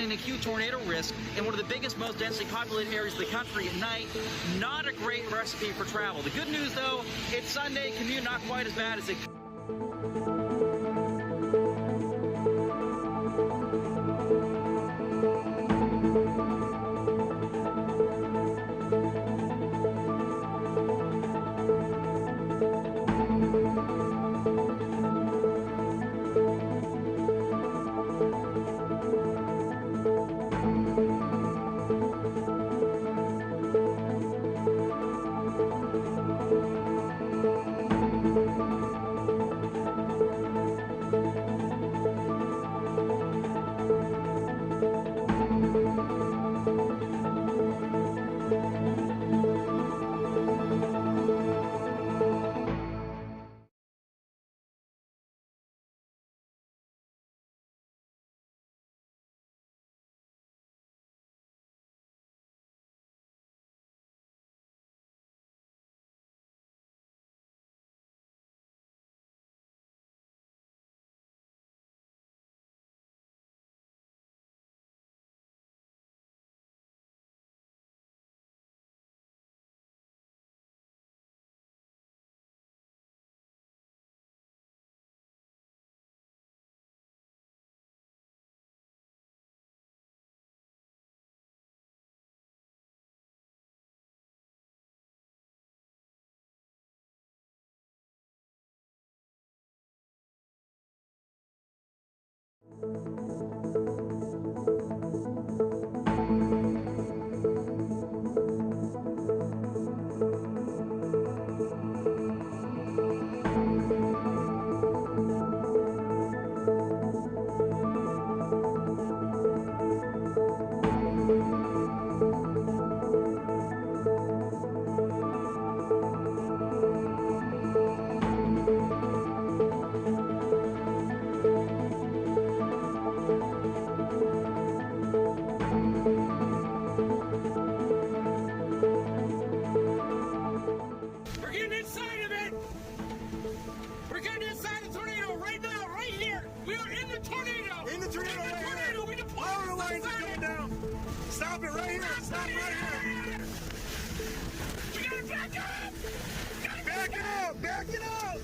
an acute tornado risk in one of the biggest, most densely populated areas of the country at night. Not a great recipe for travel. The good news, though, it's Sunday. Commute not quite as bad as it. Stop it right here! Stop right here! We gotta back up! Back it up! Back it up!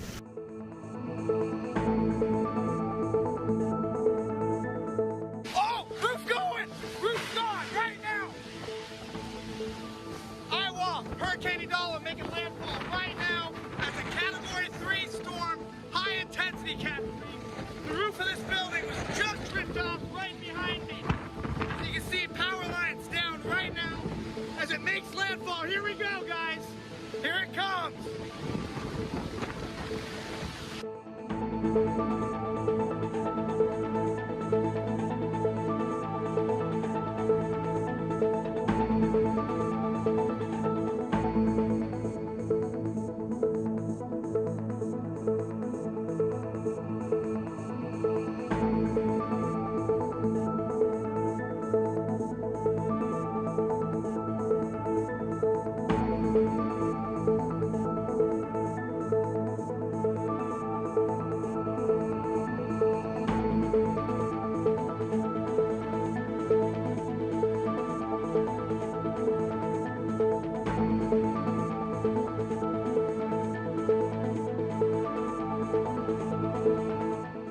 Oh! Roof's going! Roof's gone right now! Iowa, Hurricane Idala making landfall right now as a Category 3 storm, high intensity Cat 3. The roof of this building was just ripped off right behind me. As you can see, power lines down right now as it makes landfall. Here we go, guys. Here it comes.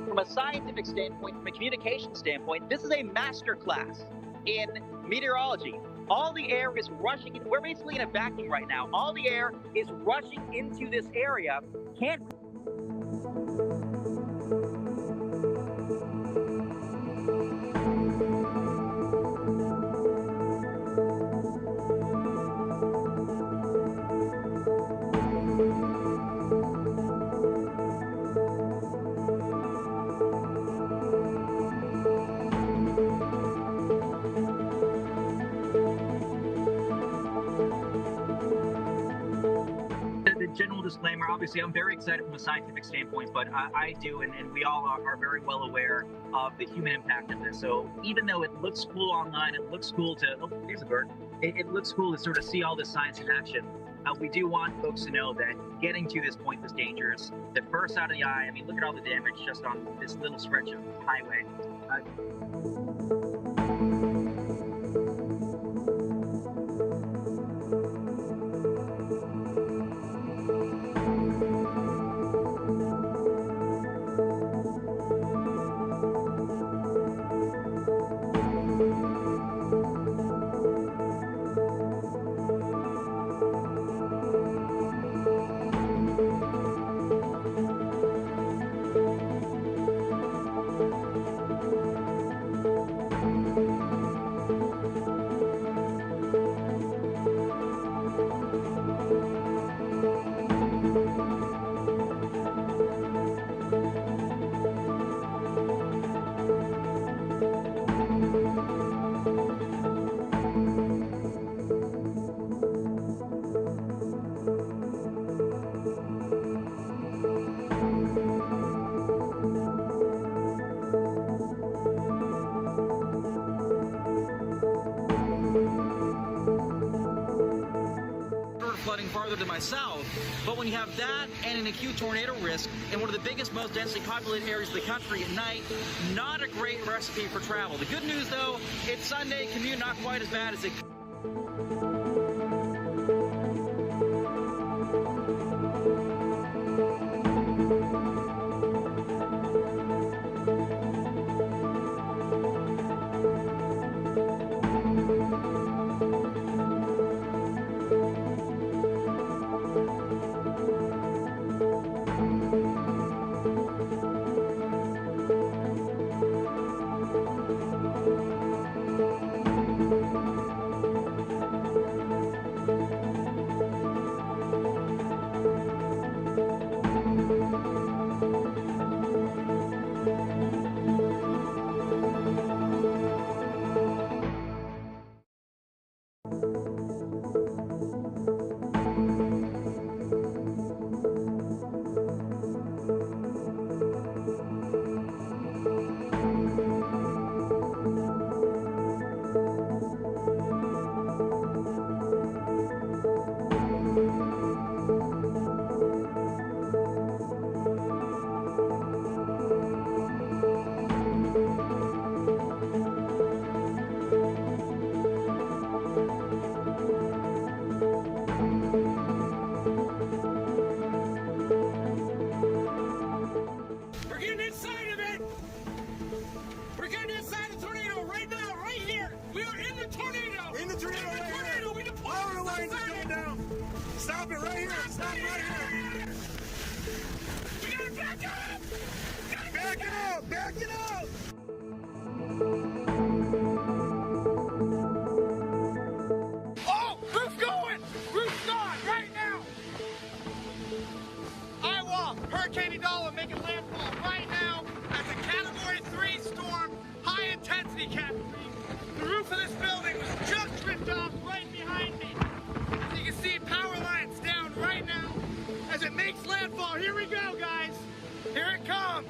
From a scientific standpoint, from a communication standpoint, this is a master class in meteorology. All the air is rushing in. We're basically in a vacuum right now. All the air is rushing into this area. Can't general disclaimer, obviously I'm very excited from a scientific standpoint, but I do, and we all are very well aware of the human impact of this. So even though it looks cool online, it looks cool to, oh, there's a bird. It looks cool to sort of see all this science in action. We do want folks to know that getting to this point was dangerous. The first out of the eye, I mean, look at all the damage just on this little stretch of highway. farther to my south. But when you have that and an acute tornado risk in one of the biggest, most densely populated areas of the country at night, not a great recipe for travel. The good news, though, it's Sunday, commute not quite as bad as it. We're getting inside of it! We're getting inside the tornado right now, right here! We are in the tornado! In the tornado right here! We deploy Power lines are coming down! Stop it right here! Stop it right here! We gotta back up! Back it up! Back it up! Oh! Roof's going! Roof's gone right now! Iowa, Hurricane Idala making landfall right now as a Category 3 storm, high intensity Category. The roof of this building was just ripped off right behind me. As you can see, power lines down right now as it makes landfall. Here we go, guys. Here it comes.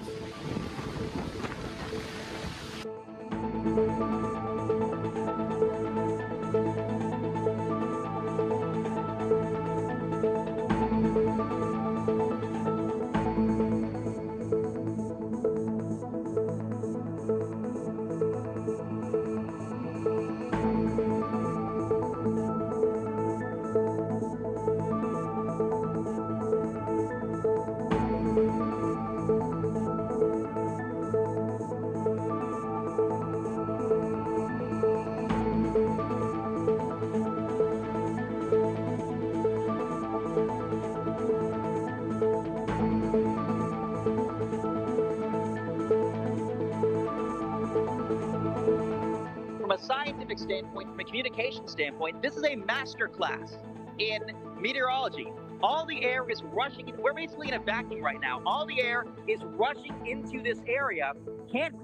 From a scientific standpoint, from a communication standpoint, this is a master class in meteorology. All the air is rushing in. We're basically in a vacuum right now. All the air is rushing into this area. Can't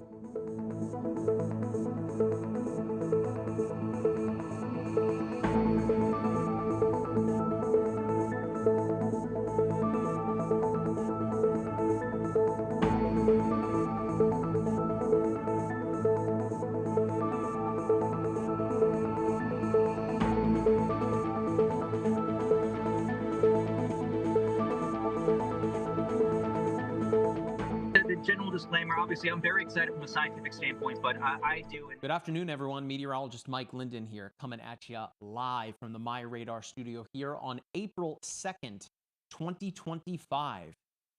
the general disclaimer, obviously, I'm very excited from a scientific standpoint, but I do. Good afternoon, everyone. Meteorologist Mike Linden here, coming at you live from the MyRadar studio here on April 2nd, 2025.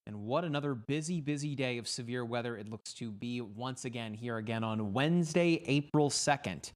And what another busy day of severe weather it looks to be once again here again on Wednesday, April 2nd.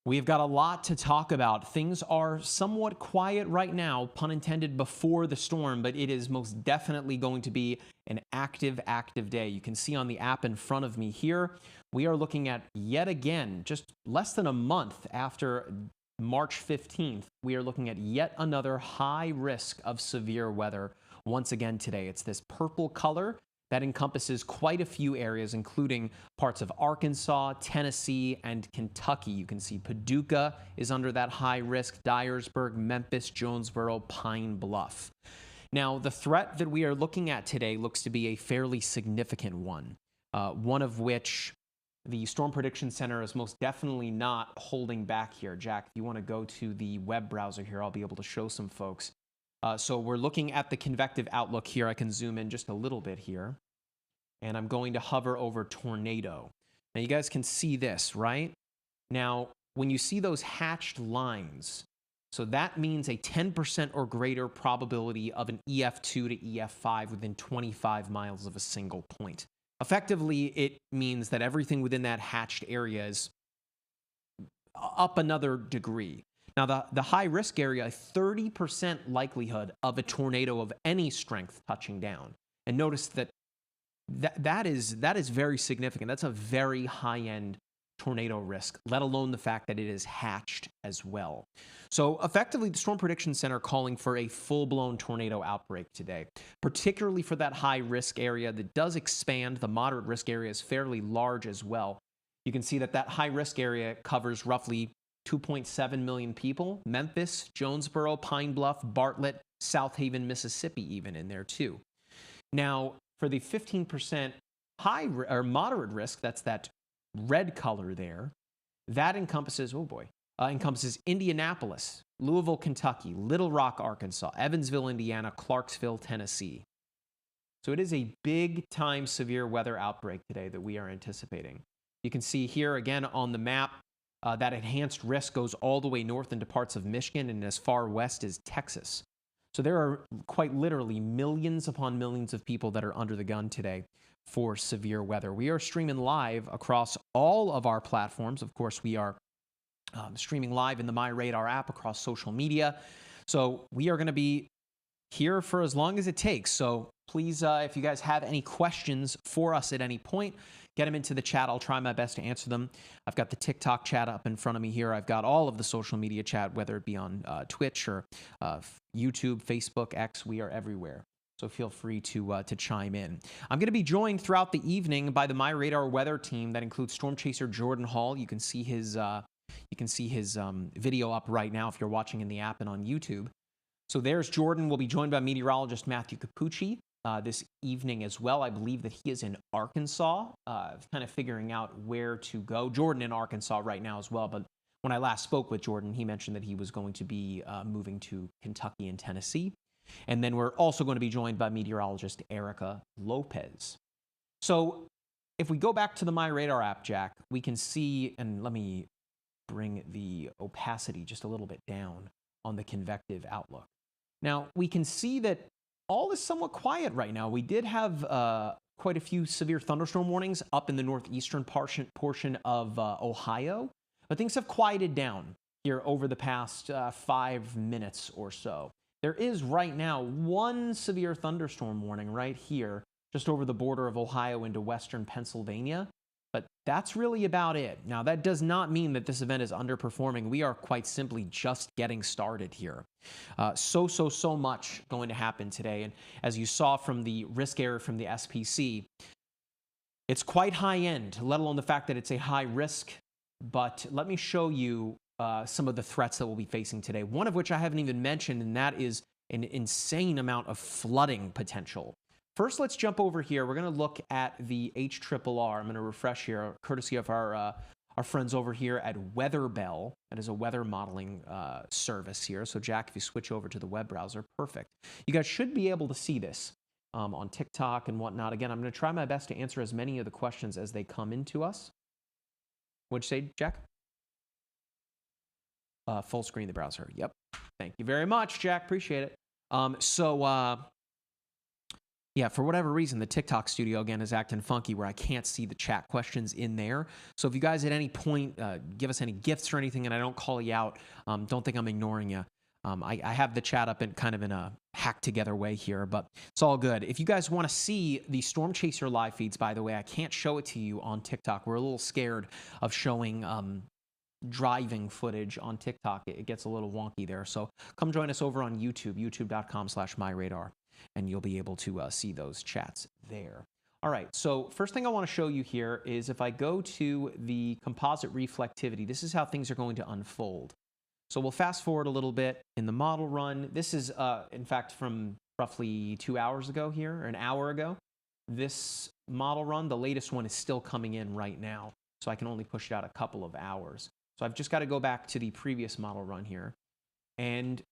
We've got a lot to talk about. Things are somewhat quiet right now, pun intended, before the storm, but it is most definitely going to be an active day. You can see on the app in front of me here, we are looking at yet again, just less than a month after March 15th, we are looking at yet another high risk of severe weather once again today. It's this purple color that encompasses quite a few areas, including parts of Arkansas, Tennessee, and Kentucky. You can see Paducah is under that high risk, Dyersburg, Memphis, Jonesboro, Pine Bluff. Now, the threat that we are looking at today looks to be a fairly significant one, one of which the Storm Prediction Center is most definitely not holding back here. Jack, if you want to go to the web browser here, I'll be able to show some folks So we're looking at the convective outlook here. I can zoom in just a little bit here. And I'm going to hover over tornado. Now you guys can see this, right? Now, when you see those hatched lines, so that means a 10% or greater probability of an EF2 to EF5 within 25 miles of a single point. Effectively, it means that everything within that hatched area is up another degree. Now, the high-risk area, a 30% likelihood of a tornado of any strength touching down. And notice that is very significant. That's a very high-end tornado risk, let alone the fact that it is hatched as well. So effectively, the Storm Prediction Center calling for a full-blown tornado outbreak today, particularly for that high-risk area that does expand. The moderate risk area is fairly large as well. You can see that high-risk area covers roughly 2.7 million people. Memphis, Jonesboro, Pine Bluff, Bartlett, South Haven, Mississippi even in there too. Now, for the 15% high or moderate risk, that's that red color there, that encompasses, encompasses Indianapolis, Louisville, Kentucky, Little Rock, Arkansas, Evansville, Indiana, Clarksville, Tennessee. So it is a big-time severe weather outbreak today that we are anticipating. You can see here again on the map that enhanced risk goes all the way north into parts of Michigan and as far west as Texas. So there are quite literally millions upon millions of people that are under the gun today for severe weather. We are streaming live across all of our platforms. Of course, we are streaming live in the MyRadar app across social media. So we are going to be here for as long as it takes. So please, if you guys have any questions for us at any point, get them into the chat. I'll try my best to answer them. I've got the TikTok chat up in front of me here. I've got all of the social media chat, whether it be on Twitch or YouTube, Facebook, X. We are everywhere. So feel free to chime in. I'm going to be joined throughout the evening by the MyRadar Weather team that includes Storm Chaser Jordan Hall. You can see his video up right now if you're watching in the app and on YouTube. So there's Jordan. We'll be joined by meteorologist Matthew Capucci this evening as well. I believe that he is in Arkansas, kind of figuring out where to go. Jordan in Arkansas right now as well, but when I last spoke with Jordan, he mentioned that he was going to be moving to Kentucky and Tennessee. And then we're also going to be joined by meteorologist Erica Lopez. So if we go back to the MyRadar app, Jack, we can see, and let me bring the opacity just a little bit down on the convective outlook. Now, we can see that all is somewhat quiet right now. We did have quite a few severe thunderstorm warnings up in the northeastern portion of Ohio, but things have quieted down here over the past 5 minutes or so. There is right now one severe thunderstorm warning right here, just over the border of Ohio into western Pennsylvania. But that's really about it. Now, that does not mean that this event is underperforming. We are quite simply just getting started here. So much going to happen today. And as you saw from the risk area from the SPC, it's quite high end, let alone the fact that it's a high risk. But let me show you some of the threats that we'll be facing today, one of which I haven't even mentioned, and that is an insane amount of flooding potential. First, let's jump over here. We're going to look at the HRRR. I'm going to refresh here, courtesy of our friends over here at WeatherBell. That is a weather modeling service here. So, Jack, if you switch over to the web browser, perfect. You guys should be able to see this on TikTok and whatnot. Again, I'm going to try my best to answer as many of the questions as they come into us. What'd you say, Jack? Full screen the browser. Yep. Thank you very much, Jack. Appreciate it. Yeah, for whatever reason, the TikTok studio, again, is acting funky where I can't see the chat questions in there. So if you guys at any point give us any gifts or anything and I don't call you out, don't think I'm ignoring you. I have the chat up in kind of in a hacked together way here, but it's all good. If you guys want to see the Storm Chaser live feeds, by the way, I can't show it to you on TikTok. We're a little scared of showing driving footage on TikTok. It gets a little wonky there. So come join us over on YouTube, youtube.com/myradar, and you'll be able to see those chats there. All right, so first thing I want to show you here is if I go to the composite reflectivity, this is how things are going to unfold. So we'll fast forward a little bit in the model run. This is, in fact, from roughly 2 hours ago here, or an hour ago. This model run, the latest one, is still coming in right now, so I can only push it out a couple of hours. So I've just got to go back to the previous model run here. And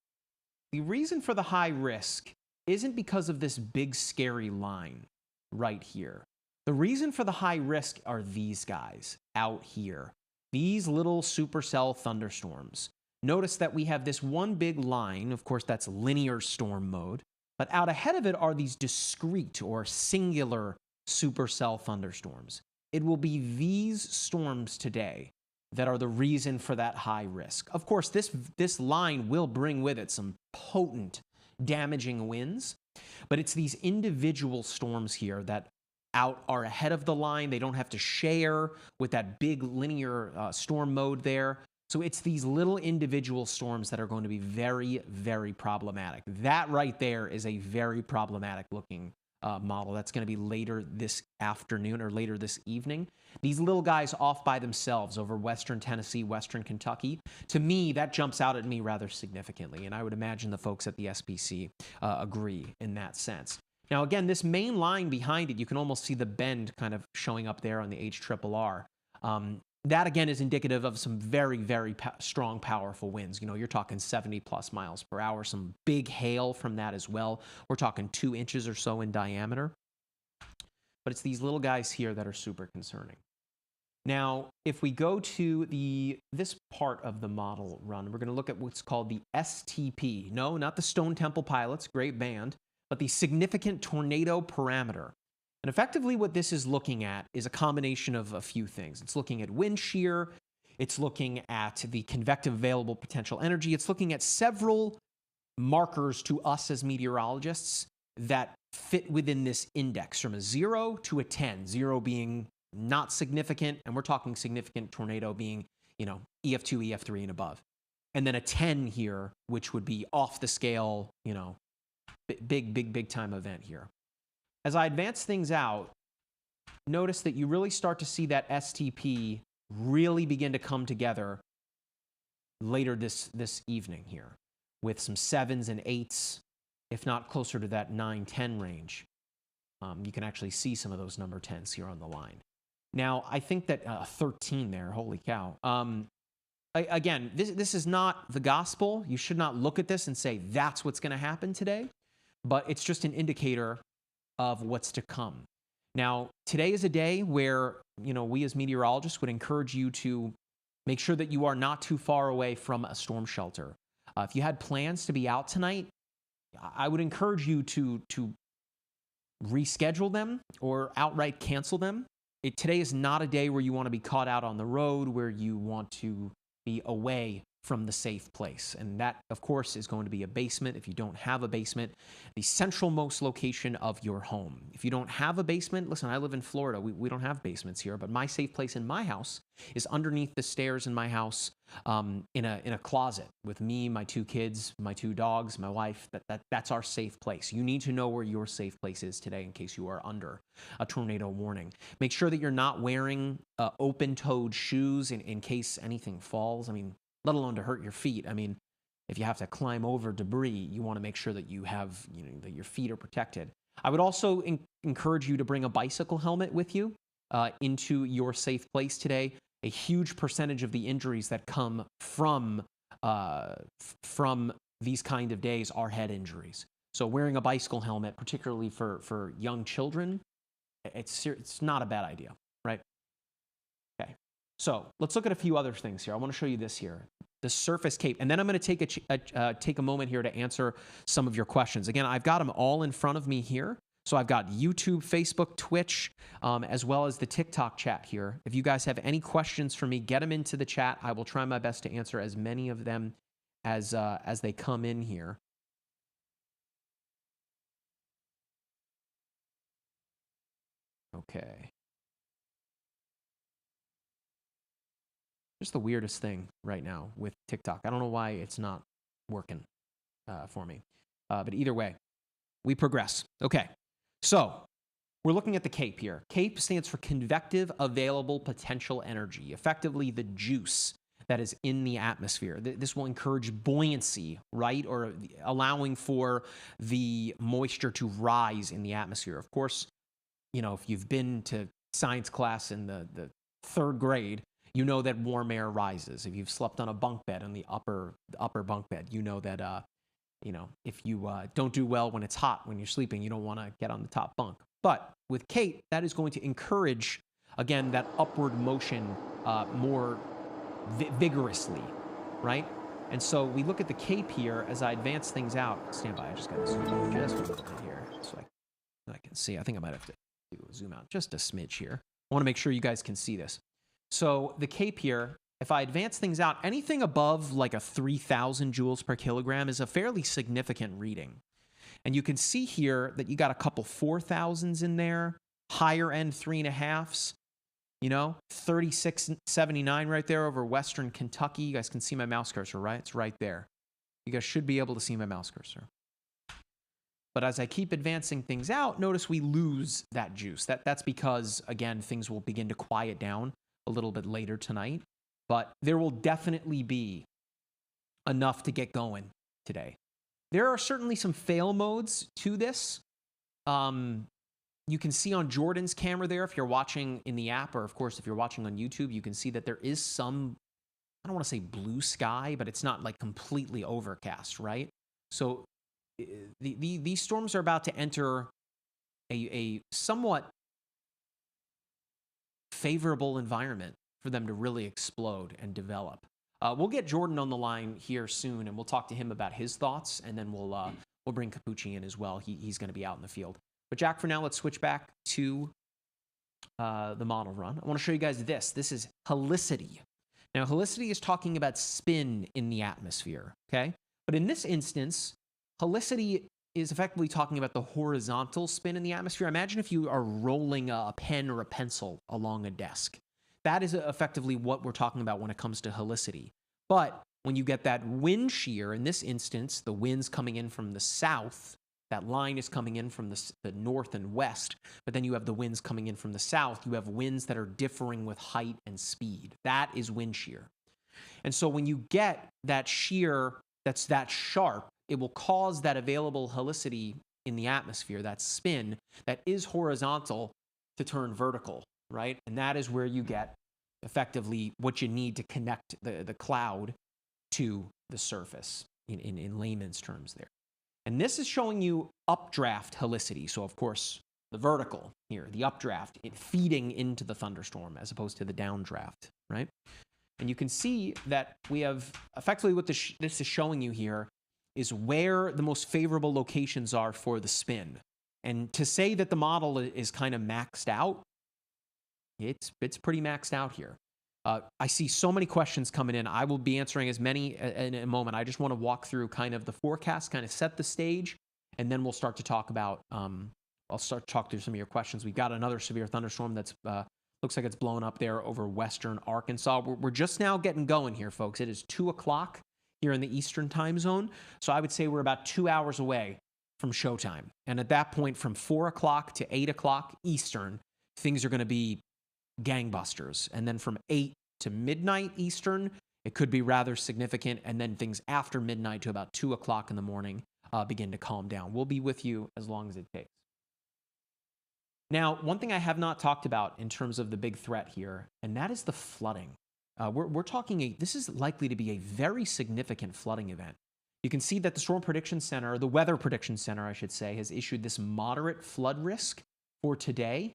The reason for the high risk isn't because of this big scary line right here. The reason for the high risk are these guys out here. These little supercell thunderstorms. Notice that we have this one big line, of course that's linear storm mode, but out ahead of it are these discrete or singular supercell thunderstorms. It will be these storms today that are the reason for that high risk. Of course, this line will bring with it some potent, damaging winds, but it's these individual storms here that are ahead of the line. They don't have to share with that big linear storm mode there. So it's these little individual storms that are going to be very, very problematic. That right there is a very problematic looking model. That's going to be later this afternoon or later this evening. These little guys off by themselves over western Tennessee, western Kentucky, to me, that jumps out at me rather significantly. And I would imagine the folks at the SPC agree in that sense. Now, again, this main line behind it, you can almost see the bend kind of showing up there on the HRRR. That, again, is indicative of some very, very strong, powerful winds. You know, you're talking 70-plus miles per hour, some big hail from that as well. We're talking 2 inches or so in diameter. But it's these little guys here that are super concerning. Now, if we go to this part of the model run, we're going to look at what's called the STP. No, not the Stone Temple Pilots, great band, but the Significant Tornado Parameter. And effectively what this is looking at is a combination of a few things. It's looking at wind shear, it's looking at the convective available potential energy, it's looking at several markers to us as meteorologists that fit within this index from a 0 to a 10, 0 being not significant, and we're talking significant tornado being, you know, EF2, EF3 and above. And then a 10 here, which would be off the scale, you know, big time event here. As I advance things out, notice that you really start to see that STP really begin to come together later this evening here with some 7s and 8s, if not closer to that 9, 10 range. You can actually see some of those number 10s here on the line. Now, I think that 13 there, holy cow. Again, this is not the gospel. You should not look at this and say that's what's going to happen today, but it's just an indicator of what's to come. Now, today is a day where, you know, we as meteorologists would encourage you to make sure that you are not too far away from a storm shelter. If you had plans to be out tonight, I would encourage you to reschedule them or outright cancel them. Today is not a day where you want to be caught out on the road, where you want to be away from the safe place. And that, of course, is going to be a basement. If you don't have a basement, the centralmost location of your home. If you don't have a basement, listen, I live in Florida. We don't have basements here, but my safe place in my house is underneath the stairs in my house, in a closet with me, my 2 kids, my 2 dogs, my wife. That's our safe place. You need to know where your safe place is today in case you are under a tornado warning. Make sure that you're not wearing open-toed shoes in case anything falls. I mean, let alone to hurt your feet. I mean, if you have to climb over debris, you want to make sure that you have, you know, that your feet are protected. I would also encourage you to bring a bicycle helmet with you into your safe place today. A huge percentage of the injuries that come from these kind of days are head injuries. So wearing a bicycle helmet, particularly for young children, it's not a bad idea, right? Okay. So let's look at a few other things here. I want to show you this here, the surface cape. And then I'm going to take a moment here to answer some of your questions. Again, I've got them all in front of me here. So I've got YouTube, Facebook, Twitch, as well as the TikTok chat here. If you guys have any questions for me, get them into the chat. I will try my best to answer as many of them as they come in here. Okay. Just the weirdest thing right now with TikTok. I don't know why it's not working for me. But either way, we progress. Okay. So we're looking at the CAPE here. CAPE stands for Convective Available Potential Energy, effectively the juice that is in the atmosphere. This will encourage buoyancy, right? Or allowing for the moisture to rise in the atmosphere. Of course, you know, if you've been to science class in the 3rd grade, you know that warm air rises. If you've slept on a bunk bed, on the upper bunk bed, you know that if you don't do well when it's hot, when you're sleeping, you don't want to get on the top bunk. But with Kate, that is going to encourage, again, that upward motion more vigorously, right? And so we look at the Cape here as I advance things out. Stand by, I just got to zoom out just a little bit here so I can see. I think I might have to zoom out just a smidge here. I want to make sure you guys can see this. So the Cape here, if I advance things out, anything above like a 3,000 joules per kilogram is a fairly significant reading. And you can see here that you got a couple 4,000s in there, higher end 3.5s, 3679 right there over Western Kentucky. You guys can see my mouse cursor, right? It's right there. You guys should be able to see my mouse cursor. But as I keep advancing things out, notice we lose that juice. That's because, again, things will begin to quiet down a little bit later tonight. But there will definitely be enough to get going today. There are certainly some fail modes to this. You can see on Jordan's camera there, if you're watching in the app, or of course, if you're watching on YouTube, you can see that there is some, I don't want to say blue sky, but it's not like completely overcast, right? So these storms are about to enter a somewhat favorable environment for them to really explode and develop. We'll get Jordan on the line here soon, and we'll talk to him about his thoughts, and then we'll bring Capucci in as well. He's going to be out in the field. But Jack, for now, let's switch back to the model run. I want to show you guys this. This is helicity. Now, helicity is talking about spin in the atmosphere, okay? But in this instance, helicity is effectively talking about the horizontal spin in the atmosphere. Imagine if you are rolling a pen or a pencil along a desk. That is effectively what we're talking about when it comes to helicity. But when you get that wind shear, in this instance, the wind's coming in from the south, that line is coming in from the north and west, but then you have the winds coming in from the south. You have winds that are differing with height and speed. That is wind shear. And so when you get that shear that's that sharp, it will cause that available helicity in the atmosphere, that spin that is horizontal, to turn vertical, right? And that is where you get effectively what you need to connect the cloud to the surface in layman's terms there. And this is showing you updraft helicity. So, of course, the vertical here, the updraft, it feeding into the thunderstorm as opposed to the downdraft, right? And you can see that we have effectively what this is showing you here is where the most favorable locations are for the spin. And to say that the model is kind of maxed out, it's pretty maxed out here. I see so many questions coming in. I will be answering as many in a moment. I just want to walk through kind of the forecast, kind of set the stage, and then we'll start to talk about, I'll start to talk through some of your questions. We've got another severe thunderstorm that's, looks like it's blowing up there over western Arkansas. We're just now getting going here, folks. It is 2 o'clock here in the Eastern time zone. So I would say we're about 2 hours away from showtime. And at that point, from 4 o'clock to 8 o'clock Eastern, things are going to be gangbusters. And then from 8 to midnight Eastern, it could be rather significant. And then things after midnight to about 2 o'clock in the morning begin to calm down. We'll be with you as long as it takes. Now, one thing I have not talked about in terms of the big threat here, and that is the flooding. We're talking this is likely to be a very significant flooding event. You can see that the Storm Prediction Center, the Weather Prediction Center, I should say, has issued this moderate flood risk for today.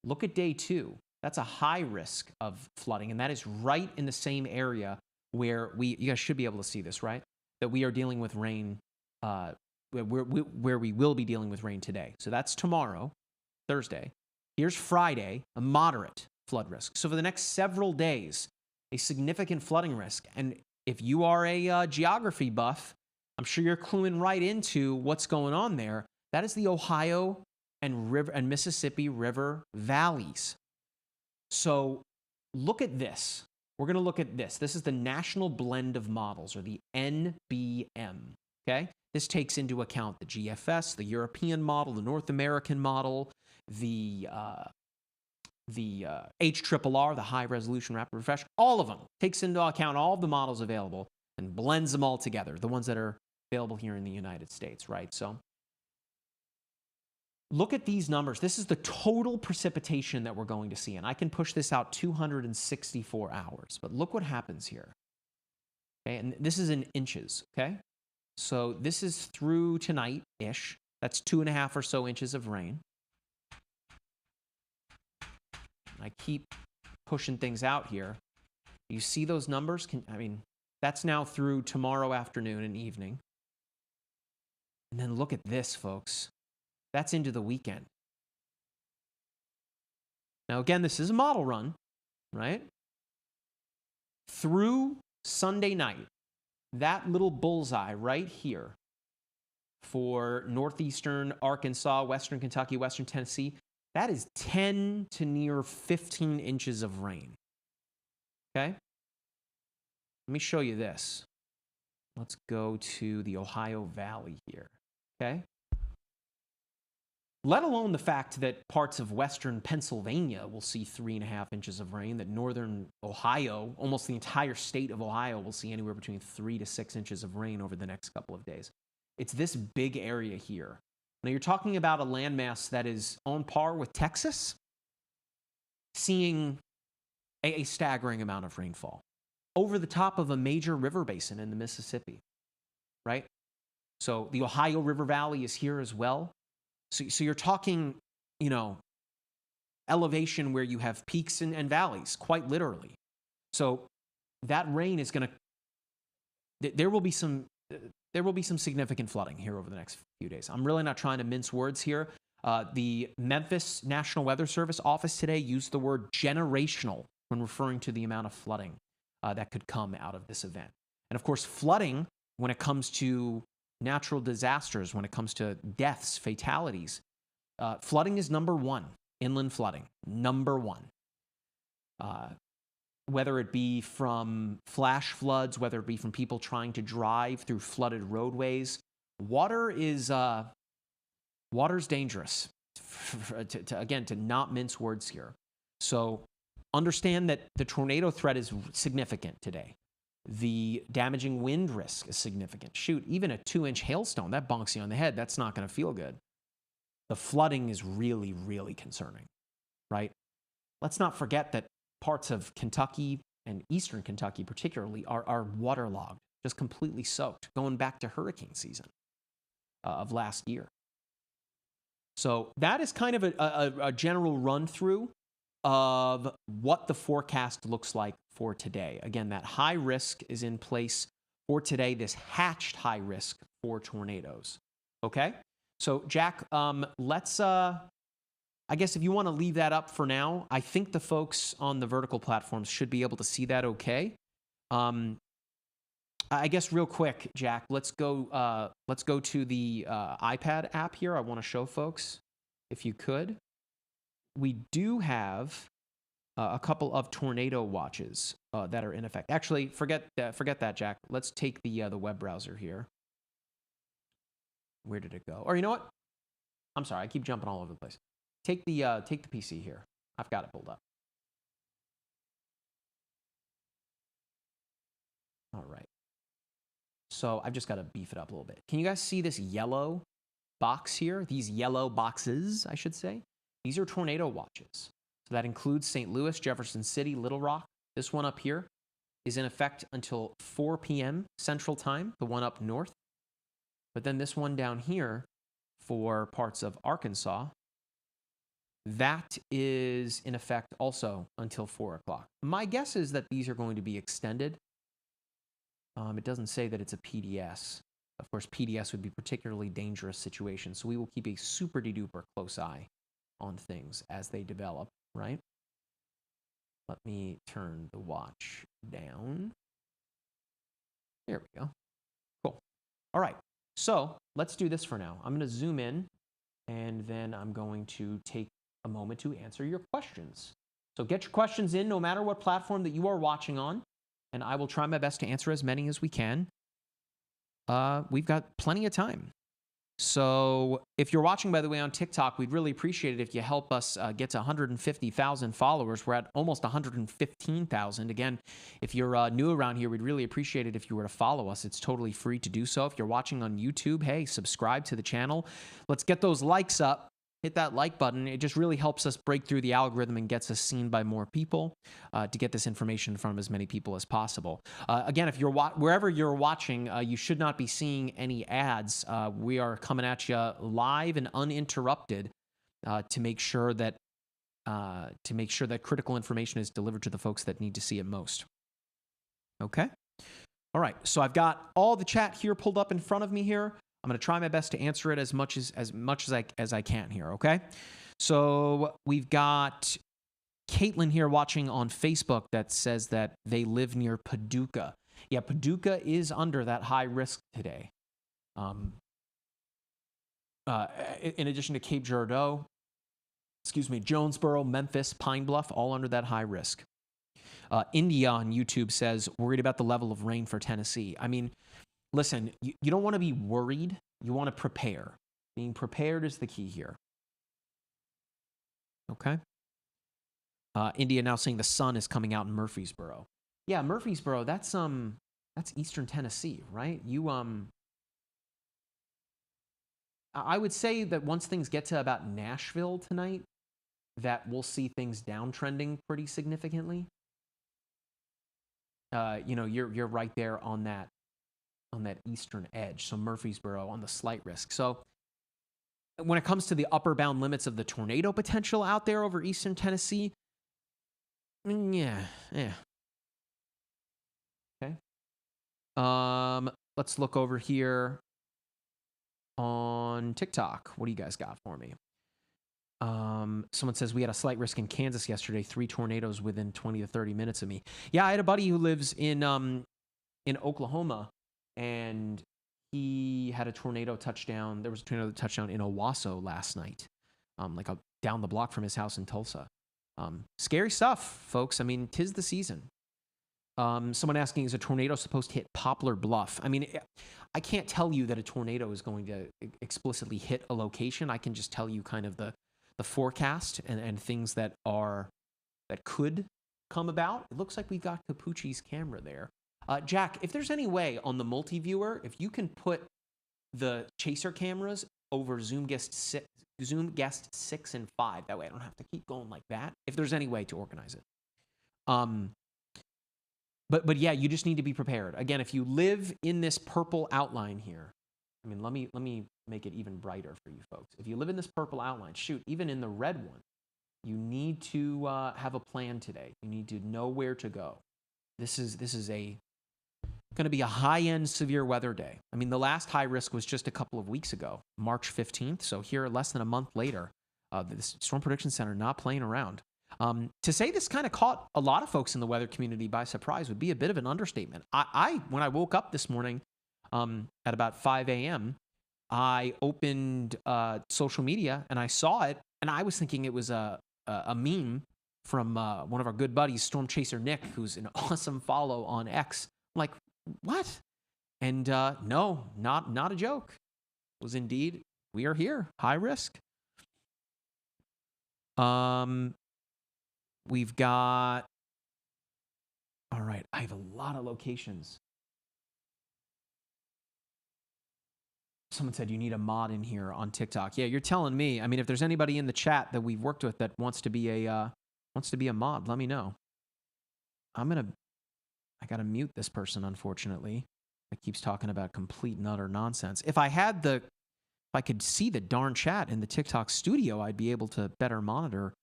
Look at day 2. That's a high risk of flooding, and that is right in the same area where you guys should be able to see this, right? That we are dealing with rain, where we will be dealing with rain today. So that's tomorrow, Thursday. Here's Friday, a moderate flood risk. So for the next several days, a significant flooding risk. And if you are a geography buff, I'm sure you're cluing right into what's going on there. That is the Ohio and Mississippi River valleys. So look at this. We're going to look at this. This is the National Blend of Models, or the NBM, okay? This takes into account the GFS, the European model, the North American model, the HRRR, the High Resolution Rapid Refresh, all of them. Takes into account all of the models available and blends them all together, the ones that are available here in the United States, right? So look at these numbers. This is the total precipitation that we're going to see. And I can push this out 264 hours. But look what happens here. Okay, and this is in inches, okay? So this is through tonight-ish. That's 2.5 or so inches of rain. I keep pushing things out here. You see those numbers? I mean, that's now through tomorrow afternoon and evening. And then look at this, folks. That's into the weekend. Now, again, this is a model run, right? Through Sunday night, that little bullseye right here for northeastern Arkansas, western Kentucky, western Tennessee, that is 10 to near 15 inches of rain. Okay? Let me show you this. Let's go to the Ohio Valley here. Okay? Let alone the fact that parts of western Pennsylvania will see 3.5 inches of rain, that northern Ohio, almost the entire state of Ohio, will see anywhere between 3 to 6 inches of rain over the next couple of days. It's this big area here. Now, you're talking about a landmass that is on par with Texas, seeing a staggering amount of rainfall over the top of a major river basin in the Mississippi, right? So the Ohio River Valley is here as well. So you're talking, you know, elevation where you have peaks and valleys, quite literally. So that rain is going to, there will be some significant flooding here over the next few days. I'm really not trying to mince words here. The Memphis National Weather Service office today used the word generational when referring to the amount of flooding that could come out of this event. And of course, flooding, when it comes to natural disasters, when it comes to deaths, fatalities, flooding is number one. Inland flooding, number one. Whether it be from flash floods, whether it be from people trying to drive through flooded roadways, water's dangerous. To not mince words here. So understand that the tornado threat is significant today. The damaging wind risk is significant. Shoot, even a 2-inch hailstone, that bonks you on the head. That's not going to feel good. The flooding is really, really concerning, right? Let's not forget that parts of Kentucky and eastern Kentucky particularly are waterlogged, just completely soaked, going back to hurricane season of last year. So that is kind of a general run through of what the forecast looks like for today. Again, that high risk is in place for today, this hatched high risk for tornadoes. Okay? So, Jack, let's, I guess if you want to leave that up for now, I think the folks on the vertical platforms should be able to see that okay. I guess real quick, Jack, let's go to the iPad app here. I want to show folks, if you could. We do have a couple of tornado watches that are in effect. Actually, forget that, Jack. Let's take the web browser here. Where did it go? Or you know what? I'm sorry, I keep jumping all over the place. Take the PC here. I've got it pulled up. All right. So I've just got to beef it up a little bit. Can you guys see this yellow box here? These yellow boxes, I should say. These are tornado watches. So that includes St. Louis, Jefferson City, Little Rock. This one up here is in effect until 4 p.m. Central Time, the one up north. But then this one down here for parts of Arkansas, that is in effect also until 4 o'clock. My guess is that these are going to be extended. It doesn't say that it's a PDS. Of course, PDS would be a particularly dangerous situation, so we will keep a super-de-duper close eye on things as they develop, right? Let me turn the watch down. There we go. Cool. All right. So let's do this for now. I'm going to zoom in, and then I'm going to take a moment to answer your questions. So get your questions in no matter what platform that you are watching on, and I will try my best to answer as many as we can. We've got plenty of time. So if you're watching, by the way, on TikTok, we'd really appreciate it if you help us get to 150,000 followers. We're at almost 115,000. Again, if you're new around here, we'd really appreciate it if you were to follow us. It's totally free to do so. If you're watching on YouTube, hey, subscribe to the channel. Let's get those likes up. hit that like button. It just really helps us break through the algorithm and gets us seen by more people to get this information in front of as many people as possible. Again, if you're wherever you're watching, you should not be seeing any ads. We are coming at you live and uninterrupted to make sure that critical information is delivered to the folks that need to see it most. Okay. All right. So I've got all the chat here pulled up in front of me here. I'm going to try my best to answer it as much as I can here, okay? So we've got Caitlin here watching on Facebook that says that they live near Paducah. Yeah, Paducah is under that high risk today. In addition to Cape Girardeau, Jonesboro, Memphis, Pine Bluff, all under that high risk. India on YouTube says, worried about the level of rain for Tennessee. I mean, listen, you don't want to be worried. You want to prepare. Being prepared is the key here. Okay? India now saying the sun is coming out in Murfreesboro. Yeah, Murfreesboro, that's eastern Tennessee, right? I would say that once things get to about Nashville tonight, that we'll see things downtrending pretty significantly. You're right there on that eastern edge. So Murfreesboro on the slight risk. So when it comes to the upper bound limits of the tornado potential out there over eastern Tennessee, yeah. Okay. Let's look over here on TikTok. What do you guys got for me? Someone says we had a slight risk in Kansas yesterday. 3 tornadoes within 20 to 30 minutes of me. Yeah, I had a buddy who lives in Oklahoma, and he had a tornado touchdown. There was a tornado touchdown in Owasso last night, down the block from his house in Tulsa. Scary stuff, folks. I mean, 'tis the season. Someone asking, is a tornado supposed to hit Poplar Bluff? I mean, I can't tell you that a tornado is going to explicitly hit a location. I can just tell you kind of the forecast and things that could come about. It looks like we've got Capucci's camera there. Jack, if there's any way on the multi-viewer, if you can put the chaser cameras over Zoom Guest 6 and 5, that way I don't have to keep going like that. If there's any way to organize it. But yeah, you just need to be prepared. Again, if you live in this purple outline here, I mean, let me make it even brighter for you folks. If you live in this purple outline, shoot, even in the red one, you need to have a plan today. You need to know where to go. This is going to be a high-end severe weather day. I mean, the last high risk was just a couple of weeks ago, March 15th. So here, less than a month later, the Storm Prediction Center not playing around. To say this kind of caught a lot of folks in the weather community by surprise would be a bit of an understatement. When I woke up this morning at about 5 a.m., I opened social media and I saw it, and I was thinking it was a meme from one of our good buddies, Storm Chaser Nick, who's an awesome follow on X. I'm like, what? And no, not a joke. It was indeed, we are here, high risk. We've got, all right, I have a lot of locations. Someone said you need a mod in here on TikTok. Yeah, you're telling me. I mean, if there's anybody in the chat that we've worked with that wants to be a mod, let me know. I got to mute this person, unfortunately. That keeps talking about complete and utter nonsense. If I could see the darn chat in the TikTok studio, I'd be able to better monitor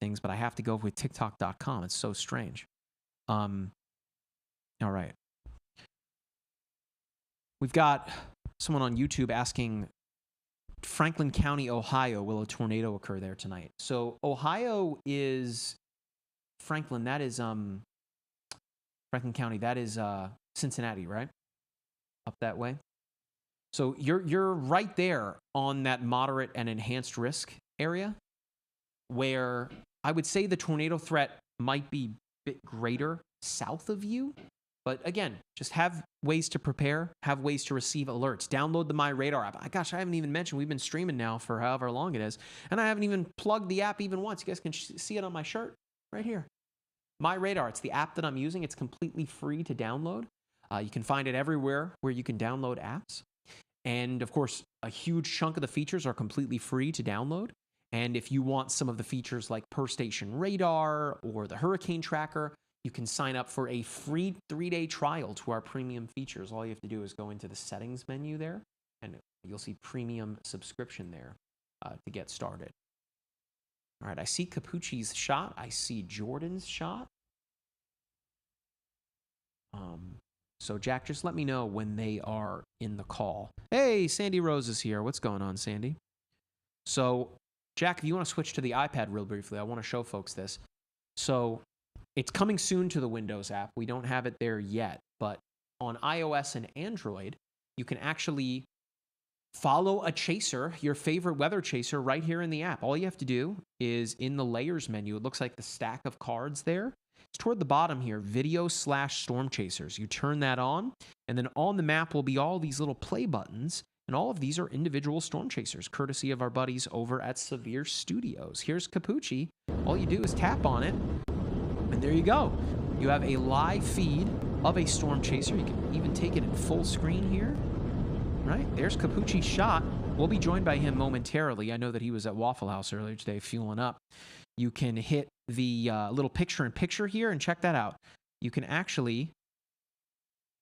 things, but I have to go with TikTok.com. It's so strange. All right. We've got someone on YouTube asking, Franklin County, Ohio, will a tornado occur there tonight? So Ohio is Franklin. That is Franklin County. That is Cincinnati, right? Up that way. So you're right there on that moderate and enhanced risk area, where I would say the tornado threat might be a bit greater south of you. But again, just have ways to prepare, have ways to receive alerts. Download the MyRadar app. Gosh, I haven't even mentioned, we've been streaming now for however long it is, and I haven't even plugged the app even once. You guys can see it on my shirt right here. MyRadar, it's the app that I'm using. It's completely free to download. You can find it everywhere where you can download apps. And of course, a huge chunk of the features are completely free to download. And if you want some of the features like per station radar or the hurricane tracker, you can sign up for a free 3-day trial to our premium features. All you have to do is go into the settings menu there, and you'll see premium subscription there to get started. All right, I see Capucci's shot. I see Jordan's shot. So, Jack, just let me know when they are in the call. Hey, Sandy Rose is here. What's going on, Sandy? So, Jack, if you want to switch to the iPad real briefly, I want to show folks this. So, it's coming soon to the Windows app. We don't have it there yet, but on iOS and Android, you can actually follow a chaser, your favorite weather chaser, right here in the app. All you have to do is in the layers menu, it looks like the stack of cards there. It's toward the bottom here, video/storm chasers. You turn that on, and then on the map will be all these little play buttons, and all of these are individual storm chasers, courtesy of our buddies over at Severe Studios. Here's Capucci. All you do is tap on it, and there you go. You have a live feed of a storm chaser. You can even take it in full screen here. Right, there's Capucci's shot. We'll be joined by him momentarily. I know that he was at Waffle House earlier today fueling up. You can hit the little picture-in-picture here and check that out. You can actually,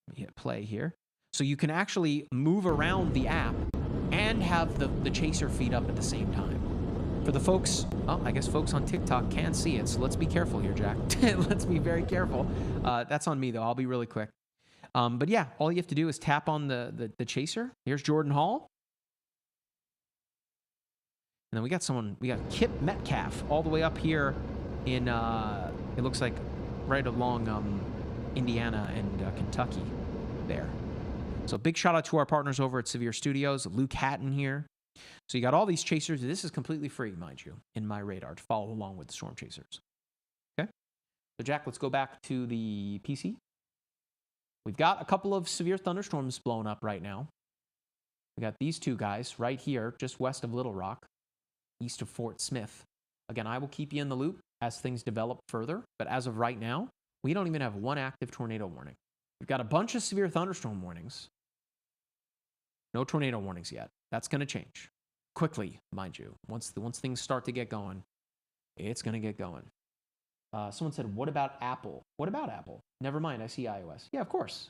let me hit play here. So you can actually move around the app and have the chaser feed up at the same time. For the folks, I guess folks on TikTok can't see it, so let's be careful here, Jack. Let's be very careful. That's on me, though. I'll be really quick. But yeah, all you have to do is tap on the chaser. Here's Jordan Hall. And then we got Kip Metcalf all the way up here in, it looks like right along Indiana and Kentucky there. So big shout out to our partners over at Severe Studios, Luke Hatton here. So you got all these chasers. This is completely free, mind you, in MyRadar to follow along with the storm chasers. Okay? So Jack, let's go back to the PC. We've got a couple of severe thunderstorms blowing up right now. We got these two guys right here, just west of Little Rock, east of Fort Smith. Again, I will keep you in the loop as things develop further, but as of right now, we don't even have one active tornado warning. We've got a bunch of severe thunderstorm warnings. No tornado warnings yet. That's going to change quickly, mind you. Once things start to get going, it's going to get going. Someone said, what about Apple? What about Apple? Never mind, I see iOS. Yeah, of course.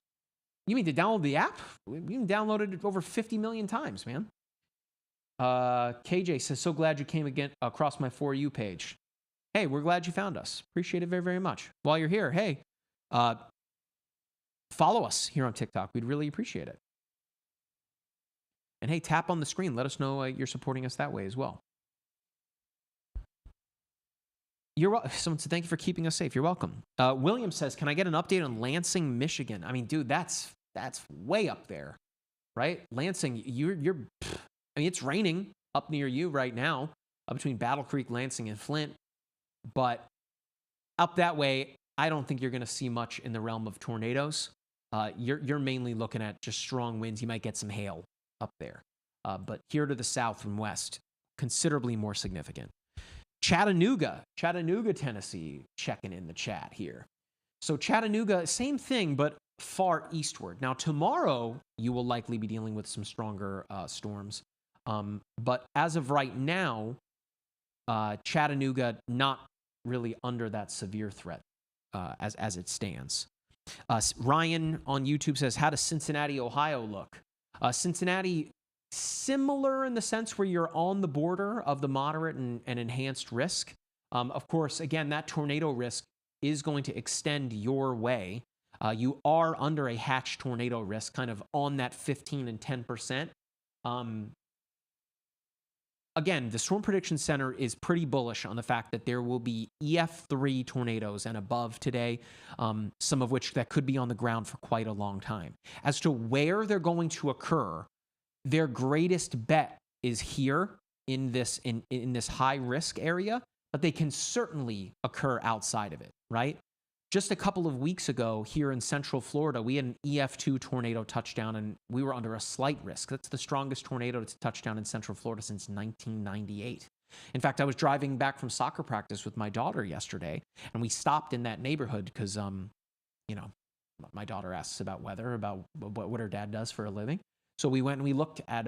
You mean to download the app? You can download it over 50 million times, man. KJ says, so glad you came again across my For You page. Hey, we're glad you found us. Appreciate it very, very much. While you're here, hey, follow us here on TikTok. We'd really appreciate it. And hey, tap on the screen. Let us know you're supporting us that way as well. Someone said, thank you for keeping us safe. You're welcome. William says, can I get an update on Lansing, Michigan? I mean, dude, that's way up there, right? Lansing, I mean, it's raining up near you right now, up between Battle Creek, Lansing, and Flint. But up that way, I don't think you're going to see much in the realm of tornadoes. You're mainly looking at just strong winds. You might get some hail up there. But here to the south and west, considerably more significant. Chattanooga, Tennessee, checking in the chat here. So Chattanooga, same thing, but far eastward. Now, tomorrow, you will likely be dealing with some stronger storms. But as of right now, Chattanooga not really under that severe threat as it stands. Ryan on YouTube says, how does Cincinnati, Ohio look? Cincinnati, similar in the sense where you're on the border of the moderate and enhanced risk. Of course, again, that tornado risk is going to extend your way. You are under a hatch tornado risk, kind of on that 15 and 10%. Again, the Storm Prediction Center is pretty bullish on the fact that there will be EF3 tornadoes and above today, some of which that could be on the ground for quite a long time. As to where they're going to occur, their greatest bet is here in this high risk area, but they can certainly occur outside of it, right? Just a couple of weeks ago here in Central Florida, we had an EF2 tornado touchdown, and we were under a slight risk. That's the strongest tornado to touchdown in Central Florida since 1998. In fact, I was driving back from soccer practice with my daughter yesterday, and we stopped in that neighborhood because, my daughter asks about weather, about what her dad does for a living. So we went and we looked at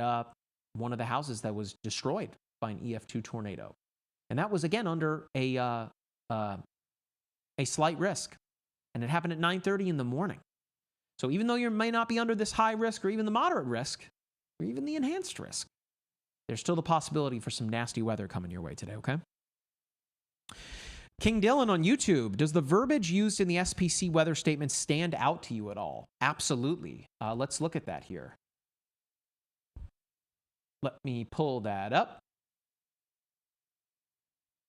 one of the houses that was destroyed by an EF2 tornado. And that was, again, under a slight risk. And it happened at 9:30 in the morning. So even though you may not be under this high risk or even the moderate risk or even the enhanced risk, there's still the possibility for some nasty weather coming your way today, okay? King Dylan on YouTube, does the verbiage used in the SPC weather statement stand out to you at all? Absolutely. Let's look at that here. Let me pull that up.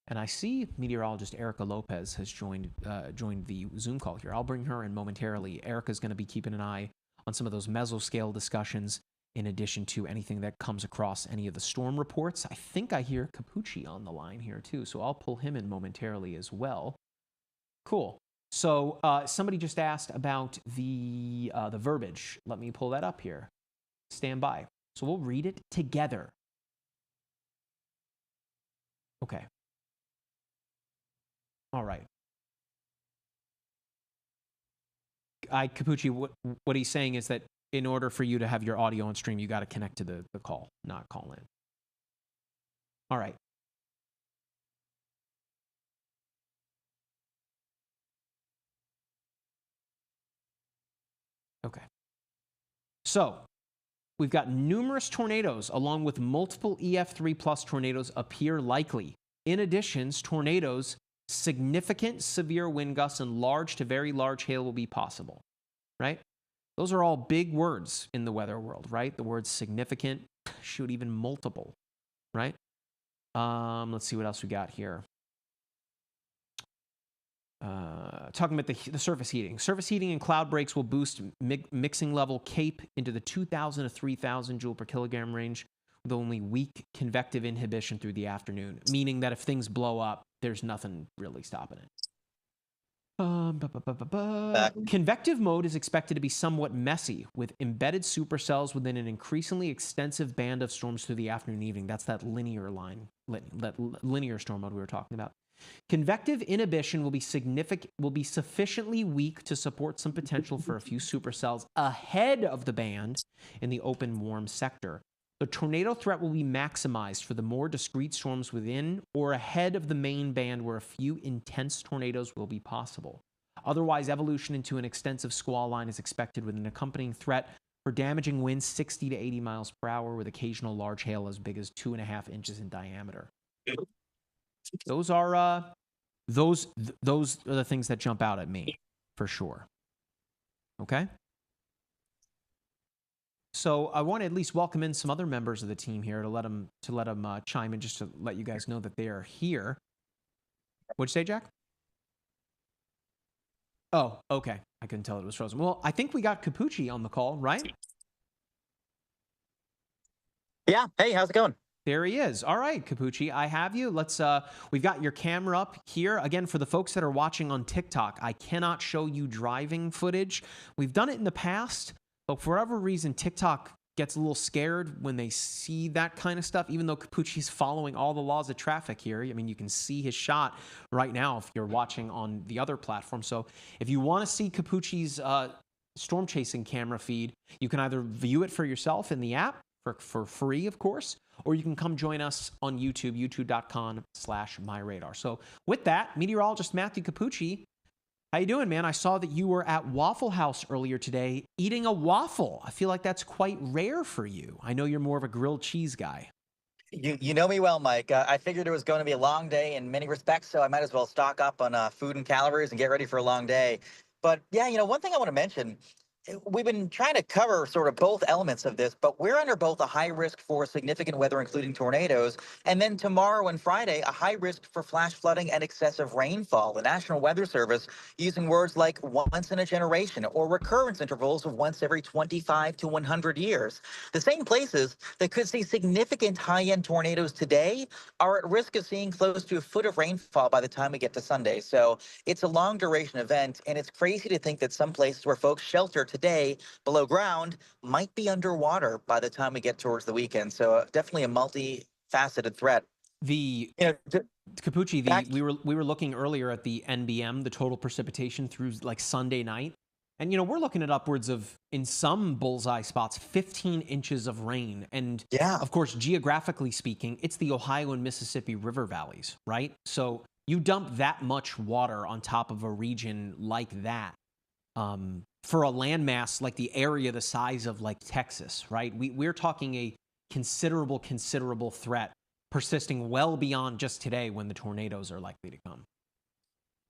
And I see meteorologist Erica Lopez has joined the Zoom call here. I'll bring her in momentarily. Erica's going to be keeping an eye on some of those mesoscale discussions in addition to anything that comes across any of the storm reports. I think I hear Capucci on the line here too, so I'll pull him in momentarily as well. Cool. So somebody just asked about the verbiage. Let me pull that up here. Stand by. So we'll read it together. Okay. All right. Capucci, what he's saying is that in order for you to have your audio on stream, you got to connect to the call, not call in. All right. Okay. So we've got numerous tornadoes along with multiple EF3 plus tornadoes appear likely. In addition, tornadoes, significant severe wind gusts, and large to very large hail will be possible, right? Those are all big words in the weather world, right? The words significant, shoot, even multiple, right? Let's see what else we got here. Talking about the surface heating. Surface heating and cloud breaks will boost mixing level CAPE into the 2,000 to 3,000 joule per kilogram range with only weak convective inhibition through the afternoon, meaning that if things blow up, there's nothing really stopping it. Convective mode is expected to be somewhat messy, with embedded supercells within an increasingly extensive band of storms through the afternoon and evening. That's that linear line, that linear storm mode we were talking about. Convective inhibition will be sufficiently weak to support some potential for a few supercells ahead of the band in the open warm sector. The tornado threat will be maximized for the more discrete storms within or ahead of the main band where a few intense tornadoes will be possible. Otherwise, evolution into an extensive squall line is expected with an accompanying threat for damaging winds 60 to 80 miles per hour with occasional large hail as big as 2.5 inches in diameter. Those are the things that jump out at me for sure. Okay? So I want to at least welcome in some other members of the team here to let them chime in, just to let you guys know that they are here. What'd you say, Jack? Oh, okay. I couldn't tell it was frozen. Well, I think we got Capucci on the call, right? Yeah. Hey, how's it going? There he is. All right, Capucci, I have you. We've got your camera up here. Again, for the folks that are watching on TikTok, I cannot show you driving footage. We've done it in the past, but for whatever reason, TikTok gets a little scared when they see that kind of stuff, even though Capucci's following all the laws of traffic here. I mean, you can see his shot right now if you're watching on the other platform. So if you want to see Capucci's storm chasing camera feed, you can either view it for yourself in the app for free, of course, or you can come join us on YouTube, youtube.com/MyRadar. So with that, meteorologist Matthew Capucci, how you doing, man? I saw that you were at Waffle House earlier today eating a waffle. I feel like that's quite rare for you. I know you're more of a grilled cheese guy. You know me well, Mike. I figured it was going to be a long day in many respects, so I might as well stock up on food and calories and get ready for a long day. But yeah, one thing I want to mention, we've been trying to cover sort of both elements of this, but we're under both a high risk for significant weather, including tornadoes, and then tomorrow and Friday, a high risk for flash flooding and excessive rainfall. The National Weather Service using words like once in a generation or recurrence intervals of once every 25 to 100 years. The same places that could see significant high-end tornadoes today are at risk of seeing close to a foot of rainfall by the time we get to Sunday. So it's a long duration event, and it's crazy to think that some places where folks shelter today below ground might be underwater by the time we get towards the weekend. So definitely a multifaceted threat. Capucci, we were looking earlier at the NBM, the total precipitation through like Sunday night. And, we're looking at upwards of, in some bullseye spots, 15 inches of rain. And, Yeah. of course, geographically speaking, it's the Ohio and Mississippi River valleys, right? So you dump that much water on top of a region like that, for a landmass like the area the size of like Texas, right? We're talking a considerable threat persisting well beyond just today when the tornadoes are likely to come.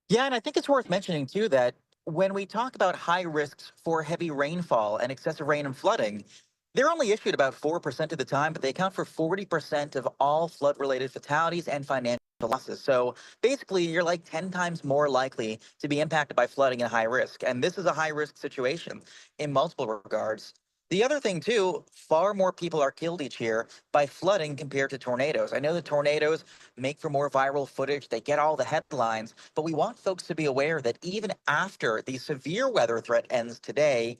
Yeah, and I think it's worth mentioning too that when we talk about high risks for heavy rainfall and excessive rain and flooding, they're only issued about 4% of the time, but they account for 40% of all flood related fatalities and financial losses. So basically, you're like 10 times more likely to be impacted by flooding and high risk. And this is a high risk situation in multiple regards. The other thing, too, far more people are killed each year by flooding compared to tornadoes. I know that tornadoes make for more viral footage, they get all the headlines, but we want folks to be aware that even after the severe weather threat ends today,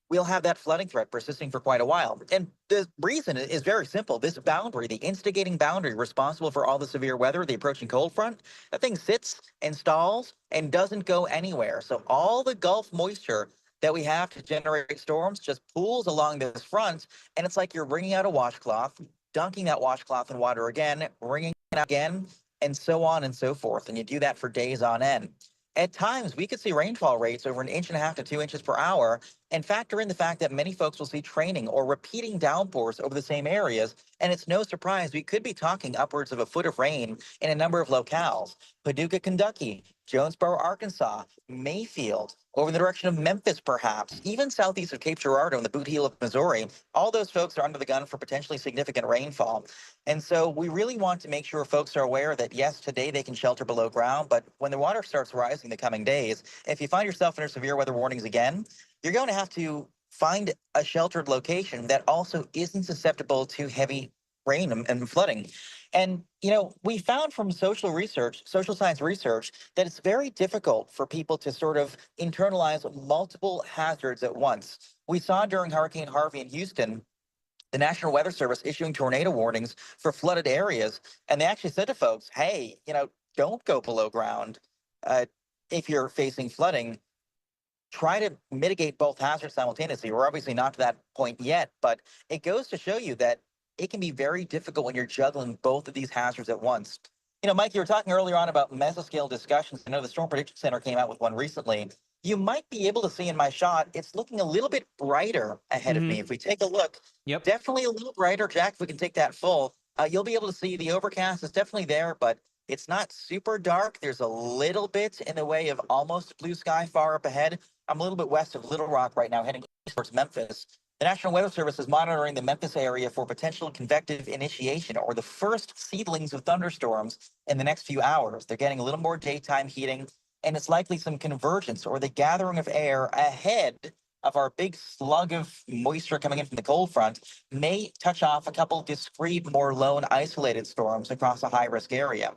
we'll have that flooding threat persisting for quite a while. And the reason is very simple. This boundary, the instigating boundary responsible for all the severe weather, the approaching cold front, that thing sits and stalls and doesn't go anywhere. So all the Gulf moisture that we have to generate storms just pools along this front. And it's like you're wringing out a washcloth, dunking that washcloth in water again, wringing it out again, and so on and so forth. And you do that for days on end. At times, we could see rainfall rates over 1.5 to 2 inches per hour, and factor in the fact that many folks will see training or repeating downpours over the same areas. And it's no surprise we could be talking upwards of a foot of rain in a number of locales. Paducah, Kentucky, Jonesboro, Arkansas, Mayfield, over in the direction of Memphis, perhaps, even southeast of Cape Girardeau in the Boot Heel of Missouri. All those folks are under the gun for potentially significant rainfall. And so we really want to make sure folks are aware that, yes, today they can shelter below ground, but when the water starts rising the coming days, if you find yourself under severe weather warnings again, you're going to have to find a sheltered location that also isn't susceptible to heavy rain and flooding. And, we found from social science research, that it's very difficult for people to sort of internalize multiple hazards at once. We saw during Hurricane Harvey in Houston, the National Weather Service issuing tornado warnings for flooded areas. And they actually said to folks, hey, don't go below ground if you're facing flooding. Try to mitigate both hazards simultaneously. We're obviously not to that point yet, but it goes to show you that it can be very difficult when you're juggling both of these hazards at once. Mike, you were talking earlier on about mesoscale discussions. I know the Storm Prediction Center came out with one recently. You might be able to see in my shot, it's looking a little bit brighter ahead of me. If we take a look, Yep. definitely a little brighter. Jack, if we can take that full, you'll be able to see the overcast is definitely there, but it's not super dark. There's a little bit in the way of almost blue sky far up ahead. I'm a little bit west of Little Rock right now, heading towards Memphis. The National Weather Service is monitoring the Memphis area for potential convective initiation, or the first seedlings of thunderstorms in the next few hours. They're getting a little more daytime heating, and it's likely some convergence or the gathering of air ahead of our big slug of moisture coming in from the cold front may touch off a couple discrete, more lone, isolated storms across a high-risk area.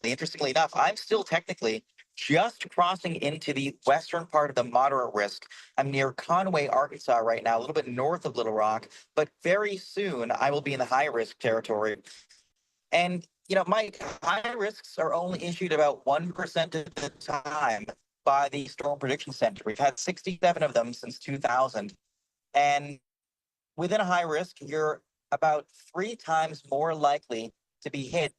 Interestingly enough, I'm still technically just crossing into the western part of the moderate risk. I'm near Conway, Arkansas right now, a little bit north of Little Rock, but very soon I will be in the high risk territory. And, Mike, high risks are only issued about 1% of the time by the Storm Prediction Center. We've had 67 of them since 2000. And within a high risk, you're about 3 times more likely to be hit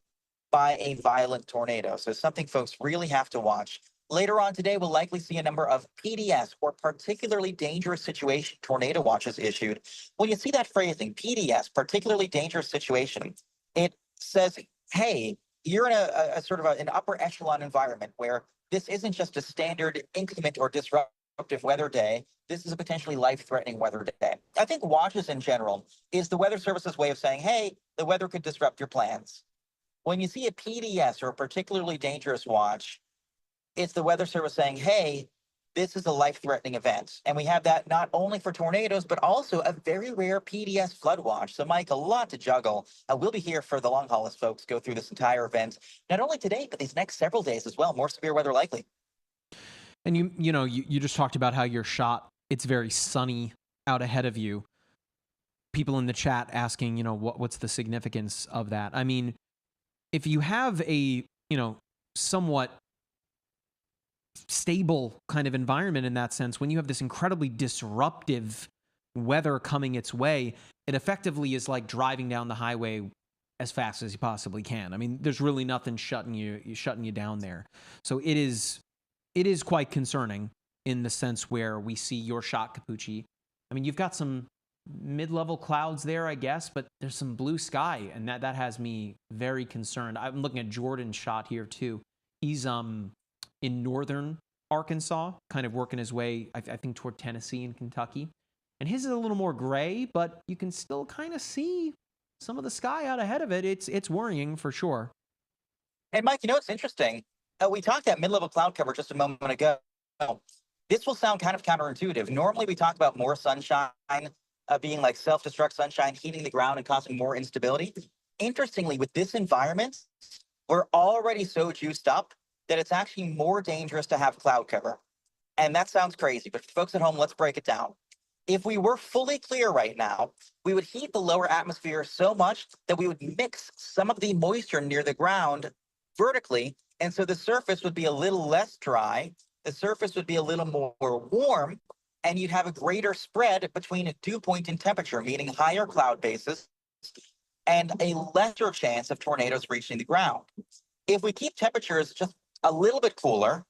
by a violent tornado. So something folks really have to watch. Later on today, we'll likely see a number of PDS, or particularly dangerous situation tornado watches issued. When you see that phrasing, PDS, particularly dangerous situation, it says, hey, you're in a sort of an upper echelon environment where this isn't just a standard inclement or disruptive weather day. This is a potentially life-threatening weather day. I think watches in general is the Weather Service's way of saying, hey, the weather could disrupt your plans. When you see a PDS, or a particularly dangerous watch, it's the Weather Service saying, hey, this is a life-threatening event. And we have that not only for tornadoes, but also a very rare PDS flood watch. So, Mike, a lot to juggle. We'll be here for the long haul as folks go through this entire event, not only today, but these next several days as well. More severe weather likely. And you just talked about how your shot, it's very sunny out ahead of you. People in the chat asking, what's the significance of that? I mean, if you have a, somewhat stable kind of environment in that sense. When you have this incredibly disruptive weather coming its way, it effectively is like driving down the highway as fast as you possibly can. I mean, there's really nothing shutting you down there. So it is quite concerning in the sense where we see your shot, Capucci. I mean, you've got some mid-level clouds there, I guess, but there's some blue sky, and that has me very concerned. I'm looking at Jordan's shot here too. He's in northern Arkansas, kind of working his way, I think, toward Tennessee and Kentucky. And his is a little more gray, but you can still kind of see some of the sky out ahead of it. It's worrying for sure. Hey, Mike, you know what's interesting? We talked that mid-level cloud cover just a moment ago. This will sound kind of counterintuitive. Normally, we talk about more sunshine being like self-destruct sunshine, heating the ground and causing more instability. Interestingly, with this environment, we're already so juiced up that it's actually more dangerous to have cloud cover. And that sounds crazy, but for folks at home, let's break it down. If we were fully clear right now, we would heat the lower atmosphere so much that we would mix some of the moisture near the ground vertically. And so the surface would be a little less dry. The surface would be a little more warm, and you'd have a greater spread between a dew point in temperature, meaning higher cloud bases, and a lesser chance of tornadoes reaching the ground. If we keep temperatures just a little bit cooler,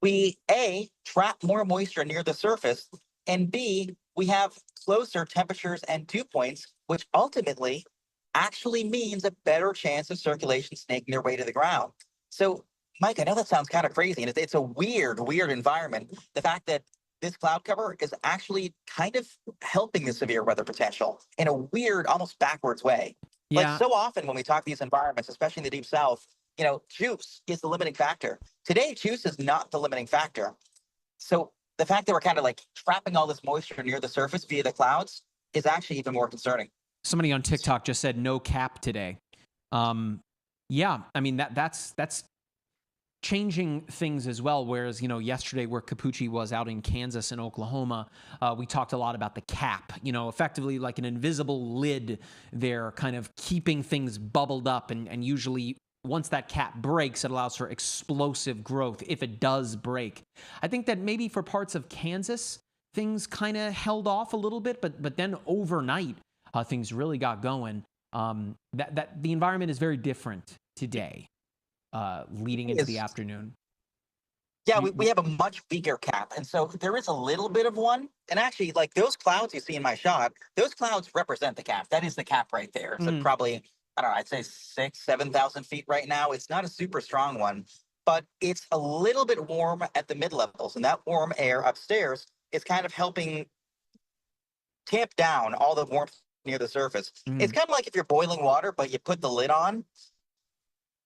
we A, trap more moisture near the surface, and B, we have closer temperatures and dew points, which ultimately actually means a better chance of circulation snaking their way to the ground. So, Mike, I know that sounds kind of crazy, and it's a weird environment. The fact that this cloud cover is actually kind of helping the severe weather potential in a weird, almost backwards way. Yeah. Like so often when we talk these environments, especially in the deep south, you know, juice is the limiting factor. Today, juice is not the limiting factor. So the fact that we're kind of like trapping all this moisture near the surface via the clouds is actually even more concerning. Somebody on TikTok just said no cap today. Yeah, I mean that's changing things as well. Whereas, you know, yesterday where Capucci was out in Kansas and Oklahoma, we talked a lot about the cap, you know, effectively like an invisible lid there, kind of keeping things bubbled up. And usually once that cap breaks, it allows for explosive growth if it does break. I think that maybe for parts of Kansas, things kind of held off a little bit, but then overnight, things really got going. That the environment is very different today. Leading into the afternoon. Yeah, we have a much bigger cap. And so there is a little bit of one. And actually, like those clouds you see in my shot, those clouds represent the cap. That is the cap right there. So probably, I don't know, I'd say 6,000, 7,000 feet right now. It's not a super strong one, but it's a little bit warm at the mid levels. And that warm air upstairs is kind of helping tamp down all the warmth near the surface. It's kind of like if you're boiling water, but you put the lid on.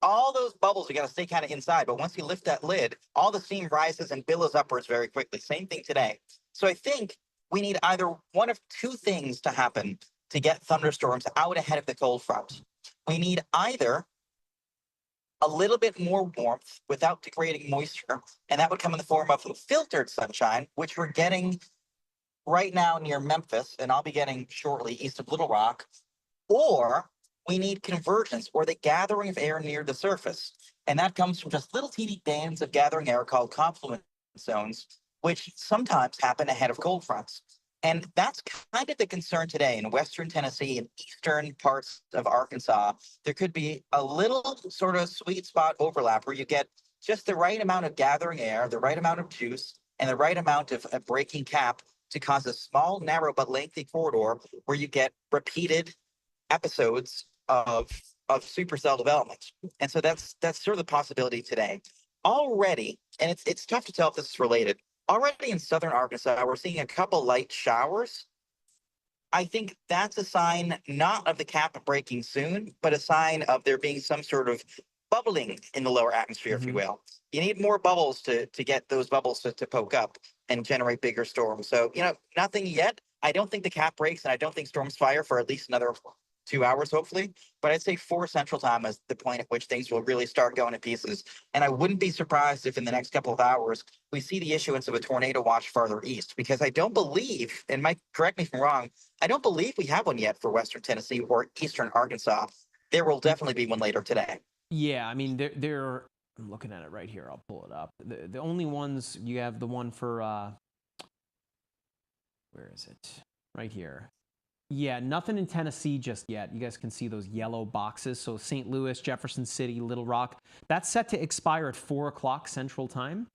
All those bubbles, you got to stay kind of inside. But once you lift that lid, all the steam rises and billows upwards very quickly. Same thing today. So I think we need either one of two things to happen to get thunderstorms out ahead of the cold front. We need either a little bit more warmth without degrading moisture, and that would come in the form of filtered sunshine, which we're getting right now near Memphis, and I'll be getting shortly east of Little Rock, or we need convergence, or the gathering of air near the surface. And that comes from just little teeny bands of gathering air called confluence zones, which sometimes happen ahead of cold fronts. And that's kind of the concern today in western Tennessee and eastern parts of Arkansas. There could be a little sort of sweet spot overlap where you get just the right amount of gathering air, the right amount of juice, and the right amount of a breaking cap to cause a small, narrow, but lengthy corridor where you get repeated episodes of supercell development. And so that's sort of the possibility today. Already, and it's tough to tell if this is related, already in southern Arkansas, we're seeing a couple light showers. I think that's a sign not of the cap breaking soon, but a sign of there being some sort of bubbling in the lower atmosphere, if you will. You need more bubbles to get those bubbles to poke up and generate bigger storms. So, you know, nothing yet. I don't think the cap breaks, and I don't think storms fire for at least another 2 hours, hopefully. But I'd say 4 Central Time is the point at which things will really start going to pieces. And I wouldn't be surprised if in the next couple of hours, we see the issuance of a tornado watch farther east, because I don't believe, and Mike, correct me if I'm wrong, I don't believe we have one yet for Western Tennessee or Eastern Arkansas. There will definitely be one later today. Yeah, I mean, there I'm looking at it right here. I'll pull it up. The only ones, you have the one for, where is it? Right here. Yeah, nothing in Tennessee just yet. You guys can see those yellow boxes. So St. Louis, Jefferson City, Little Rock. That's set to expire at 4 o'clock Central Time.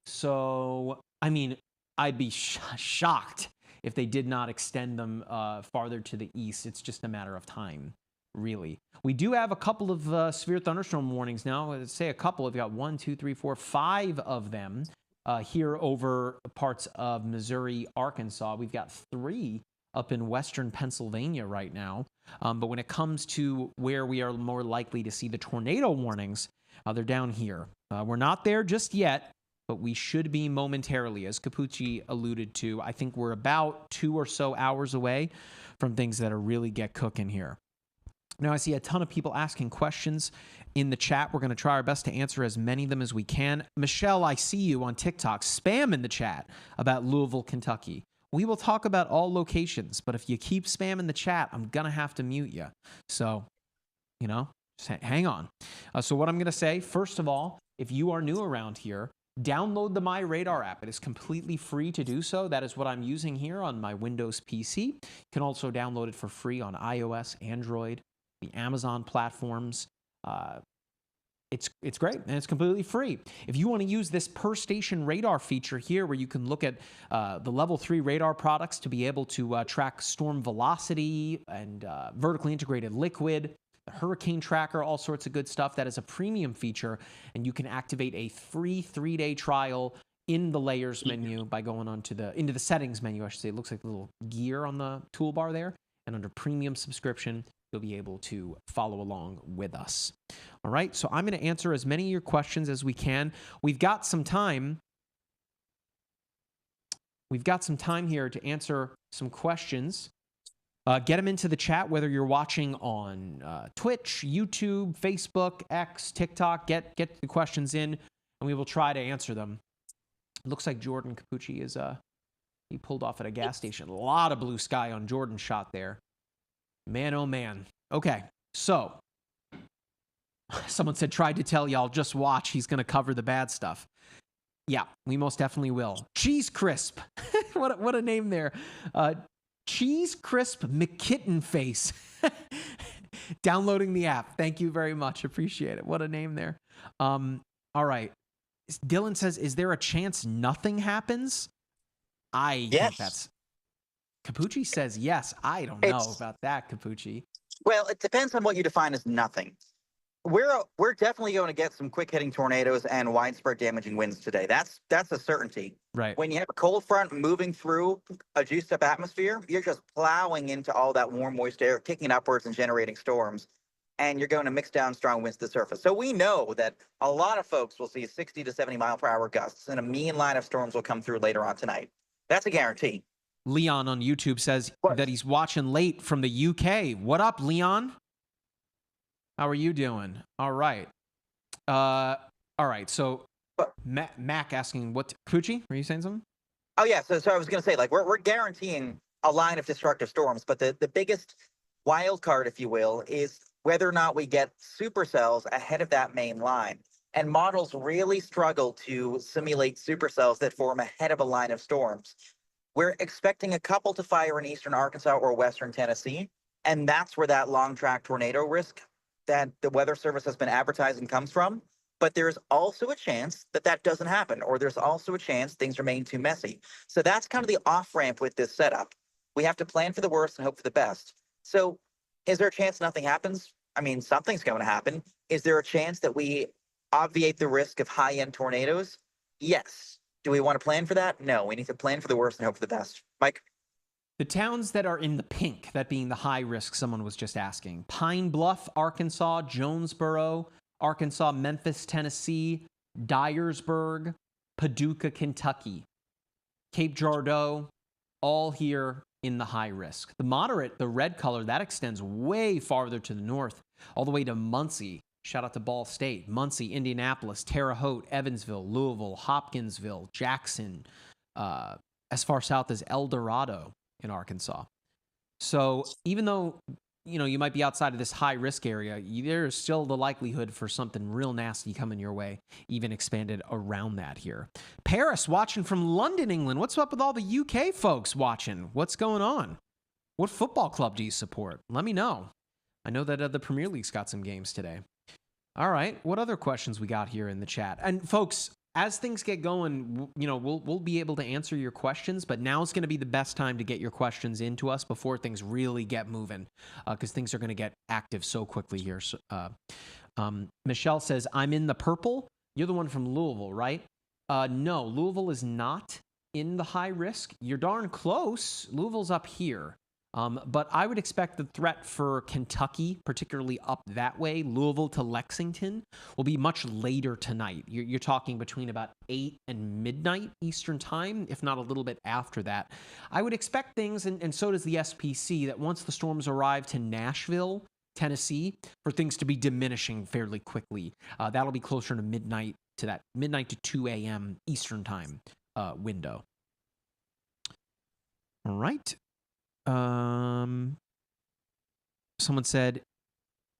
So, I mean, I'd be shocked if they did not extend them farther to the east. It's just a matter of time, really. We do have a couple of severe thunderstorm warnings now. Let's say a couple. We've got 1, 2, 3, 4, 5 of them here over parts of Missouri, Arkansas. We've got 3 up in western Pennsylvania right now. But when it comes to where we are more likely to see the tornado warnings, they're down here. We're not there just yet, but we should be momentarily, as Capucci alluded to. I think we're about 2 or so hours away from things that are really get cooking here. Now, I see a ton of people asking questions in the chat. We're going to try our best to answer as many of them as we can. Michelle, I see you on TikTok. Spam in the chat about Louisville, Kentucky. We will talk about all locations, but if you keep spamming the chat, I'm going to have to mute you. So, you know, just hang on. So what I'm going to say, first of all, if you are new around here, download the MyRadar app. It is completely free to do so. That is what I'm using here on my Windows PC. You can also download it for free on iOS, Android, the Amazon platforms. It's great, and it's completely free. If you want to use this per station radar feature here, where you can look at the level 3 radar products to be able to track storm velocity and vertically integrated liquid, the hurricane tracker, all sorts of good stuff. That is a premium feature, and you can activate a free 3-day trial in the layers menu by going into the settings menu, I should say. It looks like a little gear on the toolbar there, and under premium subscription, you'll be able to follow along with us. All right, so I'm going to answer as many of your questions as we can. We've got some time. We've got some time here to answer some questions. Get them into the chat, whether you're watching on Twitch, YouTube, Facebook, X, TikTok. Get the questions in, and we will try to answer them. It looks like Jordan Capucci is he pulled off at a gas station. A lot of blue sky on Jordan's shot there. Man, oh man. Okay, so someone said, tried to tell y'all, just watch. He's going to cover the bad stuff. Yeah, we most definitely will. Cheese Crisp. what a name there. Cheese Crisp McKitten Face. Downloading the app. Thank you very much. Appreciate it. What a name there. All right. Dylan says, is there a chance nothing happens? Think that's... Capucci says yes. I don't know about that, Capucci. Well, it depends on what you define as nothing. We're definitely going to get some quick-hitting tornadoes and widespread damaging winds today. That's a certainty. Right. When you have a cold front moving through a juiced-up atmosphere, you're just plowing into all that warm, moist air, kicking upwards and generating storms, and you're going to mix down strong winds to the surface. So we know that a lot of folks will see 60 to 70 mile per hour gusts, and a mean line of storms will come through later on tonight. That's a guarantee. Leon on YouTube says that he's watching late from the UK. What up, Leon? How are you doing? All right. All right. So Mac asking what Capucci? Were you saying something? Oh yeah. So I was going to say, like, we're guaranteeing a line of destructive storms, but the biggest wild card, if you will, is whether or not we get supercells ahead of that main line. And models really struggle to simulate supercells that form ahead of a line of storms. We're expecting a couple to fire in eastern Arkansas or western Tennessee, and that's where that long track tornado risk that the Weather Service has been advertising comes from. But there's also a chance that that doesn't happen, or there's also a chance things remain too messy. So that's kind of the off-ramp with this setup. We have to plan for the worst and hope for the best. So is there a chance nothing happens? I mean, something's going to happen. Is there a chance that we obviate the risk of high-end tornadoes? Yes. Do we want to plan for that? No, we need to plan for the worst and hope for the best. Mike? The towns that are in the pink, that being the high risk, someone was just asking. Pine Bluff, Arkansas, Jonesboro, Arkansas, Memphis, Tennessee, Dyersburg, Paducah, Kentucky, Cape Girardeau, all here in the high risk. The moderate, the red color, that extends way farther to the north, all the way to Muncie. Shout out to Ball State, Muncie, Indianapolis, Terre Haute, Evansville, Louisville, Hopkinsville, Jackson, as far south as El Dorado in Arkansas. So even though you might be outside of this high risk area, there's still the likelihood for something real nasty coming your way, even expanded around that here. Paris watching from London, England. What's up with all the UK folks watching? What's going on? What football club do you support? Let me know. I know that the Premier League's got some games today. All right. What other questions we got here in the chat? And folks, as things get going, we'll be able to answer your questions, but now's going to be the best time to get your questions into us before things really get moving, because things are going to get active so quickly here. So, Michelle says, I'm in the purple. You're the one from Louisville, right? No, Louisville is not in the high risk. You're darn close. Louisville's up here. But I would expect the threat for Kentucky, particularly up that way, Louisville to Lexington, will be much later tonight. You're talking between about 8 and midnight Eastern time, if not a little bit after that. I would expect things, and so does the SPC, that once the storms arrive to Nashville, Tennessee, for things to be diminishing fairly quickly. That'll be closer to midnight to 2 a.m. Eastern time window. All right. Someone said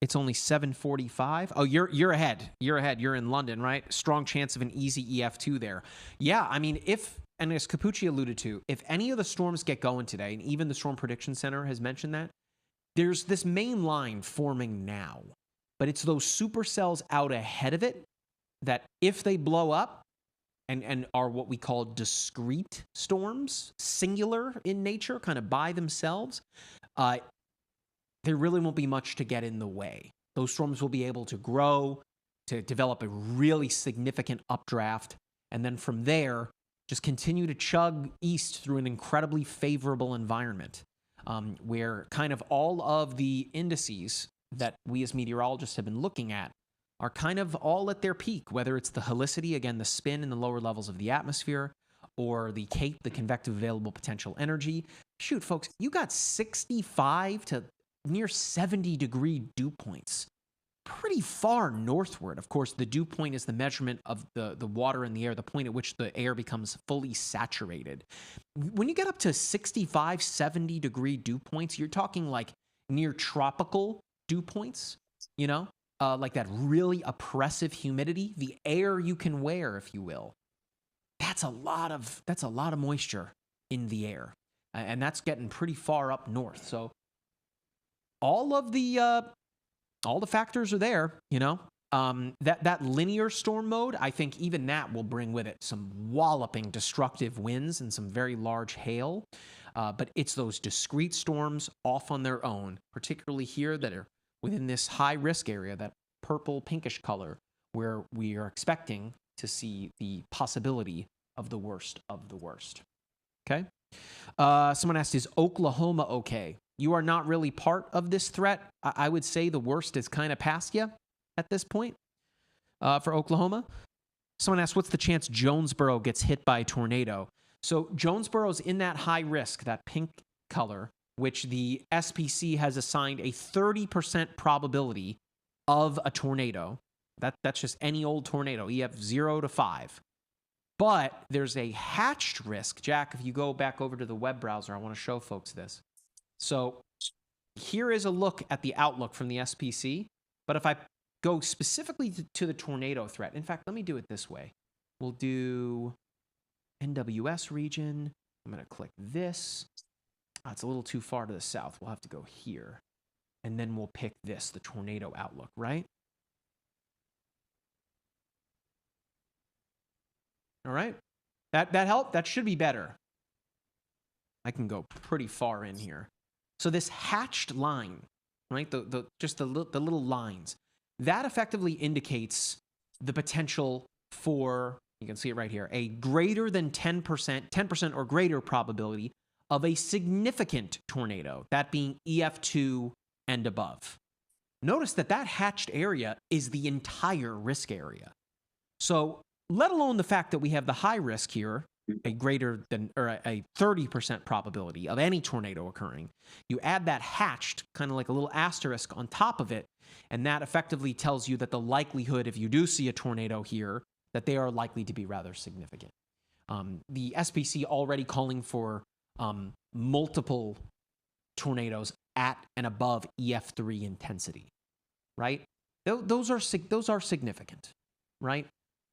it's only 7:45. Oh, you're ahead. You're ahead. You're in London, right? Strong chance of an easy EF2 there. Yeah, I mean, and as Capucci alluded to, if any of the storms get going today, and even the Storm Prediction Center has mentioned that, there's this main line forming now, but it's those supercells out ahead of it that if they blow up, and are what we call discrete storms, singular in nature, kind of by themselves, there really won't be much to get in the way. Those storms will be able to grow, to develop a really significant updraft, and then from there, just continue to chug east through an incredibly favorable environment, where kind of all of the indices that we as meteorologists have been looking at are kind of all at their peak, whether it's the helicity, again, the spin in the lower levels of the atmosphere, or the CAPE, the convective available potential energy. Shoot, folks, you got 65 to near 70 degree dew points pretty far northward. Of course, the dew point is the measurement of the water in the air, the point at which the air becomes fully saturated. When you get up to 65, 70 degree dew points, you're talking like near tropical dew points, like that really oppressive humidity, the air you can wear, if you will. That's a lot of moisture in the air, and that's getting pretty far up north. So all the factors are there. That linear storm mode, I think even that will bring with it some walloping destructive winds and some very large hail. But it's those discrete storms off on their own, particularly here that are within this high risk area, that purple pinkish color, where we are expecting to see the possibility of the worst of the worst. Okay. Someone asked, is Oklahoma okay? You are not really part of this threat. I would say the worst is kind of past you at this point for Oklahoma. Someone asked, what's the chance Jonesboro gets hit by a tornado? So Jonesboro's in that high risk, that pink color, which the SPC has assigned a 30% probability of a tornado. That's just any old tornado, EF 0 to 5. But there's a hatched risk. Jack, if you go back over to the web browser, I want to show folks this. So here is a look at the outlook from the SPC. But if I go specifically to the tornado threat, in fact, let me do it this way. We'll do NWS region. I'm going to click this. It's a little too far to the south. We'll have to go here. And then we'll pick this, the tornado outlook, right? All right. That helped? That should be better. I can go pretty far in here. So this hatched line, right? The little lines, that effectively indicates the potential for, you can see it right here, a greater than 10% or greater probability of a significant tornado, that being EF2 and above. Notice that hatched area is the entire risk area. So let alone the fact that we have the high risk here, a greater than, or a 30% probability of any tornado occurring. You add that hatched, kind of like a little asterisk on top of it, and that effectively tells you that the likelihood, if you do see a tornado here, that they are likely to be rather significant. The SPC already calling for multiple tornadoes at and above EF3 intensity, right? Those are significant, right?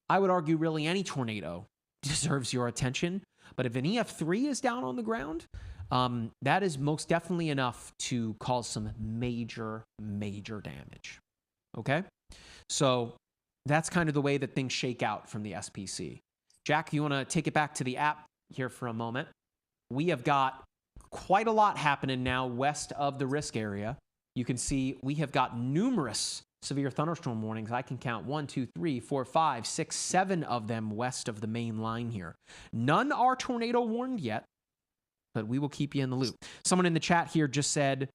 I would argue really any tornado deserves your attention, but if an EF3 is down on the ground, that is most definitely enough to cause some major, major damage, okay? So that's kind of the way that things shake out from the SPC. Jack, you want to take it back to the app here for a moment? We have got quite a lot happening now west of the risk area. You can see we have got numerous severe thunderstorm warnings. I can count 1, 2, 3, 4, 5, 6, 7 of them west of the main line here. None are tornado warned yet, but we will keep you in the loop. Someone in the chat here just said,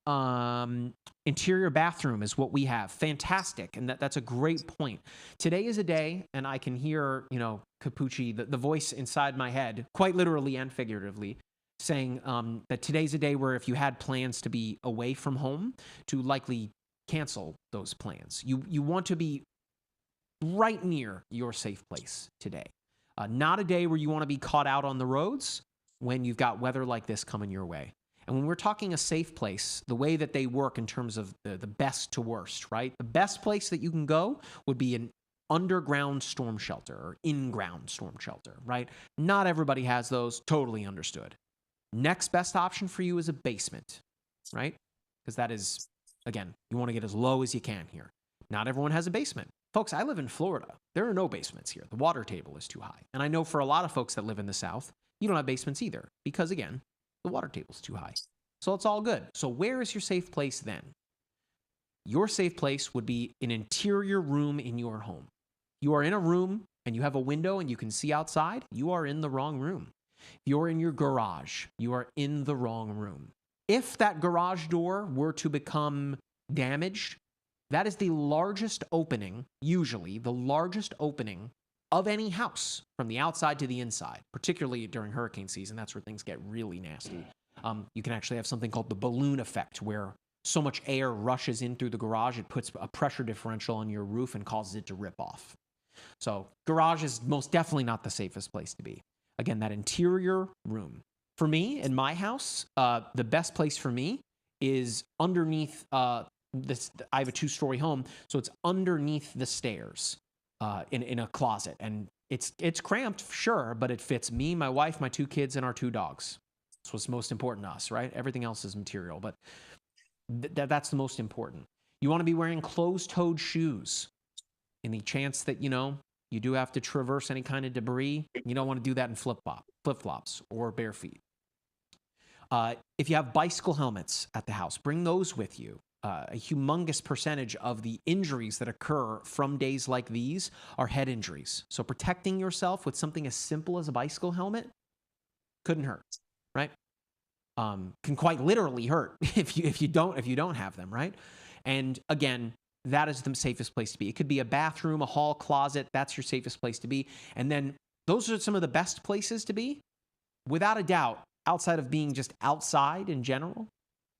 interior bathroom is what we have. Fantastic. And that's a great point. Today is a day, and I can hear, Capucci, the voice inside my head, quite literally and figuratively, saying that today's a day where if you had plans to be away from home, to likely cancel those plans. You want to be right near your safe place today. Not a day where you want to be caught out on the roads when you've got weather like this coming your way. And when we're talking a safe place, the way that they work in terms of the best to worst, right? The best place that you can go would be an underground storm shelter or in-ground storm shelter, right? Not everybody has those, totally understood. Next best option for you is a basement, right? Because that is, again, you want to get as low as you can here. Not everyone has a basement. Folks, I live in Florida. There are no basements here. The water table is too high. And I know for a lot of folks that live in the South, you don't have basements either because, again, the water table is too high. So it's all good. So where is your safe place then? Your safe place would be an interior room in your home. You are in a room and you have a window and you can see outside, you are in the wrong room. If you're in your garage, you are in the wrong room. If that garage door were to become damaged, that is the largest opening, usually the largest opening of any house from the outside to the inside, particularly during hurricane season. That's where things get really nasty. You can actually have something called the balloon effect, where so much air rushes in through the garage, it puts a pressure differential on your roof and causes it to rip off. So garage is most definitely not the safest place to be. Again, that interior room. For me, in my house, the best place for me is underneath this. I have a 2-story home, so it's underneath the stairs in a closet. And it's cramped, sure, but it fits me, my wife, my 2 kids, and our 2 dogs. That's what's most important to us, right? Everything else is material, but that's the most important. You want to be wearing closed-toed shoes in the chance that, you do have to traverse any kind of debris. You don't want to do that in flip-flops or bare feet. If you have bicycle helmets at the house, bring those with you. A humongous percentage of the injuries that occur from days like these are head injuries. So protecting yourself with something as simple as a bicycle helmet couldn't hurt, right? Can quite literally hurt if you don't have them, right? And again, that is the safest place to be. It could be a bathroom, a hall, closet. That's your safest place to be. And then those are some of the best places to be. Without a doubt, outside of being just outside in general,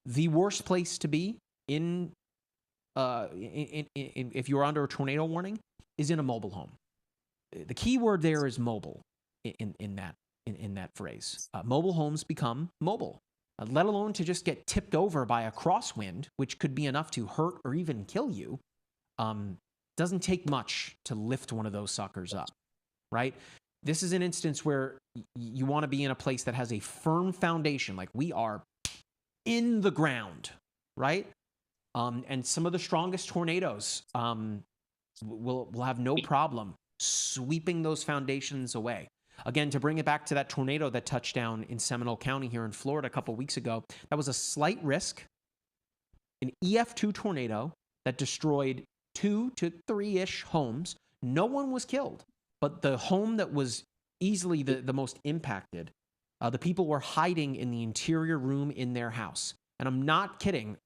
the worst place to be in if you're under a tornado warning is in a mobile home. The key word there is mobile in that phrase. Mobile homes become mobile, let alone to just get tipped over by a crosswind, which could be enough to hurt or even kill you. Doesn't take much to lift one of those suckers up, right? This is an instance where you want to be in a place that has a firm foundation, like we are in the ground, right? And some of the strongest tornadoes will have no problem sweeping those foundations away. Again, to bring it back to that tornado that touched down in Seminole County here in Florida a couple weeks ago, that was a slight risk, an EF2 tornado that destroyed 2 to 3-ish homes. No one was killed, but the home that was easily the most impacted, the people were hiding in the interior room in their house. And I'm not kidding.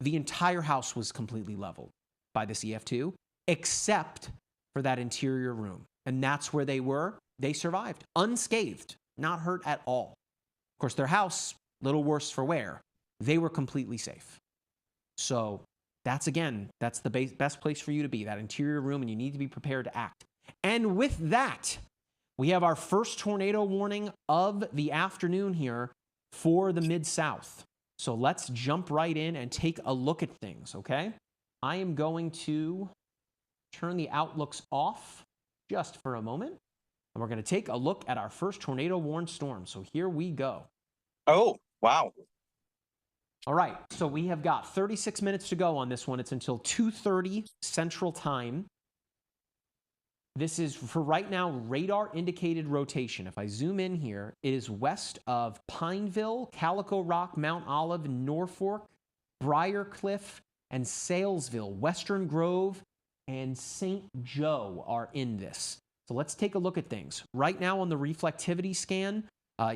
The entire house was completely leveled by this EF2, except for that interior room. And that's where they were. They survived, unscathed, not hurt at all. Of course, their house, little worse for wear. They were completely safe. So that's the best place for you to be, that interior room, and you need to be prepared to act. And with that, we have our first tornado warning of the afternoon here for the Mid-South. So let's jump right in and take a look at things, okay? I am going to turn the outlooks off just for a moment, and we're going to take a look at our first tornado-warned storm. So here we go. Oh, wow. All right, so we have got 36 minutes to go on this one. It's until 2:30 Central Time. This is, for right now, radar indicated rotation. If I zoom in here, it is west of Pineville, Calico Rock, Mount Olive, Norfolk, Briarcliff, and Salesville. Western Grove and St. Joe are in this. So let's take a look at things. Right now on the reflectivity scan,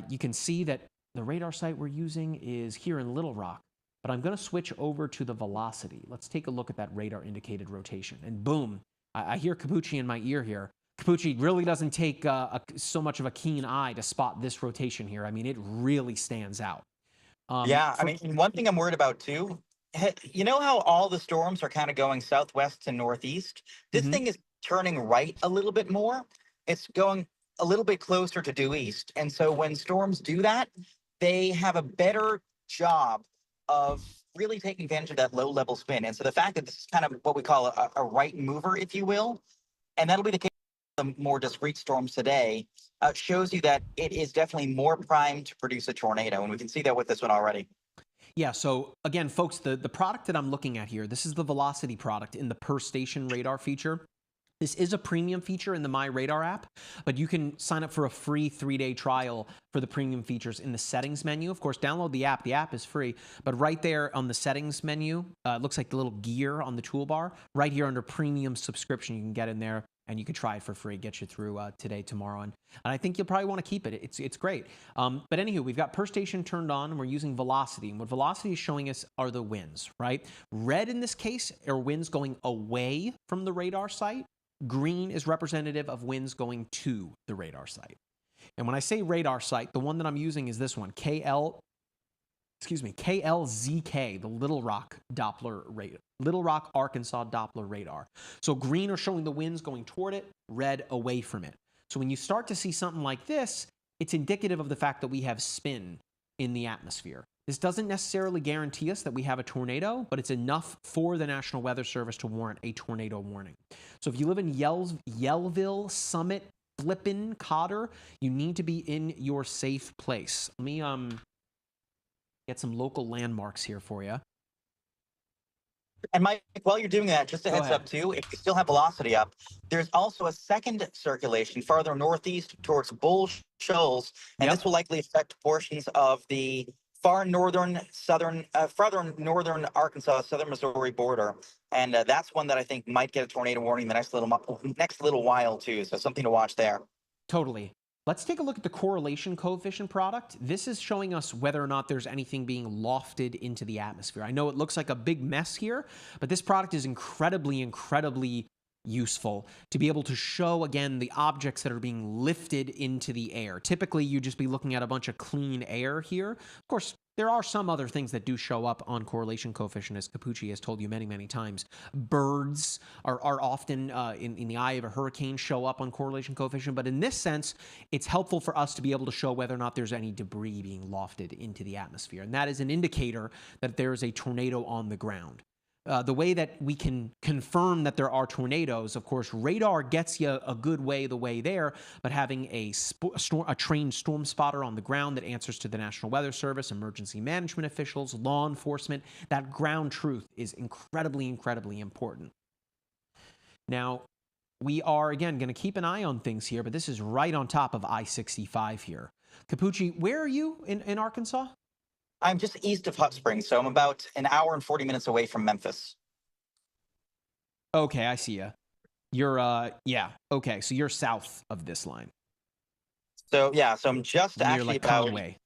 you can see that the radar site we're using is here in Little Rock. But I'm going to switch over to the velocity. Let's take a look at that radar indicated rotation. And boom. I hear Capucci in my ear here. Capucci really doesn't take so much of a keen eye to spot this rotation here. I mean, it really stands out. Yeah, I mean, one thing I'm worried about too, you know how all the storms are kind of going southwest to northeast? This thing is turning right a little bit more. It's going a little bit closer to due east. And so when storms do that, they have a better job of really taking advantage of that low level spin. And so the fact that this is kind of what we call a right mover, if you will, and that'll be the case with the more discrete storms today, shows you that it is definitely more primed to produce a tornado. And we can see that with this one already. Yeah, so again, folks, the product that I'm looking at here, this is the Velocity product in the per station radar feature. This is a premium feature in the MyRadar app, but you can sign up for a free 3-day trial for the premium features in the settings menu. Of course, download the app. The app is free, but right there on the settings menu, it looks like the little gear on the toolbar. Right here under premium subscription, you can get in there and you can try it for free, get you through today, tomorrow, and I think you'll probably want to keep it. It's great. But anywho, we've got per station turned on, and we're using velocity. And what velocity is showing us are the winds, right? Red in this case are winds going away from the radar site. Green is representative of winds going to the radar site. And when I say radar site, the one that I'm using is this one, KLZK, the Little Rock Doppler radar, Little Rock, Arkansas Doppler radar. So green are showing the winds going toward it, red away from it. So when you start to see something like this, it's indicative of the fact that we have spin in the atmosphere. This doesn't necessarily guarantee us that we have a tornado, but it's enough for the National Weather Service to warrant a tornado warning. So if you live in Yellville, Summit, Flippin, Cotter, you need to be in your safe place. Let me get some local landmarks here for you. And Mike, while you're doing that, just a heads up too, if you still have velocity up, there's also a second circulation farther northeast towards Bull Shoals, and this will likely affect portions of the far northern Arkansas, southern Missouri border. And that's one that I think might get a tornado warning the next little while too. So something to watch there. Totally. Let's take a look at the correlation coefficient product. This is showing us whether or not there's anything being lofted into the atmosphere. I know it looks like a big mess here, but this product is incredibly, incredibly useful to be able to show, again, the objects that are being lifted into the air. Typically, you'd just be looking at a bunch of clean air here. Of course, there are some other things that do show up on correlation coefficient, as Capucci has told you many, many times. Birds are often, in the eye of a hurricane, show up on correlation coefficient. But in this sense, it's helpful for us to be able to show whether or not there's any debris being lofted into the atmosphere. And that is an indicator that there is a tornado on the ground. The way that we can confirm that there are tornadoes, of course, radar gets you a good way the way there, but having a trained storm spotter on the ground that answers to the National Weather Service, emergency management officials, law enforcement, that ground truth is incredibly, incredibly important. Now, we are, again, going to keep an eye on things here, but this is right on top of I-65 here. Capucci, where are you in Arkansas? I'm just east of Hot Springs, so I'm about an hour and 40 minutes away from Memphis. Okay, I see you. You're, yeah, okay, so you're south of this line. So, yeah, so I'm just near, actually like, about... Conway.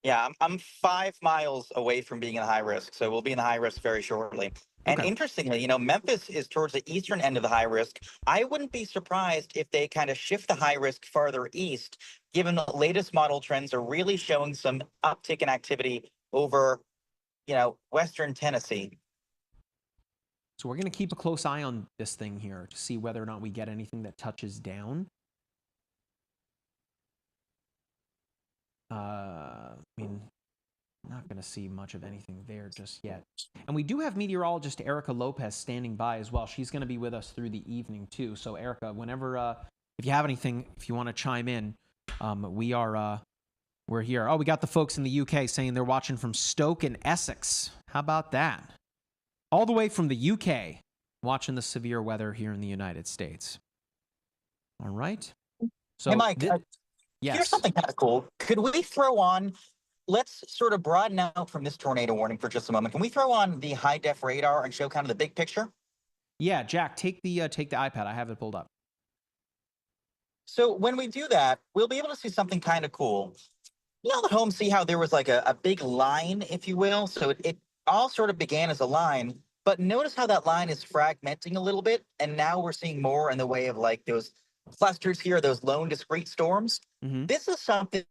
Yeah, I'm 5 miles away from being in high risk, so we'll be in the high risk very shortly. And interestingly, you know, Memphis is towards the eastern end of the high risk. I wouldn't be surprised if they kind of shift the high risk farther east, given the latest model trends are really showing some uptick in activity over, you know, western Tennessee. So we're going to keep a close eye on this thing here to see whether or not we get anything that touches down. I mean, I'm not going going to see much of anything there just yet. And we do have meteorologist Erica Lopez standing by as well. She's going to be with us through the evening too. So Erica, whenever, if you have anything, if you want to chime in, we're here. Oh, we got the folks in the UK saying they're watching from Stoke and Essex. How about that? All the way from the UK, watching the severe weather here in the United States. All right. So, hey, Mike, yes. Here's something kind of cool. Could we throw on, let's sort of broaden out from this tornado warning for just a moment. Can we throw on the high-def radar and show kind of the big picture? Yeah, Jack, take the iPad. I have it pulled up. So when we do that, we'll be able to see something kind of cool. You know, at home, see how there was like a big line, if you will? So it all sort of began as a line, but notice how that line is fragmenting a little bit. And now we're seeing more in the way of like those clusters here, those lone discrete storms. Mm-hmm. This is something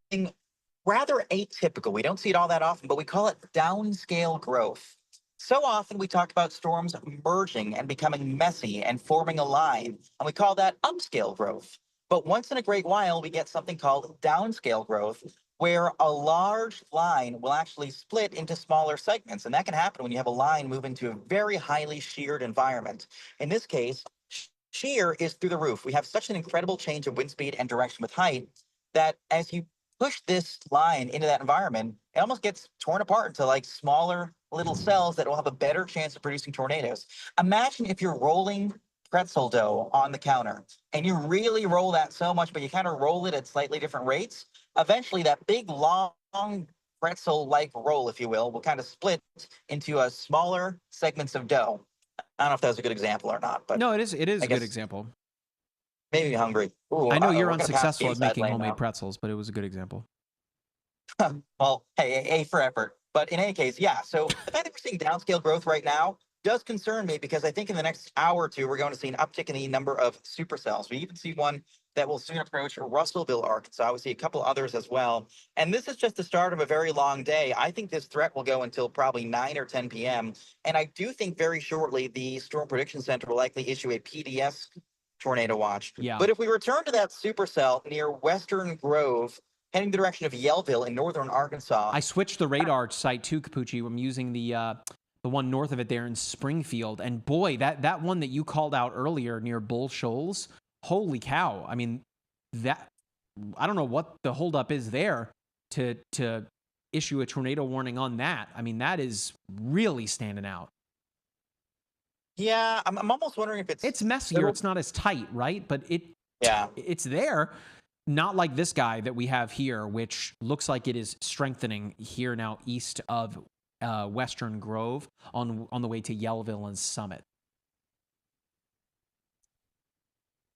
rather atypical. We don't see it all that often, but we call it downscale growth. So often we talk about storms merging and becoming messy and forming a line, and we call that upscale growth. But once in a great while, we get something called downscale growth, where a large line will actually split into smaller segments. And that can happen when you have a line move into a very highly sheared environment. In this case, shear is through the roof. We have such an incredible change of wind speed and direction with height that as you push this line into that environment, it almost gets torn apart into like smaller little cells that will have a better chance of producing tornadoes. Imagine if you're rolling pretzel dough on the counter and you really roll that so much, but you kind of roll it at slightly different rates. Eventually that big long pretzel-like roll, if you will kind of split into smaller segments of dough. I don't know if that was a good example or not, but no, it is a good example. Maybe hungry. Ooh, I know you're unsuccessful at making homemade pretzels, but it was a good example. Well, hey, A for effort. But in any case, yeah. So the fact that we're seeing downscale growth right now does concern me because I think in the next hour or two, we're going to see an uptick in the number of supercells. We even see one that will soon approach Russellville, Arkansas. We see a couple others as well. And this is just the start of a very long day. I think this threat will go until probably 9 or 10 p.m. And I do think very shortly the Storm Prediction Center will likely issue a PDS tornado watch. Yeah. But if we return to that supercell near Western Grove, heading the direction of Yellville in northern Arkansas. I switched the radar site too, Capucci. I'm using the one north of it there in Springfield. And boy, that one that you called out earlier near Bull Shoals, holy cow. I mean, I don't know what the holdup is there to issue a tornado warning on that. I mean, that is really standing out. Yeah, I'm almost wondering if it's messier. It's not as tight, right? But it's there. Not like this guy that we have here, which looks like it is strengthening here now east of Western Grove on the way to Yellville and Summit.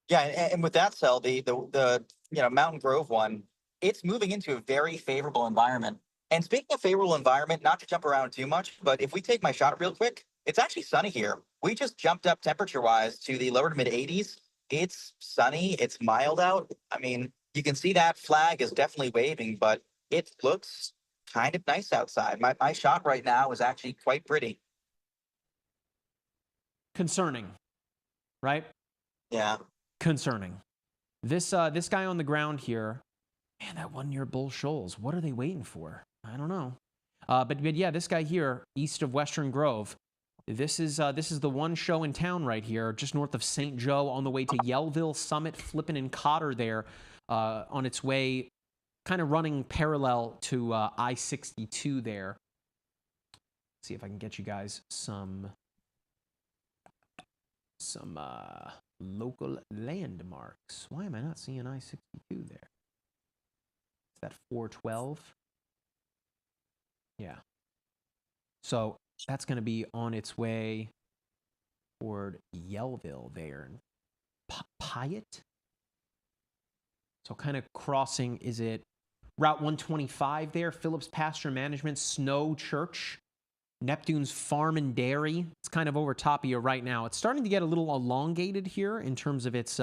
Yeah, and with that cell, the Mountain Grove one, it's moving into a very favorable environment. And speaking of favorable environment, not to jump around too much, but if we take my shot real quick, it's actually sunny here. We just jumped up temperature-wise to the lower to mid-80s. It's sunny. It's mild out. I mean, you can see that flag is definitely waving, but it looks kind of nice outside. My shot right now is actually quite pretty. Concerning, right? Yeah. Concerning. This guy on the ground here, man, that one near Bull Shoals. What are they waiting for? I don't know. But yeah, this guy here, east of Western Grove. This is the one show in town right here, just north of St. Joe, on the way to Yellville, Summit, Flippin, and Cotter there, on its way, kind of running parallel to I-62 there. Let's see if I can get you guys some local landmarks. Why am I not seeing I-62 there? Is that 412? Yeah. So that's going to be on its way toward Yellville there. Pyatt? So kind of crossing, is it Route 125 there? Phillips Pasture Management, Snow Church, Neptune's Farm and Dairy. It's kind of over top of you right now. It's starting to get a little elongated here in terms of its,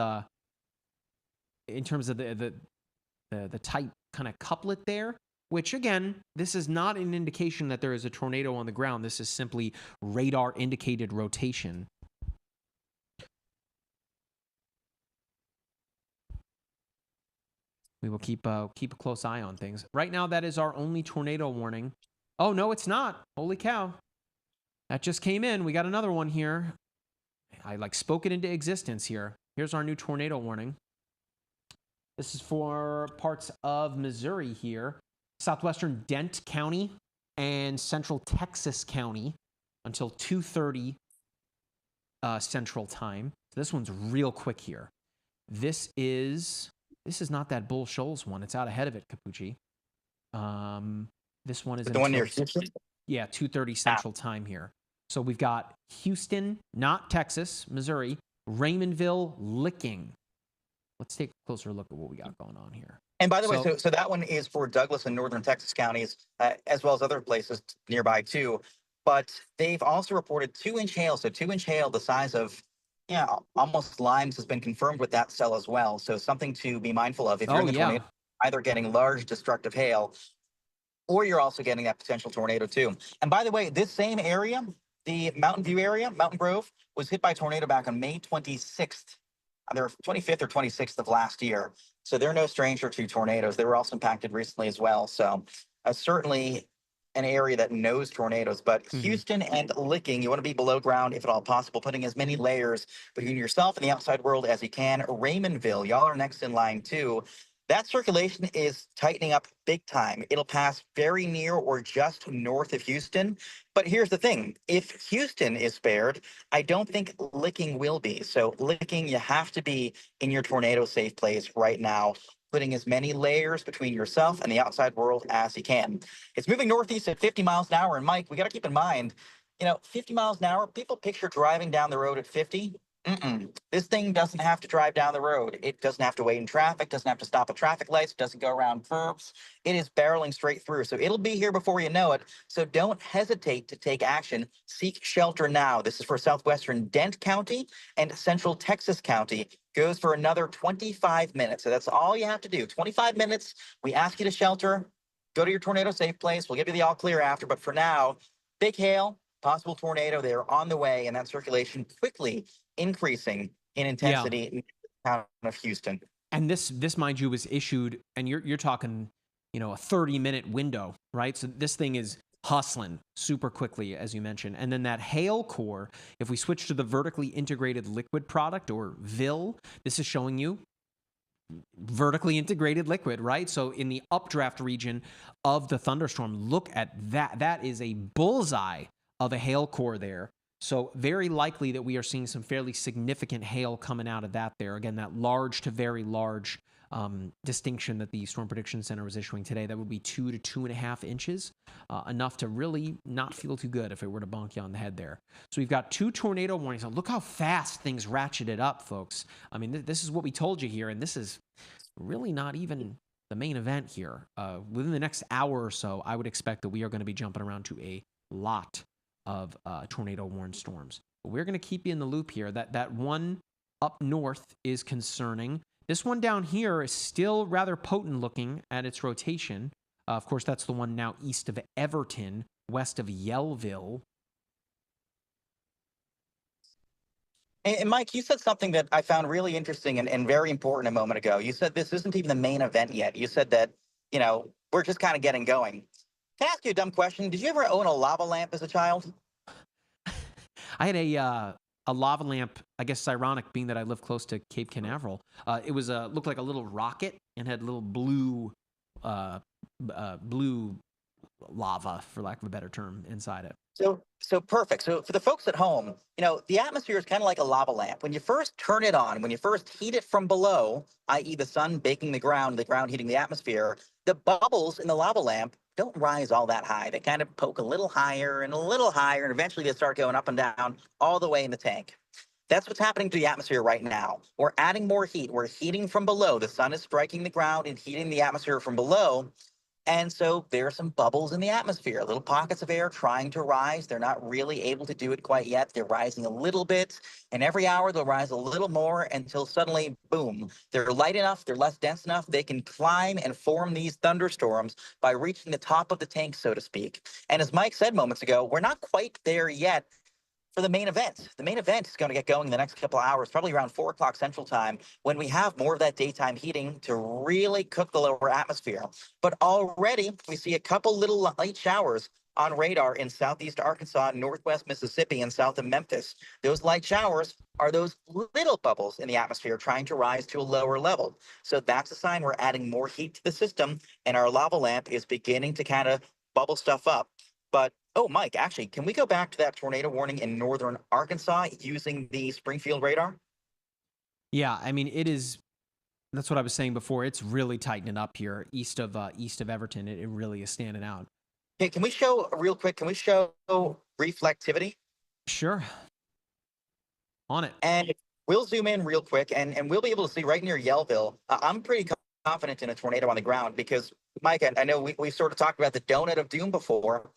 in terms of the tight kind of couplet there. Which, again, this is not an indication that there is a tornado on the ground. This is simply radar-indicated rotation. We will keep a close eye on things. Right now, that is our only tornado warning Oh, no, it's not. Holy cow. That just came in. We got another one here. I spoke it into existence here. Here's our new tornado warning. This is for parts of Missouri here, southwestern Dent County and central Texas County until 2:30 Central Time. So this one's real quick here. This is not that Bull Shoals one. It's out ahead of it, Capucci. This one is The one near Houston? Yeah, 2:30 Central Time here. So we've got Houston, not Texas, Missouri, Raymondville, Licking. Let's take a closer look at what we got going on here. And by the way, so that one is for Douglas and northern Texas counties, as well as other places nearby too. But they've also reported 2-inch hail. So 2-inch hail, the size of, almost limes, has been confirmed with that cell as well. So something to be mindful of if you're in the tornado, either getting large destructive hail, or you're also getting that potential tornado too. And by the way, this same area, the Mountain View area, Mountain Grove, was hit by a tornado back on May 26th. They're 25th or 26th of last year. So they're no stranger to tornadoes. They were also impacted recently as well. So certainly an area that knows tornadoes. But Houston and Licking, you want to be below ground if at all possible, putting as many layers between yourself and the outside world as you can. Raymondville, y'all are next in line too. That circulation is tightening up big time. It'll pass very near or just north of Houston. But here's the thing. If Houston is spared, I don't think Licking will be. So Licking, you have to be in your tornado safe place right now, putting as many layers between yourself and the outside world as you can. It's moving northeast at 50 miles an hour. And Mike, we got to keep in mind, 50 miles an hour, people picture driving down the road at 50. This thing doesn't have to drive down the road. It doesn't have to wait in traffic, doesn't have to stop at traffic lights, doesn't go around curves. It is barreling straight through. So it'll be here before you know it. So don't hesitate to take action. Seek shelter now. This is for southwestern Dent County and central Texas County. Goes for another 25 minutes. So that's all you have to do. 25 minutes. We ask you to shelter. Go to your tornado safe place. We'll give you the all clear after. But for now, big hail, possible tornado. They're on the way, and that circulation quickly increasing in intensity in the town of Houston. And this, mind you, was issued, and you're talking, a 30-minute window, right? So this thing is hustling super quickly, as you mentioned. And then that hail core, if we switch to the vertically integrated liquid product, or VIL, this is showing you vertically integrated liquid, right? So in the updraft region of the thunderstorm, look at that. That is a bullseye of a hail core there. So very likely that we are seeing some fairly significant hail coming out of that there. Again, that large to very large distinction that the Storm Prediction Center was issuing today, that would be 2 to 2.5 inches, enough to really not feel too good if it were to bonk you on the head there. So we've got 2 tornado warnings. Now look how fast things ratcheted up, folks. I mean, this is what we told you here, and this is really not even the main event here. Within the next hour or so, I would expect that we are going to be jumping around to a lot of tornado warned storms. But we're going to keep you in the loop here. That one up north is concerning. This one down here is still rather potent looking at its rotation. Of course, that's the one now east of Everton, west of Yellville. And Mike, you said something that I found really interesting and very important a moment ago. You said this isn't even the main event yet. You said that, we're just kind of getting going. Can I ask you a dumb question? Did you ever own a lava lamp as a child? I had a lava lamp. I guess it's ironic being that I live close to Cape Canaveral. It was looked like a little rocket and had little blue lava, for lack of a better term, inside it. So perfect. So for the folks at home, the atmosphere is kind of like a lava lamp. When you first turn it on, when you first heat it from below, i.e. the sun baking the ground heating the atmosphere, the bubbles in the lava lamp don't rise all that high. They kind of poke a little higher, and eventually they start going up and down all the way in the tank. That's what's happening to the atmosphere right now. We're adding more heat. We're heating from below. The sun is striking the ground and heating the atmosphere from below. And so there are some bubbles in the atmosphere, little pockets of air trying to rise. They're not really able to do it quite yet. They're rising a little bit, and every hour they'll rise a little more until suddenly, boom, they're light enough, they're less dense enough, they can climb and form these thunderstorms by reaching the top of the tank, so to speak. And as Mike said moments ago, we're not quite there yet for the main event. The main event is going to get going in the next couple of hours, probably around 4 o'clock Central Time, when we have more of that daytime heating to really cook the lower atmosphere. But already we see a couple little light showers on radar in southeast Arkansas, northwest Mississippi, and south of Memphis. Those light showers are those little bubbles in the atmosphere trying to rise to a lower level. So that's a sign we're adding more heat to the system, and our lava lamp is beginning to kind of bubble stuff up. But oh, Mike, actually, can we go back to that tornado warning in northern Arkansas using the Springfield radar? Yeah, I mean, it is. That's what I was saying before. It's really tightening up here east of Everton. It really is standing out. Hey, can we show real quick? Can we show reflectivity? Sure. On it. And we'll zoom in real quick, and we'll be able to see right near Yellville. I'm pretty confident in a tornado on the ground because, Mike, I know we sort of talked about the donut of doom before.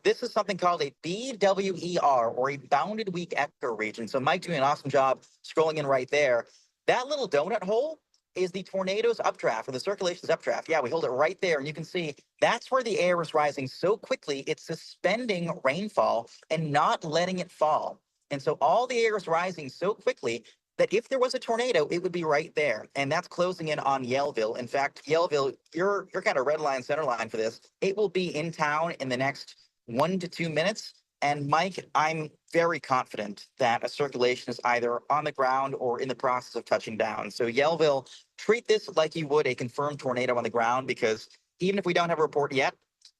This is something called a BWER, or a bounded weak echo region. So Mike doing an awesome job scrolling in right there. That little donut hole is the tornado's updraft, or the circulation's updraft. Yeah, we hold it right there, and you can see that's where the air is rising so quickly, it's suspending rainfall and not letting it fall. And so all the air is rising so quickly that if there was a tornado, it would be right there. And that's closing in on Yellville. In fact, Yellville, you're kind of red line, center line for this. It will be in town in the next 1 to 2 minutes. And Mike, I'm very confident that a circulation is either on the ground or in the process of touching down. So Yellville, treat this like you would a confirmed tornado on the ground, because even if we don't have a report yet,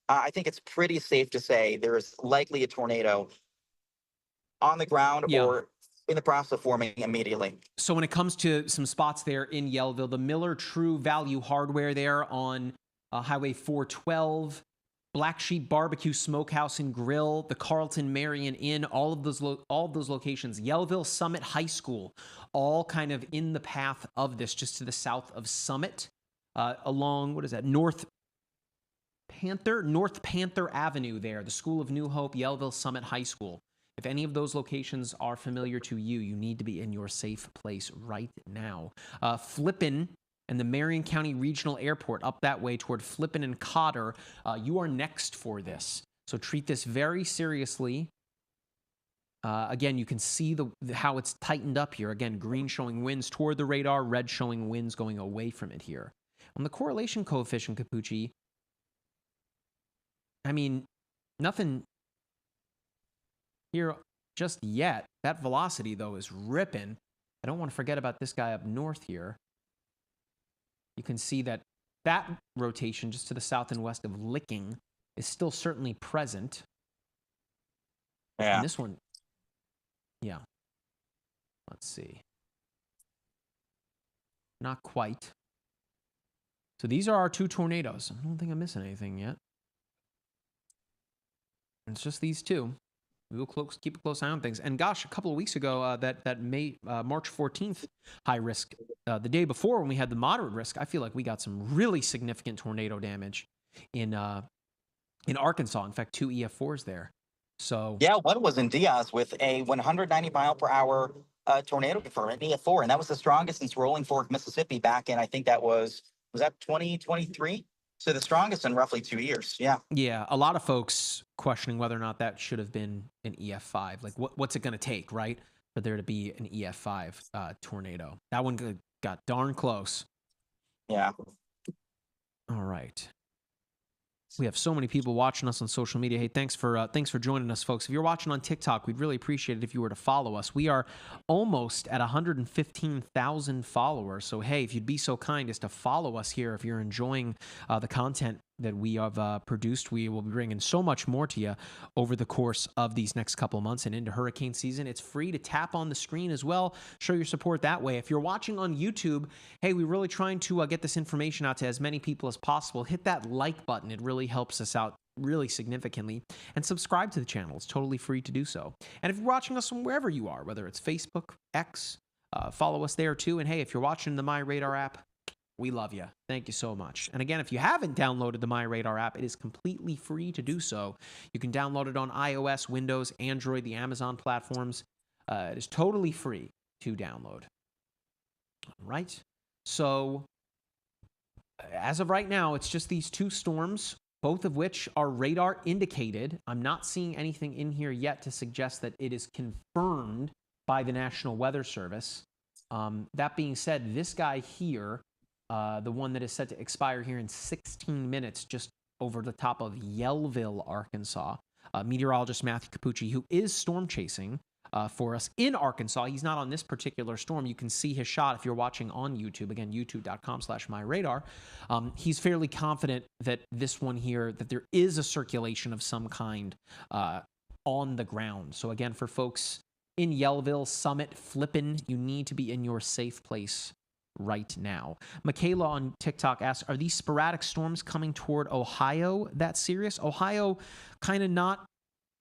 I think it's pretty safe to say there is likely a tornado on the ground or in the process of forming immediately. So when it comes to some spots there in Yellville, the Miller True Value Hardware there on Highway 412, Black Sheep Barbecue Smokehouse and Grill, the Carlton Marion Inn, all of those locations, Yellville Summit High School, all kind of in the path of this, just to the south of Summit, along, what is that, North Panther Avenue there, the School of New Hope, Yellville Summit High School. If any of those locations are familiar to you, you need to be in your safe place right now. Flippin and the Marion County Regional Airport up that way toward Flippin and Cotter, you are next for this. So treat this very seriously. Again, you can see how it's tightened up here. Again, green showing winds toward the radar, red showing winds going away from it here. On the correlation coefficient, Capucci, I mean, nothing here just yet. That velocity, though, is ripping. I don't want to forget about this guy up north here. You can see that rotation just to the south and west of Licking is still certainly present. Yeah. And this one, yeah. Let's see. Not quite. So these are our two tornadoes. I don't think I'm missing anything yet. It's just these two. We will keep a close eye on things. And gosh, a couple of weeks ago, that March 14th high risk, the day before when we had the moderate risk, I feel like we got some really significant tornado damage in Arkansas. In fact, 2 EF4s there. So yeah, one was in Diaz with a 190 mile per hour tornado confirmed, an EF4, and that was the strongest since Rolling Fork, Mississippi, back in, I think that was that 2023? So the strongest in roughly 2 years. Yeah. Yeah. A lot of folks questioning whether or not that should have been an EF5. Like, what's it going to take, right, for there to be an EF5 tornado? That one got darn close. Yeah. All right. We have so many people watching us on social media. Hey, thanks for joining us, folks. If you're watching on TikTok, we'd really appreciate it if you were to follow us. We are almost at 115,000 followers. So, hey, if you'd be so kind as to follow us here, if you're enjoying the content that we have produced, we will be bringing so much more to you over the course of these next couple of months and into hurricane season. It's free to tap on the screen as well. Show your support that way. If you're watching on YouTube, hey, we're really trying to get this information out to as many people as possible. Hit that like button. It really helps us out really significantly. And subscribe to the channel. It's totally free to do so. And if you're watching us from wherever you are, whether it's Facebook, X, follow us there too. And hey, if you're watching the MyRadar app, we love you. Thank you so much. And again, if you haven't downloaded the MyRadar app, it is completely free to do so. You can download it on iOS, Windows, Android, the Amazon platforms. It is totally free to download. All right. So as of right now, it's just these two storms, both of which are radar indicated. I'm not seeing anything in here yet to suggest that it is confirmed by the National Weather Service. That being said, this guy here, the one that is set to expire here in 16 minutes, just over the top of Yellville, Arkansas. Meteorologist Matthew Capucci, who is storm chasing for us in Arkansas. He's not on this particular storm. You can see his shot if you're watching on YouTube. Again, youtube.com/myradar. He's fairly confident that this one here, that there is a circulation of some kind on the ground. So again, for folks in Yellville, Summit, Flippin, you need to be in your safe place right now. Michaela on TikTok asks, are these sporadic storms coming toward Ohio that serious? Ohio kind of not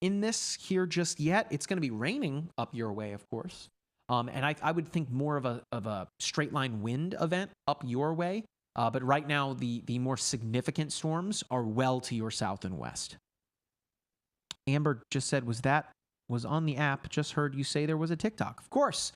in this here just yet. It's going to be raining up your way, of course. And I would think more of a straight line wind event up your way. But right now, the more significant storms are well to your south and west. Amber just said, was on the app. Just heard you say there was a TikTok. Of course.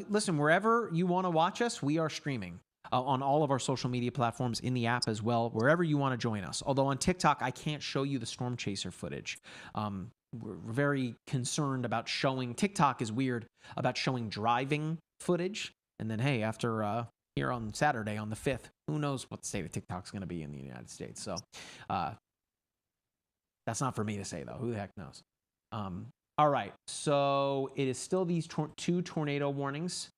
Listen, wherever you want to watch us, we are streaming on all of our social media platforms, in the app as well, wherever you want to join us. Although on TikTok, I can't show you the storm chaser footage. We're very concerned about showing, TikTok is weird about showing driving footage. And then, hey, after here on Saturday on the 5th, who knows what the state of TikTok's going to be in the United States. So that's not for me to say, though. Who the heck knows? All right, so it is still these two tornado warnings.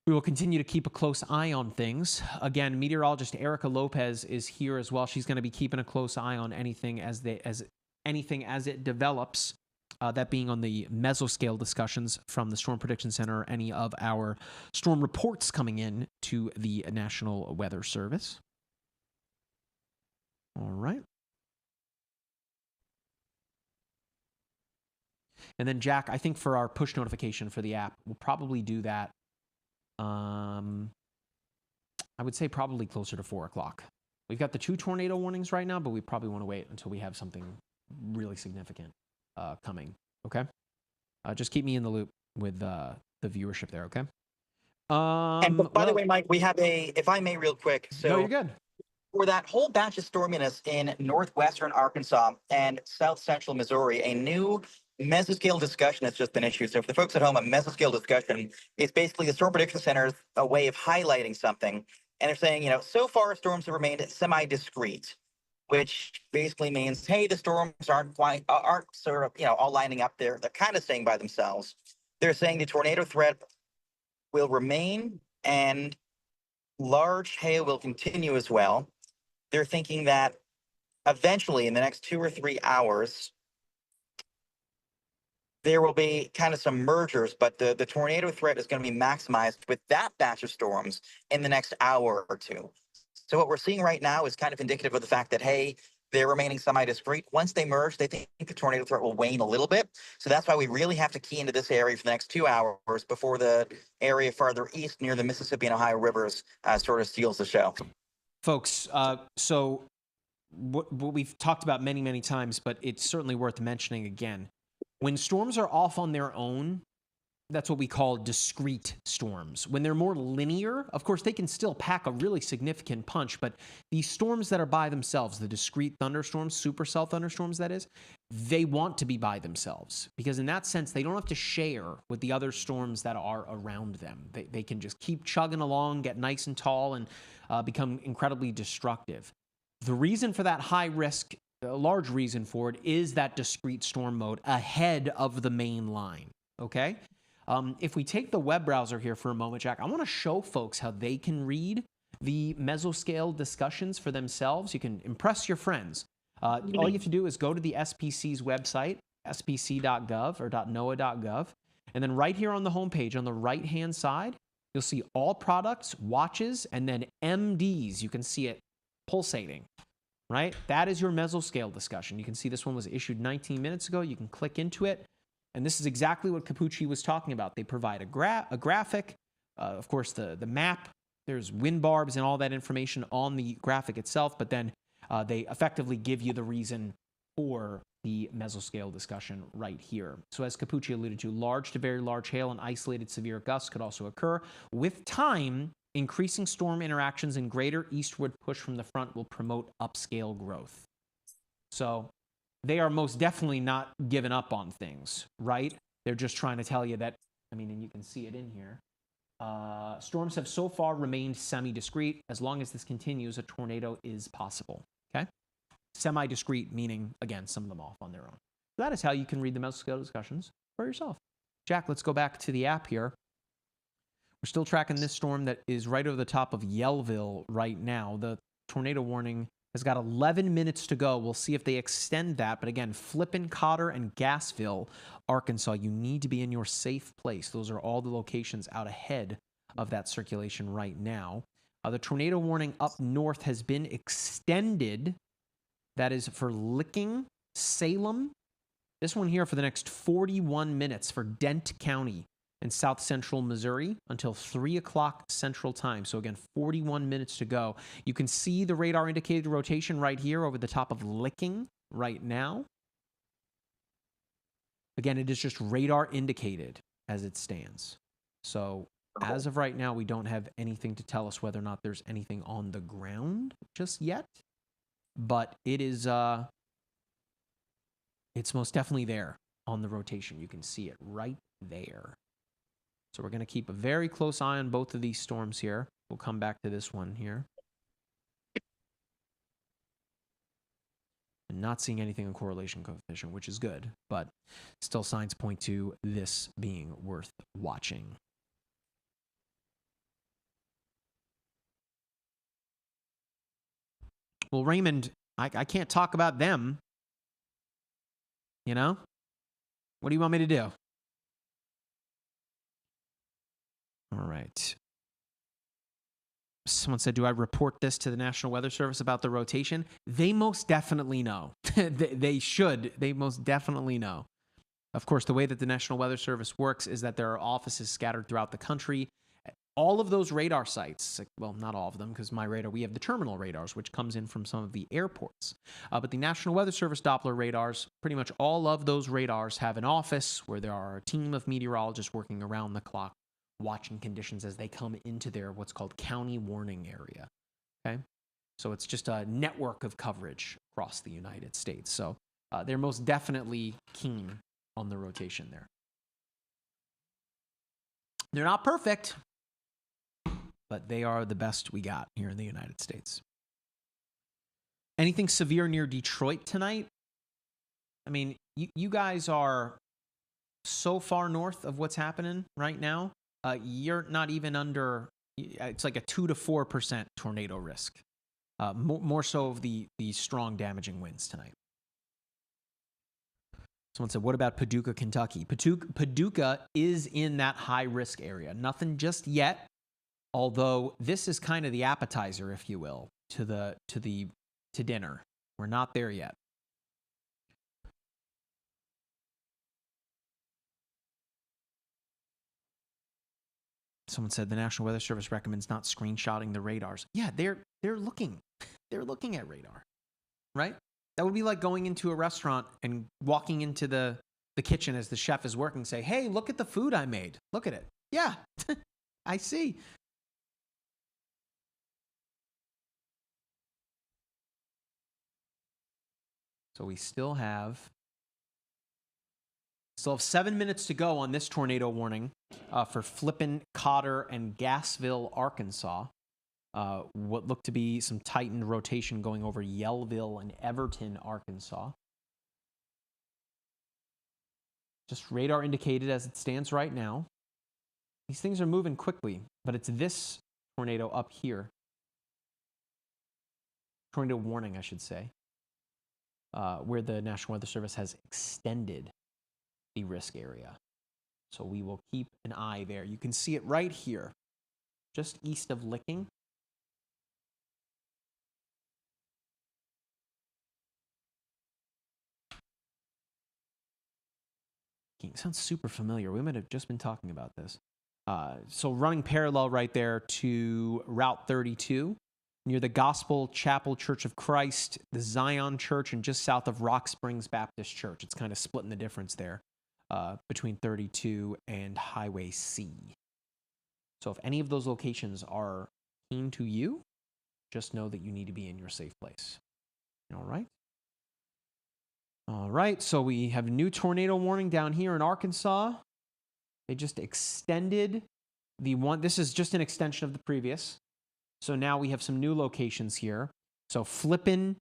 We will continue to keep a close eye on things. Again, meteorologist Erica Lopez is here as well. She's going to be keeping a close eye on anything as it develops. That being on the mesoscale discussions from the Storm Prediction Center, or any of our storm reports coming in to the National Weather Service. All right. And then, Jack, I think for our push notification for the app, we'll probably do that. I would say probably closer to 4 o'clock. We've got the 2 tornado warnings right now, but we probably want to wait until we have something really significant coming. Okay? Just keep me in the loop with the viewership there, okay? And by the way, Mike, we have if I may, real quick. So no, you're good. For that whole batch of storminess in northwestern Arkansas and south central Missouri, a new mesoscale discussion has just been issued. So for the folks at home, a mesoscale discussion is basically the Storm Prediction Center's a way of highlighting something. And they're saying, so far storms have remained semi-discrete, which basically means, hey, the storms aren't sort of, all lining up there. They're kind of staying by themselves. They're saying the tornado threat will remain and large hail will continue as well. They're thinking that eventually in the next 2 or 3 hours, there will be kind of some mergers, but the tornado threat is going to be maximized with that batch of storms in the next hour or two. So what we're seeing right now is kind of indicative of the fact that, hey, they're remaining semi-discrete. Once they merge, they think the tornado threat will wane a little bit. So that's why we really have to key into this area for the next 2 hours before the area farther east near the Mississippi and Ohio rivers sort of steals the show. Folks, so what we've talked about many, many times, but it's certainly worth mentioning again. When storms are off on their own, that's what we call discrete storms. When they're more linear, of course, they can still pack a really significant punch, but these storms that are by themselves, the discrete thunderstorms, supercell thunderstorms, that is, they want to be by themselves because in that sense, they don't have to share with the other storms that are around them. They can just keep chugging along, get nice and tall, and become incredibly destructive. The reason for that high risk, a large reason for it, is that discrete storm mode ahead of the main line, okay? If we take the web browser here for a moment, Jack, I want to show folks how they can read the mesoscale discussions for themselves. You can impress your friends. All you have to do is go to the SPC's website, spc.gov or .noaa.gov, and then right here on the homepage on the right-hand side, you'll see all products, watches, and then MDs. You can see it pulsating, right? That is your mesoscale discussion. You can see this one was issued 19 minutes ago. You can click into it. And this is exactly what Capucci was talking about. They provide a graphic, of course, the map. There's wind barbs and all that information on the graphic itself, but then they effectively give you the reason for the mesoscale discussion right here. So as Capucci alluded to, large to very large hail and isolated severe gusts could also occur. With time, increasing storm interactions and greater eastward push from the front will promote upscale growth. So they are most definitely not giving up on things, right? They're just trying to tell you that, and you can see it in here. Storms have so far remained semi-discrete. As long as this continues, a tornado is possible, Okay? Semi-discrete, meaning, again, some of them off on their own. So that is how you can read the mesoscale discussions for yourself. Jack, let's go back to the app here. We're still tracking this storm that is right over the top of Yellville right now. The tornado warning has got 11 minutes to go. We'll see if they extend that. But again, Flippin, Cotter, and Gassville, Arkansas, you need to be in your safe place. Those are all the locations out ahead of that circulation right now. The tornado warning up north has been extended. That is for Licking, Salem. This one here for the next 41 minutes for Dent County in south central Missouri until 3 o'clock Central Time. So again, 41 minutes to go. You can see the radar indicated rotation right here over the top of Licking right now. Again, it is just radar indicated as it stands. So as of right now, we don't have anything to tell us whether or not there's anything on the ground just yet. But it is, it's most definitely there on the rotation. You can see it right there. So we're going to keep a very close eye on both of these storms here. We'll come back to this one here. And not seeing anything in correlation coefficient, which is good, but still signs point to this being worth watching. Well, Raymond, I can't talk about them. You know? What do you want me to do? All right. Someone said, do I report this to the National Weather Service about the rotation? They most definitely know. They should. They most definitely know. Of course, the way that the National Weather Service works is that there are offices scattered throughout the country. All of those radar sites, well, not all of them, because MyRadar, we have the terminal radars, which comes in from some of the airports. But the National Weather Service Doppler radars, pretty much all of those radars have an office where there are a team of meteorologists working around the clock, watching conditions as they come into their what's called county warning area. Okay? So it's just a network of coverage across the United States. So they're most definitely keen on the rotation there. They're not perfect, but they are the best we got here in the United States. Anything severe near Detroit tonight? I mean, you guys are so far north of what's happening right now. You're not even under, it's like a 2 to 4% tornado risk. More so of the strong damaging winds tonight. Someone said, what about Paducah, Kentucky? Paducah is in that high risk area. Nothing just yet. Although this is kind of the appetizer, if you will, to dinner. We're not there yet. Someone said the National Weather Service recommends not screenshotting the radars. Yeah, they're looking. They're looking at radar, right? That would be like going into a restaurant and walking into the kitchen as the chef is working, say, "Hey, look at the food I made. Look at it." Yeah, I see. So we still have 7 minutes to go on this tornado warning for Flippin, Cotter, and Gassville, Arkansas. What looked to be some tightened rotation going over Yellville and Everton, Arkansas. Just radar indicated as it stands right now. These things are moving quickly, but it's this tornado up here. Tornado warning, I should say. Where the National Weather Service has extended the risk area. So we will keep an eye there. You can see it right here, just east of Licking. It sounds super familiar. We might have just been talking about this. So running parallel right there to Route 32, near the Gospel Chapel Church of Christ, the Zion Church, and just south of Rock Springs Baptist Church. It's kind of splitting the difference there between 32 and Highway C. So if any of those locations are keen to you, just know that you need to be in your safe place. All right? All right, so we have a new tornado warning down here in Arkansas. They just extended the one. This is just an extension of the previous. So now we have some new locations here. So Flippin,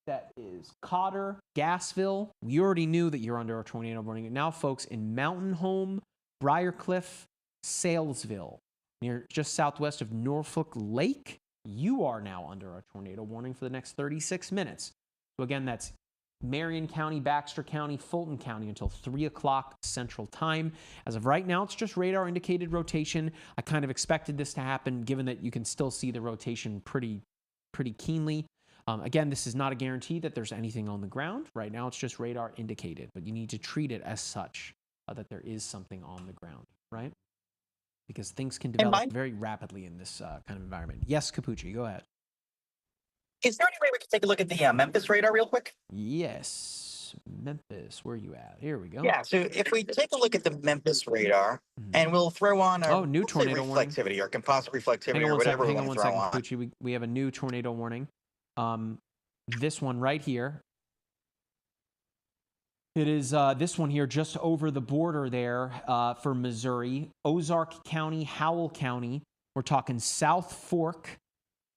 That is Cotter, Gassville. We already knew that you're under a tornado warning. Now, folks, in Mountain Home, Briarcliff, Salesville, near just southwest of Norfolk Lake, you are now under a tornado warning for the next 36 minutes. So again, that's Marion County, Baxter County, Fulton County until 3 o'clock Central Time. As of right now, it's just radar indicated rotation. I kind of expected this to happen given that you can still see the rotation pretty keenly. Again, this is not a guarantee that there's anything on the ground. Right now, it's just radar indicated, but you need to treat it as such, that there is something on the ground, right? Because things can develop very rapidly in this kind of environment. Yes, Capucci, go ahead. Is there any way we can take a look at the Memphis radar real quick? Yes, Memphis, where are you at? Here we go. Yeah, so if we take a look at the Memphis radar, and we'll throw on our new tornado reflectivity or composite reflectivity or whatever we want to throw on. Capucci. We have a new tornado warning. This one right here. It is this one here just over the border there for Missouri. Ozark County, Howell County. We're talking South Fork,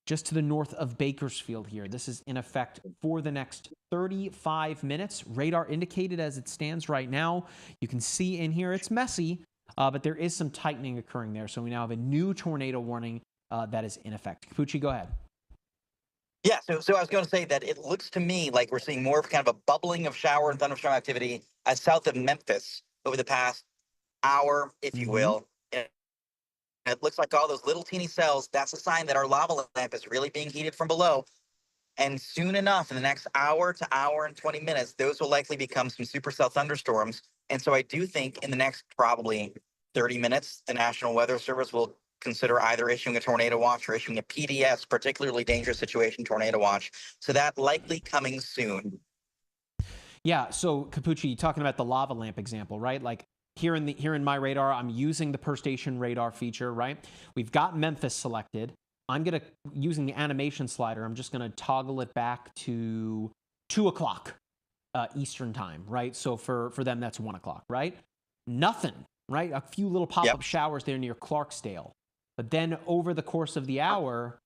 just to the north of Bakersfield here. This is in effect for the next 35 minutes. Radar indicated as it stands right now. You can see in here it's messy, but there is some tightening occurring there. So we now have a new tornado warning that is in effect. Capucci, go ahead. Yeah, so I was going to say that it looks to me like we're seeing more of kind of a bubbling of shower and thunderstorm activity south of Memphis over the past hour, if you will. And it looks like all those little teeny cells, that's a sign that our lava lamp is really being heated from below. And soon enough, in the next hour to hour and 20 minutes, those will likely become some supercell thunderstorms. And so I do think in the next probably 30 minutes, the National Weather Service will consider either issuing a tornado watch or issuing a PDS, particularly dangerous situation tornado watch. So that likely coming soon. Yeah. So Capucci, talking about the lava lamp example, right? Like here in MyRadar, I'm using the per station radar feature, right? We've got Memphis selected. I'm using the animation slider, I'm just gonna toggle it back to 2 o'clock Eastern time, right? So for them, that's 1 o'clock, right? Nothing, right? A few little pop-up showers there near Clarksdale. But then over the course of the hour,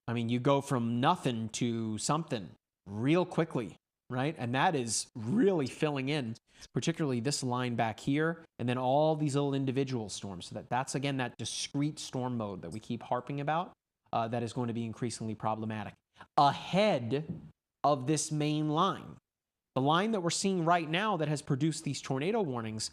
I mean, you go from nothing to something real quickly, right? And that is really filling in, particularly this line back here, and then all these little individual storms. So that's, again, that discrete storm mode that we keep harping about that is going to be increasingly problematic. Ahead of this main line, the line that we're seeing right now that has produced these tornado warnings,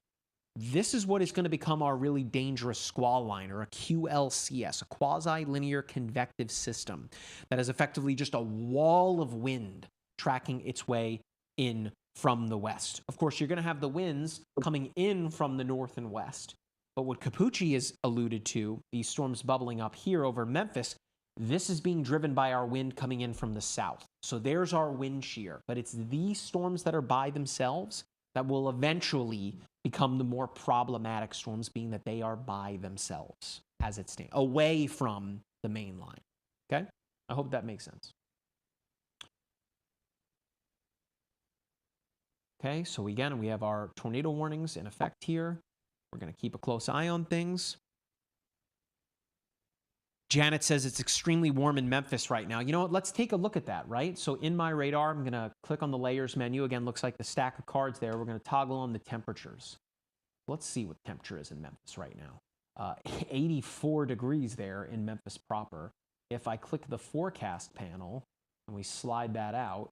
this is what is going to become our really dangerous squall line, or a QLCS, a quasi-linear convective system that is effectively just a wall of wind tracking its way in from the west. Of course, you're going to have the winds coming in from the north and west. But what Capucci has alluded to, these storms bubbling up here over Memphis, this is being driven by our wind coming in from the south. So there's our wind shear. But it's these storms that are by themselves that will eventually become the more problematic storms, being that they are by themselves as it stands, away from the main line. Okay? I hope that makes sense. Okay, so again, we have our tornado warnings in effect here. We're going to keep a close eye on things. Janet says it's extremely warm in Memphis right now. You know what? Let's take a look at that, right? So in MyRadar, I'm going to click on the layers menu. Again, looks like the stack of cards there. We're going to toggle on the temperatures. Let's see what the temperature is in Memphis right now. 84 degrees there in Memphis proper. If I click the forecast panel and we slide that out,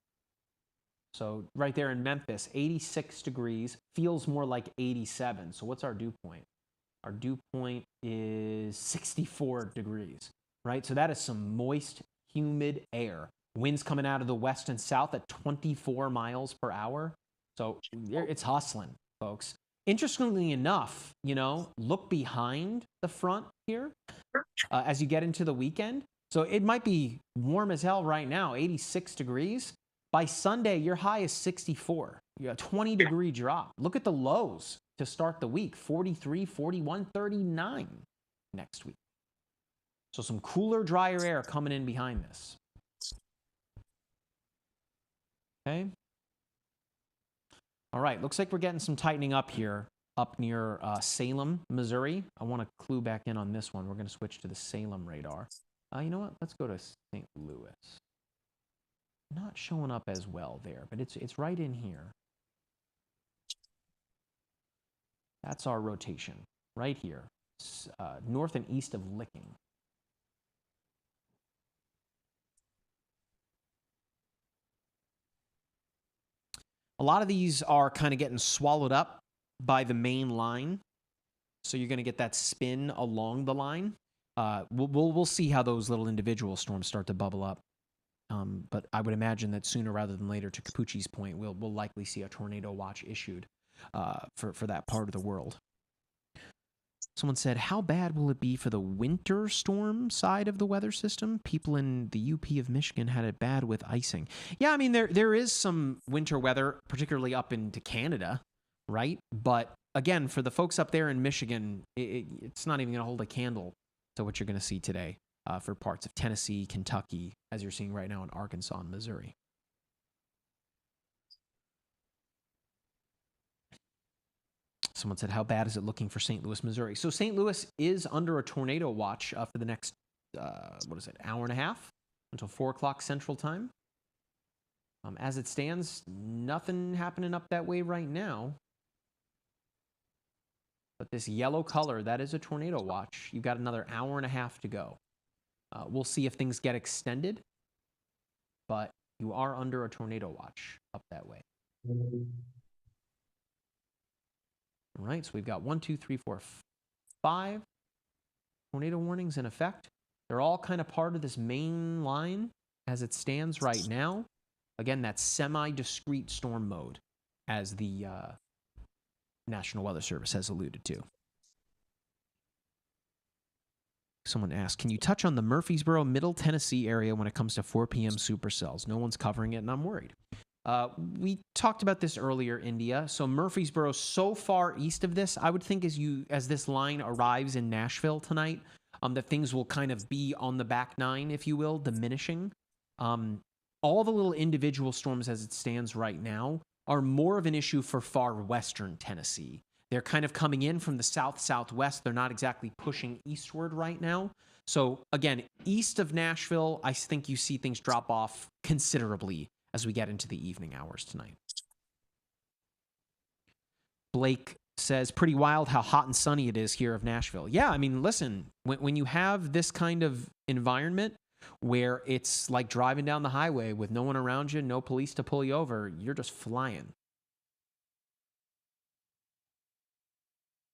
so right there in Memphis, 86 degrees, feels more like 87. So what's our dew point? Our dew point is 64 degrees, right? So that is some moist, humid air. Winds coming out of the west and south at 24 miles per hour. So it's hustling, folks. Interestingly enough, you know, look behind the front here as you get into the weekend. So it might be warm as hell right now, 86 degrees. By Sunday, your high is 64. You got a 20-degree drop. Look at the lows to start the week, 43, 41, 39 next week. So some cooler, drier air coming in behind this. Okay. All right, looks like we're getting some tightening up here, up near Salem, Missouri. I want to clue back in on this one. We're going to switch to the Salem radar. You know what? Let's go to St. Louis. not showing up as well there, but it's right in here. That's our rotation right here, north and east of Licking. A lot of these are kind of getting swallowed up by the main line, so you're going to get that spin along the line. We'll see how those little individual storms start to bubble up. But I would imagine that sooner rather than later, to Capucci's point, we'll likely see a tornado watch issued for that part of the world. Someone said, how bad will it be for the winter storm side of the weather system? People in the UP of Michigan had it bad with icing. Yeah, I mean, there is some winter weather, particularly up into Canada, right? But again, for the folks up there in Michigan, it's not even going to hold a candle to what you're going to see today for parts of Tennessee, Kentucky, as you're seeing right now in Arkansas and Missouri. Someone said, how bad is it looking for St. Louis, Missouri? So St. Louis is under a tornado watch for the next, hour and a half until 4 o'clock Central Time. As it stands, nothing happening up that way right now. But this yellow color, that is a tornado watch. You've got another hour and a half to go. We'll see if things get extended, but you are under a tornado watch up that way. All right, so we've got 1, 2, 3, 4, 5 tornado warnings in effect. They're all kind of part of this main line as it stands right now. Again, that's semi-discrete storm mode, as the National Weather Service has alluded to. Someone asked, can you touch on the Murfreesboro, Middle Tennessee area when it comes to 4 p.m. supercells? No one's covering it, and I'm worried. We talked about this earlier, India. So Murfreesboro, so far east of this, I would think as this line arrives in Nashville tonight, that things will kind of be on the back nine, if you will, diminishing. All the little individual storms as it stands right now are more of an issue for far western Tennessee. They're kind of coming in from the south-southwest. They're not exactly pushing eastward right now. So again, east of Nashville, I think you see things drop off considerably as we get into the evening hours tonight. Blake says, pretty wild how hot and sunny it is here of Nashville. Yeah, I mean, listen, when you have this kind of environment where it's like driving down the highway with no one around you, no police to pull you over, you're just flying.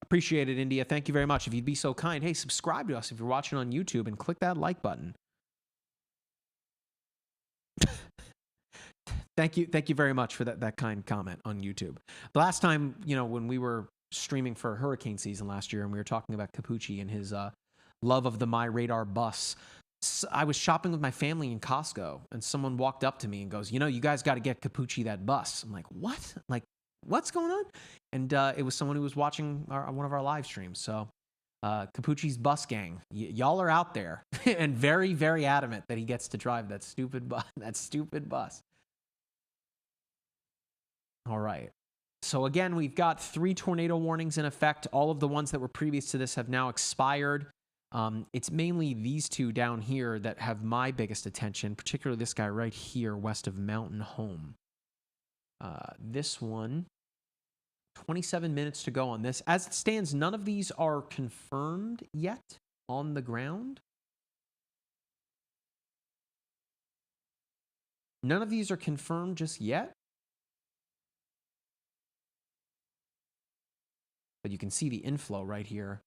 Appreciate it, India. Thank you very much. If you'd be so kind, hey, subscribe to us if you're watching on YouTube and click that like button. Thank you very much for that kind comment on YouTube. The last time, when we were streaming for hurricane season last year and we were talking about Capucci and his love of the MyRadar bus, I was shopping with my family in Costco and someone walked up to me and goes, you guys got to get Capucci that bus. I'm like, what? Like, what's going on? And it was someone who was watching one of our live streams. So Capucci's bus gang, y'all are out there and very, very adamant that he gets to drive that stupid bus. All right. So again, we've got 3 tornado warnings in effect. All of the ones that were previous to this have now expired. It's mainly these 2 down here that have my biggest attention, particularly this guy right here west of Mountain Home. This one, 27 minutes to go on this. As it stands, none of these are confirmed yet on the ground. None of these are confirmed just yet. But you can see the inflow right here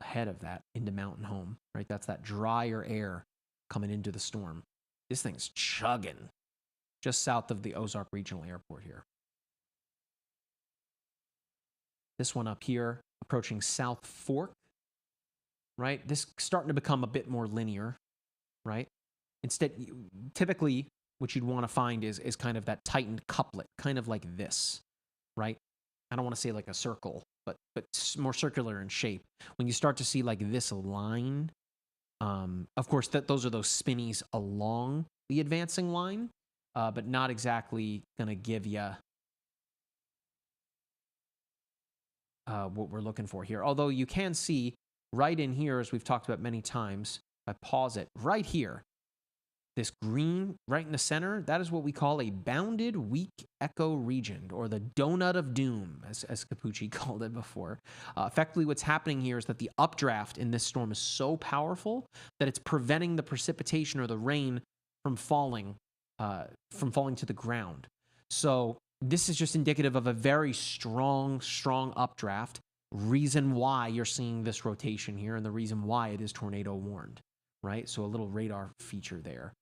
ahead of that into Mountain Home, right? That's that drier air coming into the storm. This thing's chugging just south of the Ozark Regional Airport here. This one up here approaching South Fork, right? This starting to become a bit more linear, right? Instead, typically what you'd want to find is kind of that tightened couplet, kind of like this, right? I don't want to say like a circle, but more circular in shape. When you start to see like this line, of course, those are those spinnies along the advancing line, but not exactly going to give you what we're looking for here. Although you can see right in here, as we've talked about many times, I pause it right here. this green right in the center, that is what we call a bounded weak echo region, or the donut of doom, as Capucci called it before. Effectively, what's happening here is that the updraft in this storm is so powerful that it's preventing the precipitation or the rain from falling to the ground. So this is just indicative of a very strong updraft. Reason why you're seeing this rotation here, and the reason why it is tornado warned, right? So a little radar feature there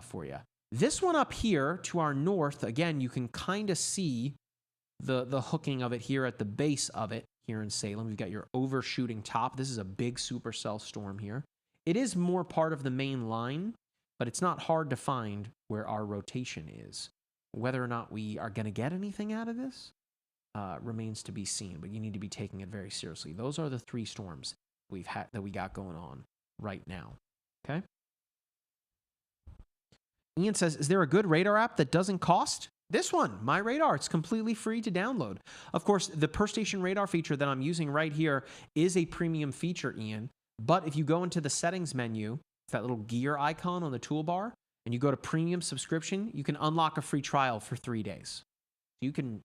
for you. This one up here to our north, again, you can kind of see the hooking of it here at the base of it here in Salem. You've got your overshooting top. This is a big supercell storm here. It is more part of the main line, but it's not hard to find where our rotation is. Whether or not we are going to get anything out of this remains to be seen, but you need to be taking it very seriously. Those are the 3 storms that we got going on right now. Okay. Ian says, is there a good radar app that doesn't cost? This one, MyRadar. It's completely free to download. Of course, the per station radar feature that I'm using right here is a premium feature, Ian. But if you go into the settings menu, it's that little gear icon on the toolbar, and you go to premium subscription, you can unlock a free trial for 3 days. You can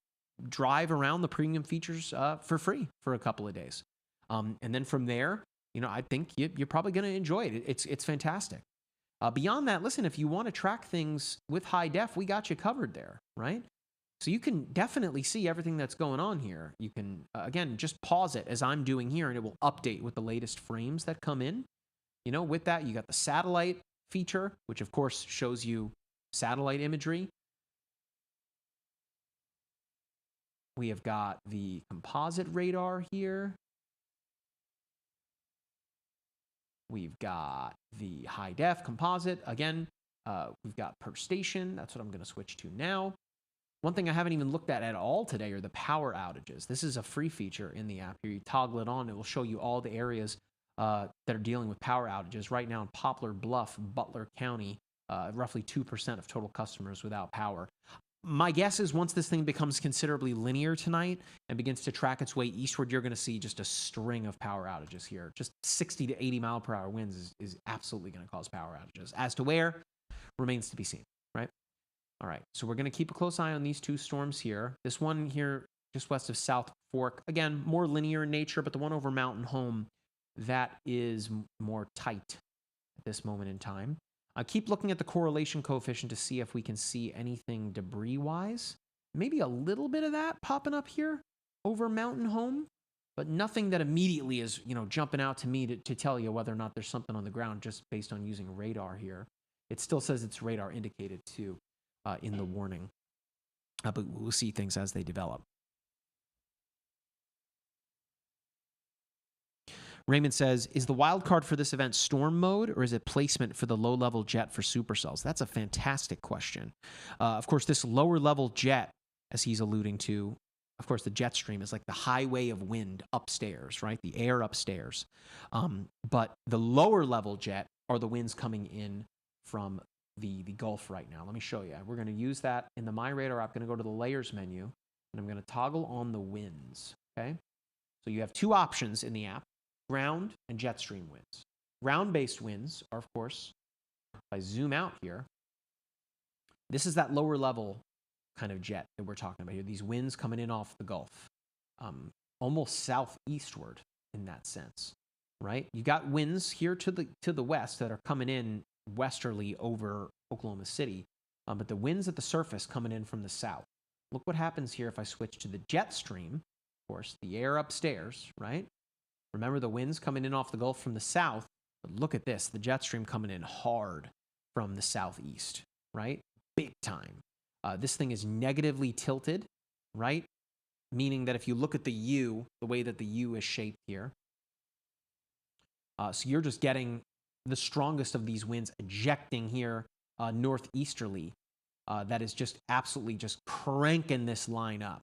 drive around the premium features for free for a couple of days. And then from there, I think you're probably going to enjoy it. It's fantastic. Beyond that, listen, if you want to track things with high def, we got you covered there, right? So you can definitely see everything that's going on here. You can, again, just pause it as I'm doing here, and it will update with the latest frames that come in. With that, you got the satellite feature, which of course shows you satellite imagery. We have got the composite radar here. We've got the high def composite. Again, we've got per station. That's what I'm going to switch to now. One thing I haven't even looked at all today are the power outages. This is a free feature in the app here. You toggle it on, it will show you all the areas that are dealing with power outages. Right now in Poplar Bluff, Butler County, roughly 2% of total customers without power. My guess is once this thing becomes considerably linear tonight and begins to track its way eastward, you're going to see just a string of power outages here. Just 60 to 80 mile per hour winds is absolutely going to cause power outages. As to where, remains to be seen, right? All right, so we're going to keep a close eye on these 2 storms here. This one here just west of South Fork, again, more linear in nature, but the one over Mountain Home, that is more tight at this moment in time. Keep looking at the correlation coefficient to see if we can see anything debris-wise. Maybe a little bit of that popping up here over Mountain Home, but nothing that immediately is, jumping out to me to tell you whether or not there's something on the ground just based on using radar here. It still says it's radar indicated too in the warning, but we'll see things as they develop. Raymond says, is the wild card for this event storm mode, or is it placement for the low-level jet for supercells? That's a fantastic question. Of course, this lower-level jet, as he's alluding to, of course, the jet stream is like the highway of wind upstairs, right? The air upstairs. But the lower-level jet are the winds coming in from the Gulf right now. Let me show you. We're going to use that in the MyRadar app. I'm going to go to the layers menu, and I'm going to toggle on the winds, okay? So you have 2 options in the app. Ground and jet stream winds. Ground-based winds are, of course, if I zoom out here, this is that lower level kind of jet that we're talking about here. These winds coming in off the Gulf, almost southeastward in that sense, right? You got winds here to the west that are coming in westerly over Oklahoma City, but the winds at the surface coming in from the south. Look what happens here if I switch to the jet stream. Of course, the air upstairs, right? Remember the winds coming in off the Gulf from the south, but look at this, the jet stream coming in hard from the southeast, right? Big time. This thing is negatively tilted, right? Meaning that if you look at the U, the way that the U is shaped here, so you're just getting the strongest of these winds ejecting here northeasterly. That is just absolutely just cranking this line up.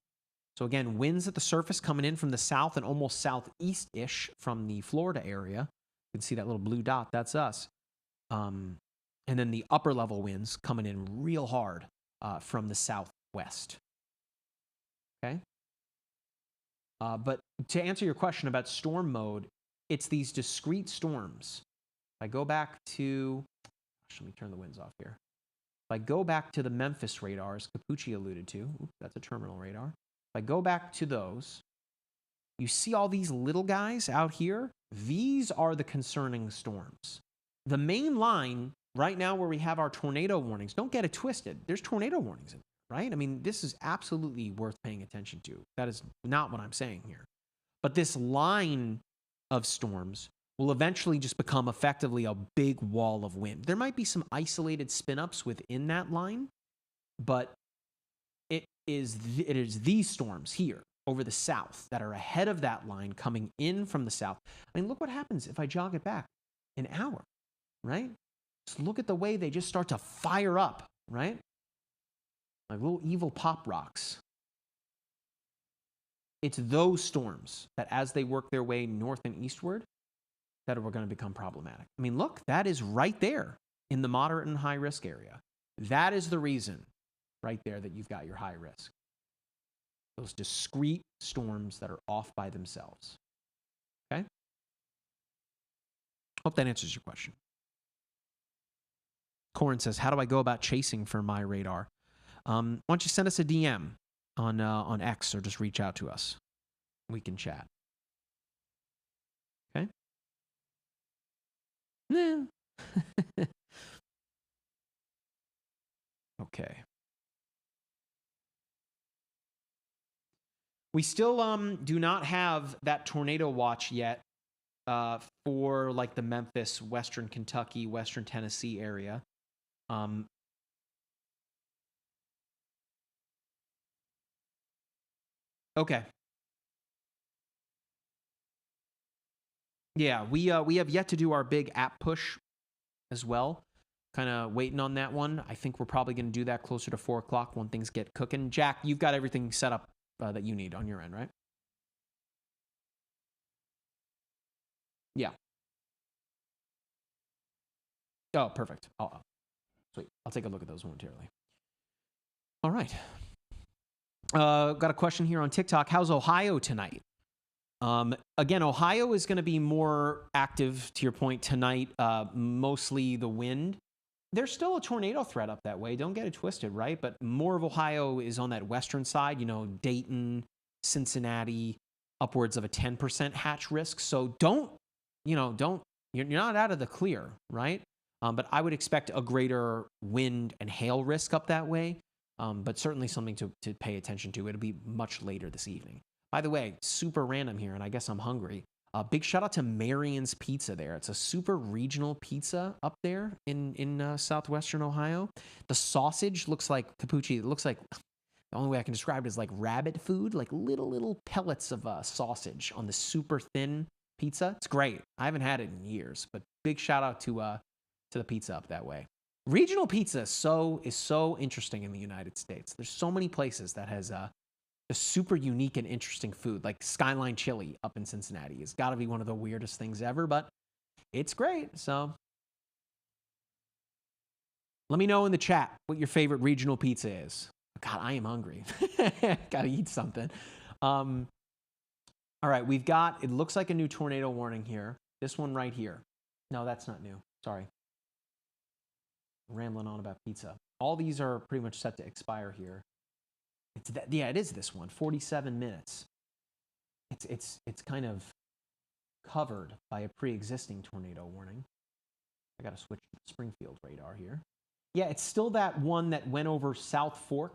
So again, winds at the surface coming in from the south and almost southeast-ish from the Florida area. You can see that little blue dot, that's us. And then the upper level winds coming in real hard from the southwest. Okay? But to answer your question about storm mode, it's these discrete storms. If I go back to, Let me turn the winds off here. If I go back to the Memphis radars, Capucci alluded to, that's a terminal radar. If I go back to those, you see all these little guys out here? These are the concerning storms. The main line right now where we have our tornado warnings, don't get it twisted. There's tornado warnings in there, right? I mean, this is absolutely worth paying attention to. That is not what I'm saying here. But this line of storms will eventually just become effectively a big wall of wind. There might be some isolated spin-ups within that line, but it is these storms here over the south that are ahead of that line coming in from the south. I mean, look what happens if I jog it back an hour, right? Just look at the way they just start to fire up, right? Like little evil pop rocks. It's those storms that as they work their way north and eastward that are going to become problematic. I mean, look, that is right there in the moderate and high risk area. That is the reason right there that you've got your high risk. Those discrete storms that are off by themselves. Okay? Hope that answers your question. Corin says, how do I go about chasing for MyRadar? Why don't you send us a DM on X or just reach out to us. We can chat. Okay? Yeah. Okay. We still do not have that tornado watch yet for like the Memphis, Western Kentucky, Western Tennessee area. Okay. Yeah, we have yet to do our big app push as well. Kind of waiting on that one. I think we're probably going to do that closer to 4 o'clock when things get cooking. Jack, you've got everything set up that you need on your end, right? Yeah. Oh, perfect. Sweet. I'll take a look at those momentarily. All right. Got a question here on TikTok. How's Ohio tonight? Again, Ohio is going to be more active, to your point, tonight. Mostly the wind. There's still a tornado threat up that way. Don't get it twisted, right? But more of Ohio is on that western side. You know, Dayton, Cincinnati, upwards of a 10% hatch risk. So you're not out of the clear, right? But I would expect a greater wind and hail risk up that way. But certainly something to pay attention to. It'll be much later this evening. By the way, super random here, and I guess I'm hungry. Big shout out to Marion's Pizza there. It's a super regional pizza up there in southwestern Ohio. The sausage looks like, Capucci, it looks like, the only way I can describe it is like rabbit food, like little pellets of sausage on the super thin pizza. It's great. I haven't had it in years, but big shout out to the pizza up that way. Regional pizza is so interesting in the United States. There's so many places that has a super unique and interesting food, like Skyline Chili up in Cincinnati. It's got to be one of the weirdest things ever, but it's great. So let me know in the chat what your favorite regional pizza is. God, I am hungry. Got to eat something. All right, it looks like a new tornado warning here. This one right here. No, that's not new. Sorry. Rambling on about pizza. All these are pretty much set to expire here. It is this one. 47 minutes. It's kind of covered by a pre-existing tornado warning. I got to switch to Springfield radar here. Yeah, it's still that one that went over South Fork.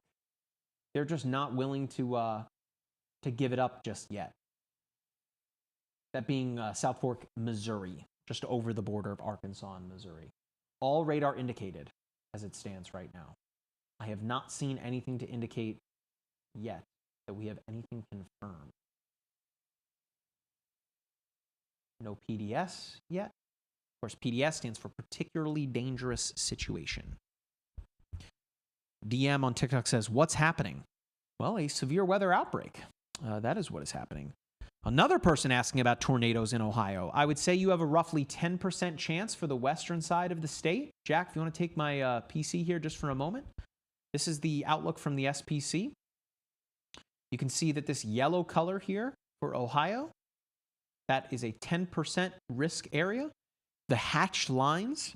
They're just not willing to give it up just yet. That being South Fork, Missouri, just over the border of Arkansas and Missouri. All radar indicated as it stands right now. I have not seen anything to indicate yet that we have anything confirmed. No PDS yet. Of course, PDS stands for particularly dangerous situation. DM on TikTok says, what's happening? Well, a severe weather outbreak. That is what is happening. Another person asking about tornadoes in Ohio. I would say you have a roughly 10% chance for the western side of the state. Jack, if you want to take my PC here just for a moment. This is the outlook from the SPC. You can see that this yellow color here for Ohio, that is a 10% risk area. The hatched lines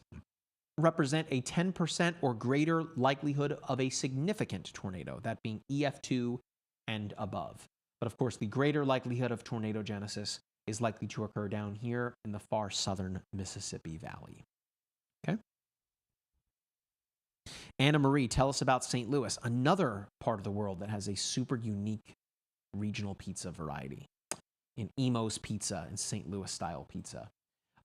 represent a 10% or greater likelihood of a significant tornado, that being EF2 and above. But of course, the greater likelihood of tornadogenesis is likely to occur down here in the far southern Mississippi Valley. Okay? Anna Marie, tell us about St. Louis, another part of the world that has a super unique regional pizza variety in Emo's Pizza and St. Louis style pizza.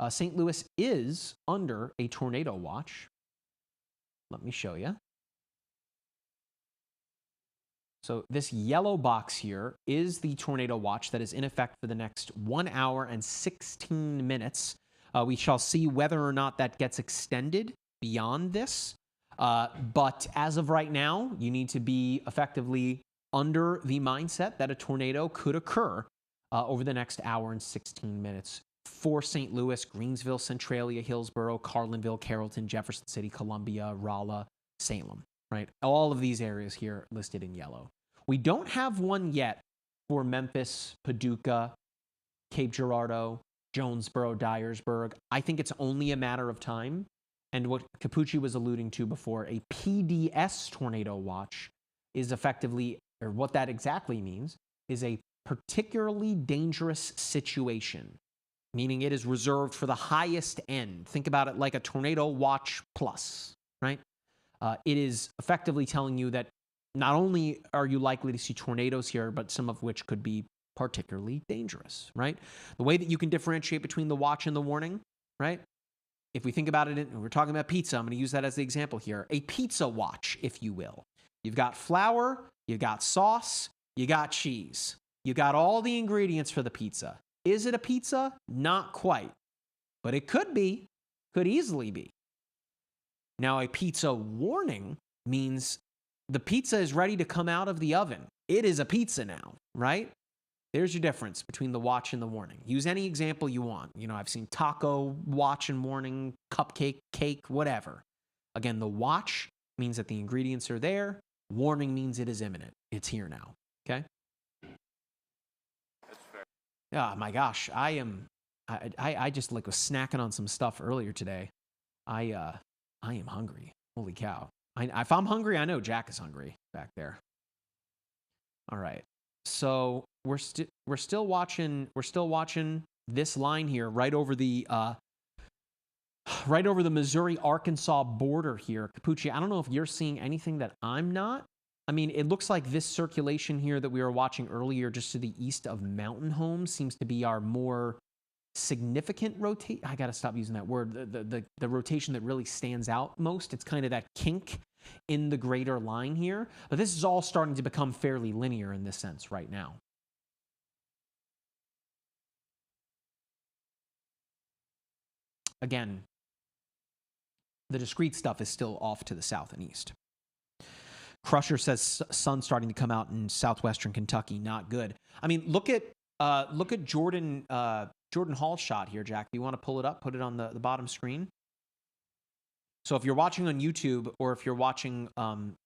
St. Louis is under a tornado watch. Let me show you. So this yellow box here is the tornado watch that is in effect for the next 1 hour and 16 minutes. We shall see whether or not that gets extended beyond this. But as of right now, you need to be effectively under the mindset that a tornado could occur over the next hour and 16 minutes for St. Louis, Greensville, Centralia, Hillsborough, Carlinville, Carrollton, Jefferson City, Columbia, Rolla, Salem, right? All of these areas here listed in yellow. We don't have one yet for Memphis, Paducah, Cape Girardeau, Jonesboro, Dyersburg. I think it's only a matter of time. And what Capucci was alluding to before, a PDS tornado watch is effectively, or what that exactly means, is a particularly dangerous situation, meaning it is reserved for the highest end. Think about it like a tornado watch plus, right? It is effectively telling you that not only are you likely to see tornadoes here, but some of which could be particularly dangerous, right? The way that you can differentiate between the watch and the warning, right? If we think about it, we're talking about pizza, I'm going to use that as the example here. A pizza watch, if you will. You've got flour, you've got sauce, you got cheese. You got all the ingredients for the pizza. Is it a pizza? Not quite. But it could be, could easily be. Now, a pizza warning means the pizza is ready to come out of the oven. It is a pizza now, right? There's your difference between the watch and the warning. Use any example you want. You know, I've seen taco, watch and warning, cupcake, cake, whatever. Again, the watch means that the ingredients are there. Warning means it is imminent. It's here now, okay? Oh my gosh, I just like was snacking on some stuff earlier today. I am hungry. Holy cow. If I'm hungry, I know Jack is hungry back there. All right. So we're still watching this line here right over the Missouri-Arkansas border here. Capucci, I don't know if you're seeing anything that I'm not. I mean, it looks like this circulation here that we were watching earlier just to the east of Mountain Home seems to be our more significant rotation. I got to stop using that word. The rotation that really stands out most. It's kind of that kink in the greater line here. But this is all starting to become fairly linear in this sense right now. Again, the discrete stuff is still off to the south and east. Crusher says sun starting to come out in southwestern Kentucky. Not good. I mean, look at Jordan Hall's shot here, Jack. Do you want to pull it up? Put it on the bottom screen. So if you're watching on YouTube or if you're watching on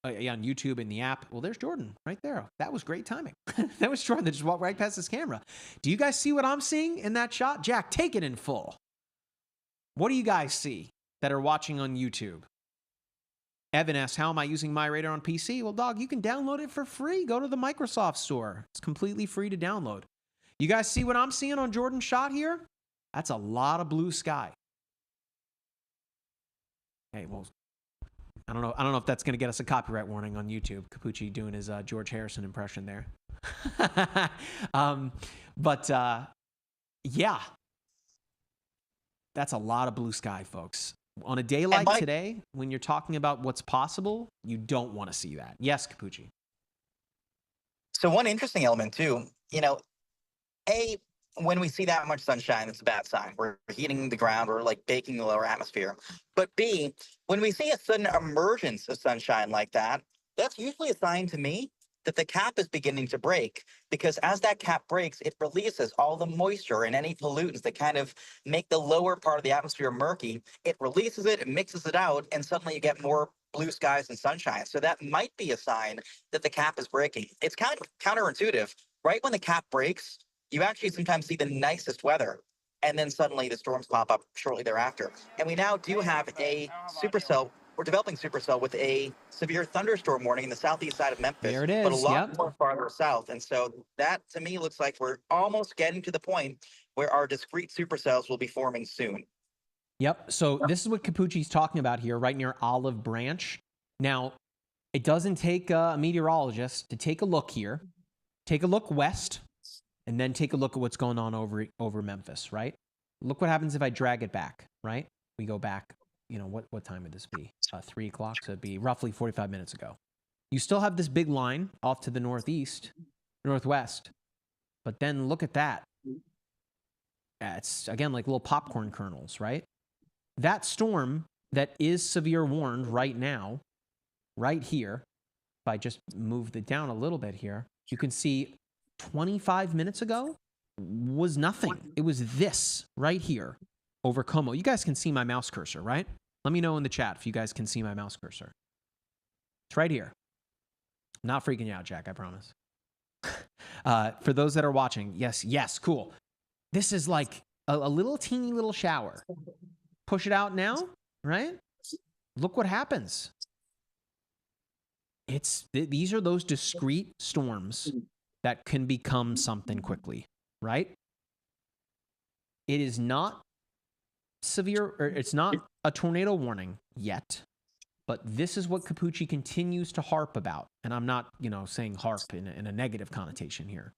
YouTube in the app, well, there's Jordan right there. That was great timing. That was Jordan that just walked right past his camera. Do you guys see what I'm seeing in that shot? Jack, take it in full. What do you guys see that are watching on YouTube? Evan asks, how am I using MyRadar on PC? Well, dog, you can download it for free. Go to the Microsoft Store. It's completely free to download. You guys see what I'm seeing on Jordan's shot here? That's a lot of blue sky. Hey, well, I don't know if that's going to get us a copyright warning on YouTube. Capucci doing his George Harrison impression there. Yeah, that's a lot of blue sky, folks. On a day like today, when you're talking about what's possible, you don't want to see that. Yes, Capucci. So one interesting element too, when we see that much sunshine, it's a bad sign. We're heating the ground, we're like baking the lower atmosphere. But B, when we see a sudden emergence of sunshine like that, that's usually a sign to me that the cap is beginning to break, because as that cap breaks, it releases all the moisture and any pollutants that kind of make the lower part of the atmosphere murky. It releases it, it mixes it out, and suddenly you get more blue skies and sunshine. So that might be a sign that the cap is breaking. It's kind of counterintuitive. Right when the cap breaks, you actually sometimes see the nicest weather. and then suddenly the storms pop up shortly thereafter. And we now do have a supercell. We're developing supercell with a severe thunderstorm warning in the southeast side of Memphis, There it but a is. lot Yep. more farther south. And so that, to me, looks like we're almost getting to the point where our discrete supercells will be forming soon. Yep. So this is what Capucci's talking about here, right near Olive Branch. Now, it doesn't take a meteorologist to take a look here. Take a look west, and then take a look at what's going on over Memphis, right? Look what happens if I drag it back, right? We go back, you know, what time would this be? 3 o'clock, so it'd be roughly 45 minutes ago. You still have this big line off to the northwest, but then look at that. It's, again, like little popcorn kernels, right? That storm that is severe warned right now, right here, if I just move it down a little bit here, you can see 25 minutes ago was nothing. It was this right here over Como. You guys can see my mouse cursor, right? Let me know in the chat if you guys can see my mouse cursor. It's right here. I'm not freaking you out, Jack, I promise. For those that are watching, yes, cool. This is like a little teeny little shower. Push it out now, right? Look what happens. These are those discrete storms that can become something quickly, right? It is not severe, or it's not a tornado warning yet, but this is what Capucci continues to harp about. And I'm not, saying harp in a negative connotation here.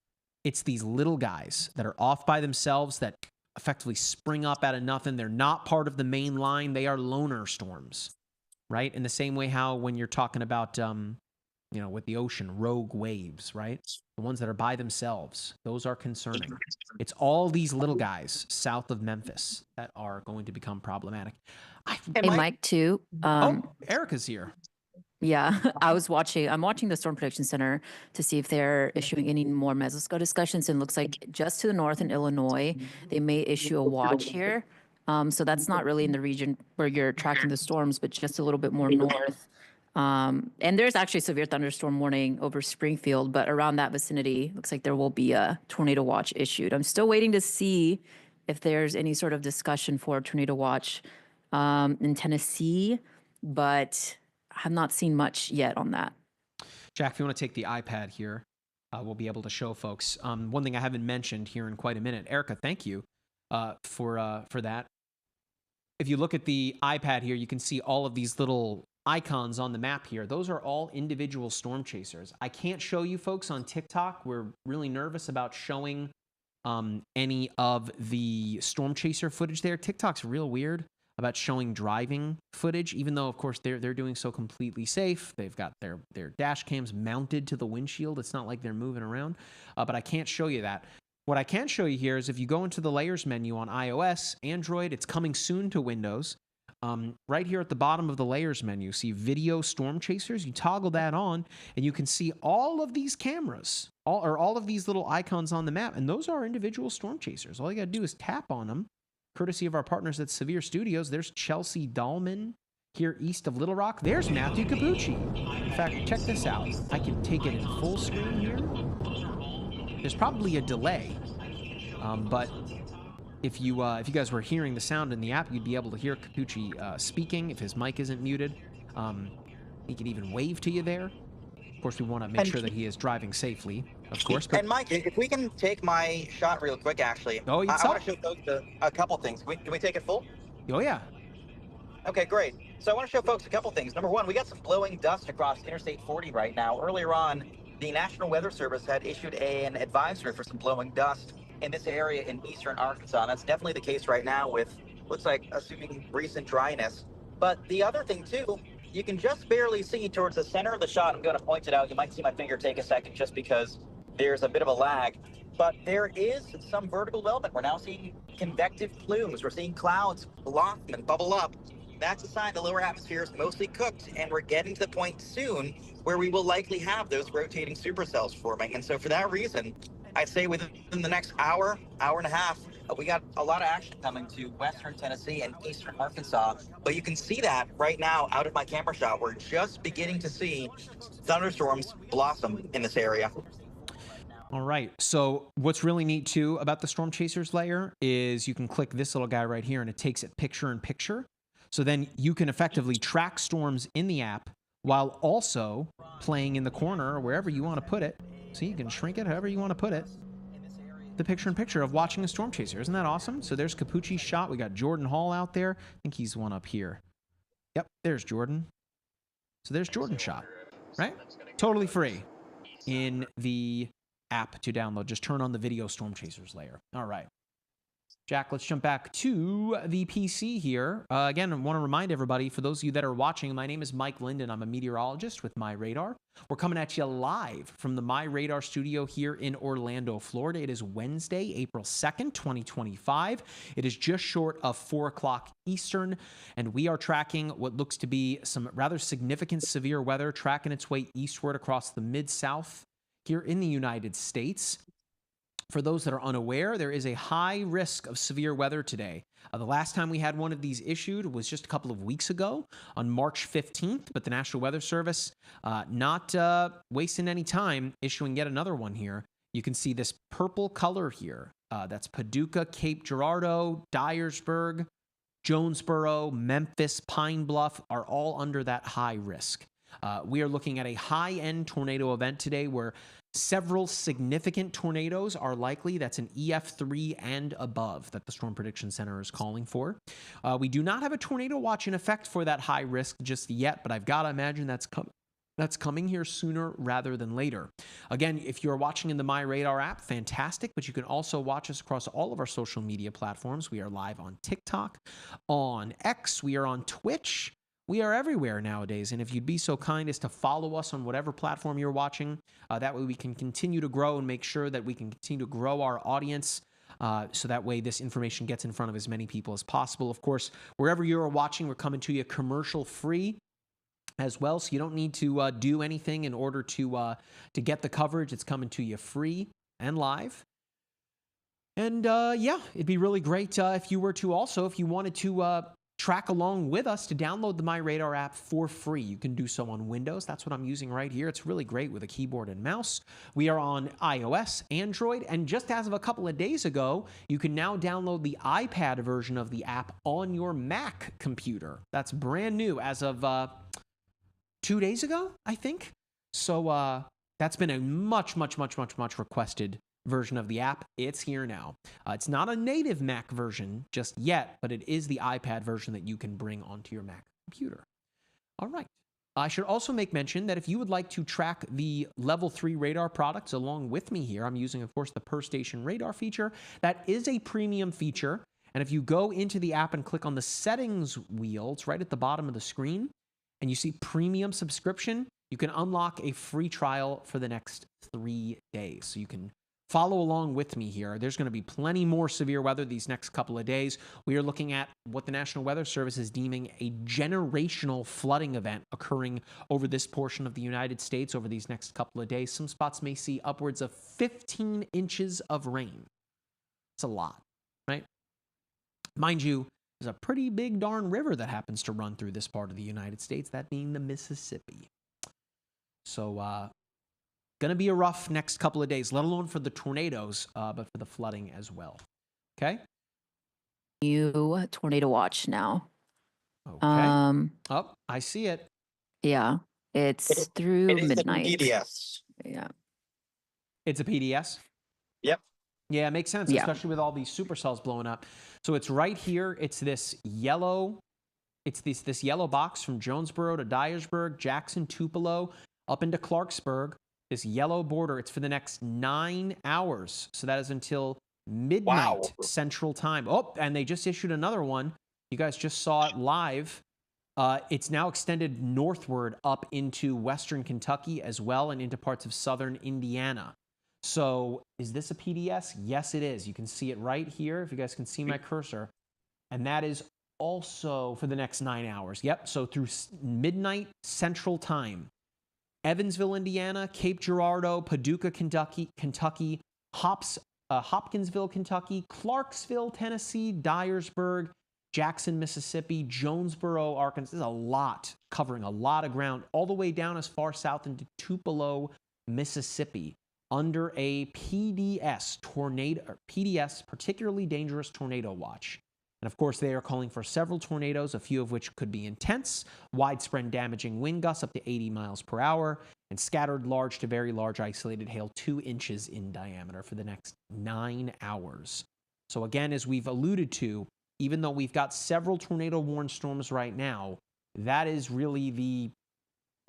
It's these little guys that are off by themselves that effectively spring up out of nothing. They're not part of the main line. They are loner storms, right? In the same way how when you're talking about, with the ocean, rogue waves, right? The ones that are by themselves, those are concerning. It's all these little guys south of Memphis that are going to become problematic. Hey, Mike, too. Erica's here. Yeah, I'm watching the Storm Prediction Center to see if they're issuing any more mesoscale discussions. And it looks like just to the north in Illinois, they may issue a watch here. So that's not really in the region where you're tracking the storms, but just a little bit more north. And there's actually a severe thunderstorm warning over Springfield, but around that vicinity, looks like there will be a tornado watch issued. I'm still waiting to see if there's any sort of discussion for a tornado watch in Tennessee, but I've not seen much yet on that. Jack, if you want to take the iPad here, we'll be able to show folks. One thing I haven't mentioned here in quite a minute, Erica, thank you for that. If you look at the iPad here, you can see all of these little icons on the map here. Those are all individual storm chasers. I can't show you folks on TikTok. We're really nervous about showing any of the storm chaser footage there. TikTok's real weird about showing driving footage, even though, of course, they're doing so completely safe. They've got their dash cams mounted to the windshield. It's not like they're moving around, but I can't show you that. What I can show you here is if you go into the layers menu on iOS, Android, it's coming soon to Windows. Right here at the bottom of the layers menu, see video storm chasers. You toggle that on and you can see all of these cameras, all of these little icons on the map. And those are individual storm chasers. All you got to do is tap on them. Courtesy of our partners at Severe Studios. There's Chelsea Dahlman here east of Little Rock. There's Matthew Capucci. In fact, check this out. I can take it in full screen here. There's probably a delay, but if you guys were hearing the sound in the app, you'd be able to hear Capucci speaking if his mic isn't muted. He could even wave to you there. Of course, we want to make sure that he is driving safely, of course. But... And Mike, if we can take my shot real quick, actually. Oh, I want to show folks a couple things. Can we take it full? Oh, yeah. Okay, great. So I want to show folks a couple things. Number one, we got some blowing dust across Interstate 40 right now. Earlier on, the National Weather Service had issued an advisory for some blowing dust in this area in eastern Arkansas. That's definitely the case right now with, looks like, assuming recent dryness. But the other thing, too, you can just barely see towards the center of the shot. I'm going to point it out. You might see my finger take a second just because there's a bit of a lag. But there is some vertical development. We're now seeing convective plumes. We're seeing clouds blossom and bubble up. That's a sign the lower atmosphere is mostly cooked, and we're getting to the point soon where we will likely have those rotating supercells forming. And so for that reason, I'd say within the next hour and a half, we got a lot of action coming to western Tennessee and eastern Arkansas. But you can see that right now out of my camera shot. We're just beginning to see thunderstorms blossom in this area. All right. So what's really neat too about the Storm Chasers layer is you can click this little guy right here and it takes it picture in picture. So then you can effectively track storms in the app while also playing in the corner or wherever you want to put it. So you can shrink it however you want to put it. The picture in picture of watching a storm chaser. Isn't that awesome? So there's Capucci's shot. We got Jordan Hall out there. I think he's one up here. Yep, there's Jordan. So there's Jordan's shot, right? Totally free in the app to download. Just turn on the video storm chasers layer. All right. Jack, let's jump back to the PC here. Again, I want to remind everybody, for those of you that are watching, my name is Mike Linden. I'm a meteorologist with MyRadar. We're coming at you live from the MyRadar studio here in Orlando, Florida. It is Wednesday, April 2nd, 2025. It is just short of 4 o'clock Eastern, and we are tracking what looks to be some rather significant severe weather tracking its way eastward across the Mid-South here in the United States. For those that are unaware, there is a high risk of severe weather today. The last time we had one of these issued was just a couple of weeks ago on March 15th, but the National Weather Service not wasting any time issuing yet another one here. You can see this purple color here. That's Paducah, Cape Girardeau, Dyersburg, Jonesboro, Memphis, Pine Bluff are all under that high risk. We are looking at a high-end tornado event today where several significant tornadoes are likely. That's an EF3 and above that the Storm Prediction Center is calling for. We do not have a tornado watch in effect for that high risk just yet, but I've got to imagine that's coming here sooner rather than later. Again, if you're watching in the MyRadar app, fantastic, but you can also watch us across all of our social media platforms. We are live on TikTok, on X, we are on Twitch. We are everywhere nowadays, and if you'd be so kind as to follow us on whatever platform you're watching, that way we can continue to grow and make sure that we can continue to grow our audience, so that way this information gets in front of as many people as possible. Of course, wherever you're watching, we're coming to you commercial-free as well, so you don't need to do anything in order to get the coverage. It's coming to you free and live. And yeah, it'd be really great if you were to also, if you wanted to track along with us, to download the MyRadar app for free. You can do so on Windows. That's what I'm using right here. It's really great with a keyboard and mouse. We are on iOS, Android, and just as of a couple of days ago, you can now download the iPad version of the app on your Mac computer. That's brand new as of 2 days ago, I think. So that's been a much requested version of the app. It's here now. It's not a native Mac version just yet, but it is the iPad version that you can bring onto your Mac computer. All right. I should also make mention that if you would like to track the level 3 radar products along with me here, I'm using, of course, the per station radar feature. That is a premium feature. And if you go into the app and click on the settings wheel, it's right at the bottom of the screen, and you see premium subscription, you can unlock a free trial for the next 3 days. So you can follow along with me here. There's going to be plenty more severe weather these next couple of days. We are looking at what the National Weather Service is deeming a generational flooding event occurring over this portion of the United States over these next couple of days. Some spots may see upwards of 15 inches of rain. It's a lot, right? Mind you, there's a pretty big darn river that happens to run through this part of the United States, that being the Mississippi. So, going to be a rough next couple of days, let alone for the tornadoes, but for the flooding as well. Okay? New tornado watch now. Okay. Oh, I see it. Yeah, it's through It is midnight. a PDS. Yeah. It's a PDS? Yep. Yeah, it makes sense, especially with all these supercells blowing up. So it's right here. It's this yellow, this yellow box from Jonesboro to Dyersburg, Jackson, Tupelo, up into Clarksburg. This yellow border, it's for the next 9 hours. So that is until midnight Central Time. Oh, and they just issued another one. You guys just saw it live. It's now extended northward up into western Kentucky as well and into parts of southern Indiana. So is this a PDS? Yes, it is. You can see it right here, if you guys can see my cursor. And that is also for the next 9 hours. Yep, so through midnight Central Time. Evansville, Indiana, Cape Girardeau, Paducah, Kentucky, Hopkinsville, Kentucky, Clarksville, Tennessee, Dyersburg, Jackson, Mississippi, Jonesboro, Arkansas. This is a lot, covering a lot of ground, all the way down as far south into Tupelo, Mississippi. under a PDS tornado, or PDS, particularly dangerous tornado watch. And of course, they are calling for several tornadoes, a few of which could be intense, widespread damaging wind gusts up to 80 miles per hour, and scattered large to very large isolated hail 2 inches in diameter for the next 9 hours. So again, as we've alluded to, even though we've got several tornado-warned storms right now, that is really the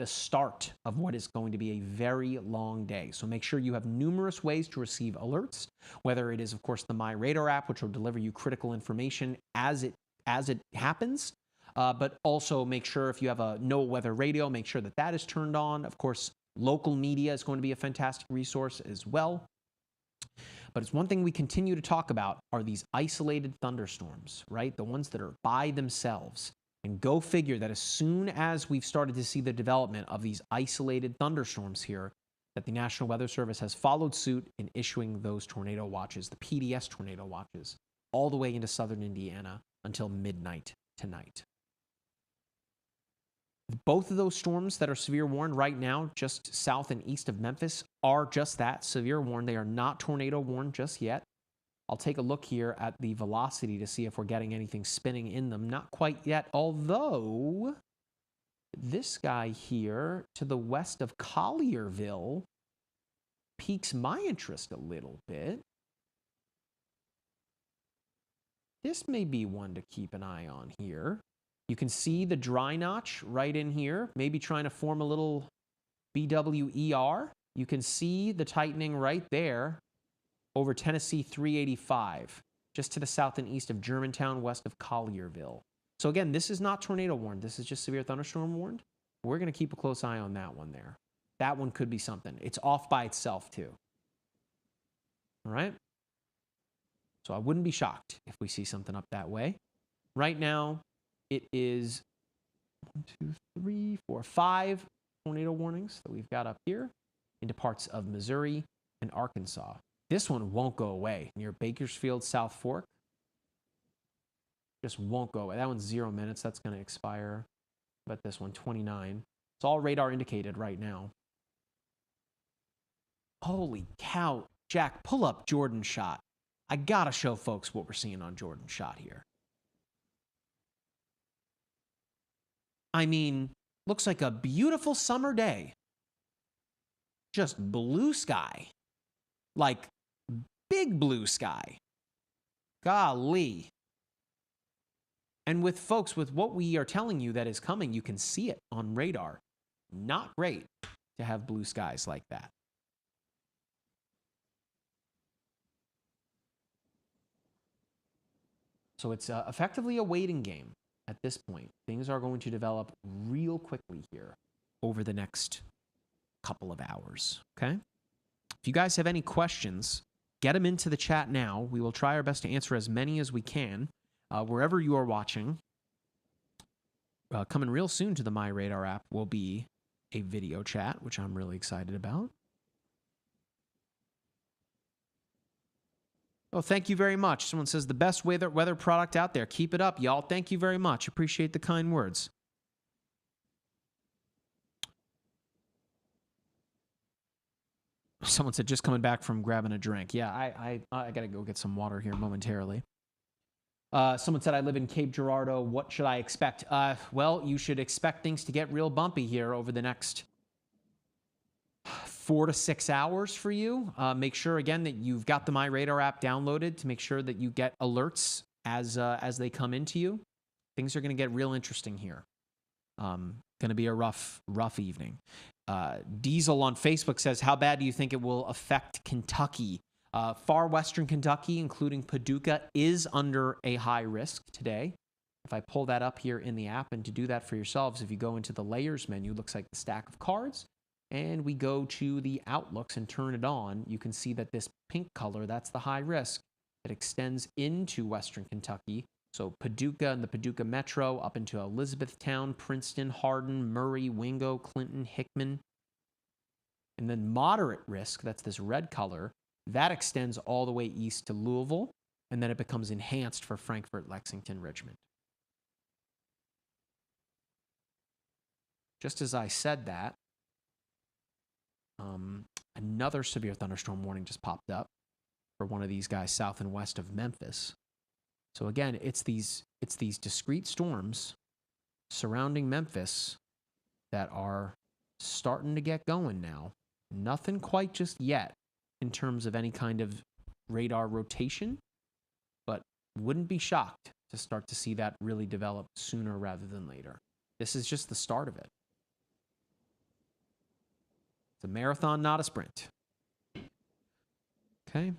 start of what is going to be a very long day. So make sure you have numerous ways to receive alerts, whether it is, of course, the MyRadar app, which will deliver you critical information as it happens, but also make sure if you have a no weather radio, make sure that that is turned on. Of course, local media is going to be a fantastic resource as well. But it's one thing we continue to talk about are these isolated thunderstorms, right? The ones that are by themselves. And go figure that as soon as we've started to see the development of these isolated thunderstorms here, that the National Weather Service has followed suit in issuing those tornado watches, the PDS tornado watches, all the way into southern Indiana until midnight tonight. Both of those storms that are severe warned right now, just south and east of Memphis, are just that, severe warned. They are not tornado warned just yet. I'll take a look here at the velocity to see if we're getting anything spinning in them. Not quite yet, although this guy here to the west of Collierville piques my interest a little bit. This may be one to keep an eye on here. You can see the dry notch right in here, maybe trying to form a little BWER. You can see the tightening right there over Tennessee 385, just to the south and east of Germantown, west of Collierville. So again, this is not tornado warned. This is just severe thunderstorm warned. We're going to keep a close eye on that one there. That one could be something. It's off by itself too. All right? So I wouldn't be shocked if we see something up that way. Right now, it is 5 tornado warnings that we've got up here into parts of Missouri and Arkansas. This one won't go away near Bakersfield, South Fork. Just won't go away. That one's 0 minutes. That's going to expire. But this one, 29. It's all radar indicated right now. Holy cow. Jack, pull up Jordan shot. I got to show folks what we're seeing on Jordan shot here. I mean, looks like a beautiful summer day. Just blue sky. Like big blue sky. Golly. And with folks, with what we are telling you that is coming, you can see it on radar. Not great to have blue skies like that. So it's effectively a waiting game at this point. Things are going to develop real quickly here over the next couple of hours, okay? If you guys have any questions, get them into the chat now. We will try our best to answer as many as we can. Wherever you are watching, coming real soon to the MyRadar app will be a video chat, which I'm really excited about. Oh, thank you very much. Someone says the best weather product out there. Keep it up, y'all. Thank you very much. Appreciate the kind words. Someone said just coming back from grabbing a drink. Yeah, I got to go get some water here momentarily. Someone said I live in Cape Girardeau. What should I expect? Well, you should expect things to get real bumpy here over the next 4 to 6 hours for you. Make sure, again, that you've got the MyRadar app downloaded to make sure that you get alerts as they come into you. Things are going to get real interesting here. Going to be a rough evening. Diesel on Facebook says, how bad do you think it will affect Kentucky? Far western Kentucky, including Paducah, is under a high risk today. If I pull that up here in the app, and to do that for yourselves, if you go into the layers menu, it looks like the stack of cards, and we go to the outlooks and turn it on, you can see that this pink color, that's the high risk that extends into western Kentucky. So Paducah and the Paducah Metro up into Elizabethtown, Princeton, Hardin, Murray, Wingo, Clinton, Hickman. And then moderate risk, that's this red color, that extends all the way east to Louisville, and then it becomes enhanced for Frankfort, Lexington, Richmond. Just as I said that, Another severe thunderstorm warning just popped up for one of these guys south and west of Memphis. So again, it's these discrete storms surrounding Memphis that are starting to get going now. Nothing quite just yet in terms of any kind of radar rotation, but wouldn't be shocked to start to see that really develop sooner rather than later. This is just the start of it. It's a marathon, not a sprint. Okay.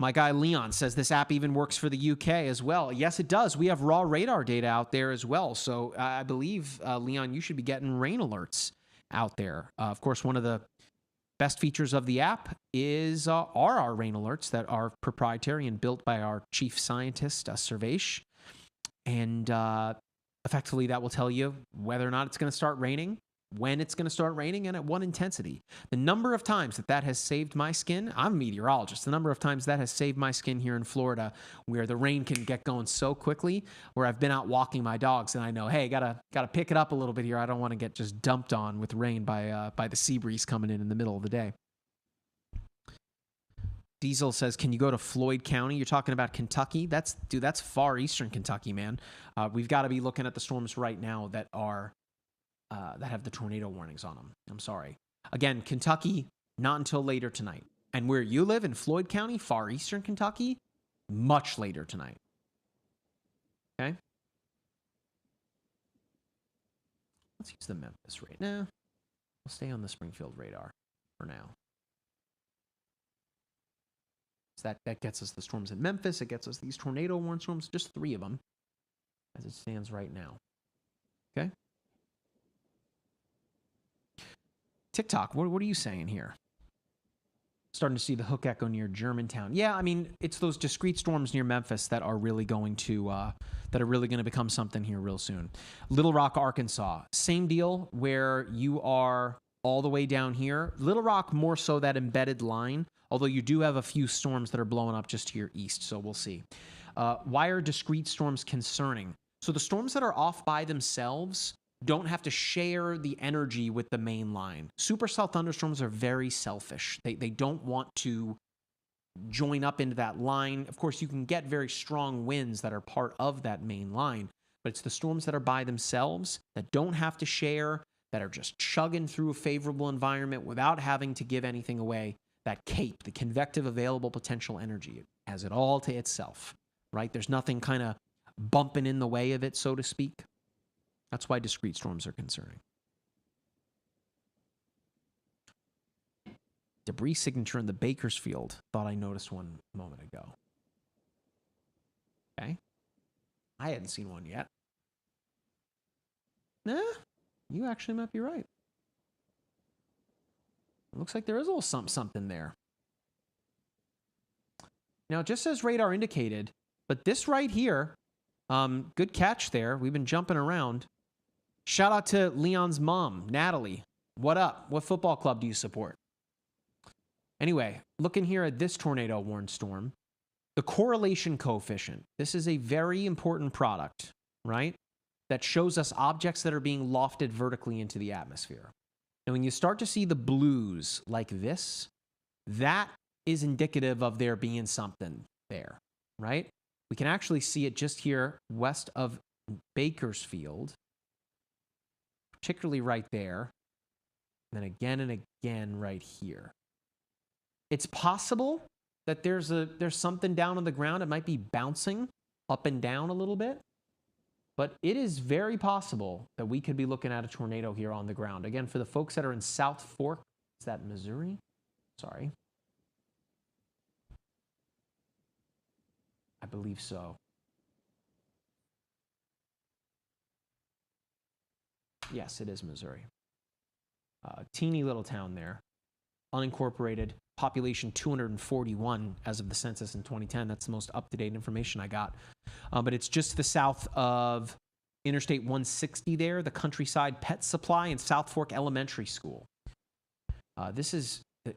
My guy Leon says this app even works for the UK as well. Yes, it does. We have raw radar data out there as well. So I believe, Leon, you should be getting rain alerts out there. Of course, one of the best features of the app is are our rain alerts that are proprietary and built by our chief scientist, Servesh. And effectively, that will tell you whether or not it's going to start raining, when it's going to start raining, and at what intensity. The number of times that has saved my skin, I'm a meteorologist, the number of times that has saved my skin here in Florida, where the rain can get going so quickly, where I've been out walking my dogs and I know, hey, gotta pick it up a little bit here. I don't want to get just dumped on with rain by the sea breeze coming in the middle of the day. Diesel says, can you go to Floyd County? You're talking about Kentucky? That's far eastern Kentucky, man. We've got to be looking at the storms right now that are that have the tornado warnings on them. I'm sorry. Again, Kentucky, not until later tonight. And where you live in Floyd County, far eastern Kentucky, much later tonight. Okay? Let's use the Memphis radar. Nah, we'll stay on the Springfield radar for now. So that gets us the storms in Memphis. It gets us these tornado warning storms, just 3 of them, as it stands right now. Okay? TikTok, what are you saying here? Starting to see the hook echo near Germantown. Yeah, I mean, it's those discrete storms near Memphis that are really going to become something here real soon. Little Rock, Arkansas, same deal where you are all the way down here. Little Rock, more so that embedded line, although you do have a few storms that are blowing up just to your east, so we'll see. Why are discrete storms concerning? So the storms that are off by themselves don't have to share the energy with the main line. Supercell thunderstorms are very selfish. They don't want to join up into that line. Of course, you can get very strong winds that are part of that main line, but it's the storms that are by themselves that don't have to share, that are just chugging through a favorable environment without having to give anything away. That CAPE, the convective available potential energy, it has it all to itself, right? There's nothing kind of bumping in the way of it, so to speak. That's why discrete storms are concerning. Debris signature in the Bakersfield. Thought I noticed one a moment ago. Okay. I hadn't seen one yet. Nah, you actually might be right. It looks like there is a little something there. Now, it just says radar indicated, but this right here, good catch there. We've been jumping around. Shout out to Leon's mom, Natalie. What up? What football club do you support? Anyway, looking here at this tornado warned storm, the correlation coefficient. This is a very important product, right? That shows us objects that are being lofted vertically into the atmosphere. And when you start to see the blues like this, that is indicative of there being something there, right? We can actually see it just here west of Bakersfield, particularly right there, and then again and again right here. It's possible that there's something down on the ground. It might be bouncing up and down a little bit, but it is very possible that we could be looking at a tornado here on the ground. Again, for the folks that are in South Fork, is that Missouri? Sorry. I believe so. Yes, it is Missouri. Teeny little town there. Unincorporated. Population 241 as of the census in 2010. That's the most up-to-date information I got. But it's just the south of Interstate 160 there, the Countryside Pet Supply and South Fork Elementary School. It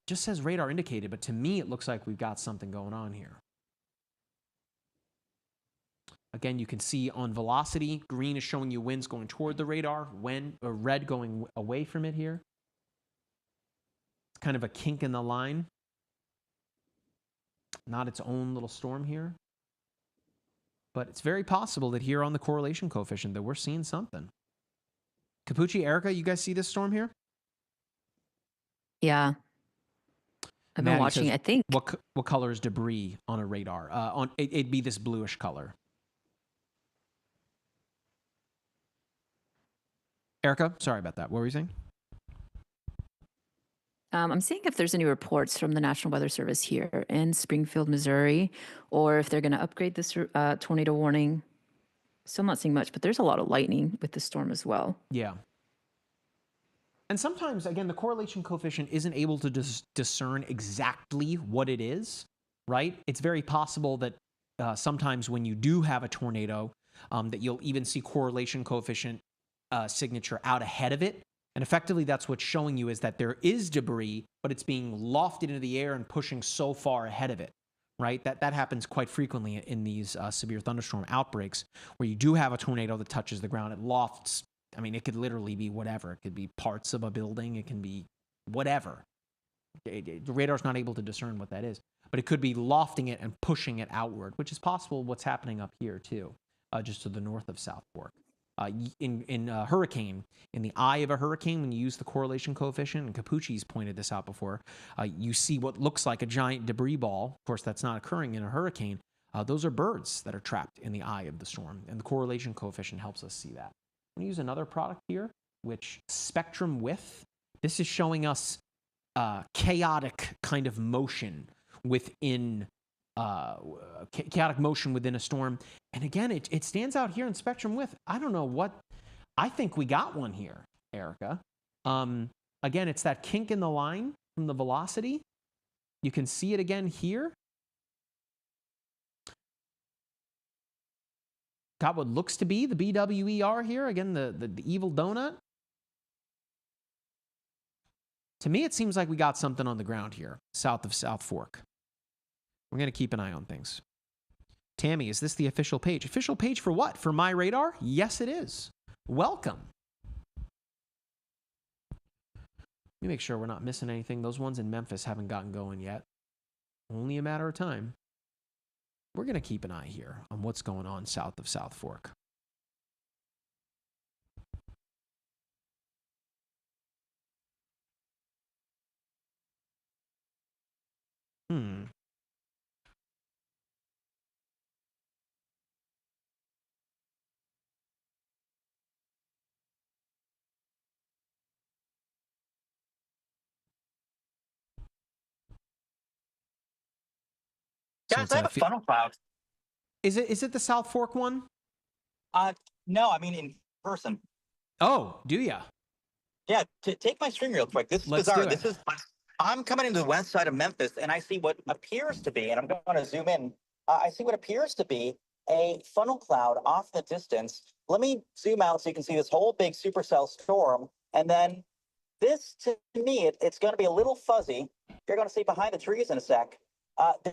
just says radar indicated, but to me it looks like we've got something going on here. Again, you can see on velocity, green is showing you winds going toward the radar, red going away from it here. It's kind of a kink in the line. Not its own little storm here. But it's very possible that here on the correlation coefficient that we're seeing something. Capucci, Erica, you guys see this storm here? Yeah. I've been Maddie watching. says, I think. What color is debris on a radar? It'd be this bluish color. Erica, sorry about that. What were you saying? I'm seeing if there's any reports from the National Weather Service here in Springfield, Missouri, or if they're going to upgrade this tornado warning. Still not seeing much, but there's a lot of lightning with the storm as well. Yeah. And sometimes, again, the correlation coefficient isn't able to discern exactly what it is, right? It's very possible that sometimes when you do have a tornado, that you'll even see correlation coefficient signature out ahead of it. And effectively, that's what's showing you is that there is debris, but it's being lofted into the air and pushing so far ahead of it, right? That happens quite frequently in these severe thunderstorm outbreaks where you do have a tornado that touches the ground. It lofts. I mean, it could literally be whatever. It could be parts of a building. It can be whatever. The radar's not able to discern what that is. But it could be lofting it and pushing it outward, which is possible what's happening up here, too, just to the north of South Fork. In a hurricane, in the eye of a hurricane, when you use the correlation coefficient, and Capucci's pointed this out before, you see what looks like a giant debris ball. Of course, that's not occurring in a hurricane. Those are birds that are trapped in the eye of the storm, and the correlation coefficient helps us see that. I'm going to use another product here, which spectrum width. This is showing us chaotic kind of motion within chaotic motion within a storm. And again, it stands out here in spectrum width. I don't know what, I think we got one here, Erica. Again, it's that kink in the line from the velocity. You can see it again here. Got what looks to be the BWER here. Again, the evil donut. To me, it seems like we got something on the ground here, south of South Fork. We're going to keep an eye on things. Tammy, is this the official page? Official page for what? For MyRadar? Yes, it is. Welcome. Let me make sure we're not missing anything. Those ones in Memphis haven't gotten going yet. Only a matter of time. We're going to keep an eye here on what's going on south of South Fork. Guys, I have a funnel cloud. Is it the South Fork one? No, I mean in person. Oh, do ya? Yeah, take my string real quick. This is Let's bizarre. do it. I'm coming into the west side of Memphis, and I see what appears to be, and I'm going to zoom in. I see what appears to be a funnel cloud off in the distance. Let me zoom out so you can see this whole big supercell storm. And then this, to me, it's going to be a little fuzzy. You're going to see behind the trees in a sec.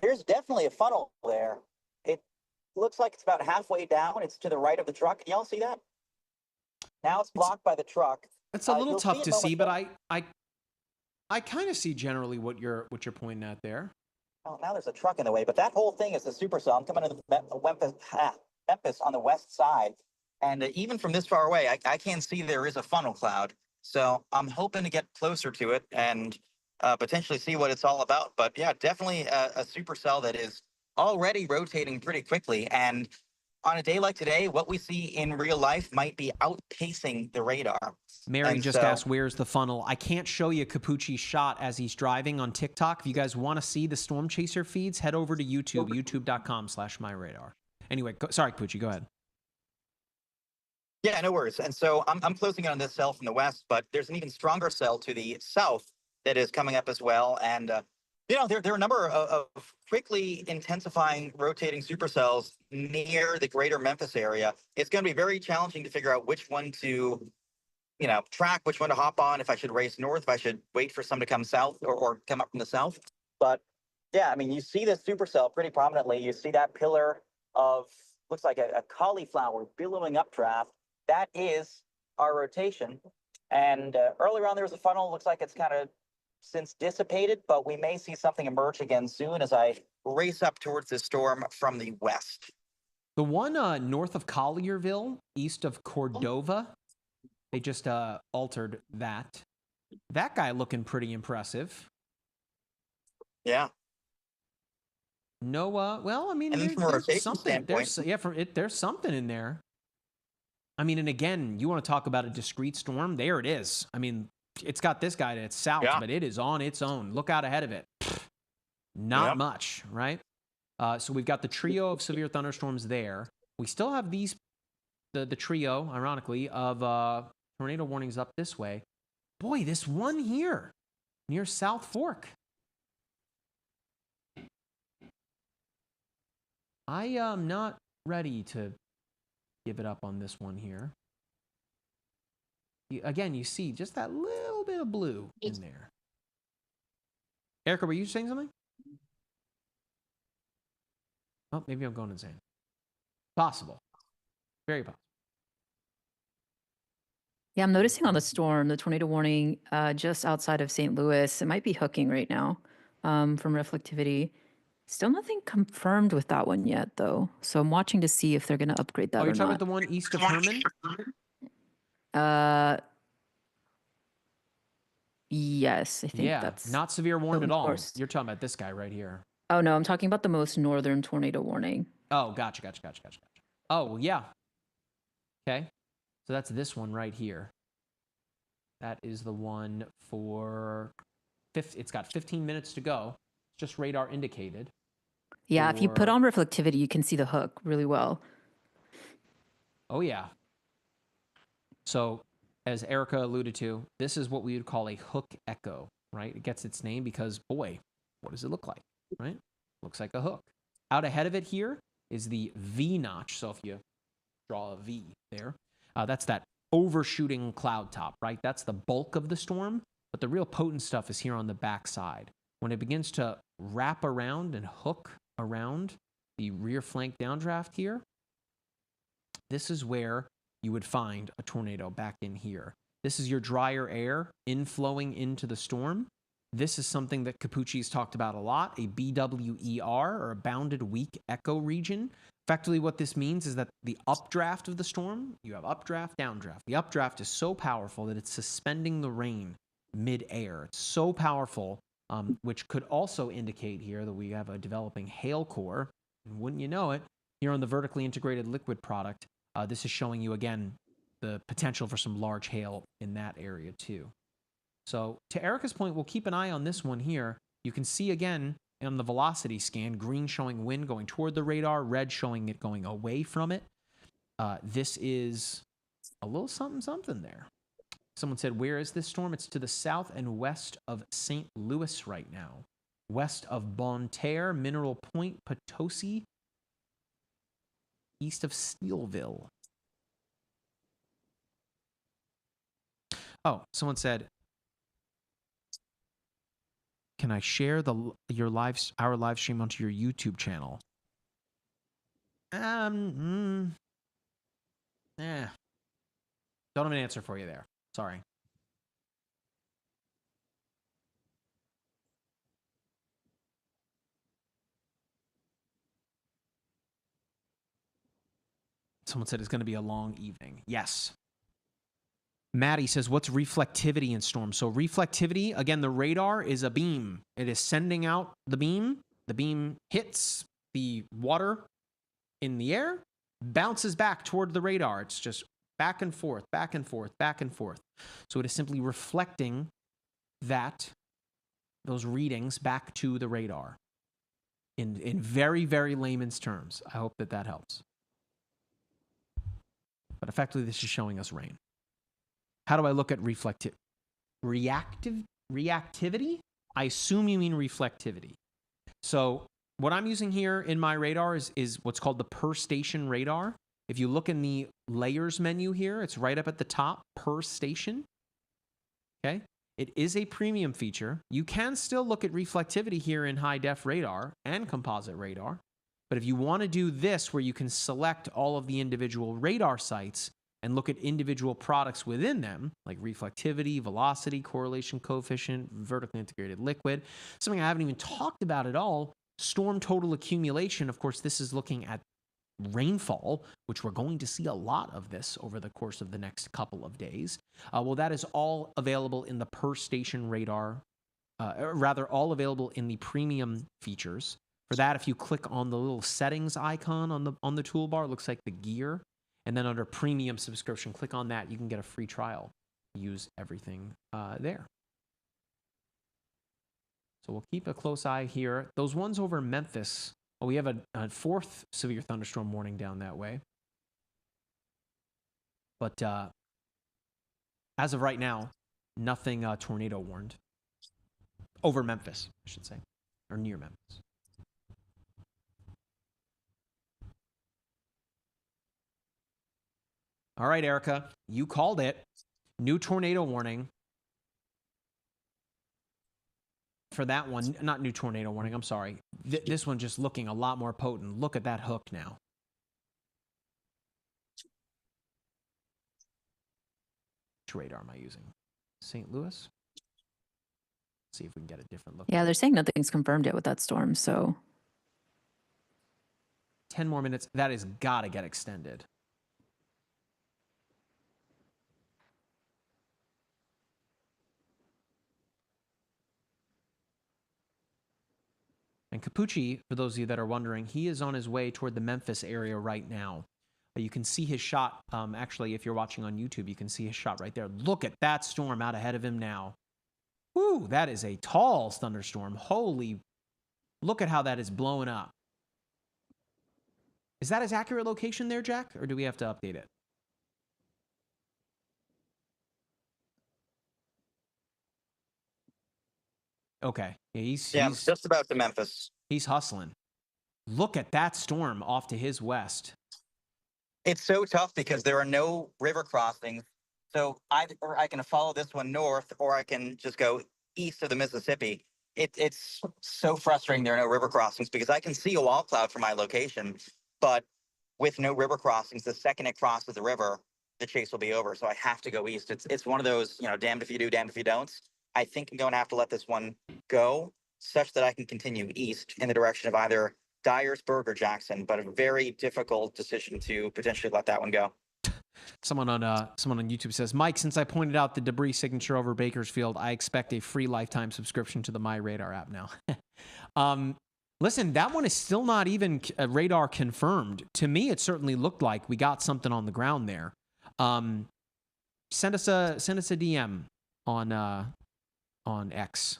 There's definitely a funnel there. It looks like it's about halfway down. It's to the right of the truck. Can y'all see that? Now it's blocked by the truck. It's a little tough to see, but I kind of see generally what you're pointing at there. Oh, now there's a truck in the way, but that whole thing is the supercell. I'm coming to Memphis on the west side, and even from this far away, I can see there is a funnel cloud. So I'm hoping to get closer to it and potentially see what it's all about. But yeah, definitely a supercell that is already rotating pretty quickly. And on a day like today, what we see in real life might be outpacing the radar. Mary just asked, where's the funnel? I can't show you Capucci's shot as he's driving on TikTok. If you guys want to see the Storm Chaser feeds, head over to YouTube, youtube.com/myradar. Anyway, sorry, Capucci, go ahead. Yeah, no worries. And so I'm closing in on this cell from the west, but there's an even stronger cell to the south that is coming up as well. And there are a number of quickly intensifying rotating supercells near the greater Memphis area. It's going to be very challenging to figure out which one to, track, which one to hop on, if I should race north, if I should wait for some to come south or come up from the south. But yeah, I mean, you see this supercell pretty prominently. You see that pillar of looks like a cauliflower billowing updraft. That is our rotation. And earlier on, there was a funnel. Looks like it's kind of since dissipated, but we may see something emerge again soon as I race up towards the storm from the west. The one north of Collierville, east of Cordova, they just altered that. That guy looking pretty impressive. Yeah. No, well, I mean, from a there's rotation something. standpoint. There's something in there. I mean, and again, you want to talk about a discrete storm? There it is. I mean, it's got this guy to its south, but it is on its own. Look out ahead of it. Not much, right? So we've got the trio of severe thunderstorms there. We still have the trio, ironically, of tornado warnings up this way. Boy, this one here near South Fork. I am not ready to give it up on this one here. Again, you see just that little bit of blue in there. Erica, were you saying something? Oh, maybe I'm going insane. Possible. Very possible. Yeah, I'm noticing on the storm, the tornado warning just outside of St. Louis. It might be hooking right now from reflectivity. Still nothing confirmed with that one yet, though. So I'm watching to see if they're going to upgrade that or you're talking not. about the one east of Herman? Yes, I think that's... not severe warned at all. You're talking about this guy right here. Oh, no, I'm talking about the most northern tornado warning. Oh, gotcha. Oh, yeah. Okay. So that's this one right here. That is the one for... It's got 15 minutes to go. It's just radar indicated. Yeah, if you put on reflectivity, you can see the hook really well. Oh, yeah. So, as Erica alluded to, this is what we would call a hook echo, right? It gets its name because, boy, what does it look like, right? Looks like a hook. Out ahead of it here is the V notch. So if you draw a V there, that's that overshooting cloud top, right? That's the bulk of the storm, but the real potent stuff is here on the backside. When it begins to wrap around and hook around the rear flank downdraft here, this is where you would find a tornado back in here. This is your drier air inflowing into the storm. This is something that Capucci's talked about a lot, a BWER, or a bounded weak echo region. Effectively, what this means is that the updraft of the storm, you have updraft, downdraft. The updraft is so powerful that it's suspending the rain mid-air. It's so powerful, which could also indicate here that we have a developing hail core. And wouldn't you know it, here on the vertically integrated liquid product, this is showing you, again, the potential for some large hail in that area, too. So, to Erica's point, we'll keep an eye on this one here. You can see, again, on the velocity scan, green showing wind going toward the radar, red showing it going away from it. This is a little something there. Someone said, where is this storm? It's to the south and west of St. Louis right now. West of Bonne Terre, Mineral Point, Potosi, east of Steelville. Oh, someone said, can I share our live stream onto your YouTube channel? Don't have an answer for you there. Sorry. Someone said it's going to be a long evening. Yes. Maddie says, what's reflectivity in storms? So reflectivity, again, the radar is a beam. It is sending out the beam. The beam hits the water in the air, bounces back toward the radar. It's just back and forth, back and forth, back and forth. So it is simply reflecting those readings back to the radar in very, very layman's terms. I hope that helps. But effectively, this is showing us rain. How do I look at reactivity? I assume you mean reflectivity. So what I'm using here in MyRadar is what's called the per station radar. If you look in the layers menu here, it's right up at the top, per station. Okay. It is a premium feature. You can still look at reflectivity here in high def radar and composite radar, But if you want to do this, where you can select all of the individual radar sites and look at individual products within them, like reflectivity, velocity, correlation coefficient, vertically integrated liquid, something I haven't even talked about at all, storm total accumulation. Of course, this is looking at rainfall, which we're going to see a lot of this over the course of the next couple of days. Well, that is all available in the per station radar, all available in the premium features. For that, if you click on the little settings icon on the toolbar, it looks like the gear, and then under premium subscription, click on that. You can get a free trial. Use everything there. So we'll keep a close eye here. Those ones over Memphis, well, we have a fourth severe thunderstorm warning down that way. But as of right now, nothing tornado warned. Over Memphis, I should say, or near Memphis. All right, Erica, you called it. New tornado warning. For that one, not new tornado warning, I'm sorry. This one just looking a lot more potent. Look at that hook now. Which radar am I using? St. Louis? Let's see if we can get a different look. Yeah, they're saying nothing's confirmed yet with that storm, so. 10 more minutes. That has got to get extended. And Capucci, for those of you that are wondering, he is on his way toward the Memphis area right now. You can see his shot. Actually, if you're watching on YouTube, you can see his shot right there. Look at that storm out ahead of him now. Whoo, that is a tall thunderstorm. Holy, look at how that is blowing up. Is that his accurate location there, Jack? Or do we have to update it? Okay. Yeah, he's just about to Memphis. He's hustling. Look at that storm off to his west. It's so tough because there are no river crossings. So either I can follow this one north, or I can just go east of the Mississippi. It's so frustrating there are no river crossings, because I can see a wall cloud from my location, but with no river crossings, the second it crosses the river, the chase will be over. So I have to go east. It's one of those, damned if you do, damned if you don't. I think I'm going to have to let this one go, such that I can continue east in the direction of either Dyersburg or Jackson, but a very difficult decision to potentially let that one go. Someone on YouTube says, Mike, since I pointed out the debris signature over Bakersfield, I expect a free lifetime subscription to the MyRadar app now. Listen, that one is still not even radar confirmed. To me, it certainly looked like we got something on the ground there. Send us a DM on X.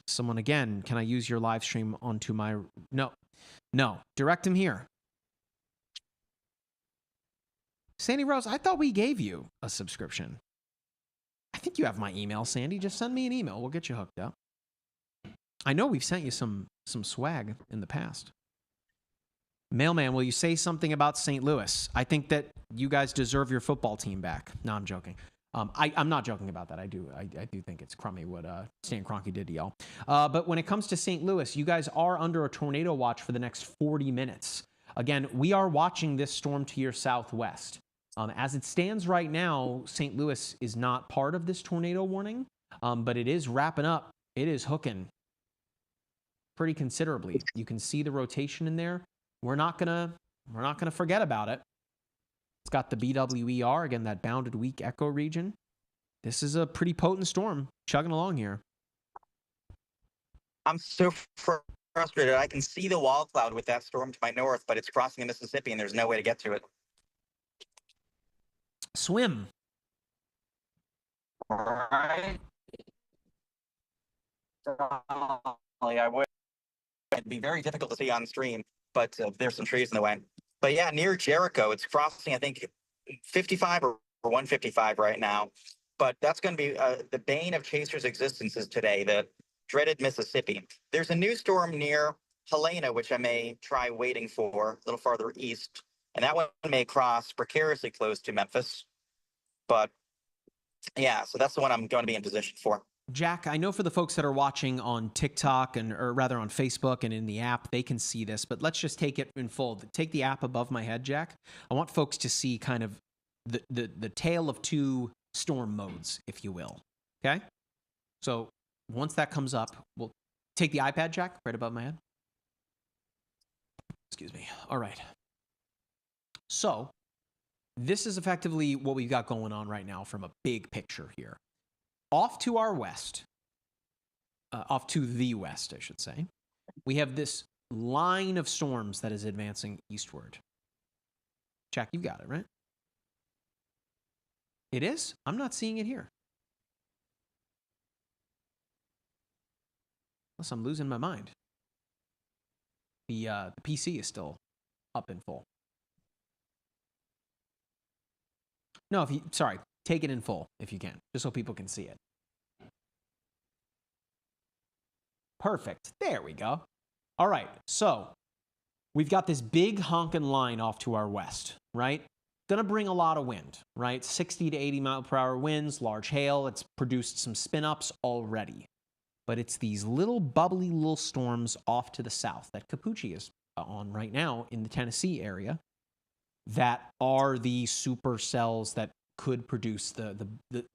Someone again, can I use your live stream onto my... No, direct him here. Sandy Rose, I thought we gave you a subscription. I think you have my email, Sandy. Just send me an email. We'll get you hooked up. I know we've sent you some swag in the past. Mailman, will you say something about St. Louis? I think that you guys deserve your football team back. No, I'm joking. I'm not joking about that. I do think it's crummy what Stan Kroenke did to y'all. But when it comes to St. Louis, you guys are under a tornado watch for the next 40 minutes. Again, we are watching this storm to your southwest. As it stands right now, St. Louis is not part of this tornado warning, but it is wrapping up. It is hooking pretty considerably. You can see the rotation in there. We're not gonna forget about it. It's got the BWER, again, that bounded weak echo region. This is a pretty potent storm chugging along here. I'm so frustrated. I can see the wall cloud with that storm to my north, but it's crossing the Mississippi and there's no way to get to it. Swim. All right. I would. It'd be very difficult to see on stream, but there's some trees in the way. But yeah, near Jericho, it's crossing, I think, 55 or 155 right now. But that's going to be the bane of Chaser's existences today, the dreaded Mississippi. There's a new storm near Helena, which I may try waiting for a little farther east. And that one may cross precariously close to Memphis. But yeah, so that's the one I'm going to be in position for. Jack, I know for the folks that are watching on TikTok or rather on Facebook and in the app, they can see this, but let's just take it in full. Take the app above my head, Jack. I want folks to see kind of the tale of two storm modes, if you will. Okay? So once that comes up, we'll take the iPad, Jack, right above my head. Excuse me. All right. So this is effectively what we've got going on right now from a big picture here. Off to our west, off to the west, I should say, we have this line of storms that is advancing eastward. Jack, you've got it, right? It is? I'm not seeing it here. Unless I'm losing my mind. The PC is still up in full. No, sorry, take it in full if you can, just so people can see it. Perfect. There we go. All right, so we've got this big honking line off to our west, right? Gonna bring a lot of wind, right? 60 to 80 mile per hour winds, large hail. It's produced some spin-ups already. But it's these little bubbly little storms off to the south that Capucci is on right now in the Tennessee area that are the supercells that could produce the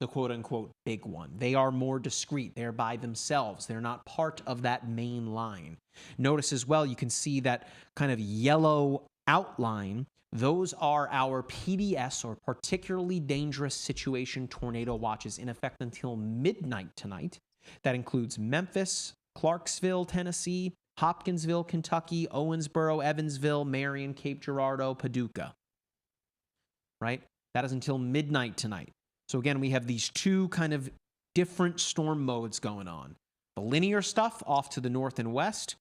quote-unquote big one. They are more discrete. They're by themselves. They're not part of that main line. Notice as well, you can see that kind of yellow outline. Those are our PDS, or particularly dangerous situation tornado watches, in effect until midnight tonight. That includes Memphis, Clarksville, Tennessee, Hopkinsville, Kentucky, Owensboro, Evansville, Marion, Cape Girardeau, Paducah. Right? That is until midnight tonight. So again, we have these two kind of different storm modes going on. The linear stuff off to the north and west.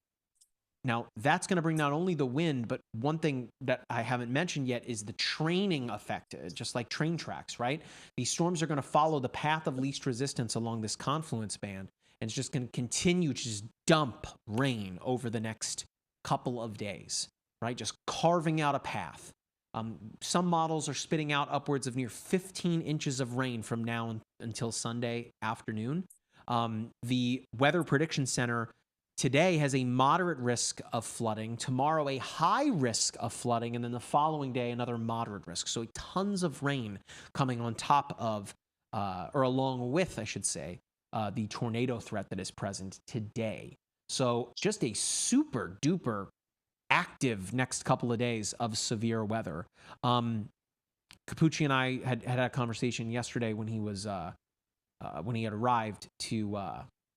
Now, that's going to bring not only the wind, but one thing that I haven't mentioned yet is the training effect, just like train tracks, right? These storms are going to follow the path of least resistance along this confluence band, and it's just going to continue to just dump rain over the next couple of days, right? Just carving out a path. Some models are spitting out upwards of near 15 inches of rain from now until Sunday afternoon. The Weather Prediction Center today has a moderate risk of flooding, tomorrow a high risk of flooding, and then the following day another moderate risk. So tons of rain coming on top of, or along with, I should say, the tornado threat that is present today. So just a super duper active next couple of days of severe weather. Capucci and I had a conversation yesterday when he had arrived to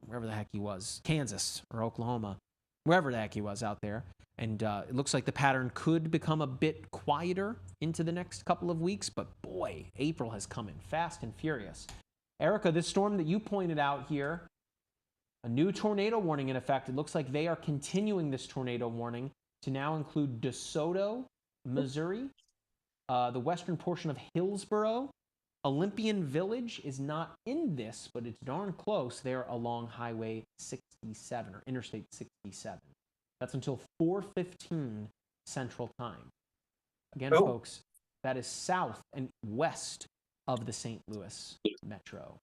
wherever the heck he was, Kansas or Oklahoma, wherever the heck he was out there. And it looks like the pattern could become a bit quieter into the next couple of weeks, but boy, April has come in fast and furious. Erica, this storm that you pointed out here, a new tornado warning in effect. It looks like they are continuing this tornado warning to now include DeSoto, Missouri, the western portion of Hillsboro. Olympian Village is not in this, but it's darn close. They're along Highway 67 or Interstate 67. That's until 4:15 Central Time. Again, folks, that is south and west of the St. Louis Metro.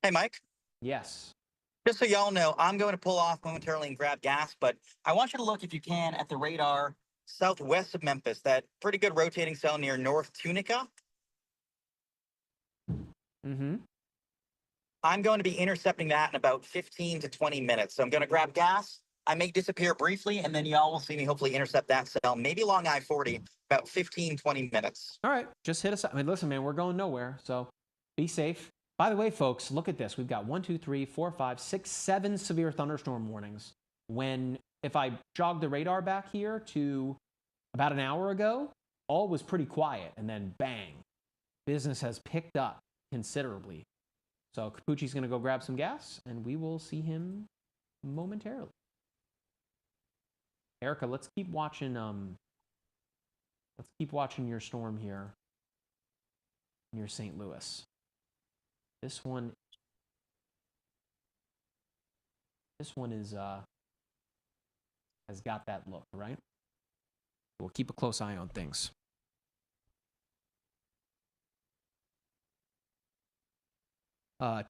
Hey, Mike. Yes. Just so y'all know, I'm going to pull off momentarily and grab gas, but I want you to look, if you can, at the radar southwest of Memphis, that pretty good rotating cell near North Tunica. Mm-hmm. I'm going to be intercepting that in about 15 to 20 minutes. So I'm going to grab gas. I may disappear briefly, and then y'all will see me hopefully intercept that cell, maybe along I-40, about 15, 20 minutes. All right, just hit us up. I mean, listen, man, we're going nowhere, so be safe. By the way, folks, look at this. We've got 1, 2, 3, 4, 5, 6, 7 severe thunderstorm warnings. When, if I jog the radar back here to about an hour ago, all was pretty quiet, and then bang, business has picked up considerably. So Capucci's going to go grab some gas, and we will see him momentarily. Erica, let's keep watching your storm here near St. Louis. This one is has got that look, right? We'll keep a close eye on things.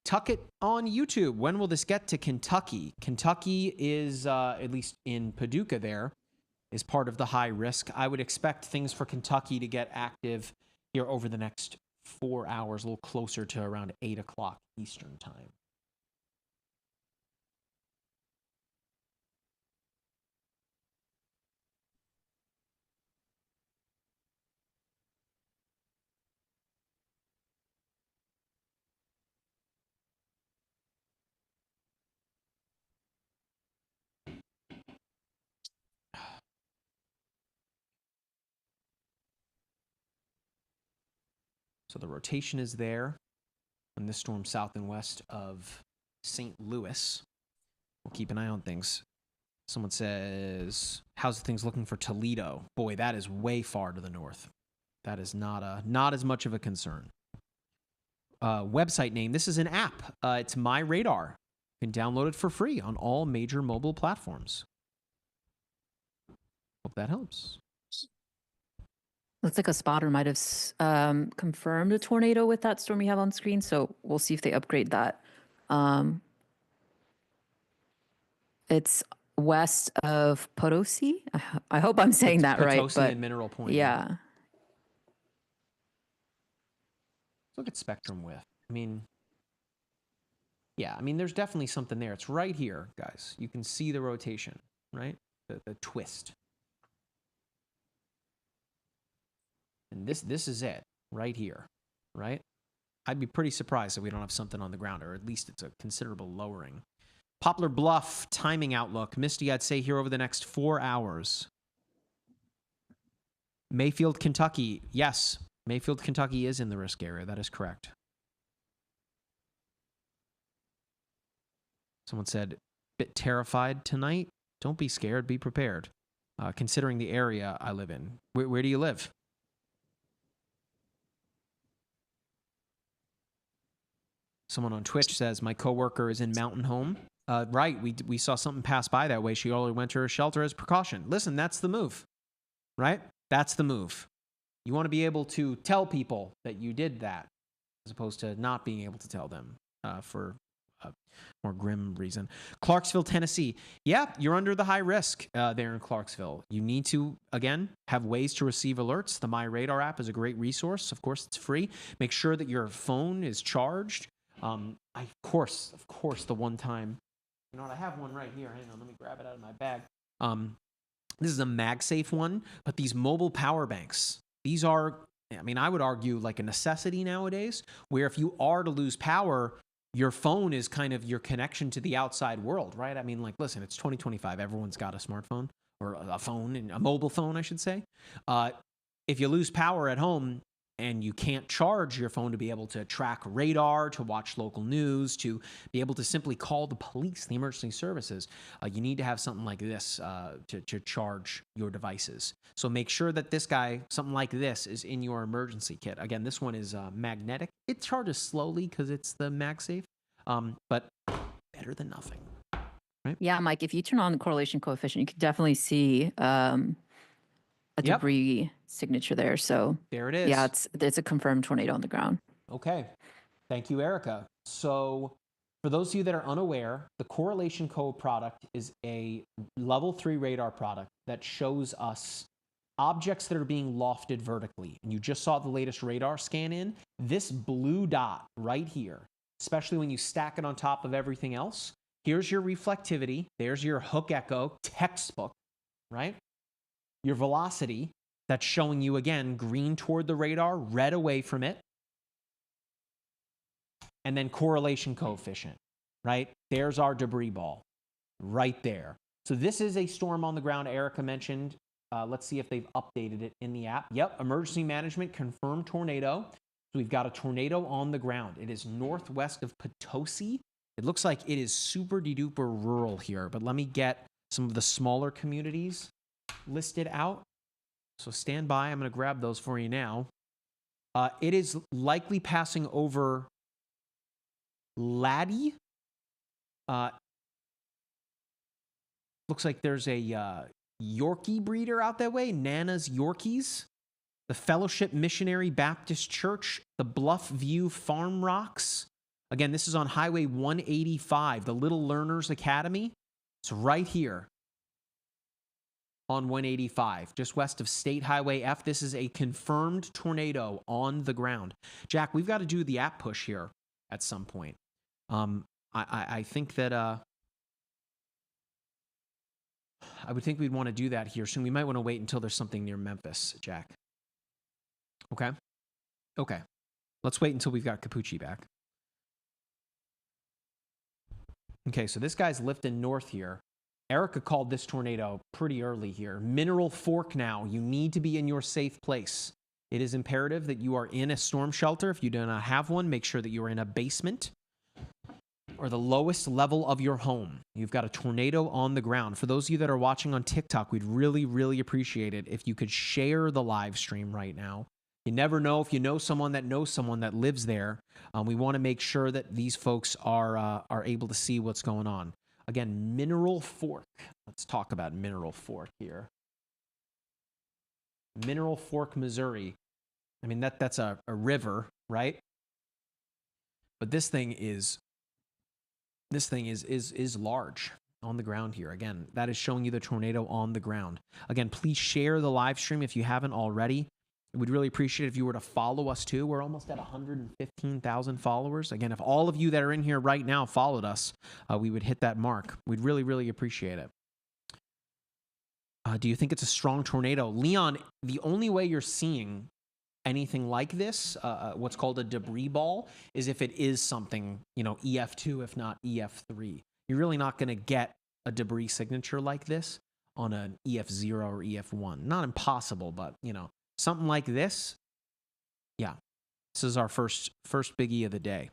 Tuck It on YouTube. When will this get to Kentucky? Kentucky is, at least in Paducah there, is part of the high risk. I would expect things for Kentucky to get active here over the next 4 hours, a little closer to around 8 o'clock Eastern time. So the rotation is there on this storm south and west of St. Louis. We'll keep an eye on things. Someone says, how's things looking for Toledo? Boy, that is way far to the north. That is not as much of a concern. Website name, this is an app. It's MyRadar. You can download it for free on all major mobile platforms. Hope that helps. Looks like a spotter might have confirmed a tornado with that storm you have on screen, so we'll see if they upgrade that. It's west of Potosi. I hope I'm saying that right. Potosi But and Mineral Point. yeah. Let's look at spectrum width. I mean, there's definitely something there. It's right here, guys. You can see the rotation, right? The twist. And this is it, right here, right? I'd be pretty surprised if we don't have something on the ground, or at least it's a considerable lowering. Poplar Bluff timing outlook. Misty, I'd say here over the next 4 hours. Mayfield, Kentucky. Yes, Mayfield, Kentucky is in the risk area. That is correct. Someone said, bit terrified tonight. Don't be scared. Be prepared. Considering the area I live in. Where do you live? Someone on Twitch says, my coworker is in Mountain Home. Right, we saw something pass by that way. She already went to her shelter as precaution. Listen, that's the move, right? That's the move. You want to be able to tell people that you did that, as opposed to not being able to tell them for a more grim reason. Clarksville, Tennessee. Yeah, you're under the high risk there in Clarksville. You need to, again, have ways to receive alerts. The MyRadar app is a great resource. Of course, it's free. Make sure that your phone is charged. Of course, the one time, you know what, I have one right here. Hang on, let me grab it out of my bag. This is a MagSafe one, but these mobile power banks, these are, I would argue like a necessity nowadays, where if you are to lose power, your phone is kind of your connection to the outside world, right? Listen, it's 2025. Everyone's got a smartphone, or a phone, and a mobile phone, I should say. If you lose power at home, and you can't charge your phone to be able to track radar, to watch local news, to be able to simply call the police, the emergency services, you need to have something like this to charge your devices. So make sure that something like this is in your emergency kit. Again, this one is magnetic. It charges slowly because it's the MagSafe, but better than nothing. Right? Yeah, Mike, if you turn on the correlation coefficient, you can definitely see a debris signature there. So there it is. Yeah, it's a confirmed tornado on the ground. Okay. Thank you, Erica. So for those of you that are unaware, the correlation code product is a level 3 radar product that shows us objects that are being lofted vertically. And you just saw the latest radar scan in. This blue dot right here, especially when you stack it on top of everything else, here's your reflectivity. There's your hook echo textbook, right? Your velocity, that's showing you, again, green toward the radar, red away from it. And then correlation coefficient, right? There's our debris ball right there. So this is a storm on the ground Erica mentioned. Let's see if they've updated it in the app. Yep, emergency management confirmed tornado. So we've got a tornado on the ground. It is northwest of Potosi. It looks like it is super duper rural here, but let me get some of the smaller communities listed out. So stand by. I'm going to grab those for you now. It is likely passing over Laddie. Looks like there's a Yorkie breeder out that way. Nana's Yorkies. The Fellowship Missionary Baptist Church. The Bluff View Farm Rocks. Again, this is on Highway 185, the Little Learners Academy. It's right here on 185, just west of State Highway F. This is a confirmed tornado on the ground. Jack, we've got to do the app push here at some point. I think that I would think we'd want to do that here soon. We might want to wait until there's something near Memphis, Jack. Okay? Okay. Let's wait until we've got Capucci back. Okay, so this guy's lifting north here. Erica called this tornado pretty early here. Mineral Fork now. You need to be in your safe place. It is imperative that you are in a storm shelter. If you do not have one, make sure that you are in a basement or the lowest level of your home. You've got a tornado on the ground. For those of you that are watching on TikTok, we'd really, really appreciate it if you could share the live stream right now. You never know if you know someone that lives there. We want to make sure that these folks are able to see what's going on. Again, Mineral Fork. Let's talk about Mineral Fork here. Mineral Fork, Missouri. I mean, that's a river, right? But this thing is large on the ground here. Again, that is showing you the tornado on the ground. Again, please share the live stream if you haven't already. We'd really appreciate it if you were to follow us too. We're almost at 115,000 followers. Again, if all of you that are in here right now followed us, we would hit that mark. We'd really, really appreciate it. Do you think it's a strong tornado? Leon, the only way you're seeing anything like this, what's called a debris ball, is if it is something, EF2, if not EF3. You're really not going to get a debris signature like this on an EF0 or EF1. Not impossible, but, something like this, yeah. This is our first biggie of the day.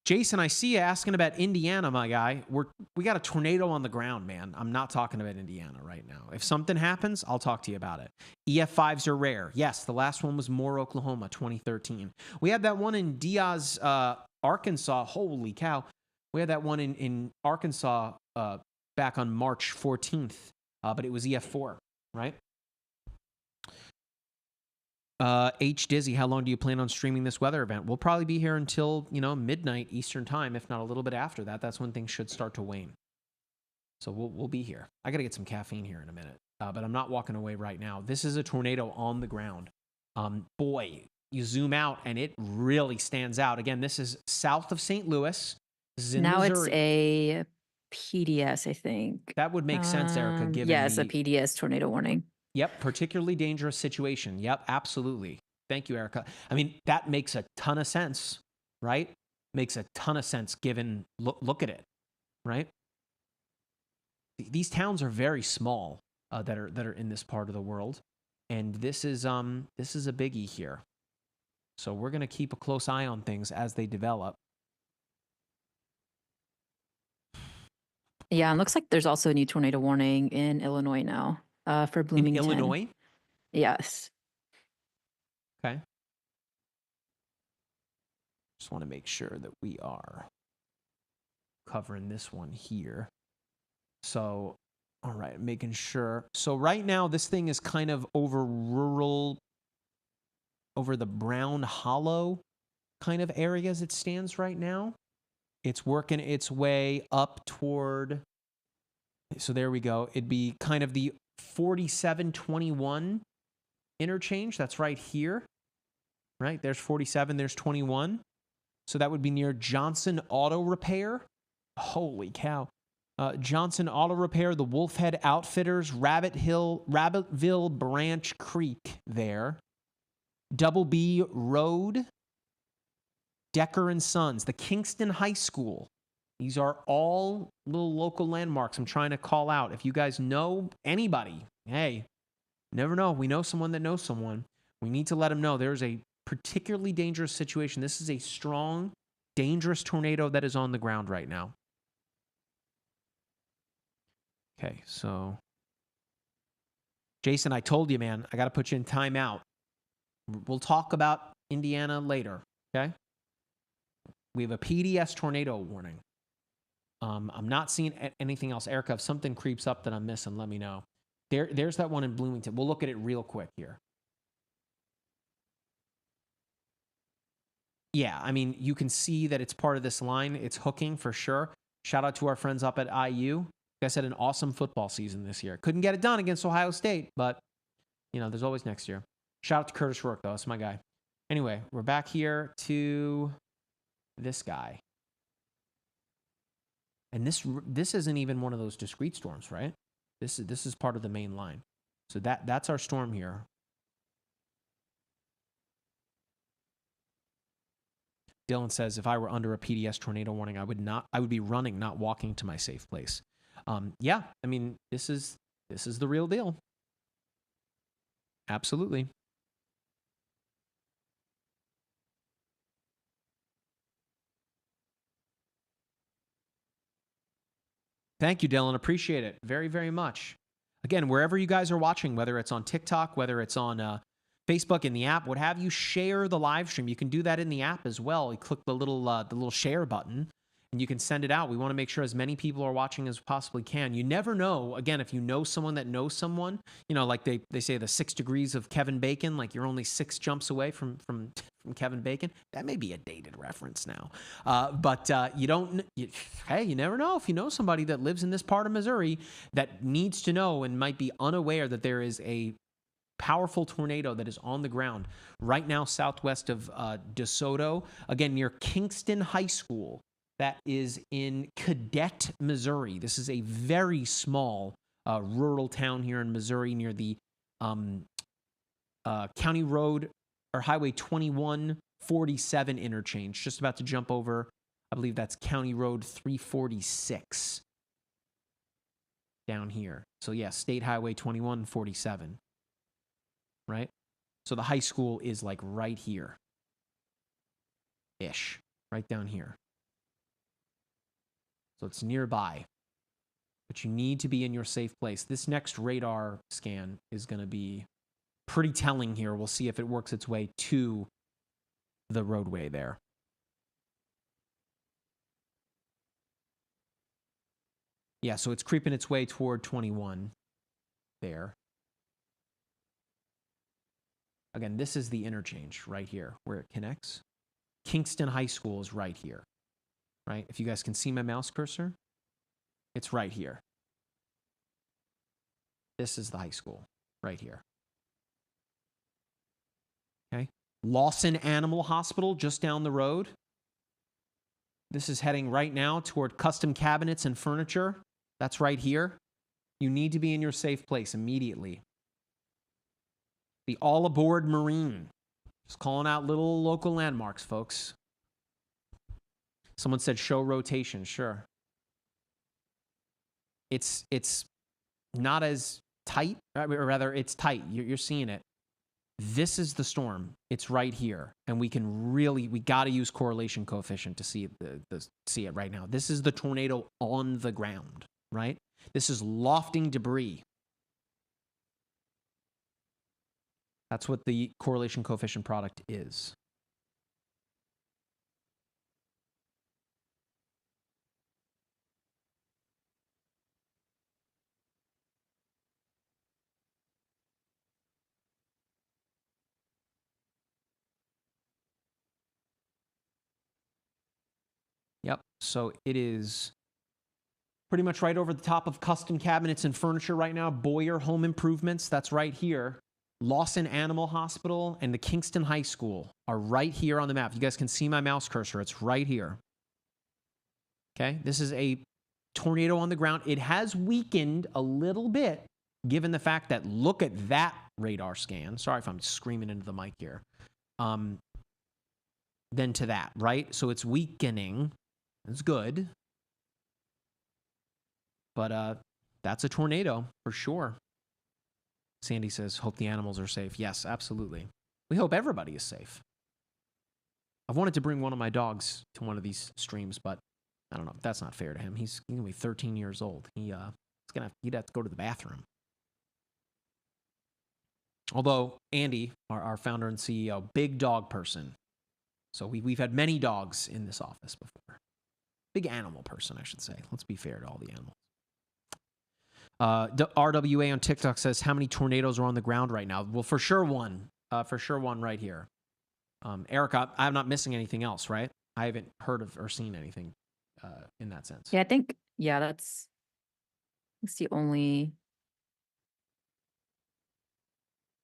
Jason, I see you asking about Indiana, my guy. We got a tornado on the ground, man. I'm not talking about Indiana right now. If something happens, I'll talk to you about it. EF5s are rare. Yes, the last one was Moore, Oklahoma, 2013. We had that one in Diaz, Arkansas. Holy cow. We had that one in Arkansas back on March 14th. But it was EF4, right? H. Dizzy, how long do you plan on streaming this weather event? We'll probably be here until, midnight Eastern time, if not a little bit after that. That's when things should start to wane. So we'll be here. I got to get some caffeine here in a minute, but I'm not walking away right now. This is a tornado on the ground. Boy, you zoom out and it really stands out. Again, this is south of St. Louis. This is in Missouri. It's a PDS, I think. That would make sense, Erica, given a PDS tornado warning. Yep, particularly dangerous situation. Yep, absolutely. Thank you, Erica. I mean, that makes a ton of sense, right? Makes a ton of sense given, look at it, right? These towns are very small that are in this part of the world, and this is a biggie here. So we're going to keep a close eye on things as they develop. Yeah, and looks like there's also a new tornado warning in Illinois now for Bloomington. In Illinois? Yes. Okay. Just want to make sure that we are covering this one here. So, all right, making sure. So right now, this thing is kind of over the Brown Hollow kind of area as it stands right now. It's working its way up toward, so there we go. It'd be kind of the 4721 interchange. That's right here, right? There's 47, there's 21. So that would be near Johnson Auto Repair. Holy cow. Johnson Auto Repair, the Wolfhead Outfitters, Rabbittville Branch Creek there. Double B Road. Decker and Sons, the Kingston High School. These are all little local landmarks I'm trying to call out. If you guys know anybody, hey, never know. We know someone that knows someone. We need to let them know there's a particularly dangerous situation. This is a strong, dangerous tornado that is on the ground right now. Okay, so Jason, I told you, man, I got to put you in timeout. We'll talk about Indiana later, okay? We have a PDS tornado warning. I'm not seeing anything else. Erica, if something creeps up that I'm missing, let me know. There's that one in Bloomington. We'll look at it real quick here. yeah, I mean, you can see that it's part of this line. It's hooking for sure. Shout out to our friends up at IU. You guys had an awesome football season this year. Couldn't get it done against Ohio State, but, you know, there's always next year. Shout out to Curtis Rourke, though. That's my guy. Anyway, we're back here to this guy. And this isn't even one of those discrete storms, right? This is part of the main line. So that's our storm here. Dylan says, if I were under a PDS tornado warning, I would be running, not walking to my safe place. Yeah, I mean, this is the real deal. Absolutely. Thank you, Dylan. Appreciate it very, very much. Again, wherever you guys are watching, whether it's on TikTok, whether it's on Facebook in the app, what have you, share the live stream. You can do that in the app as well. You click the little share button, and you can send it out. We want to make sure as many people are watching as possibly can. You never know, again, if you know someone that knows someone, you know, like they say the 6 degrees of Kevin Bacon, like you're only 6 jumps away from Kevin Bacon. That may be a dated reference now. But you never know if you know somebody that lives in this part of Missouri that needs to know and might be unaware that there is a powerful tornado that is on the ground right now southwest of DeSoto, again, near Kingston High School. That is in Cadet, Missouri. This is a very small rural town here in Missouri near the County Road or Highway 2147 interchange. Just about to jump over, I believe that's County Road 346 down here. So yeah, State Highway 2147, right? So the high school is like right here-ish, right down here. So it's nearby, but you need to be in your safe place. This next radar scan is going to be pretty telling here. We'll see if it works its way to the roadway there. Yeah, so it's creeping its way toward 21 there. Again, this is the interchange right here where it connects. Kingston High School is right here. Right? If you guys can see my mouse cursor, it's right here. This is the high school right here. Okay. Lawson Animal Hospital just down the road. This is heading right now toward custom cabinets and furniture. That's right here. You need to be in your safe place immediately. The All Aboard Marine. Just calling out little local landmarks, folks. Someone said show rotation. Sure. It's not as tight, or rather it's tight. You're seeing it. This is the storm. It's right here. And we got to use correlation coefficient to see it right now. This is the tornado on the ground, right? This is lofting debris. That's what the correlation coefficient product is. Yep, so it is pretty much right over the top of custom cabinets and furniture right now. Boyer Home Improvements, that's right here. Lawson Animal Hospital and the Kingston High School are right here on the map. You guys can see my mouse cursor. It's right here. Okay, this is a tornado on the ground. It has weakened a little bit given the fact that look at that radar scan. Sorry if I'm screaming into the mic here. Then to that, right? So it's weakening. It's good. But that's a tornado for sure. Sandy says, hope the animals are safe. Yes, absolutely. We hope everybody is safe. I've wanted to bring one of my dogs to one of these streams, but I don't know. That's not fair to him. He's going to be 13 years old. He'd have to go to the bathroom. Although Andy, our founder and CEO, big dog person. So we've had many dogs in this office before. Big animal person, I should say. Let's be fair to all the animals. RWA on TikTok says, how many tornadoes are on the ground right now? Well, for sure one. For sure one right here. Erica, I'm not missing anything else, right? I haven't heard of or seen anything in that sense. Yeah, I think, yeah, that's the only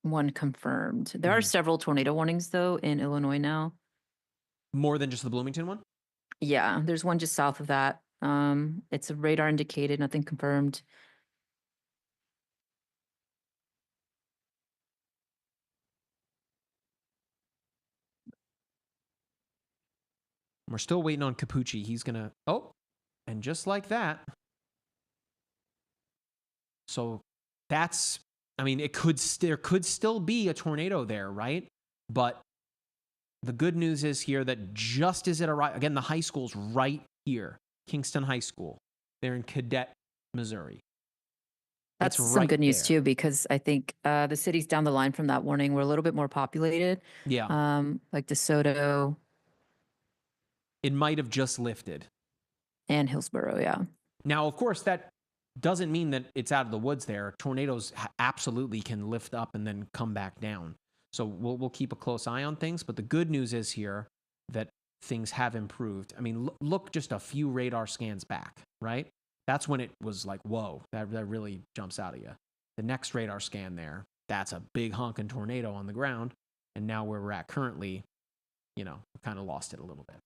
one confirmed. There are several tornado warnings, though, in Illinois now. More than just the Bloomington one? Yeah, there's one just south of that. It's a radar indicated, nothing confirmed. We're still waiting on Capucci. He's going to... Oh, and just like that. So that's... I mean, there could still be a tornado there, right? But the good news is here that just as it arrived... Again, the high school's right here. Kingston High School. They're in Cadet, Missouri. That's It's some right good news, there. too, because I think the cities down the line from that warning were a little bit more populated. Yeah. Like DeSoto It might have just lifted. and Hillsborough, yeah. Now, of course, that doesn't mean that it's out of the woods there. Tornadoes absolutely can lift up and then come back down. So we'll keep a close eye on things. But the good news is here that things have improved. I mean, look just a few radar scans back, right? That's when it was like, whoa, that really jumps out at you. The next radar scan there, that's a big honking tornado on the ground. And now where we're at currently, we've kind of lost it a little bit.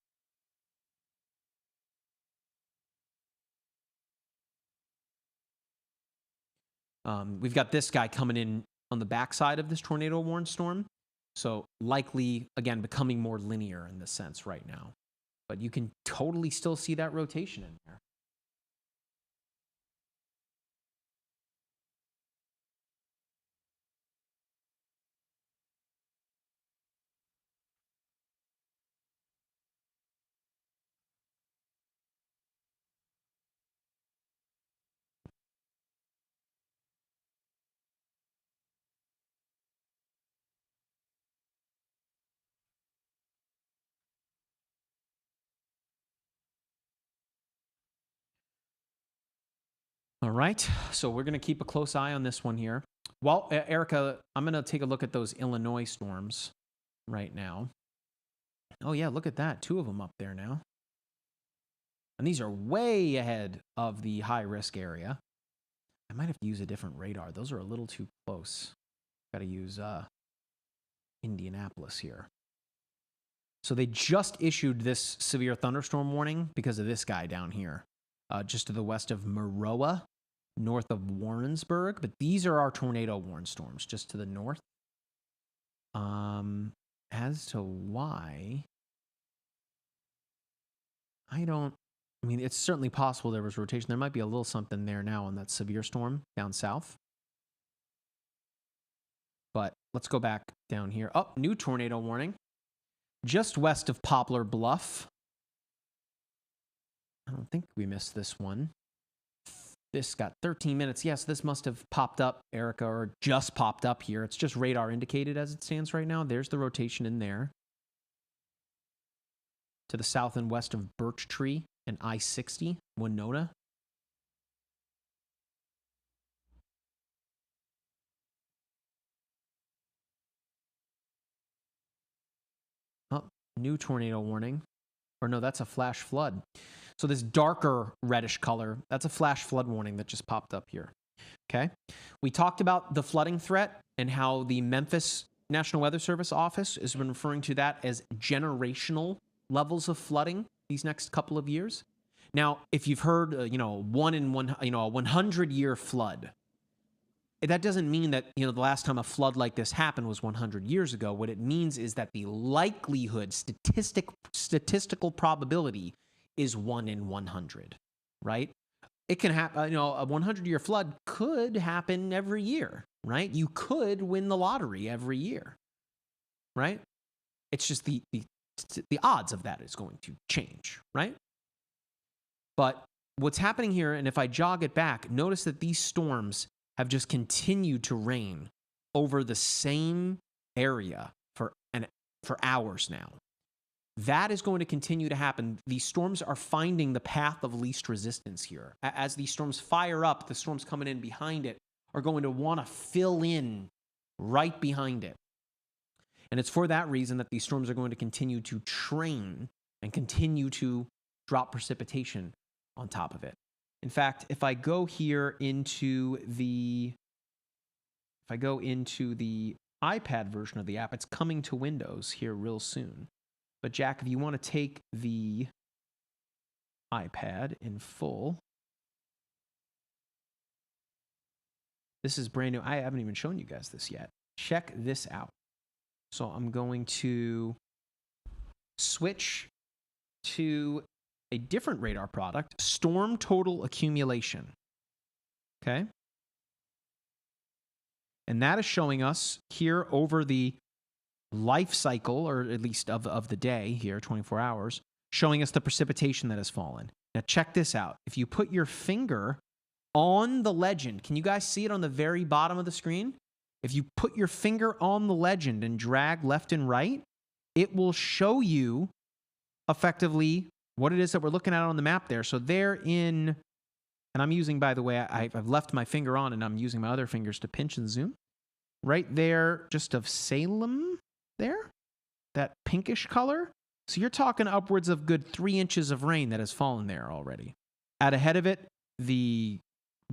We've got this guy coming in on the backside of this tornado warned storm. So likely, again, becoming more linear in this sense right now. But you can totally still see that rotation in there. All right, so we're going to keep a close eye on this one here. Well, Erica, I'm going to take a look at those Illinois storms right now. Oh, yeah, look at that. 2 of them up there now. And these are way ahead of the high-risk area. I might have to use a different radar. Those are a little too close. Got to use Indianapolis here. So they just issued this severe thunderstorm warning because of this guy down here. Just to the west of Maroa, north of Warrensburg. But these are our tornado warned storms, just to the north. As to why, I mean, it's certainly possible there was rotation. There might be a little something there now on that severe storm down south. But let's go back down here. Oh, new tornado warning. Just west of Poplar Bluff. I don't think we missed this one. This got 13 minutes. Yes, this must have popped up, Erica, or just popped up here. It's just radar indicated as it stands right now. There's the rotation in there. To the south and west of Birch Tree and I-60, Winona. Oh, new tornado warning. Or no, that's a flash flood. So this darker reddish color, that's a flash flood warning that just popped up here. Okay. We talked about the flooding threat and how the Memphis National Weather Service office has been referring to that as generational levels of flooding these next couple of years. Now, if you've heard, a 100-year flood, that doesn't mean that, the last time a flood like this happened was 100 years ago. What it means is that the likelihood, statistical probability is 1 in 100, right? It can happen, a 100-year flood could happen every year, right? You could win the lottery every year, right? It's just the odds of that is going to change, right? But what's happening here, and if I jog it back, notice that these storms have just continued to rain over the same area for hours now. That is going to continue to happen. These storms are finding the path of least resistance here. As these storms fire up, the storms coming in behind it are going to want to fill in right behind it. And it's for that reason that these storms are going to continue to train and continue to drop precipitation on top of it. In fact, if I go here into the iPad version of the app, it's coming to Windows here real soon. But Jack, if you want to take the iPad in full, this is brand new. I haven't even shown you guys this yet. Check this out. So I'm going to switch to a different radar product, Storm Total Accumulation. Okay? And that is showing us here over the life cycle, or at least of the day here, 24 hours, showing us the precipitation that has fallen. Now check this out. If you put your finger on the legend, can you guys see it on the very bottom of the screen? If you put your finger on the legend and drag left and right, it will show you effectively what it is that we're looking at on the map there. So they're in, and I'm using, by the way, I've left my finger on and I'm using my other fingers to pinch and zoom. Right there, just of Salem there, that pinkish color. So you're talking upwards of good 3 inches of rain that has fallen there already. Out ahead of it, the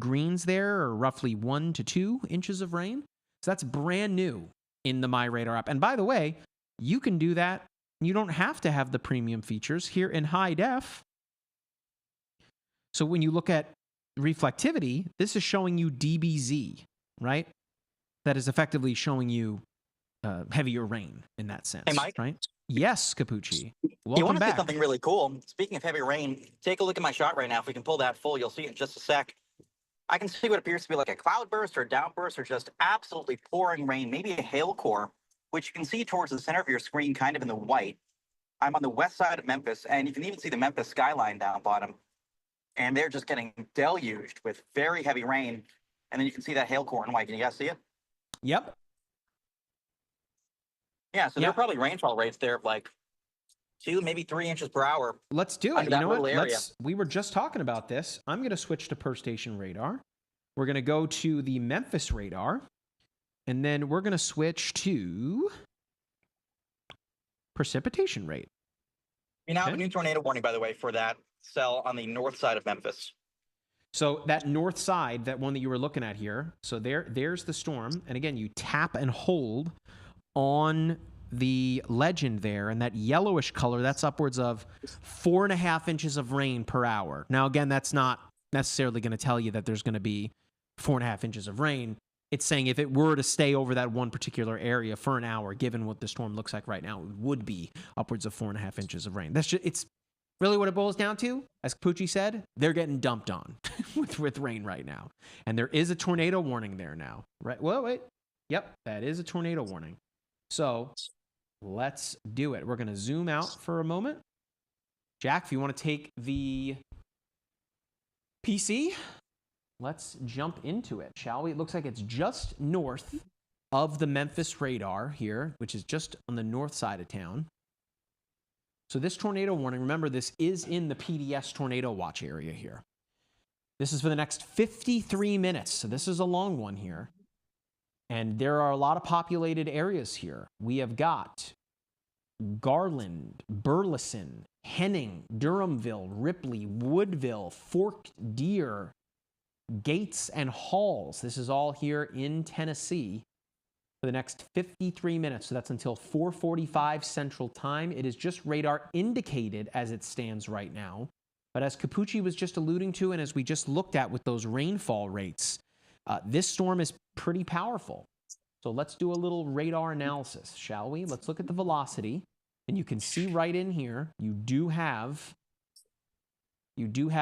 greens there are roughly 1 to 2 inches of rain. So that's brand new in the MyRadar app. And by the way, you can do that. You don't have to have the premium features here in high def. So when you look at reflectivity, this is showing you DBZ, right? That is effectively showing you heavier rain in that sense. Hey, Mike? Right? Yes, Capucci. You Welcome want to see back. something really cool? Speaking of heavy rain, take a look at my shot right now. If we can pull that full, you'll see it in just a sec. I can see what appears to be like a cloud burst or a downburst or just absolutely pouring rain, maybe a hail core, which you can see towards the center of your screen, kind of in the white. I'm on the west side of Memphis, and you can even see the Memphis skyline down bottom. And they're just getting deluged with very heavy rain. And then you can see that hail core in white. Can you guys see it? Yep. Yeah, so there are probably rainfall rates there of like 2, maybe 3 inches per hour. Let's do it. Under You that know what? little area. We were just talking about this. I'm going to switch to per station radar. We're going to go to the Memphis radar. And then we're going to switch to precipitation rate. You now have a new tornado warning, by the way, for that cell on the north side of Memphis. So that north side, that one that you were looking at here, so there's the storm. And again, you tap and hold on the legend there, and that yellowish color, that's upwards of 4.5 inches of rain per hour. Now, again, that's not necessarily going to tell you that there's going to be 4.5 inches of rain. It's saying if it were to stay over that one particular area for an hour, given what the storm looks like right now, it would be upwards of 4.5 inches of rain. That's just, it's really what it boils down to. As Capucci said, they're getting dumped on with rain right now. And there is a tornado warning there now, right? Well, wait. Yep, that is a tornado warning. So let's do it. We're going to zoom out for a moment. Jack, if you want to take the PC, let's jump into it, shall we? It looks like it's just north of the Memphis radar here, which is just on the north side of town. So this tornado warning, remember, this is in the PDS tornado watch area here. This is for the next 53 minutes. So this is a long one here. And there are a lot of populated areas here. We have got Garland, Burleson, Henning, Durhamville, Ripley, Woodville, Forked Deer, Gates, and Halls. This is all here in Tennessee for the next 53 minutes. So that's until 4:45 Central Time. It is just radar indicated as it stands right now. But as Capucci was just alluding to, and as we just looked at with those rainfall rates, this storm is pretty powerful. So let's do a little radar analysis, shall we? Let's look at the velocity. And you can see right in here, you do have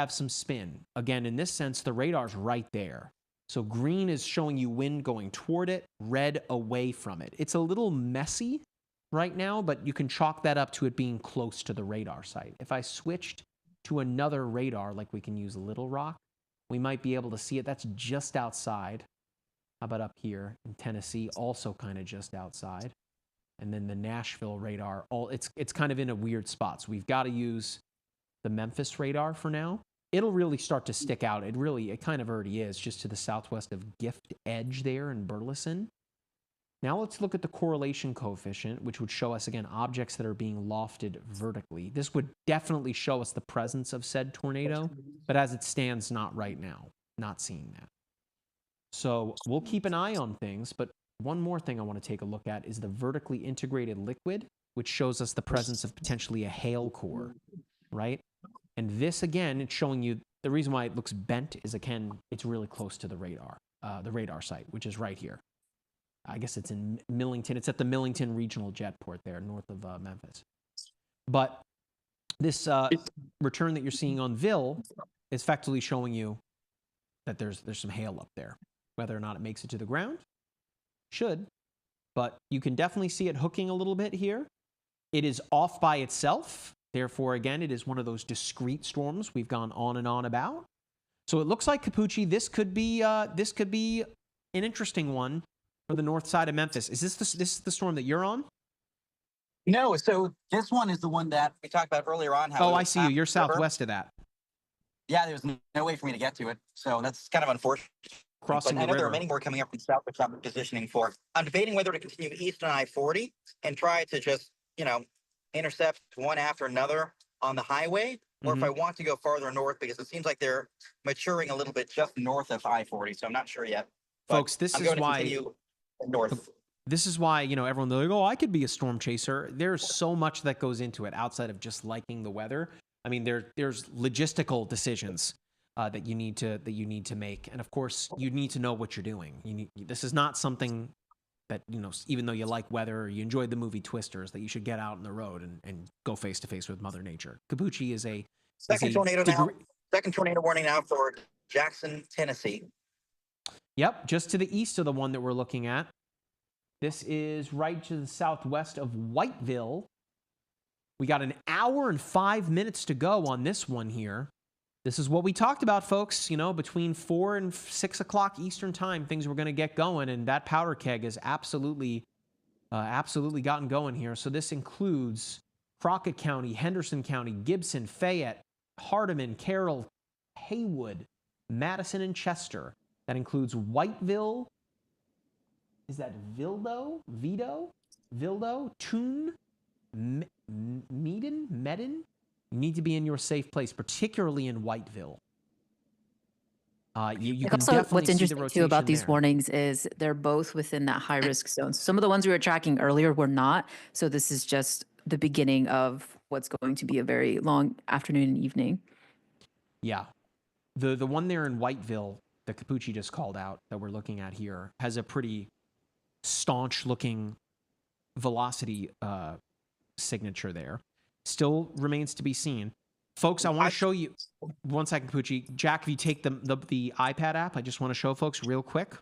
some spin. Again, in this sense, the radar's right there. So green is showing you wind going toward it, red away from it. It's a little messy right now, but you can chalk that up to it being close to the radar site. If I switched to another radar, like we can use Little Rock, we might be able to see it. That's just outside. How about up here in Tennessee, also kind of just outside. And then the Nashville radar, it's kind of in a weird spot. So we've got to use the Memphis radar for now. It'll really start to stick out. It kind of already is, just to the southwest of Gift Edge there in Burleson. Now let's look at the correlation coefficient, which would show us, again, objects that are being lofted vertically. This would definitely show us the presence of said tornado, but as it stands, not right now. Not seeing that. So we'll keep an eye on things, but one more thing I want to take a look at is the vertically integrated liquid, which shows us the presence of potentially a hail core, right? And this, again, it's showing you the reason why it looks bent is, again, it's really close to the radar site, which is right here. I guess it's in Millington. It's at the Millington Regional Jetport there, north of Memphis. But this return that you're seeing on Ville is effectively showing you that there's some hail up there. Whether or not it makes it to the ground, should. But you can definitely see it hooking a little bit here. It is off by itself. Therefore, again, it is one of those discrete storms we've gone on and on about. So it looks like, Capucci, this could be an interesting one for the north side of Memphis. Is this the storm that you're on? No, so this one is the one that we talked about earlier on. How I see you. You're southwest of that. Yeah, there's no way for me to get to it, so that's kind of unfortunate. Crossing but I know the there are river. many more coming up from south, which I'm positioning for. I'm debating whether to continue east on I-40 and try to just, intercept one after another on the highway, or if I want to go farther north, because it seems like they're maturing a little bit just north of I-40, so I'm not sure yet. Folks, this is why north. This is why, everyone, they're like, oh, I could be a storm chaser. There's so much that goes into it outside of just liking the weather. I mean, there's logistical decisions that you need to make, and of course, you need to know what you're doing. This is not something that even though you like weather or you enjoyed the movie Twisters, that you should get out on the road and go face to face with Mother Nature. Capucci is a second tornado warning now for Jackson, Tennessee. Yep, just to the east of the one that we're looking at. This is right to the southwest of Whiteville. We got an hour and 5 minutes to go on this one here. This is what we talked about, folks. Between 4 and 6 o'clock Eastern time, things were going to get going, and that powder keg has absolutely gotten going here. So this includes Crockett County, Henderson County, Gibson, Fayette, Hardeman, Carroll, Haywood, Madison, and Chester. That includes Whiteville. Is that Vildo? Toon? Medin? You need to be in your safe place, particularly in Whiteville. You can also, definitely what's see the interesting rotation too about these there. warnings is they're both within that high risk zone. Some of the ones we were tracking earlier were not. So this is just the beginning of what's going to be a very long afternoon and evening. Yeah. The one there in Whiteville that Capucci just called out that we're looking at here has a pretty staunch looking velocity signature there. Still remains to be seen. Folks, I want to show you, one second, Capucci. Jack, if you take the iPad app, I just want to show folks real quick.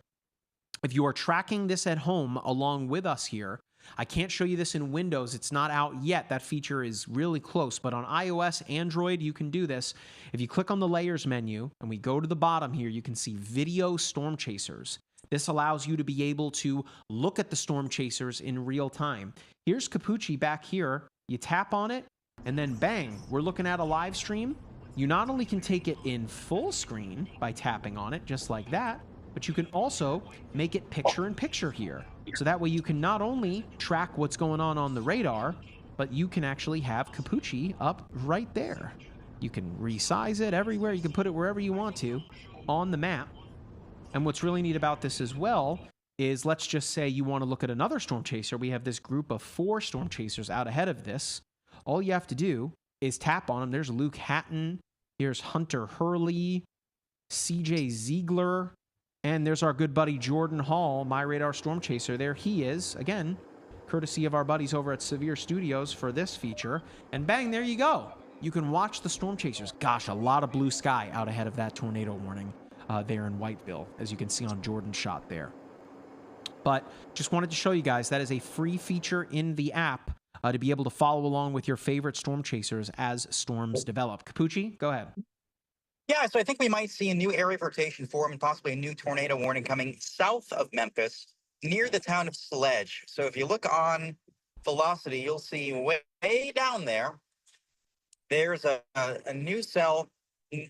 If you are tracking this at home along with us here, I can't show you this in Windows. It's not out yet. That feature is really close. But on iOS, Android, you can do this. If you click on the Layers menu and we go to the bottom here, you can see Video Storm Chasers. This allows you to be able to look at the storm chasers in real time. Here's Capucci back here. You tap on it, and then bang, we're looking at a live stream. You not only can take it in full screen by tapping on it, just like that, but you can also make it picture-in-picture here. So that way you can not only track what's going on the radar, but you can actually have Capucci up right there. You can resize it everywhere. You can put it wherever you want to on the map. And what's really neat about this as well is, let's just say you want to look at another storm chaser. We have this group of 4 storm chasers out ahead of this. All you have to do is tap on them. There's Luke Hatton. Here's Hunter Hurley, CJ Ziegler, and there's our good buddy Jordan Hall, MyRadar Storm Chaser. There he is, again, courtesy of our buddies over at Severe Studios for this feature. And bang, there you go. You can watch the storm chasers. Gosh, a lot of blue sky out ahead of that tornado warning there in Whiteville, as you can see on Jordan's shot there. But just wanted to show you guys that is a free feature in the app to be able to follow along with your favorite storm chasers as storms develop. Capucci, go ahead. Yeah, so I think we might see a new area of rotation form and possibly a new tornado warning coming south of Memphis near the town of Sledge. So if you look on velocity, you'll see way down there, there's a new cell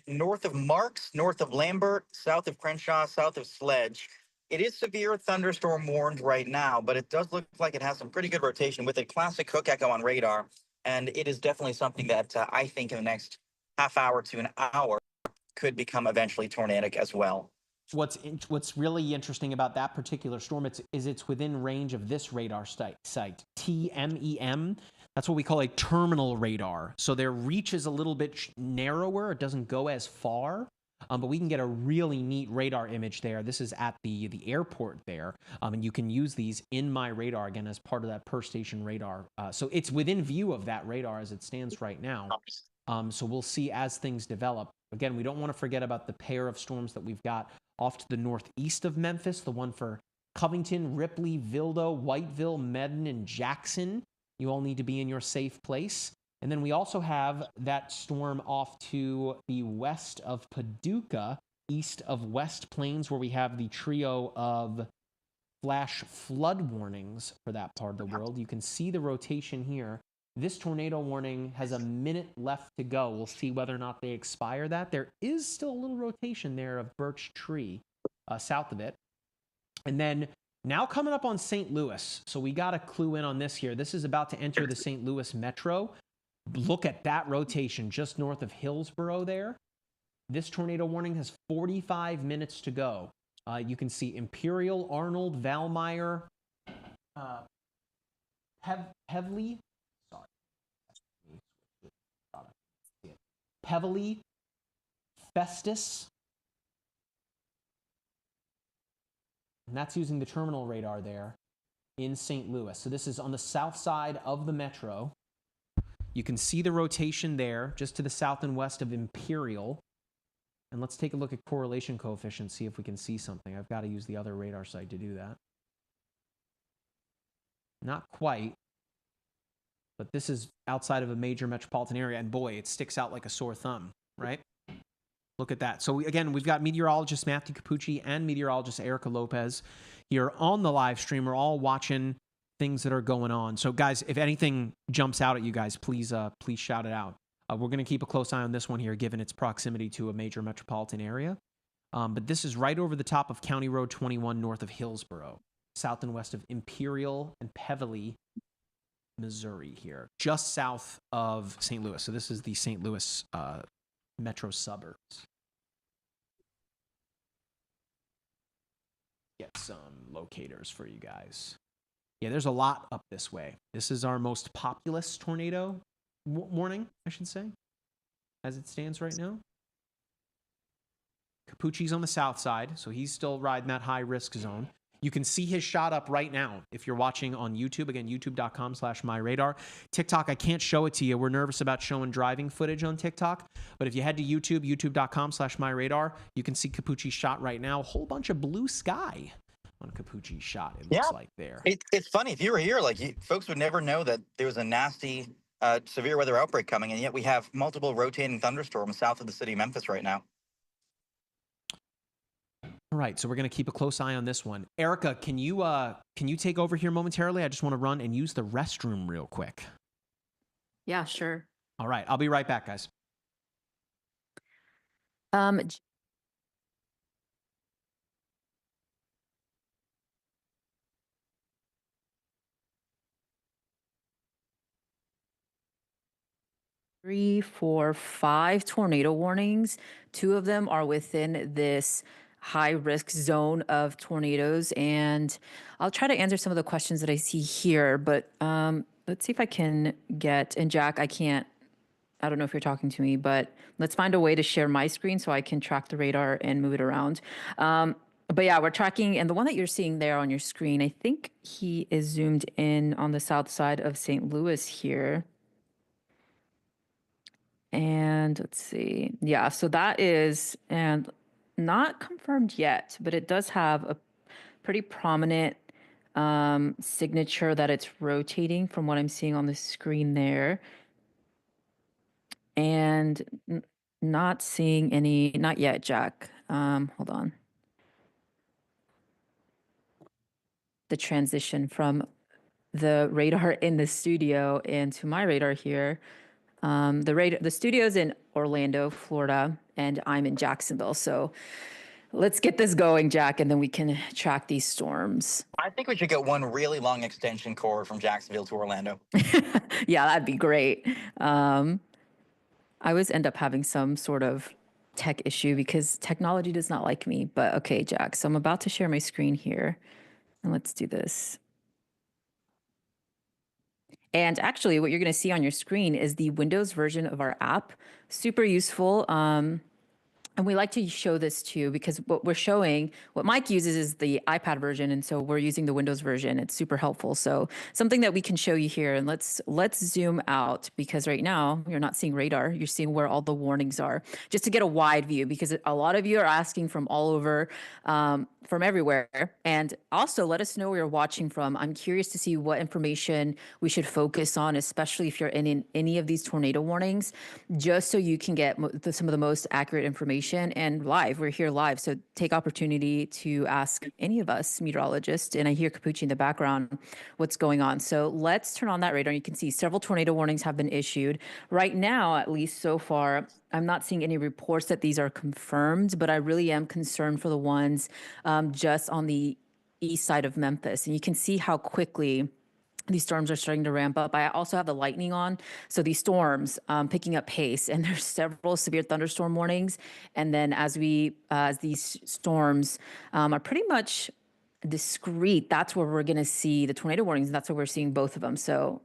north of Marks, north of Lambert, south of Crenshaw, south of Sledge. It is severe thunderstorm warned right now, but it does look like it has some pretty good rotation with a classic hook echo on radar. And it is definitely something that I think in the next half hour to an hour could become eventually tornadic as well. What's really interesting about that particular storm is it's within range of this radar site, TMEM. That's what we call a terminal radar. So their reach is a little bit narrower. It doesn't go as far. But we can get a really neat radar image there. This is at the airport there. And you can use these in MyRadar, again, as part of that per station radar. So it's within view of that radar as it stands right now. So we'll see as things develop. Again, we don't want to forget about the pair of storms that we've got off to the northeast of Memphis, the one for Covington, Ripley, Vildo, Whiteville, Medon, and Jackson. You all need to be in your safe place. And then we also have that storm off to the west of Paducah, east of West Plains, where we have the trio of flash flood warnings for that part of the world. You can see the rotation here. This tornado warning has a minute left to go. We'll see whether or not they expire that. There is still a little rotation there of Birch Tree south of it. And then now coming up on St. Louis. So we got to clue in on this here. This is about to enter the St. Louis metro. Look at that rotation just north of Hillsborough there. This tornado warning has 45 minutes to go. You can see Imperial, Arnold, Valmeyer, Pevely, Pevely, Festus, and that's using the terminal radar there in St. Louis. So this is on the south side of the metro. You can see the rotation there, just to the south and west of Imperial. And let's take a look at correlation coefficients, see if we can see something. I've got to use the other radar site to do that. Not quite. But this is outside of a major metropolitan area, and boy, it sticks out like a sore thumb, right? Look at that. So again, we've got meteorologist Matthew Capucci and meteorologist Erica Lopez here on the live stream. We're all watching things that are going on. So guys, if anything jumps out at you guys, please shout it out. We're going to keep a close eye on this one here, given its proximity to a major metropolitan area. But this is right over the top of County Road 21 north of Hillsborough, south and west of Imperial and Pevely, Missouri here, just south of St. Louis. So this is the St. Louis metro suburbs. Get some locators for you guys. Yeah, there's a lot up this way. This is our most populous tornado warning, I should say, as it stands right now. Capucci's on the south side, so he's still riding that high risk zone. You can see his shot up right now if you're watching on YouTube. Again, youtube.com/myradar. TikTok, I can't show it to you. We're nervous about showing driving footage on TikTok. But if you head to YouTube, youtube.com/myradar, you can see Capucci's shot right now. A whole bunch of blue sky on Capucci's shot, it looks like there. It's funny. If you were here, folks would never know that there was a nasty severe weather outbreak coming, and yet we have multiple rotating thunderstorms south of the city of Memphis right now. All right, so we're going to keep a close eye on this one. Erica, can you take over here momentarily? I just want to run and use the restroom real quick. Yeah, sure. All right, I'll be right back, guys. 3, 4, 5 tornado warnings. 2 of them are within this high risk zone of tornadoes. And I'll try to answer some of the questions that I see here, but let's see if I can get, and Jack, I don't know if you're talking to me, but let's find a way to share my screen so I can track the radar and move it around. But yeah, we're tracking, and the one that you're seeing there on your screen, I think he is zoomed in on the south side of St. Louis here. And let's see. Yeah, so that is, and not confirmed yet, but it does have a pretty prominent signature that it's rotating from what I'm seeing on the screen there. And not seeing any, not yet, Jack. Hold on. The transition from the radar in the studio into my radar here. The studio's in Orlando, Florida, and I'm in Jacksonville. So let's get this going, Jack, and then we can track these storms. I think we should get one really long extension cord from Jacksonville to Orlando. Yeah, that'd be great. I always end up having some sort of tech issue because technology does not like me. But okay, Jack, so I'm about to share my screen here, and let's do this. And actually, what you're going to see on your screen is the Windows version of our app. Super useful. And we like to show this too because what we're showing, what Mike uses is the iPad version, and so we're using the Windows version. It's super helpful. So something that we can show you here, and let's zoom out because right now you're not seeing radar. You're seeing where all the warnings are, just to get a wide view because a lot of you are asking from all over, from everywhere. And also let us know where you're watching from. I'm curious to see what information we should focus on, especially if you're in any of these tornado warnings, just so you can get some of the most accurate information and live. We're here live. So take opportunity to ask any of us meteorologists. And I hear Capucci in the background, what's going on. So let's turn on that radar. You can see several tornado warnings have been issued. Right now, at least so far, I'm not seeing any reports that these are confirmed, but I really am concerned for the ones just on the east side of Memphis. And you can see how quickly these storms are starting to ramp up. I also have the lightning on. So these storms picking up pace, and there's several severe thunderstorm warnings. And then as these storms are pretty much discrete, that's where we're going to see the tornado warnings. And that's where we're seeing both of them. So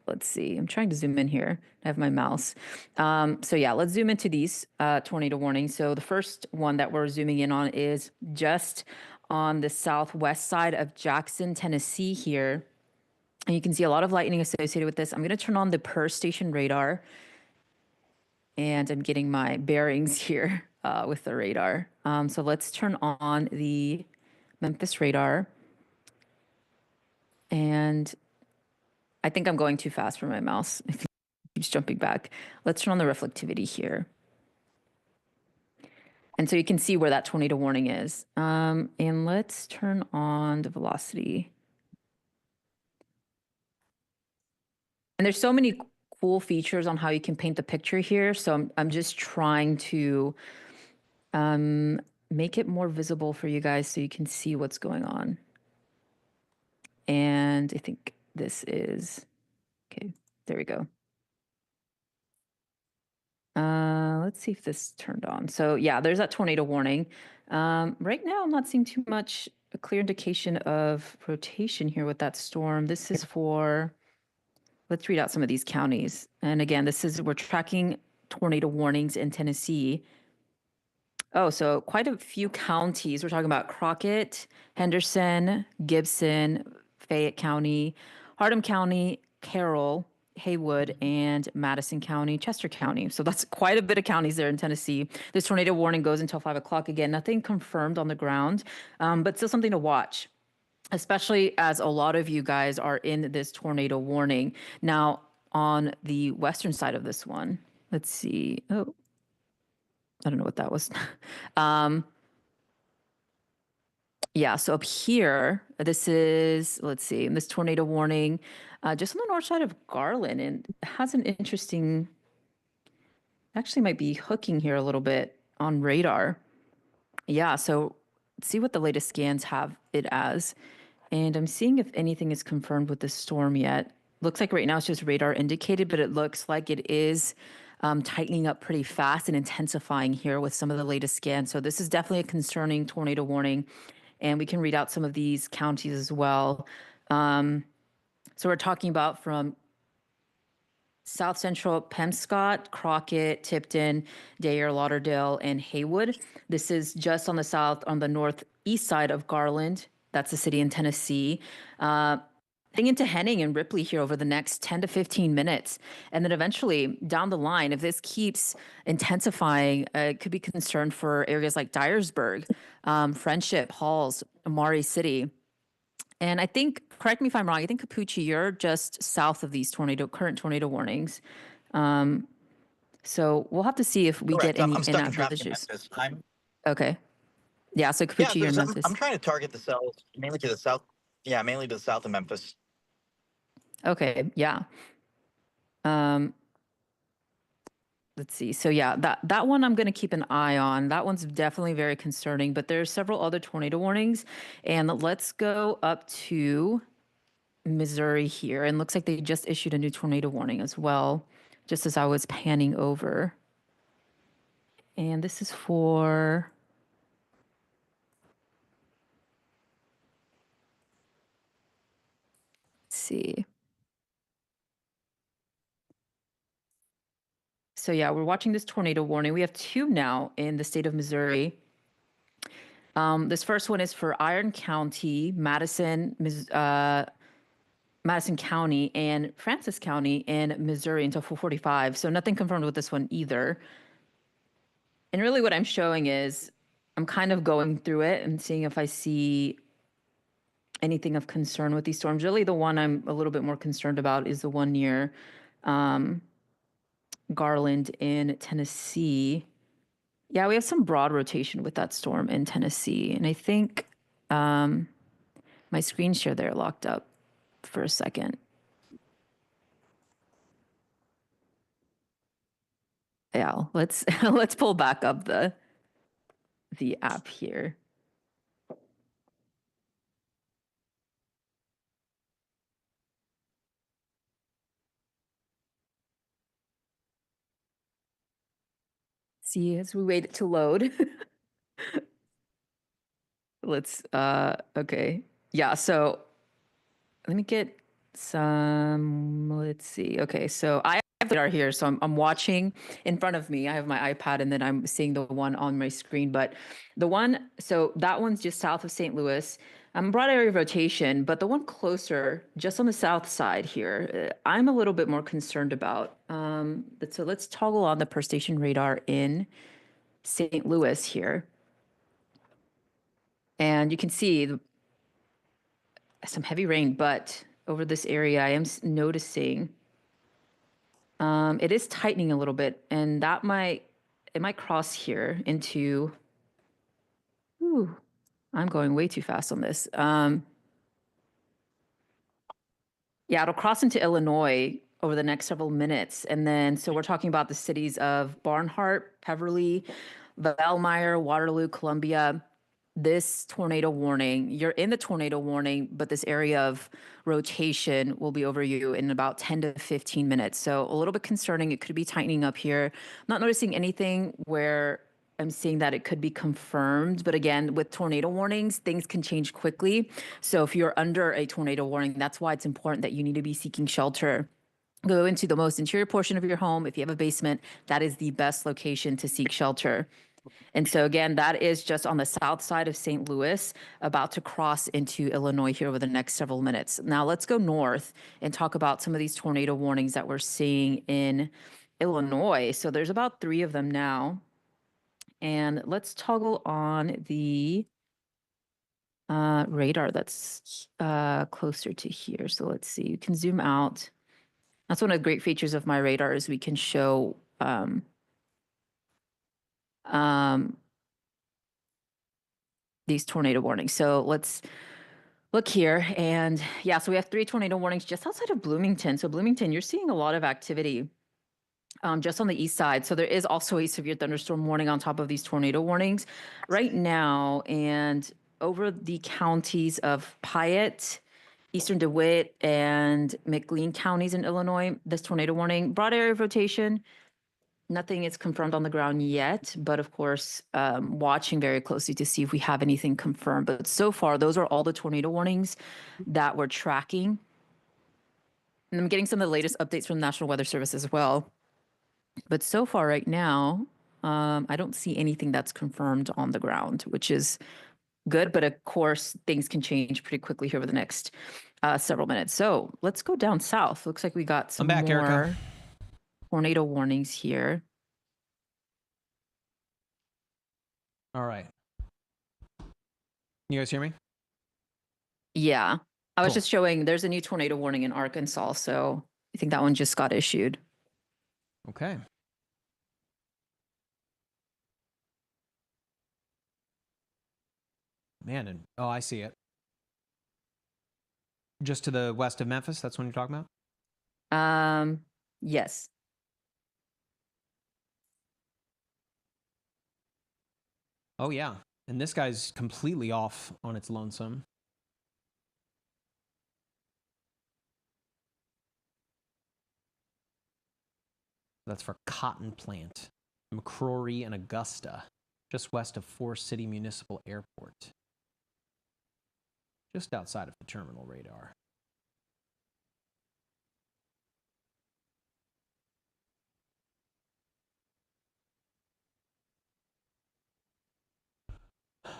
let's see. I'm trying to zoom in here. I have my mouse. So yeah, let's zoom into these tornado warnings. So the first one that we're zooming in on is just on the southwest side of Jackson, Tennessee here. And you can see a lot of lightning associated with this. I'm going to turn on the per station radar. And I'm getting my bearings here with the radar. So let's turn on the Memphis radar. And I think I'm going too fast for my mouse. It keeps jumping back. Let's turn on the reflectivity here. And so you can see where that tornado warning is. And let's turn on the velocity. And there's so many cool features on how you can paint the picture here. So I'm just trying to make it more visible for you guys so you can see what's going on. And I think this is, okay, there we go. Let's see if this turned on. So yeah, there's that tornado warning. Right now, I'm not seeing too much a clear indication of rotation here with that storm. This is for, let's read out some of these counties. And again, we're tracking tornado warnings in Tennessee. Oh, so quite a few counties. We're talking about Crockett, Henderson, Gibson, Fayette County, Hardin County, Carroll, Haywood, and Madison County, Chester County. So that's quite a bit of counties there in Tennessee. This tornado warning goes until 5 o'clock. Again, nothing confirmed on the ground, but still something to watch, especially as a lot of you guys are in this tornado warning. Now, on the western side of this one, let's see. Oh, I don't know what that was. Yeah, so up here, this is, let's see, this tornado warning just on the north side of Garland, and it has an interesting, actually might be hooking here a little bit on radar. Yeah, so let's see what the latest scans have it as. And I'm seeing if anything is confirmed with this storm yet. Looks like right now it's just radar indicated, but it looks like it is tightening up pretty fast and intensifying here with some of the latest scans. So this is definitely a concerning tornado warning. And we can read out some of these counties as well. So we're talking about from South Central Penobscot, Crockett, Tipton, Dare, Lauderdale, and Haywood. This is just on the northeast side of Garland. That's a city in Tennessee. Heading into Henning and Ripley here over the next 10 to 15 minutes. And then eventually down the line, if this keeps intensifying, it could be concerned for areas like Dyersburg, Friendship, Halls, Amari City. And I think, correct me if I'm wrong, I think Capucci, you're just south of these current tornado warnings. So we'll have to see if we Correct. get any I'm stuck in inactive traffic in issues. Memphis. Okay. Yeah, so Capucci, you're in Memphis. I'm trying to target the cells mainly to the south. Yeah, mainly to the south of Memphis. Okay, yeah. let's see. So yeah, that one I'm going to keep an eye on. That one's definitely very concerning, but there's several other tornado warnings. And let's go up to Missouri here. And looks like they just issued a new tornado warning as well, just as I was panning over. And this is for, let's see. So yeah, we're watching this tornado warning. We have two now in the state of Missouri. This first one is for Iron County, Madison County, and Francis County in Missouri until 4:45. So nothing confirmed with this one either. And really what I'm showing is I'm kind of going through it and seeing if I see anything of concern with these storms. Really the one I'm a little bit more concerned about is the one near Garland in Tennessee. Yeah, we have some broad rotation with that storm in Tennessee. And I think my screen share there locked up for a second. Yeah, let's let's pull back up the app here. See, as we wait to load. Let's okay. Yeah, so let me get some, let's see. Okay, so I have radar here, so I'm watching in front of me. I have my iPad and then I'm seeing the one on my screen, but the one, so that one's just south of St. Louis. Broad area of rotation, but the one closer, just on the south side here, I'm a little bit more concerned about. So let's toggle on the per station radar in St. Louis here. And you can see some heavy rain, but over this area, I am noticing it is tightening a little bit, and it might cross here into. Ooh, I'm going way too fast on this. Yeah, it'll cross into Illinois over the next several minutes, and then so we're talking about the cities of Barnhart, Peverly, Valmeyer, Waterloo, Columbia. This tornado warning, you're in the tornado warning, but this area of rotation will be over you in about 10 to 15 minutes. So a little bit concerning. It could be tightening up here. I'm not noticing anything where I'm seeing that it could be confirmed. But again, with tornado warnings, things can change quickly. So if you're under a tornado warning, that's why it's important that you need to be seeking shelter. Go into the most interior portion of your home. If you have a basement, that is the best location to seek shelter. And so again, that is just on the south side of St. Louis, about to cross into Illinois here over the next several minutes. Now let's go north and talk about some of these tornado warnings that we're seeing in Illinois. So there's about 3 of them now. And let's toggle on the radar that's closer to here. So let's see, you can zoom out. That's one of the great features of MyRadar is we can show these tornado warnings. So let's look here. And yeah, so we have 3 tornado warnings just outside of Bloomington. So Bloomington, you're seeing a lot of activity just on the east side. So there is also a severe thunderstorm warning on top of these tornado warnings right now. And over the counties of Piatt, Eastern DeWitt, and McLean counties in Illinois, this tornado warning, broad area of rotation. Nothing is confirmed on the ground yet, but of course, watching very closely to see if we have anything confirmed. But so far, those are all the tornado warnings that we're tracking. And I'm getting some of the latest updates from the National Weather Service as well. But so far right now, I don't see anything that's confirmed on the ground, which is good. But of course, things can change pretty quickly here over the next several minutes. So let's go down south. Looks like we got some I'm back, more Erica. tornado warnings here. All right. You guys hear me? Yeah. I was Cool. just showing there's a new tornado warning in Arkansas. So I think that one just got issued. Okay. Man, and oh, I see it. Just to the west of Memphis, that's what you're talking about? Yes. Oh, yeah. And this guy's completely off on its lonesome. That's for Cotton Plant, McCrory and Augusta, just west of Forest City Municipal Airport, just outside of the terminal radar.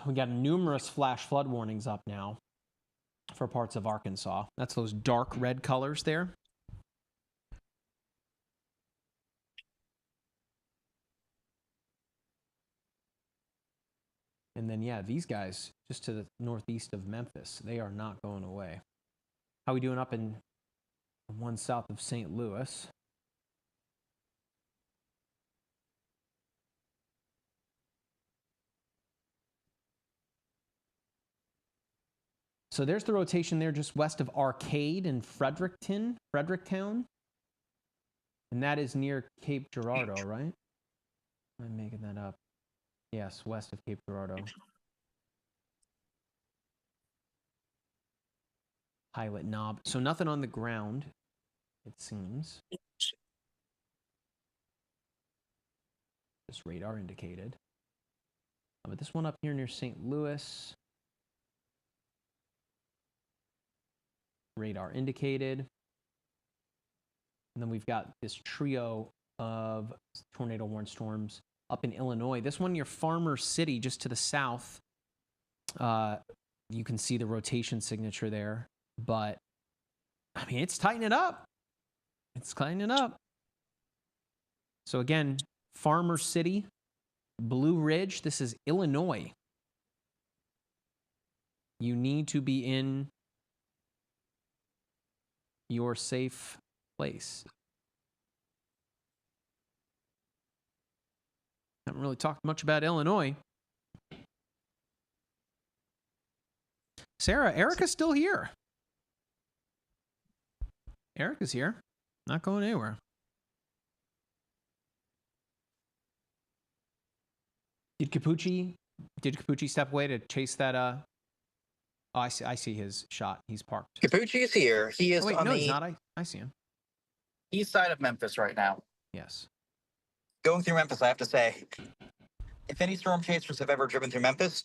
We got numerous flash flood warnings up now for parts of Arkansas. That's those dark red colors there. And then, yeah, these guys just to the northeast of Memphis, they are not going away. How we doing up in one south of St. Louis? So there's the rotation there just west of Arcade and Fredericktown. And that is near Cape Girardeau, right? I'm making that up. Yes, west of Cape Girardeau. Pilot knob. So nothing on the ground, it seems. Just radar indicated. But this one up here near St. Louis. Radar indicated. And then we've got this trio of tornado warned storms up in Illinois. This one near Farmer City, just to the south. You can see the rotation signature there. But, I mean, it's tightening up. It's tightening up. So, again, Farmer City, Blue Ridge. This is Illinois. You need to be in your safe place. Haven't really talked much about Illinois. Sarah, Erica's still here. Erica's here. Not going anywhere. Did Capucci step away to chase that? Oh, I see his shot. He's parked. Capucci is here. He is on he's the not. I see him. east side of Memphis right now. Yes. Going through Memphis, I have to say, if any storm chasers have ever driven through Memphis,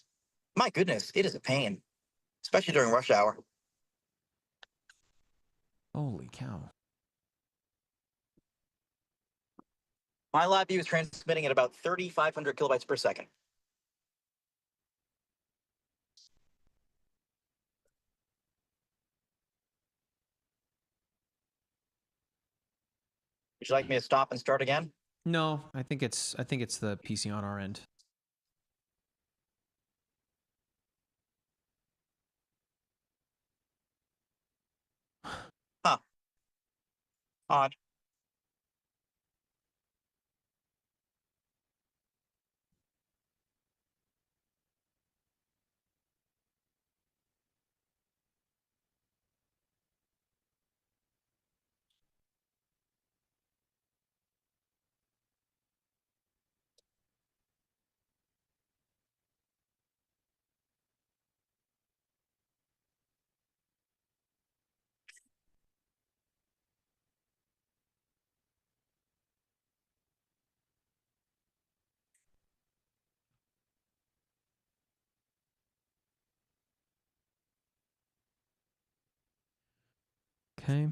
my goodness, it is a pain, especially during rush hour. Holy cow. My live view is transmitting at about 3,500 kilobytes per second. Would you like me to stop and start again? No, I think it's the PC on our end. Huh. Odd. Okay.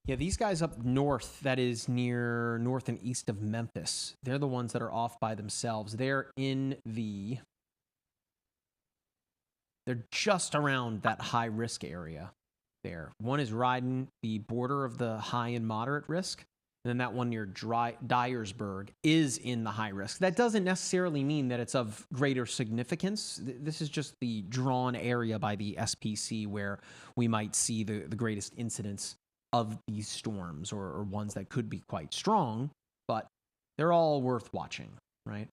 Yeah, these guys up north, that is near north and east of Memphis, they're the ones that are off by themselves. They're just around that high risk area there. One is riding the border of the high and moderate risk. And then that one near Dyersburg is in the high risk. That doesn't necessarily mean that it's of greater significance. This is just the drawn area by the SPC where we might see the greatest incidence of these storms or ones that could be quite strong, but they're all worth watching, right?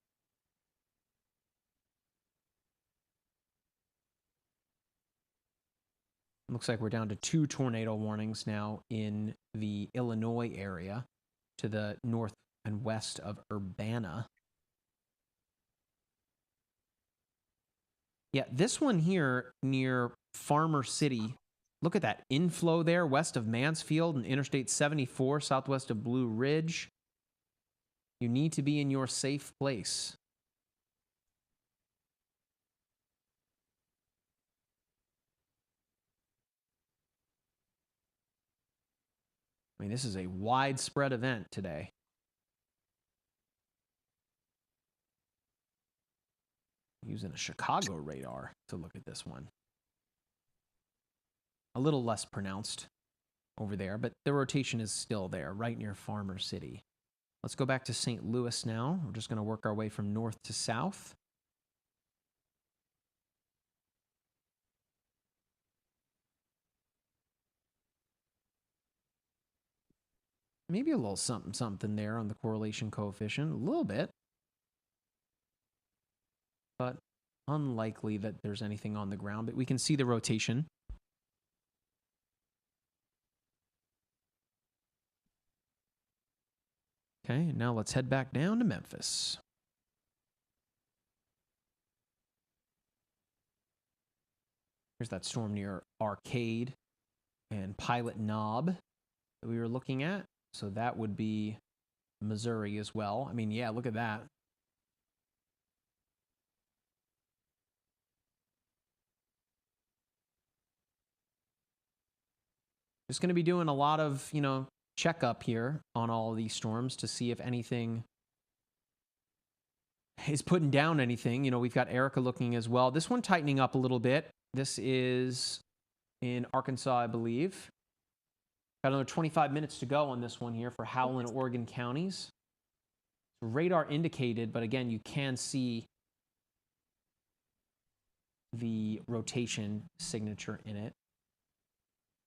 Looks like we're down to 2 tornado warnings now in the Illinois area. to the north and west of Urbana. Yeah, this one here near Farmer City. Look at that inflow there west of Mansfield and Interstate 74, southwest of Blue Ridge. You need to be in your safe place. I mean, this is a widespread event today. Using a Chicago radar to look at this one. A little less pronounced over there, but the rotation is still there, right near Farmer City. Let's go back to St. Louis now. We're just going to work our way from north to south. Maybe a little something there on the correlation coefficient, a little bit. But unlikely that there's anything on the ground, but we can see the rotation. Okay, now let's head back down to Memphis. Here's that storm near Arcade and Pilot Knob that we were looking at. So that would be Missouri as well. I mean, yeah, look at that. Just going to be doing a lot of, checkup here on all of these storms to see if anything is putting down anything. We've got Erica looking as well. This one tightening up a little bit. This is in Arkansas, I believe. Got another 25 minutes to go on this one here for Howell and Oregon counties. Radar indicated, but again, you can see the rotation signature in it.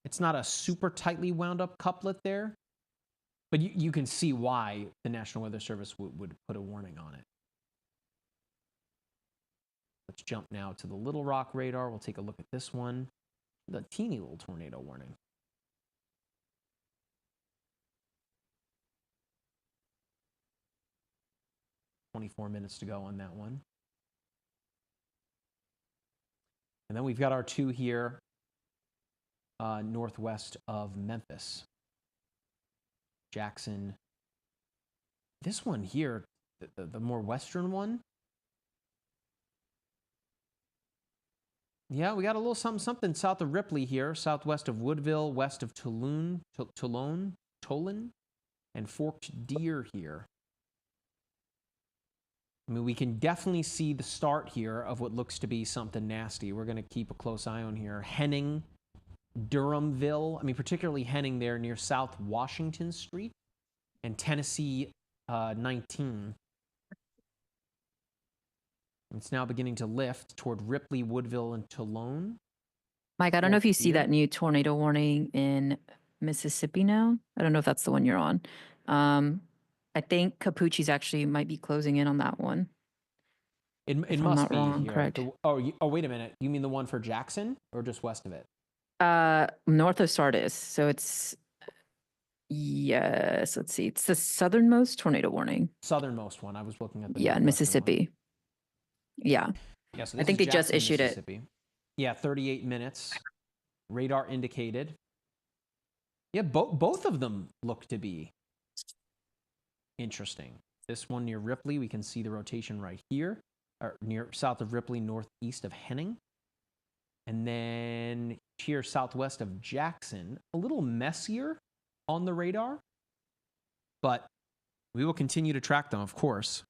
It's not a super tightly wound up couplet there, but you can see why the National Weather Service would put a warning on it. Let's jump now to the Little Rock radar. We'll take a look at this one. The teeny little tornado warning. $24 minutes to go on that one. And then we've got our two here northwest of Memphis. Jackson. This one here, the more western one. Yeah, we got a little something south of Ripley here, southwest of Woodville, west of Toulon, and Forked Deer here. I mean, we can definitely see the start here of what looks to be something nasty. We're going to keep a close eye on here. Henning, Durhamville, I mean, particularly Henning there near South Washington Street, and Tennessee 19. It's now beginning to lift toward Ripley, Woodville, and Toulon. Mike, I don't know if you see that new tornado warning in Mississippi now. I don't know if that's the one you're on. I think Capucci's actually might be closing in on that one. It must be here. Correct. Oh, wait a minute. You mean the one for Jackson or just west of it? North of Sardis. So it's, yes, let's see. It's the southernmost tornado warning. Southernmost one. I was looking at the in Mississippi. Yeah. Yeah, so I think they just issued it. Yeah, 38 minutes. Radar indicated. Yeah, both of them look to be interesting. This one near Ripley, we can see the rotation right here, or near south of Ripley, northeast of Henning. And then here southwest of Jackson, a little messier on the radar, but we will continue to track them, of course.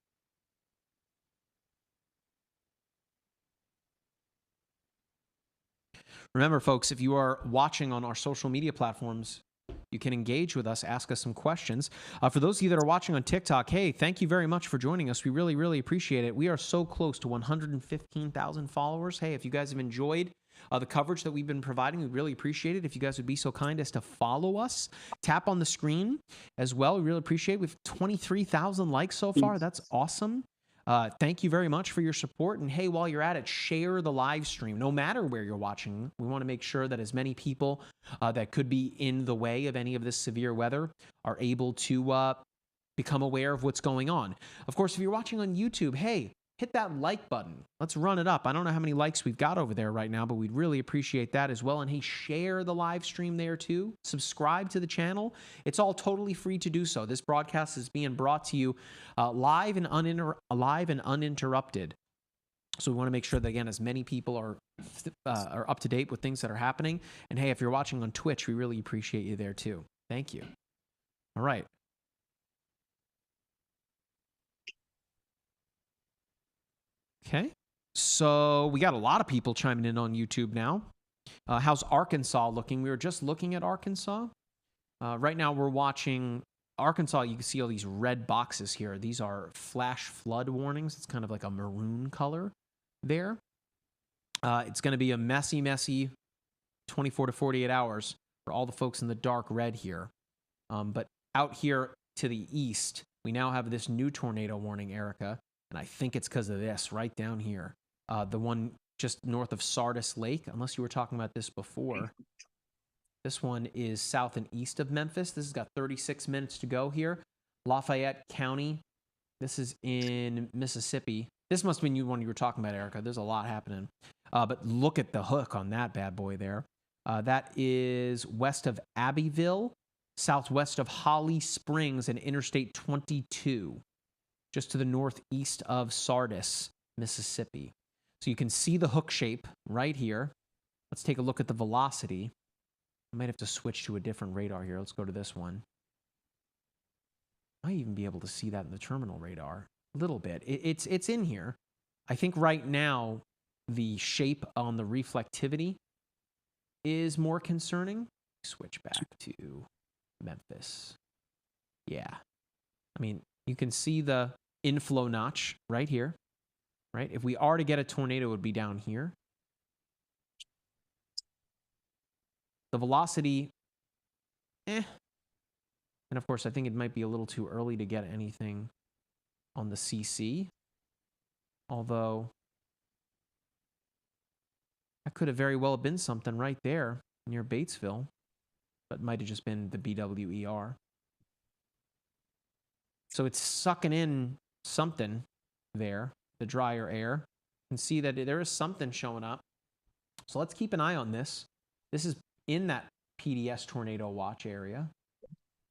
Remember, folks, if you are watching on our social media platforms, you can engage with us, ask us some questions. For those of you that are watching on TikTok, hey, thank you very much for joining us. We really, really appreciate it. We are so close to 115,000 followers. Hey, if you guys have enjoyed the coverage that we've been providing, we really appreciate it. If you guys would be so kind as to follow us, tap on the screen as well. We really appreciate it. We've 23,000 likes so far. That's awesome. Thank you very much for your support. And hey, while you're at it, share the live stream. No matter where you're watching, we want to make sure that as many people that could be in the way of any of this severe weather are able to become aware of what's going on. Of course, if you're watching on YouTube, hey, hit that like button. Let's run it up. I don't know how many likes we've got over there right now, but we'd really appreciate that as well. And hey, share the live stream there too. Subscribe to the channel. It's all totally free to do so. This broadcast is being brought to you live and uninterrupted. So we want to make sure that, again, as many people are up to date with things that are happening. And hey, if you're watching on Twitch, we really appreciate you there too. Thank you. All right. Okay, so we got a lot of people chiming in on YouTube now. How's Arkansas looking? We were just looking at Arkansas. Right now we're watching Arkansas. You can see all these red boxes here. These are flash flood warnings. It's kind of like a maroon color there. It's going to be a messy 24 to 48 hours for all the folks in the dark red here. But out here to the east, we now have this new tornado warning, Erica. And I think it's because of this right down here. The one just north of Sardis Lake, unless you were talking about this before. This one is south and east of Memphis. This has got 36 minutes to go here. Lafayette County. This is in Mississippi. This must have been one you were talking about, Erica. There's a lot happening. But look at the hook on that bad boy there. That is west of Abbeville, southwest of Holly Springs and Interstate 22. Just to the northeast of Sardis, Mississippi. So you can see the hook shape right here. Let's take a look at the velocity. I might have to switch to a different radar here. Let's go to this one. I might even be able to see that in the terminal radar a little bit. It's in here. I think right now the shape on the reflectivity is more concerning. Switch back to Memphis. Yeah. I mean, you can see the inflow notch right here, right? If we are to get a tornado, it would be down here. The velocity, And of course, I think it might be a little too early to get anything on the CC. Although, that could have very well been something right there near Batesville. But it might have just been the BWER. So it's sucking in something there, the drier air. You can see that there is something showing up. So let's keep an eye on this. This is in that PDS tornado watch area.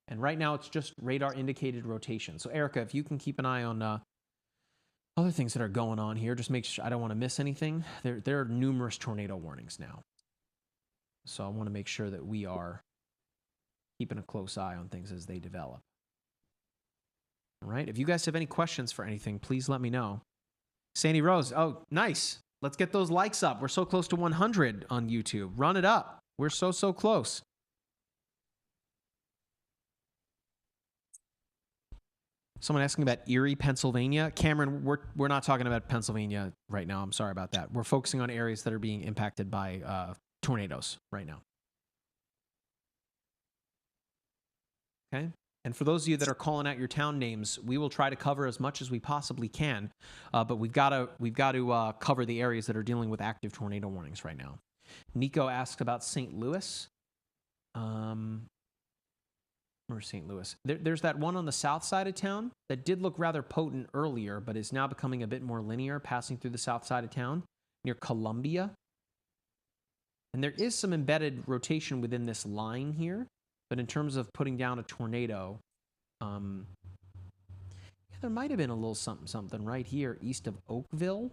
And right now it's just radar indicated rotation. So Erica, if you can keep an eye on other things that are going on here, just make sure I don't want to miss anything. There are numerous tornado warnings now. So I want to make sure that we are keeping a close eye on things as they develop. All right. If you guys have any questions for anything, please let me know. Sandy Rose. Oh, nice. Let's get those likes up. We're so close to 100 on YouTube. Run it up. We're so close. Someone asking about Erie, Pennsylvania. Cameron, we're not talking about Pennsylvania right now. I'm sorry about that. We're focusing on areas that are being impacted by tornadoes right now. Okay. And for those of you that are calling out your town names, we will try to cover as much as we possibly can. But we've got to cover the areas that are dealing with active tornado warnings right now. Nico asks about St. Louis. Or St. Louis. There's that one on the south side of town that did look rather potent earlier, but is now becoming a bit more linear, passing through the south side of town near Columbia. And there is some embedded rotation within this line here. But in terms of putting down a tornado, there might have been a little something right here east of Oakville.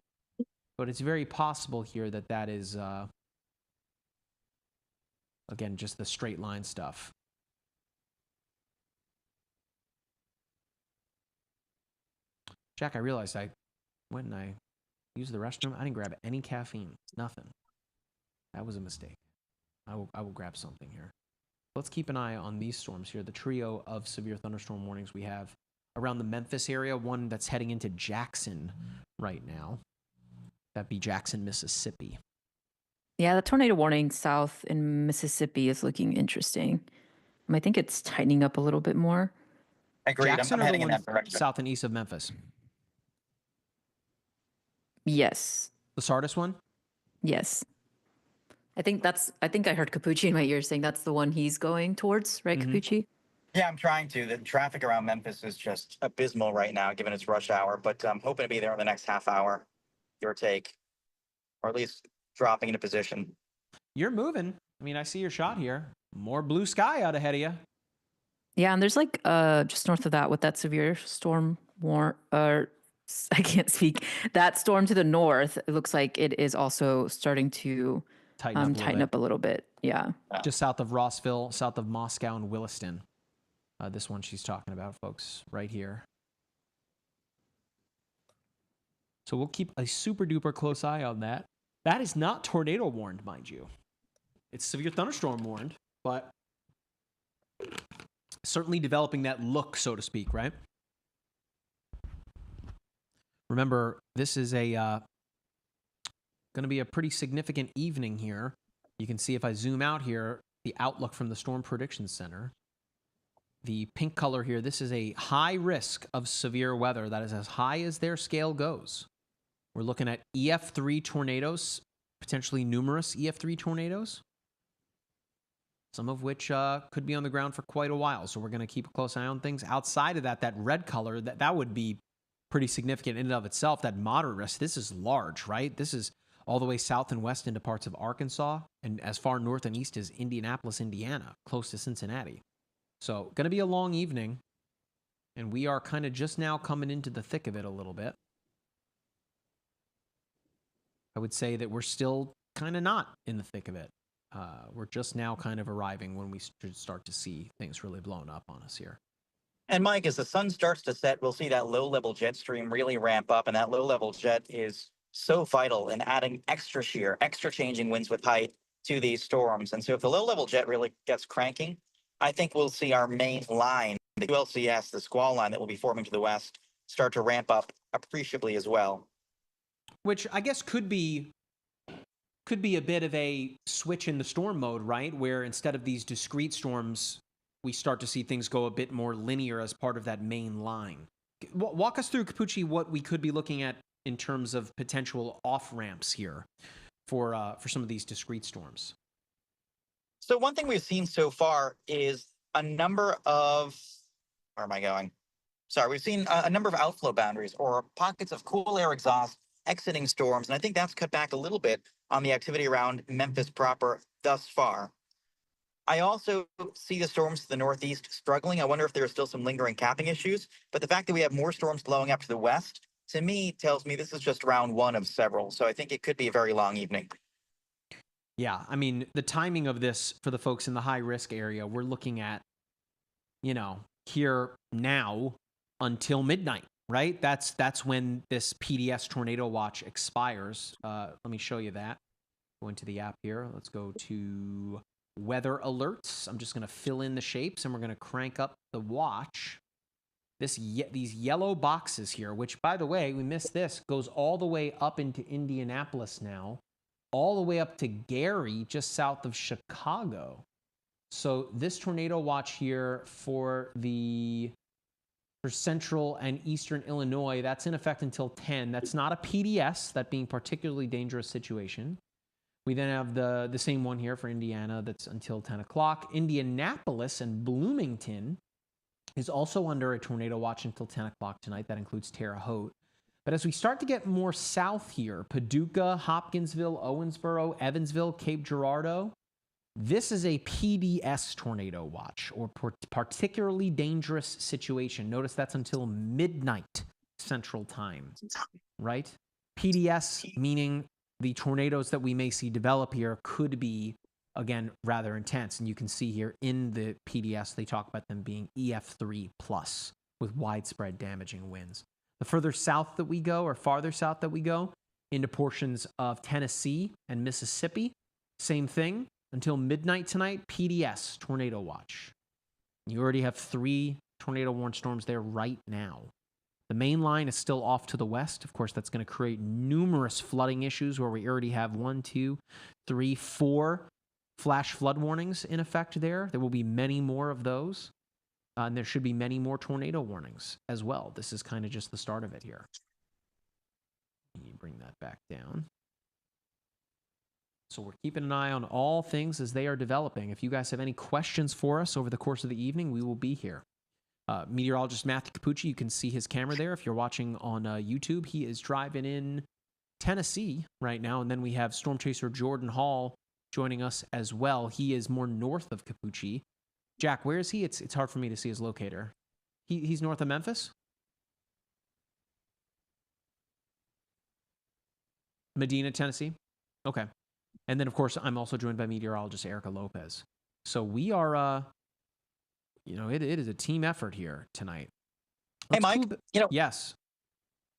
But it's very possible here that is, again, just the straight line stuff. Jack, I realized when I used the restroom, I didn't grab any caffeine. Nothing. That was a mistake. I will grab something here. Let's keep an eye on these storms here. The trio of severe thunderstorm warnings we have around the Memphis area, one that's heading into Jackson right now. That'd be Jackson, Mississippi. Yeah, the tornado warning south in Mississippi is looking interesting. I think it's tightening up a little bit more. Agreed. Jackson I'm or the heading in one that direction. south and east of Memphis? Yes. The Sardis one? Yes. I think I heard Capucci in my ear saying that's the one he's going towards, right, Capucci? Yeah, I'm trying to. The traffic around Memphis is just abysmal right now, given it's rush hour, but I'm hoping to be there in the next half hour, give or take, or at least dropping into position. You're moving. I mean, I see your shot here. More blue sky out ahead of you. Yeah, and there's like just north of that with that severe storm I can't speak. That storm to the north, it looks like it is also starting to tighten up a little bit. Yeah. Just south of Rossville, south of Moscow and Williston. This one she's talking about, folks, right here. So we'll keep a super duper close eye on that. That is not tornado warned, mind you. It's severe thunderstorm warned, but certainly developing that look, so to speak, right? Remember, this is a going to be a pretty significant evening here. You can see if I zoom out here, the outlook from the Storm Prediction Center. The pink color here, this is a high risk of severe weather. That is as high as their scale goes. We're looking at EF3 tornadoes, potentially numerous EF3 tornadoes, some of which could be on the ground for quite a while. So we're going to keep a close eye on things. Outside of that, that red color, that would be pretty significant in and of itself. That moderate risk, this is large, right? This is all the way south and west into parts of Arkansas and as far north and east as Indianapolis, Indiana, close to Cincinnati. So going to be a long evening, and we are kind of just now coming into the thick of it a little bit. I would say that we're still kind of not in the thick of it. We're just now kind of arriving when we should start to see things really blown up on us here. And Mike, as the sun starts to set, we'll see that low-level jet stream really ramp up, and that low-level jet is so vital in adding extra shear, extra changing winds with height to these storms. And so if the low-level jet really gets cranking, I think we'll see our main line, the ULCS, the squall line that will be forming to the west, start to ramp up appreciably as well. Which I guess could be a bit of a switch in the storm mode, right? Where instead of these discrete storms, we start to see things go a bit more linear as part of that main line. Walk us through, Capucci, what we could be looking at in terms of potential off-ramps here for some of these discrete storms. So one thing we've seen so far is a number of, where am I going? Sorry, we've seen a number of outflow boundaries or pockets of cool air exhaust exiting storms. And I think that's cut back a little bit on the activity around Memphis proper thus far. I also see the storms to the northeast struggling. I wonder if there are still some lingering capping issues. But the fact that we have more storms blowing up to the west, to me, tells me this is just round one of several. So I think it could be a very long evening. Yeah, I mean, the timing of this for the folks in the high-risk area, we're looking at, here now until midnight, right? That's when this PDS tornado watch expires. Let me show you that. Go into the app here. Let's go to weather alerts. I'm just going to fill in the shapes, and we're going to crank up the watch. These yellow boxes here, which, by the way, we missed this, goes all the way up into Indianapolis now, all the way up to Gary, just south of Chicago. So this tornado watch here for central and eastern Illinois, that's in effect until 10. That's not a PDS, that being particularly dangerous situation. We then have the same one here for Indiana, that's until 10 o'clock. Indianapolis and Bloomington is also under a tornado watch until 10 o'clock tonight. That includes Terre Haute. But as we start to get more south here, Paducah, Hopkinsville, Owensboro, Evansville, Cape Girardeau, this is a PDS tornado watch, or particularly dangerous situation. Notice that's until midnight Central Time, right? PDS meaning the tornadoes that we may see develop here could be, again, rather intense. And you can see here in the PDS, they talk about them being EF3 plus with widespread damaging winds. The further south that we go, or farther south that we go, into portions of Tennessee and Mississippi, same thing. Until midnight tonight, PDS, tornado watch. You already have 3 tornado warned storms there right now. The main line is still off to the west. Of course, that's going to create numerous flooding issues where we already have 1, 2, 3, 4 flash flood warnings in effect there. There will be many more of those. And there should be many more tornado warnings as well. This is kind of just the start of it here. Let me bring that back down. So we're keeping an eye on all things as they are developing. If you guys have any questions for us over the course of the evening, we will be here. Meteorologist Matthew Capucci, you can see his camera there. If you're watching on YouTube, he is driving in Tennessee right now. And then we have storm chaser Jordan Hall joining us as well. He is more north of Capucci. Jack, where is he? It's hard for me to see his locator. He's north of Memphis? Medina, Tennessee? Okay. And then, of course, I'm also joined by meteorologist Erica Lopez. So we are, it is a team effort here tonight. Hey, Mike, yes.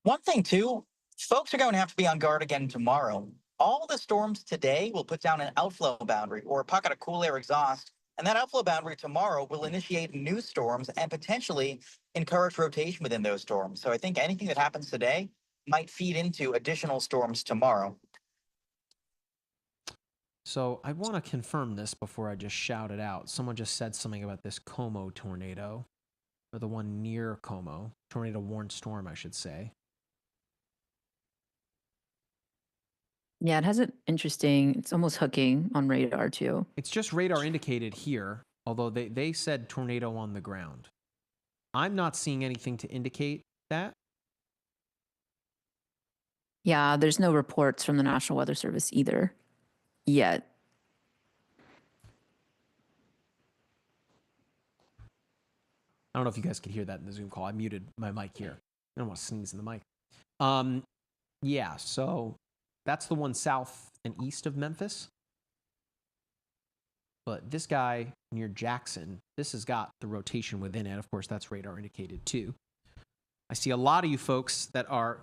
One thing, too, folks are going to have to be on guard again tomorrow. All the storms today will put down an outflow boundary or a pocket of cool air exhaust, and that outflow boundary tomorrow will initiate new storms and potentially encourage rotation within those storms. So I think anything that happens today might feed into additional storms tomorrow. So I want to confirm this before I just shout it out. Someone just said something about this Como tornado, or the one near Como. Tornado warned storm, I should say. Yeah, it has an interesting, it's almost hooking on radar too. It's just radar indicated here, although they said tornado on the ground. I'm not seeing anything to indicate that. Yeah, there's no reports from the National Weather Service either yet. I don't know if you guys could hear that in the Zoom call. I muted my mic here. I don't want to sneeze in the mic. Yeah, so that's the one south and east of Memphis. But this guy near Jackson, this has got the rotation within it. Of course, that's radar indicated too. I see a lot of you folks that are...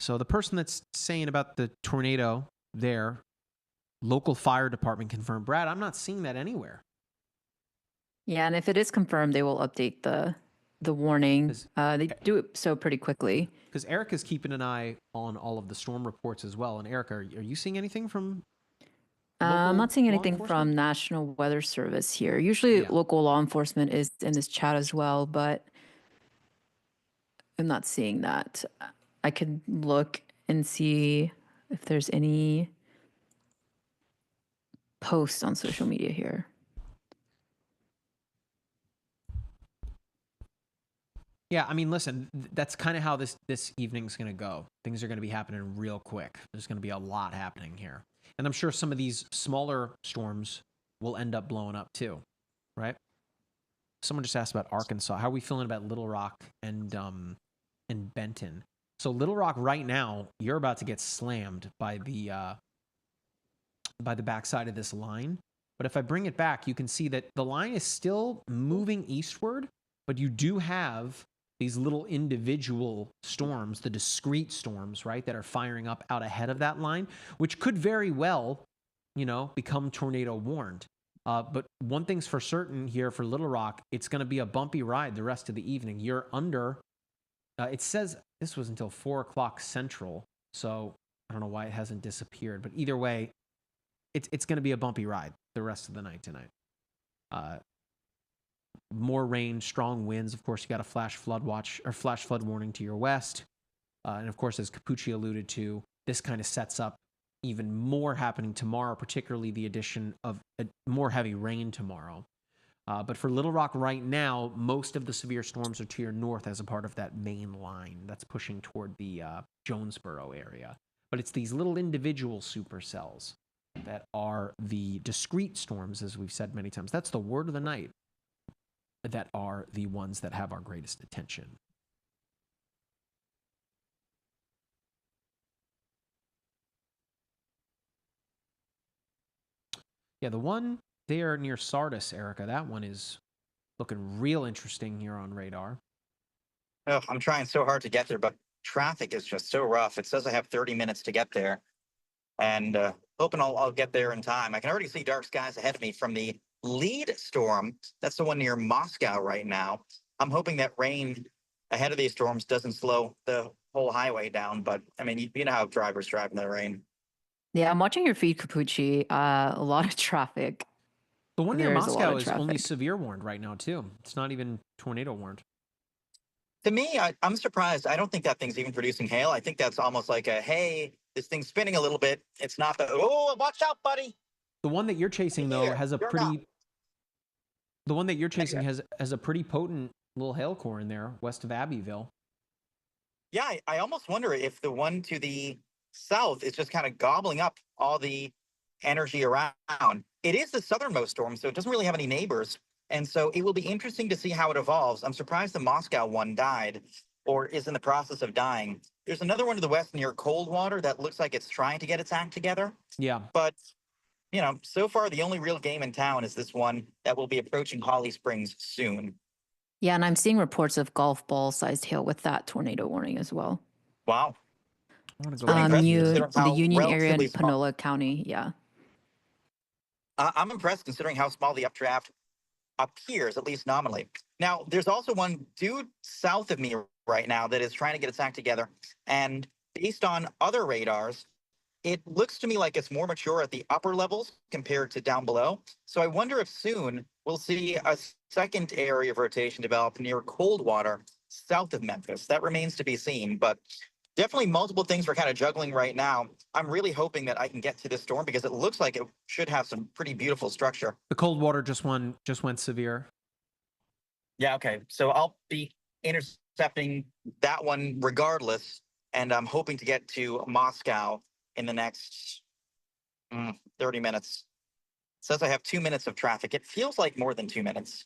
So the person that's saying about the tornado there, local fire department confirmed. Brad, I'm not seeing that anywhere. Yeah, and if it is confirmed, they will update the warning. They do it so pretty quickly. Because Erica's keeping an eye on all of the storm reports as well. And Erica, are you seeing anything from I'm not seeing anything from National Weather Service here. Usually local law enforcement is in this chat as well, but I'm not seeing that. I could look and see if there's any posts on social media here. Yeah, I mean, listen, that's kind of how this evening's going to go. Things are going to be happening real quick. There's going to be a lot happening here. And I'm sure some of these smaller storms will end up blowing up too, right? Someone just asked about Arkansas. How are we feeling about Little Rock and Benton? So Little Rock right now, you're about to get slammed by the backside of this line. But if I bring it back, you can see that the line is still moving eastward, but you do have these little individual storms, the discrete storms, right, that are firing up out ahead of that line, which could very well, become tornado warned. But one thing's for certain here for Little Rock, it's going to be a bumpy ride the rest of the evening. You're under, it says this was until 4 o'clock Central, so I don't know why it hasn't disappeared. But either way, it's going to be a bumpy ride the rest of the night tonight. More rain, strong winds. Of course, you got a flash flood warning to your west. And of course, as Capucci alluded to, this kind of sets up even more happening tomorrow, particularly the addition of more heavy rain tomorrow. But for Little Rock right now, most of the severe storms are to your north as a part of that main line that's pushing toward the Jonesboro area. But it's these little individual supercells that are the discrete storms, as we've said many times. That's the word of the night, that are the ones that have our greatest attention. Yeah, the one there near Sardis, Erica, that one is looking real interesting here on radar. Oh, I'm trying so hard to get there, but traffic is just so rough. It says I have 30 minutes to get there, and hoping I'll get there in time. I can already see dark skies ahead of me from the lead storm. That's the one near Moscow right now. I'm hoping that rain ahead of these storms doesn't slow the whole highway down, but I mean, you know how drivers drive in the rain. Yeah, I'm watching your feed, Capucci. A lot of traffic. The one near Moscow is only severe warned right now, too. It's not even tornado warned. To me, I'm surprised. I don't think that thing's even producing hail. I think that's almost like a, hey, This thing's spinning a little bit. It's not the, oh, watch out, buddy. The one that you're chasing, though, Here, has a you're pretty... not. The one that you're chasing has a pretty potent little hail core in there, west of Abbeville. Yeah, I almost wonder if the one to the south is just kind of gobbling up all the energy around. It is the southernmost storm, so it doesn't really have any neighbors. And so it will be interesting to see how it evolves. I'm surprised the Moscow one died or is in the process of dying. There's another one to the west near Coldwater that looks like it's trying to get its act together. Yeah. But, you know, so far the only real game in town is this one that will be approaching Holly Springs soon. Yeah, and I'm seeing reports of golf ball sized hail with that tornado warning as well. Wow. I want to Pretty go impressive You, considering the how Union area relatively in small- Panola County, yeah. I'm impressed considering how small the updraft appears, at least nominally. Now, there's also one due south of me right now that is trying to get its act together. And based on other radars, it looks to me like it's more mature at the upper levels compared to down below. So I wonder if soon we'll see a second area of rotation develop near Coldwater, south of Memphis. That remains to be seen, but definitely multiple things we're kind of juggling right now. I'm really hoping that I can get to this storm because it looks like it should have some pretty beautiful structure. The Coldwater just went severe. Yeah, okay. So I'll be intercepting that one regardless, and I'm hoping to get to Moscow in the next 30 minutes. It says I have 2 minutes of traffic. It feels like more than 2 minutes.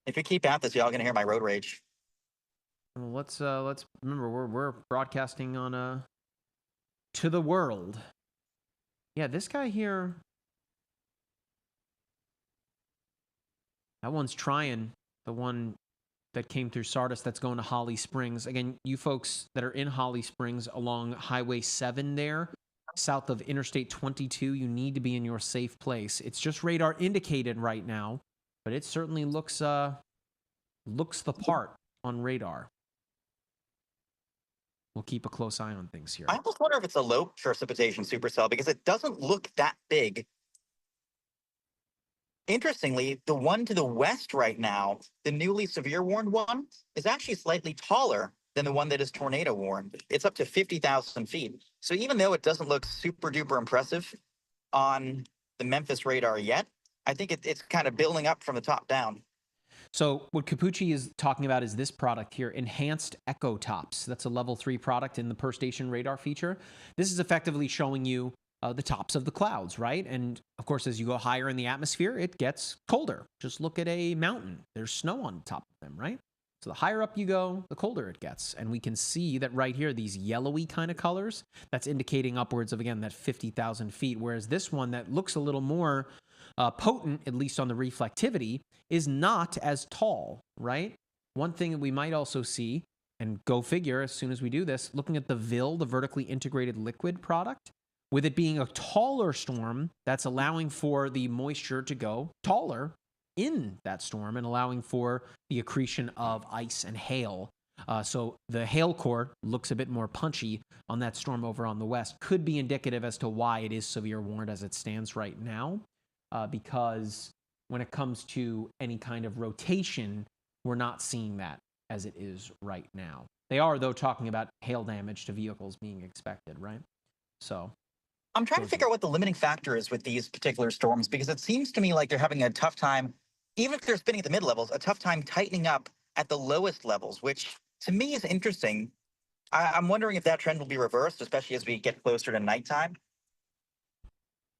If we keep at this, y'all gonna hear my road rage. Well, let's remember we're broadcasting on to the world. Yeah, this guy here, that one's trying. The one that came through Sardis that's going to Holly Springs. Again, you folks that are in Holly Springs along Highway 7 there, south of Interstate 22, you need to be in your safe place. It's just radar indicated right now, but it certainly looks the part on radar. We'll keep a close eye on things here. I almost wonder if it's a low precipitation supercell because it doesn't look that big. Interestingly, the one to the west right now, the newly severe warned one, is actually slightly taller than the one that is tornado warned. It's up to 50,000 feet. So even though it doesn't look super duper impressive on the Memphis radar yet, I think it's kind of building up from the top down. So what Capucci is talking about is this product here, Enhanced Echo Tops. That's a level 3 product in the per station radar feature. This is effectively showing you the tops of the clouds, right? And of course, as you go higher in the atmosphere, it gets colder. Just look at a mountain. There's snow on top of them, right? So the higher up you go, the colder it gets. And we can see that right here, these yellowy kind of colors, that's indicating upwards of, again, that 50,000 feet. Whereas this one that looks a little more potent, at least on the reflectivity, is not as tall, right? One thing that we might also see, and go figure as soon as we do this, looking at the VIL, the vertically integrated liquid product, with it being a taller storm, that's allowing for the moisture to go taller in that storm and allowing for the accretion of ice and hail. So the hail core looks a bit more punchy on that storm over on the west. Could be indicative as to why it is severe warned as it stands right now, because when it comes to any kind of rotation, we're not seeing that as it is right now. They are, though, talking about hail damage to vehicles being expected, right? So I'm trying to figure out what the limiting factor is with these particular storms, because it seems to me like they're having a tough time, even if they're spinning at the mid levels, a tough time tightening up at the lowest levels, which to me is interesting. I'm wondering if that trend will be reversed, especially as we get closer to nighttime.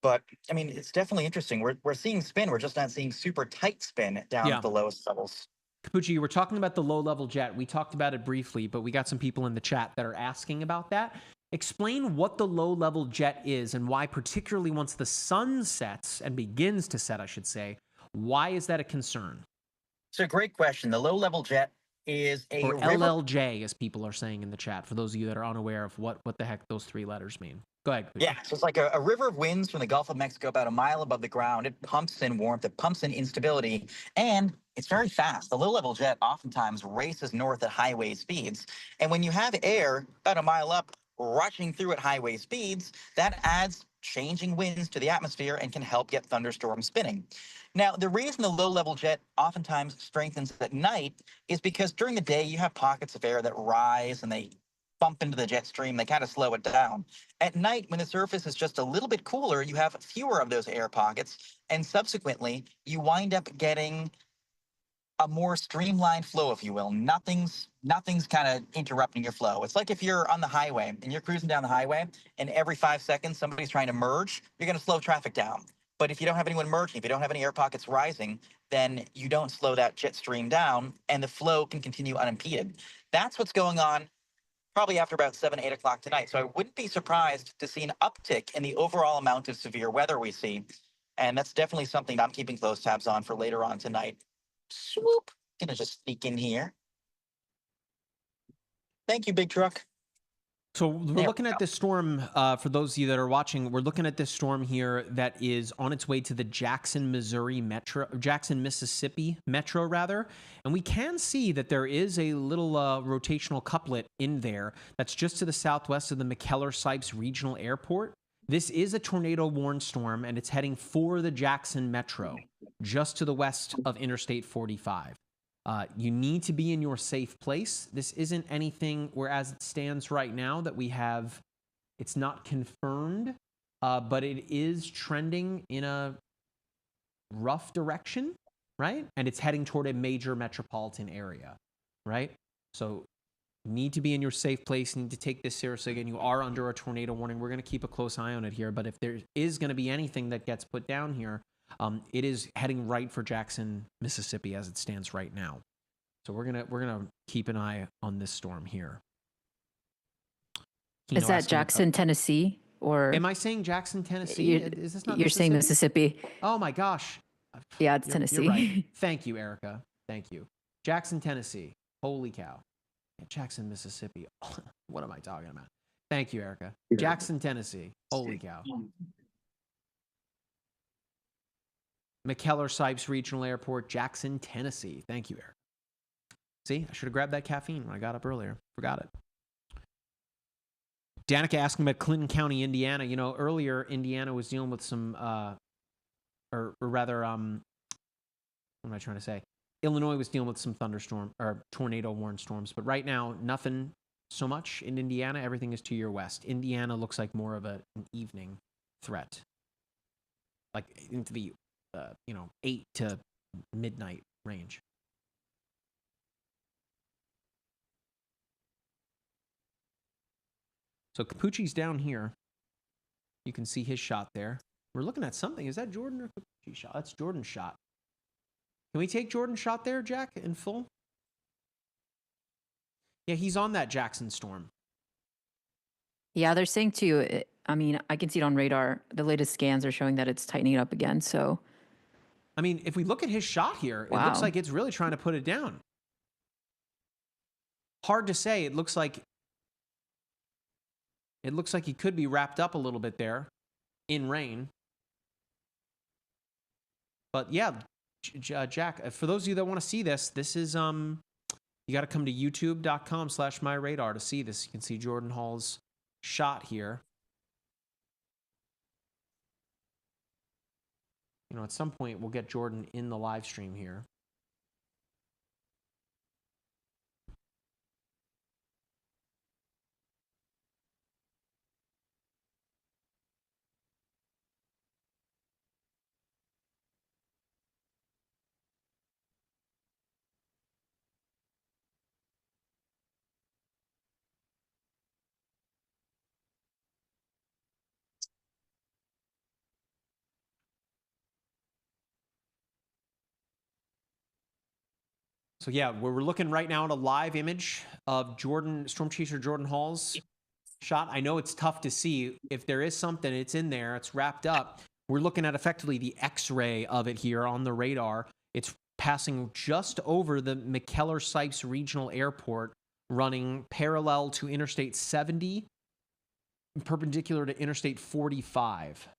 But I mean, it's definitely interesting. We're seeing spin. We're just not seeing super tight spin down at the lowest levels. Capucci, we're talking about the low-level jet. We talked about it briefly, but we got some people in the chat that are asking about that. Explain what the low-level jet is and why, particularly once the sun sets and begins to set, I should say, why is that a concern? So great question. The low-level jet is a or LLJ, as people are saying in the chat, for those of you that are unaware of what the heck those three letters mean. Go ahead. Yeah, so it's like a river of winds from the Gulf of Mexico about a mile above the ground. It pumps in warmth, it pumps in instability, and it's very fast. The low-level jet oftentimes races north at highway speeds. And when you have air about a mile up rushing through at highway speeds, that adds changing winds to the atmosphere and can help get thunderstorms spinning. Now, the reason the low-level jet oftentimes strengthens at night is because during the day you have pockets of air that rise and they bump into the jet stream, they kind of slow it down. At night, when the surface is just a little bit cooler, you have fewer of those air pockets, and subsequently, you wind up getting a more streamlined flow, if you will. Nothing's kind of interrupting your flow. It's like if you're on the highway and you're cruising down the highway, and every 5 seconds somebody's trying to merge, you're going to slow traffic down. But if you don't have anyone merging, if you don't have any air pockets rising, then you don't slow that jet stream down, and the flow can continue unimpeded. That's what's going on probably after about 7, 8 o'clock tonight. So I wouldn't be surprised to see an uptick in the overall amount of severe weather we see. And that's definitely something I'm keeping close tabs on for later on tonight. Swoop. Gonna just sneak in here. Thank you, big truck. So we're looking at this storm, for those of you that are watching, we're looking at this storm here that is on its way to the Jackson, Mississippi metro rather. And we can see that there is a little rotational couplet in there that's just to the southwest of the McKellar-Sipes Regional Airport. This is a tornado warned storm, and it's heading for the Jackson metro, just to the west of Interstate 45. You need to be in your safe place. This isn't anything where, as it stands right now, that we have, it's not confirmed, but it is trending in a rough direction, right? And it's heading toward a major metropolitan area, right? So you need to be in your safe place. You need to take this seriously. Again, you are under a tornado warning. We're going to keep a close eye on it here. But if there is going to be anything that gets put down here, it is heading right for Jackson, Mississippi, as it stands right now. So we're gonna keep an eye on this storm here. Is that Jackson, Tennessee, or am I saying Jackson, Tennessee? Is this not? You're saying Mississippi. Oh my gosh! Yeah, it's Tennessee. You're right. Thank you, Erica. Thank you. Jackson, Tennessee. Holy cow! Jackson, Mississippi. What am I talking about? Thank you, Erica. Jackson, Tennessee. Holy cow! McKellar-Sipes Regional Airport, Jackson, Tennessee. Thank you, Erica. See, I should have grabbed that caffeine when I got up earlier. Forgot it. Danica asking about Clinton County, Indiana. You know, earlier Indiana was dealing with some, or rather, what am I trying to say? Illinois was dealing with some thunderstorm or tornado warned storms, but right now nothing so much in Indiana. Everything is to your west. Indiana looks like more of an evening threat, like into the 8 to midnight range. So Capucci's down here. You can see his shot there. We're looking at something. Is that Jordan or Capucci's shot? That's Jordan's shot. Can we take Jordan's shot there, Jack, in full? Yeah, he's on that Jackson storm. Yeah, they're saying too, I mean, I can see it on radar. The latest scans are showing that it's tightening up again, so. I mean, if we look at his shot here, It looks like it's really trying to put it down. Hard to say. It looks like he could be wrapped up a little bit there in rain. But yeah, Jack, for those of you that want to see this, this is, you got to come to youtube.com/myradar to see this. You can see Jordan Hall's shot here. You know, at some point we'll get Jordan in the live stream here. So yeah, we're looking right now at a live image of Storm Chaser Jordan Hall's shot. I know it's tough to see. If there is something, it's in there. It's wrapped up. We're looking at effectively the X-ray of it here on the radar. It's passing just over the McKellar-Sipes Regional Airport, running parallel to Interstate 70, perpendicular to Interstate 45.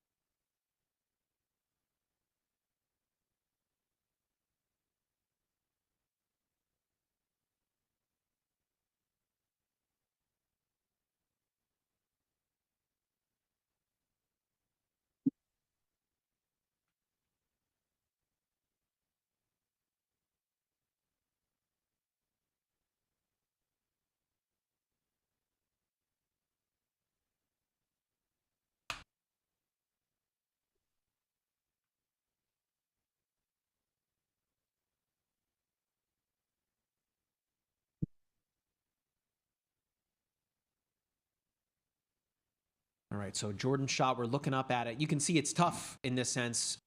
All right, so Jordan's shot, we're looking up at it. You can see it's tough in this sense.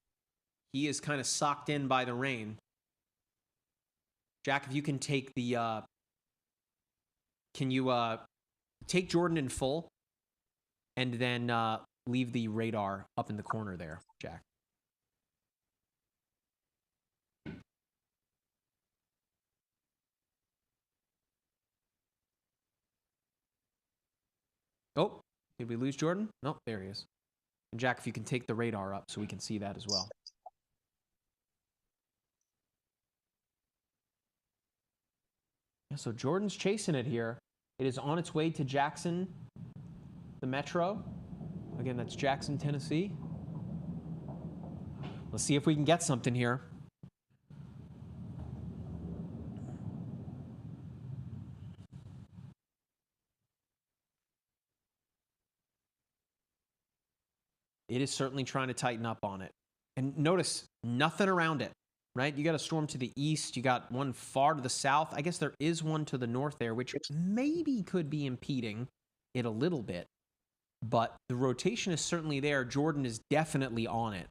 He is kind of socked in by the rain. Jack, if you can take the, can you take Jordan in full and then leave the radar up in the corner there, Jack? Oh, did we lose Jordan? Nope, there he is. And Jack, if you can take the radar up so we can see that as well. Yeah, so Jordan's chasing it here. It is on its way to Jackson, the metro. Again, that's Jackson, Tennessee. Let's see if we can get something here. It is certainly trying to tighten up on it. And notice, nothing around it, right? You got a storm to the east. You got one far to the south. I guess there is one to the north there, which maybe could be impeding it a little bit. But the rotation is certainly there. Jordan is definitely on it.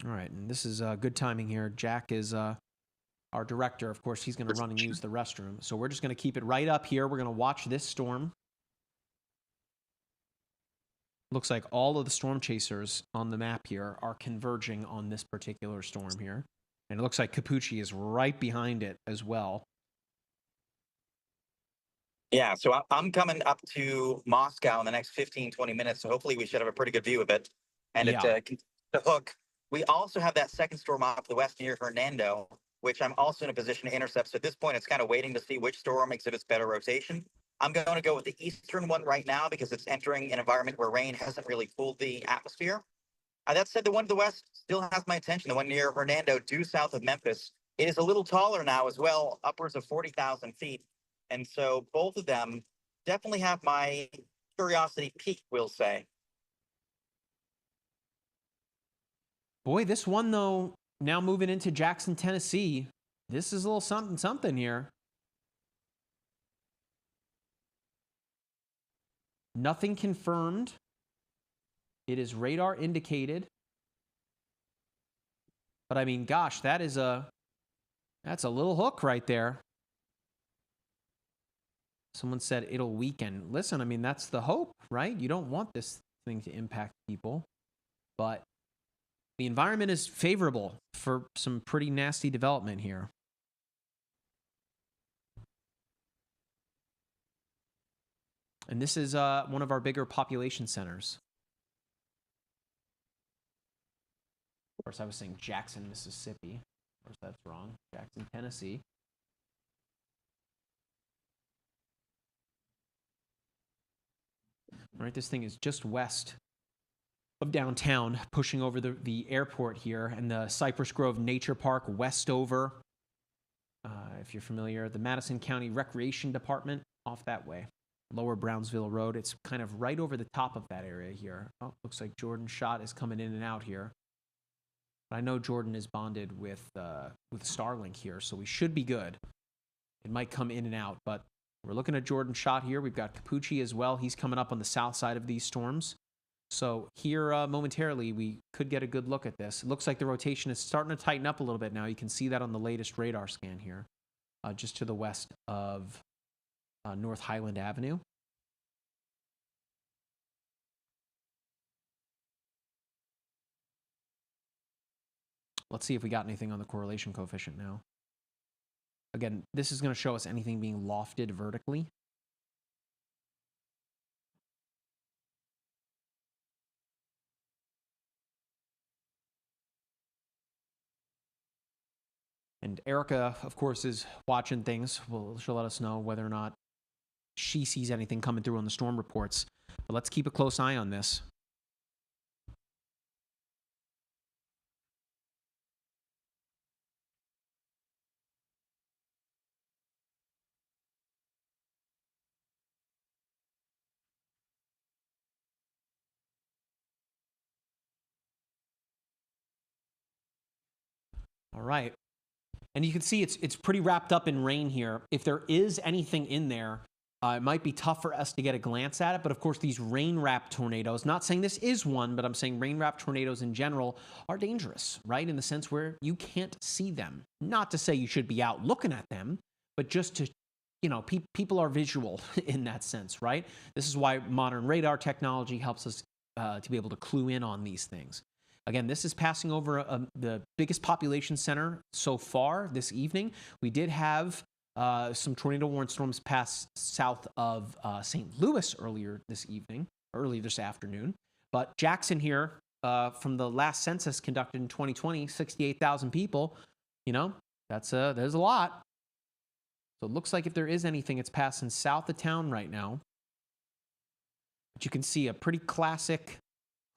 All right, and this is good timing here. Jack is our director. Of course, he's going to run and use the restroom. So we're just going to keep it right up here. We're going to watch this storm. Looks like all of the storm chasers on the map here are converging on this particular storm here. And it looks like Capucci is right behind it as well. Yeah, so I'm coming up to Moscow in the next 15, 20 minutes. So hopefully we should have a pretty good view of it. And Yeah. the hook. We also have that second storm off the west near Hernando, which I'm also in a position to intercept. So at this point, it's kind of waiting to see which storm exhibits better rotation. I'm going to go with the eastern one right now because it's entering an environment where rain hasn't really cooled the atmosphere. That said, the one to the west still has my attention. The one near Hernando, due south of Memphis. It is a little taller now as well, upwards of 40,000 feet. And so both of them definitely have my curiosity piqued, we'll say. Boy, this one, though, now moving into Jackson, Tennessee, this is a little something, something here. Nothing confirmed. It is radar indicated. But I mean, gosh, that's a little hook right there. Someone said it'll weaken. Listen, I mean, that's the hope, right? You don't want this thing to impact people. But the environment is favorable for some pretty nasty development here. And this is one of our bigger population centers. Of course, I was saying Jackson, Mississippi. Of course, that's wrong. Jackson, Tennessee. All right, this thing is just west of downtown, pushing over the airport here and the Cypress Grove Nature Park, Westover. If you're familiar, the Madison County Recreation Department off that way. Lower Brownsville Road. It's kind of right over the top of that area here. Oh, looks like Jordan's shot is coming in and out here. But I know Jordan is bonded with Starlink here, so we should be good. It might come in and out, but we're looking at Jordan's shot here. We've got Capucci as well. He's coming up on the south side of these storms. So here, momentarily, we could get a good look at this. It looks like the rotation is starting to tighten up a little bit now. You can see that on the latest radar scan here, just to the west of North Highland Avenue. Let's see if we got anything on the correlation coefficient now. Again, this is going to show us anything being lofted vertically. And Erica, of course, is watching things. Well, she'll let us know whether or not she sees anything coming through on the storm reports. But let's keep a close eye on this. All right. And you can see it's pretty wrapped up in rain here. If there is anything in there, it might be tough for us to get a glance at it. But of course, these rain-wrapped tornadoes, not saying this is one, but I'm saying rain-wrapped tornadoes in general are dangerous, right? In the sense where you can't see them. Not to say you should be out looking at them, but just to, people are visual in that sense, right? This is why modern radar technology helps us to be able to clue in on these things. Again, this is passing over the biggest population center so far this evening. We did have some tornado warning storms pass south of St. Louis early this afternoon. But Jackson here, from the last census conducted in 2020, 68,000 people, there's a lot. So it looks like if there is anything, it's passing south of town right now. But you can see a pretty classic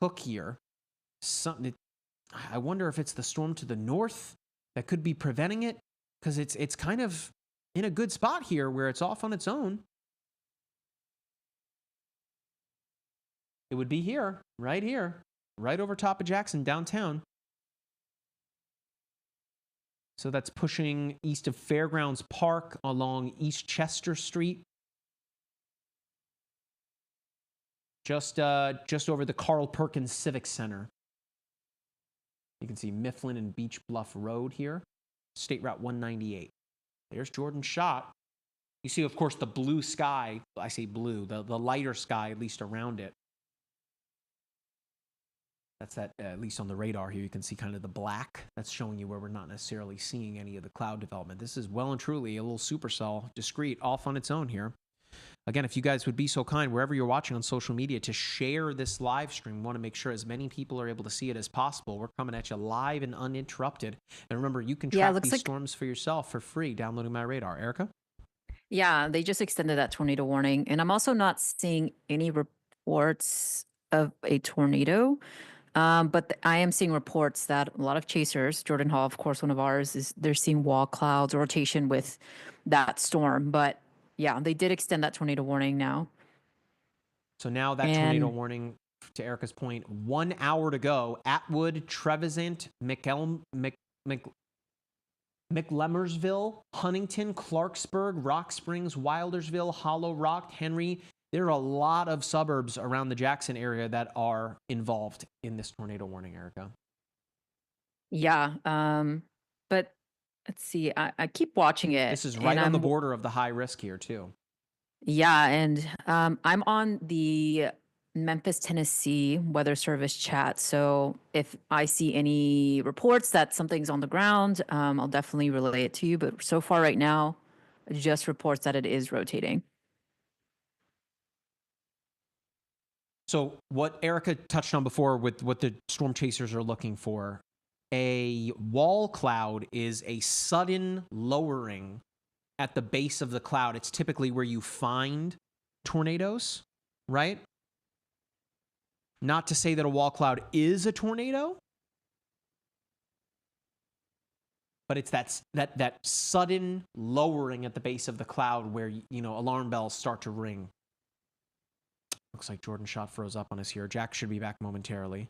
hook here. I wonder if it's the storm to the north that could be preventing it, because it's kind of in a good spot here where it's off on its own. It would be here, right over top of Jackson, downtown. So that's pushing east of Fairgrounds Park along East Chester Street. Just over the Carl Perkins Civic Center. You can see Mifflin and Beach Bluff Road here. State Route 198. There's Jordan's shot. You see, of course, the blue sky. I say blue, the lighter sky, at least around it. That's that, at least on the radar here, you can see kind of the black. That's showing you where we're not necessarily seeing any of the cloud development. This is well and truly a little supercell, discrete, off on its own here. Again, if you guys would be so kind, wherever you're watching on social media, to share this live stream. We want to make sure as many people are able to see it as possible. We're coming at you live and uninterrupted. And remember, you can track these storms for yourself for free, downloading MyRadar. Erica? Yeah, they just extended that tornado warning. And I'm also not seeing any reports of a tornado. But I am seeing reports that a lot of chasers, Jordan Hall, of course, one of ours, they're seeing wall clouds, rotation with that storm. But yeah, they did extend that tornado warning now. So now that tornado warning, to Erica's point, 1 hour to go. Atwood, Trevisan, McLemersville, Huntington, Clarksburg, Rock Springs, Wildersville, Hollow Rock, Henry. There are a lot of suburbs around the Jackson area that are involved in this tornado warning, Erica. Yeah, but let's see. I keep watching it. This is right on the border of the high risk here, too. Yeah, and I'm on the Memphis, Tennessee Weather Service chat. So if I see any reports that something's on the ground, I'll definitely relay it to you. But so far right now, it just reports that it is rotating. So what Erica touched on before with what the storm chasers are looking for, a wall cloud is a sudden lowering at the base of the cloud. It's typically where you find tornadoes, right? Not to say that a wall cloud is a tornado, but it's that sudden lowering at the base of the cloud where, alarm bells start to ring. Looks like Jordan's shot froze up on us here. Jack should be back momentarily.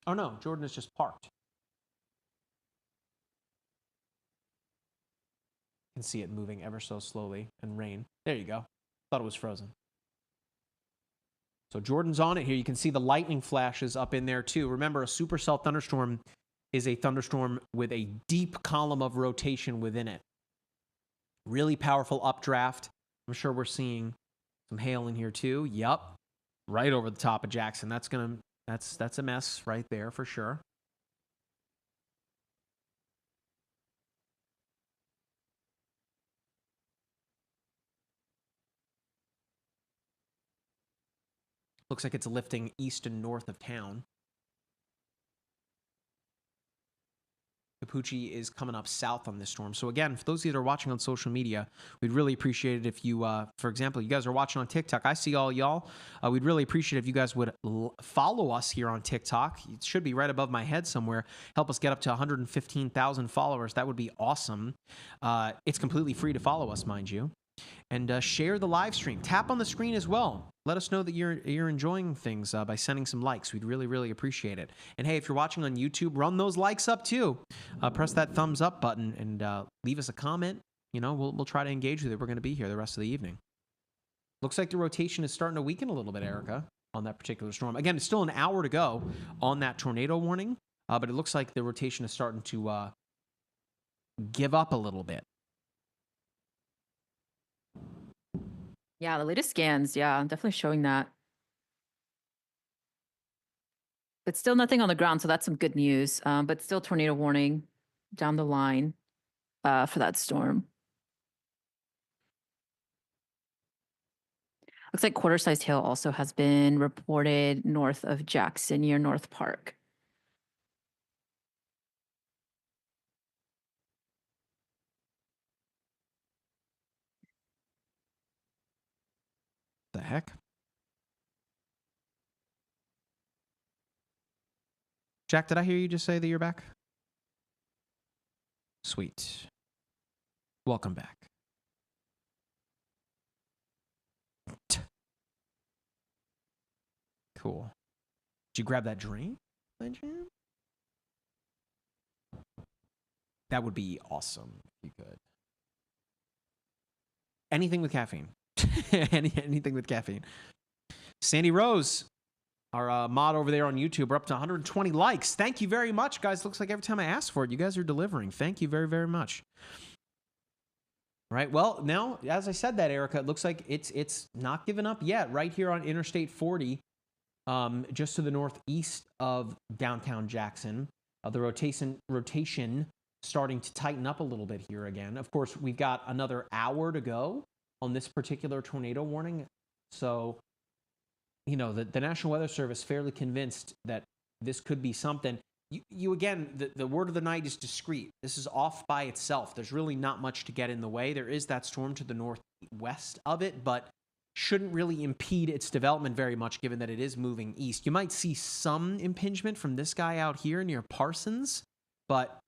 Oh no, Jordan is just parked. You can see it moving ever so slowly and rain. There you go. Thought it was frozen. So Jordan's on it here. You can see the lightning flashes up in there too. Remember, a supercell thunderstorm is a thunderstorm with a deep column of rotation within it. Really powerful updraft. I'm sure we're seeing some hail in here too. Yup. Right over the top of Jackson. That's a mess right there for sure. Looks like it's lifting east and north of town. Capucci is coming up south on this storm. So again, for those of you that are watching on social media, we'd really appreciate it if you, for example, you guys are watching on TikTok. I see all y'all. We'd really appreciate it if you guys would follow us here on TikTok. It should be right above my head somewhere. Help us get up to 115,000 followers. That would be awesome. It's completely free to follow us, mind you. And share the live stream. Tap on the screen as well. Let us know that you're enjoying things by sending some likes. We'd really, really appreciate it. And hey, if you're watching on YouTube, run those likes up too. Press that thumbs up button and leave us a comment. You know, we'll try to engage with it. We're going to be here the rest of the evening. Looks like the rotation is starting to weaken a little bit, Erica, on that particular storm. Again, it's still an hour to go on that tornado warning, but it looks like the rotation is starting to give up a little bit. Yeah, the latest scans, yeah, definitely showing that. But still nothing on the ground, so that's some good news. But still tornado warning down the line for that storm. Looks like quarter-sized hail also has been reported north of Jackson near North Park. The heck? Jack, did I hear you just say that you're back? Sweet. Welcome back. Cool. Did you grab that drink, Benjamin? That would be awesome if you could. Anything with caffeine. Anything with caffeine. Sandy Rose, our mod over there on YouTube, we're up to 120 likes. Thank you very much, guys. Looks like every time I ask for it, you guys are delivering. Thank you very, very much. All right. Well, now, as I said that, Erica, it looks like it's not given up yet. Right here on Interstate 40, just to the northeast of downtown Jackson, the rotation starting to tighten up a little bit here again. Of course, we've got another hour to go on this particular tornado warning. So, you know, the National Weather Service fairly convinced that this could be something. You again, the word of the night is discreet. This is off by itself. There's really not much to get in the way. There is that storm to the northwest of it, but shouldn't really impede its development very much given that it is moving east. You might see some impingement from this guy out here near Parsons, but...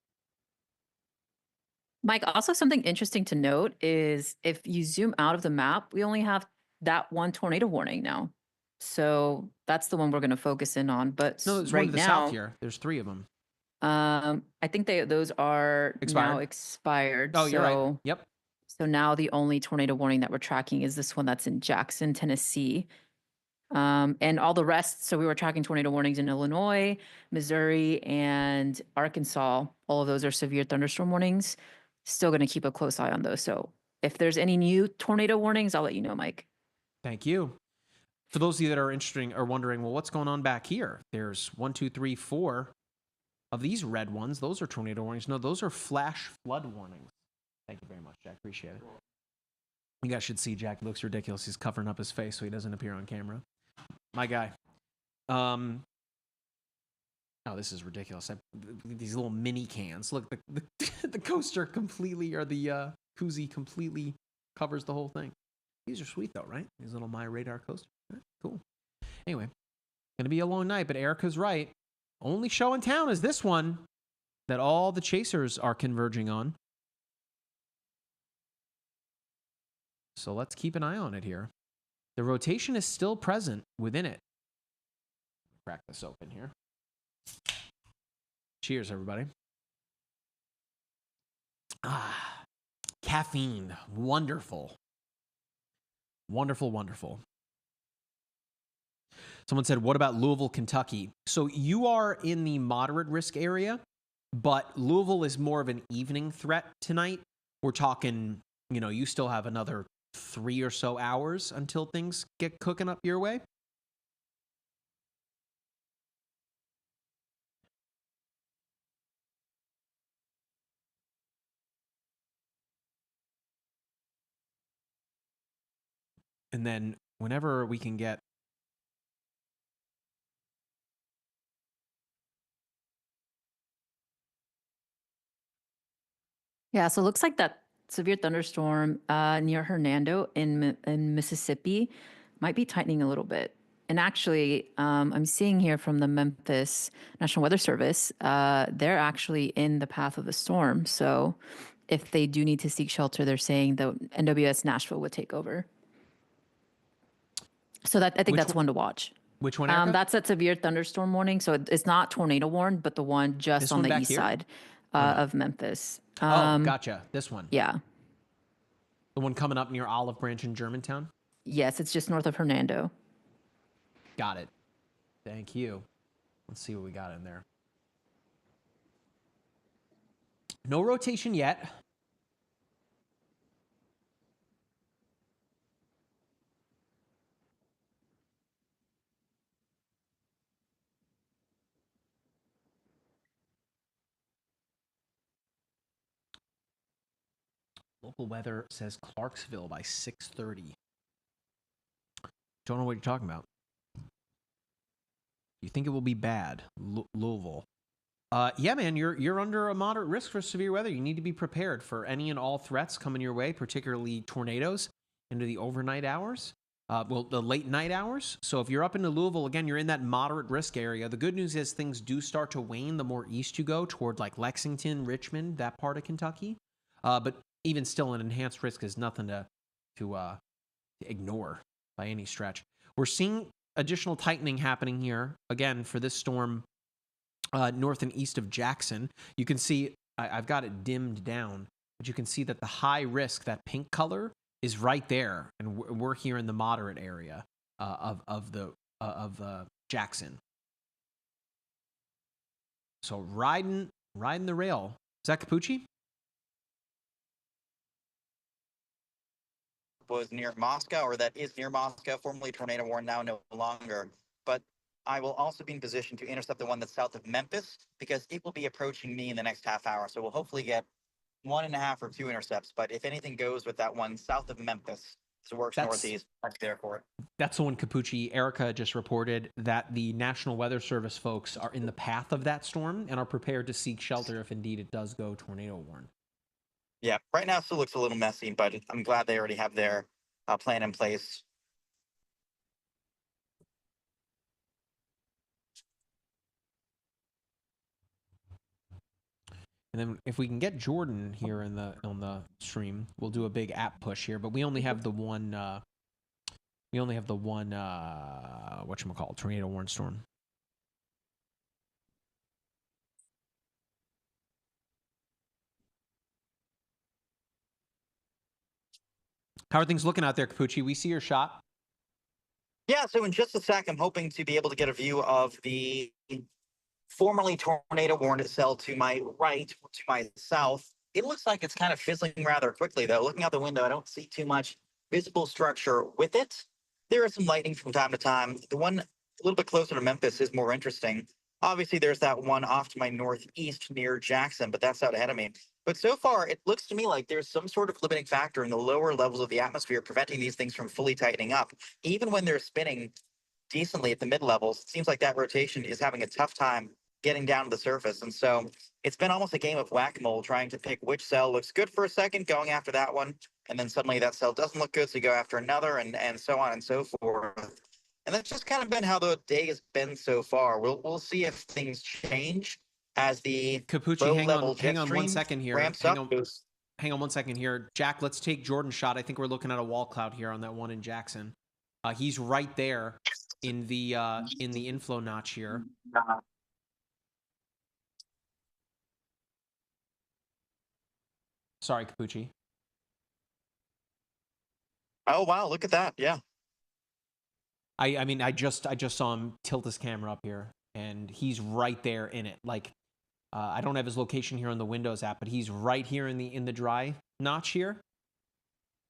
Mike, also something interesting to note is if you zoom out of the map, we only have that one tornado warning now. So that's the one we're going to focus in on. But no, there's right one to the now, south here. There's 3 of them. I think those are now expired. Oh, you're right. Yep. So now the only tornado warning that we're tracking is this one that's in Jackson, Tennessee. And all the rest, so we were tracking tornado warnings in Illinois, Missouri, and Arkansas. All of those are severe thunderstorm warnings. Still going to keep a close eye on those. So if there's any new tornado warnings, I'll let you know, Mike. Thank you. For those of you that are interested or wondering, well, what's going on back here? There's 1, 2, 3, 4 of these red ones. Those are tornado warnings. No, those are flash flood warnings. Thank you very much, Jack. Appreciate it. You guys should see Jack. He looks ridiculous. He's covering up his face so he doesn't appear on camera. My guy. Oh, this is ridiculous. These little mini cans. Look, the coaster completely, or the koozie completely covers the whole thing. These are sweet though, right? These little MyRadar coasters. Right, cool. Anyway, gonna be a long night, but Erica's right. Only show in town is this one that all the chasers are converging on. So let's keep an eye on it here. The rotation is still present within it. Crack this open here. Cheers, everybody. Ah, caffeine. Wonderful. Wonderful, wonderful. Someone said, what about Louisville, Kentucky? So you are in the moderate risk area, but Louisville is more of an evening threat tonight. We're talking, you know, you still have another 3 or so hours until things get cooking up your way. And then whenever we can get Yeah, so it looks like that severe thunderstorm near Hernando in Mississippi might be tightening a little bit. And actually, I'm seeing here from the Memphis National Weather Service, they're actually in the path of the storm. So if they do need to seek shelter, they're saying the NWS Nashville would take over. So that I think that's one to watch. Which one, Erica? That's that severe thunderstorm warning. So it's not tornado warned, but the one just This on one the back east here? side no? of Memphis. Oh, gotcha. This one. Yeah. The one coming up near Olive Branch in Germantown? Yes, it's just north of Hernando. Got it. Thank you. Let's see what we got in there. No rotation yet. Local weather says Clarksville by 6:30. Don't know what you're talking about. You think it will be bad, Louisville? Yeah, man, you're under a moderate risk for severe weather. You need to be prepared for any and all threats coming your way, particularly tornadoes into the overnight hours. The late night hours. So if you're up into Louisville, again, you're in that moderate risk area. The good news is things do start to wane the more east you go toward like Lexington, Richmond, that part of Kentucky. But even still, an enhanced risk is nothing to ignore by any stretch. We're seeing additional tightening happening here, again, for this storm north and east of Jackson. You can see, I've got it dimmed down, but you can see that the high risk, that pink color, is right there, and we're here in the moderate area of Jackson. So riding the rail. Is that Capucci? Was near Moscow, or that is near Moscow, formerly tornado warned, now no longer. But I will also be in position to intercept the one that's south of Memphis, because it will be approaching me in the next half hour. So we'll hopefully get 1.5 or 2 intercepts. But if anything goes with that one south of Memphis, so works northeast, I'm there for it. That's the one, Capucci. Erica just reported that the National Weather Service folks are in the path of that storm and are prepared to seek shelter if indeed it does go tornado warned. Yeah, right now it still looks a little messy, but I'm glad they already have their plan in place. And then if we can get Jordan here on the stream, we'll do a big app push here. But we only have the one. Whatchamacallit, tornado warned storm. How are things looking out there, Capucci? We see your shot. Yeah, so in just a sec, I'm hoping to be able to get a view of the formerly tornado warned cell to my right, to my south. It looks like it's kind of fizzling rather quickly, though. Looking out the window, I don't see too much visible structure with it. There is some lightning from time to time. The one a little bit closer to Memphis is more interesting. Obviously, there's that one off to my northeast near Jackson, but that's out ahead of me. But so far, it looks to me like there's some sort of limiting factor in the lower levels of the atmosphere preventing these things from fully tightening up. Even when they're spinning decently at the mid levels, it seems like that rotation is having a tough time getting down to the surface. And so it's been almost a game of whack-a-mole, trying to pick which cell looks good for a second, going after that one, and then suddenly that cell doesn't look good, so you go after another, and so on and so forth. And that's just kind of been how the day has been so far. We'll see if things change as the Capucci, hang on 1 second here. Hang on 1 second here. Jack, let's take Jordan's shot. I think we're looking at a wall cloud here on that one in Jackson. He's right there in the inflow notch here. Sorry, Capucci. Oh wow, look at that. Yeah. I mean, I just saw him tilt his camera up here, and he's right there in it. Like, I don't have his location here on the Windows app, but he's right here in the dry notch here,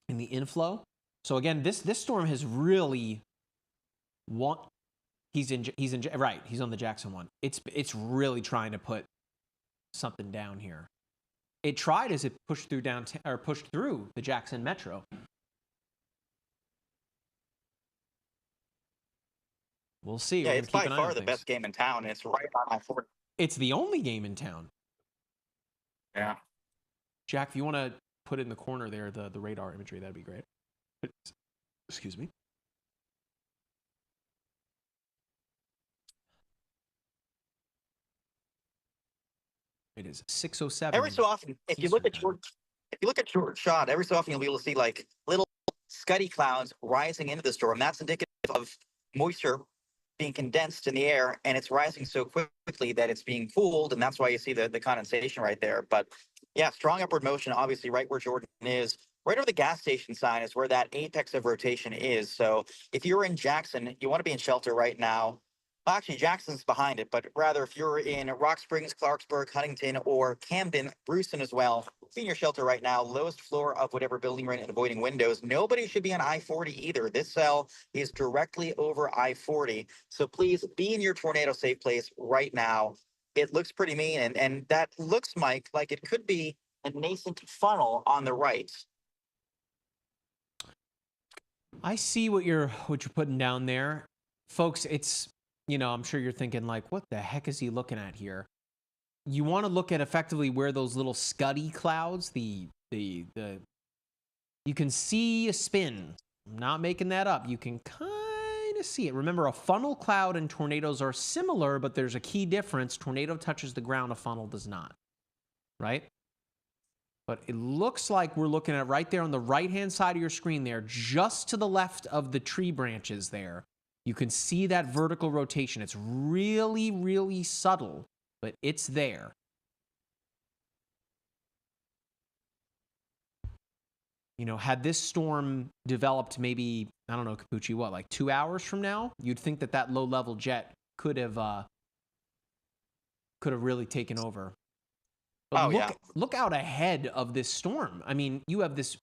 in the inflow. So again, this storm has really he's on the Jackson one. It's really trying to put something down here. It tried as it pushed through the Jackson Metro. We'll see. Yeah, it's by far the best game in town, and it's right on my 40. It's the only game in town. Yeah. Jack, if you want to put in the corner there the radar imagery, that'd be great. Excuse me. It is 6:07. Every so often, if you look at Jordan, if you look at short shot, every so often you'll be able to see like little scuddy clouds rising into the storm. That's indicative of moisture being condensed in the air, and it's rising so quickly that it's being cooled, and that's why you see the condensation right there. But yeah, strong upward motion, obviously, right where Jordan is. Right over the gas station sign is where that apex of rotation is. So if you're in Jackson, you want to be in shelter right now. Well, actually, Jackson's behind it, but rather if you're in Rock Springs, Clarksburg, Huntington, or Camden, Brewston as well, be in your shelter right now. Lowest floor of whatever building you're in and avoiding windows. Nobody should be on I-40 either. This cell is directly over I-40. So please be in your tornado safe place right now. It looks pretty mean, and that looks, Mike, like it could be a nascent funnel on the right. I see what you're putting down there, folks. It's, you know, I'm sure you're thinking like, what the heck is he looking at here? You want to look at effectively where those little scuddy clouds, you can see a spin. I'm not making that up. You can kind of see it. Remember, a funnel cloud and tornadoes are similar, but there's a key difference. Tornado touches the ground, a funnel does not, right? But it looks like we're looking at right there on the right-hand side of your screen there, just to the left of the tree branches there. You can see that vertical rotation. It's really, really subtle, but it's there. You know, had this storm developed maybe, I don't know, Capucci, what, like 2 hours from now? You'd think that that low-level jet could have really taken over. But look out ahead of this storm. I mean, you have this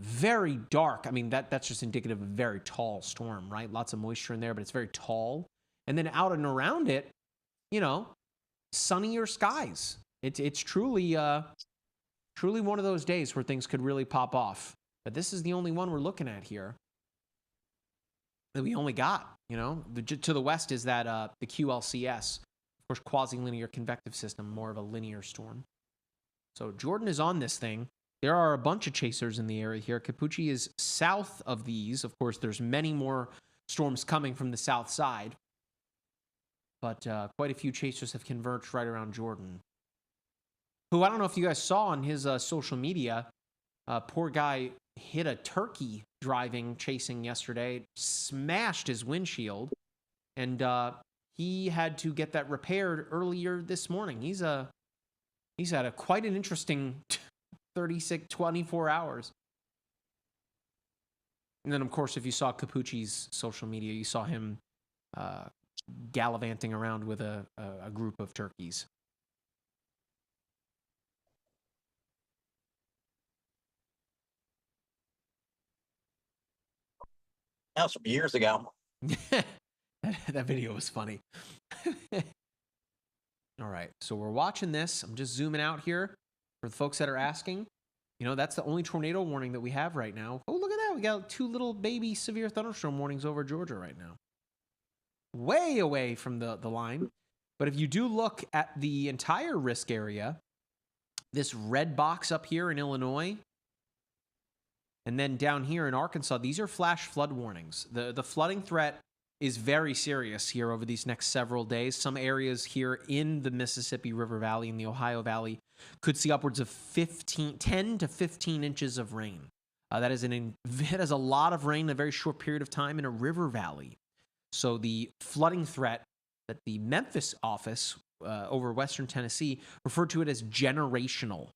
very dark, I mean, that's just indicative of a very tall storm, right? Lots of moisture in there, but it's very tall. And then out and around it, you know, sunnier skies. It's truly one of those days where things could really pop off. But this is the only one we're looking at here that we only got, you know. To the west is that the QLCS, of course, quasi-linear convective system, more of a linear storm. So Jordan is on this thing. There are a bunch of chasers in the area here. Capucci is south of these. Of course, there's many more storms coming from the south side. But quite a few chasers have converged right around Jordan. Who, I don't know if you guys saw on his social media, poor guy hit a turkey chasing yesterday, smashed his windshield, and he had to get that repaired earlier this morning. He's had quite an interesting 24 hours. And then, of course, if you saw Capucci's social media, you saw him gallivanting around with a group of turkeys. That was from years ago. That video was funny. All right, so we're watching this. I'm just zooming out here for the folks that are asking. You know, that's the only tornado warning that we have right now. Oh, look at that. We got 2 little baby severe thunderstorm warnings over Georgia right now. Way away from the line. But if you do look at the entire risk area, this red box up here in Illinois, and then down here in Arkansas, these are flash flood warnings. The flooding threat is very serious here over these next several days. Some areas here in the Mississippi River Valley and the Ohio Valley could see upwards of 10 to 15 inches of rain. That is a lot of rain in a very short period of time in a river valley. So the flooding threat that the Memphis office over Western Tennessee referred to it as generational.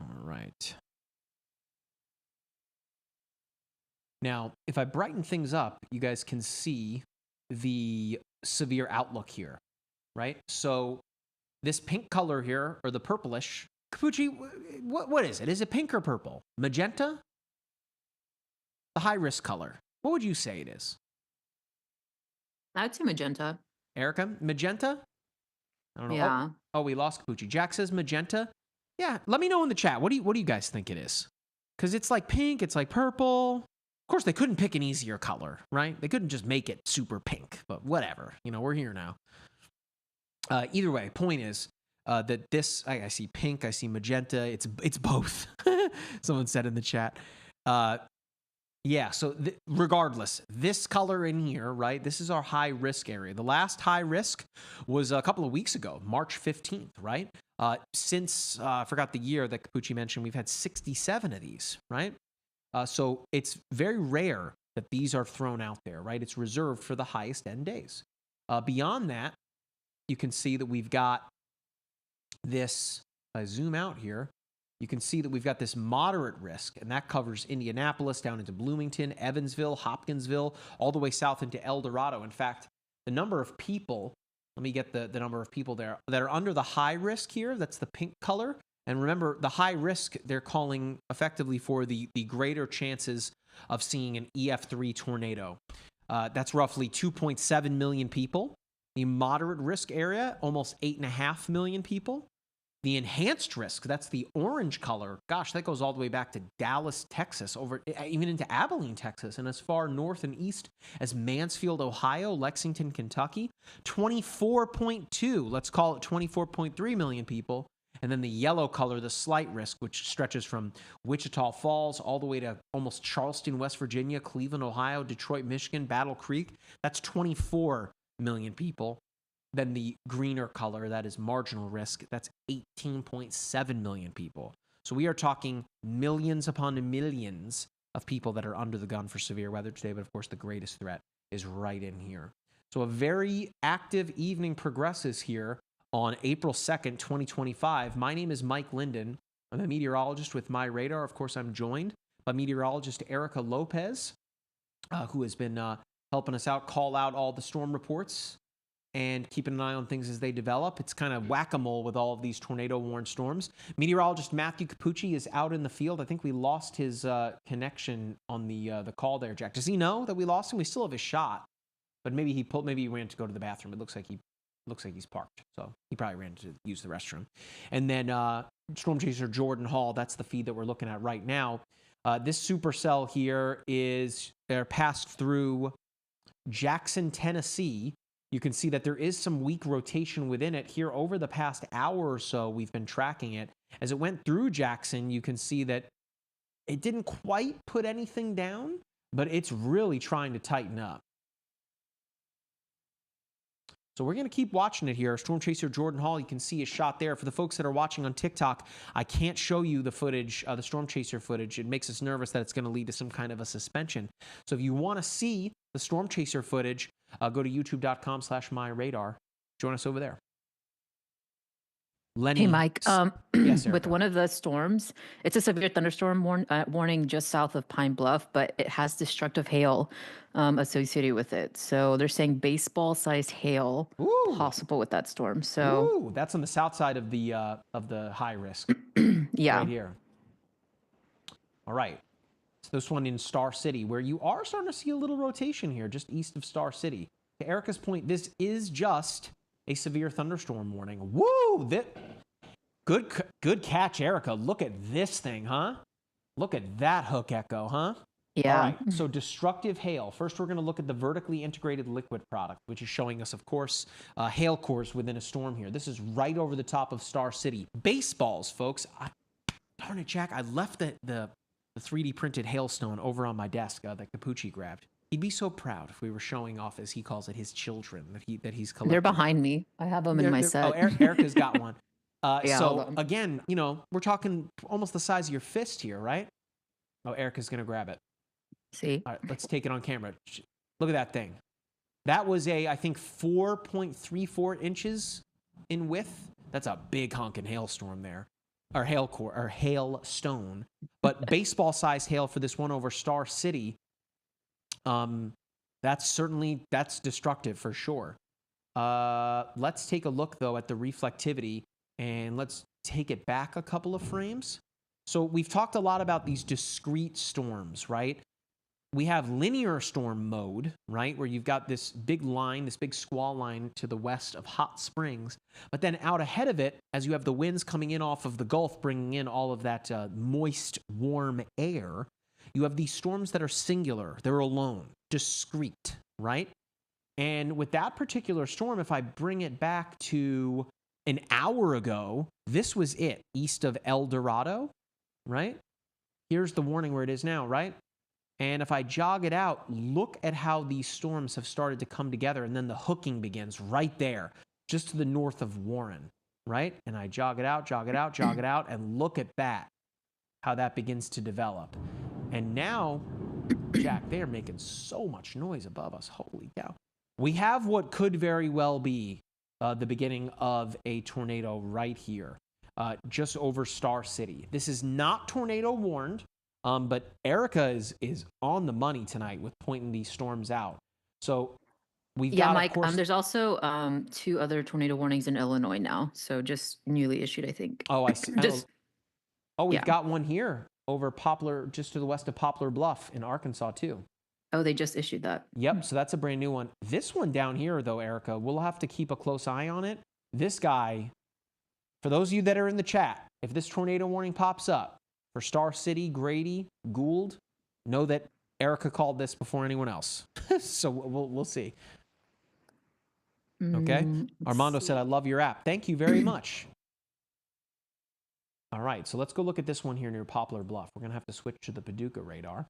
All right. Now, if I brighten things up, you guys can see the severe outlook here, right? So this pink color here, or the purplish, Capucci, what is it? Is it pink or purple? Magenta? The high-risk color. What would you say it is? I'd say magenta. Erica, magenta? I don't know. Yeah. Oh, we lost Capucci. Jack says magenta. Yeah, let me know in the chat. What do you guys think it is? Because it's like pink, it's like purple. Of course, they couldn't pick an easier color, right? They couldn't just make it super pink, but whatever. You know, we're here now. Either way, point is that this, I see pink, I see magenta. It's both. Someone said in the chat. Yeah, so regardless, this color in here, right, this is our high risk area. The last high risk was a couple of weeks ago, March 15th, right? Since, I forgot the year that Capucci mentioned, we've had 67 of these, right? So it's very rare that these are thrown out there, right? It's reserved for the highest end days. Beyond that, you can see that we've got this, if I zoom out here, you can see that we've got this moderate risk, and that covers Indianapolis down into Bloomington, Evansville, Hopkinsville, all the way south into El Dorado. In fact, the number of people, let me get the number of people there that are under the high risk here, that's the pink color. And remember, the high risk, they're calling effectively for the greater chances of seeing an EF3 tornado. That's roughly 2.7 million people. The moderate risk area, almost 8.5 million people. The enhanced risk, that's the orange color. Gosh, that goes all the way back to Dallas, Texas, over even into Abilene, Texas, and as far north and east as Mansfield, Ohio, Lexington, Kentucky. 24.2, let's call it 24.3 million people. And then the yellow color, the slight risk, which stretches from Wichita Falls all the way to almost Charleston, West Virginia, Cleveland, Ohio, Detroit, Michigan, Battle Creek. That's 24 million people. Then the greener color, that is marginal risk, that's 18.7 million people. So we are talking millions upon millions of people that are under the gun for severe weather today. But of course, the greatest threat is right in here. So a very active evening progresses here on April 2nd, 2025. My name is Mike Linden. I'm a meteorologist with MyRadar. Of course, I'm joined by meteorologist Erica Lopez, who has been helping us out, call out all the storm reports and keeping an eye on things as they develop. It's kind of whack-a-mole with all of these tornado-warned storms. Meteorologist Matthew Capucci is out in the field. I think we lost his connection on the call there, Jack. Does he know that we lost him? We still have his shot, but maybe he ran to go to the bathroom. It looks like he's parked, so he probably ran to use the restroom. And then Storm Chaser Jordan Hall, that's the feed that we're looking at right now. This supercell here they're passed through Jackson, Tennessee. You can see that there is some weak rotation within it here over the past hour or so. We've been tracking it. As it went through Jackson, you can see that it didn't quite put anything down, but it's really trying to tighten up. So we're going to keep watching it here. Storm Chaser Jordan Hall, you can see his shot there. For the folks that are watching on TikTok, I can't show you the footage, the Storm Chaser footage. It makes us nervous that it's going to lead to some kind of a suspension. So if you want to see the Storm Chaser footage, go to youtube.com/myradar. Join us over there. Lenny. Hey, Mike. Yes, with Erica. one of the storms, it's a severe thunderstorm warning just south of Pine Bluff, but it has destructive hail associated with it. So they're saying baseball-sized hail possible with that storm. So that's on the south side of the high risk. yeah, Right here. All right. So this one in Star City, where you are starting to see a little rotation here, just east of Star City. To Erica's point, this is just a severe thunderstorm warning. Woo! Good catch, Erica. Look at this thing, huh? Look at that hook echo, huh? yeah. All right, so destructive hail. First, we're going to look at the vertically integrated liquid product, which is showing us, of course, hail cores within a storm here. This is right over the top of Star City. Baseballs, folks. Darn it, Jack. I left the 3D printed hailstone over on my desk that Capucci grabbed. He'd be so proud if we were showing off, as he calls it, his children that he's collecting. They're behind me. I have them in my set. Oh, Erica's got one. Yeah, so again, we're talking almost the size of your fist here, right? Oh, Erica's gonna grab it. See? All right, let's take it on camera. Look at that thing. That was I think 4.34 inches in width. That's a big honking hailstorm there. Or hailstone. But baseball-sized hail for this one over Star City. That's destructive for sure. Let's take a look though at the reflectivity, and let's take it back a couple of frames. So we've talked a lot about these discrete storms, right? we have linear storm mode, right, where you've got this big line, this big squall line to the west of Hot Springs. But then out ahead of it, as you have the winds coming in off of the Gulf, bringing in all of that moist, warm air, you have these storms that are singular. They're alone, discrete, right? And with that particular storm, if I bring it back to an hour ago, this was it, east of El Dorado, right? Here's the warning where it is now, right? And if I jog it out, look at how these storms have started to come together, and then the hooking begins right there, just to the north of Warren, right? And I jog it out, jog it out, jog it out, and look at that, how that begins to develop. And now, Jack, they're making so much noise above us. Holy cow. We have what could very well be the beginning of a tornado right here, just over Star City. This is not tornado warned. But Erica is on the money tonight with pointing these storms out. So we've got, Mike, of course, there's also 2 other tornado warnings in Illinois now. So just newly issued, I think. Oh, I see. We've Yeah. got one here over Poplar, just to the west of Poplar Bluff in Arkansas too. Oh, they just issued that. Yep, so that's a brand new one. This one down here, though, Erica, we'll have to keep a close eye on it. This guy, for those of you that are in the chat, if this tornado warning pops up, for Star City, Grady, Gould, know that Erica called this before anyone else. So we'll see. Okay. Armando said, I love your app. Thank you very much. All right. So let's go look at this one here near Poplar Bluff. We're going to have to switch to the Paducah radar.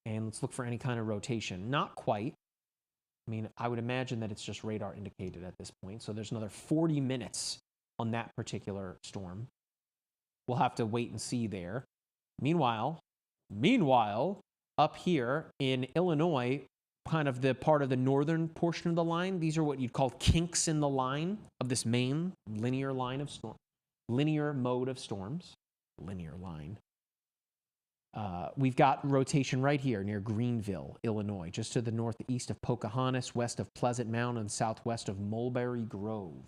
And let's look for any kind of rotation. Not quite. I mean, I would imagine that it's just radar indicated at this point. So there's another 40 minutes on that particular storm. We'll have to wait and see there. Meanwhile, up here in Illinois, kind of the part of the northern portion of the line, these are what you'd call kinks in the line of this main linear line of storm, linear mode of storms, linear line. We've got rotation right here near Greenville, Illinois, just to the northeast of Pocahontas, west of Pleasant Mountain, and southwest of Mulberry Grove.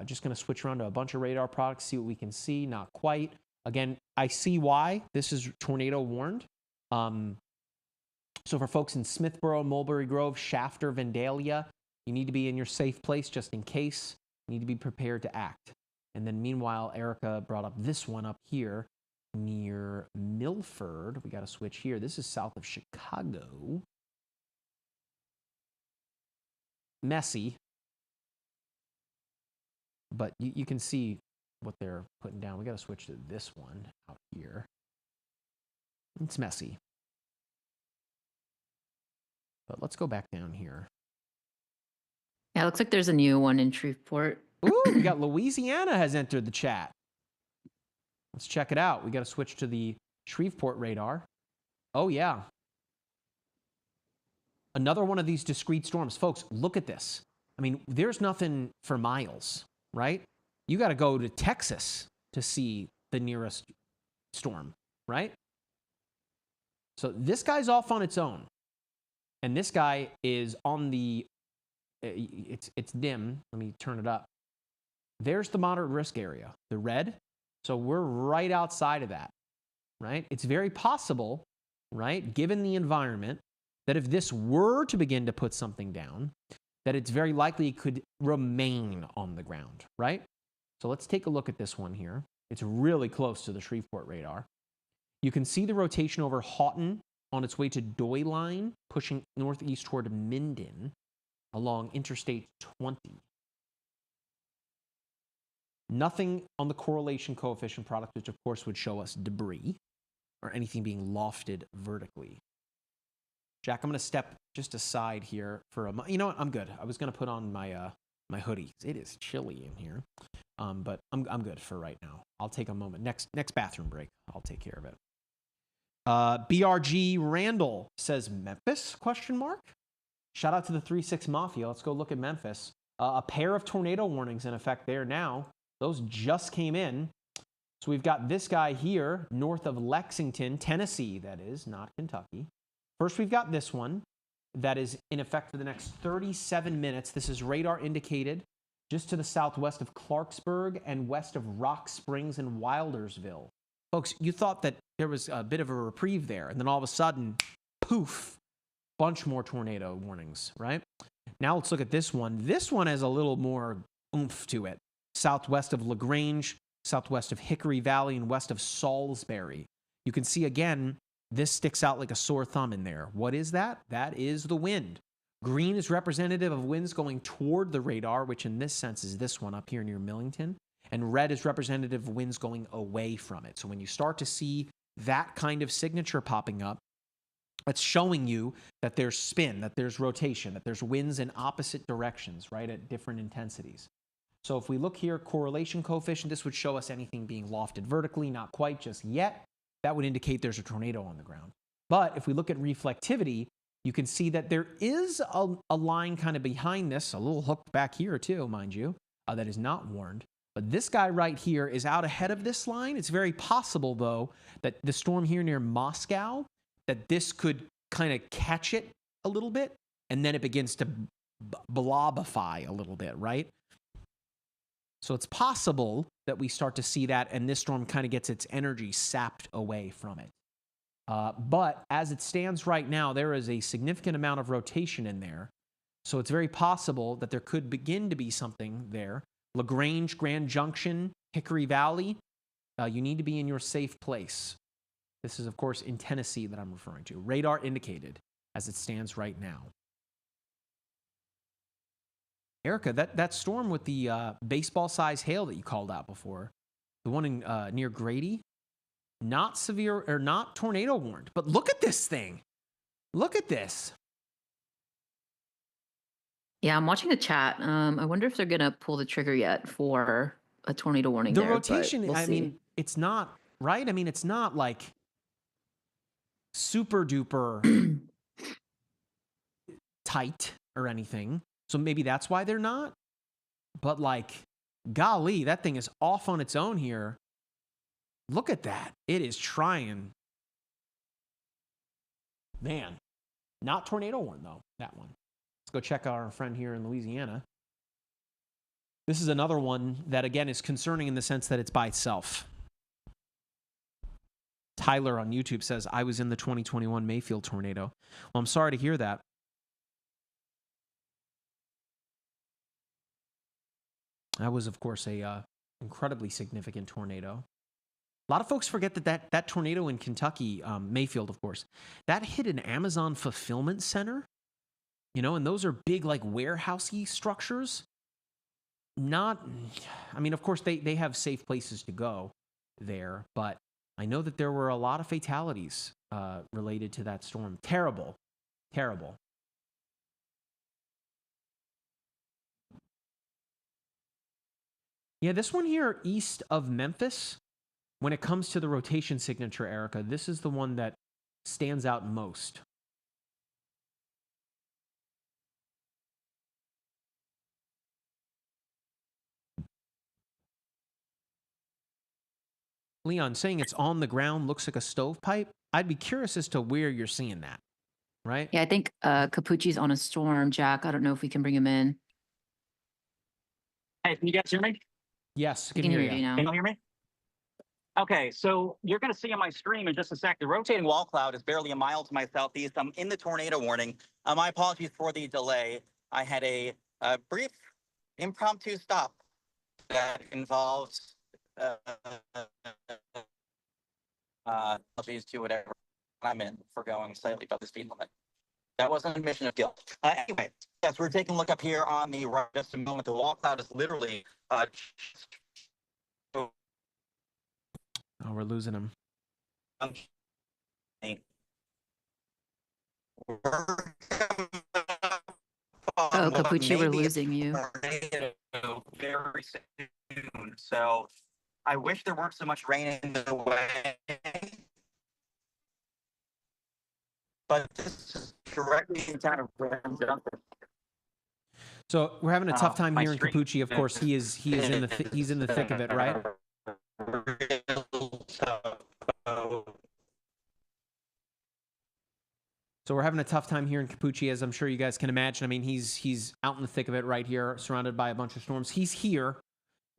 Just going to switch around to a bunch of radar products, see what we can see. Not quite. Again, I see why this is tornado warned. So for folks in Smithboro, Mulberry Grove, Shafter, Vandalia, you need to be in your safe place just in case. You need to be prepared to act. And then meanwhile, Erica brought up this one up here near Milford. We got to switch here. This is south of Chicago. Messy. But you can see what they're putting down. We got to switch to this one out here. It's messy. But let's go back down here. Yeah, it looks like there's a new one in Shreveport. Ooh, we got Louisiana has entered the chat. Let's check it out. We got to switch to the Shreveport radar. Oh, yeah. Another one of these discrete storms. Folks, look at this. I mean, there's nothing for miles. Right? You got to go to Texas to see the nearest storm, right? So this guy's off on its own. And this guy is on the, it's dim. Let me turn it up. There's the moderate risk area, the red. So we're right outside of that, right? It's very possible, right, given the environment, that if this were to begin to put something down, that it's very likely it could remain on the ground, right? So let's take a look at this one here. It's really close to the Shreveport radar. You can see the rotation over Houghton on its way to Doyline, pushing northeast toward Minden along Interstate 20. Nothing on the correlation coefficient product, which of course would show us debris or anything being lofted vertically. Jack, I'm going to step just aside here for a moment. You know what? I'm good. I was going to put on my my hoodie. It is chilly in here, but I'm good for right now. I'll take a moment. Next bathroom break, I'll take care of it. BRG Randall says Memphis? ? Shout out to the 3-6 Mafia. Let's go look at Memphis. A pair of tornado warnings in effect there now. Those just came in. So we've got this guy here north of Lexington, Tennessee, that is, not Kentucky. First, we've got this one that is in effect for the next 37 minutes. This is radar indicated just to the southwest of Clarksburg and west of Rock Springs and Wildersville. Folks, you thought that there was a bit of a reprieve there, and then all of a sudden, poof, bunch more tornado warnings, right? Now let's look at this one. This one has a little more oomph to it. Southwest of LaGrange, southwest of Hickory Valley, and west of Salisbury. You can see again, this sticks out like a sore thumb in there. What is that? That is the wind. Green is representative of winds going toward the radar, which in this sense is this one up here near Millington. And red is representative of winds going away from it. So when you start to see that kind of signature popping up, it's showing you that there's spin, that there's rotation, that there's winds in opposite directions, right, at different intensities. So if we look here, correlation coefficient, this would show us anything being lofted vertically, not quite just yet. That would indicate there's a tornado on the ground. But if we look at reflectivity, you can see that there is a line kind of behind this, a little hook back here too, mind you, that is not warned. But this guy right here is out ahead of this line. It's very possible, though, that the storm here near Moscow, that this could kind of catch it a little bit, and then it begins to blobify a little bit, right? So it's possible that we start to see that, and this storm kind of gets its energy sapped away from it. But as it stands right now, there is a significant amount of rotation in there. So it's very possible that there could begin to be something there. LaGrange, Grand Junction, Hickory Valley, you need to be in your safe place. This is, of course, in Tennessee that I'm referring to. Radar indicated as it stands right now. Erica, that storm with the baseball-sized hail that you called out before, the one in near Grady, not severe or not tornado warned. But look at this thing. Look at this. Yeah, I'm watching the chat. I wonder if they're going to pull the trigger yet for a tornado warning The there. rotation, We'll I see. mean, it's not, right? I mean, it's not like super duper tight or anything. So maybe that's why they're not. But like, golly, that thing is off on its own here. Look at that. It is trying. Man, not tornado warned though, that one. Let's go check out our friend here in Louisiana. This is another one that, again, is concerning in the sense that it's by itself. Tyler on YouTube says, I was in the 2021 Mayfield tornado. Well, I'm sorry to hear that. That was, of course, a incredibly significant tornado. A lot of folks forget that tornado in Kentucky, Mayfield, of course, that hit an Amazon fulfillment center. You know, and those are big, like, warehousey structures. Not, I mean, of course, they have safe places to go there, but I know that there were a lot of fatalities related to that storm. Terrible, terrible. Yeah, this one here east of Memphis, when it comes to the rotation signature, Erica, this is the one that stands out most. Leon, saying it's on the ground, looks like a stovepipe. I'd be curious as to where you're seeing that, right? Yeah, I think Capucci's on a storm, Jack. I don't know if we can bring him in. Hey, can you guys hear me? Yes, We can hear you now. Can you hear me? Okay, so you're going to see on my stream in just a sec, the rotating wall cloud is barely a mile to my southeast. I'm in the tornado warning. My apologies for the delay. I had a brief impromptu stop that involves apologies to whatever I'm in for going slightly above the speed limit. That wasn't a mission of guilt. Anyway, yes, we're taking a look up here on the right just a moment. The wall cloud is literally Oh, we're losing him. Oh, Capucci, we're losing you. Very soon. So I wish there weren't so much rain in the way. But this is directly in town of Grand Junction. So we're having a tough time my here in stream- Capucci. Of course, he's in the thick of it, right? So we're having a tough time here in Capucci, as I'm sure you guys can imagine. I mean, he's out in the thick of it right here, surrounded by a bunch of storms. He's here.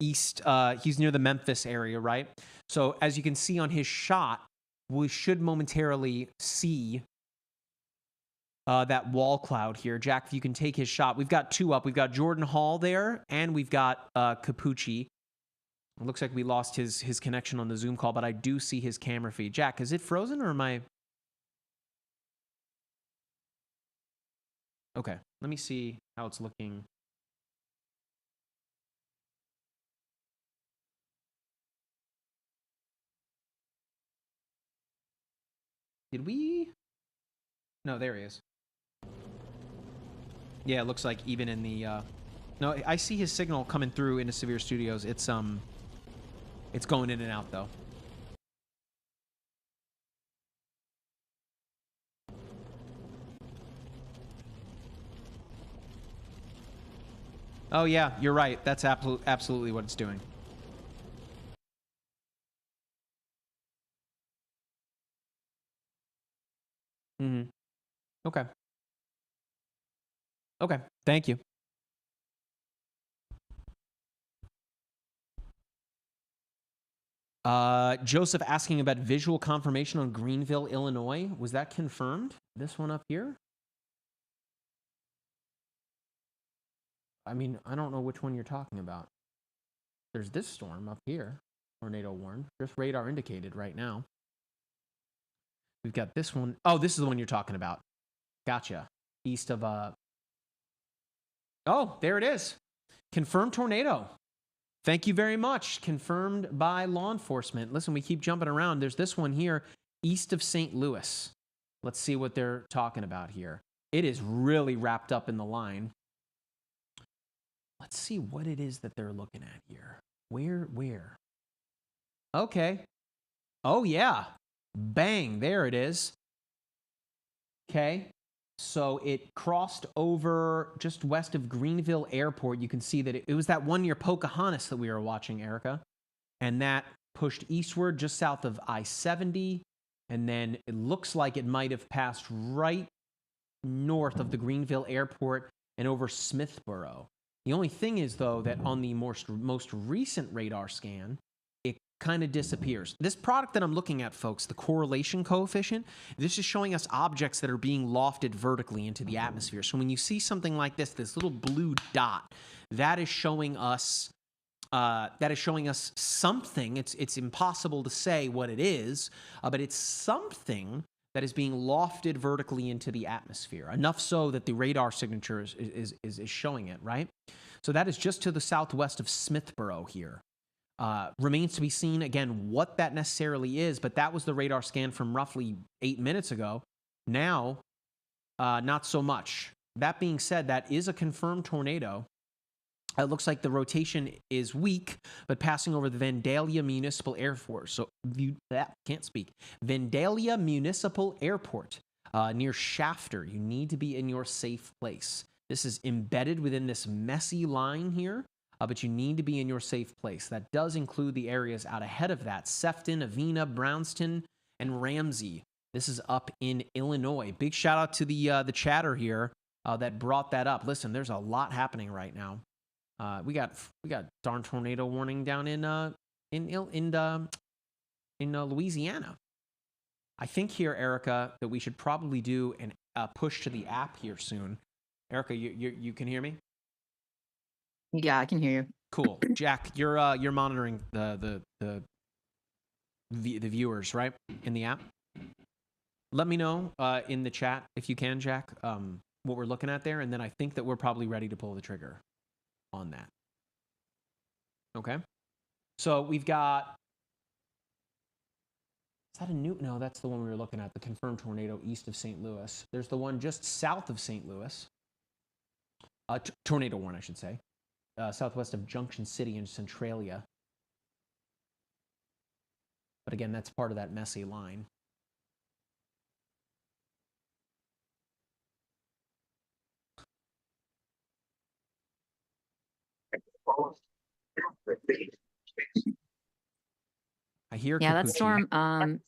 east. He's near the Memphis area, right? So as you can see on his shot, we should momentarily see that wall cloud here. Jack, if you can take his shot. We've got two up. We've got Jordan Hall there, and we've got Capucci. It looks like we lost his connection on the Zoom call, but I do see his camera feed. Jack, is it frozen or am I... Okay, let me see how it's looking. Did we? No, there he is. Yeah, it looks like even in the... No, I see his signal coming through into Severe Studios. It's going in and out, though. Oh, yeah, you're right. That's absolutely what it's doing. Mm-hmm. Okay. Okay, thank you. Joseph asking about visual confirmation on Greenville, Illinois. Was that confirmed? This one up here? I mean, I don't know which one you're talking about. There's this storm up here. Tornado warned. Just radar indicated right now. We've got this one. Oh, this is the one you're talking about. Gotcha. East of... Oh, there it is. Confirmed tornado. Thank you very much. Confirmed by law enforcement. Listen, we keep jumping around. There's this one here, east of St. Louis. Let's see what they're talking about here. It is really wrapped up in the line. Let's see what it is that they're looking at here. Where? Okay. Oh, yeah. Bang. There it is. Okay. So it crossed over just west of Greenville Airport. You can see that it was that one near Pocahontas that we were watching, Erica. And that pushed eastward just south of I-70. And then it looks like it might have passed right north of the Greenville Airport and over Smithborough. The only thing is, though, that on the most recent radar scan, it kind of disappears. This product that I'm looking at, folks, the correlation coefficient, this is showing us objects that are being lofted vertically into the atmosphere. So when you see something like this little blue dot, that is showing us something. It's impossible to say what it is, but it's something that is being lofted vertically into the atmosphere, enough so that the radar signature is showing it, right? So that is just to the southwest of Smithborough here. Remains to be seen, again, what that necessarily is, but that was the radar scan from roughly 8 minutes ago. Now, not so much. That being said, that is a confirmed tornado. It looks like the rotation is weak, but passing over the Vandalia Municipal Airport. So, Vandalia Municipal Airport near Shafter. You need to be in your safe place. This is embedded within this messy line here, but you need to be in your safe place. That does include the areas out ahead of that: Sefton, Avena, Brownston, and Ramsey. This is up in Illinois. Big shout out to the chatter here that brought that up. Listen, there's a lot happening right now. We got darn tornado warning down in Louisiana. I think here, Erica, that we should probably do a push to the app here soon. Erica, you can hear me? Yeah, I can hear you. Cool. Jack, you're monitoring the viewers, right, in the app? Let me know in the chat if you can, Jack, what we're looking at there, and then I think that we're probably ready to pull the trigger on that. Okay. So we've got... Is that a new... No, that's the one we were looking at, the confirmed tornado east of St. Louis. There's the one just south of St. Louis. Tornado warning, I should say. Southwest of Junction City and Centralia. But again, that's part of that messy line. I hear Yeah, Capucci. that storm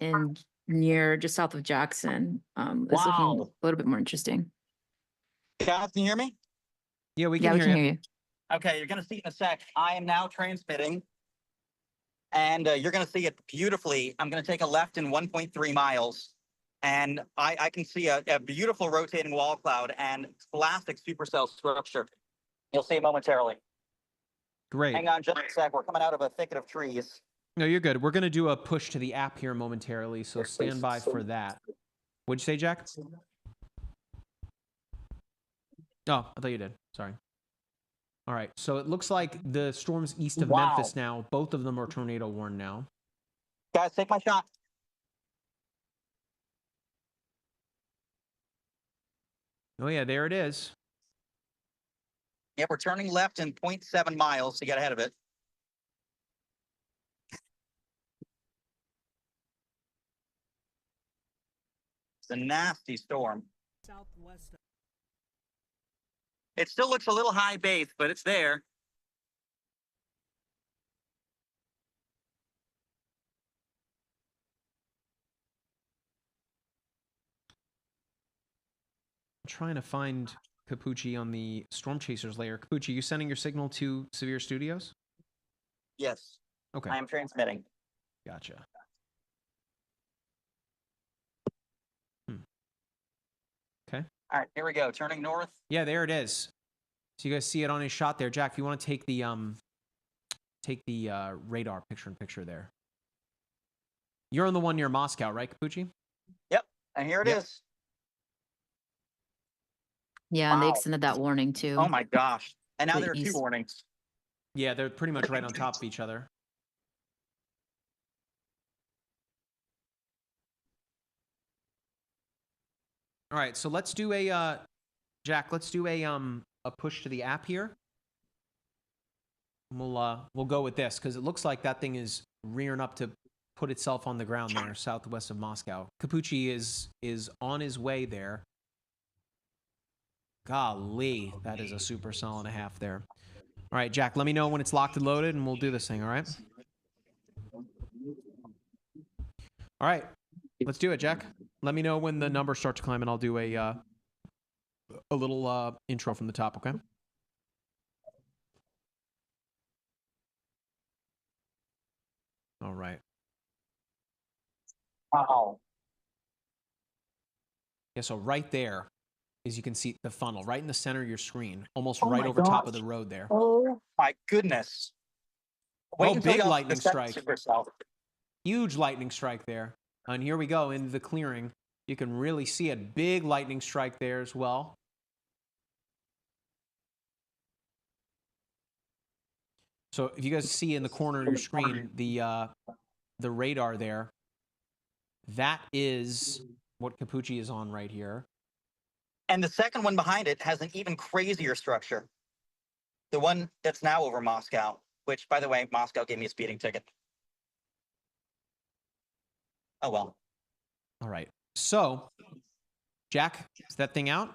in near just south of Jackson is looking a little bit more interesting. Guys, can you hear me? Yeah, we Yeah, can we hear can you. hear you. Okay, you're going to see in a sec. I am now transmitting, and you're going to see it beautifully. I'm going to take a left in 1.3 miles, and I can see a beautiful rotating wall cloud and classic supercell structure. You'll see it momentarily. Great. Hang on just a sec. We're coming out of a thicket of trees. No, you're good. We're going to do a push to the app here momentarily, so stand by for that. What'd you say, Jack? Oh, I thought you did. Sorry. All right, so it looks like the storms east of Memphis now, both of them are tornado warned now. Guys, take my shot. Oh, yeah, there it is. Yeah, we're turning left in 0.7 miles to get ahead of it. It's a nasty storm. Southwest. It still looks a little high base, but it's there. I'm trying to find Capucci on the Storm Chasers layer. Capucci, you sending your signal to Severe Studios? Yes. Okay. I am transmitting. Gotcha. Okay. All right, here we go. Turning north. Yeah, there it is. So you guys see it on his shot there. Jack, if you want to take the radar picture-in-picture there. You're on the one near Moscow, right, Capucci? Yep, and here it is. Yeah, and they extended that warning too. Oh my gosh. And now The there are two east. warnings. Yeah, they're pretty much right on top of each other. All right, so let's do a Jack, let's do a push to the app here. We'll go with this because it looks like that thing is rearing up to put itself on the ground there southwest of Moscow. Capucci is on his way there. Golly, that is a supercell and a half there. All right, Jack, let me know when it's locked and loaded, and we'll do this thing, all right? All right, let's do it, Jack. Let me know when the numbers start to climb, and I'll do a little intro from the top, okay? All right. Wow. Yeah, so right there is you can see the funnel right in the center of your screen, almost right over top of the road there. Oh my goodness. Wait until big y'all lightning see the strike. supercell. Huge lightning strike there. And here we go into the clearing. You can really see a big lightning strike there as well. So if you guys see in the corner of your screen the radar there, that is what Capucci is on right here. And the second one behind it has an even crazier structure. The one that's now over Moscow, which, by the way, Moscow gave me a speeding ticket. Oh, well. All right. So, Jack, is that thing out?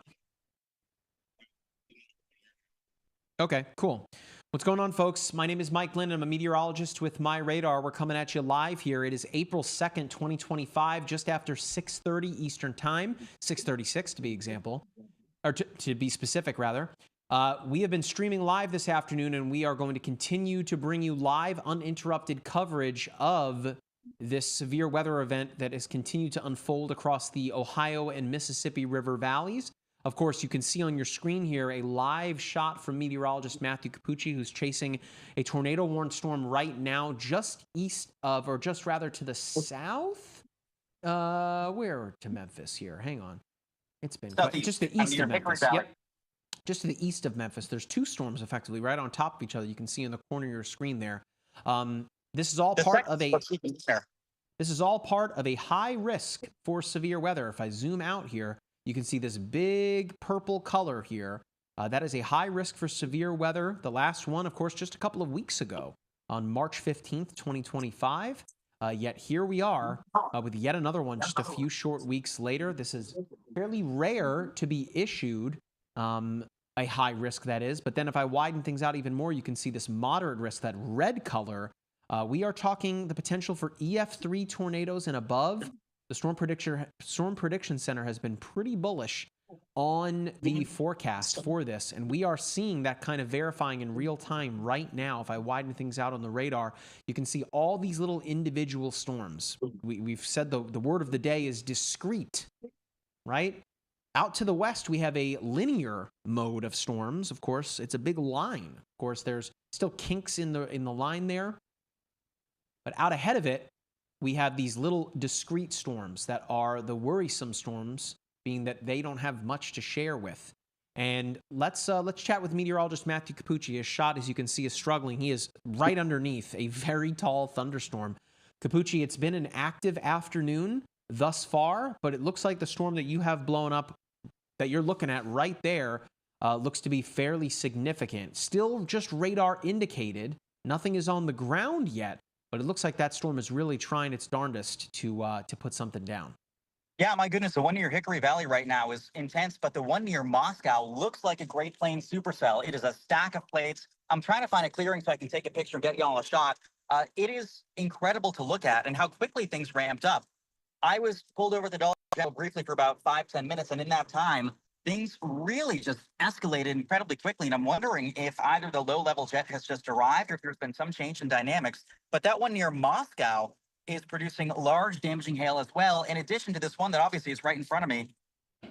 Okay, cool. What's going on, folks? My name is Mike Linden. I'm a meteorologist with MyRadar. We're coming at you live here. It is April 2nd, 2025, just after 6:30 Eastern Time, 6:36 to be to be specific, rather. We have been streaming live this afternoon, and we are going to continue to bring you live, uninterrupted coverage of this severe weather event that has continued to unfold across the Ohio and Mississippi River valleys. Of course, you can see on your screen here a live shot from meteorologist Matthew Capucci, who's chasing a tornado-warned storm right now just east of, or just rather to the south? Where to Memphis here? Hang on. It's been just the east of Memphis. Yep. Just to the east of Memphis. There's two storms effectively right on top of each other. You can see in the corner of your screen there. This is all part of a high risk for severe weather. If I zoom out here, you can see this big purple color here. That is a high risk for severe weather. The last one, of course, just a couple of weeks ago on March 15th, 2025. Yet here we are with yet another one just a few short weeks later. This is fairly rare to be issued, a high risk that is. But then if I widen things out even more, you can see this moderate risk, that red color. We are talking the potential for EF3 tornadoes and above. The Storm Prediction Center has been pretty bullish on the forecast for this, and we are seeing that kind of verifying in real time right now. If I widen things out on the radar, you can see all these little individual storms. We've said the word of the day is discrete, right? Out to the west, we have a linear mode of storms. Of course, it's a big line. Of course, there's still kinks in the line there. But out ahead of it, we have these little discrete storms that are the worrisome storms, being that they don't have much to share with. And let's chat with meteorologist Matthew Capucci. His shot, as you can see, is struggling. He is right underneath a very tall thunderstorm. Capucci, it's been an active afternoon thus far, but it looks like the storm that you have blown up that you're looking at right there looks to be fairly significant. Still just radar indicated. Nothing is on the ground yet, but it looks like that storm is really trying its darndest to put something down. Yeah, my goodness, the one near Hickory Valley right now is intense, but the one near Moscow looks like a Great Plains supercell. It is a stack of plates. I'm trying to find a clearing so I can take a picture and get y'all a shot. It is incredible to look at and how quickly things ramped up. I was pulled over the Dollar General briefly for about 5-10 minutes, and in that time, things really just escalated incredibly quickly. And I'm wondering if either the low-level jet has just arrived or if there's been some change in dynamics. But that one near Moscow is producing large damaging hail as well, in addition to this one that obviously is right in front of me,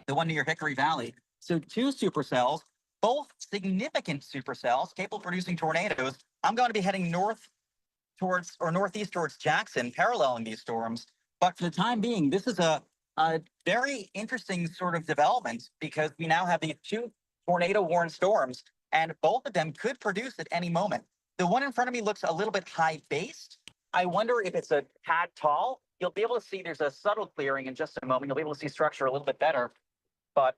the one near Hickory Valley. So 2 supercells, both significant supercells, capable of producing tornadoes. I'm going to be heading northeast towards Jackson, paralleling these storms. But for the time being, this is a very interesting sort of development because we now have these 2 tornado-warned storms, and both of them could produce at any moment. The one in front of me looks a little bit high-based. I wonder if it's a tad tall. You'll be able to see there's a subtle clearing in just a moment. You'll be able to see structure a little bit better. But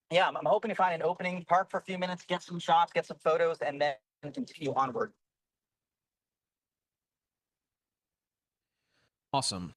yeah, I'm hoping to find an opening, park for a few minutes, get some shots, get some photos, and then continue onward. Awesome.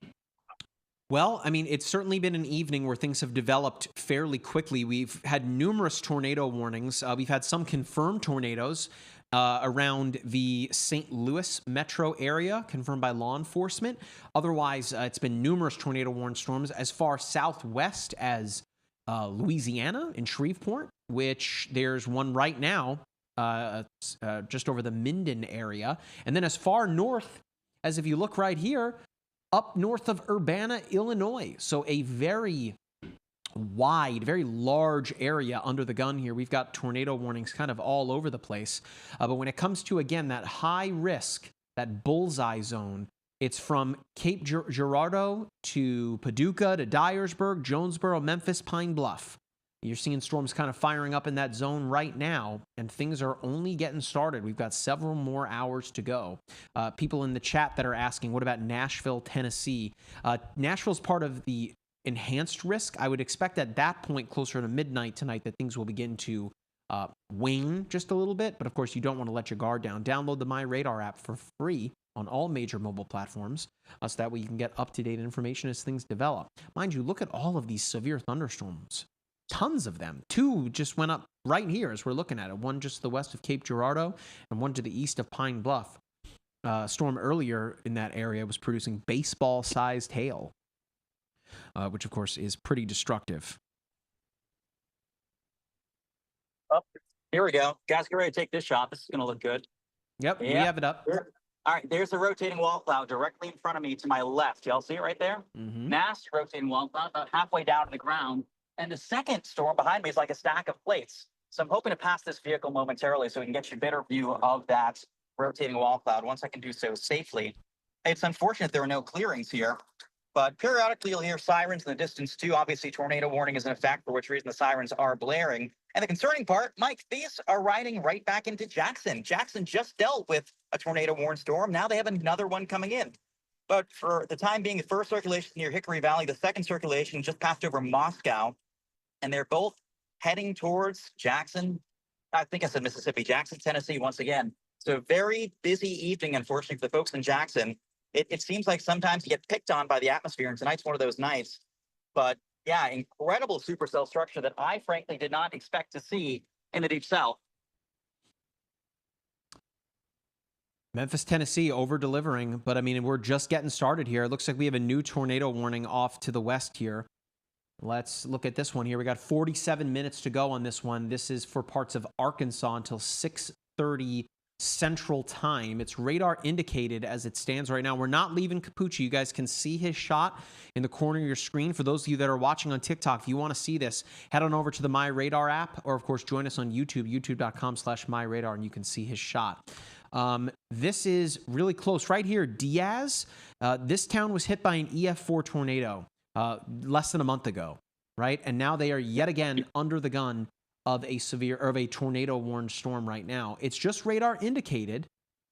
Well, I mean, it's certainly been an evening where things have developed fairly quickly. We've had numerous tornado warnings. We've had some confirmed tornadoes around the St. Louis metro area, confirmed by law enforcement. Otherwise, it's been numerous tornado-warned storms as far southwest as Louisiana in Shreveport, which there's one right now just over the Minden area. And then as far north as if you look right here, up north of Urbana, Illinois. So a very wide, very large area under the gun here. We've got tornado warnings kind of all over the place. But when it comes to, again, that high risk, that bullseye zone, it's from Cape Girardeau to Paducah to Dyersburg, Jonesboro, Memphis, Pine Bluff. You're seeing storms kind of firing up in that zone right now, and things are only getting started. We've got several more hours to go. People in the chat that are asking, what about Nashville, Tennessee? Nashville's part of the enhanced risk. I would expect at that point, closer to midnight tonight, that things will begin to wane just a little bit. But of course, you don't want to let your guard down. Download the MyRadar app for free on all major mobile platforms, so that way you can get up-to-date information as things develop. Mind you, look at all of these severe thunderstorms. Tons of them. 2 just went up right here as we're looking at it. One just to the west of Cape Girardeau and one to the east of Pine Bluff. Storm earlier in that area was producing baseball-sized hail, which of course is pretty destructive. Oh, here we go. Guys, get ready to take this shot. This is going to look good. Yep, we have it up. All right, there's a rotating wall cloud directly in front of me to my left. Y'all see it right there? Mm-hmm. Mass rotating wall cloud about halfway down to the ground. And the second storm behind me is like a stack of plates. So I'm hoping to pass this vehicle momentarily so we can get you a better view of that rotating wall cloud once I can do so safely. It's unfortunate there are no clearings here, but periodically you'll hear sirens in the distance too. Obviously, tornado warning is in effect, for which reason the sirens are blaring. And the concerning part, Mike, these are riding right back into Jackson. Jackson just dealt with a tornado-warned storm. Now they have another one coming in. But for the time being, the first circulation near Hickory Valley, the second circulation just passed over Moscow. And they're both heading towards Jackson. I think I said Mississippi, Jackson, Tennessee, once again. So very busy evening, unfortunately, for the folks in Jackson. It seems like sometimes you get picked on by the atmosphere, and tonight's one of those nights. But yeah, incredible supercell structure that I frankly did not expect to see in the Deep South. Memphis, Tennessee, over-delivering. But, I mean, we're just getting started here. It looks like we have a new tornado warning off to the west here. Let's look at this one here. We got 47 minutes to go on this one. This is for parts of Arkansas until 6:30 Central Time. It's radar indicated as it stands right now. We're not leaving Capucci. You guys can see his shot in the corner of your screen. For those of you that are watching on TikTok, if you want to see this, head on over to the MyRadar app, or of course join us on YouTube, youtube.com/MyRadar, and you can see his shot. This is really close right here. Diaz, this town was hit by an EF4 tornado less than a month ago, right? And now they are yet again under the gun of a tornado warned storm right now. It's just radar indicated,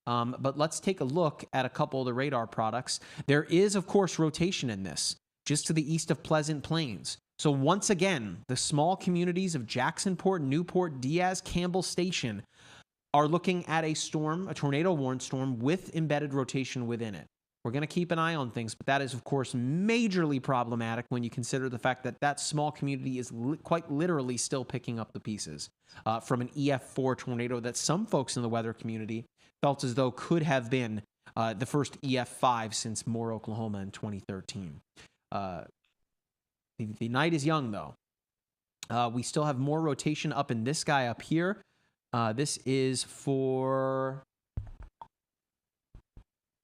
but let's take a look at a couple of the radar products. There is, of course, rotation in this, just to the east of Pleasant Plains. So once again, the small communities of Jacksonport, Newport, Diaz, Campbell Station are looking at a storm, a tornado warned storm with embedded rotation within it. We're going to keep an eye on things, but that is, of course, majorly problematic when you consider the fact that that small community is quite literally still picking up the pieces from an EF4 tornado that some folks in the weather community felt as though could have been the first EF5 since Moore, Oklahoma in 2013. The night is young, though. We still have more rotation up in this guy up here. This is for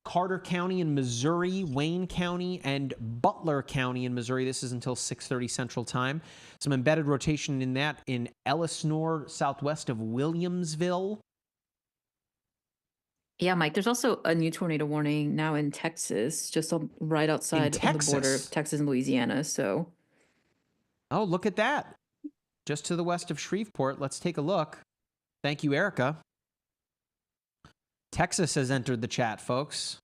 Carter County in Missouri, Wayne County, and Butler County in Missouri. This is until 6:30 Central Time. Some embedded rotation in that in Ellisnor, southwest of Williamsville. Yeah, Mike, there's also a new tornado warning now in Texas, just right outside of the border of Texas and Louisiana. So, oh, look at that. Just to the west of Shreveport. Let's take a look. Thank you, Erica. Texas has entered the chat, folks.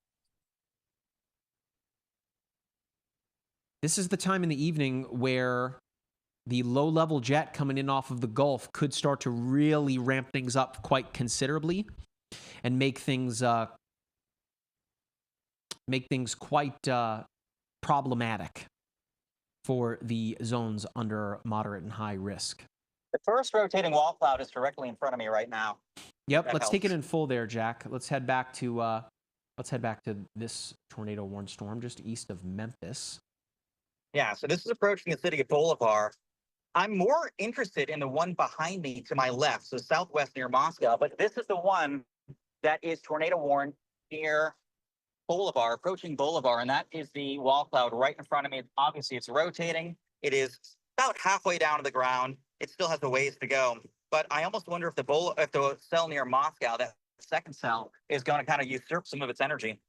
This is the time in the evening where the low-level jet coming in off of the Gulf could start to really ramp things up quite considerably and make things quite problematic for the zones under moderate and high risk. The first rotating wall cloud is directly in front of me right now. Yep, let's take it in full there, Jack. Let's head back to this tornado warned storm just east of Memphis. Yeah, so this is approaching the city of Bolivar. I'm more interested in the one behind me to my left, so southwest near Moscow, but this is the one that is tornado warned near Bolivar, approaching Bolivar, and that is the wall cloud right in front of me. Obviously, it's rotating. It is about halfway down to the ground. It still has a ways to go. But I almost wonder if the cell near Moscow, that second cell, is going to kind of usurp some of its energy,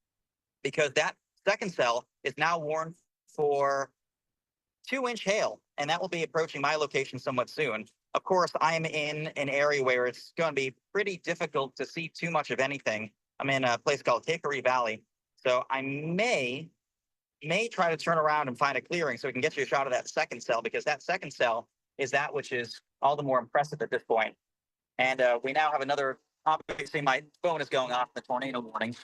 because that second cell is now warned for 2-inch hail, and that will be approaching my location somewhat soon. Of course, I'm in an area where it's going to be pretty difficult to see too much of anything. I'm in a place called Hickory Valley, so I may try to turn around and find a clearing so we can get you a shot of that second cell, because that second cell is that which is all the more impressive at this point. And we now have another, obviously my phone is going off the tornado warning.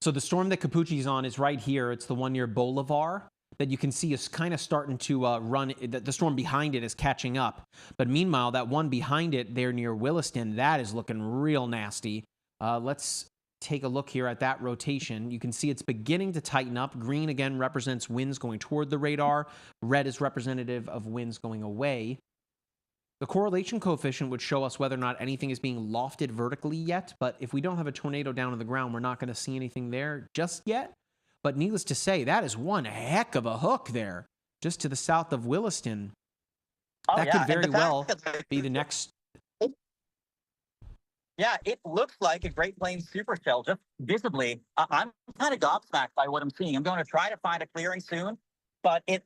So the storm that Capucci's on is right here. It's the one near Bolivar that you can see is kind of starting to run. The storm behind it is catching up. But meanwhile, that one behind it there near Williston, that is looking real nasty. Let's take a look here at that rotation. You can see it's beginning to tighten up. Green again represents winds going toward the radar. Red is representative of winds going away. The correlation coefficient would show us whether or not anything is being lofted vertically yet, but if we don't have a tornado down on the ground, we're not going to see anything there just yet. But needless to say, that is one heck of a hook there, just to the south of Williston. Oh, that could very well be the next. Yeah, it looks like a Great Plains supercell, just visibly. I'm kind of gobsmacked by what I'm seeing. I'm going to try to find a clearing soon, but it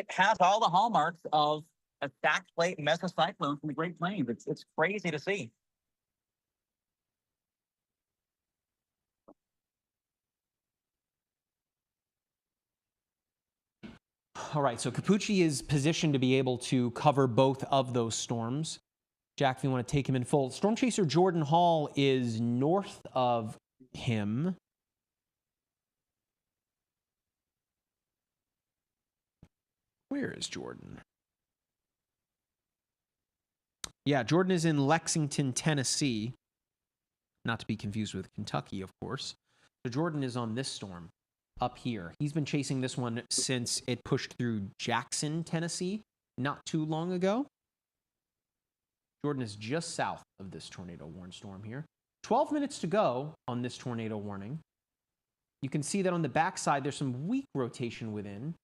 has all the hallmarks of a stacked plate mesocyclone from the Great Plains. It's crazy to see. All right, so Capucci is positioned to be able to cover both of those storms. Jack, if you want to take him in full. Storm Chaser Jordan Hall is north of him. Where is Jordan? Yeah, Jordan is in Lexington, Tennessee. Not to be confused with Kentucky, of course. So Jordan is on this storm. up here. He's been chasing this one since it pushed through Jackson, Tennessee, not too long ago. Jordan is just south of this tornado warned storm here. 12 minutes to go on this tornado warning. You can see that on the backside, there's some weak rotation within.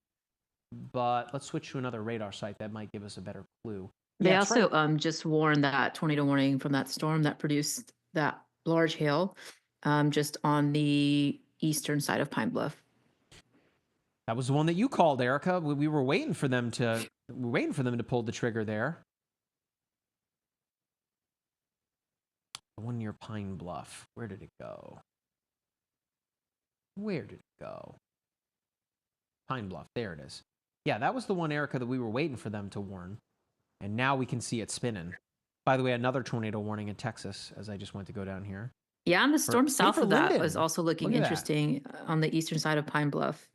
But let's switch to another radar site that might give us a better clue. They Yeah, it's also right. just warned that tornado warning from that storm that produced that large hail just on the eastern side of Pine Bluff. That was the one that you called, Erica. We were waiting for them to pull the trigger there. The one near Pine Bluff. Where did it go? Where did it go? Pine Bluff. There it is. Yeah, that was the one, Erica, that we were waiting for them to warn. And now we can see it spinning. By the way, another tornado warning in Texas, as I just went to go down here. Yeah, and the storm south of that was also looking Look at interesting on the eastern side of Pine Bluff.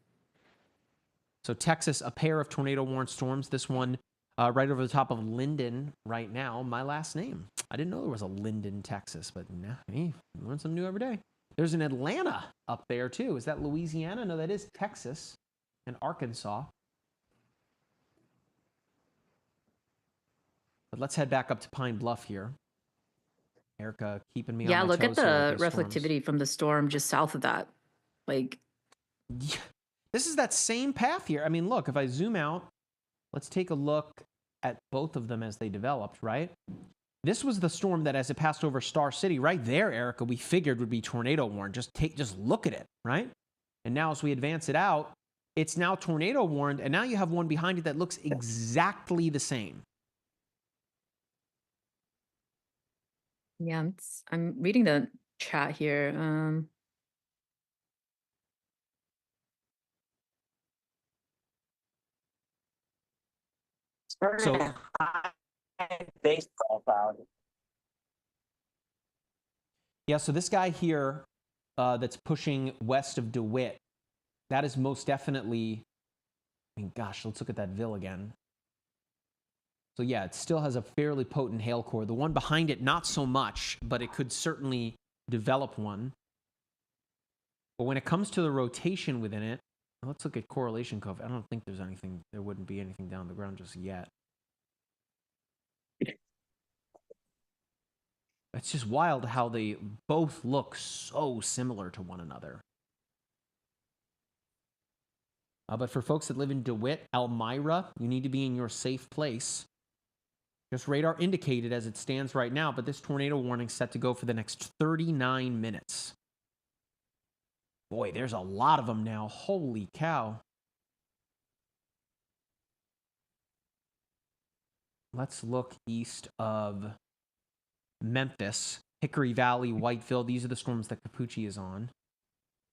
So Texas, a pair of tornado warned storms. This one right over the top of Linden right now. My last name. I didn't know there was a Linden, Texas, but now, hey, you learn something new every day. There's an Atlanta up there, too. Is that Louisiana? No, that is Texas and Arkansas. But let's head back up to Pine Bluff here. Erica keeping me on my toes. Yeah, look at the here with these reflectivity storms. from the storm just south of that. Like, yeah, this is that same path here. I mean, look, if I zoom out, let's take a look at both of them as they developed, right? This was the storm that as it passed over Star City, right there, Erica, we figured would be tornado warned. Just look at it, right? And now as we advance it out, it's now tornado warned, and now you have one behind it that looks exactly the same. yeah, I'm reading the chat here. So baseball cloud. yeah, so this guy here that's pushing west of DeWitt, that is most definitely, I mean, gosh, let's look at that Ville again. So yeah, it still has a fairly potent hail core. The one behind it, not so much, but it could certainly develop one. But when it comes to the rotation within it, let's look at correlation coefficient. I don't think there wouldn't be anything down the ground just yet. It's just wild how they both look so similar to one another. But for folks that live in DeWitt, Elmira, you need to be in your safe place. Just radar indicated as it stands right now, but this tornado warning is set to go for the next 39 minutes. Boy, there's a lot of them now. Holy cow. Let's look east of Memphis, Hickory Valley, Whiteville. These are the storms that Capucci is on.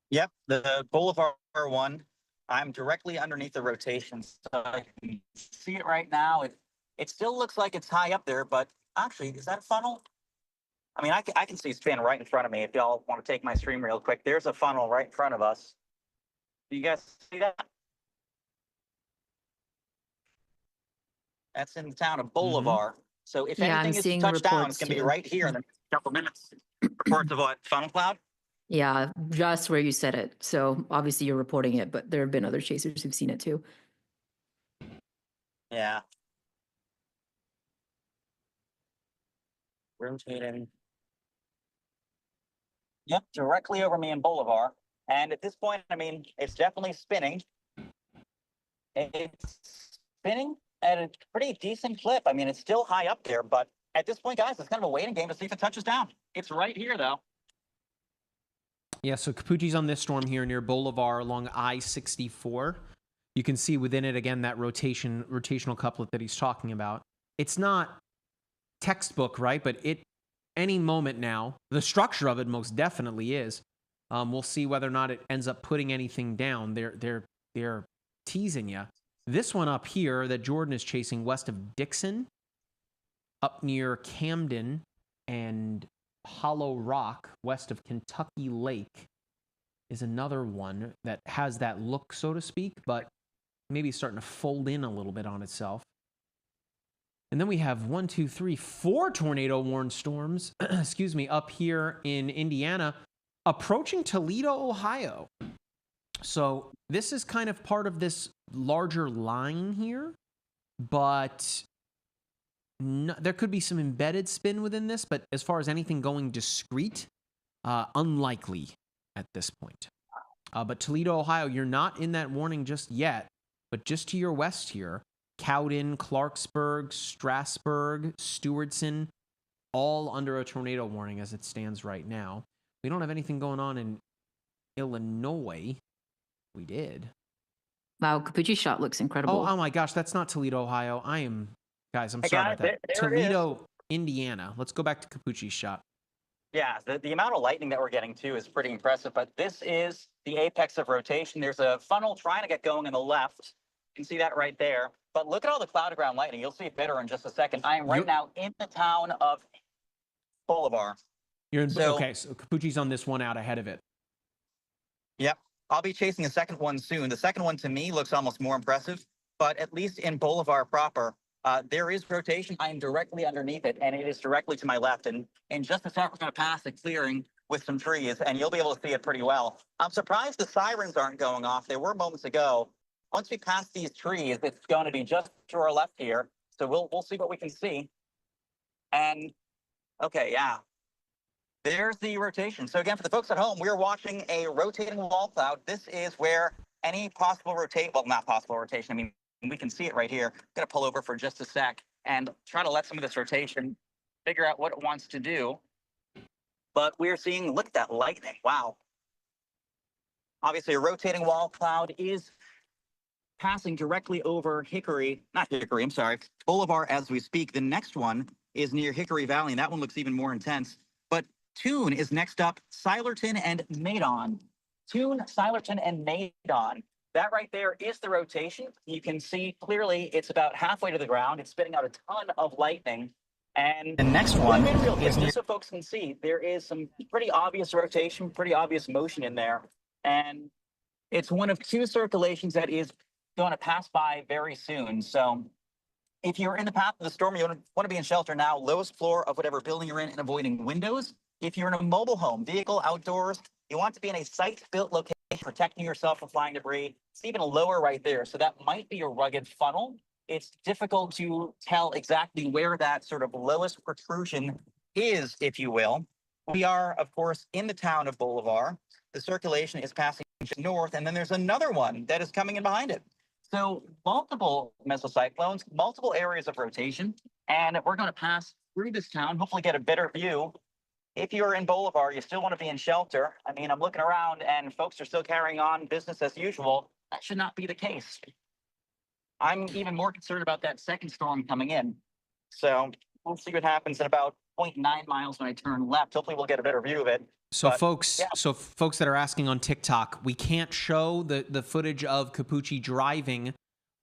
Yep, the Boulevard one. I'm directly underneath the rotation, so I can see it right now. It still looks like it's high up there, but actually, is that a funnel? I mean, I can see Spin right in front of me. If y'all want to take my stream real quick, there's a funnel right in front of us. Do you guys see that? That's in the town of Bolivar. So if Yeah, I'm anything is seeing touched down, reports it's going to be too. right here in the next couple minutes. Reports of what? Funnel cloud? Yeah, just where you said it. So obviously you're reporting it, but there have been other chasers who've seen it too. Yeah. Rotating. Yep, directly over me in Bolivar. And at this point, I mean, it's definitely spinning. It's spinning at a pretty decent clip. I mean, it's still high up there, but at this point, guys, it's kind of a waiting game to see if it touches down. It's right here, though. Yeah, so Capucci's on this storm here near Bolivar along I-64. You can see within it, again, that rotational couplet that he's talking about. It's not textbook, right? But any moment now, the structure of it most definitely is. We'll see whether or not it ends up putting anything down. They're teasing you. This one up here that Jordan is chasing west of Dixon, up near Camden and Hollow Rock, west of Kentucky Lake, is another one that has that look, so to speak, but maybe starting to fold in a little bit on itself. And then we have 4 tornado warned storms, excuse me, up here in Indiana, approaching Toledo, Ohio. So this is kind of part of this larger line here, but no, there could be some embedded spin within this, but as far as anything going discrete, unlikely at this point. But Toledo, Ohio, you're not in that warning just yet, but just to your west here, Cowden, Clarksburg, Strasburg, Stewardson, all under a tornado warning as it stands right now. We don't have anything going on in Illinois. We did. Wow, Capucci's shot looks incredible. Oh my gosh, that's not Toledo, Ohio. Guys, I'm I sorry got about that. it. There it is. Toledo, Indiana. Let's go back to Capucci's shot. Yeah, the amount of lightning that we're getting too is pretty impressive, but this is the apex of rotation. There's a funnel trying to get going on the left. You can see that right there. But look at all the cloud to ground lightning. You'll see it better in just a second. I am right now in the town of Bolivar. You're in, okay, so Capucci's on this one out ahead of it. Yep. I'll be chasing a second one soon. The second one to me looks almost more impressive, but at least in Bolivar proper, there is rotation. I am directly underneath it, and it is directly to my left. And in just a sec, we're going to pass a clearing with some trees, and you'll be able to see it pretty well. I'm surprised the sirens aren't going off. They were moments ago. Once we pass these trees, it's going to be just to our left here. So we'll see what we can see. And okay, yeah. There's the rotation. So again, for the folks at home, we're watching a rotating wall cloud. This is where any possible rotation, well, not possible rotation. I mean, we can see it right here. I'm going to pull over for just a sec and try to let some of this rotation figure out what it wants to do. But we're seeing, look at that lightning. Wow. Obviously, a rotating wall cloud is passing directly over Bolivar as we speak. The next one is near Hickory Valley, and that one looks even more intense. But Toon is next up, Silerton and Maydon. Toon, Silerton, and Maydon. That right there is the rotation. You can see clearly it's about halfway to the ground. It's spitting out a ton of lightning. And the next one is just so folks can see, there is some pretty obvious rotation, pretty obvious motion in there. And it's one of two circulations that is going to pass by very soon. So if you're in the path of the storm, you want to be in shelter now, lowest floor of whatever building you're in and avoiding windows. If you're in a mobile home, vehicle, outdoors, you want to be in a site-built location, protecting yourself from flying debris. It's even lower right there. So that might be a rugged funnel. It's difficult to tell exactly where that sort of lowest protrusion is, if you will. We are, of course, in the town of Bolivar. The circulation is passing north, and then there's another one that is coming in behind it. So multiple mesocyclones, multiple areas of rotation, and we're going to pass through this town, hopefully get a better view. If you're in Bolivar, you still want to be in shelter. I mean, I'm looking around and folks are still carrying on business as usual. That should not be the case. I'm even more concerned about that second storm coming in. So we'll see what happens in about 0.9 miles when I turn left. Hopefully we'll get a better view of it. So folks that are asking on TikTok, we can't show the footage of Capucci driving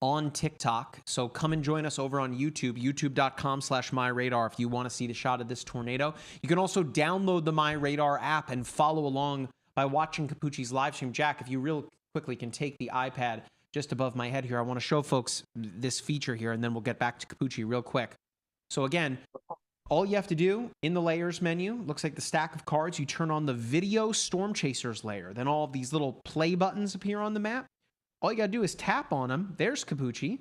on TikTok. So come and join us over on YouTube, youtube.com/MyRadar if you want to see the shot of this tornado. You can also download the MyRadar app and follow along by watching Capucci's live stream. Jack, if you real quickly can take the iPad just above my head here, I want to show folks this feature here, and then we'll get back to Capucci real quick. So again, all you have to do in the layers menu, looks like the stack of cards, you turn on the video storm chasers layer. Then all of these little play buttons appear on the map. All you got to do is tap on them. There's Capucci.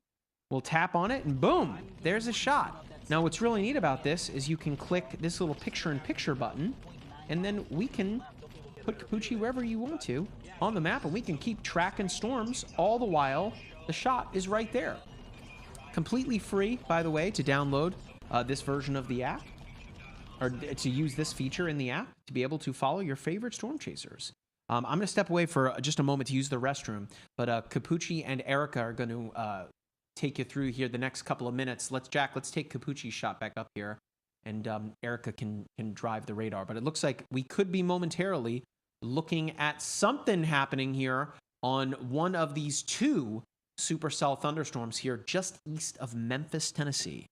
We'll tap on it and boom, there's a shot. Now what's really neat about this is you can click this little picture-in-picture button, and then we can put Capucci wherever you want to on the map, and we can keep tracking storms all the while the shot is right there. Completely free, by the way, to download this version of the app, or to use this feature in the app to be able to follow your favorite storm chasers. I'm going to step away for just a moment to use the restroom, but Capucci and Erica are going to take you through here the next couple of minutes. Let's take Capucci's shot back up here, and Erica can drive the radar. But it looks like we could be momentarily looking at something happening here on one of these two supercell thunderstorms here just east of Memphis, Tennessee.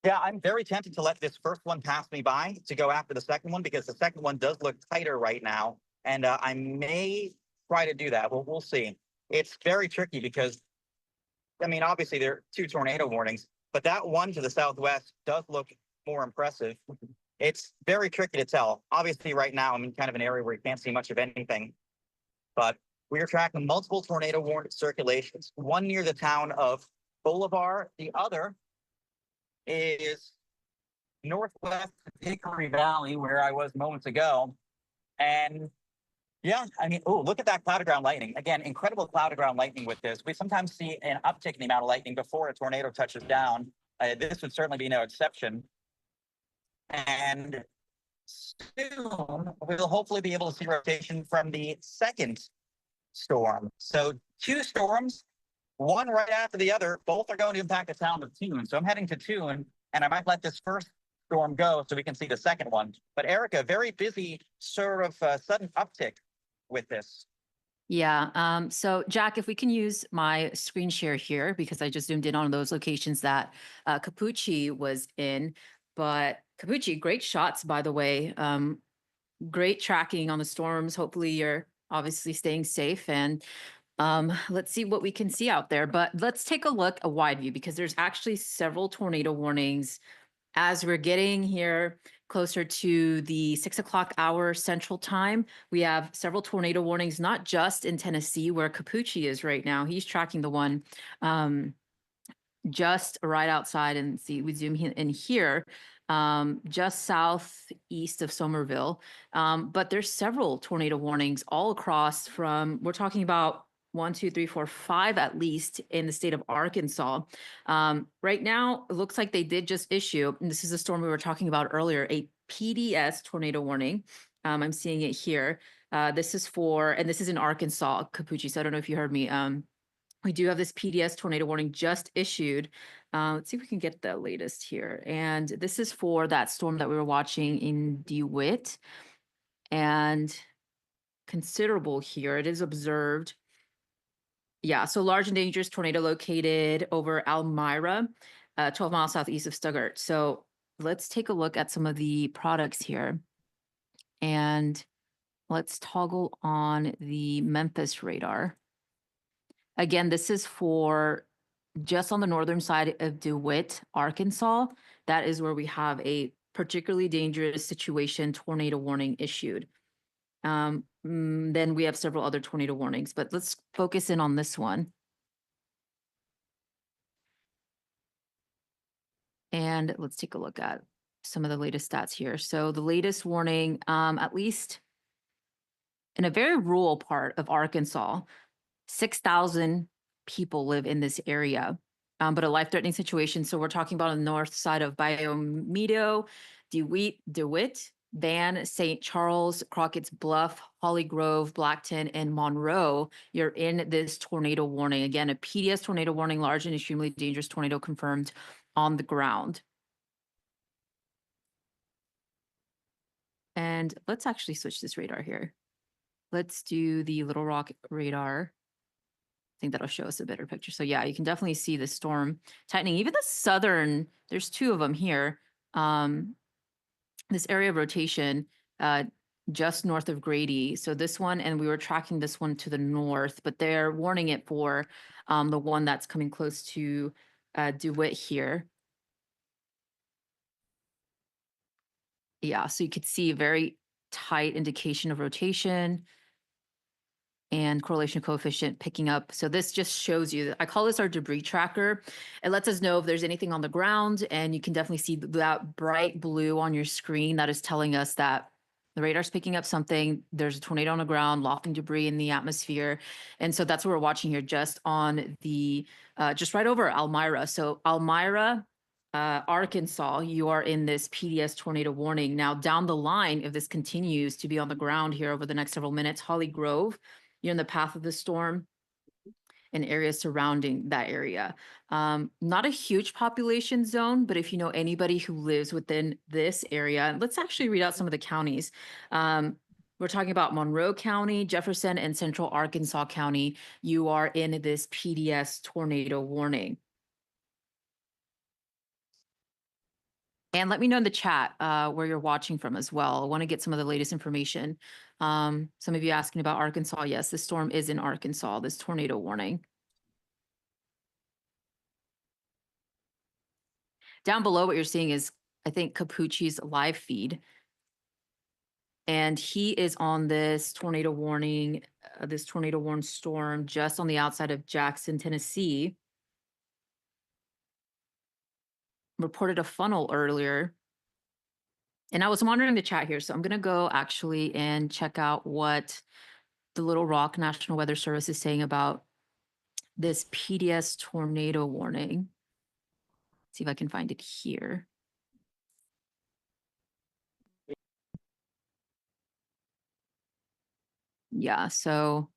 Yeah, I'm very tempted to let this first one pass me by to go after the second one, because the second one does look tighter right now. And I may try to do that. We'll see. It's very tricky because, I mean, obviously there are two tornado warnings, but that one to the southwest does look more impressive. It's very tricky to tell. Obviously right now I'm in kind of an area where you can't see much of anything. but we are tracking multiple tornado warning circulations, one near the town of Bolivar, the other is northwest of Hickory Valley, where I was moments ago. And yeah, I mean, oh, look at that cloud of ground lightning. Again, incredible cloud of ground lightning with this. We sometimes see an uptick in the amount of lightning before a tornado touches down. This would certainly be no exception. And soon we'll hopefully be able to see rotation from the second storm. So 2 storms, one right after the other, both are going to impact the town of Tune. So I'm heading to Tune, and I might let this first storm go so we can see the second one. But Erica, very busy sort of sudden uptick with this. Yeah. So Jack, if we can use my screen share here, because I just zoomed in on those locations that Capucci was in. But Capucci, great shots, by the way. Great tracking on the storms. Hopefully you're obviously staying safe, and let's see what we can see out there. But let's take a look, a wide view, because there's actually several tornado warnings as we're getting here closer to the 6 o'clock hour Central Time. We have several tornado warnings, not just in Tennessee where Capucci is right now. He's tracking the one just right outside, and see, we zoom in here, just southeast of Somerville. But there's several tornado warnings all across from, we're talking about 1, 2, 3, 4, 5 at least in the state of Arkansas. Right now, it looks like they did just issue, and this is a storm we were talking about earlier, a PDS tornado warning. I'm seeing it here. This is for, and this is in Arkansas, Capucci, so I don't know if you heard me. We do have this PDS tornado warning just issued. Let's see if we can get the latest here. And this is for that storm that we were watching in DeWitt. And considerable here. It is observed. Yeah, so large and dangerous tornado located over Elmira, 12 miles southeast of Stuttgart. So let's take a look at some of the products here. And let's toggle on the Memphis radar. Again, this is for just on the northern side of DeWitt, Arkansas. That is where we have a particularly dangerous situation tornado warning issued. Then we have several other tornado warnings, but let's focus in on this one. And let's take a look at some of the latest stats here. So the latest warning, at least in a very rural part of Arkansas, 6,000 people live in this area, but a life-threatening situation. So we're talking about on the north side of Biomedo, DeWitt, Van, St. Charles, Crockett's Bluff, Holly Grove, Blackton, and Monroe. You're in this tornado warning. Again, a PDS tornado warning, large and extremely dangerous tornado confirmed on the ground. And let's actually switch this radar here. Let's do the Little Rock radar. I think that'll show us a better picture. So yeah, you can definitely see the storm tightening. Even the southern, there's 2 of them here. This area of rotation, just north of Grady. So this one, and we were tracking this one to the north, but they're warning it for the one that's coming close to DeWitt here. Yeah, so you could see a very tight indication of rotation and correlation coefficient picking up. So this just shows you, I call this our debris tracker. It lets us know if there's anything on the ground, and you can definitely see that bright blue on your screen that is telling us that the radar's picking up something, there's a tornado on the ground, lofting debris in the atmosphere. And so that's what we're watching here, just on the, just right over Elmira. So Elmira, Arkansas, you are in this PDS tornado warning. Now down the line, if this continues to be on the ground here over the next several minutes, Holly Grove, you're in the path of the storm and areas surrounding that area. Not a huge population zone, but if you know anybody who lives within this area, let's actually read out some of the counties. We're talking about Monroe County, Jefferson, and Central Arkansas County. You are in this PDS tornado warning. And let me know in the chat where you're watching from as well. I want to get some of the latest information. Some of you asking about Arkansas. Yes, this storm is in Arkansas, this tornado warning. Down below, what you're seeing is, I think, Capucci's live feed. And he is on this tornado warning this tornado warned storm just on the outside of Jackson, Tennessee. Reported a funnel earlier. And I was monitoring the chat here, so I'm going to go actually and check out what the Little Rock National Weather Service is saying about this PDS tornado warning. See if I can find it here. Yeah, so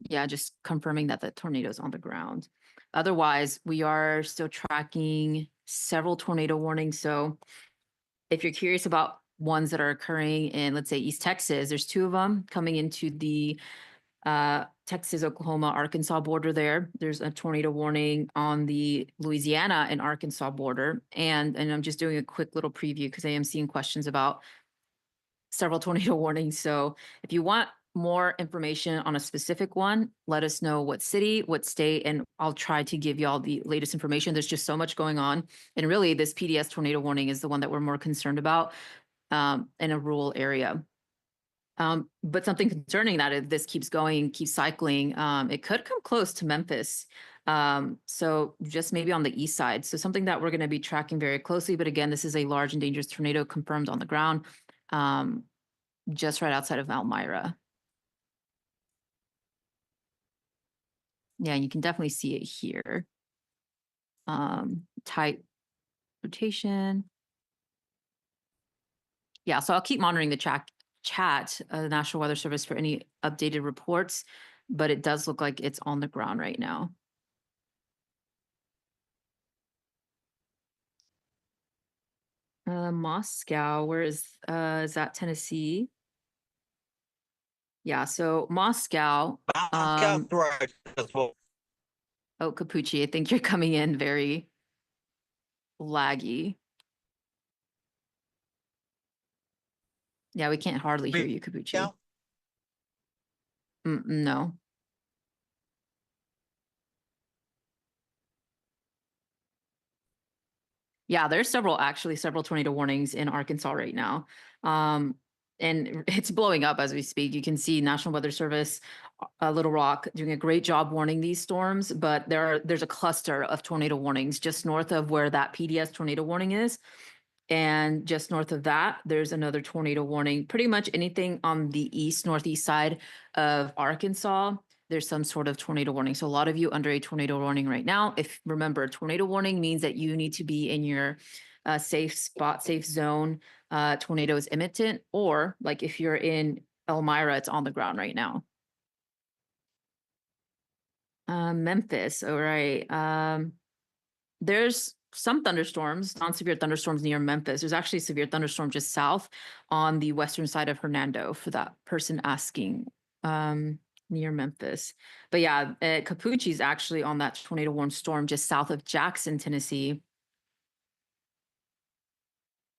yeah, just confirming that the tornado is on the ground. Otherwise, we are still tracking several tornado warnings. So if you're curious about ones that are occurring in, let's say, East Texas, there's 2 of them coming into the Texas, Oklahoma, Arkansas border there. There's a tornado warning on the Louisiana and Arkansas border. And I'm just doing a quick little preview because I am seeing questions about several tornado warnings. So if you want more information on a specific one, let us know what city, what state, and I'll try to give y'all the latest information. There's just so much going on. And really, this PDS tornado warning is the one that we're more concerned about in a rural area. But something concerning that if this keeps going, keeps cycling, it could come close to Memphis. So just maybe on the east side. So something that we're going to be tracking very closely. But again, this is a large and dangerous tornado confirmed on the ground, just right outside of Elmira. Yeah, and you can definitely see it here. Tight rotation. Yeah, so I'll keep monitoring the chat, the National Weather Service for any updated reports, but it does look like it's on the ground right now. Moscow, where is that Tennessee? Yeah, so Moscow. Oh, Capucci, I think you're coming in very laggy. Yeah, we can't hardly hear you, Capucci. No. Yeah, there's several tornado warnings in Arkansas right now. And it's blowing up as we speak. You can see National Weather Service, Little Rock doing a great job warning these storms, but there's a cluster of tornado warnings just north of where that PDS tornado warning is. And just north of that, there's another tornado warning. Pretty much anything on the northeast side of Arkansas, there's some sort of tornado warning. So a lot of you under a tornado warning right now. If remember, tornado warning means that you need to be in your safe spot, safe zone. Tornado is imminent, or like if you're in Elmira, it's on the ground right now. Memphis, all right. There's some thunderstorms, non-severe thunderstorms near Memphis. There's actually a severe thunderstorm just south on the western side of Hernando for that person asking, near Memphis. But yeah, Capucci is actually on that tornado warned storm just south of Jackson, Tennessee.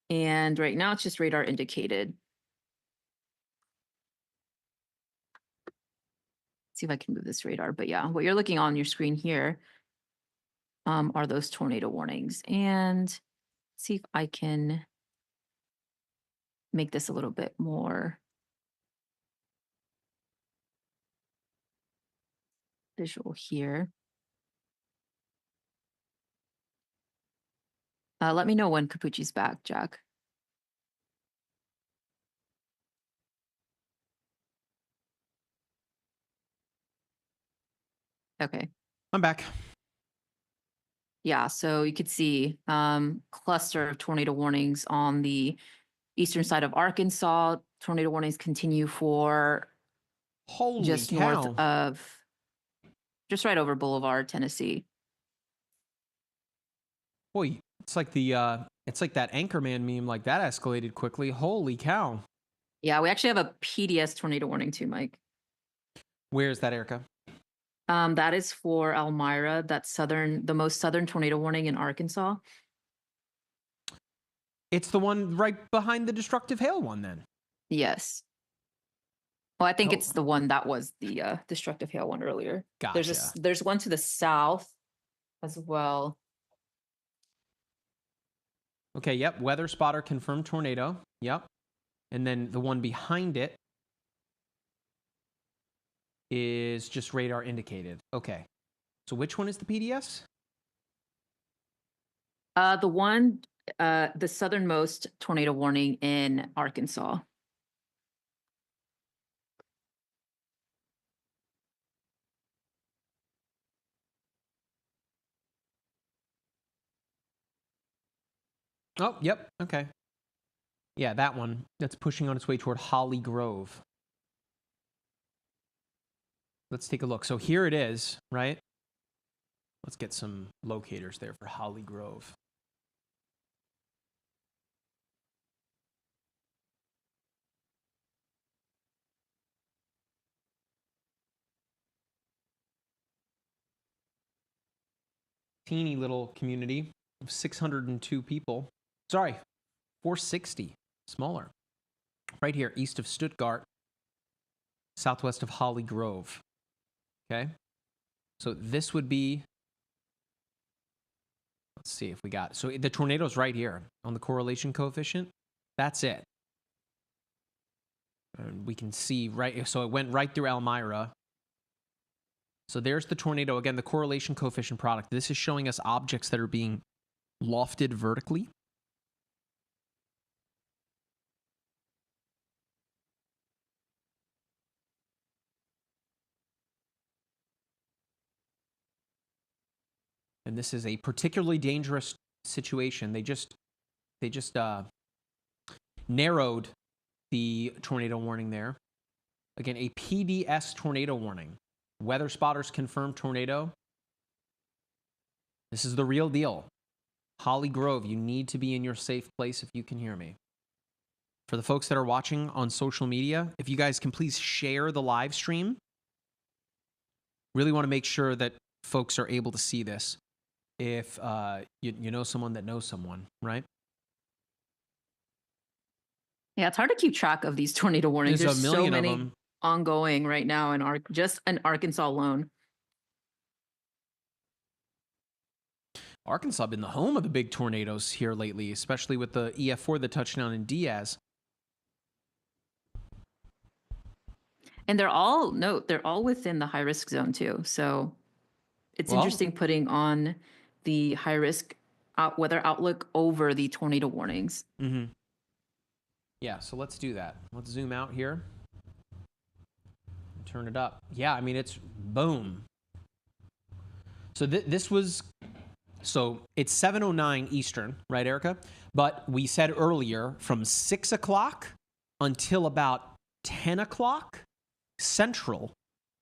And right now it's just radar indicated. See if I can move this radar. But yeah, what you're looking on your screen here are those tornado warnings. And see if I can make this a little bit more visual here. Let me know when Capucci's back, Jack. Okay. I'm back. Yeah, so you could see cluster of tornado warnings on the eastern side of Arkansas. Tornado warnings continue for just north of, just right over Boulevard, Tennessee. Boy, it's like that Anchorman meme, like that escalated quickly. Holy cow. Yeah, we actually have a PDS tornado warning too, Mike. Where's that, Erica? That is for Elmira, that's the most southern tornado warning in Arkansas. It's the one right behind the destructive hail one then. Yes. Well, I think it's the one that was the destructive hail one earlier. Gotcha. There's one to the south as well. Okay, yep. Weather spotter confirmed tornado. Yep. And then the one behind it. is just radar indicated. Okay. So which one is the PDS? The southernmost tornado warning in Arkansas. Oh, yep. Okay. Yeah, that one. That's pushing on its way toward Holly Grove. Let's take a look. So here it is, right? Let's get some locators there for Holly Grove. Teeny little community of 602 people. Sorry, 460. Smaller. Right here, east of Stuttgart, southwest of Holly Grove. Okay? So this would be, let's see if we got, so the tornado's right here on the correlation coefficient. That's it. And we can see right, so it went right through Elmira. So there's the tornado. Again, the correlation coefficient product. This is showing us objects that are being lofted vertically. And this is a particularly dangerous situation. They just narrowed the tornado warning there. Again, a PDS tornado warning. Weather spotters confirmed tornado. This is the real deal. Holly Grove, you need to be in your safe place if you can hear me. For the folks that are watching on social media, if you guys can please share the live stream. Really want to make sure that folks are able to see this. If you know someone that knows someone, right? Yeah, it's hard to keep track of these tornado warnings. There's a There's so million of many them. ongoing right now in just in Arkansas alone. Arkansas been the home of the big tornadoes here lately, especially with the EF4, the touchdown in Diaz. And they're all within the high risk zone too. So it's interesting putting on the high risk weather outlook over the tornado warnings. Mm-hmm. Yeah, so let's do that. Let's zoom out here. Turn it up. Yeah, I mean, it's boom. So this was, so it's 7:09 Eastern, right, Erica? But we said earlier from 6 o'clock until about 10 o'clock Central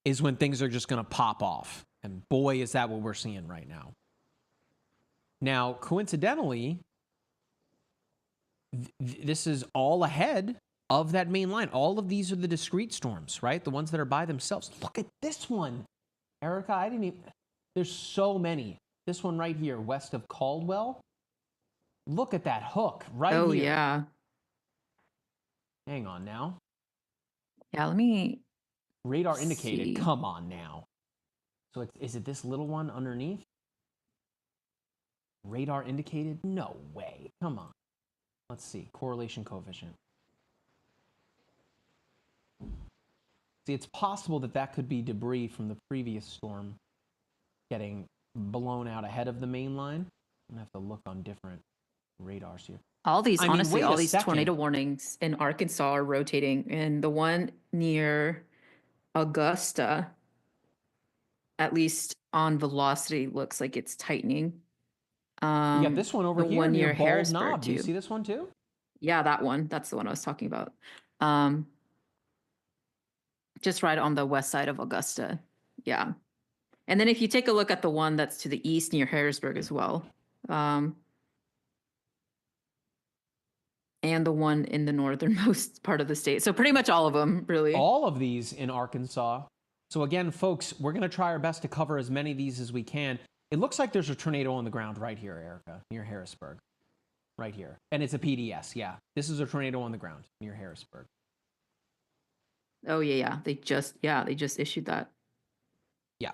is when things are just going to pop off. And boy, is that what we're seeing right now. Now, coincidentally, this is all ahead of that main line. All of these are the discrete storms, right? The ones that are by themselves. Look at this one, Erica. I didn't even, there's so many. This one right here, west of Caldwell. Look at that hook right here. Oh, yeah. Hang on now. Yeah, let me Radar indicated. see. Come on now. So is it this little one underneath? Radar indicated? No way. Come on. Let's see. Correlation coefficient. See, it's possible that that could be debris from the previous storm getting blown out ahead of the main line. I'm going to have to look on different radars here. All these, I mean, honestly, wait all a these second. tornado warnings in Arkansas are rotating. And the one near Augusta, at least on velocity, looks like it's tightening. You got this one over the here one near near Bald Harrisburg, Knob. Do you too. see this one too? Yeah, that one. That's the one I was talking about. Just right on the west side of Augusta. Yeah. And then if you take a look at the one that's to the east near Harrisburg as well. And the one in the northernmost part of the state. So pretty much all of them, really. All of these in Arkansas. So again, folks, we're going to try our best to cover as many of these as we can. It looks like there's a tornado on the ground right here, Erica, near Harrisburg. Right here. And it's a PDS, yeah. This is a tornado on the ground near Harrisburg. Oh, yeah. They just issued that. Yeah.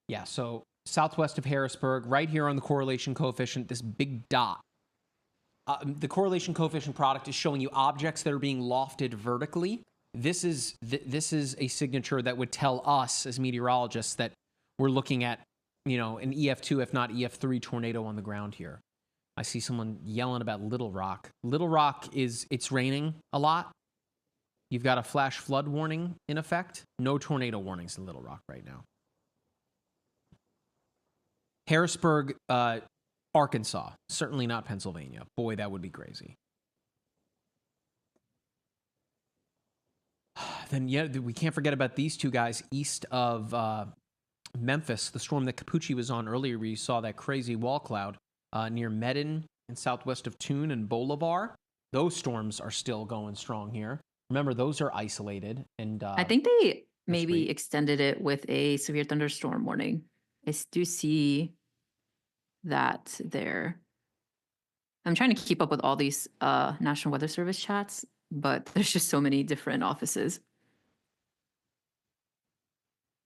Yeah, so southwest of Harrisburg, right here on the correlation coefficient, this big dot. The correlation coefficient product is showing you objects that are being lofted vertically. This is a signature that would tell us as meteorologists that we're looking at, you know, an EF2, if not EF3 tornado on the ground here. I see someone yelling about Little Rock. Little Rock it's raining a lot. You've got a flash flood warning in effect. No tornado warnings in Little Rock right now. Harrisburg, Arkansas, certainly not Pennsylvania. Boy, that would be crazy. Then, yeah, we can't forget about these two guys east of Memphis, the storm that Capucci was on earlier, where you saw that crazy wall cloud near Medin and southwest of Tune and Bolivar. Those storms are still going strong here. Remember, those are isolated. And I think they maybe extended it with a severe thunderstorm warning. I do see that there. I'm trying to keep up with all these National Weather Service chats, but there's just so many different offices.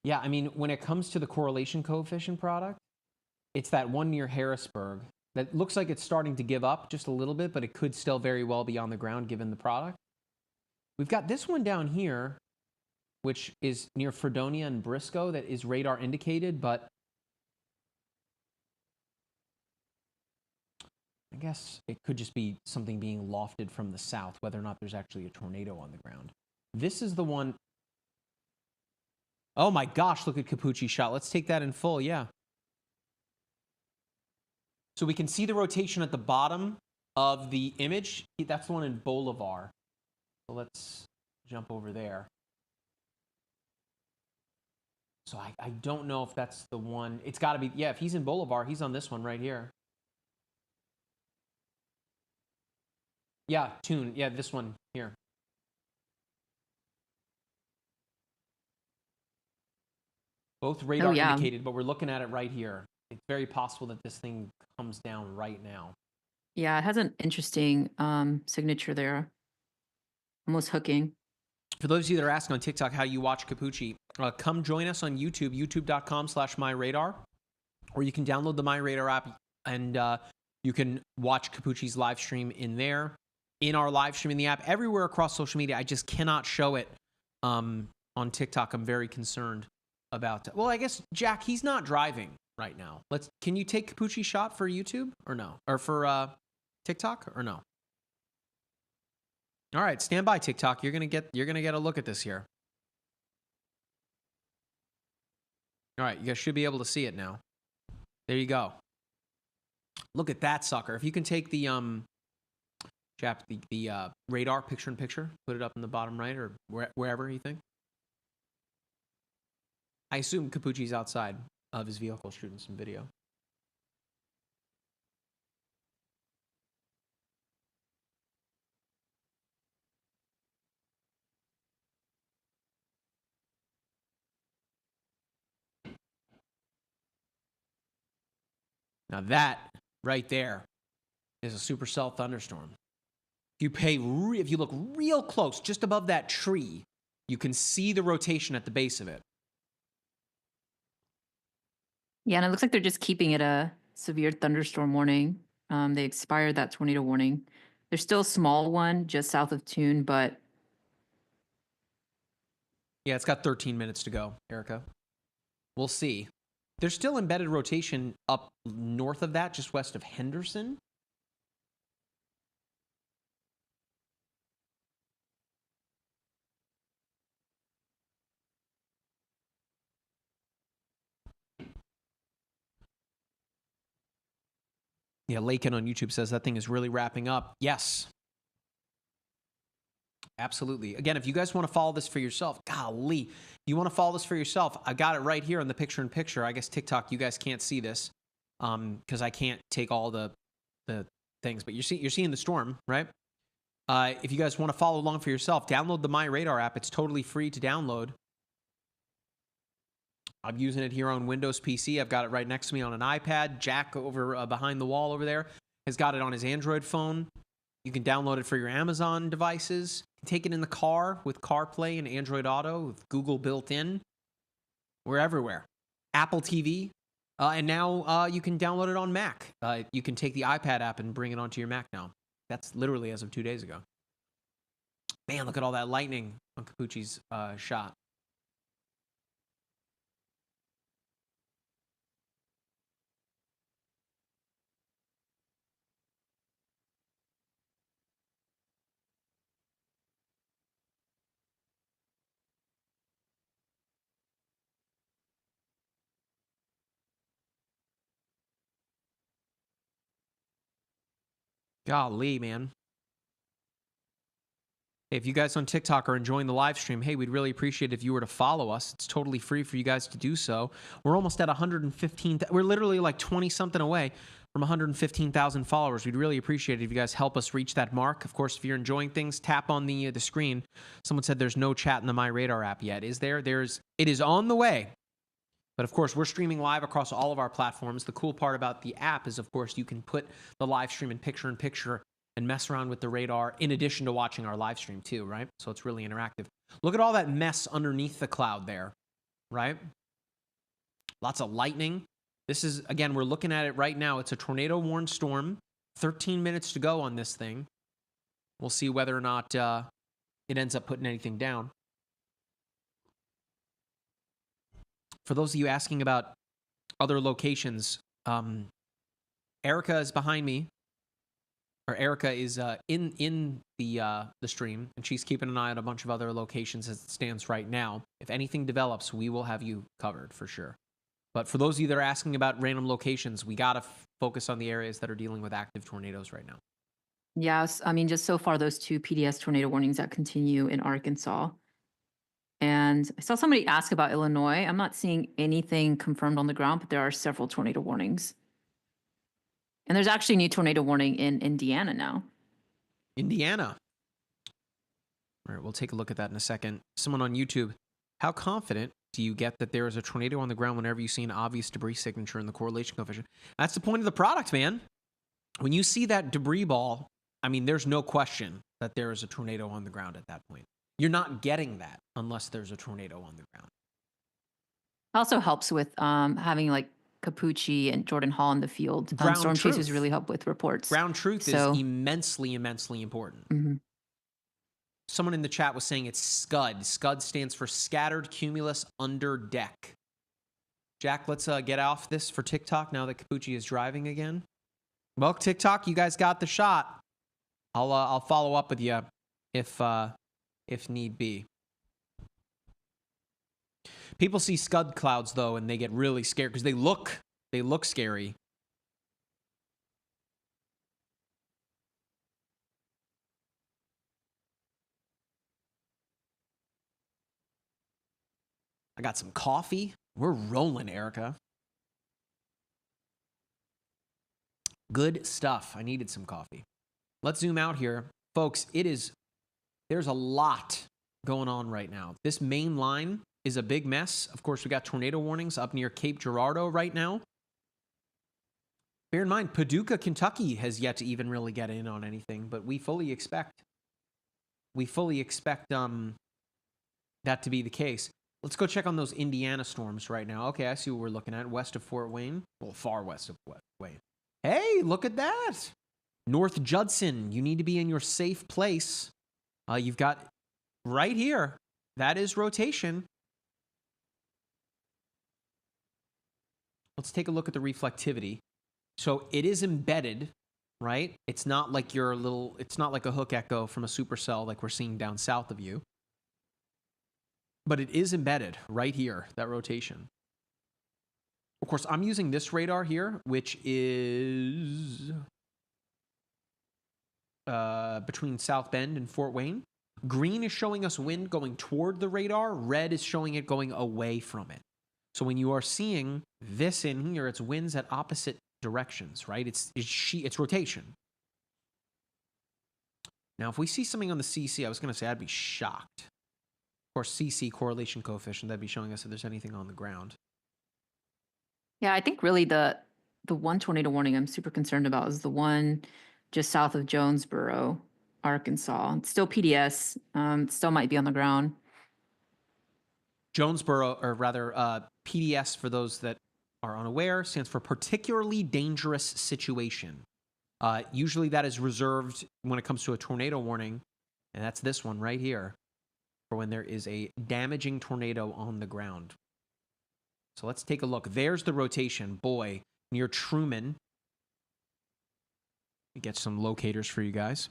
Yeah, I mean, when it comes to the correlation coefficient product, it's that one near Harrisburg that looks like it's starting to give up just a little bit, but it could still very well be on the ground given the product. We've got this one down here, which is near Fredonia and Briscoe, that is radar indicated, but I guess it could just be something being lofted from the south, whether or not there's actually a tornado on the ground. This is the one. Oh my gosh, look at Capucci's shot. Let's take that in full, yeah. So we can see the rotation at the bottom of the image. That's the one in Bolivar. So let's jump over there. So I don't know if that's the one. It's got to be, yeah, if he's in Bolivar, he's on this one right here. Yeah, Tune. Yeah, this one here. Both radar indicated, but we're looking at it right here. It's very possible that this thing comes down right now. Yeah, it has an interesting signature there. Almost hooking. For those of you that are asking on TikTok how you watch Capucci, come join us on YouTube, youtube.com/MyRadar, or you can download the MyRadar app and you can watch Capucci's live stream in there, in our live stream in the app, everywhere across social media. I just cannot show it on TikTok. I'm very concerned about that. Well, I guess, Jack, he's not driving right now. Can you take Capucci's shot for YouTube or no? Or for TikTok or no? All right, stand by, TikTok. You're gonna get a look at this here. All right, you guys should be able to see it now. There you go. Look at that sucker. If you can take the the radar picture-in-picture, put it up in the bottom right or wherever you think. I assume Capucci's outside of his vehicle shooting some video. Now that right there is a supercell thunderstorm. If you look real close, just above that tree, you can see the rotation at the base of it. Yeah, and it looks like they're just keeping it a severe thunderstorm warning. They expired that tornado warning. There's still a small one just south of Tune, but yeah, it's got 13 minutes to go, Erica. We'll see. There's still embedded rotation up north of that, just west of Henderson. Yeah, Lakin on YouTube says that thing is really wrapping up. Yes. Absolutely. Again, if you guys want to follow this for yourself, golly, you want to follow this for yourself, I got it right here on the picture-in-picture. I guess TikTok, you guys can't see this because I can't take all the things, but you're seeing the storm, right? If you guys want to follow along for yourself, download the MyRadar app. It's totally free to download. I'm using it here on Windows PC. I've got it right next to me on an iPad. Jack over behind the wall over there has got it on his Android phone. You can download it for your Amazon devices. You can take it in the car with CarPlay and Android Auto with Google built in. We're everywhere. Apple TV. And now you can download it on Mac. You can take the iPad app and bring it onto your Mac now. That's literally as of 2 days ago. Man, look at all that lightning on Capucci's shot. Golly, man. Hey, if you guys on TikTok are enjoying the live stream, hey, we'd really appreciate it if you were to follow us. It's totally free for you guys to do so. We're almost at 115. We're literally like 20 something away from 115,000 followers. We'd really appreciate it if you guys help us reach that mark. Of course, if you're enjoying things, tap on the screen. Someone said there's no chat in the MyRadar app yet. Is there? It is on the way. But of course, we're streaming live across all of our platforms. The cool part about the app is, of course, you can put the live stream in picture and mess around with the radar in addition to watching our live stream too, right? So it's really interactive. Look at all that mess underneath the cloud there, right? Lots of lightning. This is, again, we're looking at it right now. It's a tornado-warned storm. 13 minutes to go on this thing. We'll see whether or not it ends up putting anything down. For those of you asking about other locations, Erica is behind me. Or Erica is in the stream, and she's keeping an eye on a bunch of other locations as it stands right now. If anything develops, we will have you covered for sure. But for those of you that are asking about random locations, we got to focus on the areas that are dealing with active tornadoes right now. Yes, I mean, just so far, those 2 PDS tornado warnings that continue in Arkansas. And I saw somebody ask about Illinois. I'm not seeing anything confirmed on the ground, but there are several tornado warnings. And there's actually a new tornado warning in Indiana now. Indiana. All right, we'll take a look at that in a second. Someone on YouTube, how confident do you get that there is a tornado on the ground whenever you see an obvious debris signature in the correlation coefficient? That's the point of the product, man. When you see that debris ball, I mean, there's no question that there is a tornado on the ground at that point. You're not getting that unless there's a tornado on the ground. Also helps with having like Capucci and Jordan Hall in the field. Ground Storm truth. chasers really help with reports. Ground truth is immensely, immensely important. Mm-hmm. Someone in the chat was saying it's SCUD. SCUD stands for Scattered Cumulus Under Deck. Jack, let's get off this for TikTok now that Capucci is driving again. Well, TikTok, you guys got the shot. I'll follow up with you if need be. People see scud clouds though, and they get really scared because they look scary. I got some coffee. We're rolling, Erica. Good stuff. I needed some coffee. Let's zoom out here. Folks, there's a lot going on right now. This main line is a big mess. Of course, we got tornado warnings up near Cape Girardeau right now. Bear in mind, Paducah, Kentucky has yet to even really get in on anything, but we fully expect that to be the case. Let's go check on those Indiana storms right now. Okay, I see what we're looking at. West of Fort Wayne. Well, far west of Fort Wayne. Hey, look at that. North Judson, you need to be in your safe place. You've got right here. That is rotation. Let's take a look at the reflectivity. So it is embedded, right? It's not like it's not like a hook echo from a supercell like we're seeing down south of you. But it is embedded right here, that rotation. Of course, I'm using this radar here, which is between South Bend and Fort Wayne. Green is showing us wind going toward the radar. Red is showing it going away from it. So when you are seeing this in here, it's winds at opposite directions, right? It's rotation. Now, if we see something on the CC, I was going to say I'd be shocked. Of course, CC, correlation coefficient, that'd be showing us if there's anything on the ground. Yeah, I think really the one tornado warning I'm super concerned about is the one just south of Jonesboro, Arkansas. It's still PDS. It still might be on the ground. Jonesboro, or rather PDS for those that are unaware, stands for particularly dangerous situation. Usually that is reserved when it comes to a tornado warning, and that's this one right here, for when there is a damaging tornado on the ground. So let's take a look. There's the rotation. Boy, near Truman. Get some locators for you guys.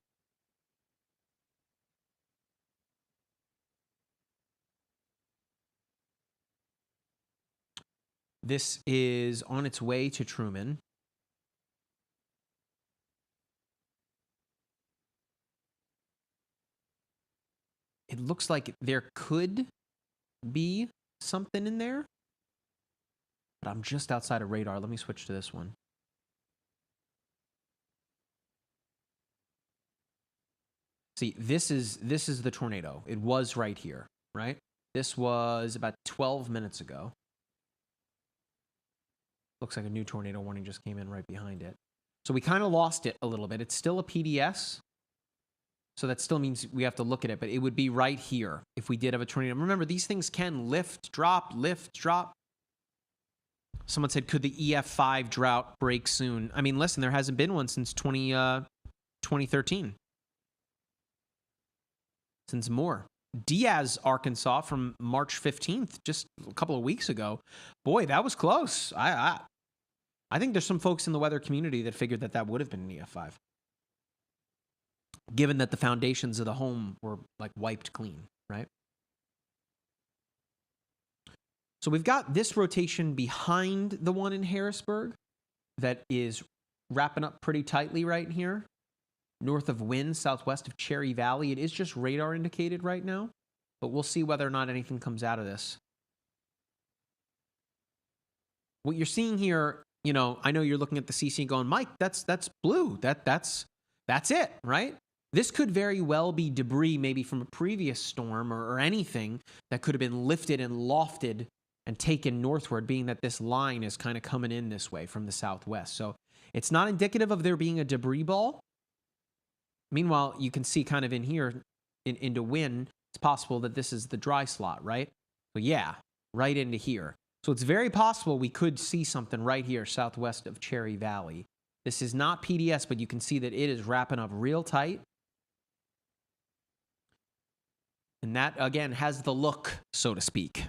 This is on its way to Truman. It looks like there could be something in there, but I'm just outside of radar. Let me switch to this one. See, this is the tornado. It was right here, right? This was about 12 minutes ago. Looks like a new tornado warning just came in right behind it. So we kind of lost it a little bit. It's still a PDS. So that still means we have to look at it, but it would be right here if we did have a tornado. Remember, these things can lift, drop, lift, drop. Someone said, could the EF5 drought break soon? I mean, listen, there hasn't been one since 2013. Since more. Diaz, Arkansas, from March 15th, just a couple of weeks ago. Boy, that was close. I think there's some folks in the weather community that figured that would have been an EF5. Given that the foundations of the home were like wiped clean, right? So we've got this rotation behind the one in Harrisburg that is wrapping up pretty tightly right here. North of Wynn, southwest of Cherry Valley. It is just radar indicated right now, but we'll see whether or not anything comes out of this. What you're seeing here, you know, I know you're looking at the CC going, Mike, that's blue. That's it, right? This could very well be debris maybe from a previous storm or anything that could have been lifted and lofted and taken northward, being that this line is kind of coming in this way from the southwest. So it's not indicative of there being a debris ball. Meanwhile, you can see kind of in here, into Wynn, it's possible that this is the dry slot, right? So yeah, right into here. So it's very possible we could see something right here southwest of Cherry Valley. This is not PDS, but you can see that it is wrapping up real tight. And that, again, has the look, so to speak.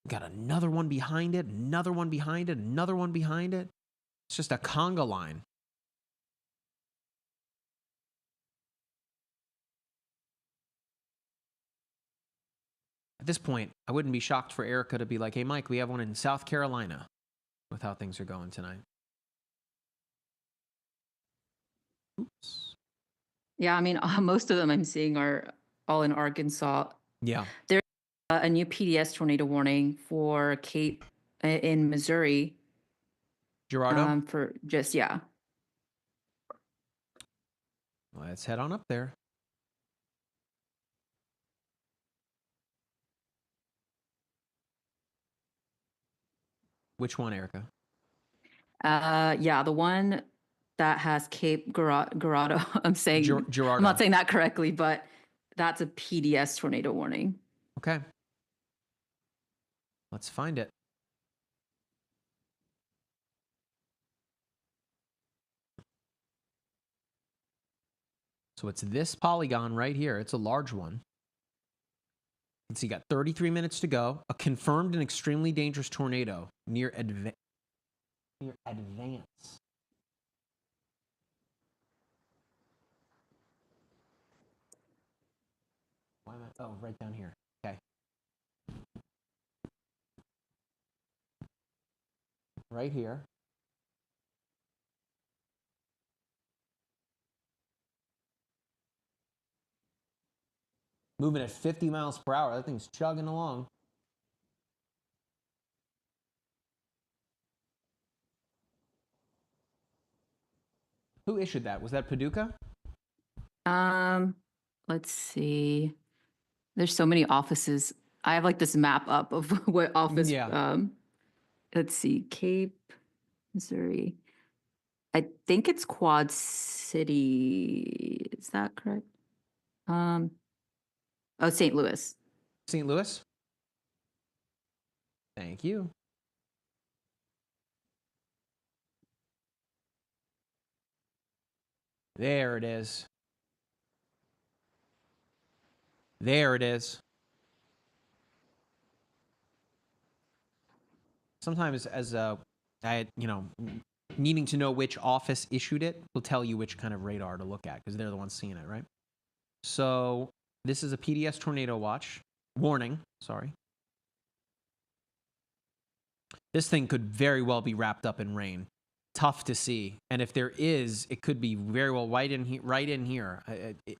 Got another one behind it, another one behind it, another one behind it. It's just a conga line. At this point, I wouldn't be shocked for Erica to be like, hey, Mike, we have one in South Carolina, with how things are going tonight. Oops. Yeah, I mean, most of them I'm seeing are all in Arkansas. Yeah. There's a new PDS tornado warning for Cape in Missouri. Gerardo? For just, yeah. Let's head on up there. Which one, Erica? Yeah, the one that has Cape Gerardo. I'm saying Gerardo. I'm not saying that correctly, but that's a PDS tornado warning. Okay. Let's find it. So it's this polygon right here. It's a large one. And so you got 33 minutes to go. A confirmed and extremely dangerous tornado near Advance. Why am I? Oh, right down here. Okay. Right here. Moving at 50 miles per hour. That thing's chugging along. Who issued that? Was that Paducah? Let's see. There's so many offices. I have like this map up of what office. Yeah. Let's see. Cape, Missouri. I think it's Quad City. Is that correct? Oh, St. Louis. St. Louis? Thank you. There it is. There it is. Sometimes as needing to know which office issued it will tell you which kind of radar to look at because they're the ones seeing it, right? So this is a PDS tornado watch. Warning, sorry. This thing could very well be wrapped up in rain. Tough to see. And if there is, it could be very well right in here.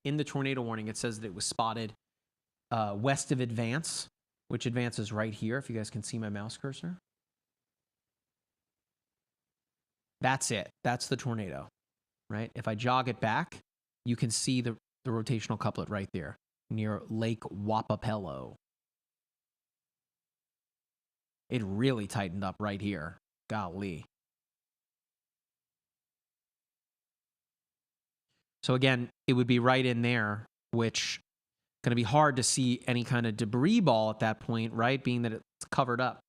In the tornado warning, it says that it was spotted west of Advance, which Advance is right here, if you guys can see my mouse cursor. That's it. That's the tornado, right? If I jog it back, you can see the rotational couplet right there near Lake Wapapello. It really tightened up right here. Golly. So again, it would be right in there, which going to be hard to see any kind of debris ball at that point, right? Being that it's covered up.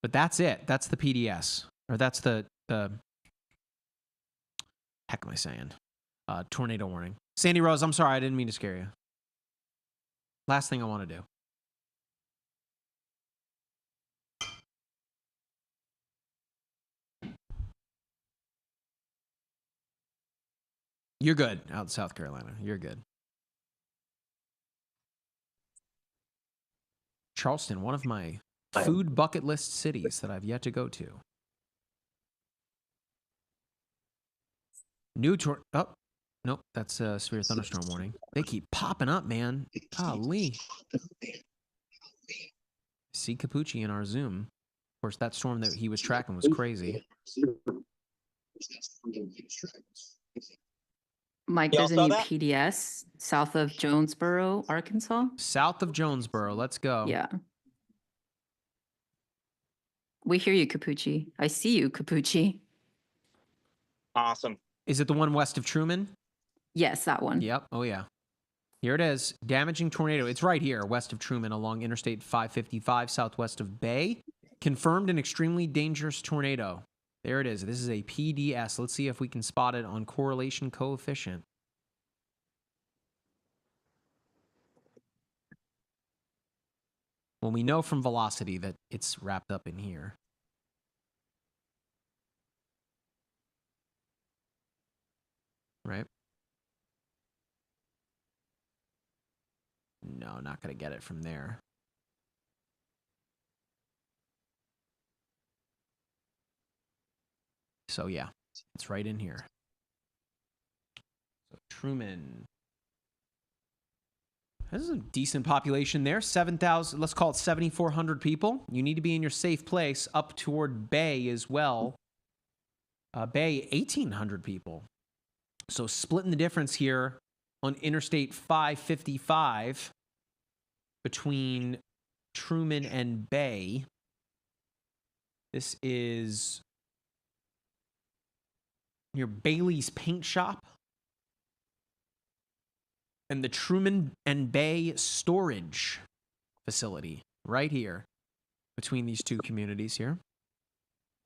But that's it. That's the PDS. Or that's the heck am I saying? Tornado warning. Sandy Rose, I'm sorry. I didn't mean to scare you. Last thing I want to do. You're good out in South Carolina. You're good. Charleston, one of my food bucket list cities that I've yet to go to. Oh, nope, that's a severe thunderstorm warning. They keep popping up, man. Golly. See Capucci in our Zoom. Of course, that storm that he was tracking was crazy. Mike, there's a new PDS south of Jonesboro, Arkansas. South of Jonesboro. Let's go. Yeah. We hear you, Capucci. I see you, Capucci. Awesome. Is it the one west of Truman? Yes, that one. Yep. Oh, yeah. Here it is. Damaging tornado. It's right here, west of Truman, along Interstate 555, southwest of Bay. Confirmed an extremely dangerous tornado. There it is. This is a PDS. Let's see if we can spot it on correlation coefficient. Well, we know from velocity that it's wrapped up in here. Right? No, not going to get it from there. So yeah, it's right in here. So Truman. There's a decent population there. 7,000, let's call it 7,400 people. You need to be in your safe place. Up toward Bay as well. Bay, 1,800 people. So splitting the difference here on Interstate 555 between Truman and Bay. This is near Bailey's Paint Shop and the Truman and Bay Storage Facility right here between these two communities here.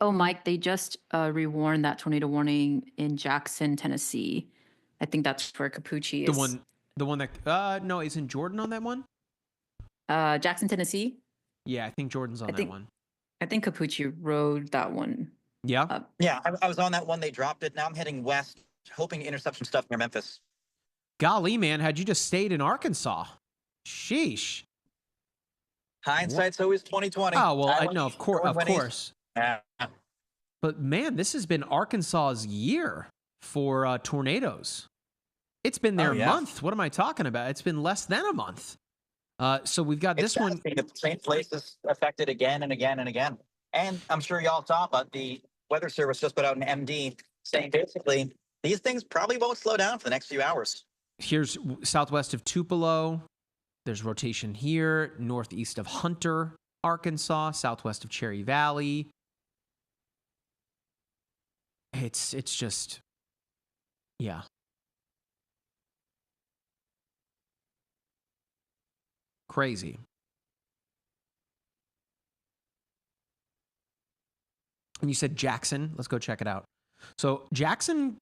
Oh, Mike, they just rewarned that tornado warning in Jackson, Tennessee. I think that's where Capucci is. The one that, no, isn't Jordan on that one? Jackson, Tennessee? Yeah, I think Jordan's on that one. I think Capucci rode that one. Yeah? Yeah, I was on that one. They dropped it. Now I'm heading west, hoping to intercept some stuff near Memphis. Golly, man, had you just stayed in Arkansas? Sheesh. Hindsight's always 20/20. Oh, well, I know, of course. Yeah. But, man, this has been Arkansas's year for tornadoes. It's been there a month. What am I talking about? It's been less than a month. So we've got this one. The same place is affected again and again and again. And I'm sure y'all saw, but the Weather Service just put out an MD saying basically these things probably won't slow down for the next few hours. Here's southwest of Tupelo. There's rotation here, northeast of Hunter, Arkansas, southwest of Cherry Valley. It's just Yeah. Crazy. And you said Jackson. Let's go check it out. So Jackson,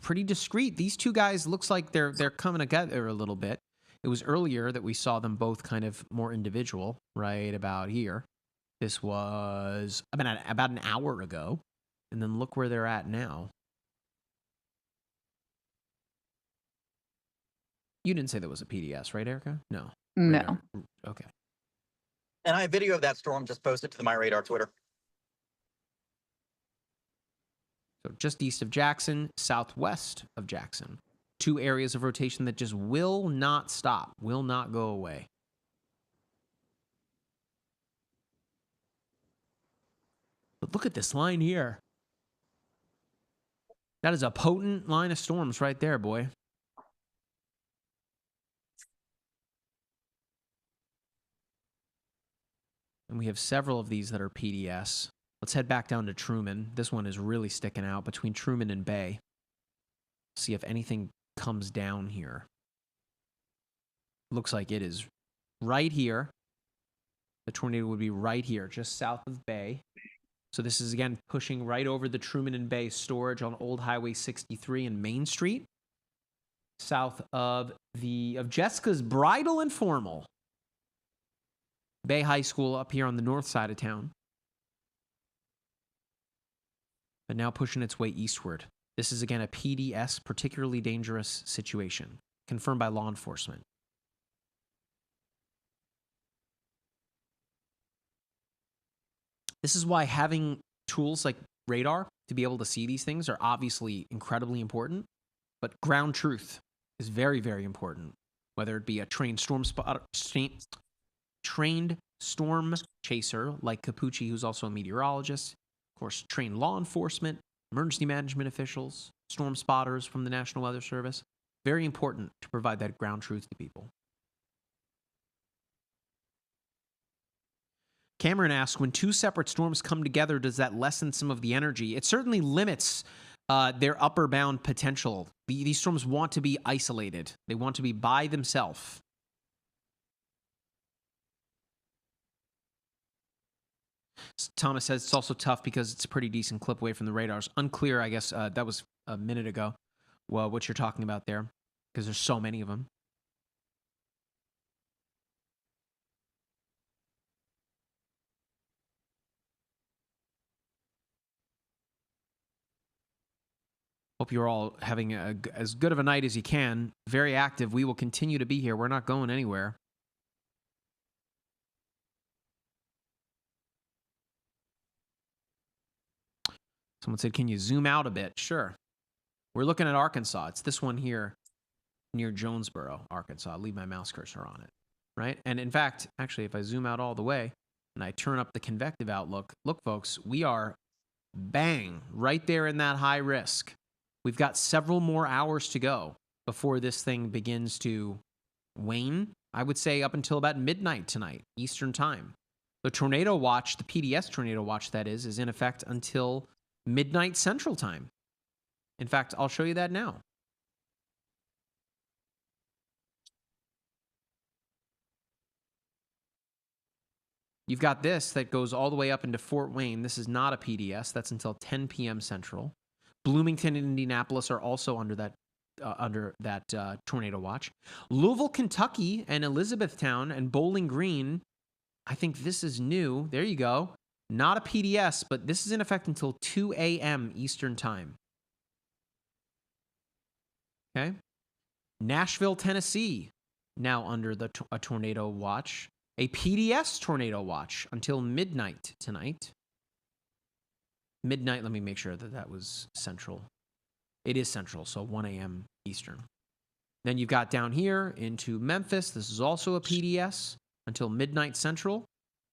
pretty discreet. These two guys looks like they're coming together a little bit. It was earlier that we saw them both kind of more individual, right about here. This was about an hour ago. And then look where they're at now. You didn't say that was a PDS, right, Erica? No. No. Radar. Okay. And I have video of that storm just posted to the MyRadar Twitter. So just east of Jackson, southwest of Jackson. 2 areas of rotation that just will not stop, will not go away. But look at this line here. That is a potent line of storms right there, boy. And we have several of these that are PDS. Let's head back down to Truman. This one is really sticking out between Truman and Bay. See if anything comes down here. Looks like it is right here. The tornado would be right here, just south of Bay. So this is, again, pushing right over the Truman and Bay storage on Old Highway 63 and Main Street. South of Jessica's Bridal and Formal. Bay High School up here on the north side of town. But now pushing its way eastward. This is, again, a PDS, particularly dangerous situation, confirmed by law enforcement. This is why having tools like radar to be able to see these things are obviously incredibly important, but ground truth is very, very important, whether it be a trained storm chaser like Capucci, who's also a meteorologist, of course, trained law enforcement, emergency management officials, storm spotters from the National Weather Service. Very important to provide that ground truth to people. Cameron asks, when 2 separate storms come together, does that lessen some of the energy? It certainly limits their upper bound potential. These storms want to be isolated. They want to be by themselves. Thomas says it's also tough because it's a pretty decent clip away from the radars. Unclear, I guess, that was a minute ago, well, what you're talking about there, because there's so many of them. Hope you're all having as good of a night as you can. Very active. We will continue to be here. We're not going anywhere. Someone said, can you zoom out a bit? Sure. We're looking at Arkansas. It's this one here near Jonesboro, Arkansas. I'll leave my mouse cursor on it, right? And in fact, actually, if I zoom out all the way and I turn up the convective outlook, look, folks, we are bang right there in that high risk. We've got several more hours to go before this thing begins to wane. I would say up until about midnight tonight, Eastern time. The tornado watch, the PDS tornado watch that is in effect until midnight Central time. In fact, I'll show you that now. You've got this that goes all the way up into Fort Wayne. This is not a PDS. That's until 10 p.m. Central. Bloomington and Indianapolis are also under that tornado watch. Louisville, Kentucky, and Elizabethtown and Bowling Green. I think this is new. There you go. Not a PDS, but this is in effect until 2 a.m. Eastern time. Okay. Nashville, Tennessee, now under a tornado watch. A PDS tornado watch until midnight tonight. Midnight, let me make sure that was Central. It is Central, so 1 a.m. Eastern. Then you've got down here into Memphis. This is also a PDS until midnight Central.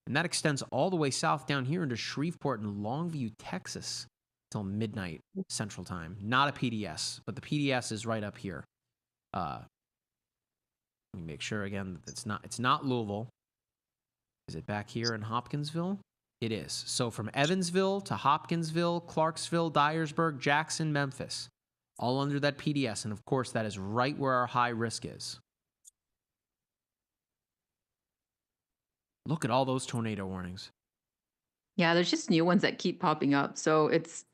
And that extends all the way south down here into Shreveport and Longview, Texas, until midnight Central time. Not a PDS, but the PDS is right up here. Let me make sure again that it's not Louisville. Is it back here in Hopkinsville? It is. So from Evansville to Hopkinsville, Clarksville, Dyersburg, Jackson, Memphis, all under that PDS. And of course, that is right where our high risk is. Look at all those tornado warnings. Yeah, there's just new ones that keep popping up. So it's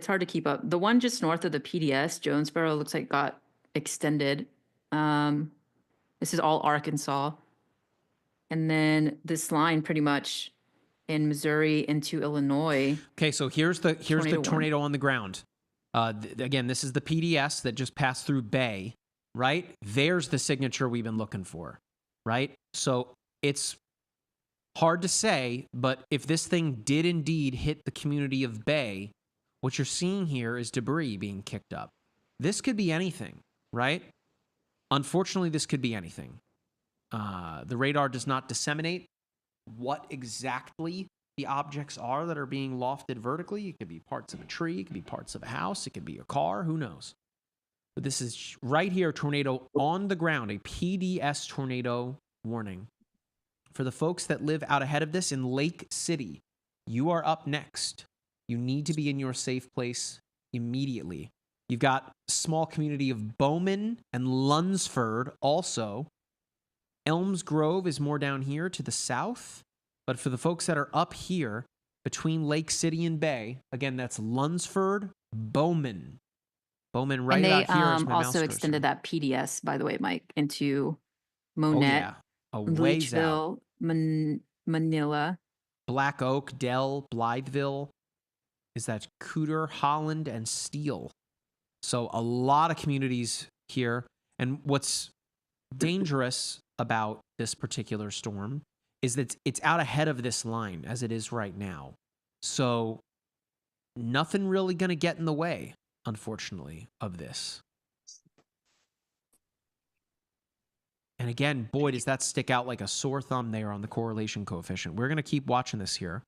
hard to keep up. The one just north of the PDS, Jonesboro, looks like got extended. This is all Arkansas. And then this line pretty much in Missouri into Illinois. Okay, so here's the tornado on the ground. Again, this is the PDS that just passed through Bay, right? There's the signature we've been looking for, right? So it's hard to say, but if this thing did indeed hit the community of Bay, what you're seeing here is debris being kicked up. This could be anything, right? Unfortunately, this could be anything. The radar does not disseminate what exactly the objects are that are being lofted vertically. It could be parts of a tree, it could be parts of a house, it could be a car, who knows? But this is right here, tornado on the ground, a PDS tornado warning. For the folks that live out ahead of this in Lake City, you are up next. You need to be in your safe place immediately. You've got a small community of Bowman and Lunsford also. Elms Grove is more down here to the south. But for the folks that are up here between Lake City and Bay, again, that's Lunsford, Bowman. Bowman right about here is my my also mouse extended cursor. that PDS, by the way, Mike, into Monette, A ways out. Manila. Black Oak, Dell, Blytheville. Is that Cooter, Holland, and Steele. So a lot of communities here. And what's dangerous about this particular storm is that it's out ahead of this line as it is right now. So nothing really going to get in the way, unfortunately, of this. And again, boy, does that stick out like a sore thumb there on the correlation coefficient. We're going to keep watching this here.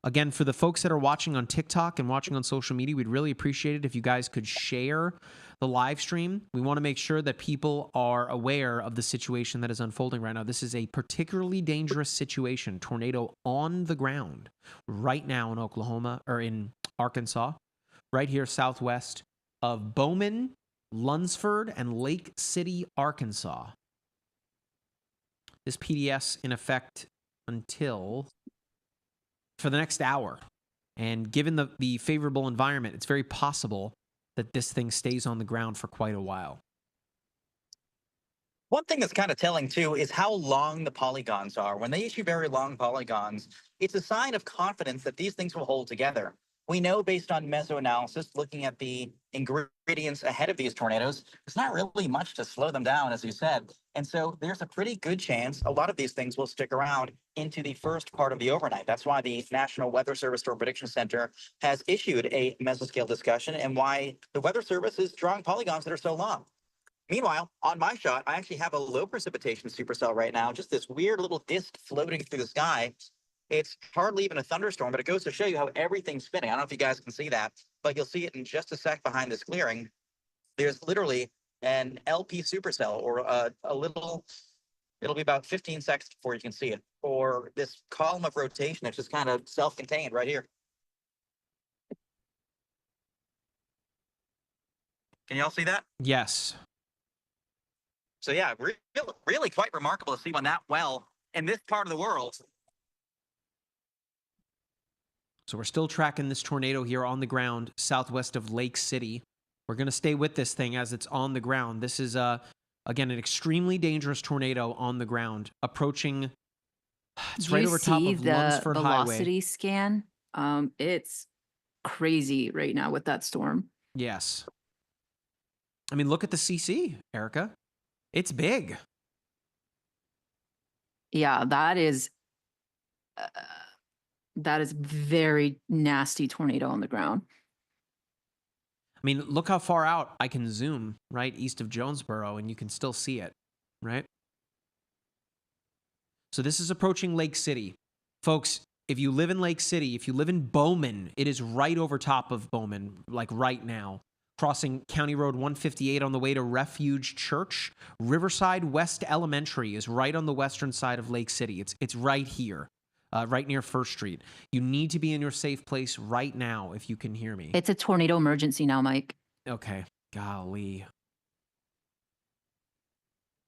Again, for the folks that are watching on TikTok and watching on social media, we'd really appreciate it if you guys could share the live stream. We want to make sure that people are aware of the situation that is unfolding right now. This is a particularly dangerous situation. Tornado on the ground right now in Oklahoma, or in Arkansas, right here southwest of Bowman, Lunsford, and Lake City, Arkansas. This PDS in effect until for the next hour. And given the favorable environment, it's very possible that this thing stays on the ground for quite a while. One thing that's kind of telling, too, is how long the polygons are. When they issue very long polygons, it's a sign of confidence that these things will hold together. We know based on mesoanalysis, looking at the ingredients ahead of these tornadoes, there's not really much to slow them down, as you said. And so there's a pretty good chance a lot of these things will stick around into the first part of the overnight. That's why the National Weather Service Storm Prediction Center has issued a mesoscale discussion and why the Weather Service is drawing polygons that are so long. Meanwhile, on my shot, I actually have a low precipitation supercell right now, just this weird little disk floating through the sky. It's hardly even a thunderstorm, but it goes to show you how everything's spinning. I don't know if you guys can see that, but you'll see it in just a sec behind this clearing. There's literally an LP supercell, or a little, it'll be about 15 seconds before you can see it, or this column of rotation that's just kind of self-contained right here. Can you all see that? Yes. So yeah, really quite remarkable to see one that well in this part of the world. So we're still tracking this tornado here on the ground southwest of Lake City. We're going to stay with this thing as it's on the ground. This is, again, an extremely dangerous tornado on the ground approaching. It's right over top of Lunsford Highway. Velocity scan? It's crazy right now with that storm. Yes. I mean, look at the CC, Erica. It's big. Yeah, that is very nasty tornado on the ground. I mean, look how far out I can zoom, right, east of Jonesboro, and you can still see it, right? So this is approaching Lake City. Folks, if you live in Lake City, if you live in Bowman, it is right over top of Bowman, like right now. Crossing County Road 158 on the way to Refuge Church. Riverside West Elementary is right on the western side of Lake City. It's right here, right near First Street. You need to be in your safe place right now if you can hear me. It's a tornado emergency now, Mike. Okay, golly.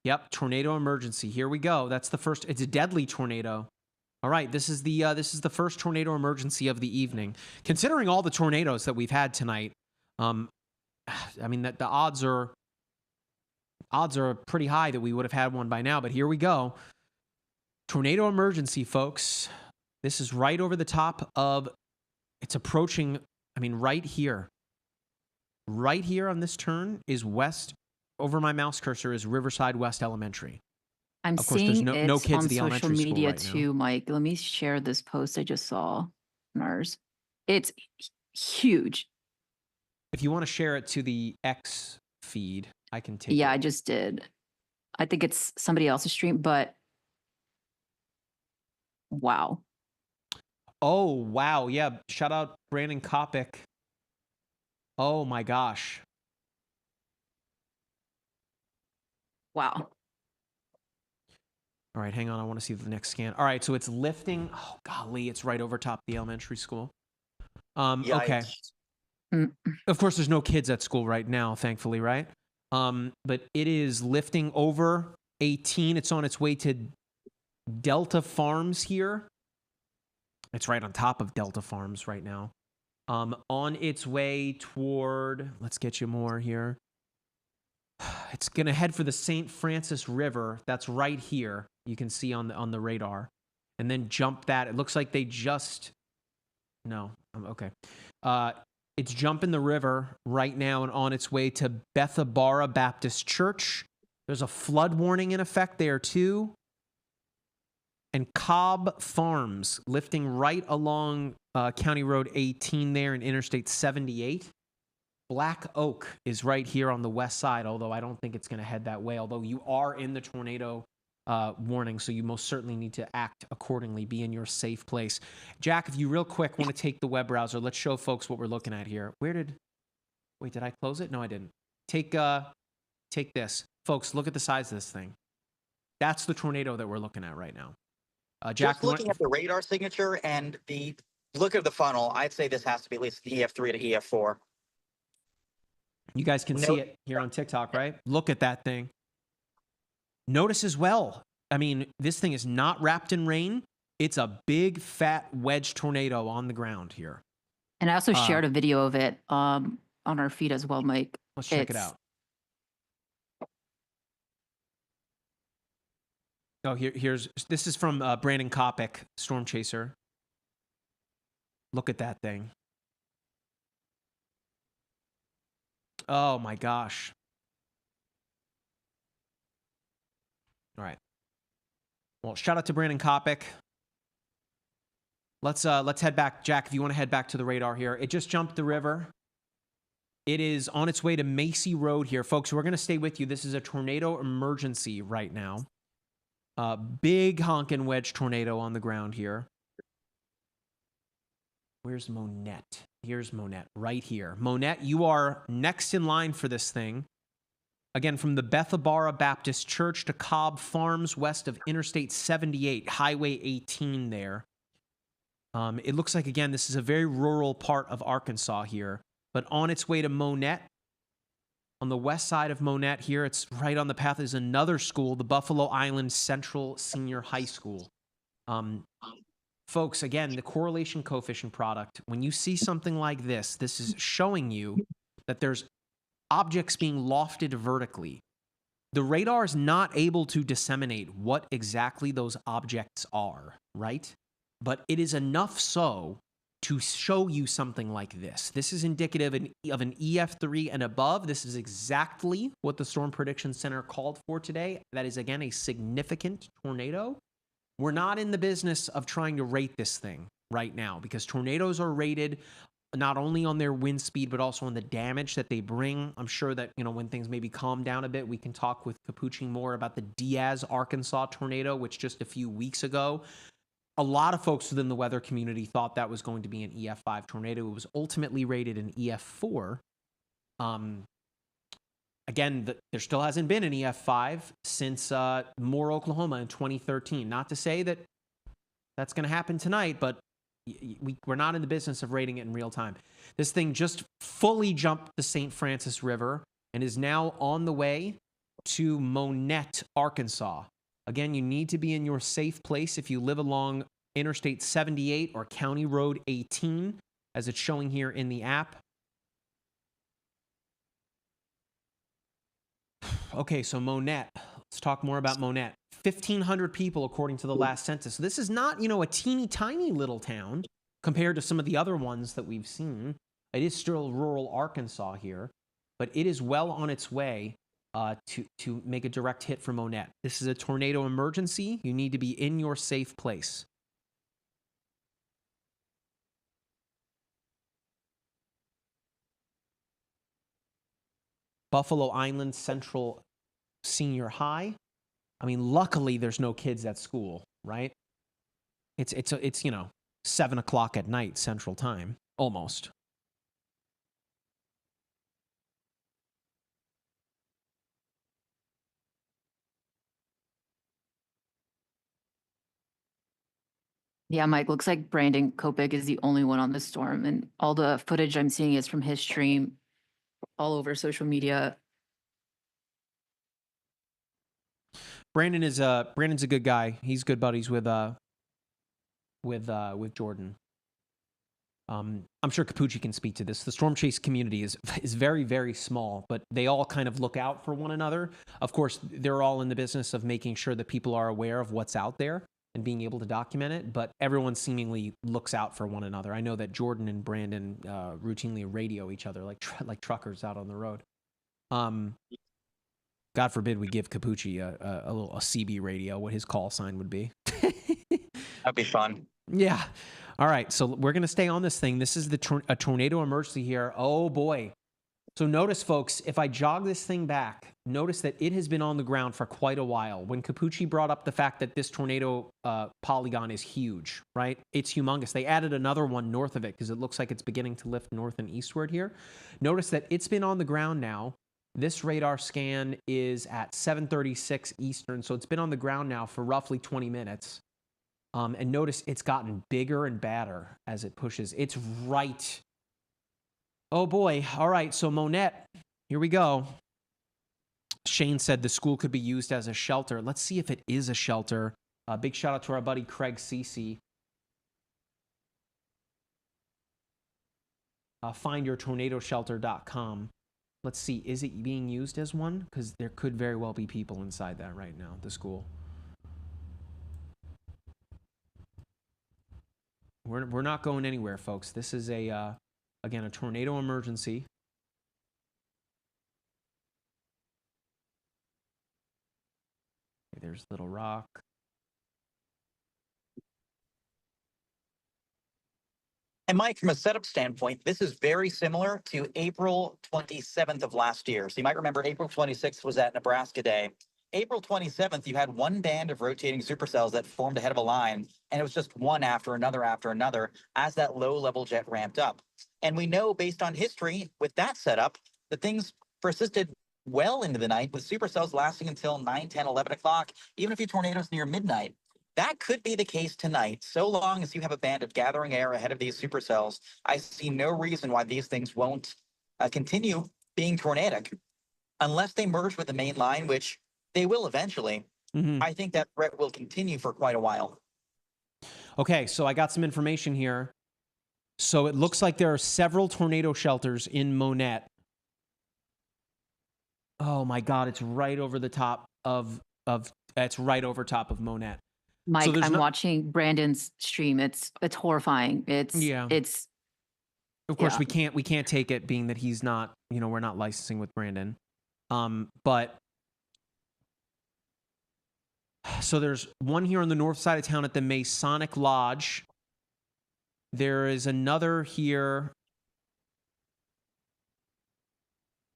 Yep, tornado emergency. Here we go. That's the first. It's a deadly tornado. All right, this is the first tornado emergency of the evening. Considering all the tornadoes that we've had tonight, I mean that the odds are pretty high that we would have had one by now. But here we go. Tornado emergency, folks. This is right over the top of. It's approaching. I mean, right here. Right here on this turn is west. Over my mouse cursor is Riverside West Elementary. I'm Of course, there's seeing no it kids on at the social elementary school media right now. too, Mike. Let me share this post I just saw on ours. It's huge. If you want to share it to the X feed, I can take Yeah, it. I just did. I think it's somebody else's stream, but wow. Oh, wow. Yeah. Shout out Brandon Kopic. Oh, my gosh. Wow. All right, hang on. I want to see the next scan. All right, so it's lifting. Oh, golly. It's right over top the elementary school. Okay. Mm. Of course, there's no kids at school right now, thankfully, right? But it is lifting over 18. It's on its way to Delta Farms here. It's right on top of Delta Farms right now. On its way toward, let's get you more here. It's going to head for the St. Francis River. That's right here. You can see on the radar. And then jump that. It looks like they just, no, okay. It's jumping the river right now and on its way to Bethabara Baptist Church. There's a flood warning in effect there too. And Cobb Farms lifting right along County Road 18 there and Interstate 78. Black Oak is right here on the west side, although I don't think it's going to head that way, although you are in the tornado warning, so you most certainly need to act accordingly, be in your safe place. Jack, if you real quick want to take the web browser, let's show folks what we're looking at here. Wait, did I close it? No, I didn't. Take this. Folks, look at the size of this thing. That's the tornado that we're looking at right now. Jack, just looking at the radar signature and the look of the funnel, I'd say this has to be at least an EF3 to EF4. You guys can see it here on TikTok, right? Look at that thing. Notice as well, I mean, this thing is not wrapped in rain. It's a big, fat wedge tornado on the ground here. And I also shared a video of it on our feed as well, Mike. Let's check it out. Oh, this is from Brandon Kopic, Storm Chaser. Look at that thing. Oh my gosh. All right. Well, shout out to Brandon Kopic. Let's head back. Jack, if you want to head back to the radar here. It just jumped the river. It is on its way to Macy Road here. Folks, we're going to stay with you. This is a tornado emergency right now. Big honkin' wedge tornado on the ground here. Where's Monette? Here's Monette right here. Monette, you are next in line for this thing. Again, from the Bethabara Baptist Church to Cobb Farms, west of Interstate 78, Highway 18 there. It looks like, again, this is a very rural part of Arkansas here. But on its way to Monette, on the west side of Monette here, it's right on the path, is another school, the Buffalo Island Central Senior High School. Folks, again, the correlation coefficient product, when you see something like this, this is showing you that there's objects being lofted vertically. The radar is not able to disseminate what exactly those objects are, right? But it is enough so to show you something like this. This is indicative of an EF3 and above. This is exactly what the Storm Prediction Center called for today. That is, again, a significant tornado. We're not in the business of trying to rate this thing right now because tornadoes are rated not only on their wind speed, but also on the damage that they bring. I'm sure that, when things maybe calm down a bit, we can talk with Capucci more about the Diaz, Arkansas tornado, which just a few weeks ago, a lot of folks within the weather community thought that was going to be an EF5 tornado. It was ultimately rated an EF4. Again, there still hasn't been an EF5 since Moore, Oklahoma in 2013. Not to say that that's going to happen tonight, but we're not in the business of rating it in real time. This thing just fully jumped the St. Francis River and is now on the way to Monette, Arkansas. Again, you need to be in your safe place if you live along Interstate 78 or County Road 18, as it's showing here in the app. Okay, so Monette. Let's talk more about Monette. 1,500 people, according to the last census. So this is not, a teeny tiny little town compared to some of the other ones that we've seen. It is still rural Arkansas here, but it is well on its way to make a direct hit for Monette. This is a tornado emergency. You need to be in your safe place. Buffalo Island Central Senior High. I mean, luckily there's no kids at school, right? It's 7 o'clock at night Central Time, almost. Yeah, Mike, looks like Brandon Kopig is the only one on this storm, and all the footage I'm seeing is from his stream all over social media. Brandon's a good guy. He's good buddies with Jordan. I'm sure Capucci can speak to this. The storm chase community is very, very small, but they all kind of look out for one another. Of course, they're all in the business of making sure that people are aware of what's out there and being able to document it, but everyone seemingly looks out for one another. I know that Jordan and Brandon routinely radio each other like truckers out on the road. God forbid we give Capucci a CB radio, what his call sign would be. That'd be fun. Yeah. All right. So we're going to stay on this thing. This is a tornado emergency here. Oh, boy. So notice, folks, if I jog this thing back, notice that it has been on the ground for quite a while. When Capucci brought up the fact that this tornado polygon is huge, right? It's humongous. They added another one north of it because it looks like it's beginning to lift north and eastward here. Notice that it's been on the ground now. This radar scan is at 7:36 Eastern, so it's been on the ground now for roughly 20 minutes. And notice it's gotten bigger and badder as it pushes. It's right. Oh, boy. All right, so Monette, here we go. Shane said the school could be used as a shelter. Let's see if it is a shelter. Big shout out to our buddy Craig Cece. Findyourtornadoshelter.com. Let's see, is it being used as one? Because there could very well be people inside that right now, the school. We're not going anywhere, folks. This is again, a tornado emergency. Okay, there's Little Rock. And Mike, from a setup standpoint, this is very similar to April 27th of last year. So you might remember April 26th was that Nebraska Day. April 27th, you had one band of rotating supercells that formed ahead of a line, and it was just one after another as that low-level jet ramped up. And we know, based on history, with that setup, that things persisted well into the night, with supercells lasting until 9, 10, 11 o'clock, even a few tornadoes near midnight. That could be the case tonight. So long as you have a band of gathering air ahead of these supercells, I see no reason why these things won't continue being tornadic unless they merge with the main line, which they will eventually. Mm-hmm. I think that threat will continue for quite a while. Okay, so I got some information here. So it looks like there are several tornado shelters in Monette. Oh my God, it's right over the top of Monette. Mike, so I'm watching Brandon's stream. It's horrifying. It's of course we can't take it being that he's not, we're not licensing with Brandon. But so there's one here on the north side of town at the Masonic Lodge. There is another here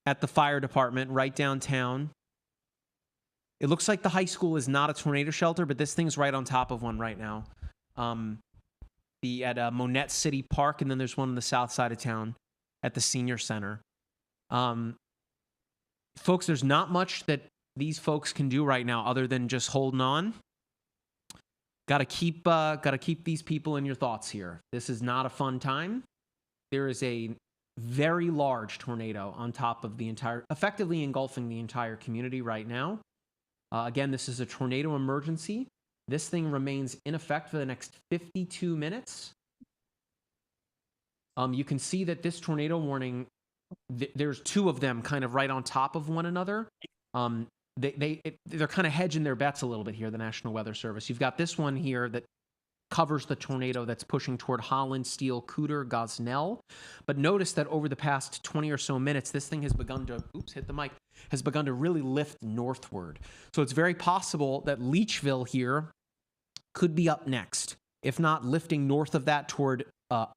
at the fire department right downtown. It looks like the high school is not a tornado shelter, but this thing's right on top of one right now. At Monette City Park, and then there's one on the south side of town at the senior center. Folks, there's not much that these folks can do right now other than just holding on. Got to keep these people in your thoughts here. This is not a fun time. There is a very large tornado on top of the entire, effectively engulfing the entire community right now. Again, this is a tornado emergency. This thing remains in effect for the next 52 minutes. You can see that this tornado warning, there's two of them kind of right on top of one another. They're kind of hedging their bets a little bit here, the National Weather Service. You've got this one here that covers the tornado that's pushing toward Holland, Steel, Cooter, Gosnell. But notice that over the past 20 or so minutes, this thing has begun to, has begun to really lift northward. So it's very possible that Leachville here could be up next, if not lifting north of that toward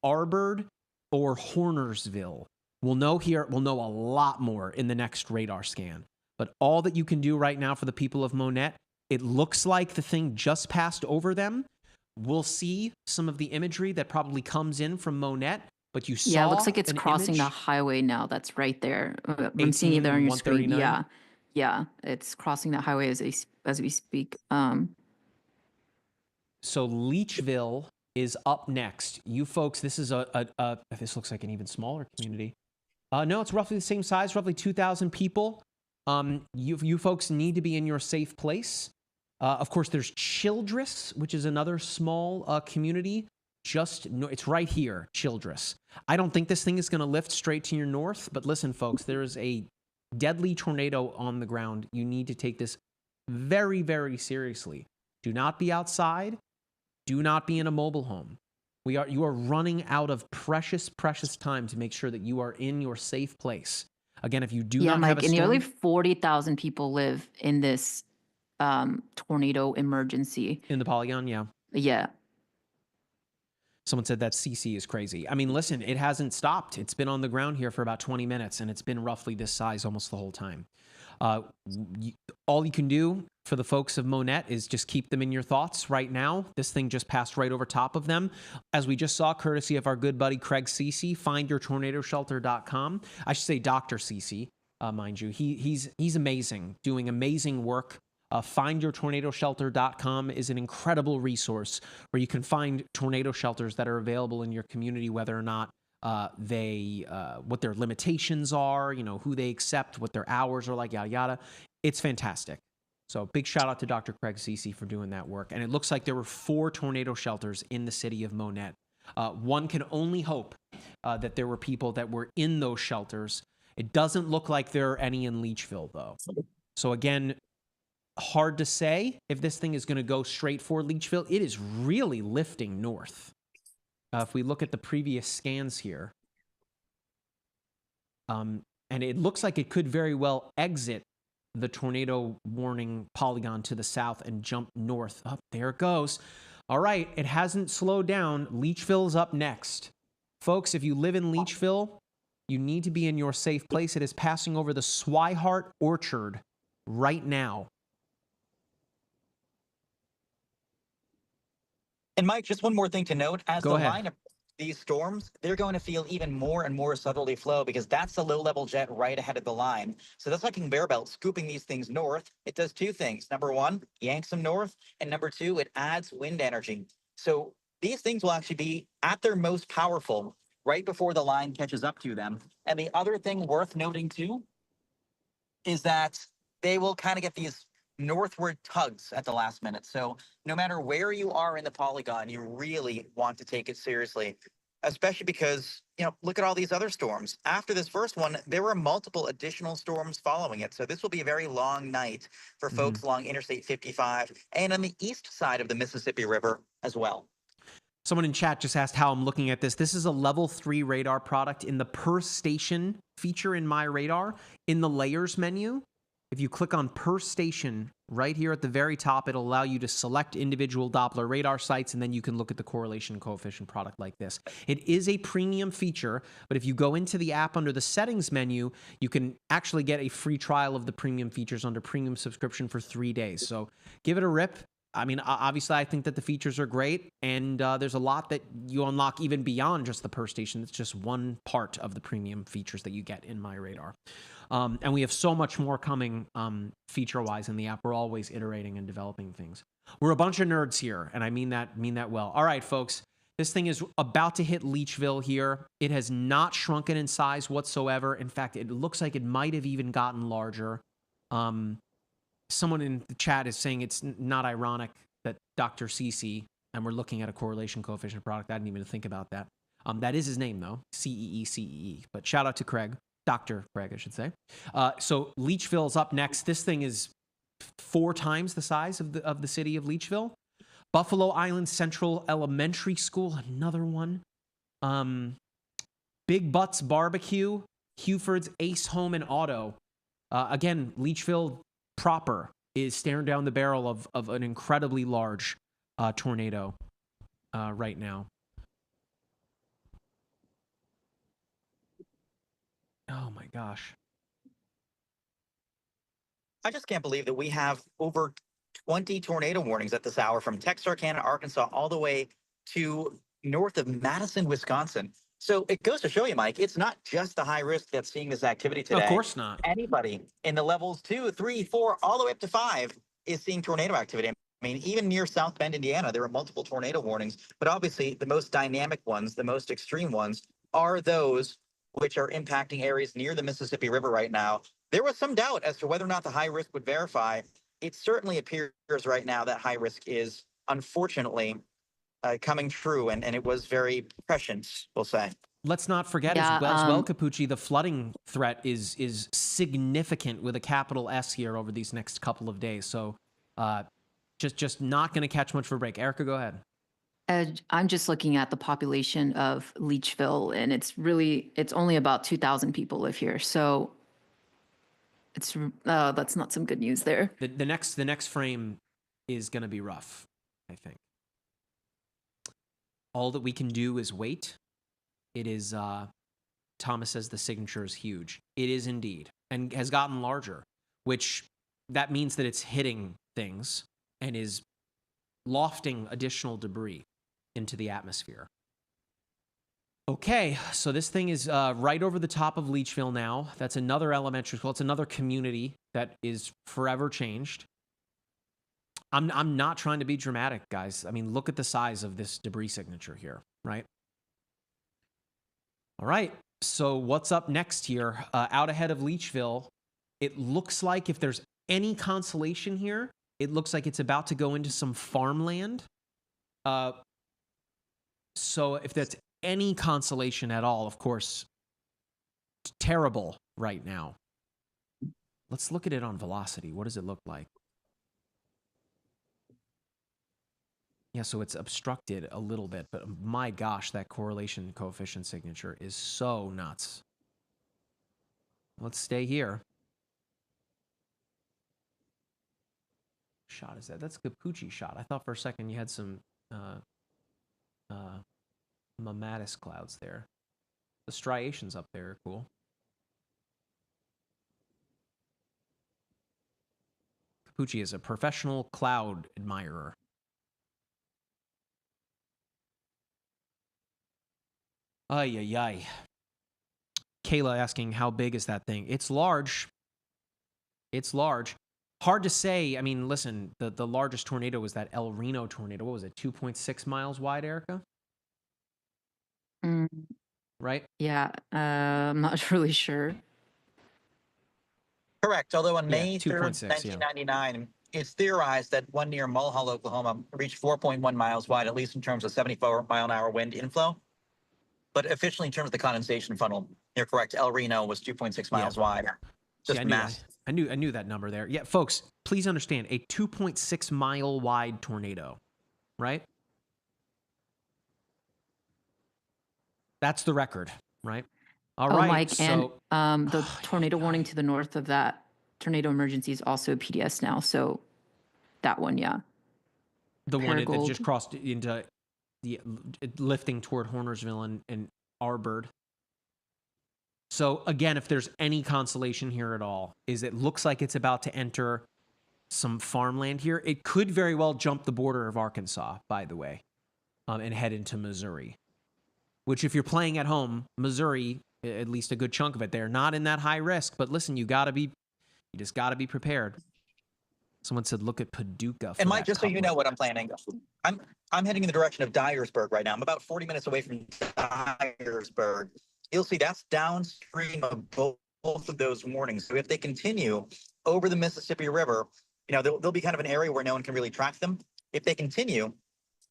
Arbord or Hornersville. We'll know a lot more in the next radar scan. But all that you can do right now for the people of Monette, it looks like the thing just passed over them. We'll see some of the imagery that probably comes in from Monette, but you saw. Yeah, it looks like it's crossing the highway now. That's right there. I'm seeing it there on your screen. Yeah, it's crossing that highway as we speak. So Leachville is up next. You folks, this is this looks like an even smaller community. No, it's roughly the same size, roughly 2,000 people. You folks need to be in your safe place. Of course, there's Childress, which is another small community. It's right here, Childress. I don't think this thing is going to lift straight to your north, but listen, folks, there is a deadly tornado on the ground. You need to take this very, very seriously. Do not be outside. Do not be in a mobile home. You are running out of precious, precious time to make sure that you are in your safe place. Again, if you do not have a storm... nearly 40,000 people live in this tornado emergency. In the Polygon, yeah. Yeah. Someone said that CC is crazy. I mean, listen, it hasn't stopped. It's been on the ground here for about 20 minutes, and it's been roughly this size almost the whole time. All you can do for the folks of Monette is just keep them in your thoughts right now. This thing just passed right over top of them. As we just saw, courtesy of our good buddy Craig Cece, findyourtornadoshelter.com. I should say Dr. Cece, mind you. He's amazing, doing amazing work. Findyourtornadoshelter.com is an incredible resource where you can find tornado shelters that are available in your community, whether or not what their limitations are, who they accept, what their hours are like, yada, yada. It's fantastic. So big shout out to Dr. Craig Cece for doing that work. And it looks like there were 4 tornado shelters in the city of Monette. One can only hope that there were people that were in those shelters. It doesn't look like there are any in Leachville, though. So again, hard to say if this thing is going to go straight for Leachville. It is really lifting north. If we look at the previous scans here, and it looks like it could very well exit the tornado warning polygon to the south and jump north. Up there it goes. All right, it hasn't slowed down. Leachville's up next. Folks, if you live in Leachville, you need to be in your safe place. It is passing over the Swihart Orchard right now. And Mike, just one more thing to note. As Go the ahead. line of these storms, they're going to feel even more and more southerly flow because that's the low-level jet right ahead of the line. So that's like conveyor belt scooping these things north. It does 2 things. Number 1, yanks them north. And number 2, it adds wind energy. So these things will actually be at their most powerful right before the line catches up to them. And the other thing worth noting too is that they will kind of get these northward tugs at the last minute. So no matter where you are in the polygon, you really want to take it seriously, especially because, look at all these other storms. After this first one, there were multiple additional storms following it. So this will be a very long night for folks along Interstate 55 and on the east side of the Mississippi River as well. Someone in chat just asked how I'm looking at this. This is a level 3 radar product in the per station feature in MyRadar. In the layers menu, if you click on per station right here at the very top, it'll allow you to select individual Doppler radar sites, and then you can look at the correlation coefficient product like this. It is a premium feature, but if you go into the app under the settings menu, you can actually get a free trial of the premium features under premium subscription for 3 days. So give it a rip. I mean, obviously, I think that the features are great, and there's a lot that you unlock even beyond just the per station. It's just one part of the premium features that you get in MyRadar. And we have so much more coming feature-wise in the app. We're always iterating and developing things. We're a bunch of nerds here, and I mean that well. All right, folks. This thing is about to hit Leachville here. It has not shrunken in size whatsoever. In fact, it looks like it might have even gotten larger. Someone in the chat is saying it's not ironic that Dr. Cece, and we're looking at a correlation coefficient product. I didn't even think about that. That is his name, though, CEE. But shout out to Craig, Dr. Craig, I should say. So Leachville's up next. This thing is 4 times the size of the city of Leachville. Buffalo Island Central Elementary School, another one. Big Butts Barbecue, Huford's Ace Home and Auto. Again, Leachville proper is staring down the barrel of an incredibly large tornado right now. Oh my gosh. I just can't believe that we have over 20 tornado warnings at this hour from Texarkana, Arkansas, all the way to north of Madison, Wisconsin. So it goes to show you, Mike, it's not just the high risk that's seeing this activity today. Of course not. Anybody in the levels 2, 3, 4, all the way up to 5 is seeing tornado activity. I mean, even near South Bend, Indiana, there are multiple tornado warnings. But obviously, the most dynamic ones, the most extreme ones, are those which are impacting areas near the Mississippi River right now. There was some doubt as to whether or not the high risk would verify. It certainly appears right now that high risk is unfortunately coming true, and it was very prescient, we'll say. Let's not forget as well, Capucci, the flooding threat is significant with a capital S here over these next couple of days. So just not going to catch much for a break. Erica, go ahead. I'm just looking at the population of Leachville, and it's only about 2,000 people live here. So it's that's not some good news there. The next frame is going to be rough, I think. All that we can do is wait. It is, Thomas says the signature is huge. It is indeed, and has gotten larger, which that means that it's hitting things and is lofting additional debris into the atmosphere. Okay, so this thing is right over the top of Leachville now. That's another elementary school. It's another community that is forever changed. I'm not trying to be dramatic, guys. I mean, look at the size of this debris signature here, right? All right, so what's up next here? Out ahead of Leachville, it looks like if there's any consolation here, it looks like it's about to go into some farmland. So if that's any consolation at all, of course, it's terrible right now. Let's look at it on velocity. What does it look like? Yeah, so it's obstructed a little bit, but my gosh, that correlation coefficient signature is so nuts. Let's stay here. Shot is that? That's a Capucci shot. I thought for a second you had some mammatus clouds there. The striations up there are cool. Capucci is a professional cloud admirer. Ay, ay, ay. Kayla asking, how big is that thing? It's large. It's large. Hard to say. I mean, listen, the largest tornado was that El Reno tornado. What was it, 2.6 miles wide, Erica? Right? Yeah, I'm not really sure. Correct. Although on May 3rd, 2.6, 1999, it's theorized that one near Mulhall, Oklahoma, reached 4.1 miles wide, at least in terms of 74-mile-an-hour wind inflow. But officially, in terms of the condensation funnel, you're correct. El Reno was 2.6 miles wide. Just massive. I knew that number there. Yeah, folks, please understand, a 2.6 mile wide tornado, right? That's the record, right? All right. Mike, so, and the tornado warning to the north of that tornado emergency is also a PDS now. So that one, yeah. The one that just crossed into lifting toward Hornersville and Arbord. So again, if there's any consolation here at all, is it looks like it's about to enter some farmland here. It could very well jump the border of Arkansas, by the way, and head into Missouri. Which, if you're playing at home, Missouri, at least a good chunk of it, they're not in that high risk. But listen, you just got to be prepared. Someone said, look at Paducah. And Mike, just so you know what I'm planning, I'm heading in the direction of Dyersburg right now. I'm about 40 minutes away from Dyersburg. You'll see that's downstream of both of those warnings. So if they continue over the Mississippi River, they'll be kind of an area where no one can really track them. If they continue,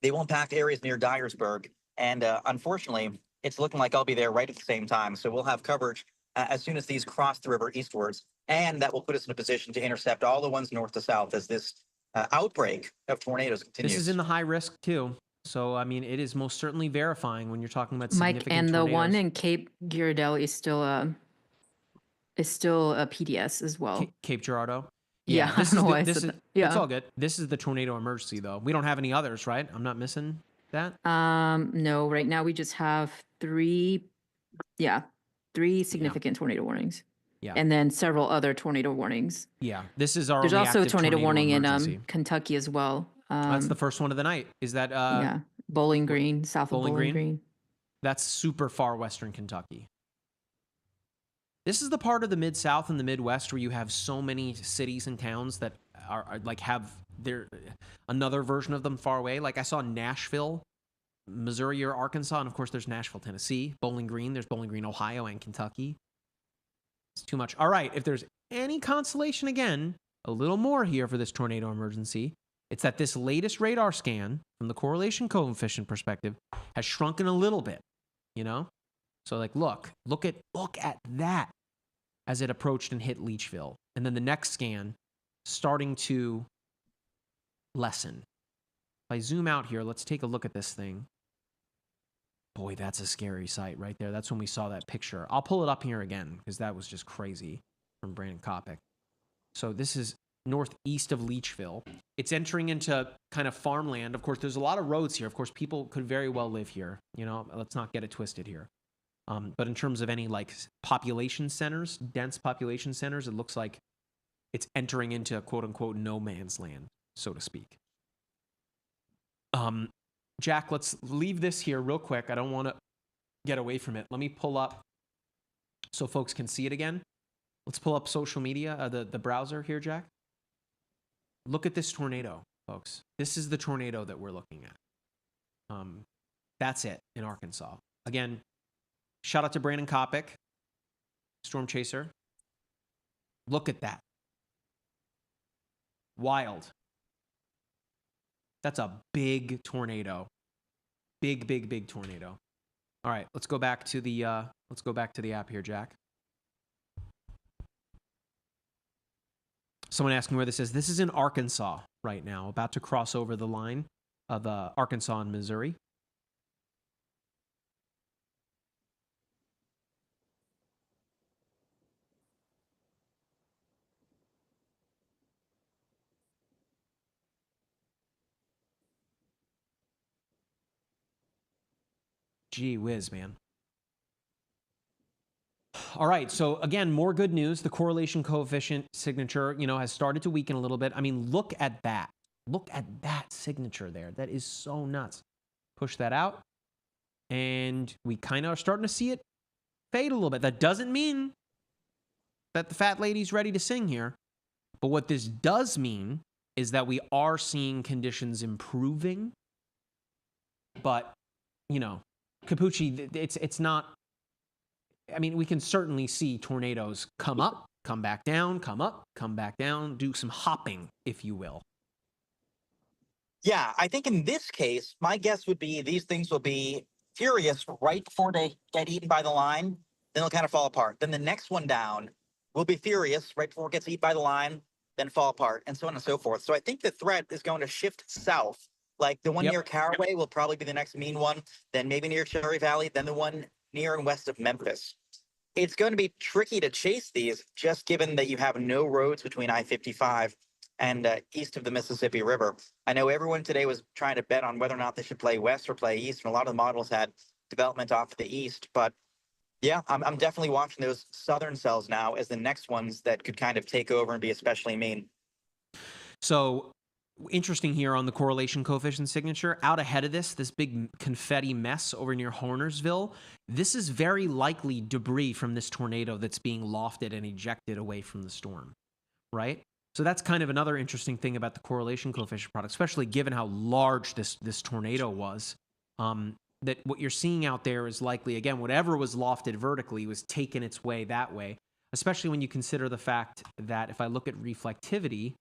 they will impact areas near Dyersburg. And unfortunately, it's looking like I'll be there right at the same time. So we'll have coverage as soon as these cross the river eastwards. And that will put us in a position to intercept all the ones north to south as this outbreak of tornadoes continues. This is in the high risk too. So, I mean, it is most certainly verifying when you're talking about significant Mike, and tornadoes. the one in Cape Girardeau is still a PDS as well. Cape Girardeau? Yeah, this I don't know why I this said is that. Yeah. It's all good. This is the tornado emergency, though. We don't have any others, right? I'm not missing that? No, right now we just have three significant tornado warnings. Yeah. And then several other tornado warnings. Yeah. This is our There's only also a active tornado warning emergency. in Kentucky as well. That's the first one of the night. Is that yeah, Bowling Green, south of Bowling Green. That's super far western Kentucky. This is the part of the Mid-South and the Midwest where you have so many cities and towns that are like have their another version of them far away. Like I saw Nashville, Missouri or Arkansas, and of course there's Nashville, Tennessee. Bowling Green, there's Bowling Green, Ohio, and Kentucky. It's too much. All right, if there's any consolation again, a little more here for this tornado emergency, it's that this latest radar scan from the correlation coefficient perspective has shrunken a little bit, So like, look at that as it approached and hit Leachville. And then the next scan starting to lessen. If I zoom out here, let's take a look at this thing. Boy, that's a scary sight right there. That's when we saw that picture. I'll pull it up here again because that was just crazy from Brandon Kopic. So this is northeast of Leachville. It's entering into kind of farmland. Of course, there's a lot of roads here. Of course, people could very well live here. Let's not get it twisted here. But in terms of any like population centers, dense population centers, it looks like it's entering into quote unquote no man's land, so to speak. Jack, let's leave this here real quick. I don't want to get away from it. Let me pull up so folks can see it again. Let's pull up social media, the browser here, Jack. Look at this tornado, folks. This is the tornado that we're looking at. That's it in Arkansas. Again, shout out to Brandon Kopic, Storm Chaser. Look at that. Wild. That's a big tornado. Big tornado. All right, let's go back to the app here, Jack. Someone asking where this is. This is in Arkansas right now, about to cross over the line of Arkansas and Missouri. Gee whiz, man. All right, so again, more good news. The correlation coefficient signature, has started to weaken a little bit. I mean, look at that. Look at that signature there. That is so nuts. Push that out. And we kind of are starting to see it fade a little bit. That doesn't mean that the fat lady's ready to sing here. But what this does mean is that we are seeing conditions improving. But, Capucci, it's not. I mean, we can certainly see tornadoes come up, come back down, come up, come back down, do some hopping, if you will. Yeah, I think in this case, my guess would be these things will be furious right before they get eaten by the line. Then they'll kind of fall apart. Then the next one down will be furious right before it gets eaten by the line, then fall apart, and so on and so forth. So I think the threat is going to shift south. Like the one near Caraway will probably be the next mean one, then maybe near Cherry Valley, then the one near and west of Memphis. It's going to be tricky to chase these, just given that you have no roads between I-55 and east of the Mississippi River. I know everyone today was trying to bet on whether or not they should play west or play east, and a lot of the models had development off the east. But yeah, I'm definitely watching those southern cells now as the next ones that could kind of take over and be especially mean. So interesting here on the correlation coefficient signature, out ahead of this big confetti mess over near Hornersville, this is very likely debris from this tornado that's being lofted and ejected away from the storm, right? So that's kind of another interesting thing about the correlation coefficient product, especially given how large this tornado was. That what you're seeing out there is likely, again, whatever was lofted vertically was taking its way that way, especially when you consider the fact that if I look at reflectivity,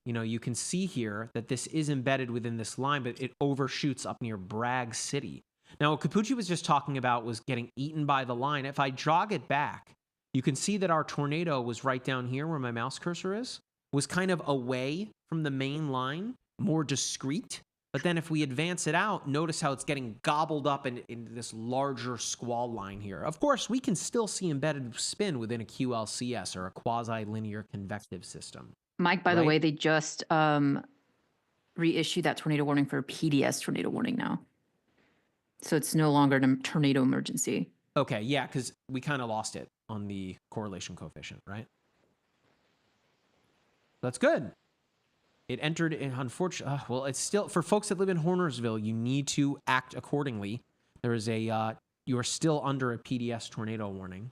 you can see here that this is embedded within this line, but it overshoots up near Bragg City. Now, what Capucci was just talking about was getting eaten by the line. If I jog it back, you can see that our tornado was right down here where my mouse cursor is, was kind of away from the main line, more discrete. But then if we advance it out, notice how it's getting gobbled up in this larger squall line here. Of course, we can still see embedded spin within a QLCS or a quasi-linear convective system. Mike, by the Right. way, they just reissued that tornado warning for a PDS tornado warning now. So it's no longer a tornado emergency. Okay, yeah, because we kind of lost it on the correlation coefficient, right? That's good. It entered in, unfortunately, well, it's still, for folks that live in Hornersville, you need to act accordingly. There is a, you are still under a PDS tornado warning.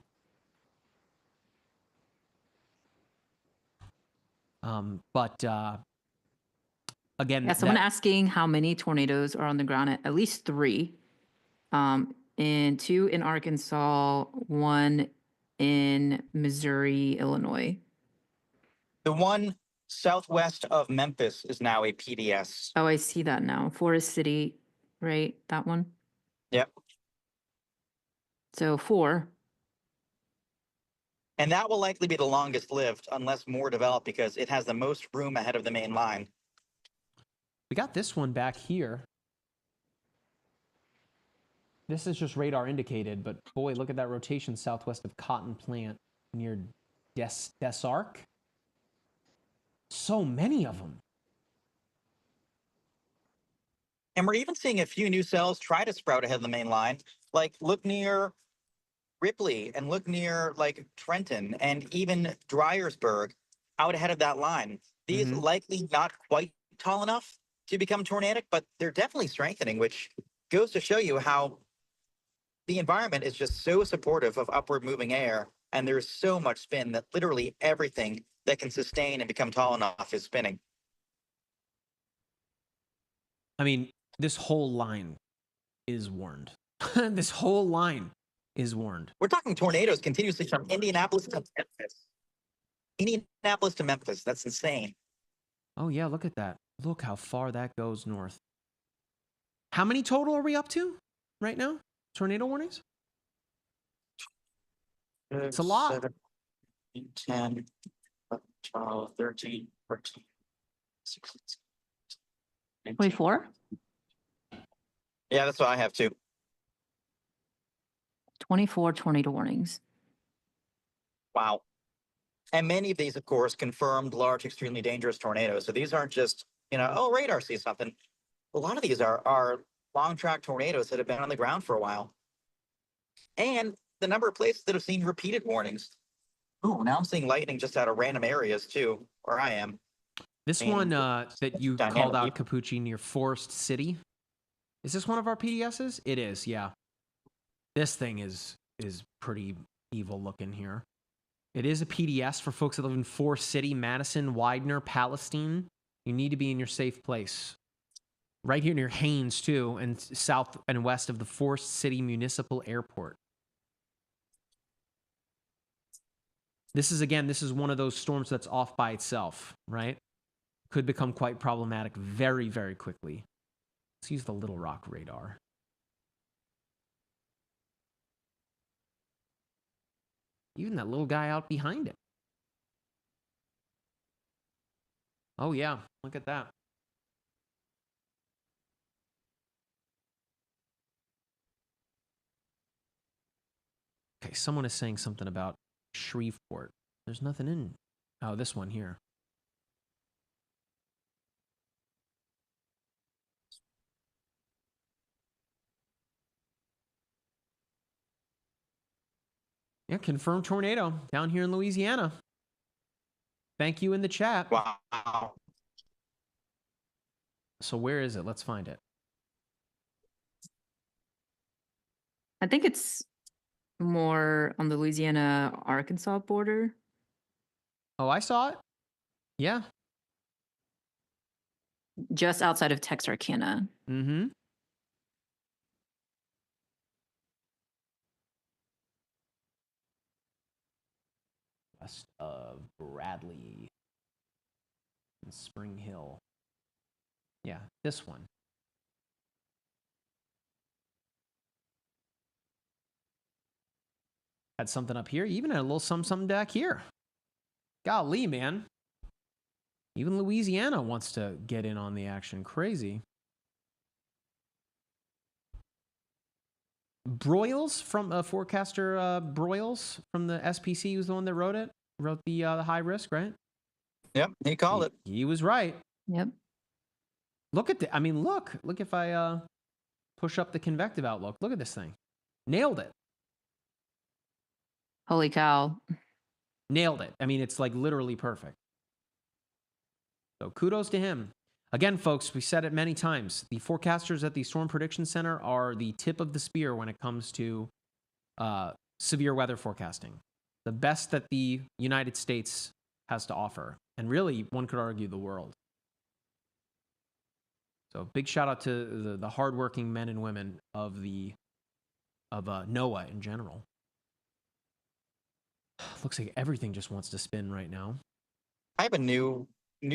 But again, Yeah, someone asking how many tornadoes are on the ground. At least 3. And 2 in Arkansas, 1 in Missouri, Illinois. The one southwest of Memphis is now a PDS. Oh, I see that now. Forest City, right? That one? Yep. So 4. And that will likely be the longest lived unless more develop because it has the most room ahead of the main line. We got this one back here. This is just radar indicated, but boy, look at that rotation southwest of Cotton Plant near Desark. So many of them. And we're even seeing a few new cells try to sprout ahead of the main line. Like, look near Ripley and look near, like, Trenton and even Dryersburg out ahead of that line. These likely not quite tall enough to become tornadic, but they're definitely strengthening, which goes to show you how the environment is just so supportive of upward moving air. And there's so much spin that literally everything that can sustain and become tall enough is spinning. I mean, this whole line is warned. This whole line is warned. We're talking tornadoes continuously from Indianapolis to Memphis. Indianapolis to Memphis. That's insane. Oh, yeah, look at that. Look how far that goes north. How many total are we up to right now? Tornado warnings? It's a lot. 7, 10, 12, 13, 14, 16, 24? Yeah, that's what I have too. 24 tornado warnings. Wow. And many of these, of course, confirmed large, extremely dangerous tornadoes. So these aren't just, oh, radar sees something. A lot of these are long track tornadoes that have been on the ground for a while. And the number of places that have seen repeated warnings. Oh, now I'm seeing lightning just out of random areas too, where I am. This one that you called out, Capucci, near Forest City. Is this one of our PDSs? It is, yeah. This thing is pretty evil looking here. It is a PDS for folks that live in Forest City, Madison, Widener, Palestine. You need to be in your safe place. Right here near Haines, too, and south and west of the Forest City Municipal Airport. This is one of those storms that's off by itself, right? Could become quite problematic very, very quickly. Let's use the Little Rock radar. Even that little guy out behind it. Oh, yeah. Look at that. Okay, someone is saying something about Shreveport. There's nothing in... Oh, this one here. Yeah, confirmed tornado down here in Louisiana. Thank you in the chat. Wow. So where is it? Let's find it. I think it's more on the Louisiana-Arkansas border. Oh, I saw it. Yeah. Just outside of Texarkana. Mm-hmm. West of Bradley and Spring Hill. Yeah, this one. Had something up here. Even had a little something back here. Golly, man. Even Louisiana wants to get in on the action. Crazy. Broyles from forecaster Broyles from the SPC was the one that wrote it. Wrote the high risk, right? Yep, he called it. He was right. Yep. Look at the. I mean, look if I push up the convective outlook. Look at this thing. Nailed it. Holy cow. Nailed it. I mean, it's like literally perfect. So kudos to him. Again, folks, we said it many times. The forecasters at the Storm Prediction Center are the tip of the spear when it comes to severe weather forecasting. The best that the United States has to offer. And really, one could argue the world. So big shout out to the hardworking men and women of NOAA in general. Looks like everything just wants to spin right now. I have a new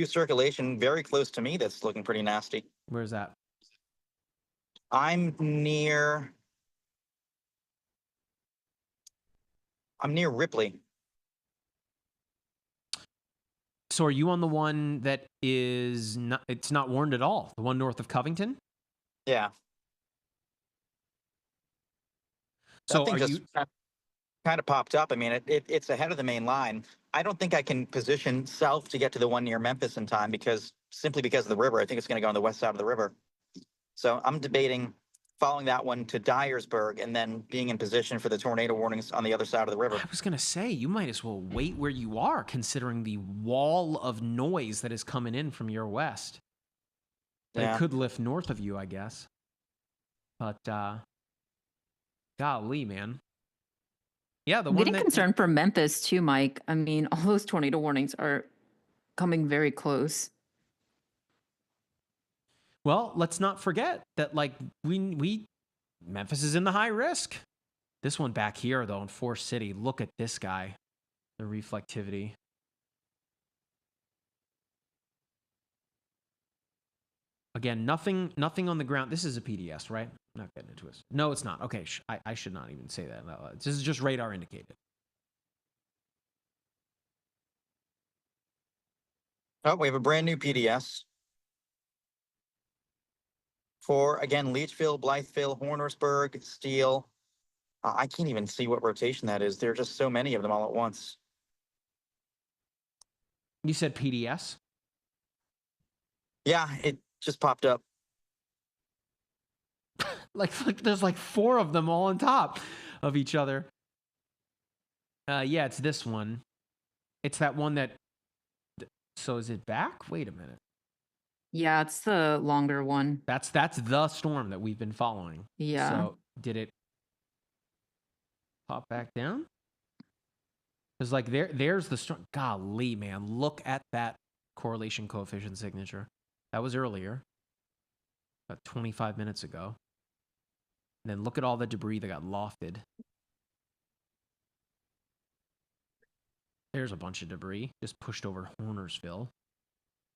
circulation very close to me that's looking pretty nasty. Where's that? I'm near Ripley. So are you on the one that is not, it's not warned at all? The one north of Covington? Yeah. So That thing are just you kind of popped up. I mean, it's ahead of the main line. I don't think I can position south to get to the one near Memphis in time simply because of the river. I think it's going to go on the west side of the river. So I'm debating following that one to Dyersburg and then being in position for the tornado warnings on the other side of the river. I was going to say, you might as well wait where you are, considering the wall of noise that is coming in from your west. But Yeah. it could lift north of you, I guess. But, golly, man. Yeah, the I'm one getting that... concerned for Memphis too, Mike. I mean, all those tornado warnings are coming very close. Well, let's not forget that, like, Memphis is in the high risk. This one back here, though, in Forest City, look at this guy. The reflectivity. Again, nothing on the ground. This is a PDS, right? I'm not getting into it. No, it's not. Okay, I should not even say that. This is just radar indicated. Oh, we have a brand new PDS for, again, Leachville, Blytheville, Hornersburg, Steele. I can't even see what rotation that is. There are just so many of them all at once. You said PDS? Yeah, it just popped up. like there's like 4 of them all on top of each other. Yeah, it's this one. It's that one that... So is it back? Wait a minute. Yeah, it's the longer one. That's the storm that we've been following. Yeah. So did it pop back down? Because like there's the storm. Golly, man, look at that correlation coefficient signature. That was earlier, about 25 minutes ago. And then look at all the debris that got lofted. There's a bunch of debris just pushed over Hornersville.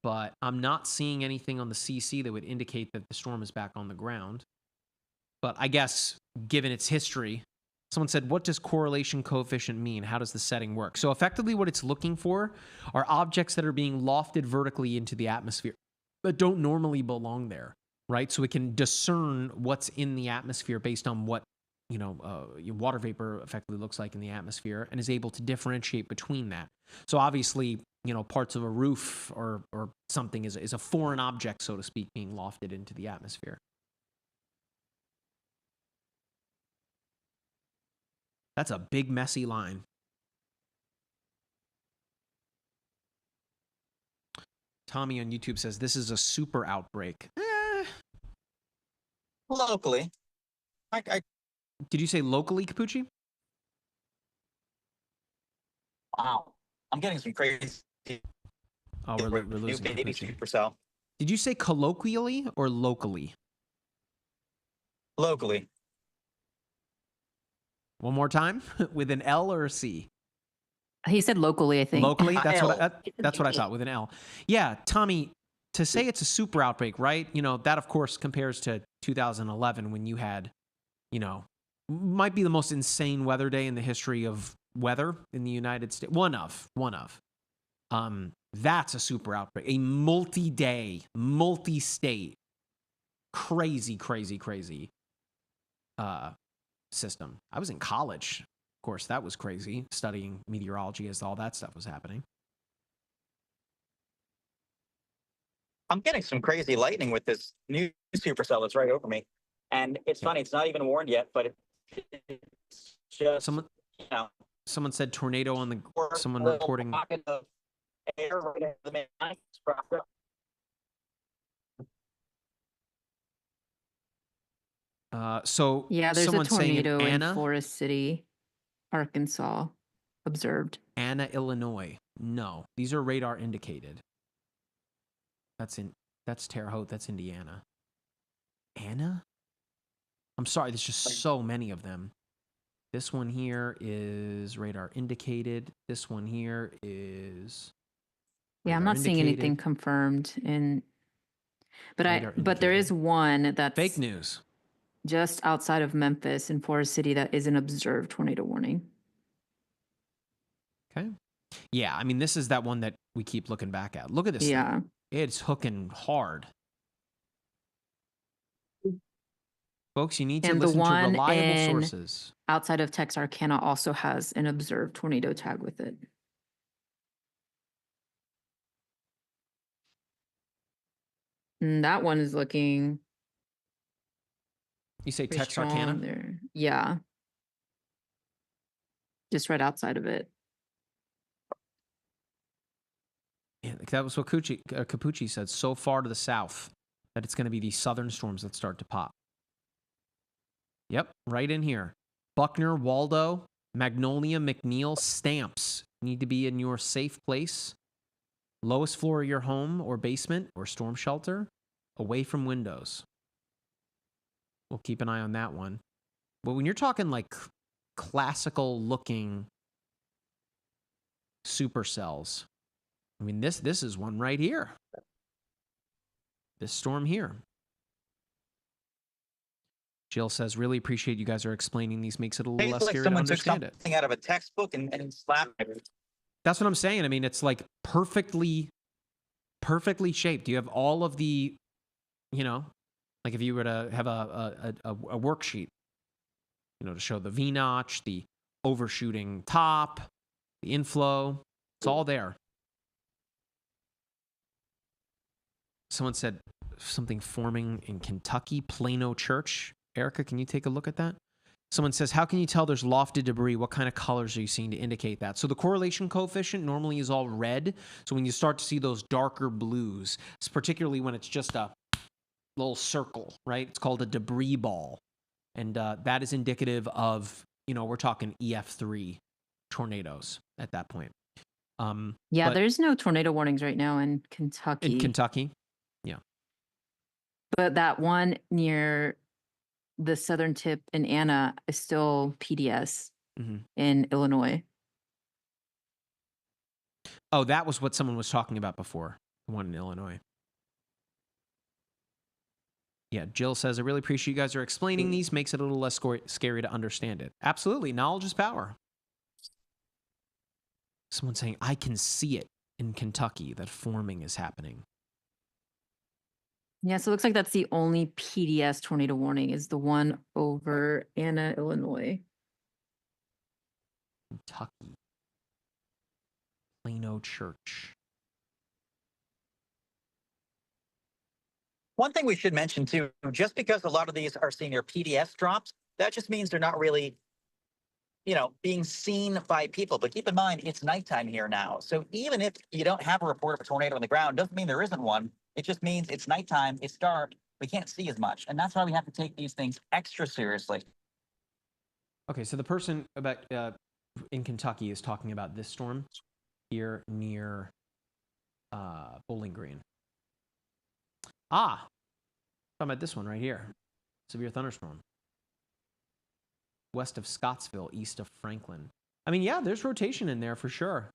But I'm not seeing anything on the CC that would indicate that the storm is back on the ground. But I guess, given its history, someone said, what does correlation coefficient mean? How does the setting work? So effectively what it's looking for are objects that are being lofted vertically into the atmosphere that don't normally belong there, right? So it can discern what's in the atmosphere based on what, water vapor effectively looks like in the atmosphere and is able to differentiate between that. So obviously, parts of a roof or something is a foreign object, so to speak, being lofted into the atmosphere. That's a big, messy line. Tommy on YouTube says, this is a super outbreak. Locally. Did you say locally, Capucci? Wow. I'm getting some crazy. Oh, we're losing new baby Capucci. supercell Did you say colloquially or locally? locally. One more time, with an L or a C? He said locally, I think. Locally, that's L. that's what I thought, with an L. Yeah, Tommy, to say it's a super outbreak, right? You know, that of course compares to 2011 when you had, you know, might be the most insane weather day in the history of weather in the United States. One of. That's a super outbreak, a multi-day, multi-state, crazy system. I was in college. Of course, that was crazy, studying meteorology as all that stuff was happening. I'm getting some crazy lightning with this new supercell that's right over me. And it's funny, it's not even warned yet, but it's just, Someone said tornado on the, someone little reporting. pocket of air right over the main line. So Yeah, there's a someone's saying tornado in Anna, Forest City, Arkansas, observed. Anna, Illinois. No, these are radar indicated. That's Terre Haute. That's Indiana. Anna? I'm sorry, there's just so many of them. This one here is radar indicated. This one here is. Yeah, I'm radar not seeing anything indicated. confirmed but Radar there is indicated. one that's Fake news. just outside of Memphis in Forest City that is an observed tornado warning. Okay. Yeah, I mean, this is that one that we keep looking back at. Look at this Yeah. thing. It's hooking hard. Folks, you need to And the listen to one reliable in sources. outside of Texarkana also has an observed tornado tag with it. And that one is looking You say pretty strong Texarkana? there. Yeah. Just right outside of it. Yeah, that was what Capucci said. So far to the south that it's going to be these southern storms that start to pop. Yep, right in here. Buckner, Waldo, Magnolia, McNeil, Stamps need to be in your safe place. Lowest floor of your home or basement or storm shelter, away from windows. We'll keep an eye on that one. But when you're talking like classical looking supercells, I mean, this is one right here. This storm here. Jill says, really appreciate you guys are explaining these. Makes it a little less Like scary to someone took understand it. something out of a textbook and slapped it. That's what I'm saying. I mean, it's like perfectly shaped. You have all of the, you know, like if you were to have a worksheet, you know, to show the V-notch, the overshooting top, the inflow, it's all there. Someone said something forming in Kentucky, Plano Church. Erica, can you take a look at that? Someone says, how can you tell there's lofted debris? What kind of colors are you seeing to indicate that? So the correlation coefficient normally is all red. So when you start to see those darker blues, it's particularly when it's just a little circle, right? It's called a debris ball. And that is indicative of, you know, we're talking EF3 tornadoes at that point. Yeah, there's no tornado warnings right now in Kentucky. In Kentucky, yeah. But that one near the southern tip in Anna is still PDS in Illinois. Oh, that was what someone was talking about before, the one in Illinois. Yeah, Jill says, I really appreciate you guys are explaining these. Makes it a little less scary to understand it. Absolutely. Knowledge is power. Someone saying, I can see it in Kentucky, that forming is happening. Yeah, so it looks like that's the only PDS tornado warning is the one over Anna, Illinois. Kentucky. Plano Church. One thing we should mention too, just because a lot of these are seeing their PDS drops, that just means they're not really, you know, being seen by people. But keep in mind, it's nighttime here now. So even if you don't have a report of a tornado on the ground, doesn't mean there isn't one. It just means it's nighttime, it's dark, we can't see as much. And that's why we have to take these things extra seriously. Okay, so the person about in Kentucky is talking about this storm. here near Bowling Green. Talking about this one right here. Severe thunderstorm. West of Scottsville, east of Franklin. I mean, yeah, there's rotation in there for sure.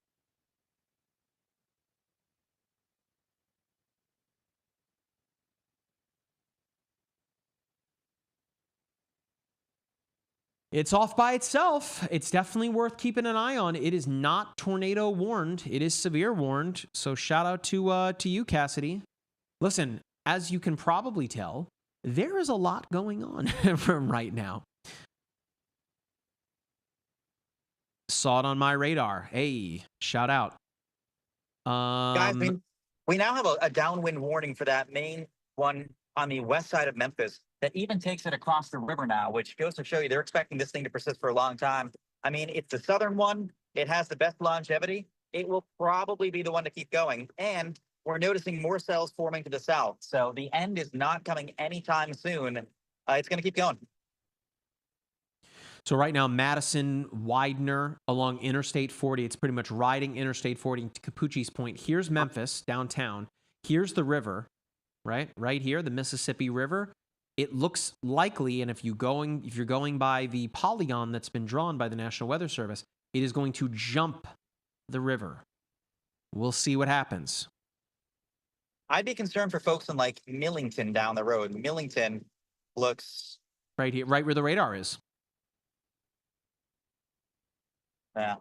It's off by itself. It's definitely worth keeping an eye on. It is not tornado warned. It is severe warned. So shout out to you, Cassidy. Listen, as you can probably tell, there is a lot going on from right now. Saw it on my radar. Hey, shout out. Guys, we now have a downwind warning for that main one on the west side of Memphis that even takes it across the river now, which goes to show you they're expecting this thing to persist for a long time. I mean, it's the southern one. It has the best longevity. It will probably be the one to keep going. And we're noticing more cells forming to the south. So the end is not coming anytime soon. It's going to keep going. So right now, Madison, Widener along Interstate 40. It's pretty much riding Interstate 40 to Capucci's Point. Here's Memphis, downtown. Here's the river, right? Right here, the Mississippi River. It looks likely, and if you're going by the polygon that's been drawn by the National Weather Service, it is going to jump the river. We'll see what happens. I'd be concerned for folks in like Millington down the road. Millington looks right here, right where the radar is. Yeah.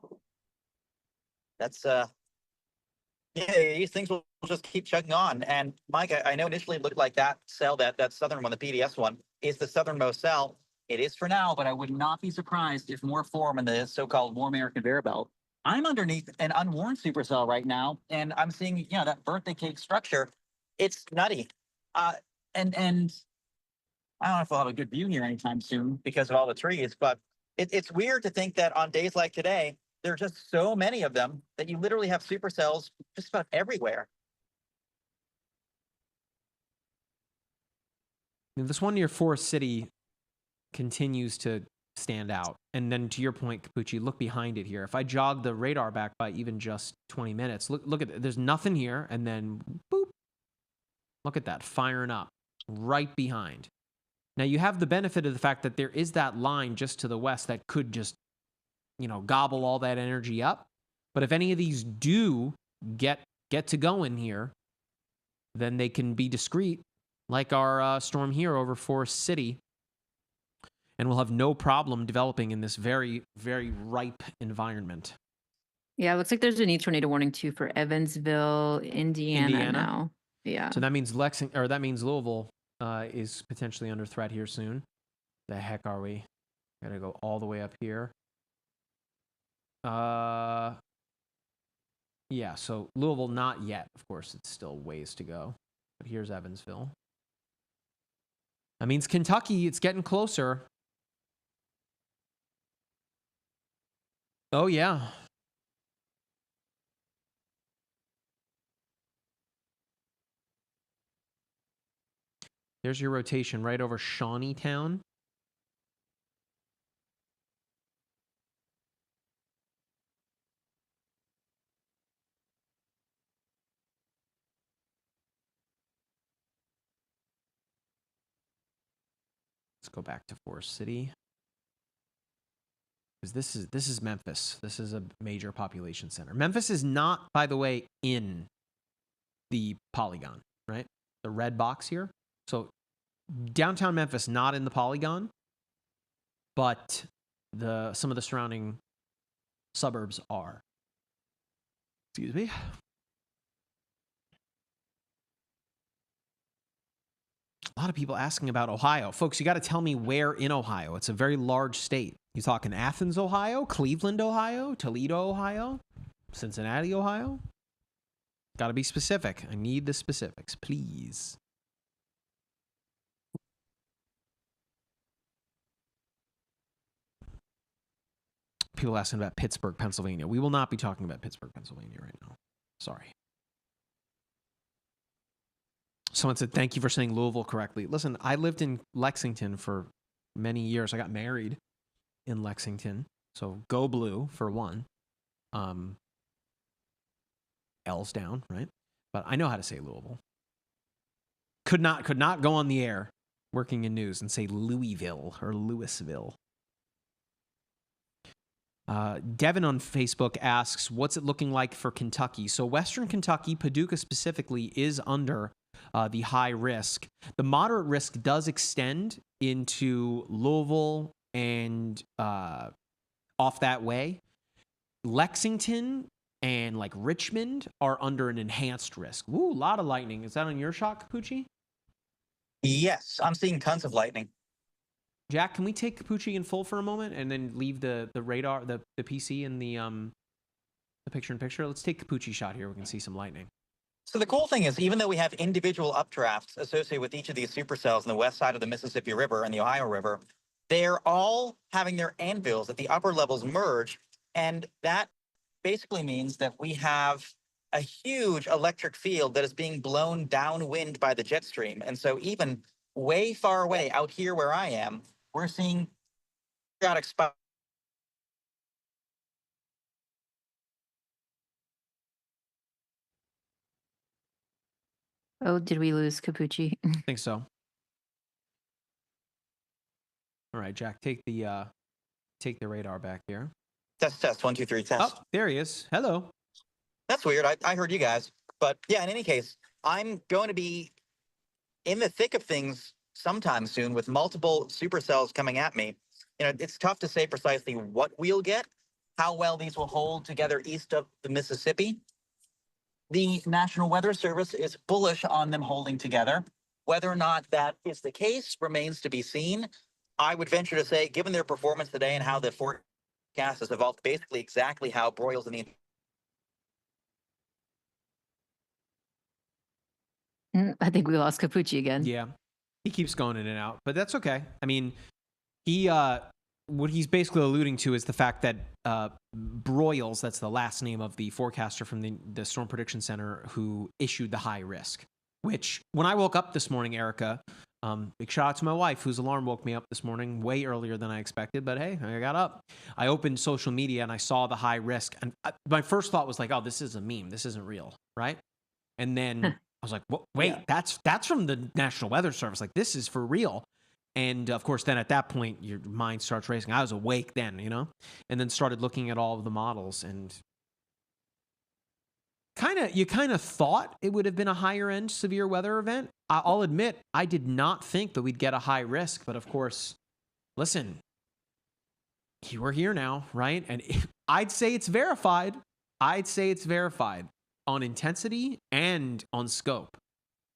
That's yeah, these things will just keep chugging on. And Mike, I know initially it looked like that cell, that southern one, the PDS one, is the southernmost cell. It is for now, but I would not be surprised if more form in the so-called warm air conveyor belt. I'm underneath an unwarned supercell right now, and I'm seeing, you know, that birthday cake structure. It's nutty. And I don't know if we'll have a good view here anytime soon because of all the trees, but it's weird to think that on days like today, there are just so many of them that you literally have supercells just about everywhere. This one near Forest City continues to stand out. And then to your point, Capucci, look behind it here. If I jog the radar back by even just 20 minutes, look at it. There's nothing here. And then boop. Look at that, firing up right behind. Now you have the benefit of the fact that there is that line just to the west that could just, you know, gobble all that energy up. But if any of these do get to going here, then they can be discreet, like our storm here over Forest City, and we'll have no problem developing in this very, very ripe environment. Yeah, it looks like there's a new tornado warning too for Evansville, Indiana now. Yeah. So that means Louisville is potentially under threat here soon. The heck are we? Gotta go all the way up here. Yeah, so Louisville, not yet. Of course, it's still ways to go. But here's Evansville. That means Kentucky, it's getting closer. Oh, yeah. There's your rotation right over Shawneetown. Let's go back to Forest City. Because this is Memphis. This is a major population center. Memphis is not, by the way, in the polygon, right? The red box here. So downtown Memphis, not in the polygon, but some of the surrounding suburbs are. Excuse me. A lot of people asking about Ohio. Folks, you got to tell me where in Ohio. It's a very large state. You talking Athens, Ohio, Cleveland, Ohio, Toledo, Ohio, Cincinnati, Ohio? Got to be specific. I need the specifics, please. People asking about Pittsburgh, Pennsylvania. We will not be talking about Pittsburgh, Pennsylvania right now. Sorry. Someone said, thank you for saying Louisville correctly. Listen, I lived in Lexington for many years. I got married in Lexington. So go blue for one. L's down, right? But I know how to say Louisville. Could not go on the air working in news and say Louisville or Louisville. Devin on Facebook asks, what's it looking like for Kentucky? So Western Kentucky, Paducah specifically, is under the high risk. The moderate risk does extend into Louisville and off that way. Lexington and like Richmond are under an enhanced risk. Ooh, a lot of lightning. Is that on your shot, Capucci? Yes, I'm seeing tons of lightning. Jack, can we take Capucci in full for a moment and then leave the radar, the PC and the picture-in-picture? Let's take Capucci shot here. We can see some lightning. So the cool thing is, even though we have individual updrafts associated with each of these supercells on the west side of the Mississippi River and the Ohio River, they're all having their anvils at the upper levels merge. And that basically means that we have a huge electric field that is being blown downwind by the jet stream. And so even way far away out here where I am, we're seeing periodic spikes. Oh, did we lose Capucci? I think so. All right, Jack, take the radar back here. Test, 1, 2, 3, test. Oh, there he is. Hello. That's weird. I heard you guys. But yeah, in any case, I'm going to be in the thick of things sometime soon with multiple supercells coming at me. You know, it's tough to say precisely what we'll get, how well these will hold together east of the Mississippi. The National Weather Service is bullish on them holding together. Whether or not that is the case remains to be seen. I would venture to say, given their performance today and how the forecast has evolved, basically exactly how Broyles and the I think we lost Capucci again. Yeah, he keeps going in and out, but that's okay. I mean, he what he's basically alluding to is the fact that Broyles, that's the last name of the forecaster from the Storm Prediction Center who issued the high risk, which when I woke up this morning, Erica, big shout out to my wife whose alarm woke me up this morning way earlier than I expected, but hey, I got up. I opened social media and I saw the high risk. And my first thought was like, oh, this is a meme. This isn't real, right? And then I was like, wait, yeah. That's from the National Weather Service. Like, this is for real. And of course, then at that point, your mind starts racing. I was awake then, you know, and then started looking at all of the models and you kind of thought it would have been a higher end severe weather event. I'll admit, I did not think that we'd get a high risk, but of course, listen, we're here now, right? And I'd say it's verified. On intensity and on scope.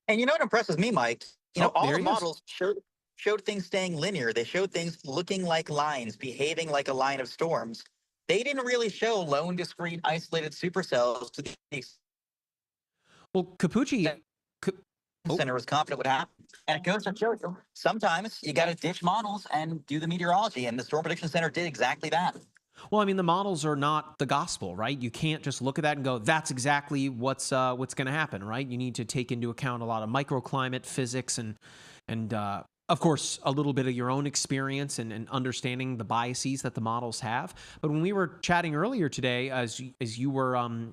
And you know what impresses me, Mike? You know, all the he models showed things staying linear. They showed things looking like lines, behaving like a line of storms. They didn't really show lone, discrete, isolated supercells to the Well, Capucci center was confident would happen. And it goes to show you, sometimes you got to ditch models and do the meteorology. And the Storm Prediction Center did exactly that. Well, I mean, the models are not the gospel, right? You can't just look at that and go, that's exactly what's going to happen, right? You need to take into account a lot of microclimate, physics, and of course, a little bit of your own experience and understanding the biases that the models have. But when we were chatting earlier today, as you were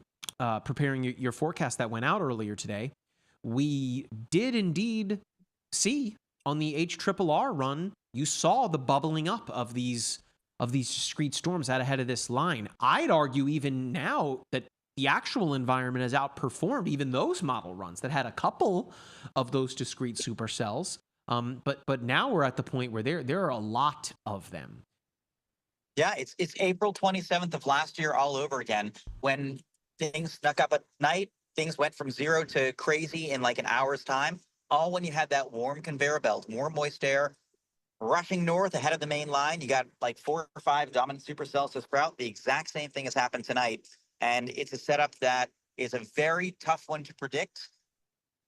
preparing your forecast that went out earlier today, we did indeed see on the HRRR run, you saw the bubbling up of these discrete storms out ahead of this line. I'd argue even now that the actual environment has outperformed even those model runs that had a couple of those discrete supercells. But now we're at the point where there are a lot of them. Yeah, it's April 27th of last year all over again. When things snuck up at night, things went from 0 to crazy in like an hour's time. All when you had that warm conveyor belt, warm moist air, rushing north ahead of the main line. You got like 4 or 5 dominant supercells to sprout. The exact same thing has happened tonight. And it's a setup that is a very tough one to predict.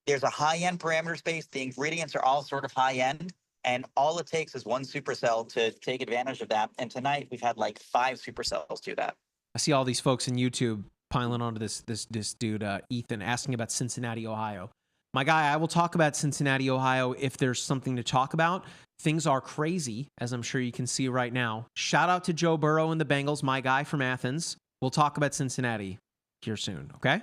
There's a high-end parameter space. The ingredients are all sort of high-end. And all it takes is one supercell to take advantage of that. And tonight we've had like 5 supercells do that. I see all these folks in YouTube piling onto this dude, Ethan, asking about Cincinnati, Ohio. My guy, I will talk about Cincinnati, Ohio if there's something to talk about. Things are crazy, as I'm sure you can see right now. Shout out to Joe Burrow and the Bengals, my guy from Athens. We'll talk about Cincinnati here soon, okay?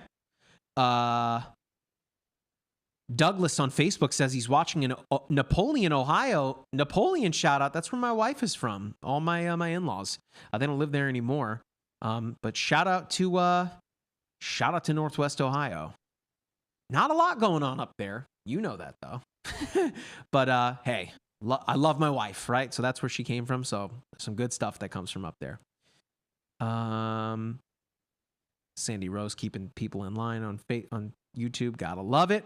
Douglas on Facebook says he's watching in Napoleon, Ohio. Napoleon, shout out. That's where my wife is from. All my my in-laws. They don't live there anymore. But shout out to Northwest Ohio. Not a lot going on up there. You know that though. But hey, I love my wife, right? So that's where she came from. So some good stuff that comes from up there. Sandy Rose keeping people in line on YouTube. Gotta love it.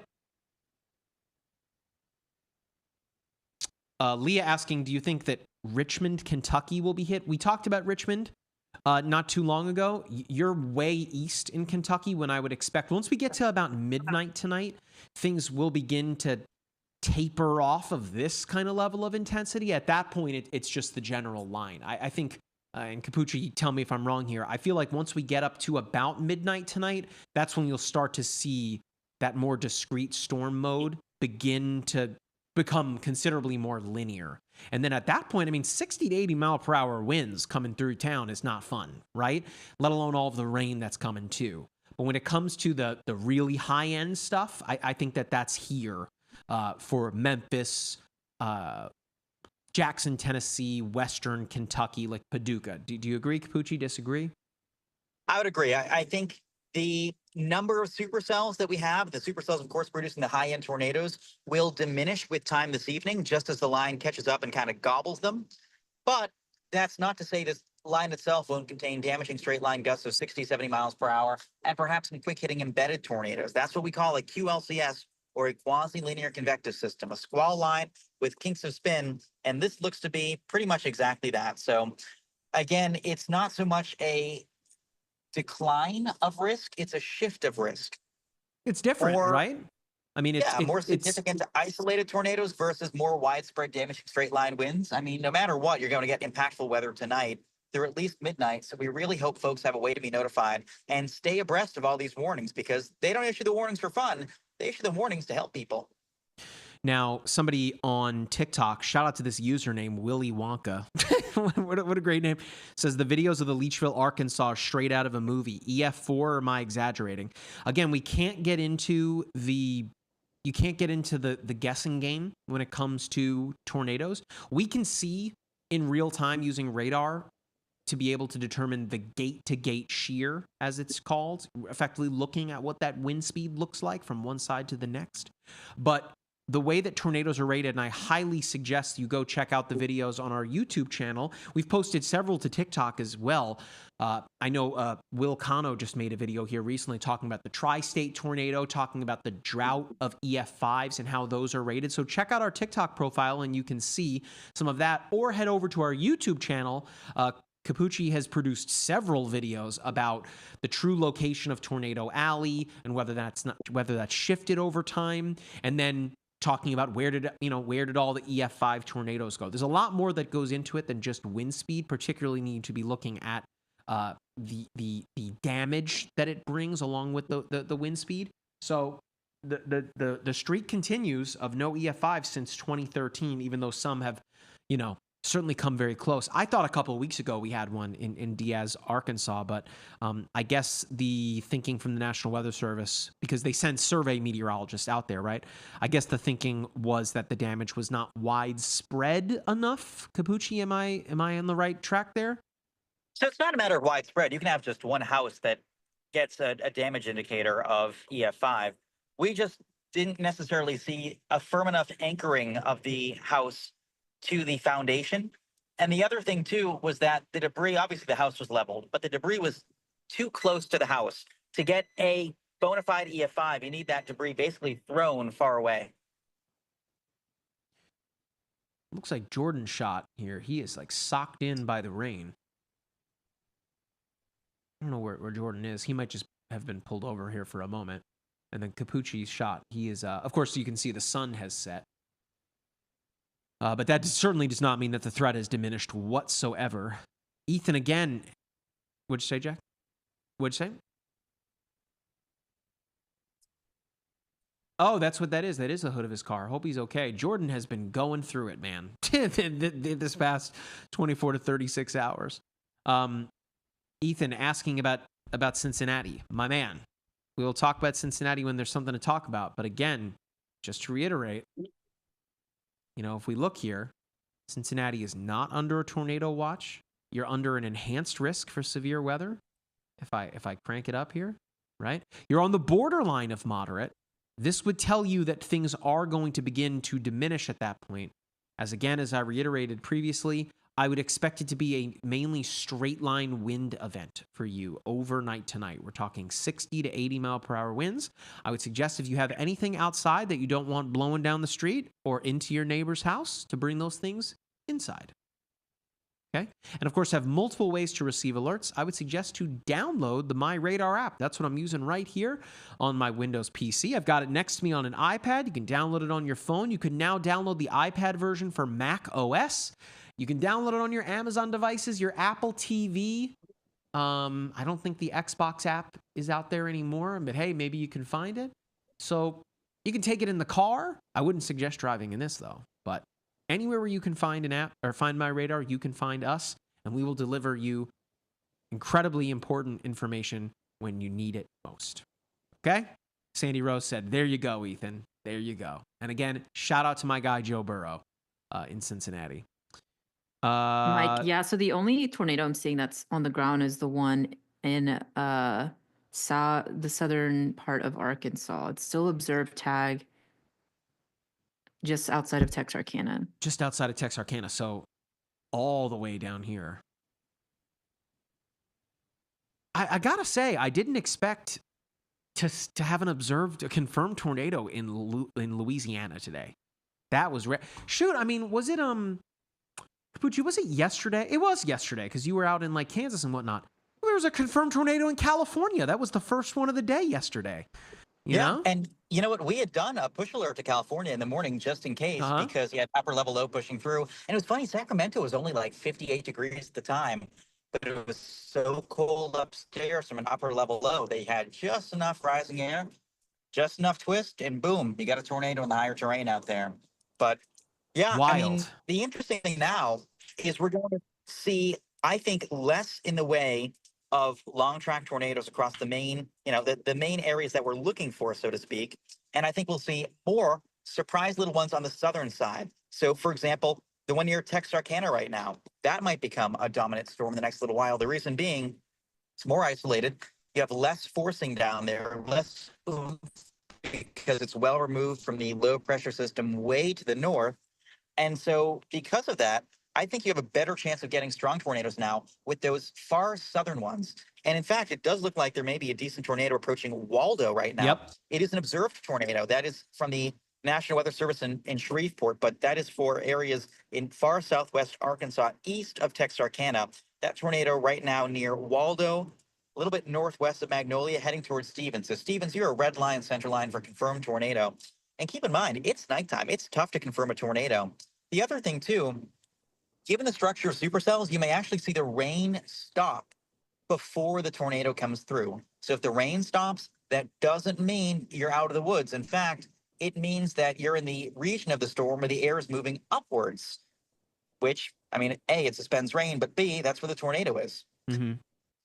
Leah asking, do you think that Richmond, Kentucky will be hit? We talked about Richmond not too long ago. You're way east in Kentucky when I would expect once we get to about midnight tonight, things will begin to taper off of this kind of level of intensity. At that point, it's just the general line. I think, and Capucci, tell me if I'm wrong here, I feel like once we get up to about midnight tonight, that's when you'll start to see that more discrete storm mode begin to become considerably more linear. And then at that point, I mean, 60 to 80 mile per hour winds coming through town is not fun, right? Let alone all of the rain that's coming too. But when it comes to the really high end stuff, I think that's here for Memphis, Jackson, Tennessee, Western Kentucky, like Paducah. Do you agree, Capucci? Disagree? I would agree. I think the number of supercells that we have, the supercells, of course, producing the high-end tornadoes, will diminish with time this evening, just as the line catches up and kind of gobbles them. But that's not to say this line itself won't contain damaging straight-line gusts of 60, 70 miles per hour, and perhaps some quick-hitting embedded tornadoes. That's what we call a QLCS, or a quasi-linear convective system, a squall line with kinks of spin, and this looks to be pretty much exactly that. So, again, it's not so much a decline of risk, it's a shift of risk. It's different, right? I mean, it's more significant isolated tornadoes versus more widespread damaging straight line winds. I mean, no matter what, you're going to get impactful weather tonight through at least midnight. So we really hope folks have a way to be notified and stay abreast of all these warnings, because they don't issue the warnings for fun. They issue the warnings to help people. Now, somebody on TikTok, shout out to this username, Willy Wonka. what a great name. Says the videos of the Leachville, Arkansas are straight out of a movie. EF4, or am I exaggerating? Again, you can't get into the guessing game when it comes to tornadoes. We can see in real time using radar to be able to determine the gate-to-gate shear, as it's called, effectively looking at what that wind speed looks like from one side to the next. But the way that tornadoes are rated, and I highly suggest you go check out the videos on our YouTube channel. We've posted several to TikTok as well. I know Will Cano just made a video here recently talking about the tri-state tornado, talking about the drought of EF5s and how those are rated. So check out our TikTok profile and you can see some of that, or head over to our YouTube channel. Capucci has produced several videos about the true location of Tornado Alley and whether that's shifted over time, and then talking about where did all the EF5 tornadoes go. There's a lot more that goes into it than just wind speed. Particularly need to be looking at the damage that it brings along with the wind speed. So the streak continues of no EF5 since 2013, even though some have, certainly come very close. I thought a couple of weeks ago we had one in Diaz, Arkansas, but I guess the thinking from the National Weather Service, because they send survey meteorologists out there, right? I guess the thinking was that the damage was not widespread enough. Capucci, am I on the right track there? So it's not a matter of widespread. You can have just one house that gets a damage indicator of EF5. We just didn't necessarily see a firm enough anchoring of the house to the foundation. And the other thing too was that the debris, obviously the house was leveled, but the debris was too close to the house. To get a bona fide EF5, you need that debris basically thrown far away. Looks like Jordan shot here. He is like socked in by the rain. I don't know where Jordan is. He might just have been pulled over here for a moment. And then Capucci's shot. He is, of course, you can see the sun has set. But that certainly does not mean that the threat has diminished whatsoever. Ethan, again, what'd you say, Jack? What'd you say? Oh, that's what that is. That is the hood of his car. Hope he's okay. Jordan has been going through it, man, this past 24 to 36 hours. Ethan asking about Cincinnati. My man, We will talk about Cincinnati when there's something to talk about. But again, just to reiterate, if we look here, Cincinnati is not under a tornado watch. You're under an enhanced risk for severe weather. If I crank it up here, right? You're on the borderline of moderate. This would tell you that things are going to begin to diminish at that point. As I reiterated previously, I would expect it to be a mainly straight line wind event for you overnight tonight. We're talking 60 to 80 mile per hour winds. I would suggest if you have anything outside that you don't want blowing down the street or into your neighbor's house, to bring those things inside. Okay? And of course, have multiple ways to receive alerts. I would suggest to download the MyRadar app. That's what I'm using right here on my Windows PC. I've got it next to me on an iPad. You can download it on your phone. You can now download the iPad version for Mac OS. You can download it on your Amazon devices, your Apple TV. I don't think the Xbox app is out there anymore, but hey, maybe you can find it. So you can take it in the car. I wouldn't suggest driving in this though, but anywhere where you can find an app or find MyRadar, you can find us, and we will deliver you incredibly important information when you need it most. Okay? Sandy Rose said, there you go, Ethan. There you go. And again, shout out to my guy, Joe Burrow in Cincinnati. Mike, yeah, so the only tornado I'm seeing that's on the ground is the one in the southern part of Arkansas. It's still observed tag just outside of Texarkana. Just outside of Texarkana, so all the way down here. I gotta say, I didn't expect to have a confirmed tornado in Louisiana today. That was rare. Shoot, I mean, was it Capucci, was it yesterday? It was yesterday because you were out in like Kansas and whatnot. There was a confirmed tornado in California. That was the first one of the day yesterday. You know? And you know what? We had done a push alert to California in the morning just in case because you had upper level low pushing through. And it was funny, Sacramento was only like 58 degrees at the time, but it was so cold upstairs from an upper level low. They had just enough rising air, just enough twist, and boom, you got a tornado in the higher terrain out there. But yeah, Wild. I mean, the interesting thing now is we're going to see, I think, less in the way of long track tornadoes across the main, the main areas that we're looking for, so to speak. And I think we'll see more surprise little ones on the southern side. So, for example, the one near Texarkana right now, that might become a dominant storm in the next little while. The reason being, it's more isolated. You have less forcing down there, less because it's well removed from the low pressure system way to the north. And so because of that, I think you have a better chance of getting strong tornadoes now with those far southern ones. And in fact, it does look like there may be a decent tornado approaching Waldo right now. Yep. It is an observed tornado. That is from the National Weather Service in Shreveport, but that is for areas in far southwest Arkansas, east of Texarkana. That tornado right now near Waldo, a little bit northwest of Magnolia, heading towards Stevens. So Stevens, you're a red line, center line for confirmed tornado. And keep in mind, it's nighttime. It's tough to confirm a tornado. The other thing, too, given the structure of supercells, you may actually see the rain stop before the tornado comes through. So if the rain stops, that doesn't mean you're out of the woods. In fact, it means that you're in the region of the storm where the air is moving upwards, which, I mean, A, it suspends rain, but B, that's where the tornado is. Mm-hmm.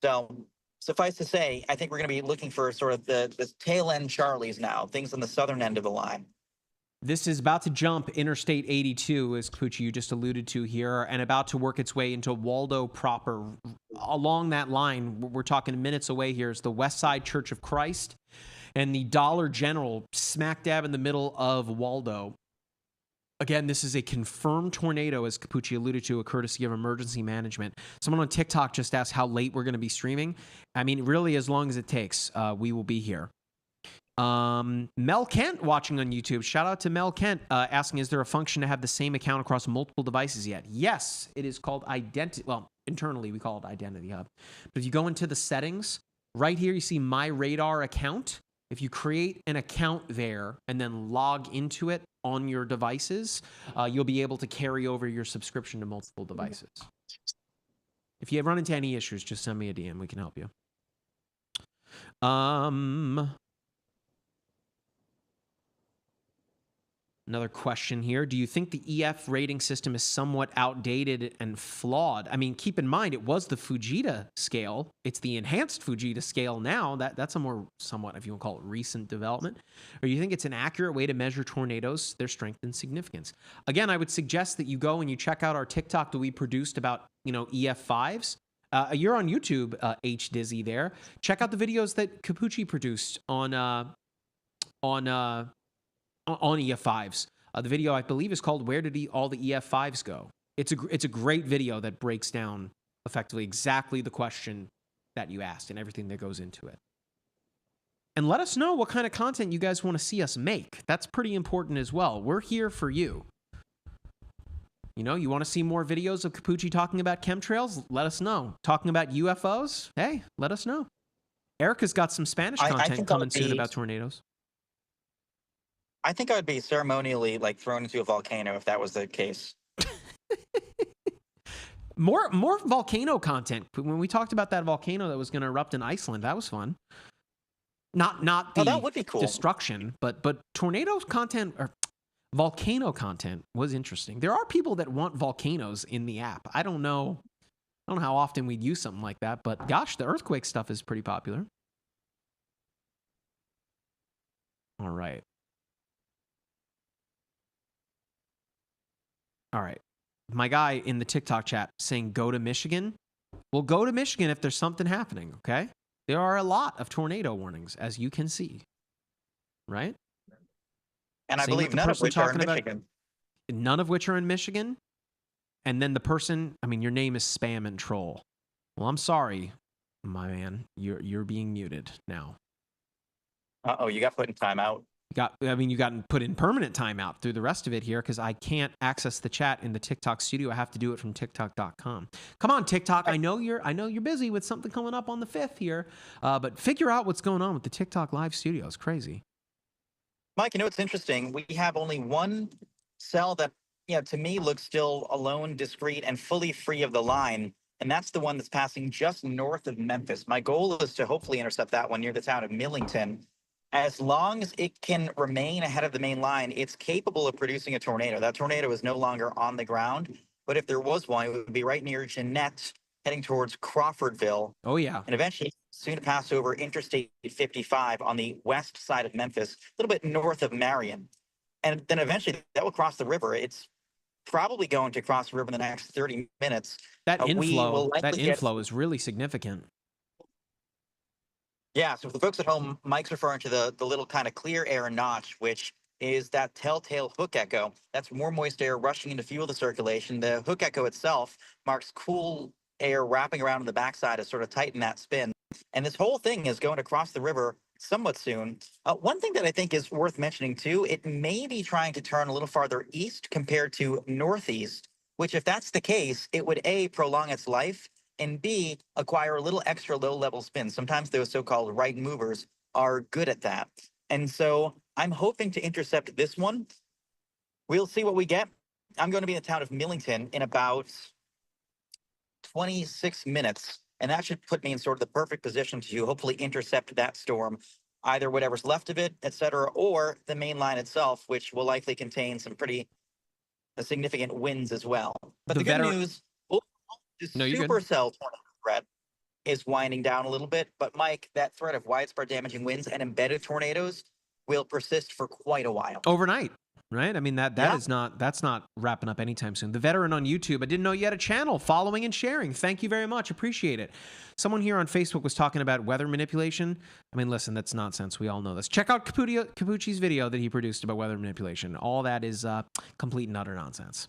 So suffice to say, I think we're going to be looking for sort of the tail end Charlies now, things on the southern end of the line. This is about to jump Interstate 82, as Capucci, you just alluded to here, and about to work its way into Waldo proper. Along that line, we're talking minutes away here, is the West Side Church of Christ and the Dollar General smack dab in the middle of Waldo. Again, this is a confirmed tornado, as Capucci alluded to, a courtesy of emergency management. Someone on TikTok just asked how late we're going to be streaming. I mean, really, as long as it takes, we will be here. Mel Kent watching on YouTube. Shout out to Mel Kent asking, is there a function to have the same account across multiple devices yet? Yes, it is called Identity. Well, internally we call it Identity Hub. But if you go into the settings, right here you see My Radar account. If you create an account there and then log into it on your devices, you'll be able to carry over your subscription to multiple devices. If you run into any issues, just send me a DM. We can help you. Another question here. Do you think the EF rating system is somewhat outdated and flawed? I mean, keep in mind, it was the Fujita scale. It's the enhanced Fujita scale now. That's a more somewhat, if you want to call it, recent development. Or you think it's an accurate way to measure tornadoes, their strength and significance? Again, I would suggest that you go and you check out our TikTok that we produced about, EF5s. You're on YouTube, H Dizzy there. Check out the videos that Capucci produced on EF5s. The video, I believe, is called "Where Did All the EF5s Go?" It's a great video that breaks down effectively exactly the question that you asked and everything that goes into it. And let us know what kind of content you guys want to see us make. That's pretty important as well. We're here for you. You want to see more videos of Capucci talking about chemtrails? Let us know. Talking about UFOs? Hey, let us know. Erica's got some Spanish content coming soon about tornadoes. I think I would be ceremonially thrown into a volcano if that was the case. More volcano content. When we talked about that volcano that was going to erupt in Iceland, that was fun. Not the that would be cool. Destruction, but tornado content or volcano content was interesting. There are people that want volcanoes in the app. I don't know how often we'd use something like that, but gosh, the earthquake stuff is pretty popular. All right. My guy in the TikTok chat saying go to Michigan. Well, go to Michigan if there's something happening, okay? There are a lot of tornado warnings, as you can see. Right? And I believe none of which are in Michigan. None of which are in Michigan. And then the person, your name is Spam and Troll. Well, I'm sorry, my man. You're being muted now. Uh-oh, you got put in timeout. You got put in permanent timeout through the rest of it here because I can't access the chat in the TikTok studio. I have to do it from TikTok.com. Come on, TikTok. I know you're busy with something coming up on the 5th here, but figure out what's going on with the TikTok live studio. It's crazy. Mike, it's interesting. We have only one cell that, to me looks still alone, discrete, and fully free of the line. And that's the one that's passing just north of Memphis. My goal is to hopefully intercept that one near the town of Millington. As long as it can remain ahead of the main line, it's capable of producing a tornado. That tornado is no longer on the ground, but if there was one, it would be right near Jeanette, heading towards Crawfordville. Oh, yeah. And eventually soon to pass over Interstate 55 on the west side of Memphis, a little bit north of Marion. And then eventually that will cross the river. It's probably going to cross the river in the next 30 minutes. That inflow is really significant. Yeah, so for the folks at home, Mike's referring to the little kind of clear air notch, which is that telltale hook echo. That's more moist air rushing in to fuel the circulation. The hook echo itself marks cool air wrapping around on the backside to sort of tighten that spin. And this whole thing is going to cross the river somewhat soon. One thing that I think is worth mentioning too, it may be trying to turn a little farther east compared to northeast, which if that's the case, it would A, prolong its life, and B, acquire a little extra low-level spin. Sometimes those so-called right movers are good at that. And so I'm hoping to intercept this one. We'll see what we get. I'm going to be in the town of Millington in about 26 minutes, and that should put me in sort of the perfect position to hopefully intercept that storm, either whatever's left of it, et cetera, or the main line itself, which will likely contain some pretty significant winds as well. But the good news, the supercell tornado threat is winding down a little bit, but Mike, that threat of widespread damaging winds and embedded tornadoes will persist for quite a while. Overnight, right? I mean, that's not wrapping up anytime soon. The Veteran on YouTube, I didn't know you had a channel, following and sharing. Thank you very much. Appreciate it. Someone here on Facebook was talking about weather manipulation. I mean, listen, that's nonsense. We all know this. Check out Capucci's video that he produced about weather manipulation. All that is complete and utter nonsense.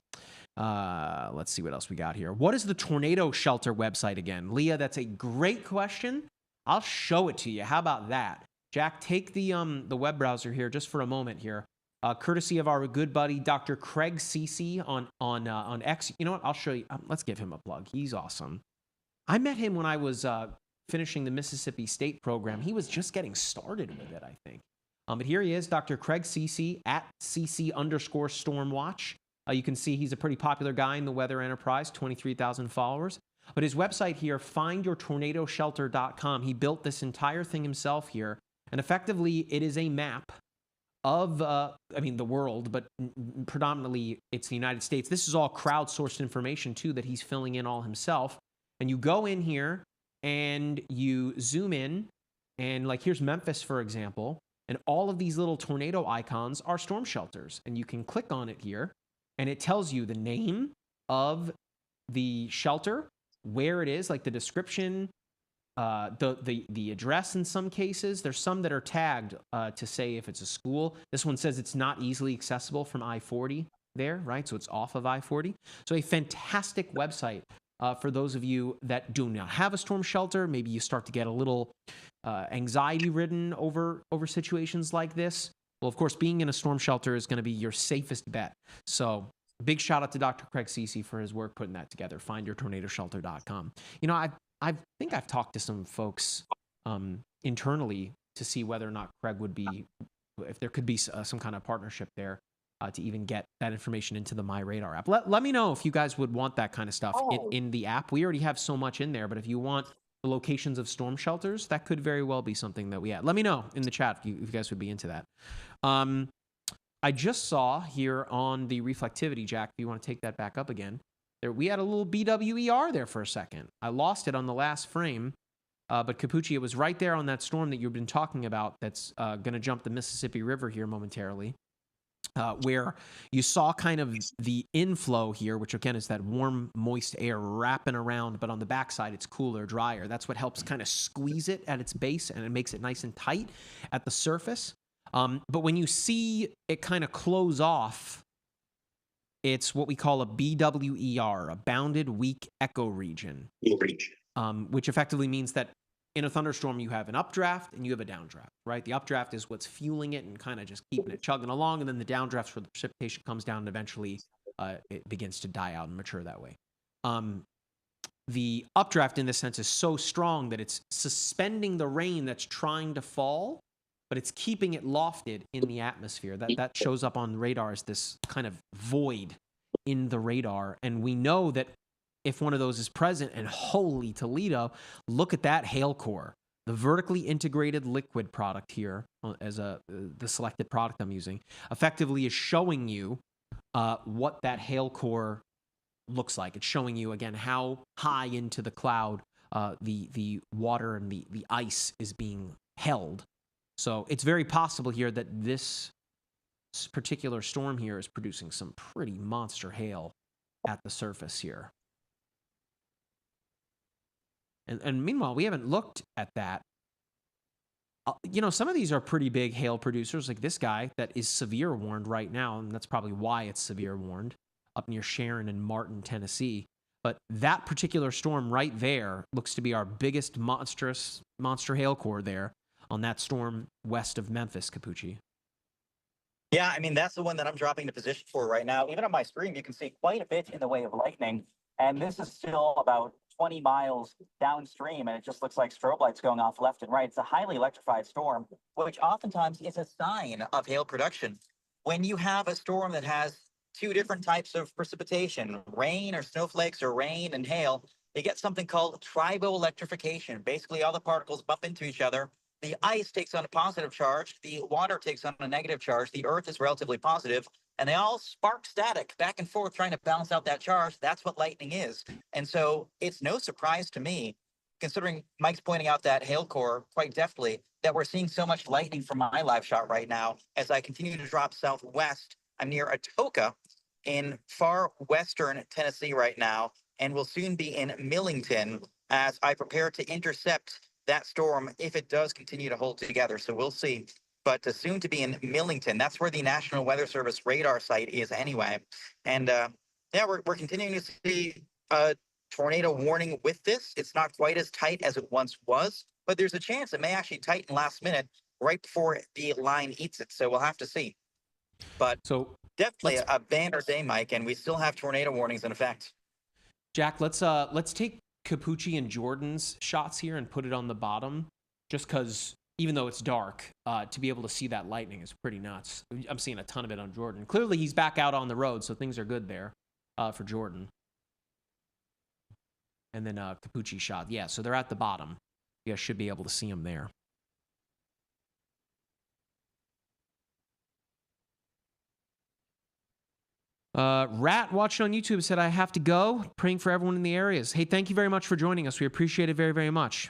Let's see what else we got here. What is the tornado shelter website again? Leah, that's a great question. I'll show it to you. How about that? Jack, take the web browser here just for a moment here. Courtesy of our good buddy, Dr. Craig CC on X. You know what? I'll show you. Let's give him a plug. He's awesome. I met him when I was finishing the Mississippi State program. He was just getting started with it, I think. But here he is, Dr. Craig CC at CC_Stormwatch. You can see he's a pretty popular guy in the weather enterprise, 23,000 followers. But his website here, findyourtornadoshelter.com, he built this entire thing himself here. And effectively, it is a map of, I mean, the world, but predominantly it's the United States. This is all crowdsourced information, too, that he's filling in all himself. And you go in here and you zoom in, and like here's Memphis, for example, and all of these little tornado icons are storm shelters. And you can click on it here, and it tells you the name of the shelter, where it is, like the description, the address in some cases. There's some that are tagged to say if it's a school. This one says it's not easily accessible from I-40 there, right? So it's off of I-40. So a fantastic website for those of you that do not have a storm shelter. Maybe you start to get a little anxiety-ridden over situations like this. Well, of course, being in a storm shelter is going to be your safest bet. So big shout out to Dr. Craig Ceci for his work putting that together. FindYourTornadoShelter.com. You know, I think I've talked to some folks internally to see whether or not Craig would be, if there could be some kind of partnership there to even get that information into the MyRadar app. Let me know if you guys would want that kind of stuff in the app. We already have so much in there, but if you want the locations of storm shelters, that could very well be something that we add. Let me know in the chat if you guys would be into that. I just saw here on the reflectivity, Jack, if you want to take that back up again, there we had a little BWER there for a second. I lost it on the last frame, but Capucci, it was right there on that storm that you've been talking about that's going to jump the Mississippi River here momentarily, where you saw kind of the inflow here, which again is that warm, moist air wrapping around, but on the backside it's cooler, drier. That's what helps kind of squeeze it at its base, and it makes it nice and tight at the surface. But when you see it kind of close off, it's what we call a BWER, a bounded weak echo region, which effectively means that in a thunderstorm, you have an updraft and you have a downdraft, right? The updraft is what's fueling it and kind of just keeping it chugging along. And then the downdraft where the precipitation comes down and eventually it begins to die out and mature that way. The updraft in this sense is so strong that it's suspending the rain that's trying to fall, but it's keeping it lofted in the atmosphere. That shows up on radar as this kind of void in the radar. And we know that if one of those is present, and holy Toledo, look at that hail core. The vertically integrated liquid product here, as the selected product I'm using, effectively is showing you what that hail core looks like. It's showing you, again, how high into the cloud the water and the ice is being held. So it's very possible here that this particular storm here is producing some pretty monster hail at the surface here. And meanwhile, we haven't looked at that. You know, some of these are pretty big hail producers, like this guy that is severe warned right now, and that's probably why it's severe warned, up near Sharon and Martin, Tennessee. But that particular storm right there looks to be our biggest monster hail core there on that storm west of Memphis, Capucci. Yeah, I mean, that's the one that I'm dropping the position for right now. Even on my screen, you can see quite a bit in the way of lightning. And this is still about 20 miles downstream, and it just looks like strobe lights going off left and right. It's a highly electrified storm, which oftentimes is a sign of hail production. When you have a storm that has two different types of precipitation, rain or snowflakes or rain and hail, you get something called triboelectrification. Basically, all the particles bump into each other. The ice takes on a positive charge, the water takes on a negative charge, the earth is relatively positive, and they all spark static back and forth trying to balance out that charge. That's what lightning is. And so it's no surprise to me, considering Mike's pointing out that hail core quite deftly, that we're seeing so much lightning from my live shot right now. As I continue to drop southwest, I'm near Atoka in far western Tennessee right now, and will soon be in Millington as I prepare to intercept that storm if it does continue to hold together. So we'll see. But soon to be in Millington, that's where the National Weather Service radar site is anyway. And yeah, we're continuing to see a tornado warning with this. It's not quite as tight as it once was, but there's a chance it may actually tighten last minute right before the line eats it. So we'll have to see. But so definitely a banner day, Mike, and we still have tornado warnings in effect. Jack, let's take Capucci and Jordan's shots here and put it on the bottom, just because even though it's dark, to be able to see that lightning is pretty nuts. I'm seeing a ton of it on Jordan. Clearly, he's back out on the road, so things are good there for Jordan. And then Capucci shot. Yeah, so they're at the bottom. You guys should be able to see them there. Rat watching on YouTube said, I have to go. Praying for everyone in the areas. Hey, thank you very much for joining us. We appreciate it very, very much.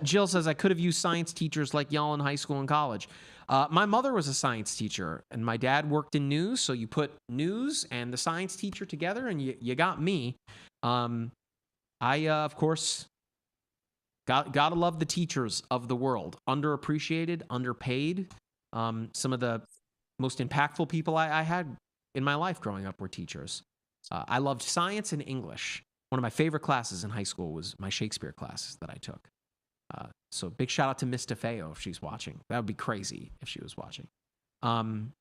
Jill says, I could have used science teachers like y'all in high school and college. My mother was a science teacher, and my dad worked in news, so you put news and the science teacher together, and you got me. Of course, gotta love the teachers of the world. Underappreciated, underpaid. Some of the most impactful people I had in my life growing up were teachers. I loved science and English. One of my favorite classes in high school was my Shakespeare classes that I took. So big shout out to Miss DeFeo if she's watching. That would be crazy if she was watching. Someone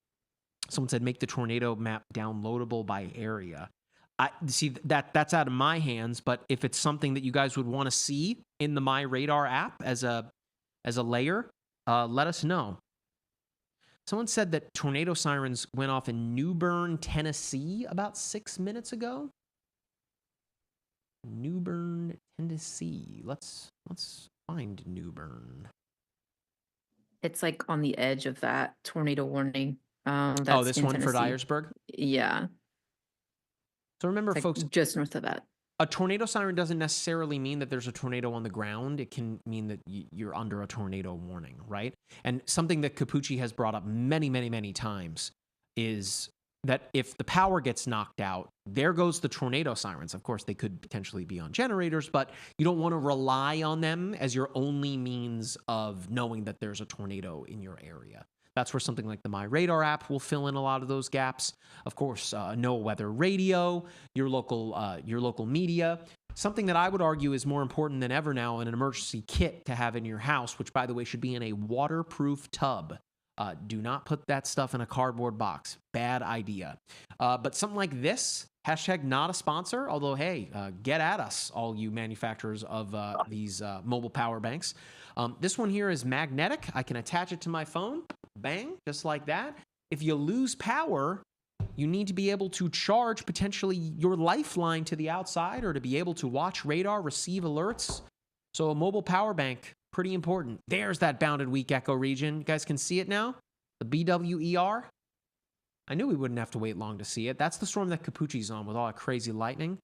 said make the tornado map downloadable by area. I see that's out of my hands, but if it's something that you guys would want to see in the MyRadar app as a layer, let us know. Someone said that tornado sirens went off in New Bern, Tennessee about 6 minutes ago. New Bern, Tennessee. Let's find New Bern. It's like on the edge of that tornado warning. That's this one for Dyersburg? Yeah. So remember, It's folks, just north of that. a tornado siren doesn't necessarily mean that there's a tornado on the ground. It can mean that you're under a tornado warning, right? And something that Capucci has brought up many, many, many times is that if the power gets knocked out, there goes the tornado sirens. Of course, they could potentially be on generators, but you don't want to rely on them as your only means of knowing that there's a tornado in your area. That's where something like the MyRadar app will fill in a lot of those gaps. Of course, NOAA Weather Radio, your local media. Something that I would argue is more important than ever now, an emergency kit to have in your house, which, by the way, should be in a waterproof tub. Do not put that stuff in a cardboard box. Bad idea. But something like this, hashtag not a sponsor, although, hey, get at us, all you manufacturers of these mobile power banks. This one here is magnetic. I can attach it to my phone. Bang, just like that. If you lose power, you need to be able to charge potentially your lifeline to the outside or to be able to watch radar, receive alerts. So a mobile power bank, pretty important. There's that bounded weak echo region. You guys can see it now? The BWER. I knew we wouldn't have to wait long to see it. That's the storm that Capucci's on with all that crazy lightning.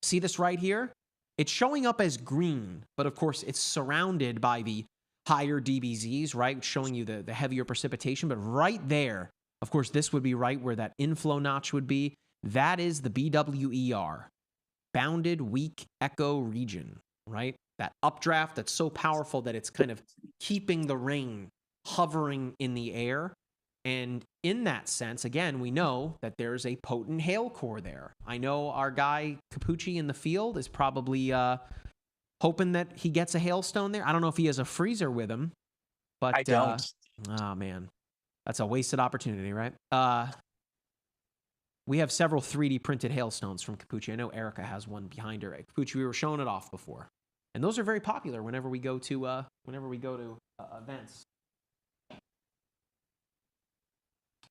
See this right here? It's showing up as green, but of course it's surrounded by the higher DBZs, right? Showing you the heavier precipitation, but right there, of course, this would be right where that inflow notch would be. That is the BWER, bounded weak echo region, right? That updraft that's so powerful that it's kind of keeping the rain hovering in the air. And in that sense, again, we know that there's a potent hail core there. I know our guy Capucci in the field is probably hoping that he gets a hailstone there. I don't know if he has a freezer with him, but I don't. Oh man, that's a wasted opportunity, right? We have several 3D printed hailstones from Capucci. I know Erica has one behind her. Capucci, we were showing it off before, and those are very popular whenever we go to events.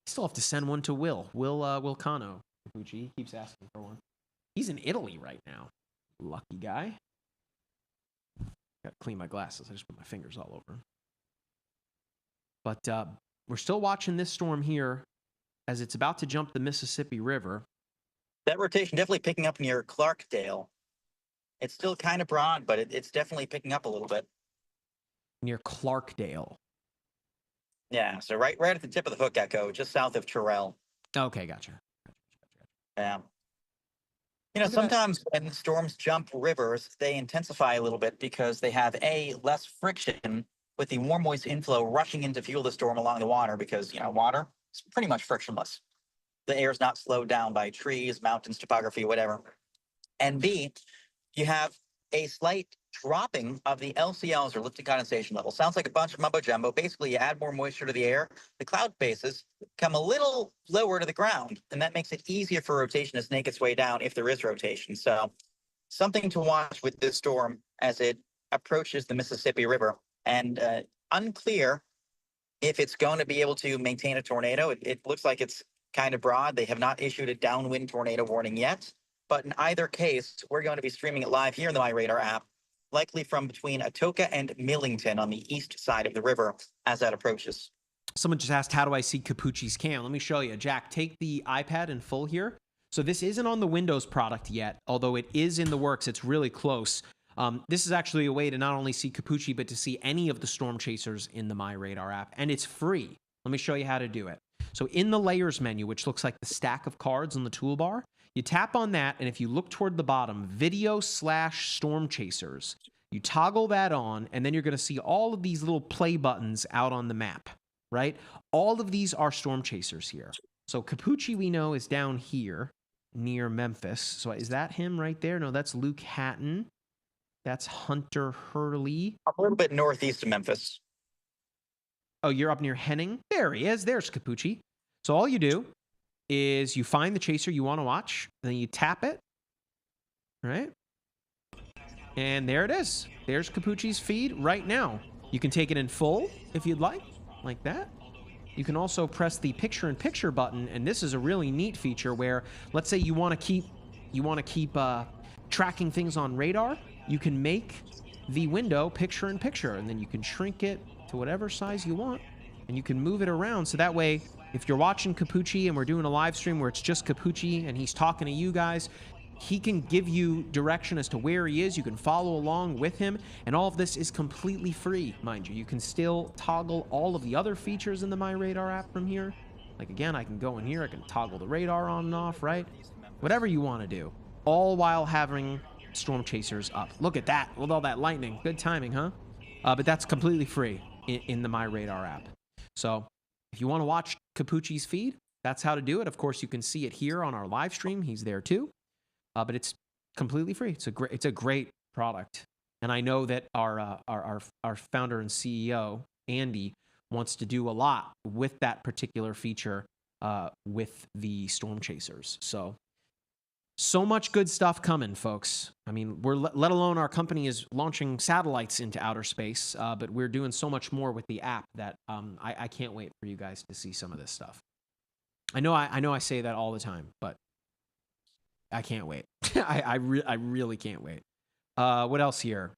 Still have to send one to Will Cano. Capucci keeps asking for one. He's in Italy right now. Lucky guy. Got to clean my glasses. I just put my fingers all over. But we're still watching this storm here as it's about to jump the Mississippi River. That rotation definitely picking up near Clarkdale. It's still kind of broad, but it's definitely picking up a little bit. Near Clarkdale. Yeah, so right at the tip of the hook echo, just south of Terrell. Okay, gotcha. Yeah. You know, sometimes when storms jump rivers, they intensify a little bit because they have less friction with the warm, moist inflow rushing in to fuel the storm along the water because, water is pretty much frictionless. The air is not slowed down by trees, mountains, topography, whatever. And B, you have a slight dropping of the LCLs, or lifted condensation level. Sounds like a bunch of mumbo jumbo. Basically, you add more moisture to the air, the cloud bases come a little lower to the ground, and that makes it easier for rotation to snake its way down if there is rotation. So something to watch with this storm as it approaches the Mississippi River. And unclear if it's going to be able to maintain a tornado. It looks like it's kind of broad. They have not issued a downwind tornado warning yet. But in either case, we're going to be streaming it live here in the MyRadar app, likely from between Atoka and Millington on the east side of the river as that approaches. Someone just asked, how do I see Capucci's cam? Let me show you. Jack, take the iPad in full here. So this isn't on the Windows product yet, although it is in the works. It's really close. This is actually a way to not only see Capucci, but to see any of the storm chasers in the MyRadar app, and it's free. Let me show you how to do it. So in the layers menu, which looks like the stack of cards on the toolbar, you tap on that, and if you look toward the bottom, video/storm chasers, you toggle that on, and then you're going to see all of these little play buttons out on the map, right? All of these are storm chasers here. So Capucci, we know, is down here near Memphis. So is that him right there? No, that's Luke Hatton. That's Hunter Hurley. A little bit northeast of Memphis. Oh, you're up near Henning? There he is. There's Capucci. So all you do is you find the chaser you want to watch, then you tap it, right? And there it is. There's Capucci's feed right now. You can take it in full if you'd like that. You can also press the picture-in-picture button, and this is a really neat feature where, let's say you want to keep tracking things on radar. You can make the window picture-in-picture, and then you can shrink it to whatever size you want, and you can move it around. So that way, if you're watching Capucci and we're doing a live stream where it's just Capucci and he's talking to you guys, he can give you direction as to where he is. You can follow along with him, and all of this is completely free, mind you. You can still toggle all of the other features in the MyRadar app from here. Like, again, I can go in here, I can toggle the radar on and off, right? Whatever you want to do, all while having storm chasers up. Look at that, with all that lightning. Good timing, huh? But that's completely free in the MyRadar app. So if you want to watch Capucci's feed, that's how to do it. Of course, you can see it here on our live stream. He's there too. But it's completely free. It's a great product. And I know that our founder and CEO, Andy, wants to do a lot with that particular feature with the storm chasers. So much good stuff coming, folks. I mean, let alone our company is launching satellites into outer space, but we're doing so much more with the app that I can't wait for you guys to see some of this stuff. I know I say that all the time, but I can't wait. I really can't wait. What else here?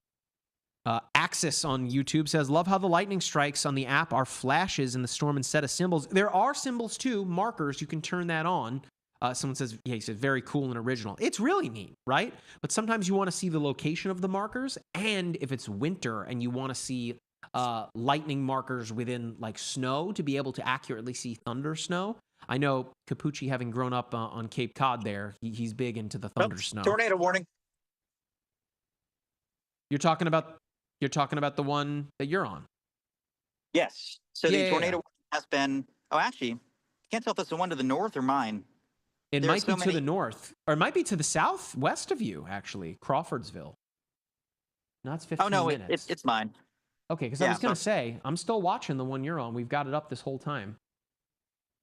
Axis on YouTube says, love how the lightning strikes on the app are flashes in the storm instead of symbols. There are symbols too, markers. You can turn that on. Someone says, yeah, he said, very cool and original. It's really neat, right? But sometimes you want to see the location of the markers. And if it's winter and you want to see lightning markers within like snow to be able to accurately see thunder snow. I know Capucci, having grown up on Cape Cod there, he's big into the thunder snow. Tornado warning. You're talking about the one that you're on. Yes. So the tornado has been. Oh, actually, can't tell if it's the one to the north or mine. It might be to the north, or it might be to the southwest of you, actually, Crawfordsville. No, it's 15 minutes. Oh no, it's mine. Okay, because I was gonna say I'm still watching the one you're on. We've got it up this whole time.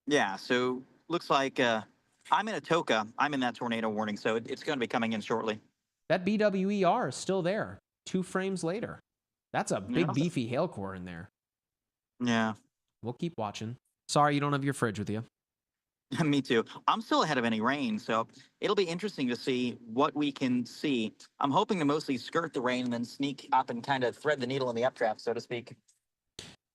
Yeah, so looks like I'm in Atoka. I'm in that tornado warning, so it's going to be coming in shortly. That BWER is still there 2 frames later. That's a big, beefy hail core in there. Yeah. We'll keep watching. Sorry you don't have your fridge with you. Me too. I'm still ahead of any rain, so it'll be interesting to see what we can see. I'm hoping to mostly skirt the rain and then sneak up and kind of thread the needle in the updraft, so to speak.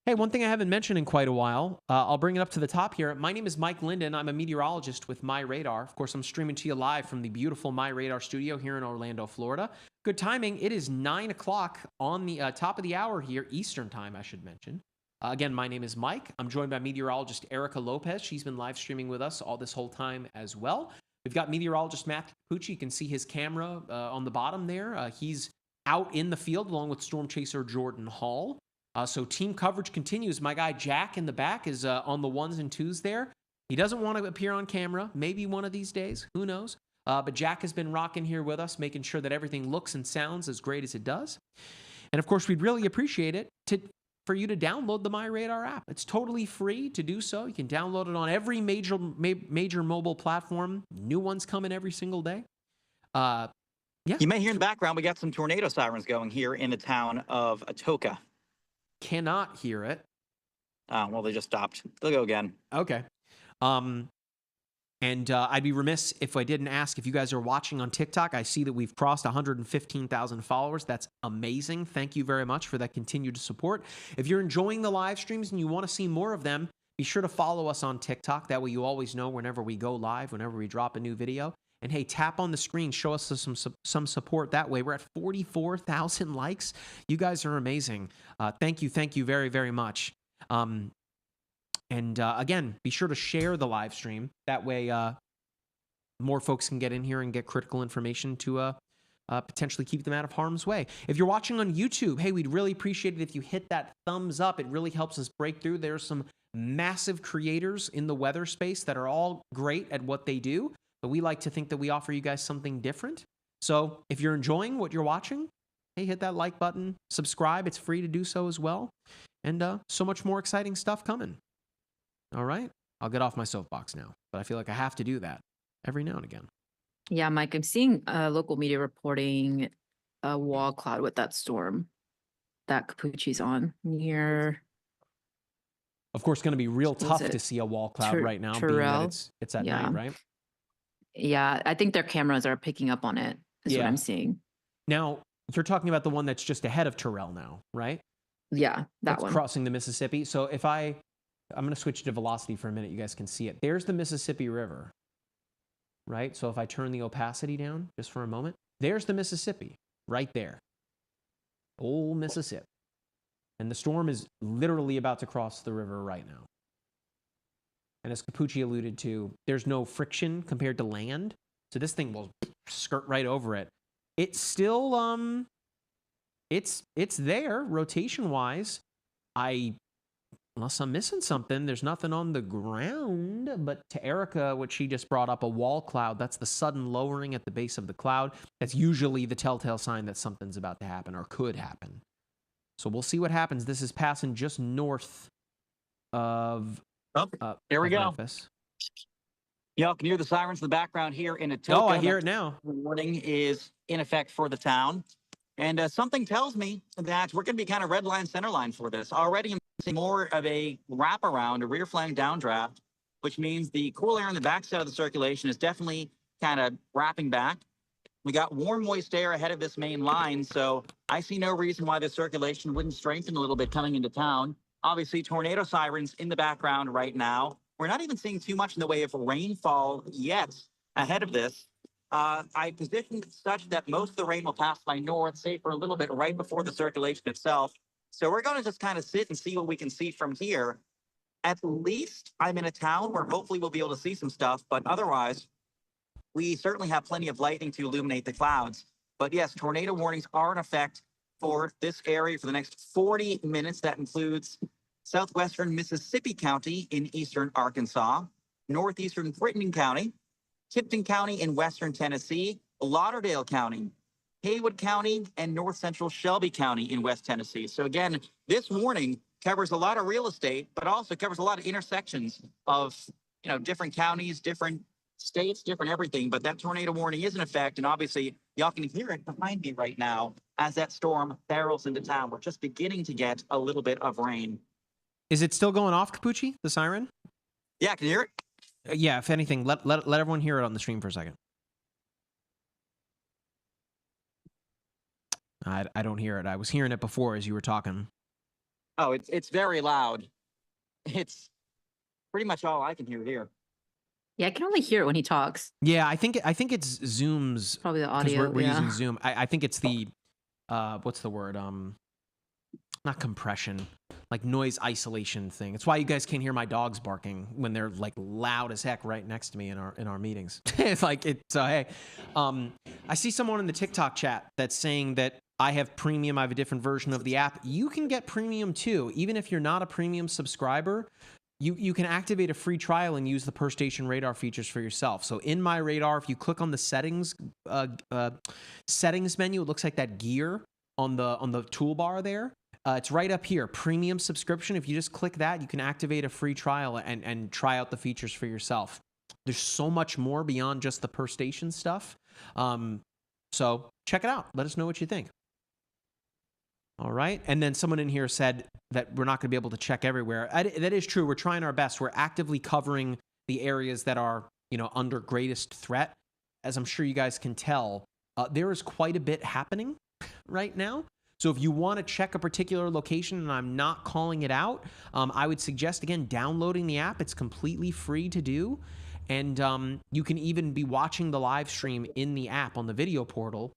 Hey, one thing I haven't mentioned in quite a while, I'll bring it up to the top here. My name is Mike Linden. I'm a meteorologist with MyRadar. Of course, I'm streaming to you live from the beautiful MyRadar studio here in Orlando, Florida. Good timing. It is 9 o'clock on the top of the hour here, Eastern time, I should mention. Again, my name is Mike. I'm joined by meteorologist Erica Lopez. She's been live streaming with us all this whole time as well. We've got meteorologist Matt Capucci. You can see his camera on the bottom there. He's out in the field along with storm chaser Jordan Hall. So team coverage continues. My guy Jack in the back is on the 1s and 2s there. He doesn't want to appear on camera. Maybe one of these days. Who knows? But Jack has been rocking here with us, making sure that everything looks and sounds as great as it does. And of course, we'd really appreciate it for you to download the MyRadar app. It's totally free to do so. You can download it on every major mobile platform. New ones coming every single day. Yeah. You may hear in the background, we got some tornado sirens going here in the town of Atoka. Cannot hear it. Well, they just stopped. They'll go again. Okay. And I'd be remiss if I didn't ask if you guys are watching on TikTok. I see that we've crossed 115,000 followers. That's amazing. Thank you very much for that continued support. If you're enjoying the live streams and you want to see more of them, be sure to follow us on TikTok. That way you always know whenever we go live, whenever we drop a new video. And hey, tap on the screen, show us some support that way. We're at 44,000 likes. You guys are amazing. Thank you very, very much. And again, be sure to share the live stream. That way more folks can get in here and get critical information to potentially keep them out of harm's way. If you're watching on YouTube, hey, we'd really appreciate it if you hit that thumbs up. It really helps us break through. There's some massive creators in the weather space that are all great at what they do, but we like to think that we offer you guys something different. So if you're enjoying what you're watching, hey, hit that like button, subscribe. It's free to do so as well. And so much more exciting stuff coming. All right, I'll get off my soapbox now, but I feel like I have to do that every now and again. Yeah, Mike, I'm seeing local media reporting a wall cloud with that storm that Capucci's on near. Of course, going to be real What was tough it? to see a wall cloud right now, being Terrell? that it's at Yeah. night, right? Yeah, I think their cameras are picking up on it, is what Yeah. I'm seeing. Now, you're talking about the one that's just ahead of Terrell now, right? Yeah, that That's one. crossing the Mississippi. So if I'm going to switch to velocity for a minute. You guys can see it. There's the Mississippi River, right? So if I turn the opacity down just for a moment, there's the Mississippi right there. Old Mississippi. And the storm is literally about to cross the river right now. And as Capucci alluded to, there's no friction compared to land. So this thing will skirt right over it. It's still, it's there rotation-wise. Unless I'm missing something, there's nothing on the ground. But to Erica, what she just brought up, a wall cloud, that's the sudden lowering at the base of the cloud. That's usually the telltale sign that something's about to happen or could happen. So we'll see what happens. This is passing just north of Here we go. Memphis. Y'all can hear the sirens in the background here in Atoka. Oh, I hear it now. The warning is in effect for the town. And something tells me that we're going to be kind of red line, center line for this. Already I'm seeing more of a wraparound, a rear flank downdraft, which means the cool air on the backside of the circulation is definitely kind of wrapping back. We got warm, moist air ahead of this main line, so I see no reason why the circulation wouldn't strengthen a little bit coming into town. Obviously, tornado sirens in the background right now. We're not even seeing too much in the way of rainfall yet ahead of this. I positioned such that most of the rain will pass by north, say for a little bit right before the circulation itself. So we're going to just kind of sit and see what we can see from here. At least I'm in a town where hopefully we'll be able to see some stuff, but otherwise, we certainly have plenty of lightning to illuminate the clouds. But yes, tornado warnings are in effect for this area for the next 40 minutes. That includes southwestern Mississippi County in eastern Arkansas, northeastern Crittenden County, Tipton County in western Tennessee, Lauderdale County, Haywood County, and north central Shelby County in West Tennessee. So again, this warning covers a lot of real estate, but also covers a lot of intersections of, different counties, different states, different everything. But that tornado warning is in effect, and obviously y'all can hear it behind me right now as that storm barrels into town. We're just beginning to get a little bit of rain. Is it still going off, Capucci, the siren? Yeah, can you hear it? Yeah, if anything, let everyone hear it on the stream for a second. I don't hear it. I was hearing it before as you were talking. Oh, it's very loud. It's pretty much all I can hear here. Yeah, I can only hear it when he talks. Yeah, I think it's Zoom's. Probably the 'Cause audio. we're yeah. using Zoom. I think it's the what's the word? Not compression, like noise isolation thing. It's why you guys can't hear my dogs barking when they're like loud as heck right next to me in our meetings. It's like hey, I see someone in the TikTok chat that's saying that I have premium. I have a different version of the app. You can get premium too, even if you're not a premium subscriber. You can activate a free trial and use the per station radar features for yourself. So in MyRadar, if you click on the settings menu, it looks like that gear on the toolbar there. It's right up here, premium subscription. If you just click that, you can activate a free trial and try out the features for yourself. There's so much more beyond just the per station stuff. So check it out. Let us know what you think. All right. And then someone in here said that we're not going to be able to check everywhere. That is true. We're trying our best. We're actively covering the areas that are under greatest threat. As I'm sure you guys can tell, there is quite a bit happening right now. So if you want to check a particular location and I'm not calling it out, I would suggest, again, downloading the app. It's completely free to do. And you can even be watching the live stream in the app on the video portal.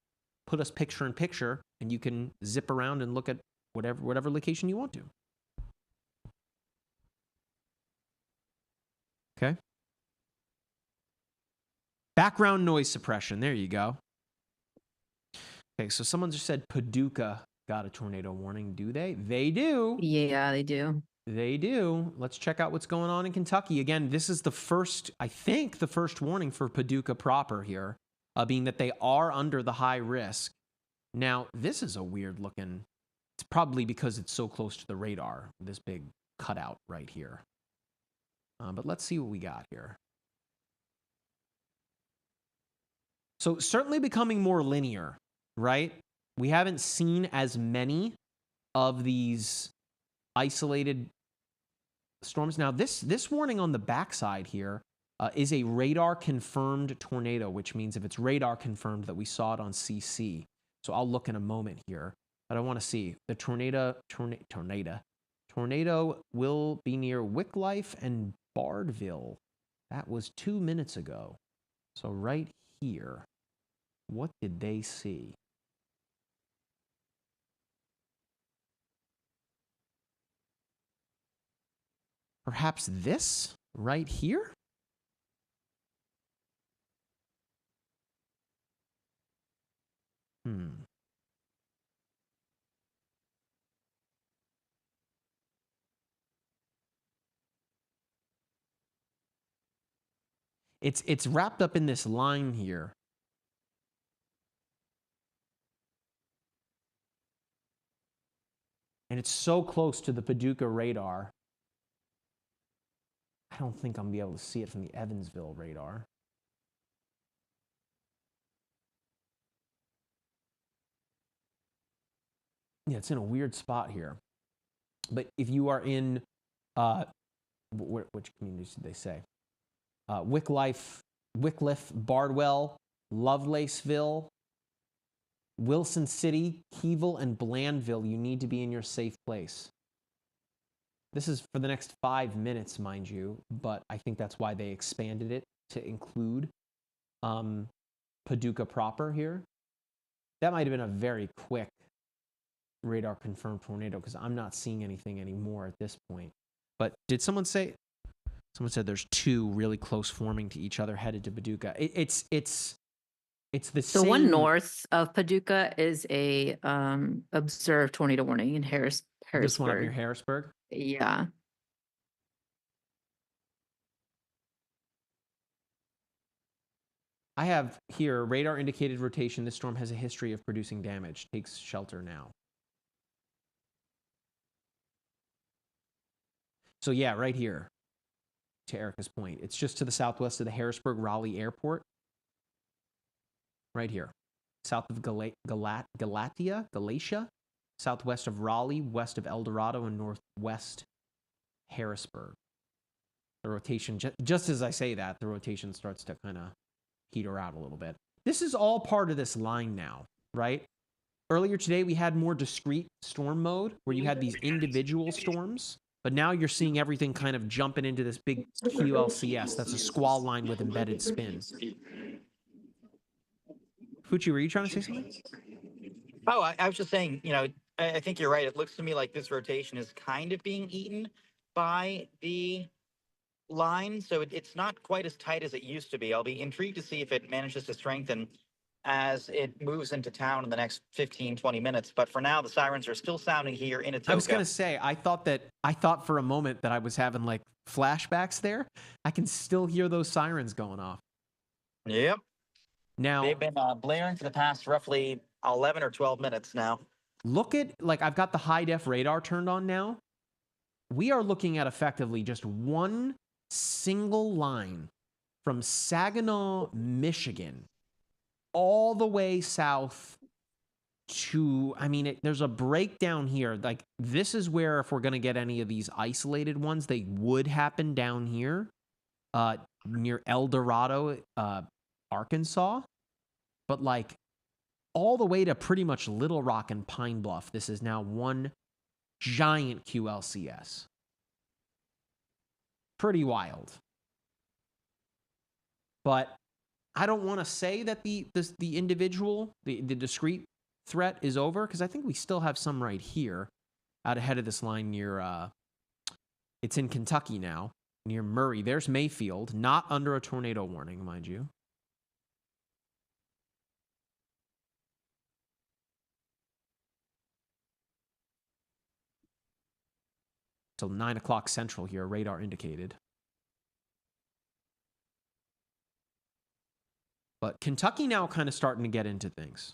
Put us picture in picture, and you can zip around and look at whatever location you want to. Okay. Background noise suppression. There you go. Okay, so someone just said Paducah got a tornado warning. Do they? They do. Yeah, they do. They do. Let's check out what's going on in Kentucky. Again, this is the first warning for Paducah proper here, being that they are under the high risk. Now, this is a weird looking, it's probably because it's so close to the radar, this big cutout right here. But let's see what we got here. So certainly becoming more linear, right? We haven't seen as many of these isolated storms. Now, this warning on the backside here is a radar confirmed tornado, which means if it's radar confirmed that we saw it on CC. So I'll look in a moment here, but I want to see the tornado will be near Wickliffe and Bardville. That was 2 minutes ago. So right here, what did they see? Perhaps this right here? It's wrapped up in this line here. And it's so close to the Paducah radar. I don't think I'm going to be able to see it from the Evansville radar. Yeah, it's in a weird spot here. But if you are in, which communities did they say? Wickliffe, Bardwell, Lovelaceville, Wilson City, Keyville, and Blandville, you need to be in your safe place. This is for the next 5 minutes, mind you, but I think that's why they expanded it to include Paducah proper here. That might have been a very quick radar confirmed tornado because I'm not seeing anything anymore at this point. But did someone say? Someone said there's two really close forming to each other headed to Paducah. It's the same. The one north of Paducah is a observed tornado warning in Harrisburg. This one up near Harrisburg? Yeah. I have here radar indicated rotation. This storm has a history of producing damage. Takes shelter now. So yeah, right here, to Erica's point, it's just to the southwest of the Harrisburg-Raleigh Airport. Right here, south of Galatia, southwest of Raleigh, west of El Dorado, and northwest Harrisburg. The rotation, just as I say that, the rotation starts to kind of heater out a little bit. This is all part of this line now, right? Earlier today, we had more discrete storm mode where you had these individual storms, but now you're seeing everything kind of jumping into this big QLCS. That's a squall line with embedded spin. Fucci, were you trying to say something? Oh, I was just saying, I think you're right. It looks to me like this rotation is kind of being eaten by the line, so it's not quite as tight as it used to be. I'll be intrigued to see if it manages to strengthen as it moves into town in the next 15, 20 minutes. But for now, the sirens are still sounding here in Atoka. I was going to say, I thought for a moment that I was having like flashbacks there. I can still hear those sirens going off. Yep. Now, they've been blaring for the past roughly 11 or 12 minutes now. Look at, I've got the high def radar turned on now. We are looking at effectively just one single line from Saginaw, Michigan, all the way south to, there's a breakdown here. Like, this is where, if we're going to get any of these isolated ones, they would happen down here. near El Dorado, Arkansas. But like all the way to pretty much Little Rock and Pine Bluff, this is now one giant QLCS. Pretty wild. But I don't want to say that the individual, the discrete threat is over, because I think we still have some right here out ahead of this line near, it's in Kentucky now, near Murray. There's Mayfield, not under a tornado warning, mind you. Till 9 o'clock Central here, radar indicated. But Kentucky now kind of starting to get into things.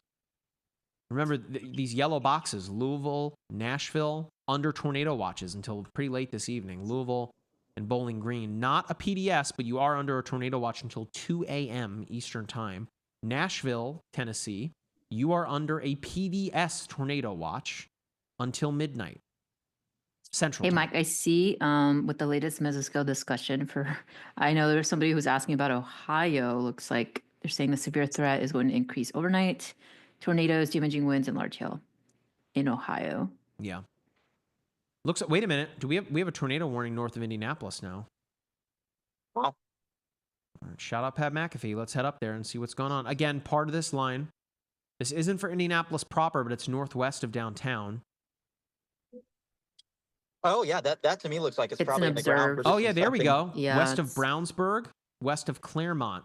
Remember, these yellow boxes, Louisville, Nashville, under tornado watches until pretty late this evening. Louisville and Bowling Green, not a PDS, but you are under a tornado watch until 2 a.m. Eastern Time. Nashville, Tennessee, you are under a PDS tornado watch until midnight. Central Hey, Time. Mike, I see with the latest mesoscale discussion I know there's somebody who's asking about Ohio. Looks like they're saying the severe threat is going to increase overnight. Tornadoes, damaging winds, and large hail in Ohio. Yeah. Wait a minute. We have a tornado warning north of Indianapolis now. Wow. All right, shout out Pat McAfee. Let's head up there and see what's going on. Again, part of this line. This isn't for Indianapolis proper, but it's northwest of downtown. Oh, yeah, that to me looks like it's probably in the ground. Oh, yeah, there we go. Yeah, west of Brownsburg, west of Claremont.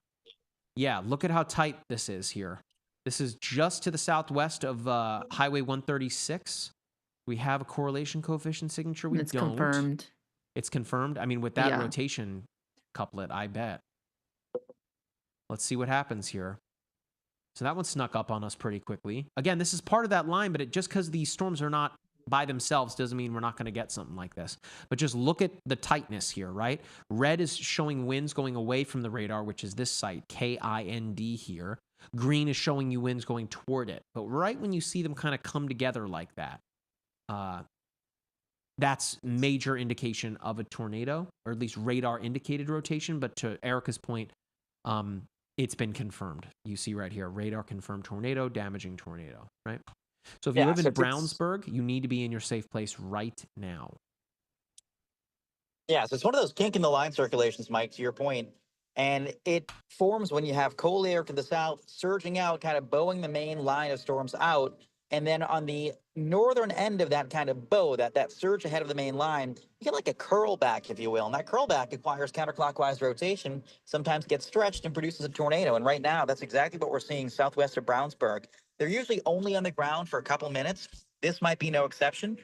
Yeah, look at how tight this is here. This is just to the southwest of Highway 136. We have a correlation coefficient signature. We it's don't. Confirmed. It's confirmed. I mean, with that rotation couplet, I bet. Let's see what happens here. So that one snuck up on us pretty quickly. Again, this is part of that line, but just because these storms are not by themselves doesn't mean we're not going to get something like this. But just look at the tightness here, right? Red is showing winds going away from the radar, which is this site, KIND here. Green is showing you winds going toward it. But right when you see them kind of come together like that, that's major indication of a tornado, or at least radar indicated rotation. But to Erica's point, it's been confirmed. You see right here, radar confirmed tornado, damaging tornado, right? So if you live in Brownsburg, you need to be in your safe place right now. Yeah, so it's one of those kink in the line circulations, Mike, to your point. And it forms when you have cold air to the south surging out, kind of bowing the main line of storms out. And then on the northern end of that kind of bow, that surge ahead of the main line, you get like a curl back, if you will. And that curl back acquires counterclockwise rotation, sometimes gets stretched and produces a tornado. And right now, that's exactly what we're seeing southwest of Brownsburg. They're usually only on the ground for a couple minutes. This might be no exception.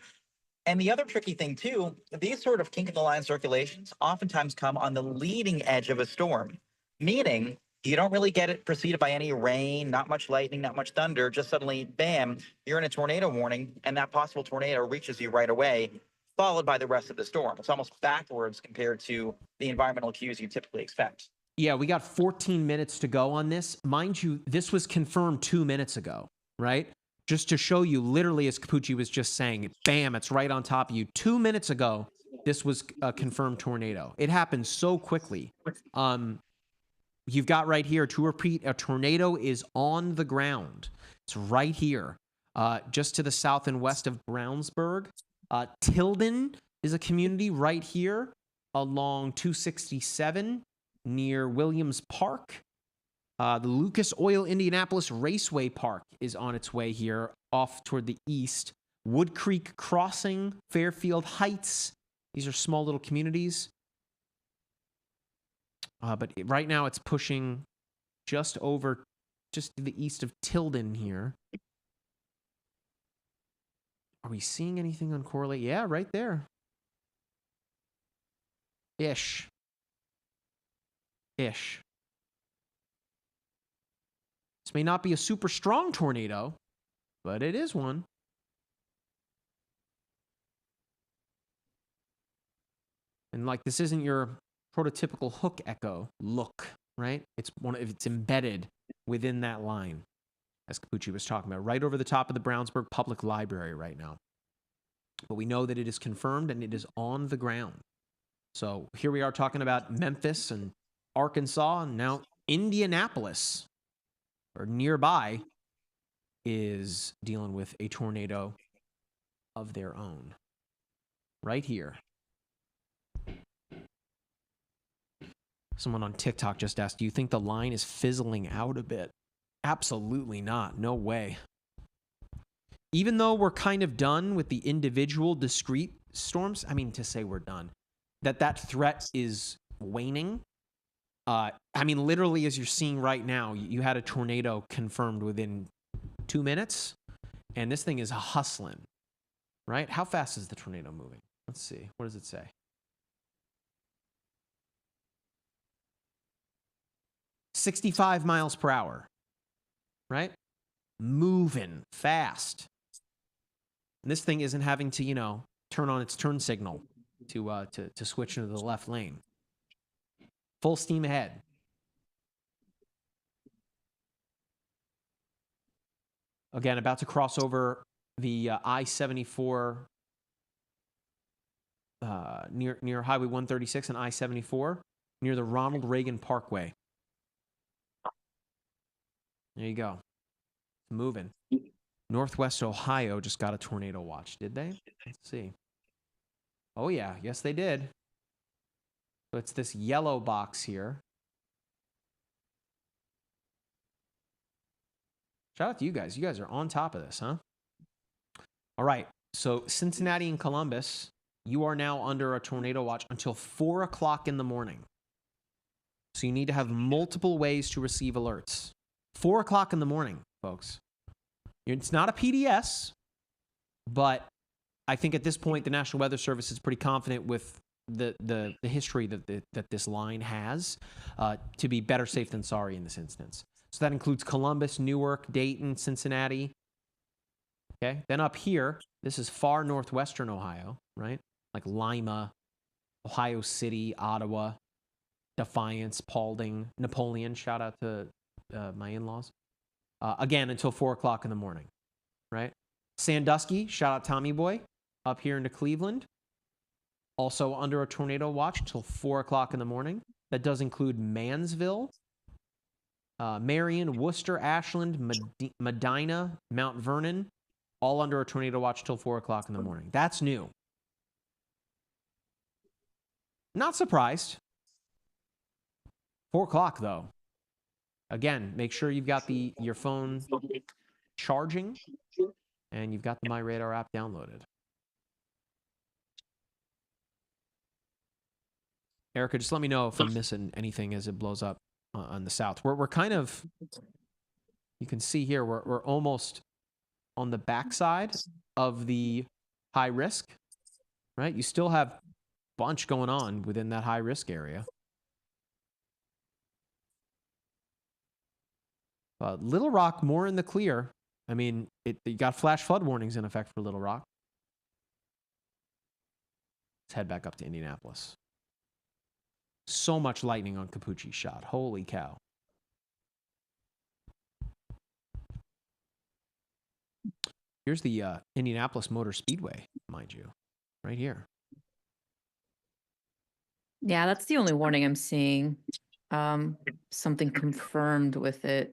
And the other tricky thing, too, these sort of kink in the line circulations oftentimes come on the leading edge of a storm, meaning you don't really get it preceded by any rain, not much lightning, not much thunder. Just suddenly, bam, you're in a tornado warning, and that possible tornado reaches you right away, followed by the rest of the storm. It's almost backwards compared to the environmental cues you typically expect. Yeah, we got 14 minutes to go on this. Mind you, this was confirmed 2 minutes ago, right? Just to show you, literally, as Capucci was just saying, bam, it's right on top of you. 2 minutes ago, this was a confirmed tornado. It happened so quickly. You've got right here, to repeat, a tornado is on the ground. It's right here, just to the south and west of Brownsburg. Tilden is a community right here along 267 near Williams Park. The Lucas Oil Indianapolis Raceway Park is on its way here, off toward the east. Wood Creek Crossing, Fairfield Heights. These are small little communities. But right now it's pushing just to the east of Tilden here. Are we seeing anything uncorrelate? Yeah, right there. Ish. This may not be a super strong tornado, but it is one. And like, this isn't your prototypical hook echo look, right? It's embedded within that line, as Capucci was talking about, right over the top of the Brownsburg Public Library right now. But we know that it is confirmed and it is on the ground. So here we are talking about Memphis and Arkansas, and now Indianapolis, or nearby, is dealing with a tornado of their own. Right here. Someone on TikTok just asked, do you think the line is fizzling out a bit? Absolutely not. No way. Even though we're kind of done with the individual discrete storms, I mean, to say we're done, that threat is waning. I mean, literally, as you're seeing right now, you had a tornado confirmed within 2 minutes, and this thing is hustling, right? How fast is the tornado moving? Let's see. What does it say? 65 miles per hour, right? Moving fast. And this thing isn't having to, you know, turn on its turn signal to switch into the left lane. Full steam ahead. Again, about to cross over the I-74 near Highway 136 and I-74 near the Ronald Reagan Parkway. There you go. It's moving. Northwest Ohio just got a tornado watch, did they? Let's see. Oh, yeah. Yes, they did. So it's this yellow box here. Shout out to you guys. You guys are on top of this, huh? All right. So Cincinnati and Columbus, you are now under a tornado watch until 4 o'clock in the morning. So you need to have multiple ways to receive alerts. 4 o'clock in the morning, folks. It's not a PDS, but I think at this point the National Weather Service is pretty confident with the history that this line has to be better safe than sorry in this instance. So that includes Columbus, Newark, Dayton, Cincinnati. Okay, then up here, this is far northwestern Ohio, right? Like Lima, Ohio City, Ottawa, Defiance, Paulding, Napoleon. Shout out to my in-laws. Again, until 4 o'clock in the morning, right? Sandusky, shout out Tommy Boy, up here into Cleveland. Also under a tornado watch until 4 o'clock in the morning. That does include Mansville, Marion, Worcester, Ashland, Medina, Mount Vernon, all under a tornado watch till 4 o'clock in the morning. That's new. Not surprised. 4 o'clock, though. Again, make sure you've got your phone charging and you've got the MyRadar app downloaded. Erica, just let me know if I'm missing anything as it blows up on the south. We're kind of, you can see here, we're almost on the backside of the high risk, right? You still have a bunch going on within that high risk area. Little Rock, more in the clear. I mean, you got flash flood warnings in effect for Little Rock. Let's head back up to Indianapolis. So much lightning on Capucci's shot. Holy cow. Here's the Indianapolis Motor Speedway, mind you, right here. Yeah, that's the only warning I'm seeing. Something confirmed with it.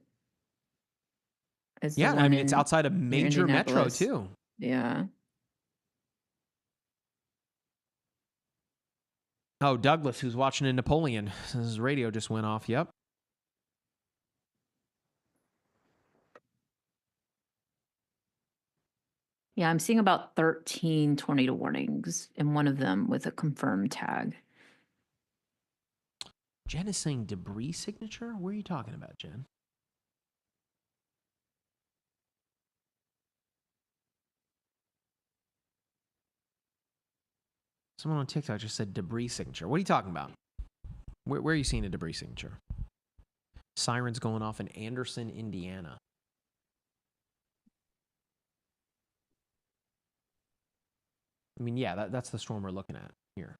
Yeah, I mean, it's outside a major metro, too. Yeah. Oh, Douglas, who's watching in Napoleon. His radio just went off. Yep. Yeah, I'm seeing about 13 tornado warnings, and one of them with a confirmed tag. Jen is saying debris signature? What are you talking about, Jen? Someone on TikTok just said debris signature. What are you talking about? Where are you seeing a debris signature? Sirens going off in Anderson, Indiana. I mean, yeah, that's the storm we're looking at here.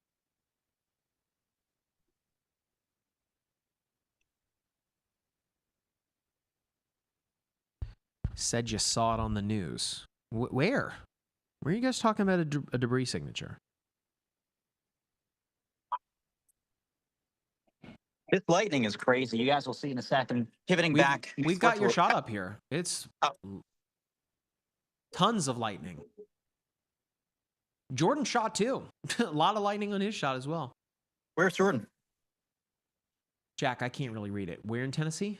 Said you saw it on the news. Where? Where are you guys talking about a debris signature? This lightning is crazy. You guys will see in a second. Pivoting back. We've got your shot up here. It's tons of lightning. Jordan shot too. A lot of lightning on his shot as well. Where's Jordan? Jack, I can't really read it. Where in Tennessee?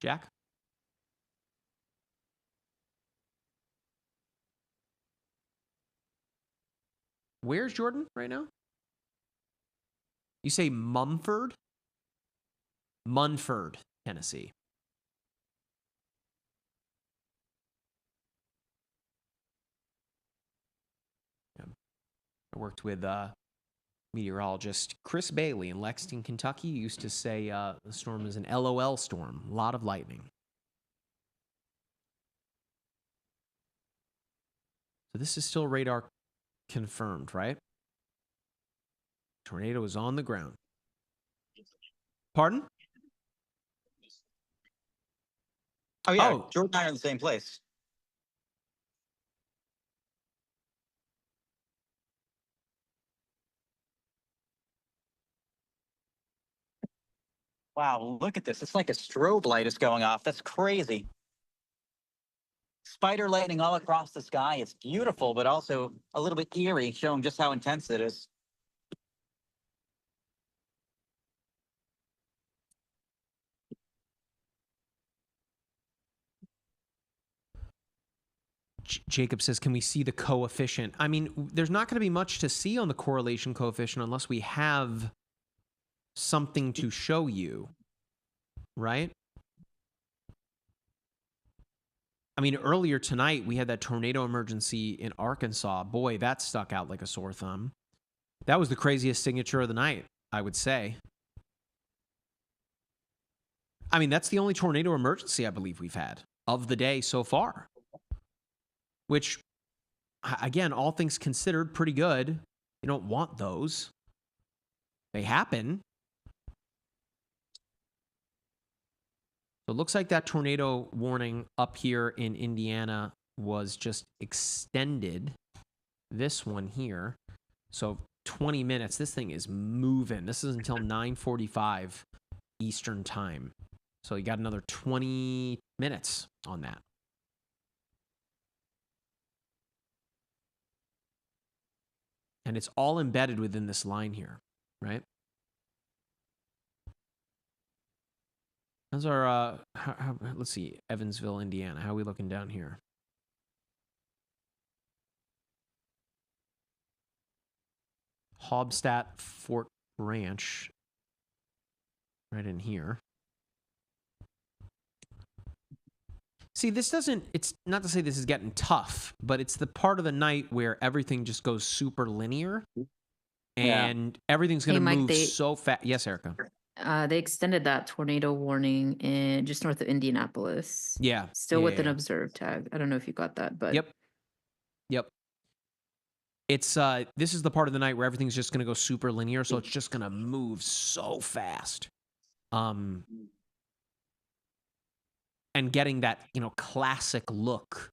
Jack? Where's Jordan right now? You say Mumford? Munford, Tennessee. Yeah. I worked with meteorologist Chris Bailey in Lexington, Kentucky. He used to say the storm is an LOL storm, a lot of lightning. So this is still radar confirmed, right? Tornado is on the ground. Pardon? Oh, yeah. Oh. Jordan and I are in the same place. Wow, look at this. It's like a strobe light is going off. That's crazy. Spider lightning all across the sky. It's beautiful, but also a little bit eerie, showing just how intense it is. Jacob says, can we see the coefficient? I mean, there's not going to be much to see on the correlation coefficient unless we have something to show you, right? I mean, earlier tonight, we had that tornado emergency in Arkansas. Boy, that stuck out like a sore thumb. That was the craziest signature of the night, I would say. I mean, that's the only tornado emergency I believe we've had of the day so far. Which, again, all things considered, pretty good. You don't want those. They happen. So it looks like that tornado warning up here in Indiana was just extended. This one here. So 20 minutes. This thing is moving. This is until 9:45 Eastern time. So you got another 20 minutes on that. And it's all embedded within this line here, right? How's our, let's see, Evansville, Indiana. How are we looking down here? Hobstadt, Fort Branch, right in here. See, this doesn't, it's not to say this is getting tough, but it's the part of the night where everything just goes super linear and everything's going to move so fast. Yes, Erica. They extended that tornado warning in just north of Indianapolis. Yeah. Still with an observe tag. I don't know if you got that, but. Yep. It's, this is the part of the night where everything's just going to go super linear. So it's just going to move so fast. And getting that, classic look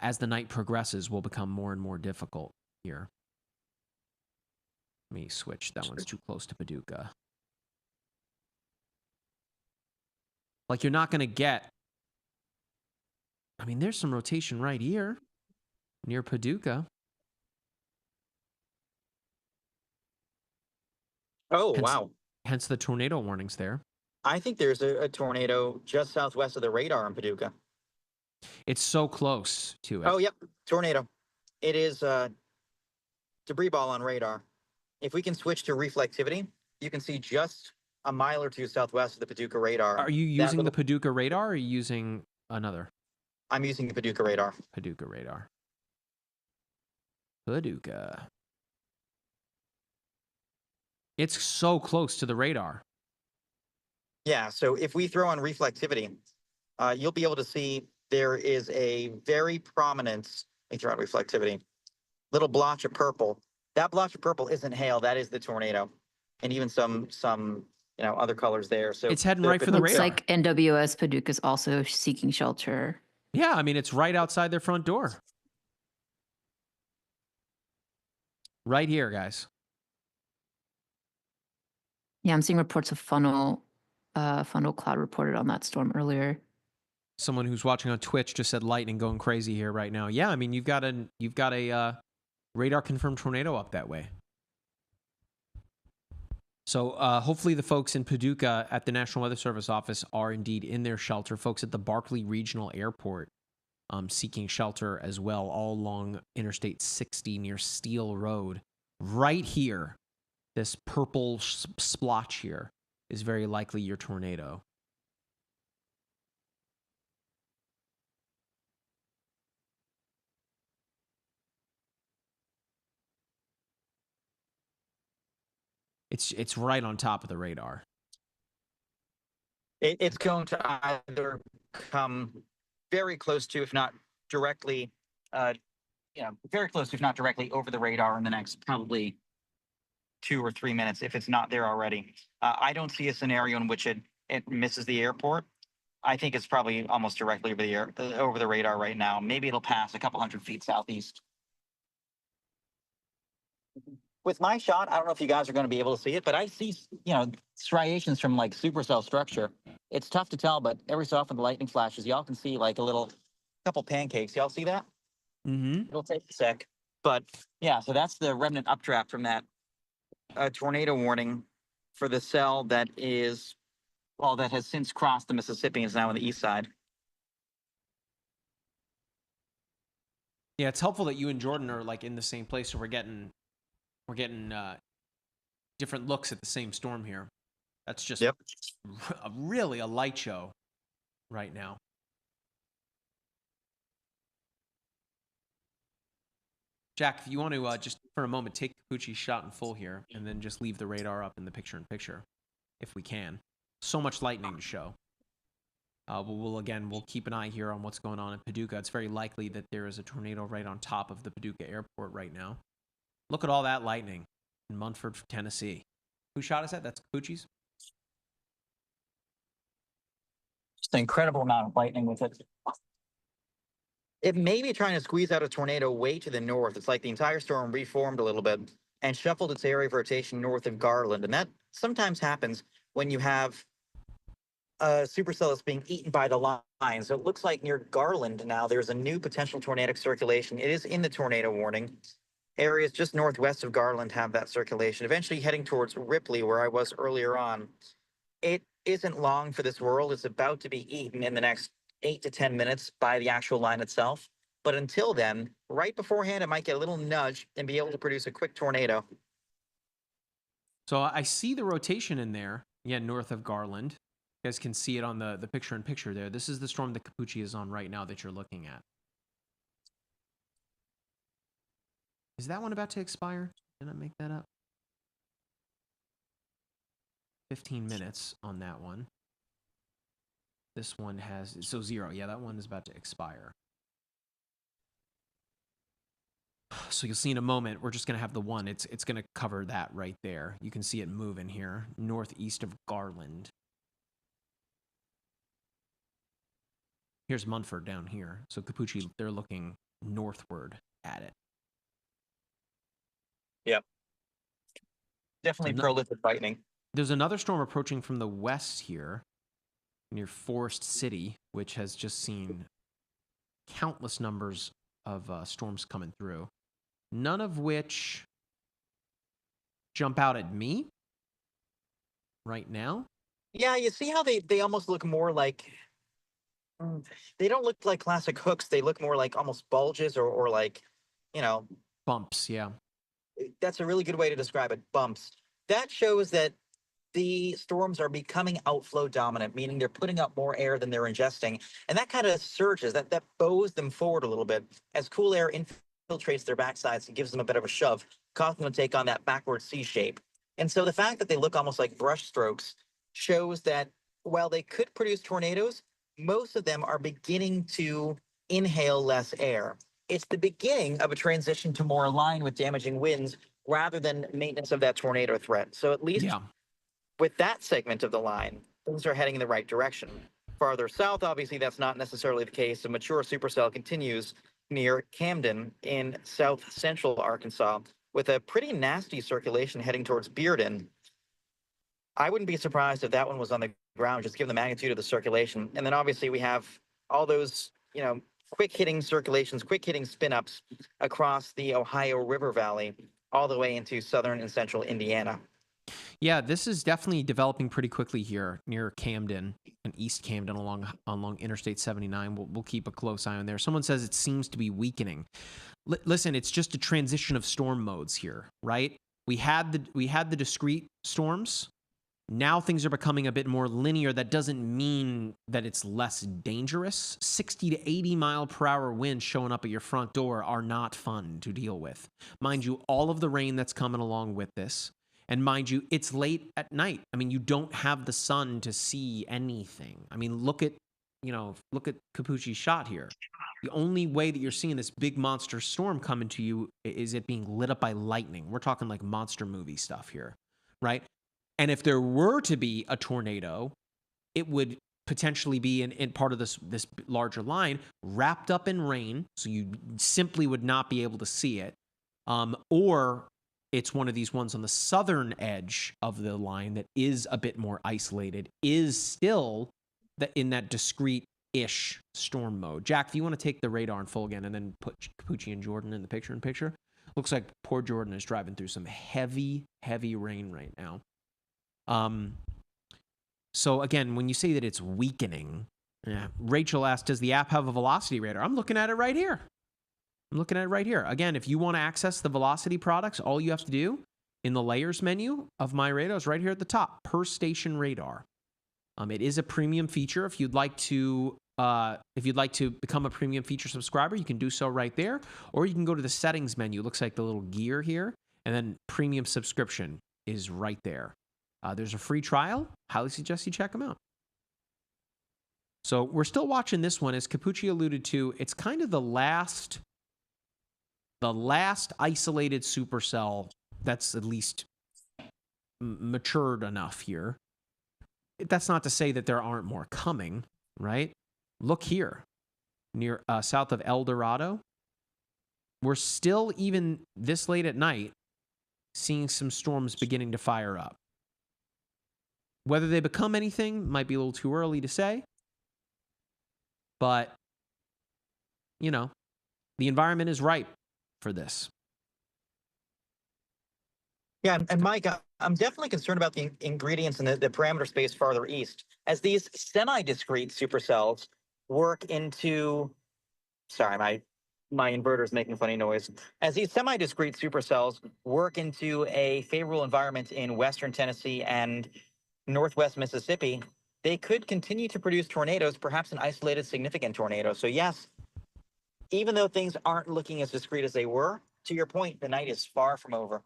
as the night progresses will become more and more difficult here. Let me switch. That one's too close to Paducah. Like, you're not going to get... I mean, there's some rotation right here near Paducah. Oh, wow. Hence the tornado warnings there. I think there's a tornado just southwest of the radar in Paducah. It's so close to it. Oh, yep. Tornado. It is debris ball on radar. If we can switch to reflectivity, you can see just a mile or two southwest of the Paducah radar. Are you using the Paducah radar or are you using another? I'm using the Paducah radar. Paducah radar. Paducah. It's so close to the radar. Yeah, so if we throw on reflectivity, you'll be able to see there is a very prominent, let me throw on reflectivity, little blotch of purple. That blotch of purple isn't hail, that is the tornado. And even some other colors there. So it's heading right for the radar. Looks like NWS Paducah is also seeking shelter. Yeah, I mean, it's right outside their front door. Right here, guys. Yeah, I'm seeing reports of funnel cloud reported on that storm earlier. Someone who's watching on Twitch just said lightning going crazy here right now. Yeah, I mean you've got a radar confirmed tornado up that way. So hopefully the folks in Paducah at the National Weather Service office are indeed in their shelter. Folks at the Barkley Regional Airport seeking shelter as well, all along Interstate 60 near Steel Road. Right here, this purple splotch here is very likely your tornado. It's right on top of the radar. It's going to either come very close to, if not directly, very close to, if not directly, over the radar in the next probably 2 or 3 minutes, if it's not there already. I don't see a scenario in which it misses the airport. I think it's probably almost directly over the radar right now. Maybe it'll pass a couple hundred feet southeast. With my shot, I don't know if you guys are going to be able to see it, but I see, striations from like supercell structure. It's tough to tell, but every so often the lightning flashes, y'all can see like couple pancakes. Y'all see that? Mm-hmm. It'll take a sec, but yeah. So that's the remnant updraft from that tornado warning for the cell that has since crossed the Mississippi and is now on the east side. Yeah, it's helpful that you and Jordan are like in the same place, so we're getting different looks at the same storm here. That's just really a light show right now. Jack, if you want to just for a moment take Capucci's shot in full here, and then just leave the radar up in the picture-in-picture, if we can. So much lightning to show. We'll keep an eye here on what's going on in Paducah. It's very likely that there is a tornado right on top of the Paducah airport right now. Look at all that lightning in Munford, Tennessee. Whose shot is that? That's Capucci's? Just an incredible amount of lightning with it. It may be trying to squeeze out a tornado way to the north. It's like the entire storm reformed a little bit and shuffled its area of rotation north of Garland. And that sometimes happens when you have a supercell that's being eaten by the line. So it looks like near Garland now there's a new potential tornadic circulation. It is in the tornado warning. Areas just northwest of Garland have that circulation, eventually heading towards Ripley, where I was earlier on. It isn't long for this world. It's about to be eaten in the next 8 to 10 minutes by the actual line itself. But until then, right beforehand, it might get a little nudge and be able to produce a quick tornado. So I see the rotation in there, north of Garland. You guys can see it on the picture-in-picture there. This is the storm that Capucci is on right now that you're looking at. Is that one about to expire? Did I make that up? 15 minutes on that one. This one has, 0. Yeah, that one is about to expire. So you'll see in a moment, we're just going to have the one. It's going to cover that right there. You can see it moving here, northeast of Garland. Here's Munford down here. So Capucci, they're looking northward at it. Yep. Definitely prolific lightning. There's another storm approaching from the west here near Forest City, which has just seen countless numbers of storms coming through, none of which jump out at me right now. Yeah, you see how they almost look more like, they don't look like classic hooks. They look more like almost bulges or like, bumps. Yeah. That's a really good way to describe it. Bumps. That shows that the storms are becoming outflow dominant, meaning they're putting out more air than they're ingesting. And that kind of surges, that bows them forward a little bit as cool air infiltrates their backsides and gives them a bit of a shove, causing them to take on that backward C shape. And so the fact that they look almost like brush strokes shows that while they could produce tornadoes, most of them are beginning to inhale less air. It's the beginning of a transition to more aligned with damaging winds rather than maintenance of that tornado threat. So at least with that segment of the line, things are heading in the right direction. Farther south, obviously, that's not necessarily the case. A mature supercell continues near Camden in south central Arkansas, with a pretty nasty circulation heading towards Bearden. I wouldn't be surprised if that one was on the ground, just given the magnitude of the circulation. And then obviously we have all those, quick hitting circulations, quick hitting spin ups across the Ohio River Valley, all the way into southern and central Indiana. Yeah, this is definitely developing pretty quickly here near Camden and East Camden along Interstate 79. We'll keep a close eye on there. Someone says it seems to be weakening. Listen, it's just a transition of storm modes here, right? We had the discrete storms. Now things are becoming a bit more linear. That doesn't mean that it's less dangerous. 60 to 80 mile per hour winds showing up at your front door are not fun to deal with. Mind you, all of the rain that's coming along with this. And mind you, it's late at night. I mean, you don't have the sun to see anything. I mean, look at Capucci's shot here. The only way that you're seeing this big monster storm coming to you is it being lit up by lightning. We're talking like monster movie stuff here, right? And if there were to be a tornado, it would potentially be in part of this larger line wrapped up in rain, so you simply would not be able to see it. Or it's one of these ones on the southern edge of the line that is a bit more isolated, is still in that discrete-ish storm mode. Jack, if you want to take the radar in full again and then put Capucci and Jordan in the picture. Looks like poor Jordan is driving through some heavy, heavy rain right now. So again, when you say that it's weakening, Rachel asked, does the app have a velocity radar? I'm looking at it right here. Again, if you want to access the velocity products, all you have to do in the layers menu of MyRadar is right here at the top, per station radar. It is a premium feature. If you'd like to become a premium feature subscriber, you can do so right there, or you can go to the settings menu. It looks like the little gear here, and then premium subscription is right there. There's a free trial. Highly suggest you check them out. So we're still watching this one. As Capucci alluded to, it's kind of the last isolated supercell that's at least matured enough here. That's not to say that there aren't more coming, right? Look here, near south of El Dorado. We're still, even this late at night, seeing some storms beginning to fire up. Whether they become anything might be a little too early to say, but, the environment is ripe for this. Yeah, and Mike, I'm definitely concerned about the ingredients in the parameter space farther east. As these semi-discrete supercells work into, sorry, my inverter is making funny noise. As these semi-discrete supercells work into a favorable environment in western Tennessee and northwest Mississippi, they could continue to produce tornadoes, perhaps an isolated significant tornado. So yes, even though things aren't looking as discrete as they were, to your point, the night is far from over.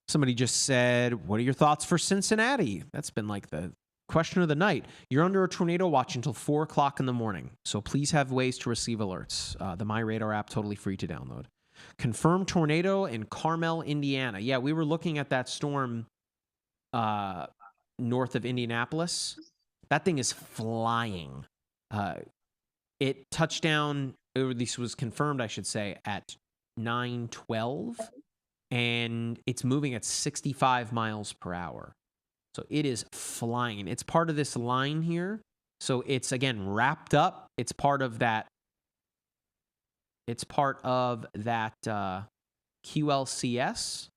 Somebody just said, what are your thoughts for Cincinnati? That's been like the question of the night. You're under a tornado watch until 4 o'clock in the morning, so please have ways to receive alerts. The MyRadar app, totally free to download. Confirmed tornado in Carmel, Indiana. Yeah, we were looking at that storm north of Indianapolis. That thing is flying. It touched down, or this was confirmed, I should say, at 9:12, and it's moving at 65 miles per hour. So it is flying. It's part of this line here. So it's, again, wrapped up. It's part of that. QLCS.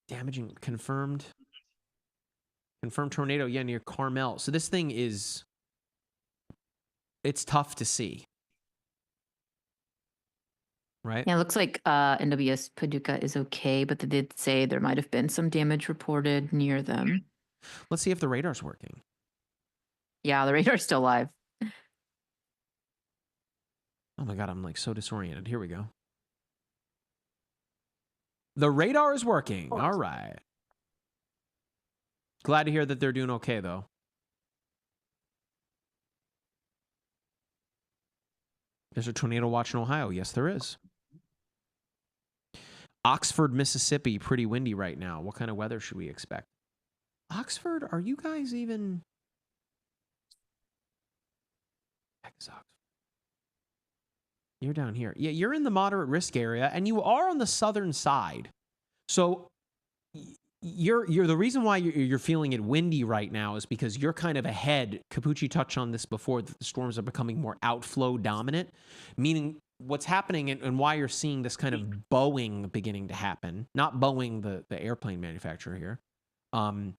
Damaging, confirmed tornado, yeah, near Carmel. So this thing it's tough to see. Right? Yeah, it looks like NWS Paducah is okay, but they did say there might have been some damage reported near them. Let's see if the radar's working. Yeah, the radar's still live. Oh my God, I'm like so disoriented. Here we go. The radar is working. All right. Glad to hear that they're doing okay, though. There's a tornado watch in Ohio. Yes, there is. Oxford, Mississippi, pretty windy right now. What kind of weather should we expect? Oxford, are you guys even... Heck is Oxford? You're down here. Yeah, you're in the moderate risk area, and you are on the southern side. So you're the reason why you're feeling it windy right now is because you're kind of ahead. Capucci touched on this before, that the storms are becoming more outflow dominant, meaning what's happening and why you're seeing this kind of bowing beginning to happen. Not Boeing, the airplane manufacturer here. Boeing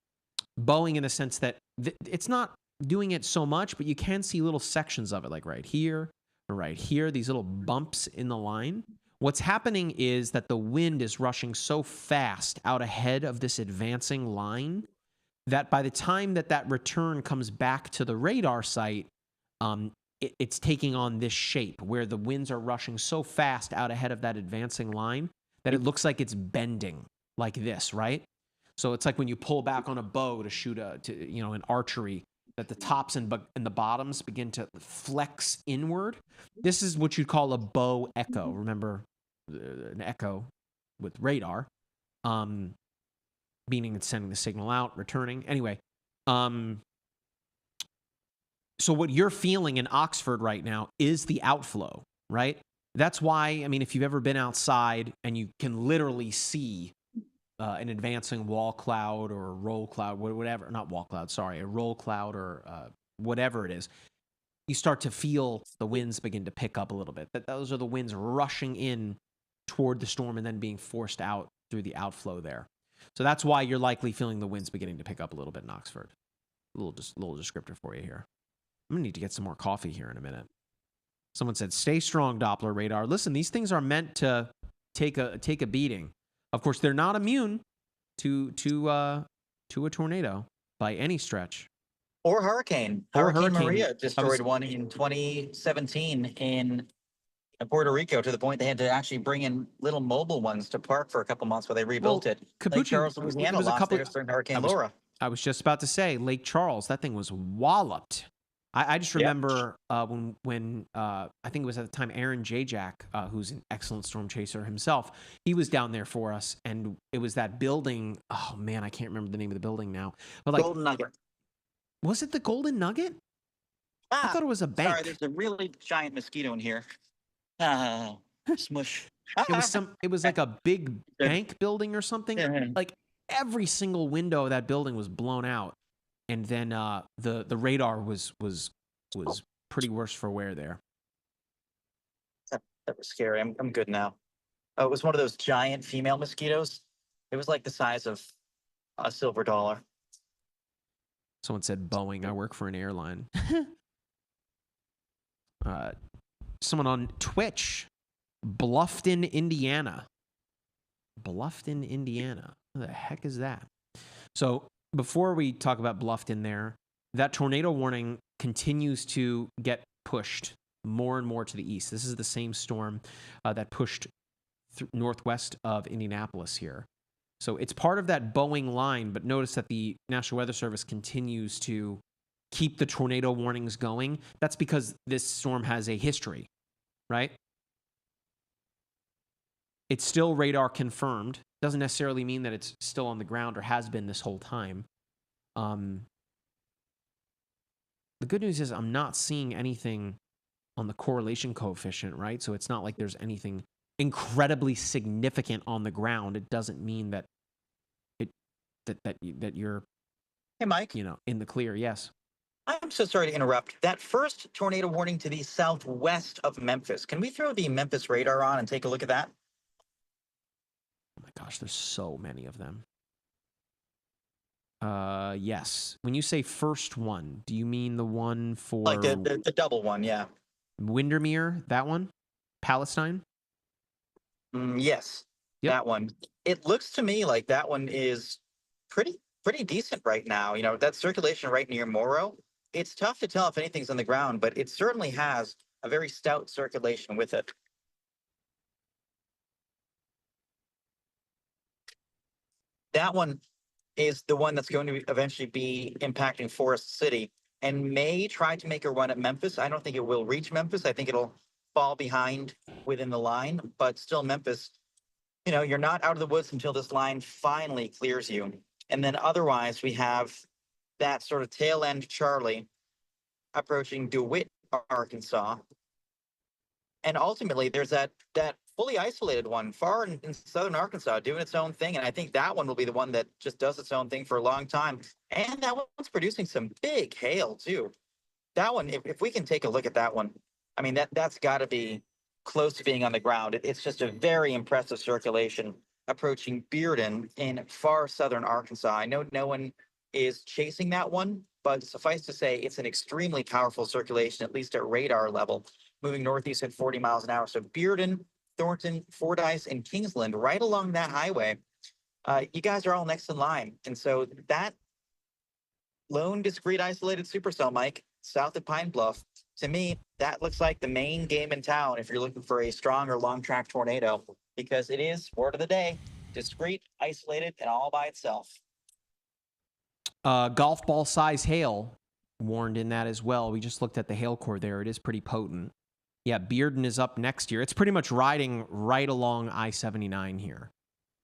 in the sense that it's not doing it so much, but you can see little sections of it, like right here or right here, these little bumps in the line. What's happening is that the wind is rushing so fast out ahead of this advancing line that by the time that return comes back to the radar site, it's taking on this shape where the winds are rushing so fast out ahead of that advancing line that it looks like it's bending like this, right? So it's like when you pull back on a bow to shoot in archery, that the tops and the bottoms begin to flex inward. This is what you'd call a bow echo. Remember, an echo with radar, meaning it's sending the signal out, returning. Anyway, so what you're feeling in Oxford right now is the outflow, right? That's why, I mean, if you've ever been outside and you can literally see an advancing wall cloud or a roll cloud, whatever, not wall cloud, sorry, a roll cloud or whatever it is, you start to feel the winds begin to pick up a little bit. Those are the winds rushing in toward the storm and then being forced out through the outflow there. So that's why you're likely feeling the winds beginning to pick up a little bit in Oxford. A little descriptor for you here. I'm going to need to get some more coffee here in a minute. Someone said, stay strong, Doppler radar. Listen, these things are meant to take a beating. Of course, they're not immune to a tornado by any stretch. Or hurricane. Or Hurricane hurricane. Maria destroyed one in 2017 in Puerto Rico, to the point they had to actually bring in little mobile ones to park for a couple months while they rebuilt it. Capucci, Lake Charles, Louisiana lost theirs during Hurricane Laura. I was just about to say, Lake Charles, that thing was walloped. I just remember when I think it was at the time Aaron Jajak, who's an excellent storm chaser himself, he was down there for us, and it was that building. Oh man, I can't remember the name of the building now. But like, Golden Nugget. Was it the Golden Nugget? I thought it was a bank. Sorry, there's a really giant mosquito in here. Smush. It was like a big bank building or something. Like every single window of that building was blown out. And then the radar was pretty worse for wear there. That was scary. I'm good now. Oh, it was one of those giant female mosquitoes. It was like the size of a silver dollar. Someone said Boeing. I work for an airline. Someone on Twitch, Bluffton, Indiana. Bluffton, Indiana. What the heck is that? So before we talk about Bluffton there, that tornado warning continues to get pushed more and more to the east. This is the same storm that pushed northwest of Indianapolis here. So it's part of that Boeing line, but notice that the National Weather Service continues to keep the tornado warnings going. That's because this storm has a history, right? It's still radar confirmed. Doesn't necessarily mean that it's still on the ground or has been this whole time. The good news is I'm not seeing anything on the correlation coefficient, right? So it's not like there's anything incredibly significant on the ground. It doesn't mean that that you're, hey, Mike, in the clear. Yes. I'm so sorry to interrupt. That first tornado warning to the southwest of Memphis. Can we throw the Memphis radar on and take a look at that? Oh my gosh, there's so many of them. Yes. When you say first one, do you mean the one for like the double one? Yeah. Windermere, that one? Palestine? Yes. Yep. That one. It looks to me like that one is pretty decent right now. That circulation right near Morrow, it's tough to tell if anything's on the ground, but it certainly has a very stout circulation with it. That one is the one that's going to eventually be impacting Forest City and may try to make a run at Memphis. I don't think it will reach Memphis. I think it'll fall behind within the line, but still Memphis, you're not out of the woods until this line finally clears you. And then otherwise, we have that sort of tail end Charlie approaching DeWitt, Arkansas. And ultimately, there's that fully isolated one far in southern Arkansas doing its own thing. And I think that one will be the one that just does its own thing for a long time. And that one's producing some big hail too. That one, if we can take a look at that one, I mean, that's got to be close to being on the ground. It's just a very impressive circulation approaching Bearden in far southern Arkansas. I know no one is chasing that one, but suffice to say, it's an extremely powerful circulation, at least at radar level, moving northeast at 40 miles an hour. So Bearden, Thornton, Fordyce, and Kingsland, right along that highway, you guys are all next in line. And so that lone, discrete, isolated supercell, Mike, south of Pine Bluff, to me, that looks like the main game in town if you're looking for a strong or long track tornado, because it is, word of the day, discrete, isolated, and all by itself. Golf ball size hail warned in that as well. We just looked at the hail core there. It is pretty potent. Yeah, Bearden is up next year. It's pretty much riding right along I-79 here.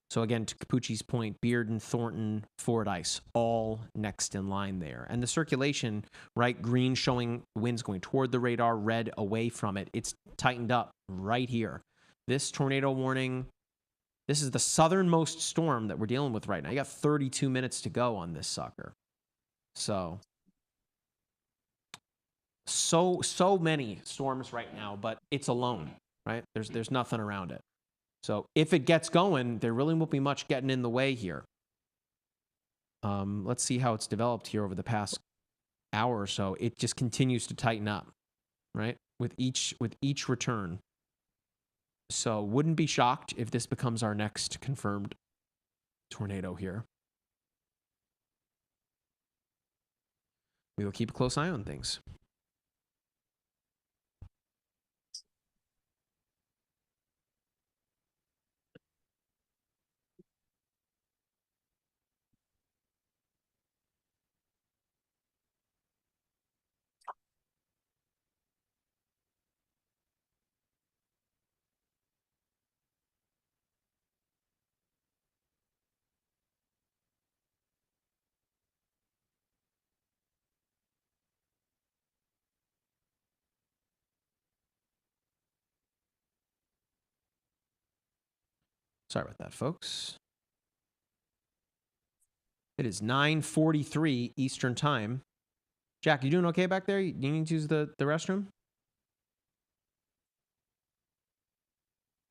So again, to Capucci's point, Bearden, Thornton, Fordyce, all next in line there. And the circulation, right, green showing winds going toward the radar, red away from it. It's tightened up right here. This tornado warning, this is the southernmost storm that we're dealing with right now. You got 32 minutes to go on this sucker. So many storms right now, but it's alone, right? There's nothing around it. So if it gets going, there really won't be much getting in the way here. Let's see how it's developed here over the past hour or so. It just continues to tighten up, right? With each return. So wouldn't be shocked if this becomes our next confirmed tornado here. We will keep a close eye on things. Sorry about that, folks. It is 9:43 Eastern Time. Jack, you doing okay back there? You need to use the restroom?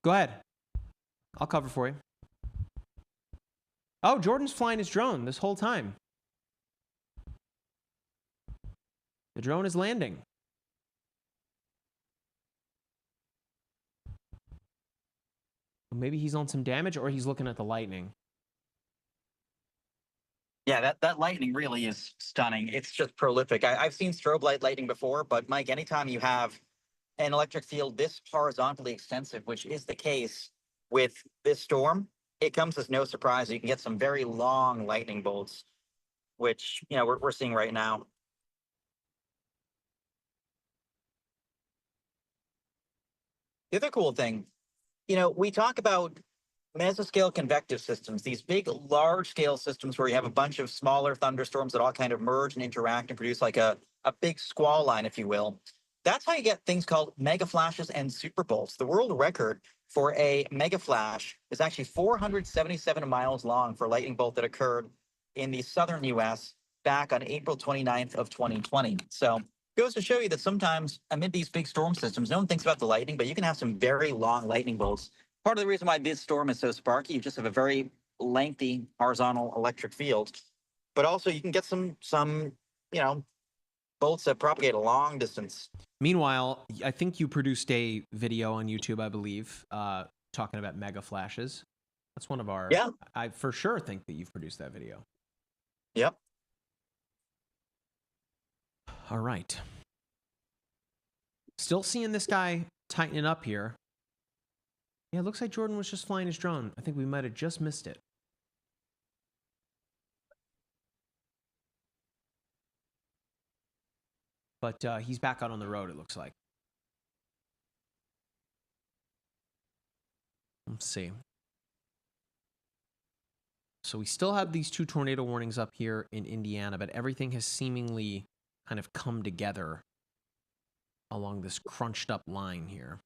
Go ahead. I'll cover for you. Oh, Jordan's flying his drone this whole time. The drone is landing. Maybe he's on some damage or he's looking at the lightning. Yeah, that lightning really is stunning. It's just prolific. I've seen strobe light lightning before, but Mike, anytime you have an electric field this horizontally extensive, which is the case with this storm, it comes as no surprise. You can get some very long lightning bolts, which, you know, we're seeing right now. The other cool thing, you know, we talk about mesoscale convective systems, these big, large-scale systems where you have a bunch of smaller thunderstorms that all kind of merge and interact and produce like a big squall line, if you will. That's how you get things called mega flashes and super bolts. The world record for a mega flash is actually 477 miles long for a lightning bolt that occurred in the southern U.S. back on April 29th of 2020. So goes to show you that sometimes amid these big storm systems, no one thinks about the lightning, but you can have some very long lightning bolts. Part of the reason why this storm is so sparky, you just have a very lengthy horizontal electric field, but also you can get some you know, bolts that propagate a long distance. Meanwhile, I think you produced a video on YouTube, I believe, talking about mega flashes. That's one of our. Yeah. I for sure think that you've produced that video. Yep. All right. Still seeing this guy tightening up here. Yeah, it looks like Jordan was just flying his drone. I think we might have just missed it. But he's back out on the road, it looks like. Let's see. So we still have these 2 tornado warnings up here in Indiana, but everything has seemingly kind of come together along this crunched up line here.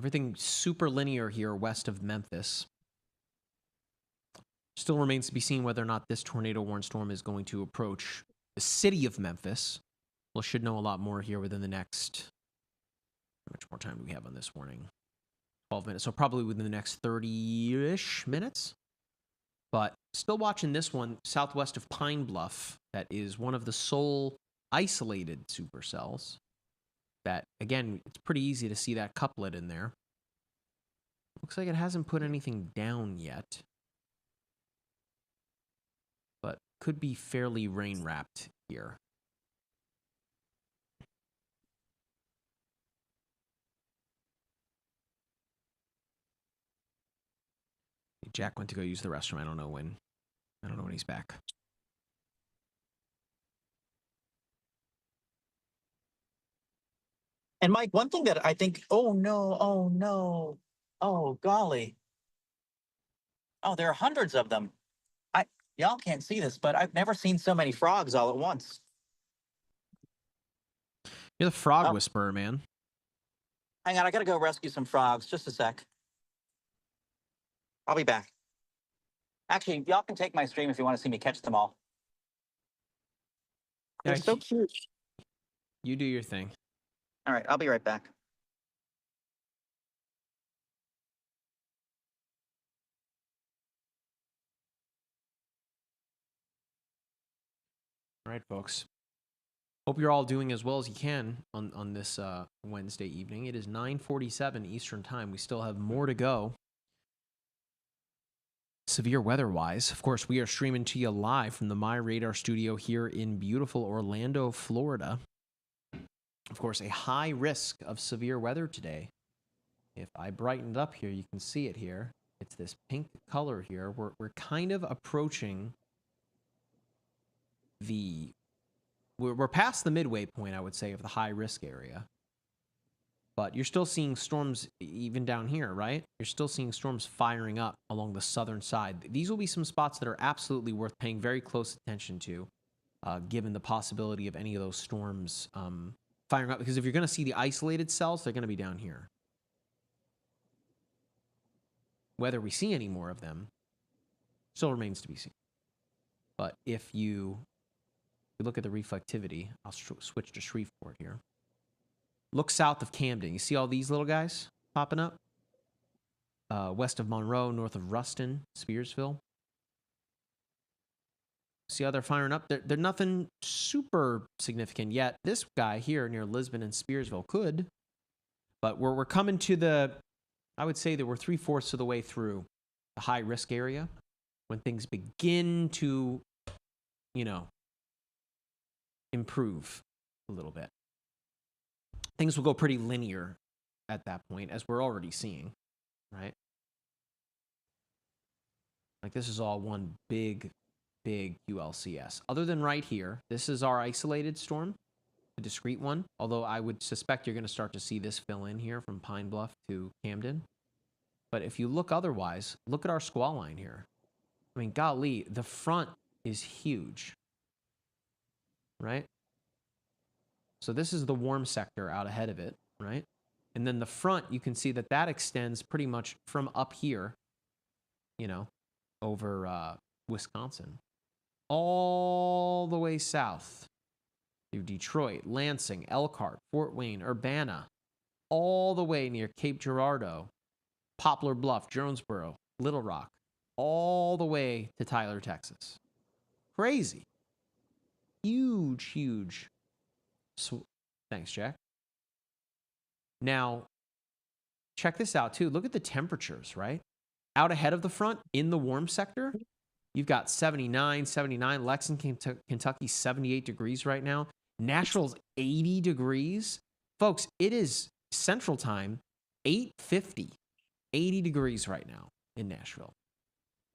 Everything super linear here west of Memphis. Still remains to be seen whether or not this tornado-warned storm is going to approach the city of Memphis. We'll should know a lot more here within the next... How much more time do we have on this warning? 12 minutes. So probably within the next 30-ish minutes. But still watching this one southwest of Pine Bluff. That is one of the sole isolated supercells. That, again, it's pretty easy to see that couplet in there. Looks like it hasn't put anything down yet. But could be fairly rain-wrapped here. Jack went to go use the restroom. I don't know when he's back. And Mike, one thing that I think, oh no, oh golly. Oh, there are hundreds of them. Y'all can't see this, but I've never seen so many frogs all at once. You're the frog whisperer, man. Hang on, I gotta go rescue some frogs. Just a sec. I'll be back. Actually, y'all can take my stream if you want to see me catch them all. They're so cute. You do your thing. All right, I'll be right back. All right, folks. Hope you're all doing as well as you can on this Wednesday evening. It is 9:47 Eastern Time. We still have more to go. Severe weather-wise, of course, we are streaming to you live from the MyRadar studio here in beautiful Orlando, Florida. Of course, a high risk of severe weather today. If I brightened up here, you can see it here. It's this pink color here. We're kind of approaching we're past the midway point, I would say, of the high risk area. But you're still seeing storms even down here, right? You're still seeing storms firing up along the southern side. These will be some spots that are absolutely worth paying very close attention to, given the possibility of any of those storms firing up. Because if you're going to see the isolated cells, they're going to be down here. Whether we see any more of them still remains to be seen. But if you look at the reflectivity, I'll switch to Shreveport here. Look south of Camden. You see all these little guys popping up? West of Monroe, north of Ruston, Spearsville. See how they're firing up? They're nothing super significant yet. This guy here near Lisbon and Spearsville could. But we're coming to I would say that we're 3/4 of the way through the high risk area when things begin to, improve a little bit. Things will go pretty linear at that point, as we're already seeing, right? Like this is all one big QLCS. Other than right here, this is our isolated storm, the discrete one, although I would suspect you're going to start to see this fill in here from Pine Bluff to Camden. But if you look otherwise, look at our squall line here. I mean, golly, the front is huge, right? So this is the warm sector out ahead of it, right? And then the front, you can see that extends pretty much from up here, over Wisconsin, all the way south through Detroit, Lansing, Elkhart, Fort Wayne, Urbana, all the way near Cape Girardeau, Poplar Bluff, Jonesboro, Little Rock, all the way to Tyler, Texas. Crazy. Huge. Thanks, Jack. Now, check this out, too. Look at the temperatures, right? Out ahead of the front, in the warm sector, you've got 79. Lexington, Kentucky, 78 degrees right now. Nashville's 80 degrees. Folks, it is Central Time, 8:50. 80 degrees right now in Nashville.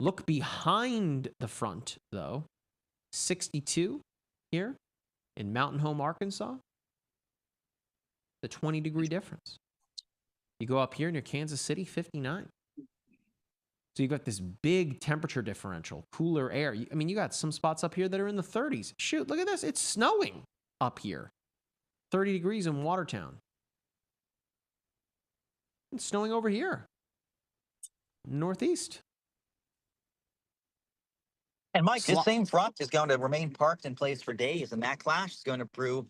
Look behind the front, though. 62 here in Mountain Home, Arkansas. The 20-degree difference. You go up here near Kansas City, 59. So you've got this big temperature differential, cooler air. I mean, you got some spots up here that are in the 30s. Shoot, look at this. It's snowing up here. 30 degrees in Watertown. It's snowing over here, northeast. And Mike, this same front is going to remain parked in place for days, and that clash is going to brew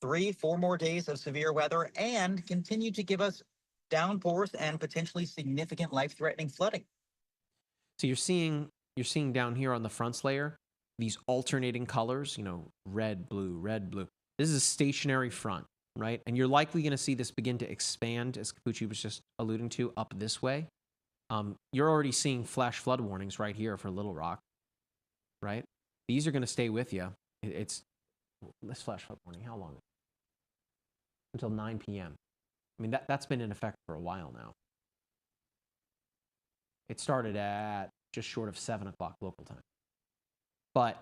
3-4 more days of severe weather and continue to give us downpours and potentially significant life-threatening flooding. So you're seeing down here on the fronts layer these alternating colors, red, blue, red, blue. This is a stationary front, right? And you're likely going to see this begin to expand, as Capucci was just alluding to, up this way. You're already seeing flash flood warnings right here for Little Rock, right? These are going to stay with you. It's this flash flood warning. How long? Until 9 p.m. I mean, that's been in effect for a while now. It started at just short of 7 o'clock local time. But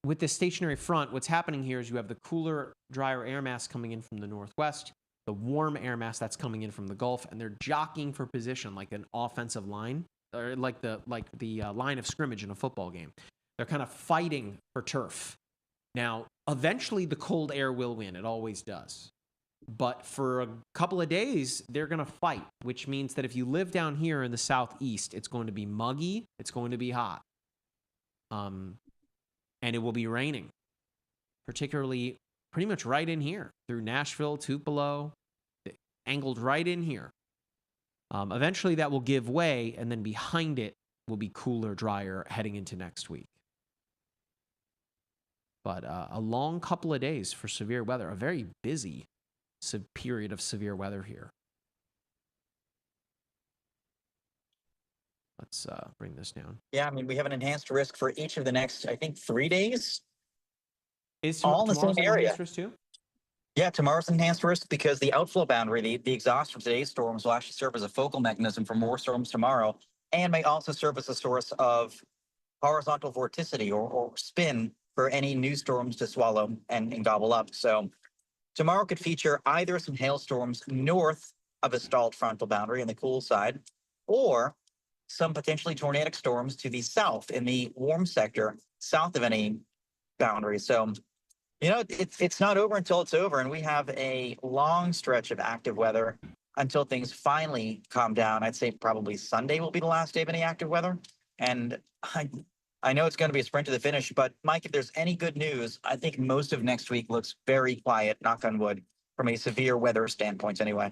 with this stationary front, what's happening here is you have the cooler, drier air mass coming in from the northwest, the warm air mass that's coming in from the Gulf, and they're jockeying for position like an offensive line, or like the line of scrimmage in a football game. They're kind of fighting for turf. Now, eventually the cold air will win. It always does. But for a couple of days, they're going to fight, which means that if you live down here in the southeast, it's going to be muggy, it's going to be hot. And it will be raining, particularly pretty much right in here through Nashville, Tupelo, angled right in here. Eventually that will give way, and then behind it will be cooler, drier heading into next week. But a long couple of days for severe weather, a very busy period of severe weather here. Let's bring this down. Yeah, I mean, we have an enhanced risk for each of the next, I think, 3 days. Is all in the same area. Enhanced risk too? Yeah, tomorrow's enhanced risk because the outflow boundary, the exhaust from today's storms will actually serve as a focal mechanism for more storms tomorrow, and may also serve as a source of horizontal vorticity or spin for any new storms to swallow and gobble up. So tomorrow could feature either some hailstorms north of a stalled frontal boundary on the cool side, or some potentially tornadic storms to the south in the warm sector, south of any boundary. So, it's not over until it's over, and we have a long stretch of active weather until things finally calm down. I'd say probably Sunday will be the last day of any active weather. And I know it's going to be a sprint to the finish, but Mike, if there's any good news, I think most of next week looks very quiet, knock on wood, from a severe weather standpoint anyway.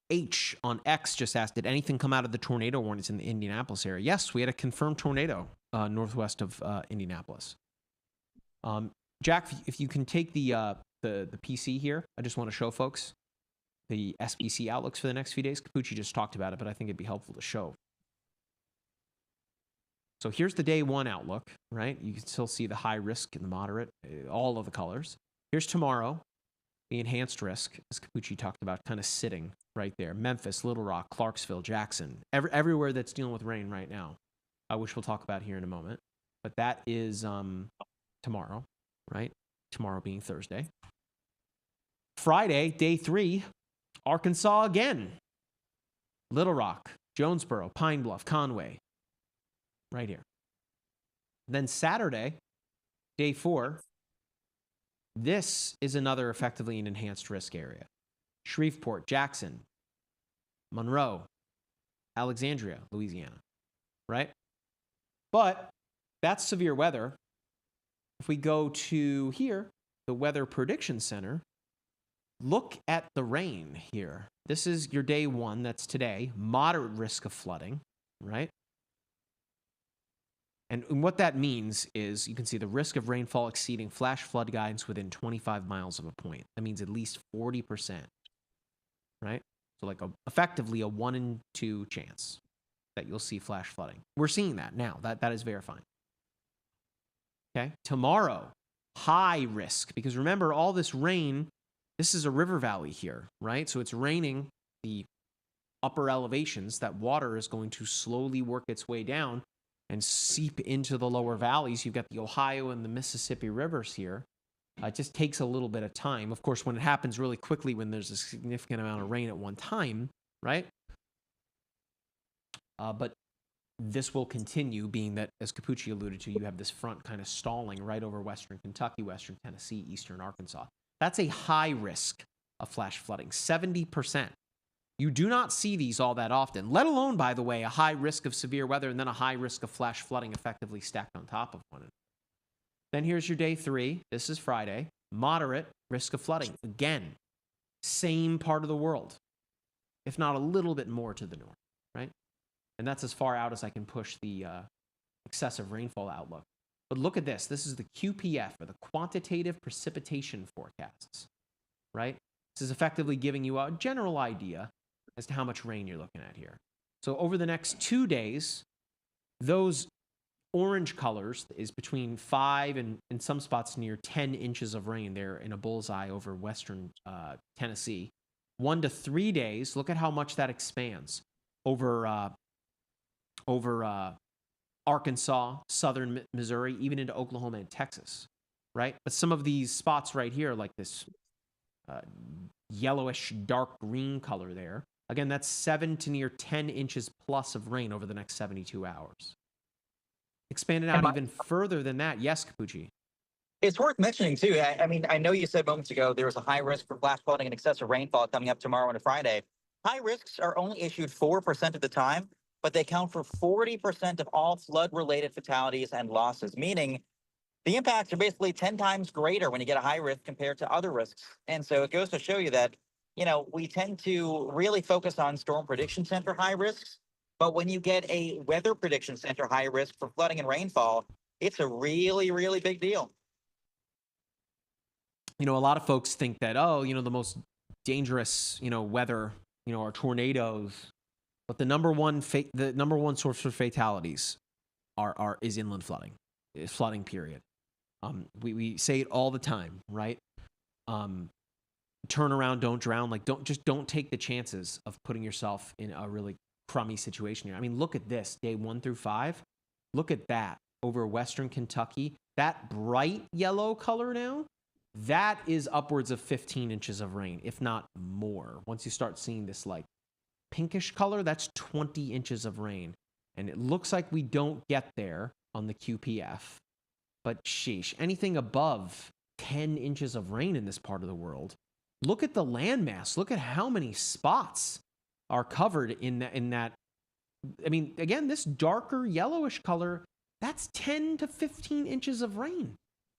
H on X just asked, did anything come out of the tornado warnings in the Indianapolis area? Yes, we had a confirmed tornado northwest of Indianapolis. Jack, if you can take the PC here, I just want to show folks the SPC outlooks for the next few days. Capucci just talked about it, but I think it'd be helpful to show. So here's the day one outlook, right? You can still see the high risk and the moderate, all of the colors. Here's tomorrow, the enhanced risk, as Capucci talked about, kind of sitting right there. Memphis, Little Rock, Clarksville, Jackson, everywhere that's dealing with rain right now, which we'll talk about here in a moment. But that is tomorrow, right? Tomorrow being Thursday. Friday, day 3, Arkansas again. Little Rock, Jonesboro, Pine Bluff, Conway, right here. Then Saturday, day 4, this is another effectively an enhanced risk area. Shreveport, Jackson, Monroe, Alexandria, Louisiana, right? But that's severe weather. If we go to here, the Weather Prediction Center, look at the rain here. This is your day 1, that's today, moderate risk of flooding, right? And what that means is you can see the risk of rainfall exceeding flash flood guidance within 25 miles of a point. That means at least 40%, right? So like effectively a 1 in 2 chance that you'll see flash flooding. We're seeing that now. That is verifying. Okay, tomorrow, high risk, because remember all this rain, this is a river valley here, right? So it's raining the upper elevations. That water is going to slowly work its way down and seep into the lower valleys. You've got the Ohio and the Mississippi rivers here. It just takes a little bit of time. Of course, when it happens really quickly, when there's a significant amount of rain at one time, right? But this will continue, being that, as Capucci alluded to, you have this front kind of stalling right over western Kentucky, western Tennessee, eastern Arkansas. That's a high risk of flash flooding, 70%. You do not see these all that often, let alone, by the way, a high risk of severe weather and then a high risk of flash flooding effectively stacked on top of one another. Then here's your day 3. This is Friday. Moderate risk of flooding. Again, same part of the world, if not a little bit more to the north, right? And that's as far out as I can push the excessive rainfall outlook. But look at this. This is the QPF, or the quantitative precipitation forecasts, right? This is effectively giving you a general idea as to how much rain you're looking at here. So over the next 2 days, those orange colors is between 5 and in some spots near 10 inches of rain there in a bullseye over western Tennessee. 1 to 3 days, look at how much that expands over Arkansas, southern Missouri, even into Oklahoma and Texas, right? But some of these spots right here, like this yellowish dark green color there, again, that's 7 to near 10 inches plus of rain over the next 72 hours. Expanded out even further than that. Yes, Capucci. It's worth mentioning, too. I mean, I know you said moments ago there was a high risk for flash flooding and excessive rainfall coming up tomorrow and a Friday. High risks are only issued 4% of the time, but they count for 40% of all flood-related fatalities and losses, meaning the impacts are basically 10 times greater when you get a high risk compared to other risks. And so it goes to show you that, you know, we tend to really focus on Storm Prediction Center high risks, but when you get a Weather Prediction Center high risk for flooding and rainfall, it's a really, really big deal. You know, a lot of folks think that, oh, you know, the most dangerous, you know, weather, you know, are tornadoes. But the number one source for fatalities is inland flooding, is flooding, period. We say it all the time, right? Turn around, don't drown. Like, don't take the chances of putting yourself in a really crummy situation here. I mean, look at this, day 1 through 5. Look at that over western Kentucky. That bright yellow color now, that is upwards of 15 inches of rain, if not more. Once you start seeing this like pinkish color, that's 20 inches of rain. And it looks like we don't get there on the QPF. But sheesh, anything above 10 inches of rain in this part of the world, look at the landmass. Look at how many spots are covered in that. I mean, again, this darker yellowish color, that's 10 to 15 inches of rain,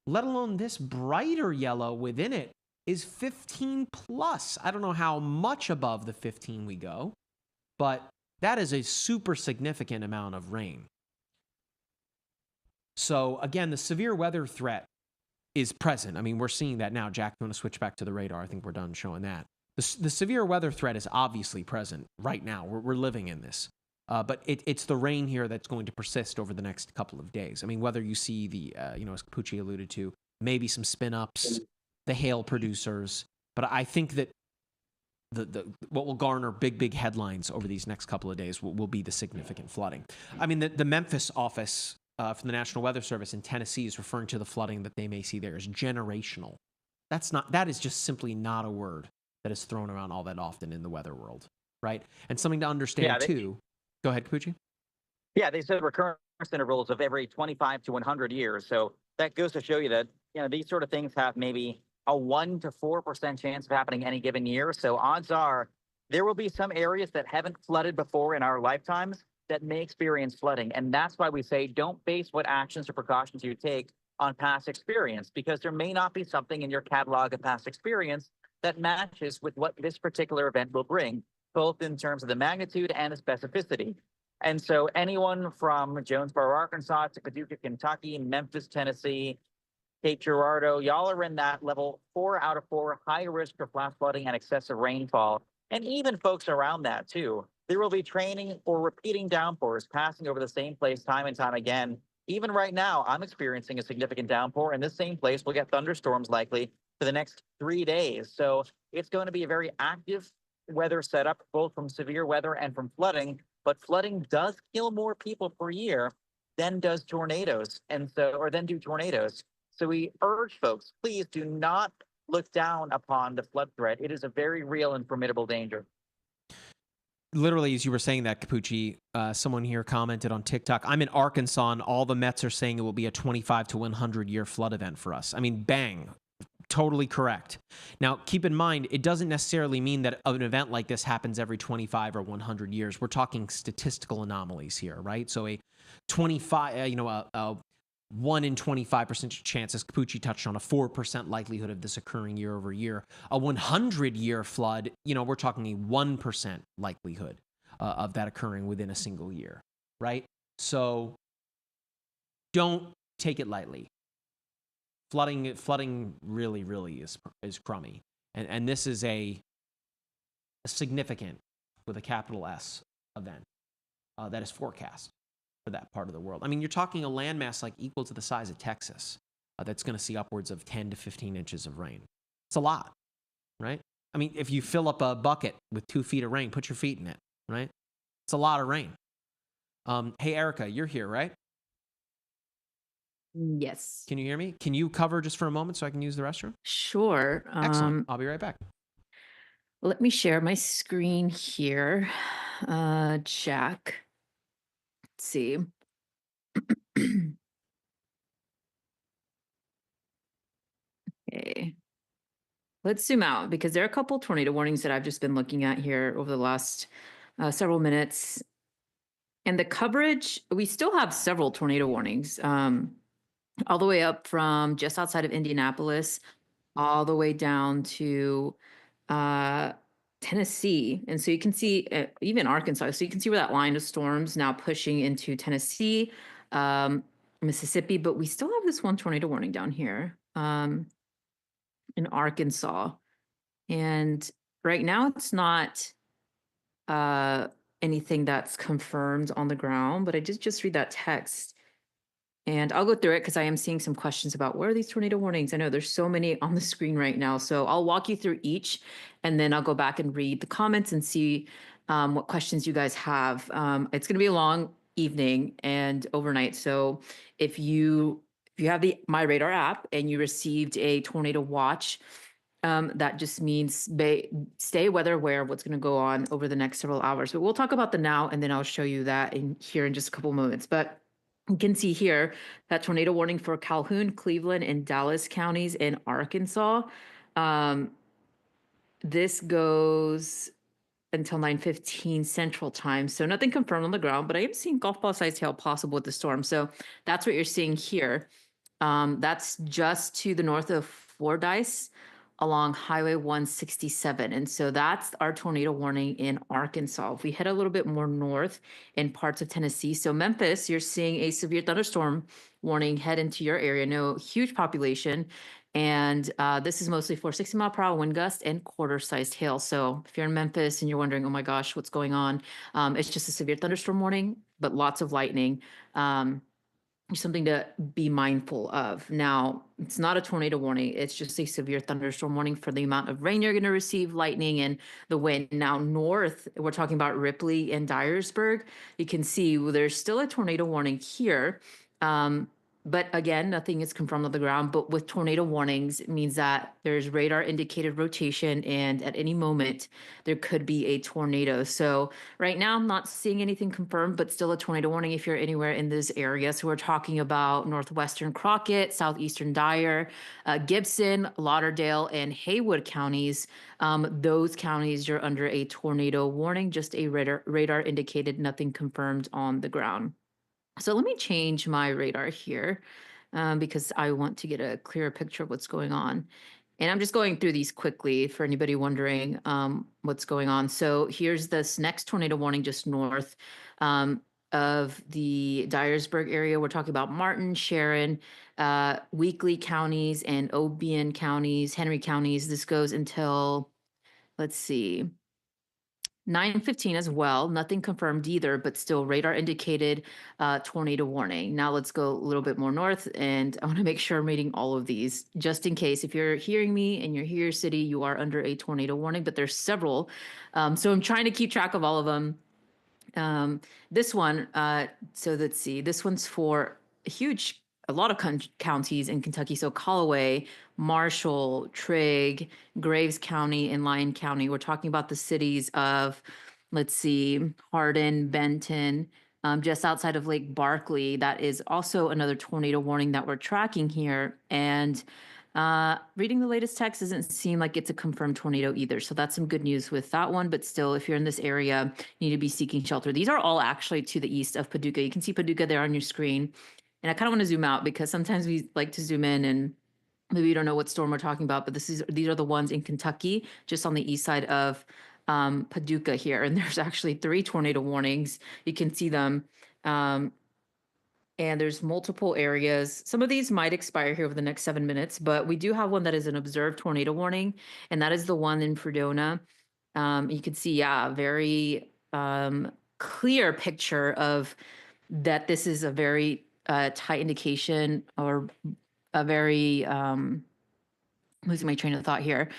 let alone this brighter yellow within it is 15 plus. I don't know how much above the 15 we go, but that is a super significant amount of rain. So again, the severe weather threat is present. I mean, we're seeing that now. Jack, you want to switch back to the radar? I think we're done showing that. The severe weather threat is obviously present right now. We're living in this. But it's the rain here that's going to persist over the next couple of days. I mean, whether you see the, as Capucci alluded to, maybe some spin-ups, the hail producers. But I think that what will garner big headlines over these next couple of days will be the significant flooding. I mean, the Memphis office from the National Weather Service in Tennessee is referring to the flooding that they may see there as generational. That is just simply not a word that is thrown around all that often in the weather world, right? And something to understand too. Go ahead, Capucci. Yeah, they said recurrence intervals of every 25 to 100 years. So that goes to show you that, these sort of things have maybe a 1 to 4% chance of happening any given year. So odds are there will be some areas that haven't flooded before in our lifetimes that may experience flooding. And that's why we say don't base what actions or precautions you take on past experience, because there may not be something in your catalog of past experience that matches with what this particular event will bring, both in terms of the magnitude and the specificity. And so anyone from Jonesboro, Arkansas to Paducah, Kentucky, Memphis, Tennessee, Cape Girardeau, y'all are in that level 4 out of 4 high risk for flash flooding and excessive rainfall. And even folks around that too. There will be training for repeating downpours passing over the same place time and time again. Even right now, I'm experiencing a significant downpour, and this same place will get thunderstorms likely for the next 3 days. So it's going to be a very active weather setup, both from severe weather and from flooding. But flooding does kill more people per year than does tornadoes, than do tornadoes. So we urge folks, please do not look down upon the flood threat. It is a very real and formidable danger. Literally, as you were saying that, Capucci, someone here commented on TikTok, I'm in Arkansas, and all the Mets are saying it will be a 25 to 100 year flood event for us. I mean, bang, Totally correct. Now, keep in mind, it doesn't necessarily mean that an event like this happens every 25 or 100 years. We're talking statistical anomalies here, right? So a 25, a 1 in 25% chance, as Capucci touched on, a 4% likelihood of this occurring year over year. A 100-year flood, we're talking a 1% likelihood of that occurring within a single year, right? So don't take it lightly. Flooding really, really is crummy, and this is a significant, with a capital S, event that is forecast for that part of the world. I mean, you're talking a landmass like equal to the size of Texas that's going to see upwards of 10 to 15 inches of rain. It's a lot, right? I mean, if you fill up a bucket with 2 feet of rain, put your feet in it, right? It's a lot of rain. Hey, Erica, you're here, right? Yes. Can you hear me? Can you cover just for a moment so I can use the restroom? Sure. Excellent. I'll be right back. Let me share my screen here. Jack. Let's see. Okay. Let's zoom out because there are a couple tornado warnings that I've just been looking at here over the last several minutes. And the coverage, we still have several tornado warnings, all the way up from just outside of Indianapolis, all the way down to Tennessee. And so you can see even Arkansas. So you can see where that line of storms now pushing into Tennessee, Mississippi, but we still have this one tornado warning down here in Arkansas. And right now it's not anything that's confirmed on the ground, but I did just read that text. And I'll go through it because I am seeing some questions about where are these tornado warnings? I know there's so many on the screen right now. So I'll walk you through each, and then I'll go back and read the comments and see what questions you guys have. It's going to be a long evening and overnight. So if you have the MyRadar app and you received a tornado watch, that just means stay weather aware of what's going to go on over the next several hours. But we'll talk about the now, and then I'll show you that here in just a couple of moments. But you can see here that tornado warning for Calhoun, Cleveland, and Dallas counties in Arkansas. This goes until 9:15 Central Time. So nothing confirmed on the ground, but I am seeing golf ball sized hail possible with the storm. So that's what you're seeing here. That's just to the north of Fordyce along Highway 167. And so that's our tornado warning in Arkansas. If we head a little bit more north in parts of Tennessee, so Memphis, you're seeing a severe thunderstorm warning head into your area. No huge population. And this is mostly for 60-mile-per-hour wind gusts and quarter-sized hail. So if you're in Memphis and you're wondering, oh my gosh, what's going on? It's just a severe thunderstorm warning, but lots of lightning. Something to be mindful of. Now, it's not a tornado warning. It's just a severe thunderstorm warning for the amount of rain you're going to receive, lightning, and the wind. Now, north, we're talking about Ripley and Dyersburg. You can see there's still a tornado warning here. But again, nothing is confirmed on the ground. But with tornado warnings, it means that there's radar indicated rotation, and at any moment there could be a tornado. So right now I'm not seeing anything confirmed, but still a tornado warning if you're anywhere in this area. So we're talking about northwestern Crockett, southeastern Dyer, Gibson, Lauderdale, and Haywood counties. Those counties are under a tornado warning, just a radar indicated, nothing confirmed on the ground. So let me change my radar here because I want to get a clearer picture of what's going on. And I'm just going through these quickly for anybody wondering what's going on. So here's this next tornado warning just north of the Dyersburg area. We're talking about Martin, Sharon, Weakley counties, and Obion counties, Henry counties. This goes until, let's see, 9:15 as well. Nothing confirmed either, but still radar indicated tornado warning. Now let's go a little bit more north, and I want to make sure I'm reading all of these just in case. If you're hearing me and you're here, city, you are under a tornado warning, but there's several. So I'm trying to keep track of all of them. This one, so let's see, this one's for a lot of counties in Kentucky. So Callaway, Marshall, Trigg, Graves County, and Lyon County. We're talking about the cities of, let's see, Hardin, Benton, just outside of Lake Barkley. That is also another tornado warning that we're tracking here. And Reading the latest text doesn't seem like it's a confirmed tornado either. So that's some good news with that one. But still, if you're in this area, you need to be seeking shelter. These are all actually to the east of Paducah. You can see Paducah there on your screen. And I kind of want to zoom out because sometimes we like to zoom in and maybe you don't know what storm we're talking about, but these are the ones in Kentucky, just on the east side of Paducah here. And there's actually 3 tornado warnings. You can see them. And there's multiple areas. Some of these might expire here over the next 7 minutes, but we do have one that is an observed tornado warning, and that is the one in Fredonia. You can see, yeah, very clear picture of that this is a very tight indication or a very losing my train of thought here.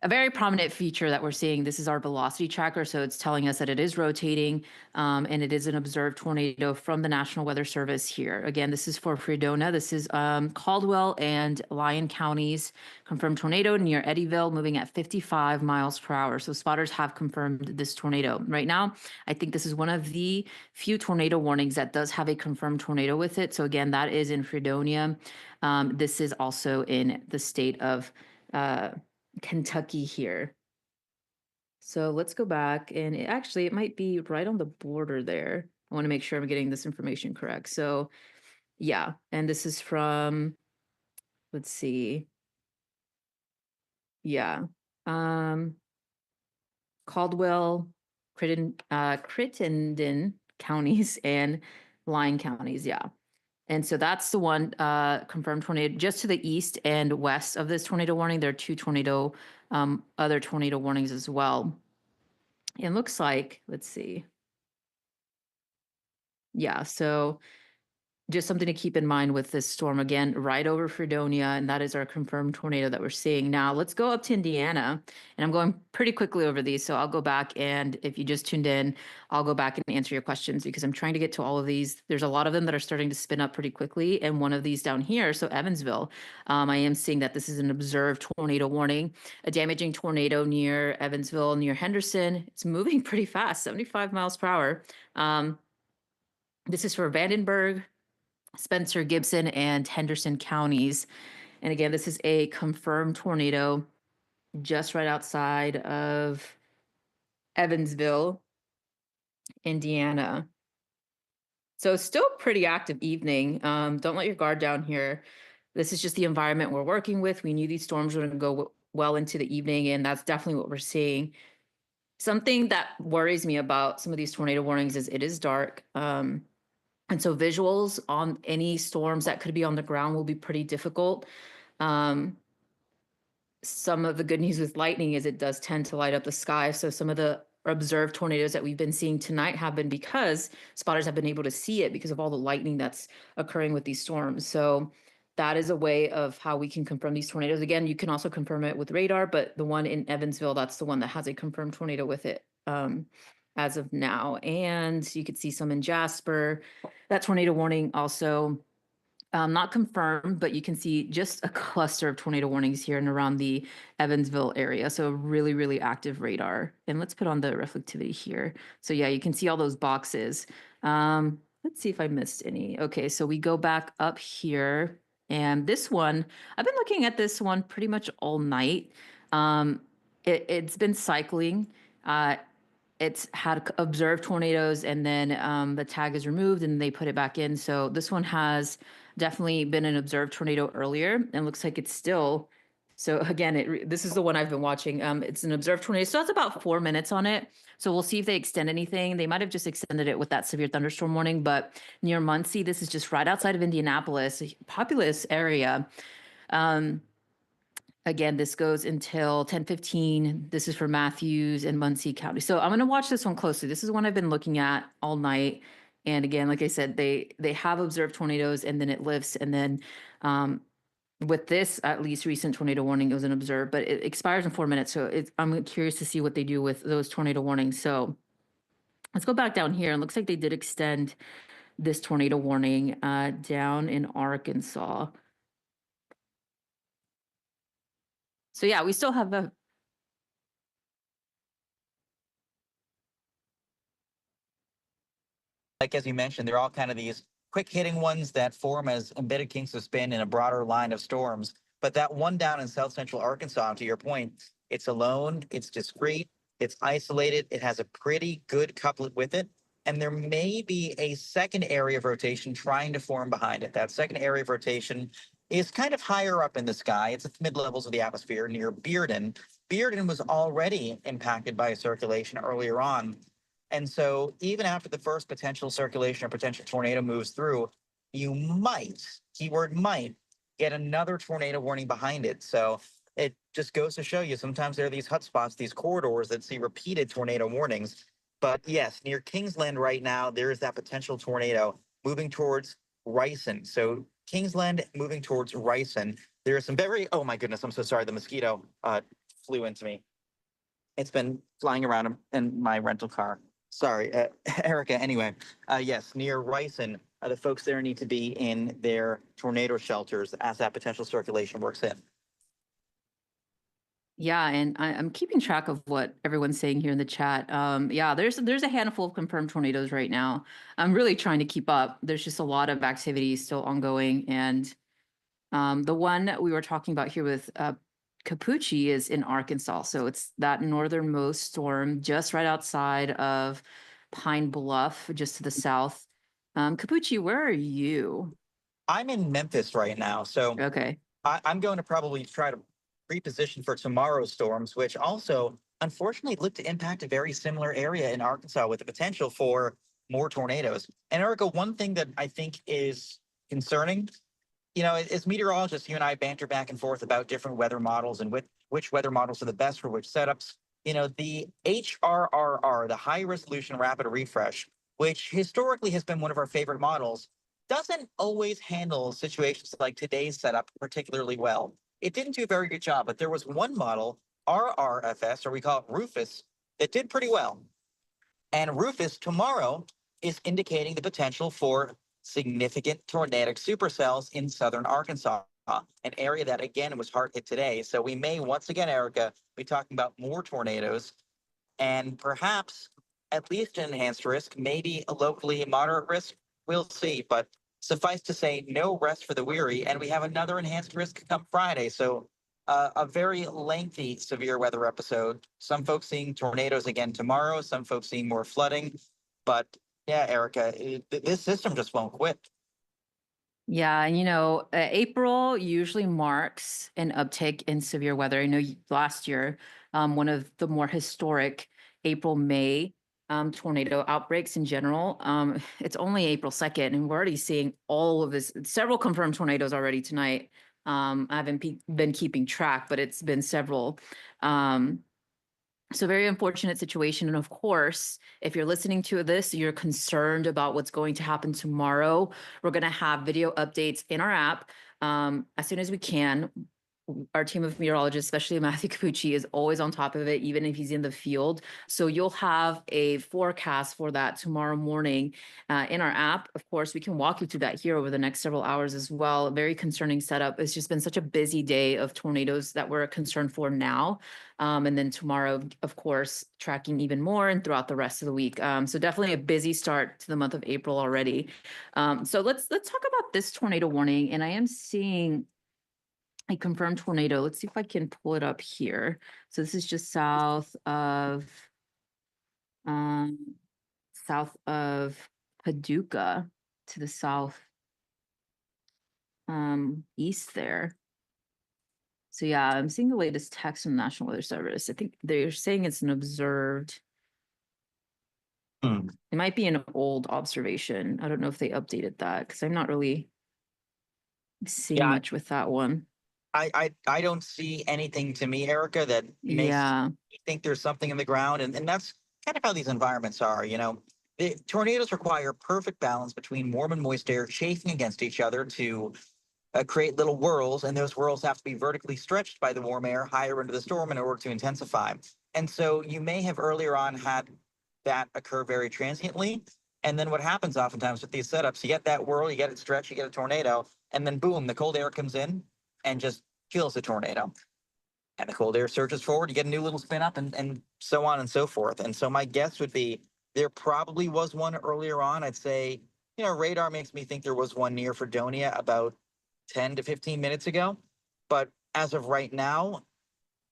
A very prominent feature that we're seeing, this is our velocity tracker. So it's telling us that it is rotating and it is an observed tornado from the National Weather Service here. Again, this is for Fredonia. This is Caldwell and Lyon counties. Confirmed tornado near Eddyville, moving at 55 miles per hour. So spotters have confirmed this tornado. Right now, I think this is one of the few tornado warnings that does have a confirmed tornado with it. So again, that is in Fredonia. This is also in the state of Kentucky here. So let's go back, and it might be right on the border there. I want to make sure I'm getting this information correct. So yeah, and this is from, let's see. Yeah. Caldwell, Crittenden counties and Lyon counties. Yeah. And so that's the one confirmed tornado just to the east and west of this tornado warning. There are 2 other tornado warnings as well. It looks like, let's see. Yeah, so just something to keep in mind with this storm. Again, right over Fredonia, and that is our confirmed tornado that we're seeing. Now, let's go up to Indiana, and I'm going pretty quickly over these, so I'll go back, and if you just tuned in, I'll go back and answer your questions because I'm trying to get to all of these. There's a lot of them that are starting to spin up pretty quickly, and one of these down here, so Evansville, I am seeing that this is an observed tornado warning, a damaging tornado near Evansville, near Henderson. It's moving pretty fast, 75 miles per hour. This is for Vandenberg, Spencer, Gibson, and Henderson counties. And again, this is a confirmed tornado just right outside of Evansville, Indiana. So still pretty active evening. Don't let your guard down here. This is just the environment we're working with. We knew these storms were going to go well into the evening, and that's definitely what we're seeing. Something that worries me about some of these tornado warnings is it is dark. And so visuals on any storms that could be on the ground will be pretty difficult. Some of the good news with lightning is it does tend to light up the sky. So some of the observed tornadoes that we've been seeing tonight have been because spotters have been able to see it because of all the lightning that's occurring with these storms. So that is a way of how we can confirm these tornadoes. Again, you can also confirm it with radar, but the one in Evansville, that's the one that has a confirmed tornado with it. As of now. And you could see some in Jasper. That tornado warning also not confirmed, but you can see just a cluster of tornado warnings here and around the Evansville area. So really, really active radar. And let's put on the reflectivity here. So yeah, you can see all those boxes. Let's see if I missed any. Okay, so we go back up here. And this one, I've been looking at this one pretty much all night. It's been cycling. It's had observed tornadoes, and then the tag is removed and they put it back in. So this one has definitely been an observed tornado earlier, and looks like it's still. So again, this is the one I've been watching. It's an observed tornado. So that's about 4 minutes on it. So we'll see if they extend anything. They might have just extended it with that severe thunderstorm warning, but near Muncie, this is just right outside of Indianapolis, a populous area. Again, this goes until 10:15. This is for Matthews and Muncie County. So I'm going to watch this one closely. This is one I've been looking at all night. And again, like I said, they have observed tornadoes and then it lifts. And then with this, at least recent tornado warning, it was an observed, but it expires in 4 minutes. So I'm curious to see what they do with those tornado warnings. So let's go back down here. It looks like they did extend this tornado warning down in Arkansas. So yeah, we still have a. Like as you mentioned, they're all kind of these quick hitting ones that form as embedded kinks of spin in a broader line of storms. But that one down in south central Arkansas, to your point, it's alone, it's discreet, it's isolated, it has a pretty good couplet with it. And there may be a second area of rotation trying to form behind it. That second area of rotation is kind of higher up in the sky. It's at the mid levels of the atmosphere near Bearden. Bearden was already impacted by a circulation earlier on. And so even after the first potential circulation or potential tornado moves through, you might, keyword might, get another tornado warning behind it. So it just goes to show you sometimes there are these hotspots, these corridors that see repeated tornado warnings. But yes, near Kingsland right now, there is that potential tornado moving towards Ryson. So Kingsland moving towards Ryson. There are some very, oh my goodness, I'm so sorry. The mosquito flew into me. It's been flying around in my rental car. Sorry, Erica. Anyway, yes, near Ryson, the folks there need to be in their tornado shelters as that potential circulation works in. Yeah, and I'm keeping track of what everyone's saying here in the chat. Yeah, there's a handful of confirmed tornadoes right now. I'm really trying to keep up. There's just a lot of activity still ongoing, and the one that we were talking about here with Capucci is in Arkansas, so it's that northernmost storm just right outside of Pine Bluff, just to the south. Capucci, where are you? I'm in Memphis right now, so Okay. I'm going to probably try to reposition for tomorrow's storms, which also unfortunately look to impact a very similar area in Arkansas with the potential for more tornadoes. And Erica, one thing that I think is concerning, you know, as meteorologists, you and I banter back and forth about different weather models and which weather models are the best for which setups. You know, the HRRR, the high resolution rapid refresh, which historically has been one of our favorite models, doesn't always handle situations like today's setup particularly well. It didn't do a very good job, but there was one model, RRFS, or we call it Rufus, that did pretty well. And Rufus tomorrow is indicating the potential for significant tornadic supercells in southern Arkansas, an area that again was hard hit today. So we may once again, Erica, be talking about more tornadoes and perhaps at least an enhanced risk, maybe a locally moderate risk. We'll see. But suffice to say, no rest for the weary. And we have another enhanced risk come Friday. So a very lengthy severe weather episode. Some folks seeing tornadoes again tomorrow, some folks seeing more flooding. But yeah, Erica, this system just won't quit. Yeah, and April usually marks an uptick in severe weather. I know last year, one of the more historic April-May tornado outbreaks in general. It's only April 2nd, and we're already seeing all of this, several confirmed tornadoes already tonight. I haven't been keeping track, but it's been several. So very unfortunate situation. And of course, if you're listening to this, you're concerned about what's going to happen tomorrow. We're going to have video updates in our app as soon as we can. Our team of meteorologists, especially Matthew Capucci, is always on top of it, even if he's in the field. So you'll have a forecast for that tomorrow morning in our app. Of course, we can walk you through that here over the next several hours as well. A very concerning setup. It's just been such a busy day of tornadoes that we're concerned for now. And then tomorrow, of course, tracking even more and throughout the rest of the week. So definitely a busy start to the month of April already. So let's talk about this tornado warning. And I am seeing a confirmed tornado. Let's see if I can pull it up here. So this is just south of Paducah to the south east there. So yeah, I'm seeing the latest text from the National Weather Service. I think they're saying it's an observed. It might be an old observation. I don't know if they updated that because I'm not really seeing much with that one. I don't see anything to me, Erica, that makes me think there's something in the ground. And that's kind of how these environments are, you know. The tornadoes require perfect balance between warm and moist air chafing against each other to create little whirls, and those whirls have to be vertically stretched by the warm air higher into the storm in order to intensify. And so you may have earlier on had that occur very transiently. And then what happens oftentimes with these setups, you get that whirl, you get it stretched, you get a tornado, and then boom, the cold air comes in and just kills the tornado. And the cold air surges forward, you get a new little spin up and so on and so forth. And so my guess would be there probably was one earlier on. I'd say, you know, radar makes me think there was one near Fredonia about 10 to 15 minutes ago. But as of right now,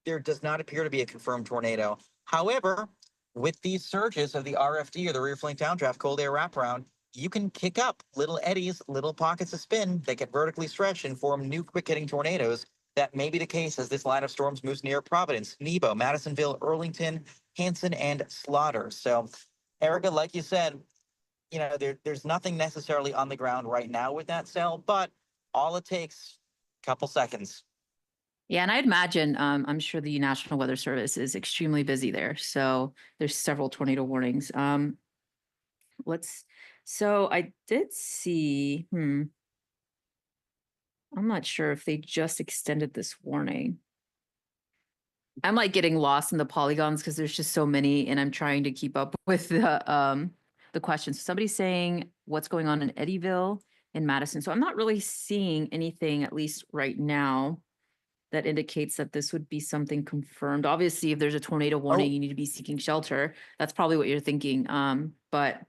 there does not appear to be a confirmed tornado. However, with these surges of the RFD or the rear flank downdraft cold air wraparound, you can kick up little eddies, little pockets of spin that get vertically stretched and form new quick hitting tornadoes. That may be the case as this line of storms moves near Providence, Nebo, Madisonville, Earlington, Hanson, and Slaughter. So, Erica, like you said, there's nothing necessarily on the ground right now with that cell, but all it takes, a couple seconds. Yeah, and I'd imagine, I'm sure the National Weather Service is extremely busy there. So there's several tornado warnings. So I did see, I'm not sure if they just extended this warning. I'm like getting lost in the polygons because there's just so many, and I'm trying to keep up with the questions. Somebody's saying what's going on in Eddyville in Madison. So I'm not really seeing anything, at least right now, that indicates that this would be something confirmed. Obviously, if there's a tornado warning, you need to be seeking shelter. That's probably what you're thinking. But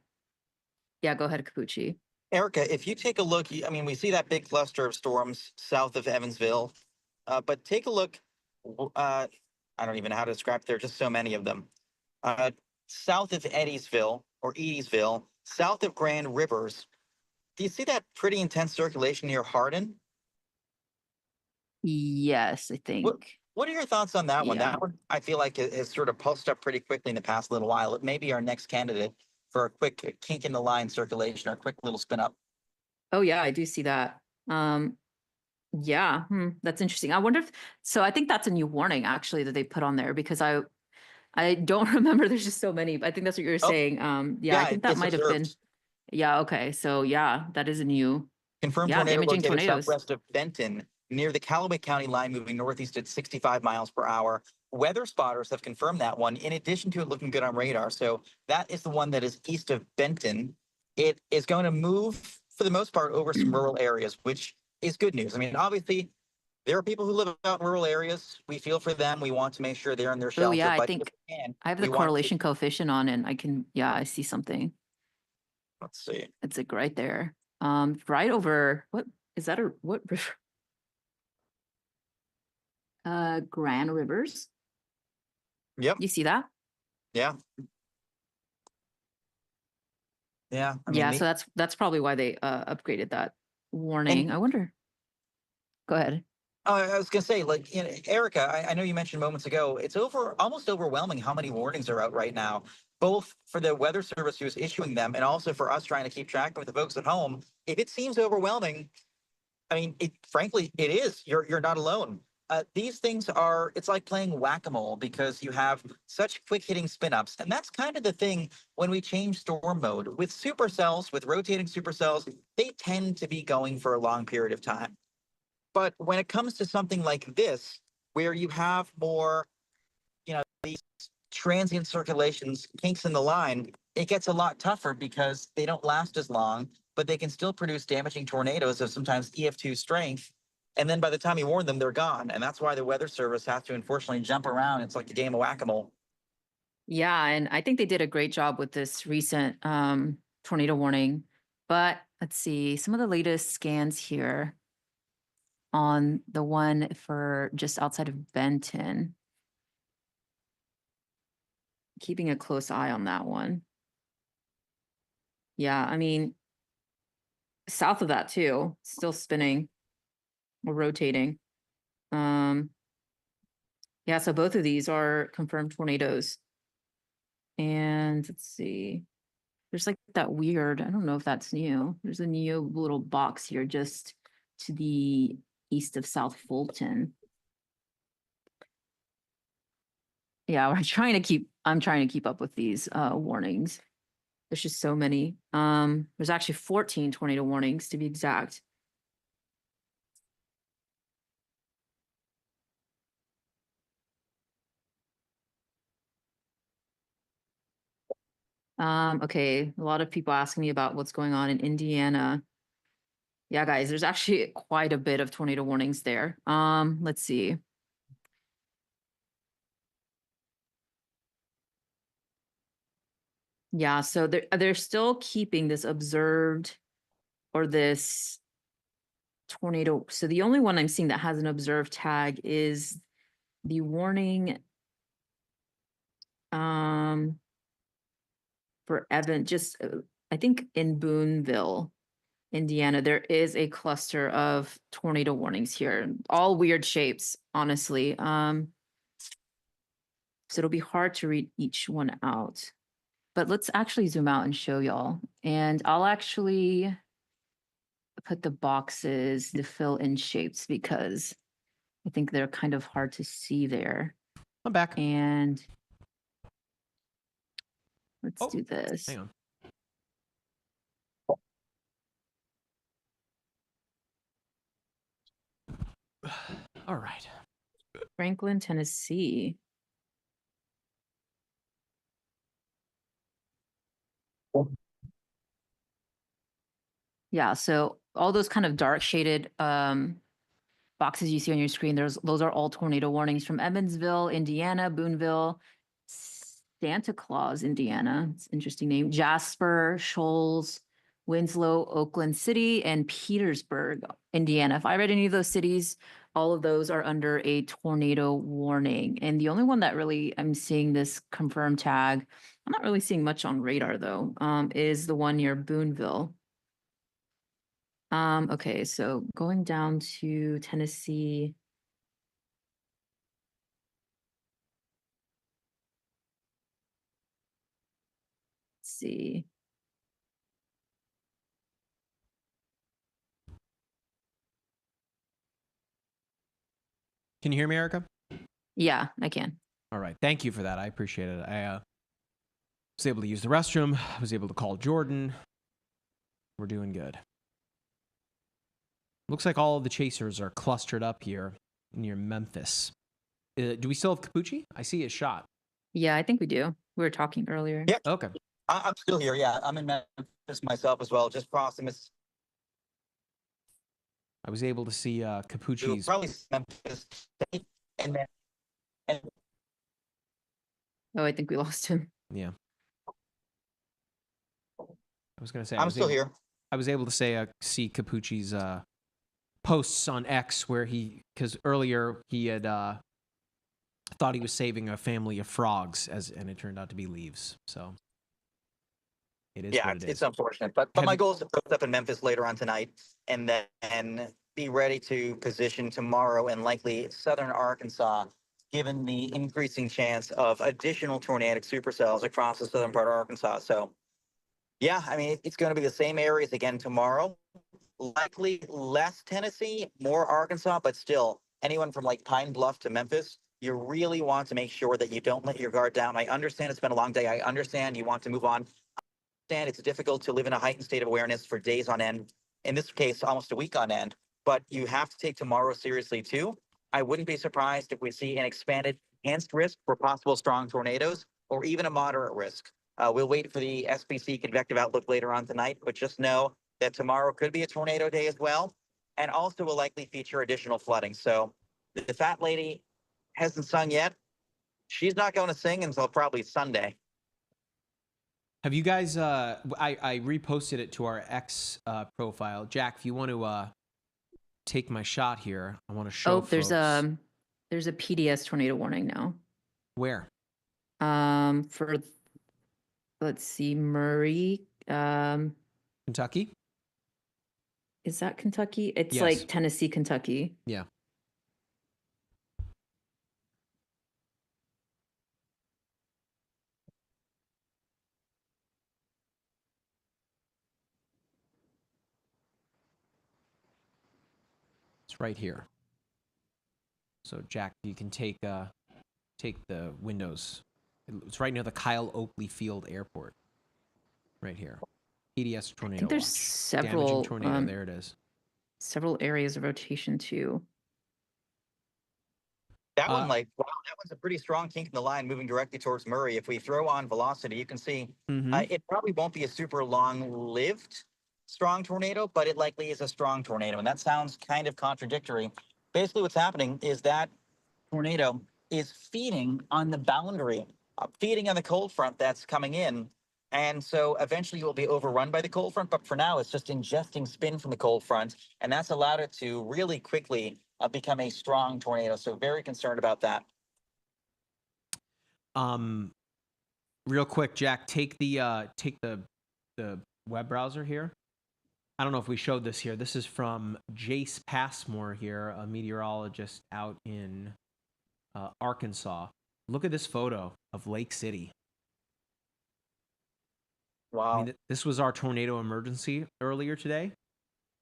yeah, go ahead, Capucci. Erica, if you take a look, we see that big cluster of storms south of Evansville, but take a look. I don't even know how to describe it. There are just so many of them. South of Eddiesville, south of Grand Rivers. Do you see that pretty intense circulation near Hardin? Yes, I think. What are your thoughts on that one? Yeah. That one, I feel like, has sort of pulsed up pretty quickly in the past little while. It may be our next candidate for a quick kink in the line circulation or a quick little spin up. Oh yeah, I do see that. Yeah, that's interesting. I wonder if, so I think that's a new warning actually that they put on there because I don't remember. There's just so many. I think that's what you were saying. Yeah, I think that might have been. Yeah. Okay. So yeah, that is a new. Confirmed Yeah, tornado damaging located tornadoes. southwest of Benton near the Callaway County line, moving northeast at 65 miles per hour. Weather spotters have confirmed that one, in addition to it looking good on radar. So that is the one that is east of Benton. It is going to move, for the most part, over some rural areas, which is good news. I mean, obviously, there are people who live out in rural areas. We feel for them. We want to make sure they're in their shelter. Oh yeah, I but think can, I have the correlation coefficient on and I can, yeah, I see something. Let's see. It's like right there. Right over, what is that, what river? Grand Rivers. Yep. You see that? Yeah. Yeah. Yeah, so that's probably why they upgraded that warning. I wonder. Go ahead. I was gonna say, Erica, I know you mentioned moments ago, it's almost overwhelming how many warnings are out right now, both for the Weather Service who's issuing them and also for us trying to keep track with the folks at home. If it seems overwhelming, frankly, it is. You're not alone. These things it's like playing whack-a-mole because you have such quick hitting spin-ups. And that's kind of the thing when we change storm mode. With supercells, with rotating supercells, they tend to be going for a long period of time. But when it comes to something like this, where you have more, these transient circulations, kinks in the line, it gets a lot tougher because they don't last as long, but they can still produce damaging tornadoes of sometimes EF2 strength. And then by the time you warn them, they're gone. And that's why the Weather Service has to unfortunately jump around. It's like a game of whack-a-mole. Yeah, and I think they did a great job with this recent tornado warning. But let's see, some of the latest scans here on the one for just outside of Benton. Keeping a close eye on that one. Yeah, south of that too, still spinning or rotating. Yeah, so both of these are confirmed tornadoes. And let's see. There's like that weird, I don't know if that's new. There's a new little box here just to the east of South Fulton. Yeah, I'm trying to keep up with these warnings. There's just so many. There's actually 14 tornado warnings to be exact. Okay, a lot of people asking me about what's going on in Indiana. Yeah, guys, there's actually quite a bit of tornado warnings there. Let's see. Yeah, so they're still keeping this observed or this tornado. So the only one I'm seeing that has an observed tag is the warning for Evan, just I think in Boonville, Indiana, there is a cluster of tornado warnings here, all weird shapes, honestly. So it'll be hard to read each one out. But let's actually zoom out and show y'all. And I'll actually put the boxes to fill in shapes because I think they're kind of hard to see there. I'm back. And let's do this. Hang on. All right. Franklin, Tennessee. Yeah, so all those kind of dark shaded boxes you see on your screen, those are all tornado warnings from Evansville, Indiana, Boonville, Santa Claus, Indiana. It's an interesting name. Jasper, Shoals, Winslow, Oakland City, and Petersburg, Indiana. If I read any of those cities, all of those are under a tornado warning. And the only one that really I'm seeing this confirmed tag, I'm not really seeing much on radar though, is the one near Boonville. Okay, so going down to Tennessee. Let's see. Can you hear me, Erica? Yeah, I can. All right. Thank you for that. I appreciate it. I was able to use the restroom. I was able to call Jordan. We're doing good. Looks like all of the chasers are clustered up here near Memphis. Do we still have Capucci? I see his shot. Yeah, I think we do. We were talking earlier. Yeah. Okay. I'm still here. Yeah, I'm in Memphis myself as well, just crossing this. I was able to see Capucci's. Probably Memphis State, and then. Oh, I think we lost him. Yeah. I was going to say. I'm still here. I was able to see Capucci's posts on X where because earlier he had thought he was saving a family of frogs, and it turned out to be leaves. So it is. Yeah, what it is. It's unfortunate, but my goal is to post up in Memphis later on tonight, and then be ready to position tomorrow in likely southern Arkansas, given the increasing chance of additional tornadic supercells across the southern part of Arkansas. So, yeah, I mean, it's going to be the same areas again tomorrow. Likely less Tennessee, more Arkansas, but still, anyone from like Pine Bluff to Memphis, you really want to make sure that you don't let your guard down. I understand it's been a long day. I understand you want to move on. I understand it's difficult to live in a heightened state of awareness for days on end. In this case, almost a week on end. But you have to take tomorrow seriously too. I wouldn't be surprised if we see an expanded enhanced risk for possible strong tornadoes or even a moderate risk. We'll wait for the SPC convective outlook later on tonight, but just know that tomorrow could be a tornado day as well, and also will likely feature additional flooding. So the fat lady hasn't sung yet. She's not going to sing until probably Sunday. Have you guys, I reposted it to our X profile. Jack, if you want to take my shot here, I want to show there's folks. There's a PDS tornado warning now. Where? For, let's see, Murray. Kentucky? Is that Kentucky? It's Yes. like Tennessee, Kentucky. Yeah. It's right here. So Jack, you can take the windows. It's right near the Kyle Oakley Field Airport. Right here. PDS tornado. I think there's watch. several Damaging tornado. There it is. Several areas of rotation too. That one, wow, that one's a pretty strong kink in the line moving directly towards Murray. If we throw on velocity, you can see it probably won't be a super long-lived strong tornado, but it likely is a strong tornado. And that sounds kind of contradictory. Basically, what's happening is that tornado is feeding on the boundary, feeding on the cold front that's coming in. And so eventually it will be overrun by the cold front. But for now, it's just ingesting spin from the cold front. And that's allowed it to really quickly become a strong tornado. So very concerned about that. Real quick, Jack, take the web browser here. I don't know if we showed this here. This is from Jace Passmore here, a meteorologist out in Arkansas. Look at this photo of Lake City. Wow. I mean, this was our tornado emergency earlier today.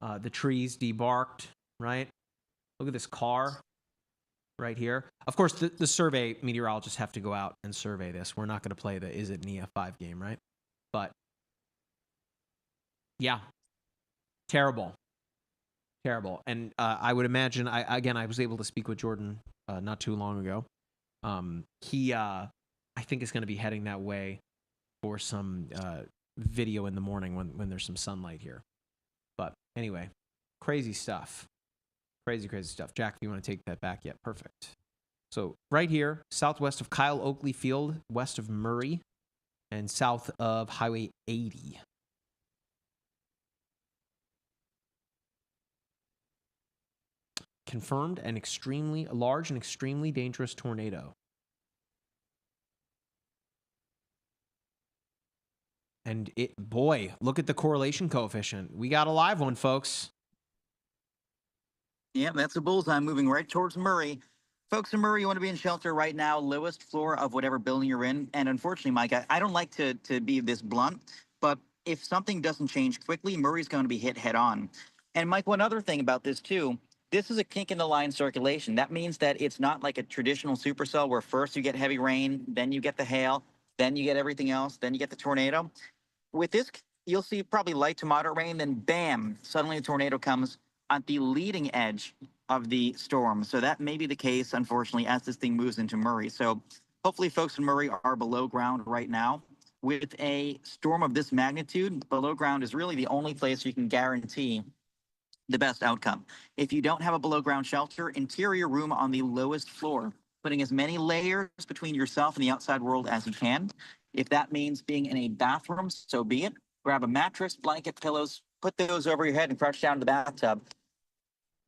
The trees debarked, right? Look at this car right here. Of course, the survey meteorologists have to go out and survey this. We're not going to play the Is It Nia 5 game, right? But yeah, terrible. And I would imagine, I was able to speak with Jordan not too long ago. He, I think, is going to be heading that way for some video in the morning when there's some sunlight here. But anyway, crazy stuff. Crazy stuff. Jack, if you want to take that back, yeah, perfect. So right here, southwest of Kyle Oakley Field, west of Murray, and south of Highway 80. Confirmed an extremely large and extremely dangerous tornado. And boy, look at the correlation coefficient. We got a live one, folks. Yeah, that's a bullseye moving right towards Murray. Folks in Murray, you want to be in shelter right now, lowest floor of whatever building you're in. And unfortunately, Mike, I don't like to be this blunt, but if something doesn't change quickly, Murray's going to be hit head on. And Mike, one other thing about this too, this is a kink in the line circulation. That means that it's not like a traditional supercell where first you get heavy rain, then you get the hail, then you get everything else, then you get the tornado. With this, you'll see probably light to moderate rain, then bam, suddenly a tornado comes at the leading edge of the storm. So that may be the case, unfortunately, as this thing moves into Murray. So hopefully folks in Murray are below ground right now. With a storm of this magnitude, below ground is really the only place you can guarantee the best outcome. If you don't have a below ground shelter, interior room on the lowest floor, putting as many layers between yourself and the outside world as you can. If that means being in a bathroom, so be it. Grab a mattress, blanket, pillows, put those over your head and crouch down to the bathtub.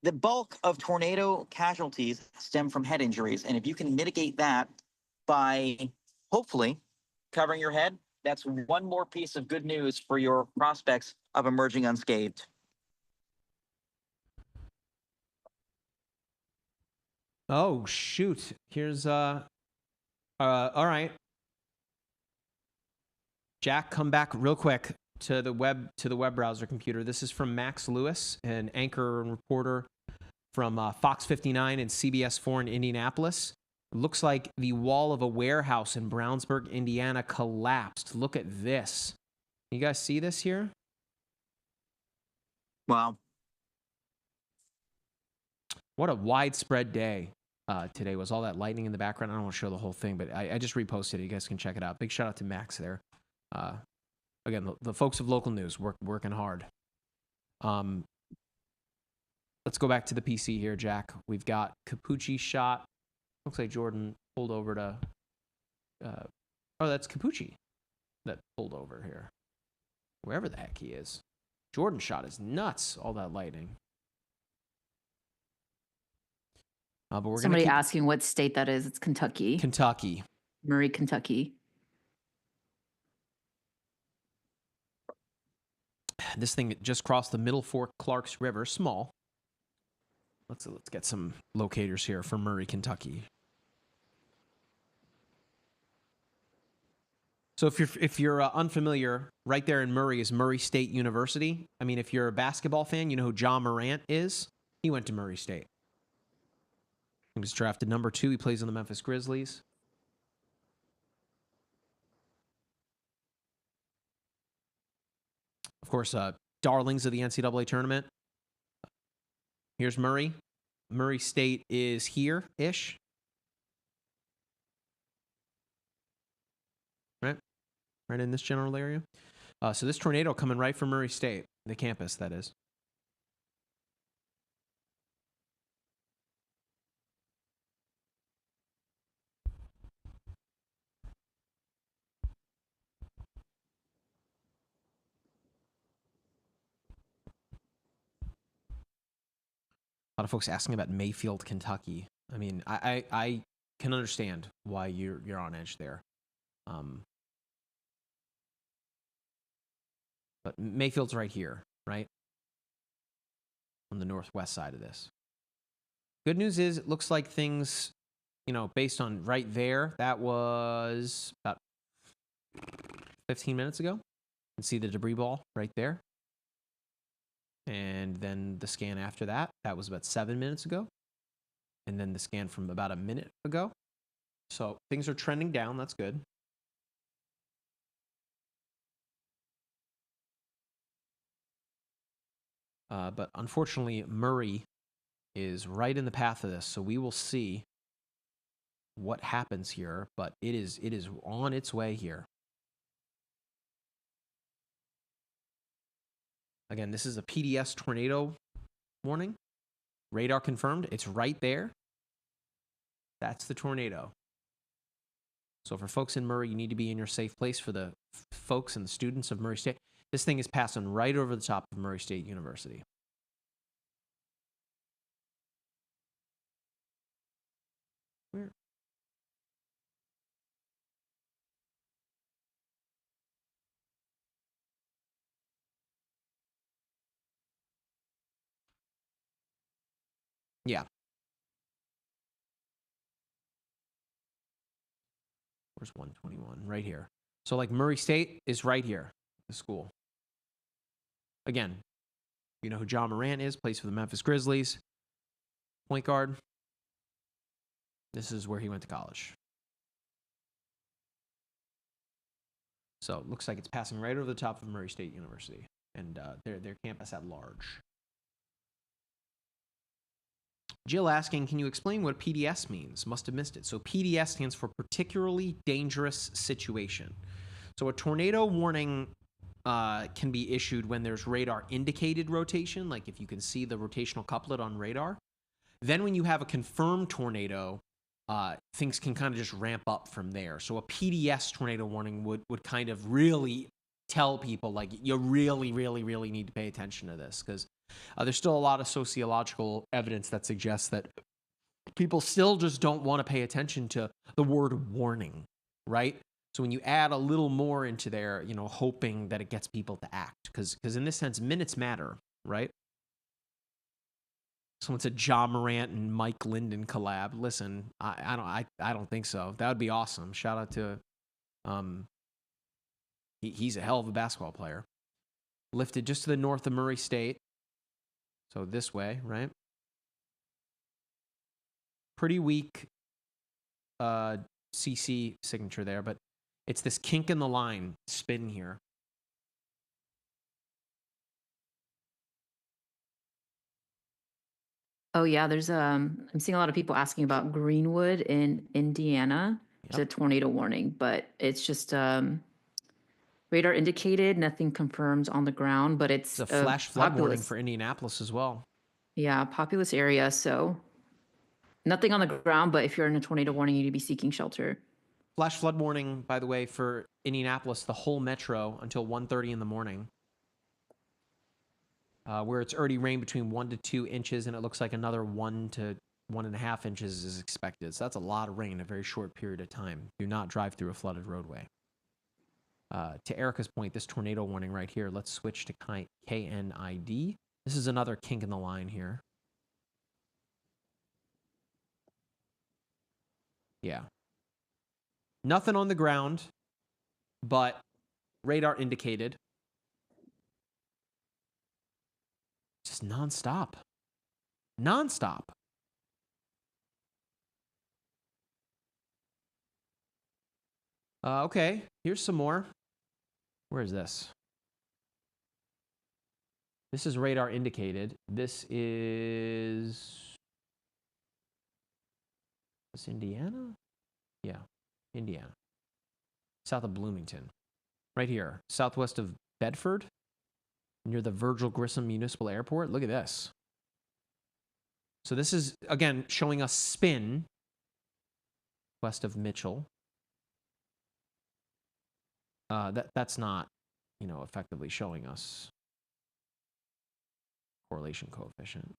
The bulk of tornado casualties stem from head injuries. And if you can mitigate that by hopefully covering your head, that's one more piece of good news for your prospects of emerging unscathed. Oh, shoot. Here's, all right. Jack, come back real quick to the web browser computer. This is from Max Lewis, an anchor and reporter from Fox 59 and CBS 4 in Indianapolis. It looks like the wall of a warehouse in Brownsburg, Indiana collapsed. Look at this. You guys see this here? Wow. What a widespread day today was. All that lightning in the background. I don't want to show the whole thing, but I just reposted it. You guys can check it out. Big shout out to Max there. Again, the folks of local news working hard. Let's go back to the PC here, Jack. We've got Capucci shot. Looks like Jordan pulled over to... oh, that's Capucci that pulled over here. Wherever the heck he is. Jordan shot is nuts, all that lightning. But we're Somebody asking what state that is. It's Kentucky. Kentucky. Murray, Kentucky. This thing just crossed the Middle Fork Clarks River. Small. Let's get some locators here for Murray, Kentucky. So if you're unfamiliar, right there in Murray is Murray State University. I mean, if you're a basketball fan, you know who John Morant is. He went to Murray State. He was drafted number 2. He plays on the Memphis Grizzlies. Of course, darlings of the NCAA tournament. Here's Murray. Murray State is here-ish. Right in this general area. So this tornado coming right from Murray State, the campus, that is. A lot of folks asking about Mayfield, Kentucky. I mean, I can understand why you're on edge there. But Mayfield's right here, right? On the northwest side of this. Good news is it looks like things, based on right there, that was about 15 minutes ago. You can see the debris ball right there. And then the scan after that, that was about 7 minutes ago. And then the scan from about a minute ago. So things are trending down. That's good. But unfortunately, Murray is right in the path of this. So we will see what happens here. But it is on its way here. Again, this is a PDS tornado warning. Radar confirmed. It's right there. That's the tornado. So for folks in Murray, you need to be in your safe place. For the folks and the students of Murray State, this thing is passing right over the top of Murray State University. Where? Yeah. Where's 121? Right here. So like Murray State is right here, the school. Again, you know who John Morant is, plays for the Memphis Grizzlies. Point guard. This is where he went to college. So it looks like it's passing right over the top of Murray State University and their campus at large. Jill asking, can you explain what PDS means? Must have missed it. So PDS stands for particularly dangerous situation. So a tornado warning can be issued when there's radar indicated rotation, like if you can see the rotational couplet on radar. Then when you have a confirmed tornado, things can kind of just ramp up from there. So a PDS tornado warning would kind of really tell people, like, you really, really, really need to pay attention to this, because there's still a lot of sociological evidence that suggests that people still just don't want to pay attention to the word warning, right? So when you add a little more into there, hoping that it gets people to act, because in this sense, minutes matter, right? Someone said Ja Morant and Mike Linden collab. Listen, I don't think so. That would be awesome. Shout out to, he's a hell of a basketball player. Lifted just to the north of Murray State. So this way, right? Pretty weak CC signature there, but it's this kink in the line spin here. Oh yeah, there's I'm seeing a lot of people asking about Greenwood in Indiana. There's a tornado warning, but it's just radar indicated, nothing confirmed on the ground, but it's a flash flood warning populous. for Indianapolis as well. Yeah, populous area, so nothing on the ground, but if you're in a tornado warning, you need to be seeking shelter. Flash flood warning, by the way, for Indianapolis, the whole metro until 1:30 in the morning. Where it's already rained between 1 to 2 inches, and it looks like another 1 to 1.5 inches is expected. So that's a lot of rain in a very short period of time. Do not drive through a flooded roadway. To Erica's point, this tornado warning right here, let's switch to KNID. This is another kink in the line here. Yeah. Nothing on the ground, but radar indicated. Just nonstop. Nonstop. Okay, here's some more. Where is this? This is radar indicated. This is Indiana? Yeah, Indiana. South of Bloomington. Right here, southwest of Bedford, near the Virgil Grissom Municipal Airport. Look at this. So this is, again, showing us spin west of Mitchell. That's not, effectively showing us correlation coefficient.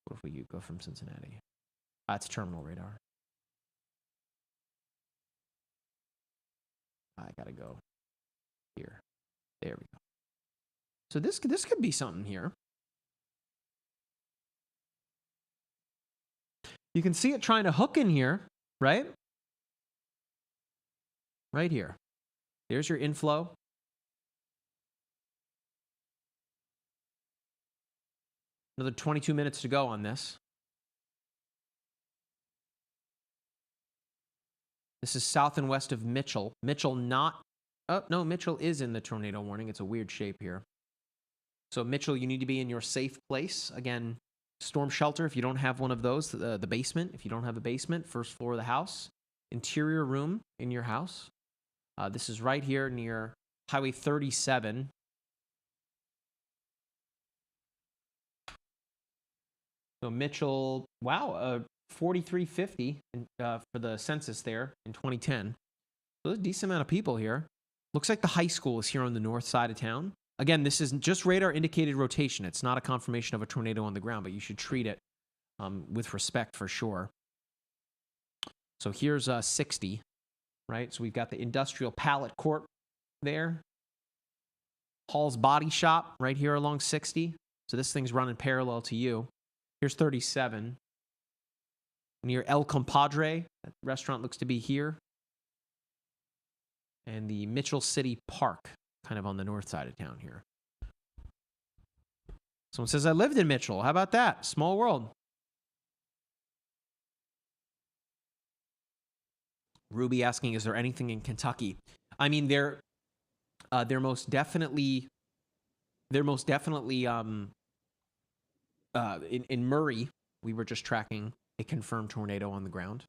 What if we go from Cincinnati? That's terminal radar. I gotta go here. There we go. So this could be something here. You can see it trying to hook in here, right? Right here. There's your inflow. Another 22 minutes to go on this. This is south and west of Mitchell. Mitchell not... Oh, no, Mitchell is in the tornado warning. It's a weird shape here. So Mitchell, you need to be in your safe place. Again, storm shelter if you don't have one of those. The basement, if you don't have a basement. First floor of the house. Interior room in your house. This is right here near Highway 37. So Mitchell, wow, 4350 for the census there in 2010. So there's a decent amount of people here. Looks like the high school is here on the north side of town. Again, this is just radar indicated rotation. It's not a confirmation of a tornado on the ground, but you should treat it with respect for sure. So here's 60, right? So we've got the industrial pallet court there. Hall's Body Shop right here along 60. So this thing's running parallel to you. Here's 37. Near El Compadre, that restaurant looks to be here. And the Mitchell City Park, kind of on the north side of town here. Someone says, I lived in Mitchell. How about that? Small world. Ruby asking, is there anything in Kentucky? I mean, they're most definitely in Murray, we were just tracking a confirmed tornado on the ground.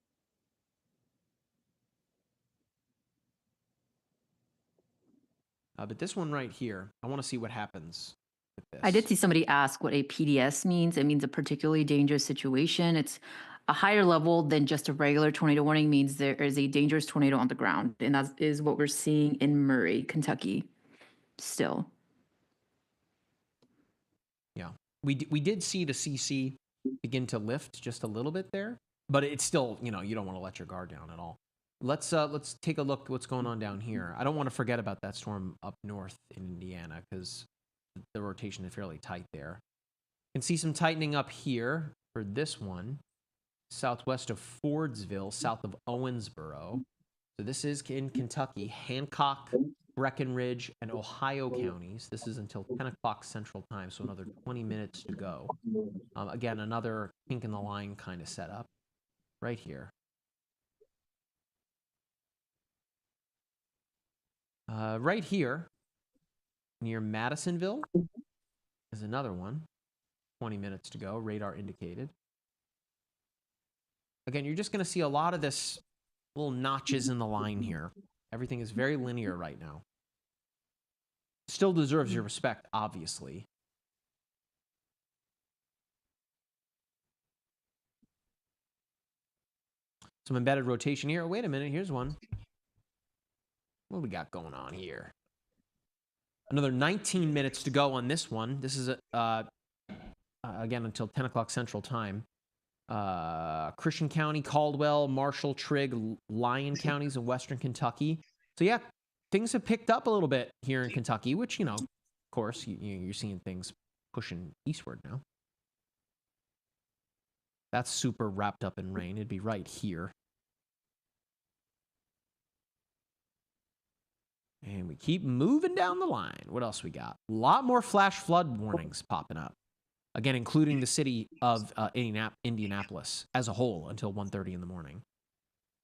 But this one right here, I want to see what happens with this. I did see somebody ask what a PDS means. It means a particularly dangerous situation. It's a higher level than just a regular tornado warning. Means there is a dangerous tornado on the ground. And that is what we're seeing in Murray, Kentucky still. Yeah. We did see the CC begin to lift just a little bit there, but it's still, you don't want to let your guard down at all. Let's take a look at what's going on down here. I don't want to forget about that storm up north in Indiana because the rotation is fairly tight there. You can see some tightening up here for this one, southwest of Fordsville, south of Owensboro. So this is in Kentucky, Hancock, Breckenridge, and Ohio counties. This is until 10 o'clock Central Time, so another 20 minutes to go. Again, another kink in the line kind of setup right here. Right here, near Madisonville, is another one. 20 minutes to go, radar indicated. Again, you're just going to see a lot of this little notches in the line here. Everything is very linear right now. Still deserves your respect, obviously. Some embedded rotation here. Wait a minute, here's one. What do we got going on here? Another 19 minutes to go on this one. This is, again, until 10 o'clock Central Time. Christian County, Caldwell, Marshall, Trigg, Lyon counties in western Kentucky. So, yeah, things have picked up a little bit here in Kentucky, which, of course, you're seeing things pushing eastward now. That's super wrapped up in rain. It'd be right here. And we keep moving down the line. What else we got? A lot more flash flood warnings popping up. Again, including the city of Indianapolis as a whole until 1:30 in the morning.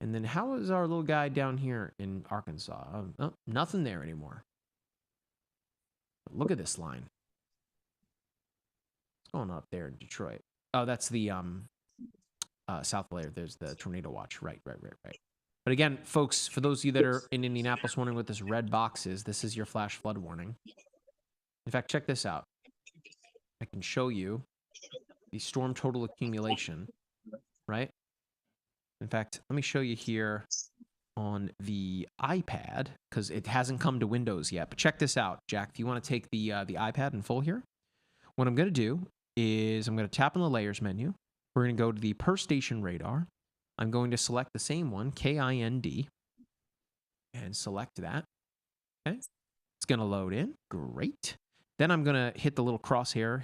And then how is our little guy down here in Arkansas? Oh, nothing there anymore. Look at this line. What's going on up there in Detroit? Oh, that's the south layer. There's the tornado watch. Right. But again, folks, for those of you that are in Indianapolis wondering what this red box is, this is your flash flood warning. In fact, check this out. I can show you the storm total accumulation, right? In fact, let me show you here on the iPad, because it hasn't come to Windows yet. But check this out, Jack. If you want to take the iPad in full here, what I'm going to do is I'm going to tap on the layers menu. We're going to go to the per station radar. I'm going to select the same one, KIND, and select that. Okay. It's going to load in. Great. Then I'm going to hit the little crosshair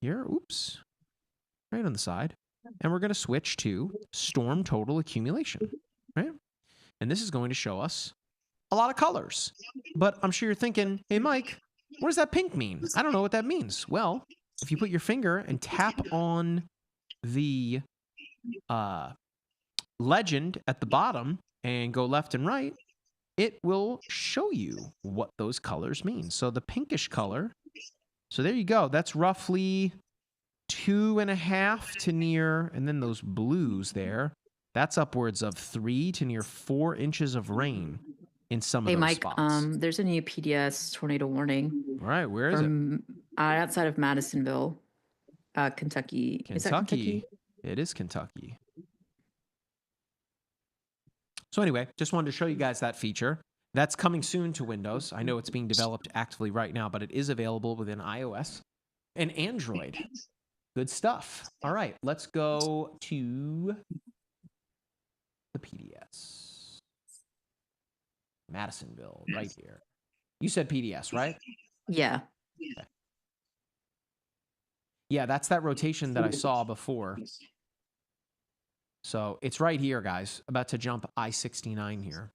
here. Oops. Right on the side. And we're going to switch to storm total accumulation. Right? And this is going to show us a lot of colors. But I'm sure you're thinking, hey, Mike, what does that pink mean? I don't know what that means. Well, if you put your finger and tap on the legend at the bottom and go left and right, it will show you what those colors mean. So the pinkish color, so there you go. That's roughly 2.5 to near, and then those blues there, that's upwards of 3 to near 4 inches of rain in some of Hey, those Mike, spots. there's a new PDS tornado warning All right, where is it? outside of Madisonville, Kentucky. Is that Kentucky? It is Kentucky. So anyway, just wanted to show you guys that feature. That's coming soon to Windows. I know it's being developed actively right now, but it is available within iOS and Android. Good stuff. All right, let's go to the PDS. Madisonville, right here. You said PDS, right? Yeah. Okay. Yeah, that's that rotation that I saw before. So it's right here, guys. About to jump I-69 here.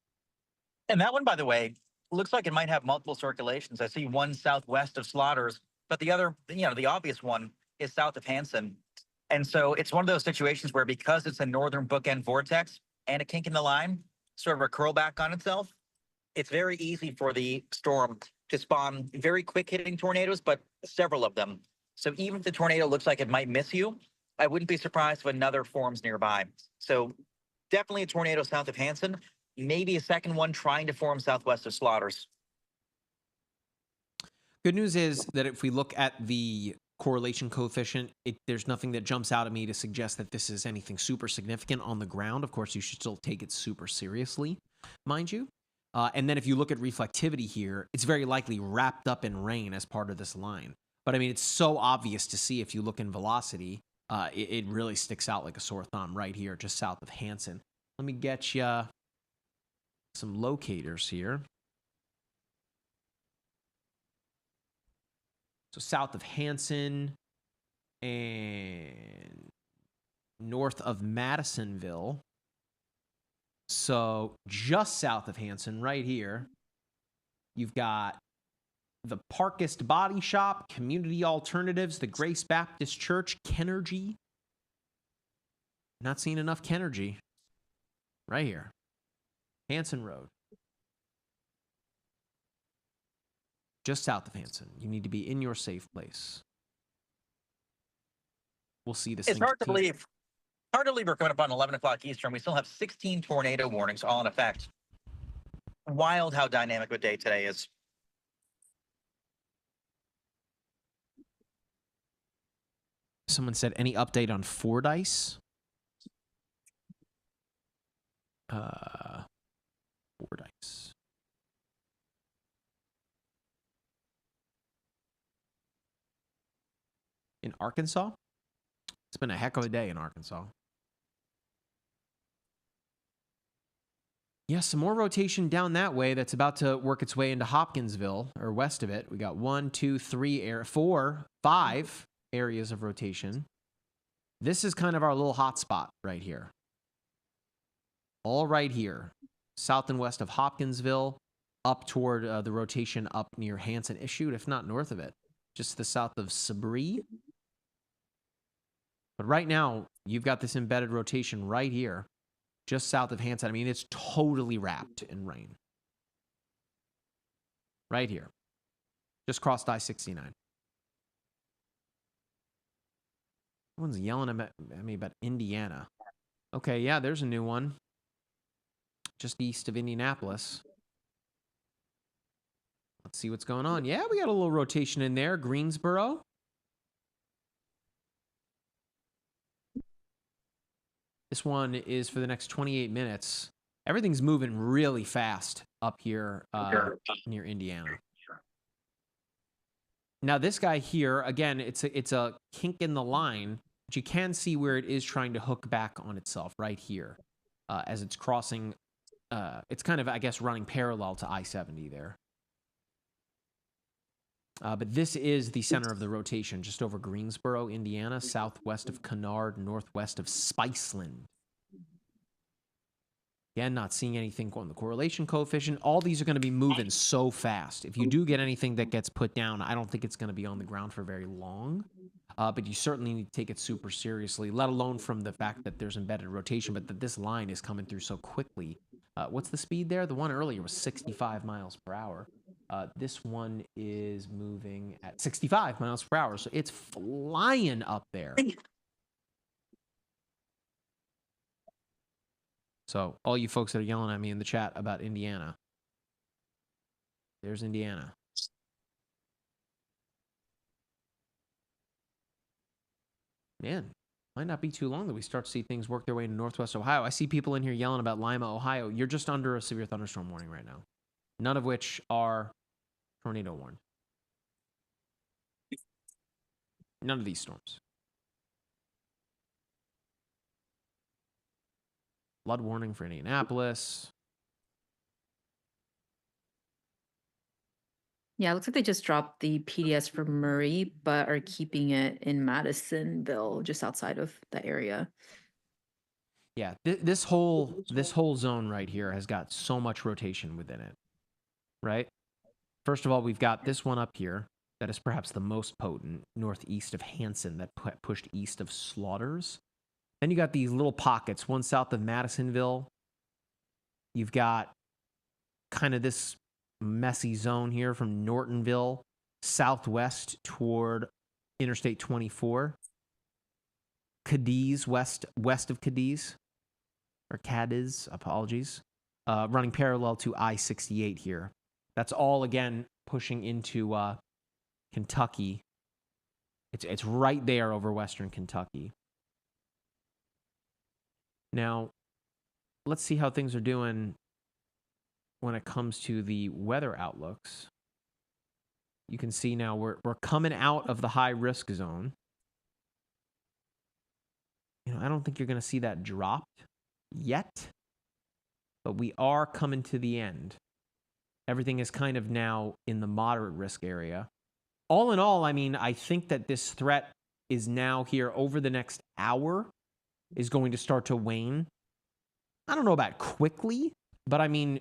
And that one, by the way, looks like it might have multiple circulations. I see one southwest of Slaughters, but the other, the obvious one is south of Hanson. And so it's one of those situations where because it's a northern bookend vortex and a kink in the line, sort of a curl back on itself, it's very easy for the storm to spawn very quick hitting tornadoes, but several of them. So even if the tornado looks like it might miss you, I wouldn't be surprised if another forms nearby. So definitely a tornado south of Hanson, maybe a second one trying to form southwest of Slaughters. Good news is that if we look at the correlation coefficient, there's nothing that jumps out at me to suggest that this is anything super significant on the ground. Of course, you should still take it super seriously, mind you. And then if you look at reflectivity here, it's very likely wrapped up in rain as part of this line. But I mean, it's so obvious to see if you look in velocity. It really sticks out like a sore thumb right here, just south of Hanson. Let me get you some locators here. So south of Hanson and north of Madisonville. So just south of Hanson, right here, you've got the Parkist Body Shop, Community Alternatives, the Grace Baptist Church, Kenergy. Not seeing enough Kenergy. Right here. Hanson Road. Just south of Hanson. You need to be in your safe place. We'll see this. It's hard to believe. Hard to believe we're coming up on 11 o'clock Eastern. We still have 16 tornado warnings all in effect. Wild how dynamic the day today is. Someone said, any update on Fordyce? Fordyce. In Arkansas? It's been a heck of a day in Arkansas. Yeah, some more rotation down that way that's about to work its way into Hopkinsville, or west of it. We got 1, 2, 3, 4, 5 areas of rotation. This is kind of our little hot spot right here. All right here. South and west of Hopkinsville, up toward the rotation up near Hanson issued, if not north of it. Just the south of Sabri. But right now, you've got this embedded rotation right here, just south of Hanson. I mean, it's totally wrapped in rain. Right here. Just crossed I-69. Someone's yelling at me about Indiana. Okay, yeah, there's a new one. Just east of Indianapolis. Let's see what's going on. Yeah, we got a little rotation in there. Greensboro. This one is for the next 28 minutes. Everything's moving really fast up here near Indiana. Now this guy here, again, it's a kink in the line, but you can see where it is trying to hook back on itself right here as it's crossing. It's kind of, I guess, running parallel to I-70 there. But this is the center of the rotation, just over Greensboro, Indiana, southwest of Kennard, northwest of Spiceland. Again, not seeing anything on the correlation coefficient. All these are going to be moving so fast. If you do get anything that gets put down, I don't think it's going to be on the ground for very long. But you certainly need to take it super seriously, let alone from the fact that there's embedded rotation, but that this line is coming through so quickly. What's the speed there? The one earlier was 65 miles per hour. This one is moving at 65 miles per hour, so it's flying up there. So all you folks that are yelling at me in the chat about Indiana, there's Indiana. Man, might not be too long that we start to see things work their way into Northwest Ohio. I see people in here yelling about Lima, Ohio. You're just under a severe thunderstorm warning right now, none of which are tornado warned. None of these storms. Flood warning for Indianapolis. Yeah, it looks like they just dropped the PDS for Murray, but are keeping it in Madisonville, just outside of the area. Yeah, this whole zone right here has got so much rotation within it, right? First of all, we've got this one up here that is perhaps the most potent, northeast of Hanson, that pushed east of Slaughters. Then you got these little pockets, one south of Madisonville. You've got kind of this messy zone here from Nortonville southwest toward Interstate 24. Cadiz, west of Cadiz, or Cadiz, apologies, running parallel to I-68 here. That's all, again, pushing into Kentucky. It's right there over western Kentucky. Now, let's see how things are doing when it comes to the weather outlooks. You can see now we're coming out of the high risk zone. You know, I don't think you're going to see that dropped yet, but we are coming to the end. Everything is kind of now in the moderate risk area. All in all, I mean, I think that this threat is now here over the next hour is going to start to wane. I don't know about quickly, but I mean,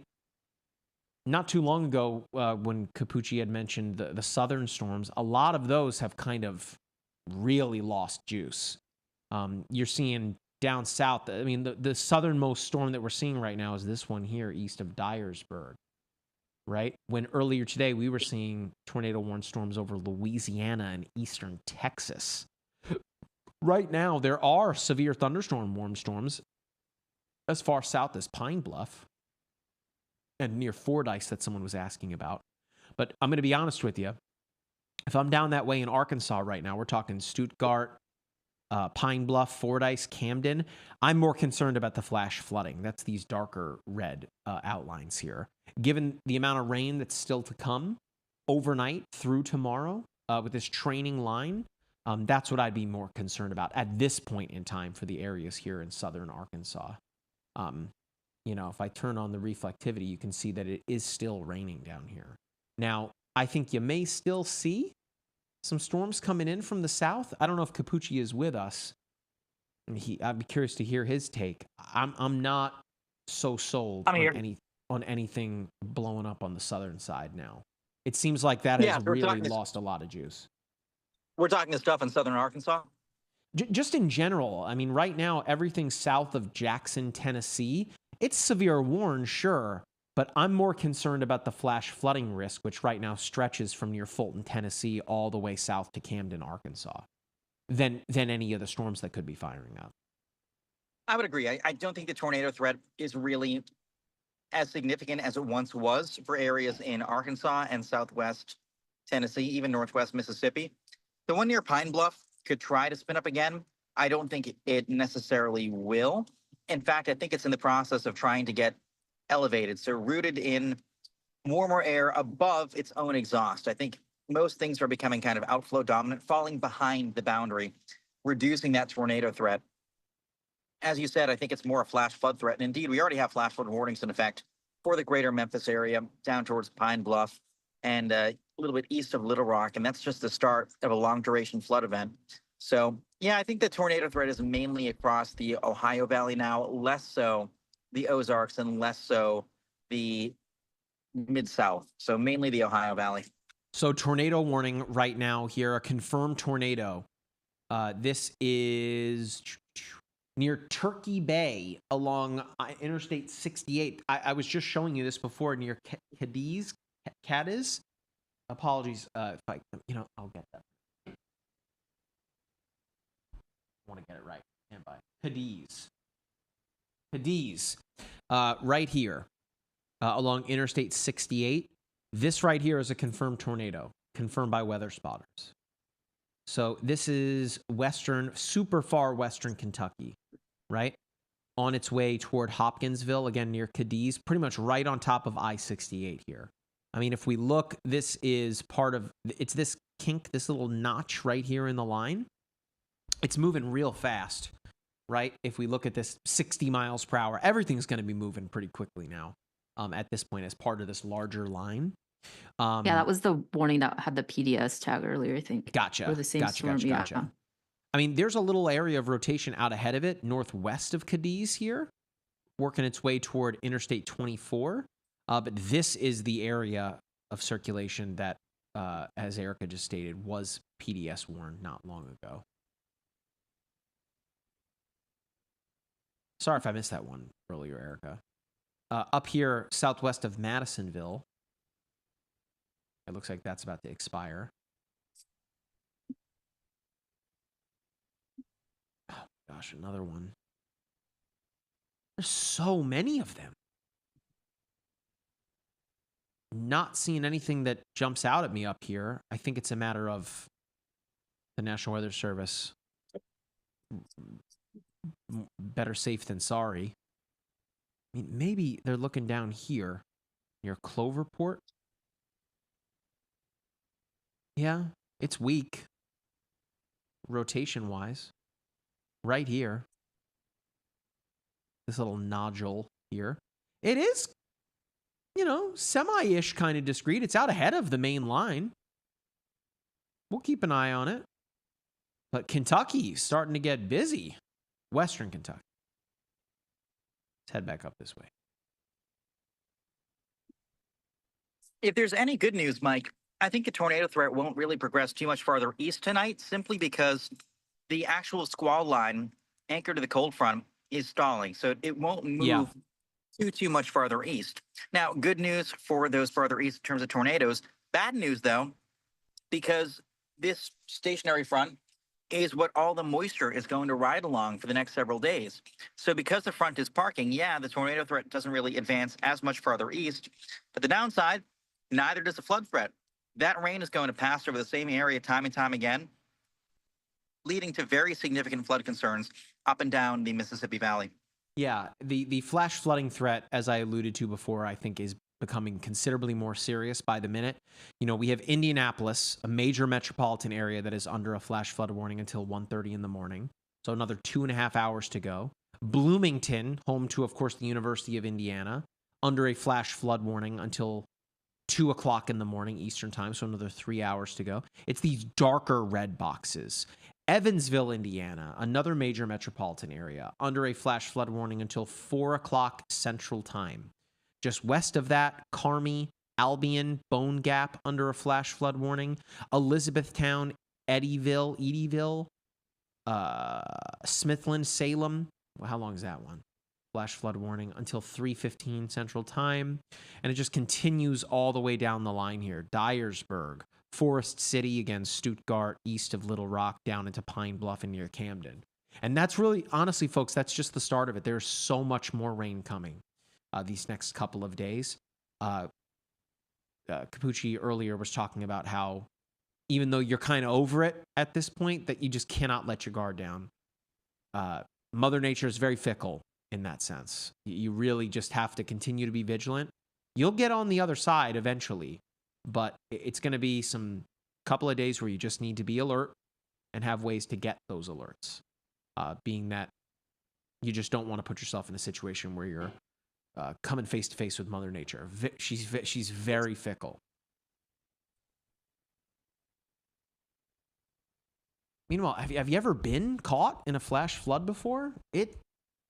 not too long ago when Capucci had mentioned the southern storms, a lot of those have kind of really lost juice. You're seeing down south, I mean, the southernmost storm that we're seeing right now is this one here east of Dyersburg, right? When earlier today we were seeing tornado warned storms over Louisiana and eastern Texas. Right now, there are severe thunderstorm warm storms as far south as Pine Bluff and near Fordyce that someone was asking about. But I'm going to be honest with you. If I'm down that way in Arkansas right now, we're talking Stuttgart, Pine Bluff, Fordyce, Camden. I'm more concerned about the flash flooding. That's these darker red outlines here. Given the amount of rain that's still to come overnight through tomorrow with this training line, that's what I'd be more concerned about at this point in time for the areas here in southern Arkansas. You know, if I turn on the reflectivity, you can see that it is still raining down here. Now, I think you may still see some storms coming in from the south. I don't know if Capucci is with us. I'd be curious to hear his take. I'm not so sold on anything blowing up on the southern side now. It seems like that has really lost a lot of juice. We're talking the stuff in southern Arkansas? Just in general. I mean, right now, everything south of Jackson, Tennessee, it's severe warned, sure, but I'm more concerned about the flash flooding risk, which right now stretches from near Fulton, Tennessee, all the way south to Camden, Arkansas, than any of the storms that could be firing up. I would agree. I don't think the tornado threat is really as significant as it once was for areas in Arkansas and southwest Tennessee, even northwest Mississippi. The one near Pine Bluff could try to spin up again. I don't think it necessarily will. In fact, I think it's in the process of trying to get elevated, so rooted in warmer air above its own exhaust. I think most things are becoming kind of outflow dominant, falling behind the boundary, reducing that tornado threat. As you said, I think it's more a flash flood threat. And indeed, we already have flash flood warnings in effect for the greater Memphis area, down towards Pine Bluff, and a little bit east of Little Rock. And that's just the start of a long duration flood event. So, yeah, I think the tornado threat is mainly across the Ohio Valley now, less so the Ozarks and less so the Mid-South. So mainly the Ohio Valley. So tornado warning right now here, a confirmed tornado. This is near Turkey Bay along Interstate 68. I was just showing you this before near Cadiz. Apologies if I, I'll get that. I want to get it right. Stand by. Cadiz. Right here along Interstate 68. This right here is a confirmed tornado, confirmed by weather spotters. So this is super far western Kentucky, right? On its way toward Hopkinsville, again near Cadiz, pretty much right on top of I-68 here. I mean, if we look, this is it's this kink, this little notch right here in the line. It's moving real fast, right? If we look at this 60 miles per hour, everything's going to be moving pretty quickly now at this point as part of this larger line. Yeah, that was the warning that had the PDS tag earlier, I think. Gotcha. For the same storm, Gotcha. yeah. I mean, there's a little area of rotation out ahead of it, northwest of Cadiz here, working its way toward Interstate 24. But this is the area of circulation that, as Erica just stated, was PDS warned not long ago. Sorry if I missed that one earlier, Erica. Up here, southwest of Madisonville, it looks like that's about to expire. Oh, gosh, another one. There's so many of them. Not seeing anything that jumps out at me up here. I think it's a matter of the National Weather Service. Better safe than sorry. I mean, maybe they're looking down here near Cloverport. Yeah, it's weak. Rotation-wise. Right here. This little nodule here. It is, semi-ish kind of discreet. It's out ahead of the main line. We'll keep an eye on it. But Kentucky's starting to get busy. Western Kentucky. Let's head back up this way. If there's any good news, Mike, I think the tornado threat won't really progress too much farther east tonight, simply because the actual squall line anchored to the cold front is stalling. So it won't move too much farther east. Now, good news for those farther east in terms of tornadoes. Bad news, though, because this stationary front is what all the moisture is going to ride along for the next several days. So because the front is parking, the tornado threat doesn't really advance as much farther east. But the downside, neither does the flood threat. That rain is going to pass over the same area time and time again, leading to very significant flood concerns up and down the Mississippi Valley. Yeah, the flash flooding threat, as I alluded to before, I think is becoming considerably more serious by the minute. We have Indianapolis, a major metropolitan area that is under a flash flood warning until 1:30 in the morning. So another 2.5 hours to go. Bloomington, home to, of course, the University of Indiana, under a flash flood warning until 2 o'clock in the morning Eastern time, so another 3 hours to go. It's these darker red boxes. Evansville, Indiana, another major metropolitan area, under a flash flood warning until 4 o'clock Central time. Just west of that, Carmi, Albion, Bone Gap, under a flash flood warning. Elizabethtown, Eddyville, Smithland, Salem. Well, how long is that one? Flash flood warning until 3:15 Central Time. And it just continues all the way down the line here. Dyersburg, Forest City, again, Stuttgart, east of Little Rock, down into Pine Bluff and near Camden. And that's really, honestly, folks, that's just the start of it. There's so much more rain coming these next couple of days. Capucci earlier was talking about how even though you're kind of over it at this point, that you just cannot let your guard down. Mother Nature is very fickle in that sense. You really just have to continue to be vigilant. You'll get on the other side eventually, but it's going to be some couple of days where you just need to be alert and have ways to get those alerts. Being that you just don't want to put yourself in a situation where you're coming face to face with Mother Nature. She's very fickle. Meanwhile, have you ever been caught in a flash flood before?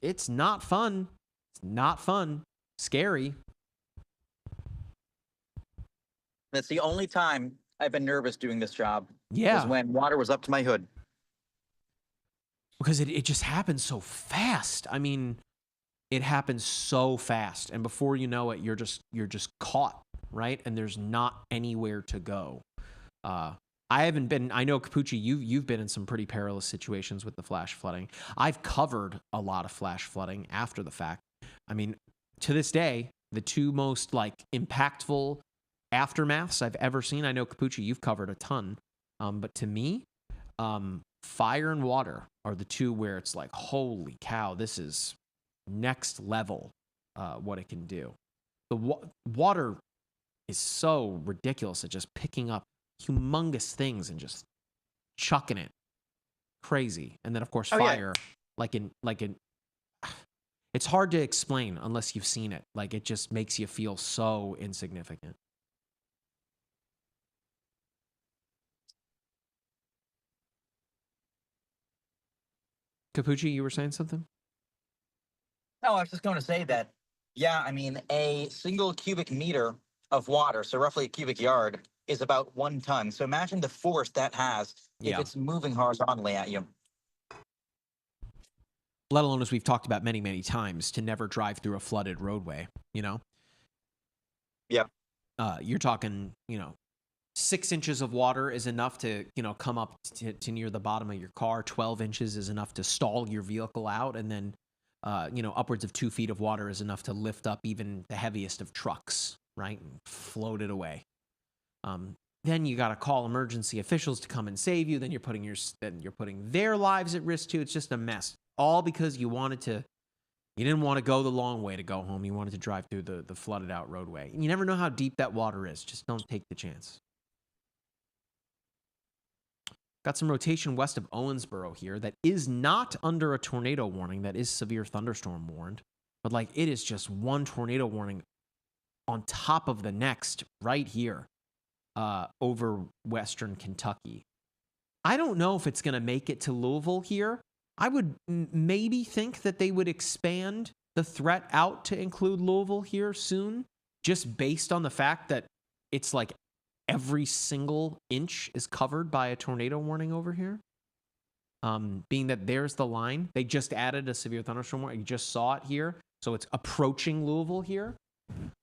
It's not fun. It's not fun. Scary. That's the only time I've been nervous doing this job. Yeah. Was when water was up to my hood. Because it just happens so fast. I mean, it happens so fast, and before you know it, you're just caught, right? And there's not anywhere to go. I haven't been. I know Capucci, you've been in some pretty perilous situations with the flash flooding. I've covered a lot of flash flooding after the fact. I mean, to this day, the two most like impactful aftermaths I've ever seen. I know Capucci, you've covered a ton, but to me, fire and water are the two where it's like, holy cow, this is next level. What it can do. The water is so ridiculous at just picking up humongous things and just chucking it crazy. And then of course fire, like in it's hard to explain unless you've seen it. Like it just makes you feel so insignificant. Capucci, you were saying something? No, I was just going to say that, yeah, I mean, a single cubic meter of water, so roughly a cubic yard, is about 1 ton. So imagine the force that has if it's moving horizontally at you. Let alone, as we've talked about many, many times, to never drive through a flooded roadway, you know? Yeah. You're talking, 6 inches of water is enough to, come up to near the bottom of your car. 12 inches is enough to stall your vehicle out. And then, upwards of 2 feet of water is enough to lift up even the heaviest of trucks, right? And float it away. Then you got to call emergency officials to come and save you. Then you're putting their lives at risk too. It's just a mess. All because you didn't want to go the long way to go home. You wanted to drive through the flooded out roadway. And you never know how deep that water is. Just don't take the chance. Got some rotation west of Owensboro here that is not under a tornado warning. That is severe thunderstorm warned. But like it is just one tornado warning on top of the next right here over western Kentucky. I don't know if it's going to make it to Louisville here. I would maybe think that they would expand the threat out to include Louisville here soon, just based on the fact that it's like every single inch is covered by a tornado warning over here. Being that there's the line. They just added a severe thunderstorm warning. You just saw it here. So it's approaching Louisville here.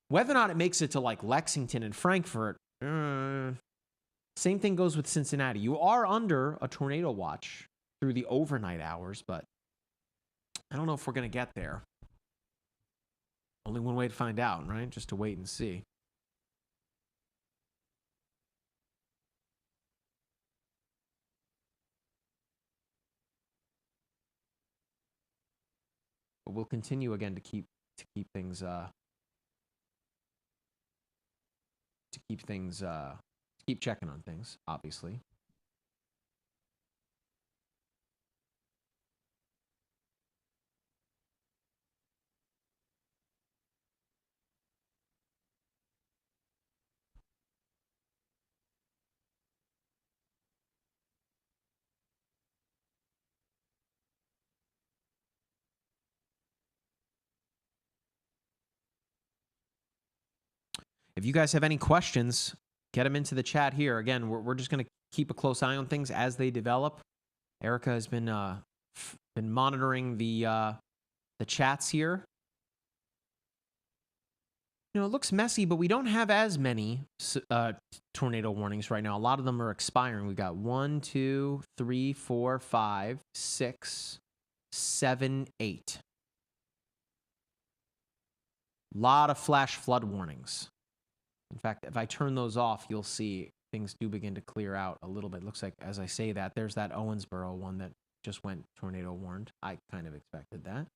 Whether or not it makes it to like Lexington and Frankfurt, same thing goes with Cincinnati. You are under a tornado watch through the overnight hours, but I don't know if we're going to get there. Only one way to find out, right? Just to wait and see. But we'll continue again to keep things keep checking on things, obviously. If you guys have any questions, get them into the chat here. Again, we're just going to keep a close eye on things as they develop. Erica has been monitoring the chats here. It looks messy, but we don't have as many tornado warnings right now. A lot of them are expiring. We got 1, 2, 3, 4, 5, 6, 7, 8. A lot of flash flood warnings. In fact, if I turn those off, you'll see things do begin to clear out a little bit. Looks like, as I say that, there's that Owensboro one that just went tornado warned. I kind of expected that.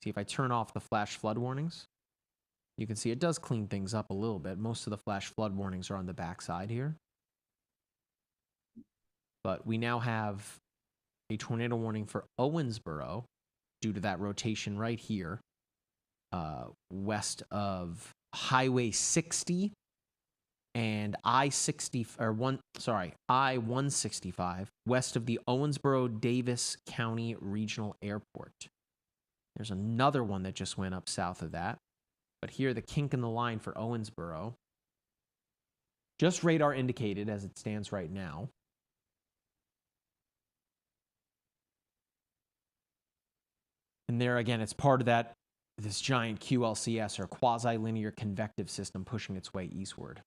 See, if I turn off the flash flood warnings, You can see it does clean things up a little bit. Most of the flash flood warnings are on the backside here. But we now have a tornado warning for Owensboro due to that rotation right here, west of Highway 60 and I-165, west of the Owensboro-Davis County Regional Airport. There's another one that just went up south of that. But here, the kink in the line for Owensboro, just radar indicated as it stands right now. And there again, it's part of this giant QLCS or quasi-linear convective system pushing its way eastward.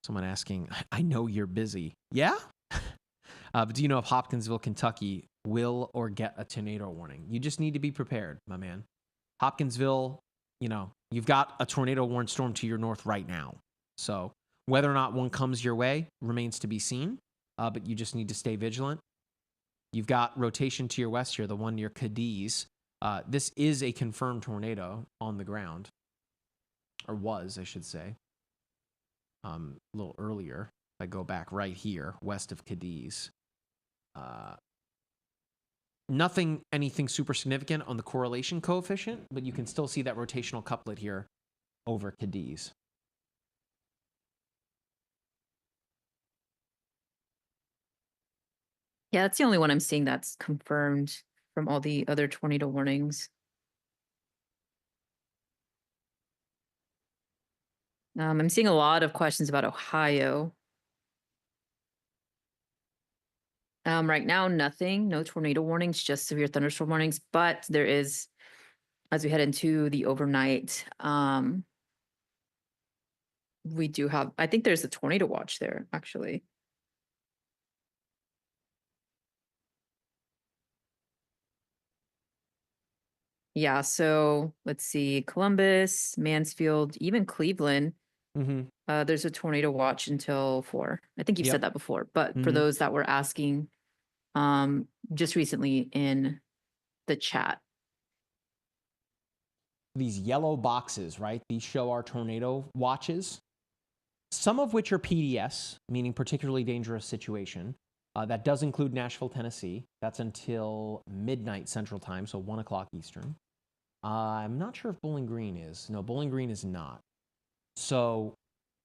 Someone asking, I know you're busy. Yeah? But do you know if Hopkinsville, Kentucky will or get a tornado warning? You just need to be prepared, my man. Hopkinsville, you've got a tornado warned storm to your north right now. So whether or not one comes your way remains to be seen, but you just need to stay vigilant. You've got rotation to your west here, the one near Cadiz. This is a confirmed tornado on the ground, or was, I should say, a little earlier. If I go back right here, west of Cadiz. Anything super significant on the correlation coefficient, but you can still see that rotational couplet here over Cadiz. Yeah, that's the only one I'm seeing that's confirmed from all the other tornado warnings. I'm seeing a lot of questions about Ohio. Right now, nothing, no tornado warnings, just severe thunderstorm warnings, but there is, as we head into the overnight, we do have, I think there's a tornado watch there, actually. Yeah, so let's see, Columbus, Mansfield, even Cleveland. There's a tornado watch until 4. I think you've said that before, but for those that were asking just recently in the chat. These yellow boxes, right? These show our tornado watches, some of which are PDS, meaning particularly dangerous situation. That does include Nashville, Tennessee. That's until midnight Central Time, so 1 o'clock Eastern. I'm not sure if Bowling Green is. No, Bowling Green is not. So,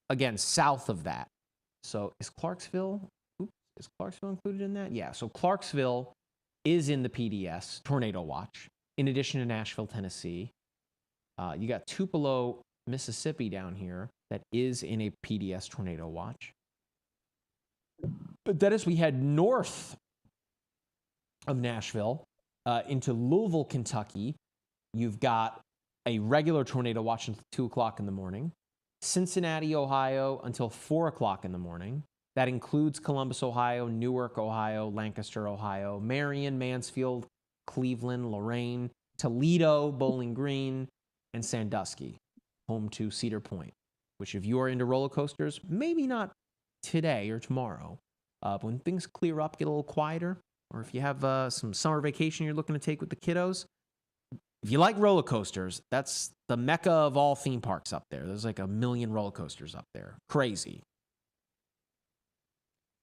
again, south of that. So, is Clarksville included in that? Yeah, so Clarksville is in the PDS, Tornado Watch, in addition to Nashville, Tennessee. You got Tupelo, Mississippi down here that is in a PDS Tornado Watch. But then as we head north of Nashville into Louisville, Kentucky, you've got a regular tornado watch until 2 o'clock in the morning. Cincinnati, Ohio until 4 o'clock in the morning. That includes Columbus, Ohio, Newark, Ohio, Lancaster, Ohio, Marion, Mansfield, Cleveland, Lorain, Toledo, Bowling Green, and Sandusky, home to Cedar Point, which if you are into roller coasters, maybe not today or tomorrow, but when things clear up, get a little quieter, or if you have some summer vacation you're looking to take with the kiddos, if you like roller coasters, that's the mecca of all theme parks up there. There's like 1 million roller coasters up there. Crazy.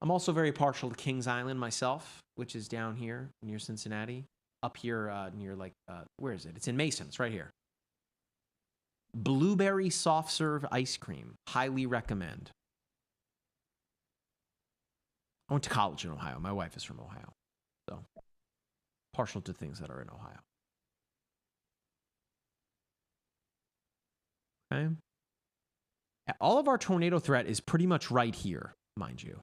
I'm also very partial to Kings Island myself, which is down here near Cincinnati. Up here near where is it? It's in Mason. It's right here. Blueberry soft serve ice cream. Highly recommend. I went to college in Ohio. My wife is from Ohio. So partial to things that are in Ohio. Okay. All of our tornado threat is pretty much right here, mind you.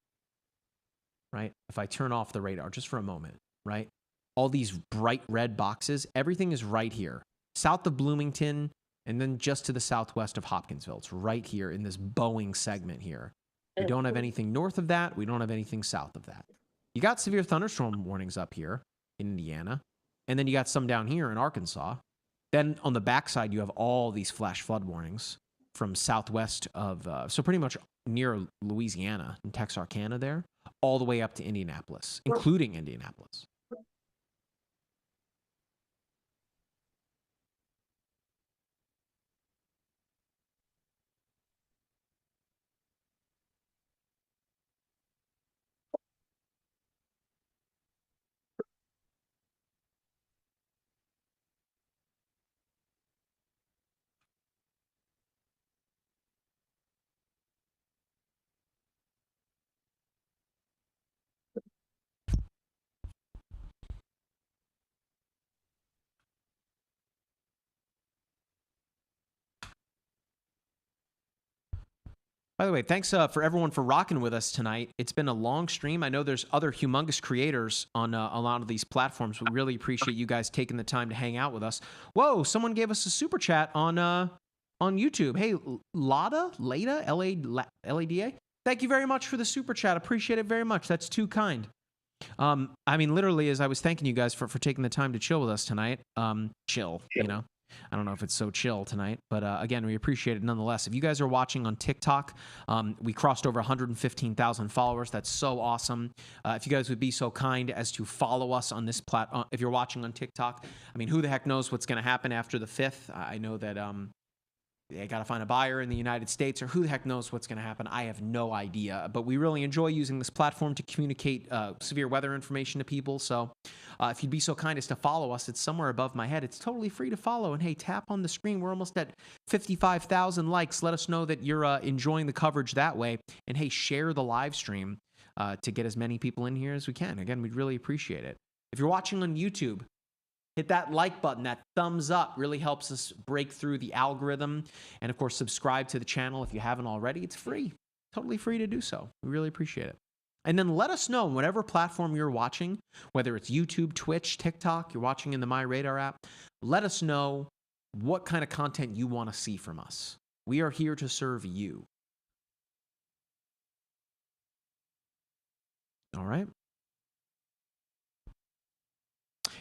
Right? If I turn off the radar just for a moment, right? All these bright red boxes, everything is right here. South of Bloomington, and then just to the southwest of Hopkinsville. It's right here in this Boeing segment here. We don't have anything north of that. We don't have anything south of that. You got severe thunderstorm warnings up here in Indiana. And then you got some down here in Arkansas. Then on the backside, you have all these flash flood warnings from southwest of, so pretty much near Louisiana and Texarkana there, all the way up to Indianapolis, including Indianapolis. By the way, thanks for everyone for rocking with us tonight. It's been a long stream. I know there's other humongous creators on a lot of these platforms. We really appreciate you guys taking the time to hang out with us. Whoa, someone gave us a super chat on YouTube. Hey, Lada, L-A-D-A. Thank you very much for the super chat. Appreciate it very much. That's too kind. I mean, literally, as I was thanking you guys for taking the time to chill with us tonight, chill, you know. I don't know if it's so chill tonight, but again, we appreciate it nonetheless. If you guys are watching on TikTok, we crossed over 115,000 followers. That's so awesome. If you guys would be so kind as to follow us on this platform, if you're watching on TikTok, I mean, who the heck knows what's going to happen after the 5th? I know that they got to find a buyer in the United States, or who the heck knows what's going to happen. I have no idea, but we really enjoy using this platform to communicate severe weather information to people. So if you'd be so kind as to follow us, it's somewhere above my head. It's totally free to follow. And hey, tap on the screen. We're almost at 55,000 likes. Let us know that you're enjoying the coverage that way. And hey, share the live stream to get as many people in here as we can. Again, we'd really appreciate it. If you're watching on YouTube, hit that like button, that thumbs up really helps us break through the algorithm. And of course, subscribe to the channel if you haven't already. It's free, totally free to do so. We really appreciate it. And then let us know on whatever platform you're watching, whether it's YouTube, Twitch, TikTok, you're watching in the MyRadar app, let us know what kind of content you want to see from us. We are here to serve you. All right.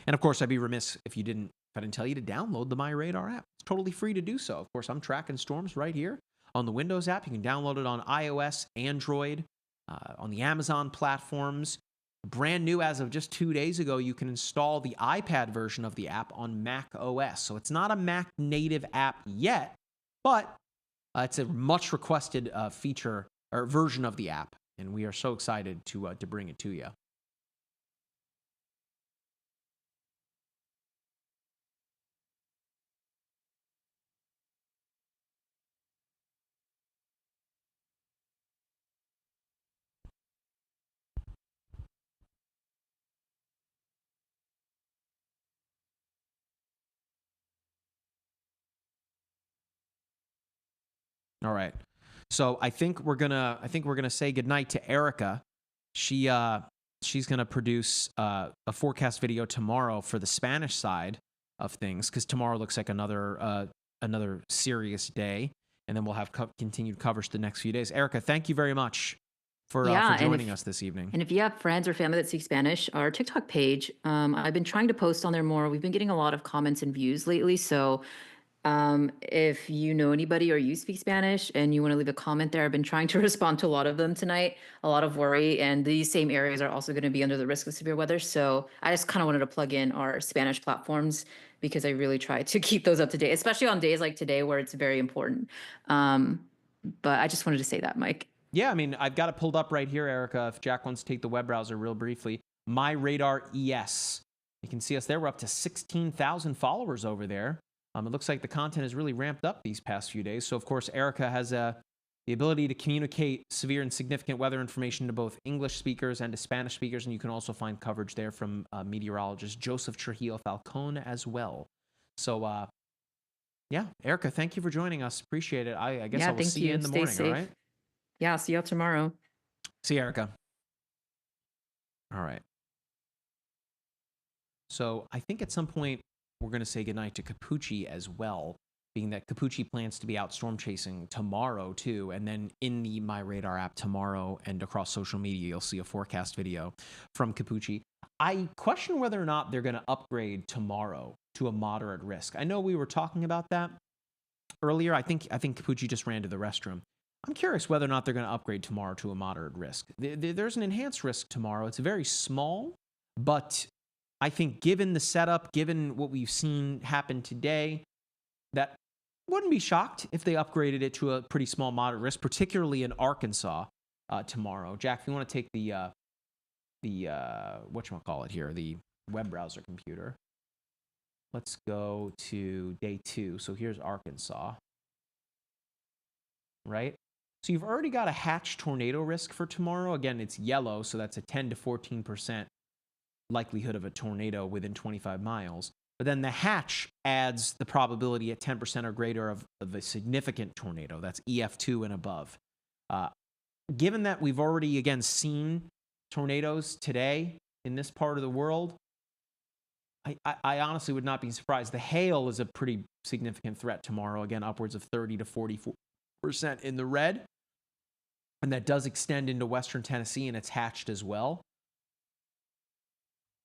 And of course, I'd be remiss if I didn't tell you to download the MyRadar app. It's totally free to do so. Of course, I'm tracking storms right here on the Windows app. You can download it on iOS, Android, on the Amazon platforms. Brand new as of just 2 days ago, you can install the iPad version of the app on Mac OS. So it's not a Mac native app yet, but it's a much requested feature or version of the app. And we are so excited to bring it to you. All right. So I think we're gonna say goodnight to Erica. She's gonna produce a forecast video tomorrow for the Spanish side of things, because tomorrow looks like another serious day, and then we'll have continued coverage the next few days. Erica, thank you very much for joining us this evening. And if you have friends or family that speak Spanish, our TikTok page, I've been trying to post on there more. We've been getting a lot of comments and views lately, so if you know anybody or you speak Spanish and you want to leave a comment there, I've been trying to respond to a lot of them tonight. A lot of worry, and these same areas are also going to be under the risk of severe weather. So I just kind of wanted to plug in our Spanish platforms because I really try to keep those up to date, especially on days like today where it's very important. But I just wanted to say that, Mike. Yeah, I mean, I've got it pulled up right here, Erica. If Jack wants to take the web browser real briefly, MyRadar ES. You can see us there. We're up to 16,000 followers over there. It looks like the content has really ramped up these past few days. So, of course, Erica has the ability to communicate severe and significant weather information to both English speakers and to Spanish speakers. And you can also find coverage there from meteorologist Joseph Trujillo Falcon as well. So, yeah, Erica, thank you for joining us. Appreciate it. I guess I will see you in the morning, all right? Yeah, I'll see you tomorrow. See you, Erica. All right. So I think at some point we're going to say goodnight to Capucci as well, being that Capucci plans to be out storm chasing tomorrow too. And then in the MyRadar app tomorrow and across social media, you'll see a forecast video from Capucci. I question whether or not they're going to upgrade tomorrow to a moderate risk. I know we were talking about that earlier. I think Capucci just ran to the restroom. I'm curious whether or not they're going to upgrade tomorrow to a moderate risk. There's an enhanced risk tomorrow. It's very small, but I think given the setup, given what we've seen happen today, that wouldn't be shocked if they upgraded it to a pretty small moderate risk, particularly in Arkansas tomorrow. Jack, if you want to take the whatchamacallit here, the web browser computer. Let's go to day 2. So here's Arkansas, right? So you've already got a hatch tornado risk for tomorrow. Again, it's yellow, so that's a 10 to 14% likelihood of a tornado within 25 miles. But then the hatch adds the probability at 10% or greater of a significant tornado. That's EF2 and above. Given that we've already, again, seen tornadoes today in this part of the world, I honestly would not be surprised. The hail is a pretty significant threat tomorrow. Again, upwards of 30 to 44% in the red. And that does extend into western Tennessee, and it's hatched as well.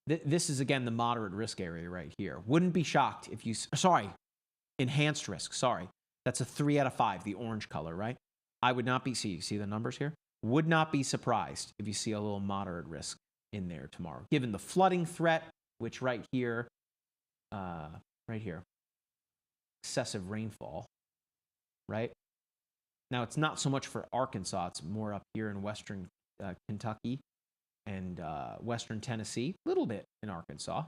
This is, again, the moderate risk area right here. Wouldn't be shocked if you... Sorry, enhanced risk. Sorry. That's a 3 out of 5, the orange color, right? I would not be... See the numbers here? Would not be surprised if you see a little moderate risk in there tomorrow. Given the flooding threat, which right here, excessive rainfall, right? Now, it's not so much for Arkansas. It's more up here in western Kentucky and western Tennessee, a little bit in Arkansas.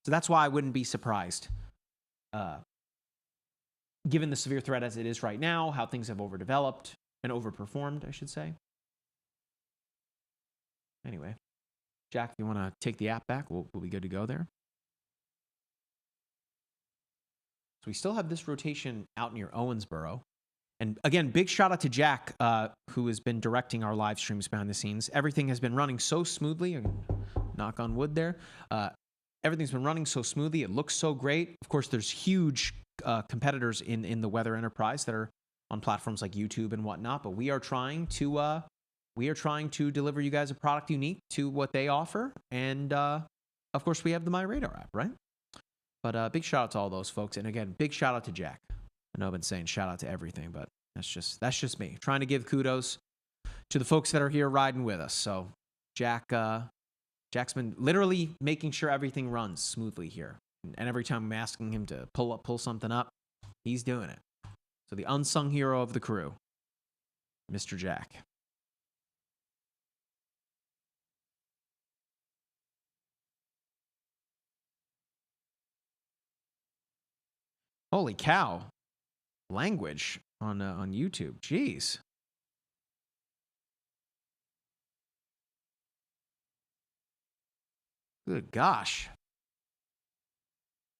So that's why I wouldn't be surprised, given the severe threat as it is right now, how things have overdeveloped and overperformed, I should say. Anyway, Jack, if you want to take the app back, we'll be good to go there. So we still have this rotation out near Owensboro. And again, big shout out to Jack, who has been directing our live streams behind the scenes. Everything has been running so smoothly, and knock on wood there. Everything's been running so smoothly. It looks so great. Of course, there's huge competitors in the weather enterprise that are on platforms like YouTube and whatnot. But we are trying to deliver you guys a product unique to what they offer. And of course, we have the MyRadar app, right? But big shout out to all those folks. And again, big shout out to Jack. I know I've been saying shout out to everything, but that's just me trying to give kudos to the folks that are here riding with us. So Jack's been literally making sure everything runs smoothly here. And every time I'm asking him to pull something up, he's doing it. So the unsung hero of the crew, Mr. Jack. Holy cow. Language on YouTube. Jeez. Good gosh.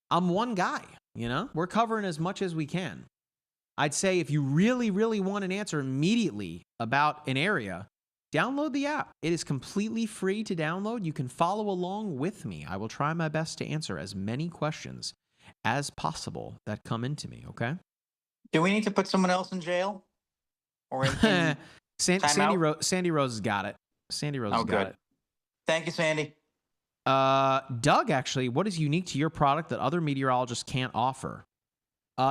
I'm one guy, you know? We're covering as much as we can. I'd say if you really, really want an answer immediately about an area, download the app. It is completely free to download. You can follow along with me. I will try my best to answer as many questions as possible that come into me, okay? Do we need to put someone else in jail? Or in Sandy Rose has got it. Sandy Rose has got it. Thank you, Sandy. Doug, actually, what is unique to your product that other meteorologists can't offer?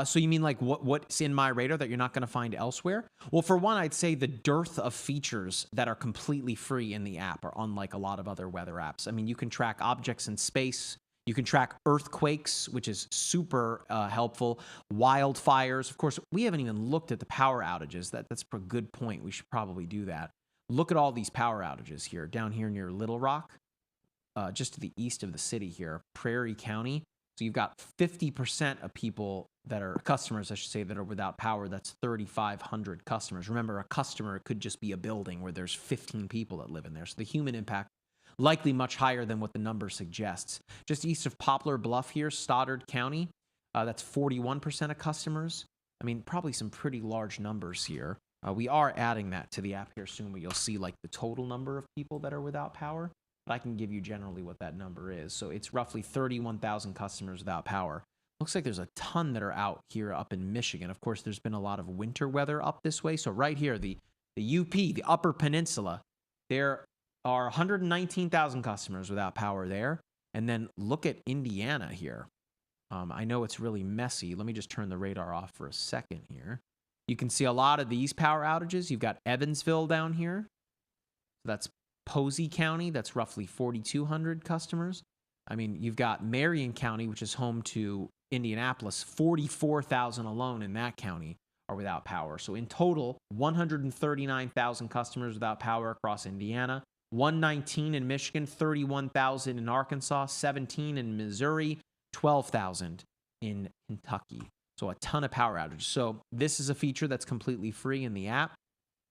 So you mean like what's in MyRadar that you're not going to find elsewhere? Well, for one, I'd say the dearth of features that are completely free in the app are unlike a lot of other weather apps. I mean, you can track objects in space. You can track earthquakes, which is super helpful. Wildfires. Of course, we haven't even looked at the power outages. That's a good point. We should probably do that. Look at all these power outages here. Down here near Little Rock, just to the east of the city here, Prairie County. So you've got 50% of people that are customers, I should say, that are without power. That's 3,500 customers. Remember, a customer could just be a building where there's 15 people that live in there. So the human impact likely much higher than what the number suggests. Just east of Poplar Bluff here, Stoddard County, that's 41% of customers. I mean, probably some pretty large numbers here. We are adding that to the app here soon, where you'll see like the total number of people that are without power. But I can give you generally what that number is. So it's roughly 31,000 customers without power. Looks like there's a ton that are out here up in Michigan. Of course, there's been a lot of winter weather up this way. So right here, the UP, the Upper Peninsula, there are 119,000 customers without power there. And then look at Indiana here. I know it's really messy. Let me just turn the radar off for a second here. You can see a lot of these power outages. You've got Evansville down here. That's Posey County. That's roughly 4,200 customers. I mean, you've got Marion County, which is home to Indianapolis. 44,000 alone in that county are without power. So in total, 139,000 customers without power across Indiana. 119 in Michigan, 31,000 in Arkansas, 17 in Missouri, 12,000 in Kentucky. So a ton of power outages. So this is a feature that's completely free in the app.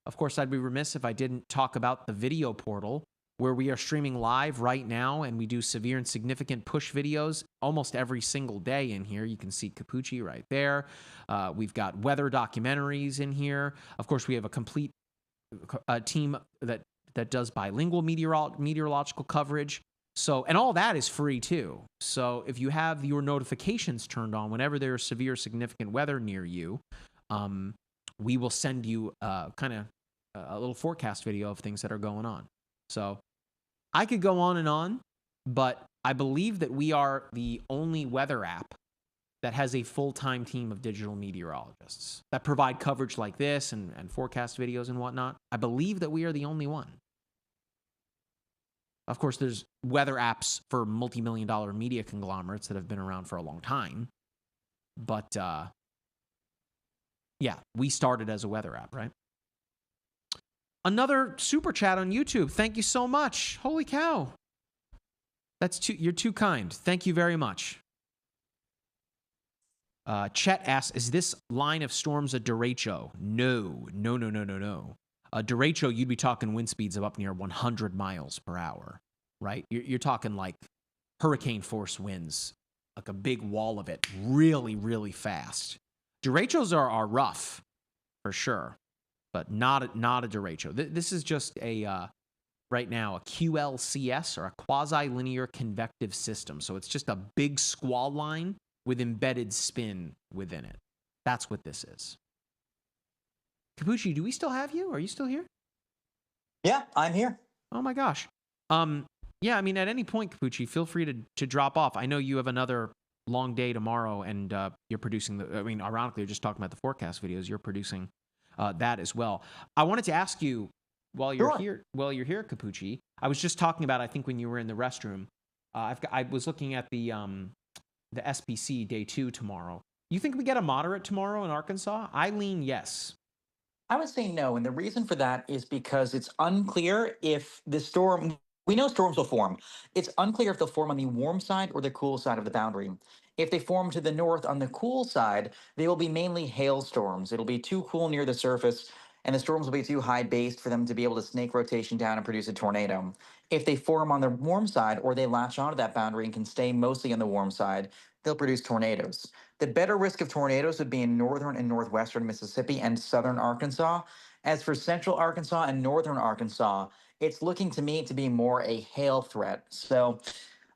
Of course, I'd be remiss if I didn't talk about the video portal, where we are streaming live right now, and we do severe and significant push videos almost every single day in here. You can see Capucci right there. We've got weather documentaries in here. Of course, we have a complete a team that does bilingual meteorological coverage. So, and all that is free too. So if you have your notifications turned on whenever there is severe significant weather near you, we will send you kind of a little forecast video of things that are going on. So I could go on, but I believe that we are the only weather app that has a full-time team of digital meteorologists that provide coverage like this and forecast videos and whatnot. I believe that we are the only one. Of course, there's weather apps for multi-million-dollar media conglomerates that have been around for a long time. But, yeah, we started as a weather app, right? Another super chat on YouTube. Thank you so much. Holy cow. You're too kind. Thank you very much. Chet asks, is this line of storms a derecho? No. A derecho, you'd be talking wind speeds of up near 100 miles per hour, right? You're talking like hurricane force winds, like a big wall of it, really, really fast. Derechos are rough, for sure, but not a derecho. This is just right now, a QLCS, or a quasi-linear convective system. So it's just a big squall line with embedded spin within it. That's what this is. Capucci, do we still have you? Are you still here? Yeah, I'm here. Oh my gosh. Yeah, I mean, at any point, Capucci, feel free to drop off. I know you have another long day tomorrow, and you're producing ironically, you're just talking about the forecast videos. You're producing that as well. I wanted to ask you while you're here, Capucci. I was just talking about, I think when you were in the restroom, I was looking at the SPC day 2 tomorrow. You think we get a moderate tomorrow in Arkansas? I lean yes. I would say no, and the reason for that is because it's unclear if the storm. We know storms will form. It's unclear if they'll form on the warm side or the cool side of the boundary. If they form to the north on the cool side, they will be mainly hailstorms. It'll be too cool near the surface, and the storms will be too high based for them to be able to snake rotation down and produce a tornado. If they form on the warm side, or they latch onto that boundary and can stay mostly on the warm side, they'll produce tornadoes. The better risk of tornadoes would be in northern and northwestern Mississippi and southern Arkansas. As for central Arkansas and northern Arkansas, it's looking to me to be more a hail threat. So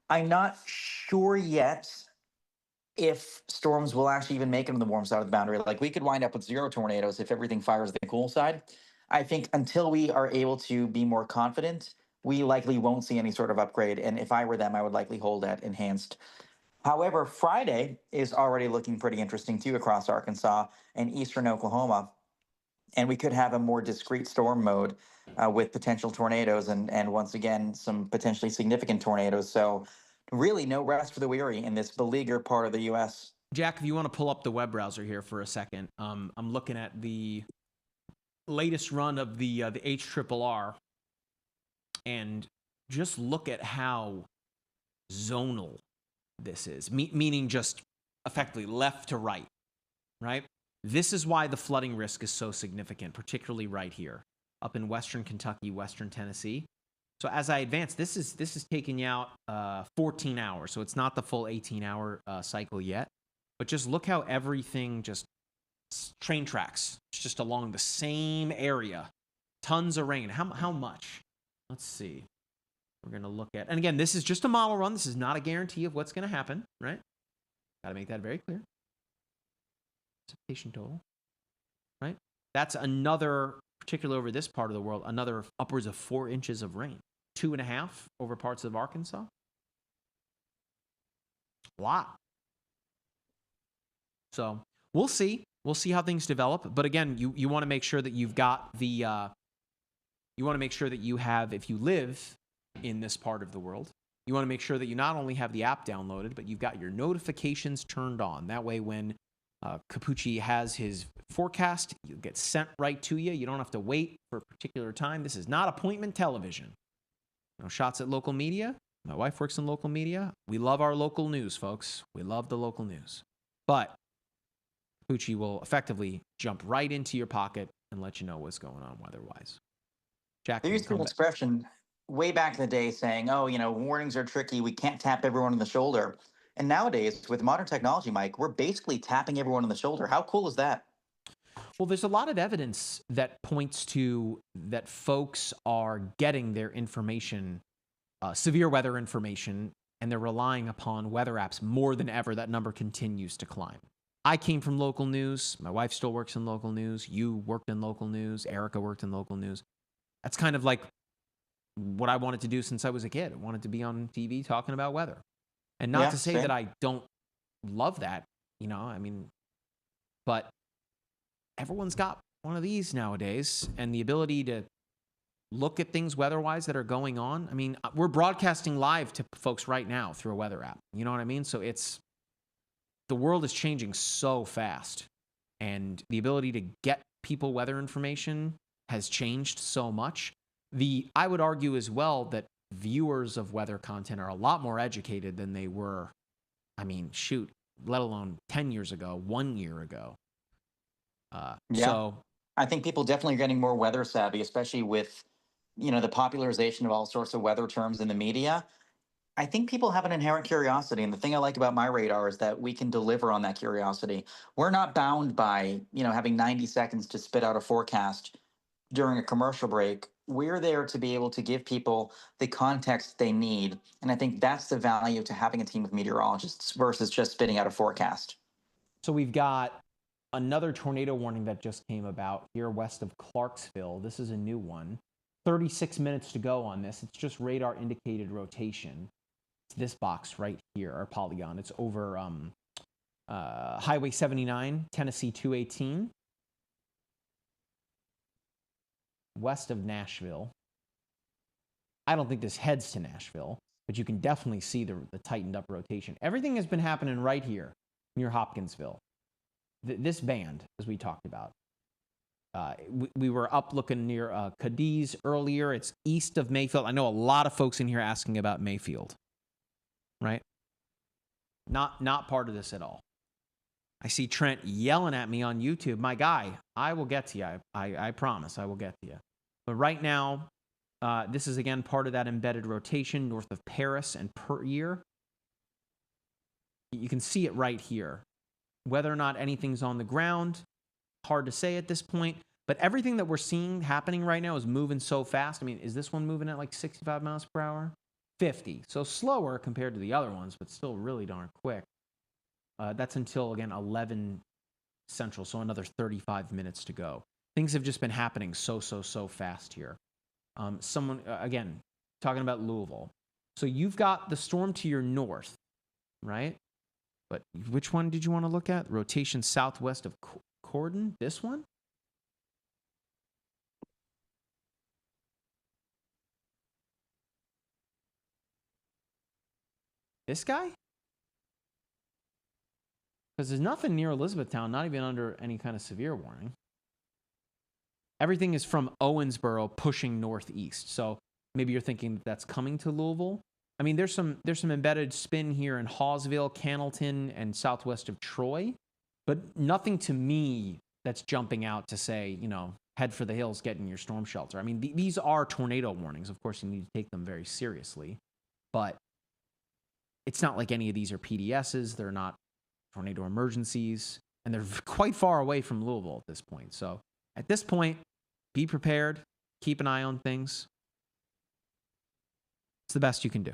I'm not sure yet if storms will actually even make it on the warm side of the boundary. Like, we could wind up with 0 tornadoes if everything fires the cool side. I think until we are able to be more confident, we likely won't see any sort of upgrade. And if I were them, I would likely hold at enhanced. However, Friday is already looking pretty interesting too across Arkansas and eastern Oklahoma. And we could have a more discrete storm mode with potential tornadoes and once again, some potentially significant tornadoes. So really no rest for the weary in this beleaguered part of the U.S. Jack, if you want to pull up the web browser here for a second, I'm looking at the latest run of the HRRR, and just look at how zonal this is, meaning just effectively left to right, right? This is why the flooding risk is so significant, particularly right here, up in western Kentucky, western Tennessee. So as I advance, this is taking you out 14 hours, so it's not the full 18-hour cycle yet. But just look how everything just train tracks, just along the same area. Tons of rain. How much? Let's see. We're going to look at, and again, this is just a model run. This is not a guarantee of what's going to happen, right? Got to make that very clear. Precipitation total, right? That's another, particularly over this part of the world, another upwards of 4 inches of rain. 2.5 over parts of Arkansas. A lot. So we'll see. We'll see how things develop. But again, you want to make sure that you've got the, you want to make sure that you have, if you live in this part of the world, you want to make sure that you not only have the app downloaded, but you've got your notifications turned on. That way, when Capucci has his forecast, you'll get sent right to you. You don't have to wait for a particular time. This is not appointment television. No shots at local media. My wife works in local media. We love our local news, folks. We love the local news. But Capucci will effectively jump right into your pocket and let you know what's going on weather-wise. Jack, there used to be an expression way back in the day saying, oh, warnings are tricky. We can't tap everyone on the shoulder. And nowadays, with modern technology, Mike, we're basically tapping everyone on the shoulder. How cool is that? Well, there's a lot of evidence that points to that folks are getting their information, severe weather information, and they're relying upon weather apps more than ever. That number continues to climb. I came from local news. My wife still works in local news. You worked in local news. Erica worked in local news. That's kind of like what I wanted to do since I was a kid. I wanted to be on TV talking about weather. And not to say that I don't love that, I mean, but everyone's got one of these nowadays, and the ability to look at things weather-wise that are going on. I mean, we're broadcasting live to folks right now through a weather app. You know what I mean? So the world is changing so fast, and the ability to get people weather information has changed so much. I would argue as well that viewers of weather content are a lot more educated than they were, let alone 10 years ago, 1 year ago. So I think people definitely are getting more weather savvy, especially with, the popularization of all sorts of weather terms in the media. I think people have an inherent curiosity. And the thing I like about MyRadar is that we can deliver on that curiosity. We're not bound by, having 90 seconds to spit out a forecast during a commercial break. We're there to be able to give people the context they need. And I think that's the value to having a team of meteorologists versus just spitting out a forecast. So we've got another tornado warning that just came about here west of Clarksville. This is a new one. 36 minutes to go on this. It's just radar indicated rotation. It's this box right here, our polygon. It's over Highway 79, Tennessee 218. West of Nashville. I don't think this heads to Nashville, but you can definitely see the tightened up rotation. Everything has been happening right here near Hopkinsville. This band, as we talked about. We were up looking near Cadiz earlier. It's east of Mayfield. I know a lot of folks in here asking about Mayfield, right? Not part of this at all. I see Trent yelling at me on YouTube. My guy, I will get to you. I promise I will get to you. But right now, this is again part of that embedded rotation north of Paris and Perrier. You can see it right here. Whether or not anything's on the ground, hard to say at this point. But everything that we're seeing happening right now is moving so fast. I mean, is this one moving at like 65 miles per hour? 50. So slower compared to the other ones, but still really darn quick. That's until, again, 11 Central, so another 35 minutes to go. Things have just been happening so fast here. Again, talking about Louisville. So you've got the storm to your north, right? But which one did you want to look at? Rotation southwest of Cordon? This one? This guy? Because there's nothing near Elizabethtown, not even under any kind of severe warning. Everything is from Owensboro pushing northeast. So maybe you're thinking that's coming to Louisville. I mean, there's some embedded spin here in Hawesville, Cannleton, and southwest of Troy, but nothing to me that's jumping out to say, head for the hills, get in your storm shelter. I mean, these are tornado warnings. Of course, you need to take them very seriously, but it's not like any of these are PDSs. They're not tornado emergencies, and they're quite far away from Louisville at this point. So at this point, be prepared, keep an eye on things. It's the best you can do.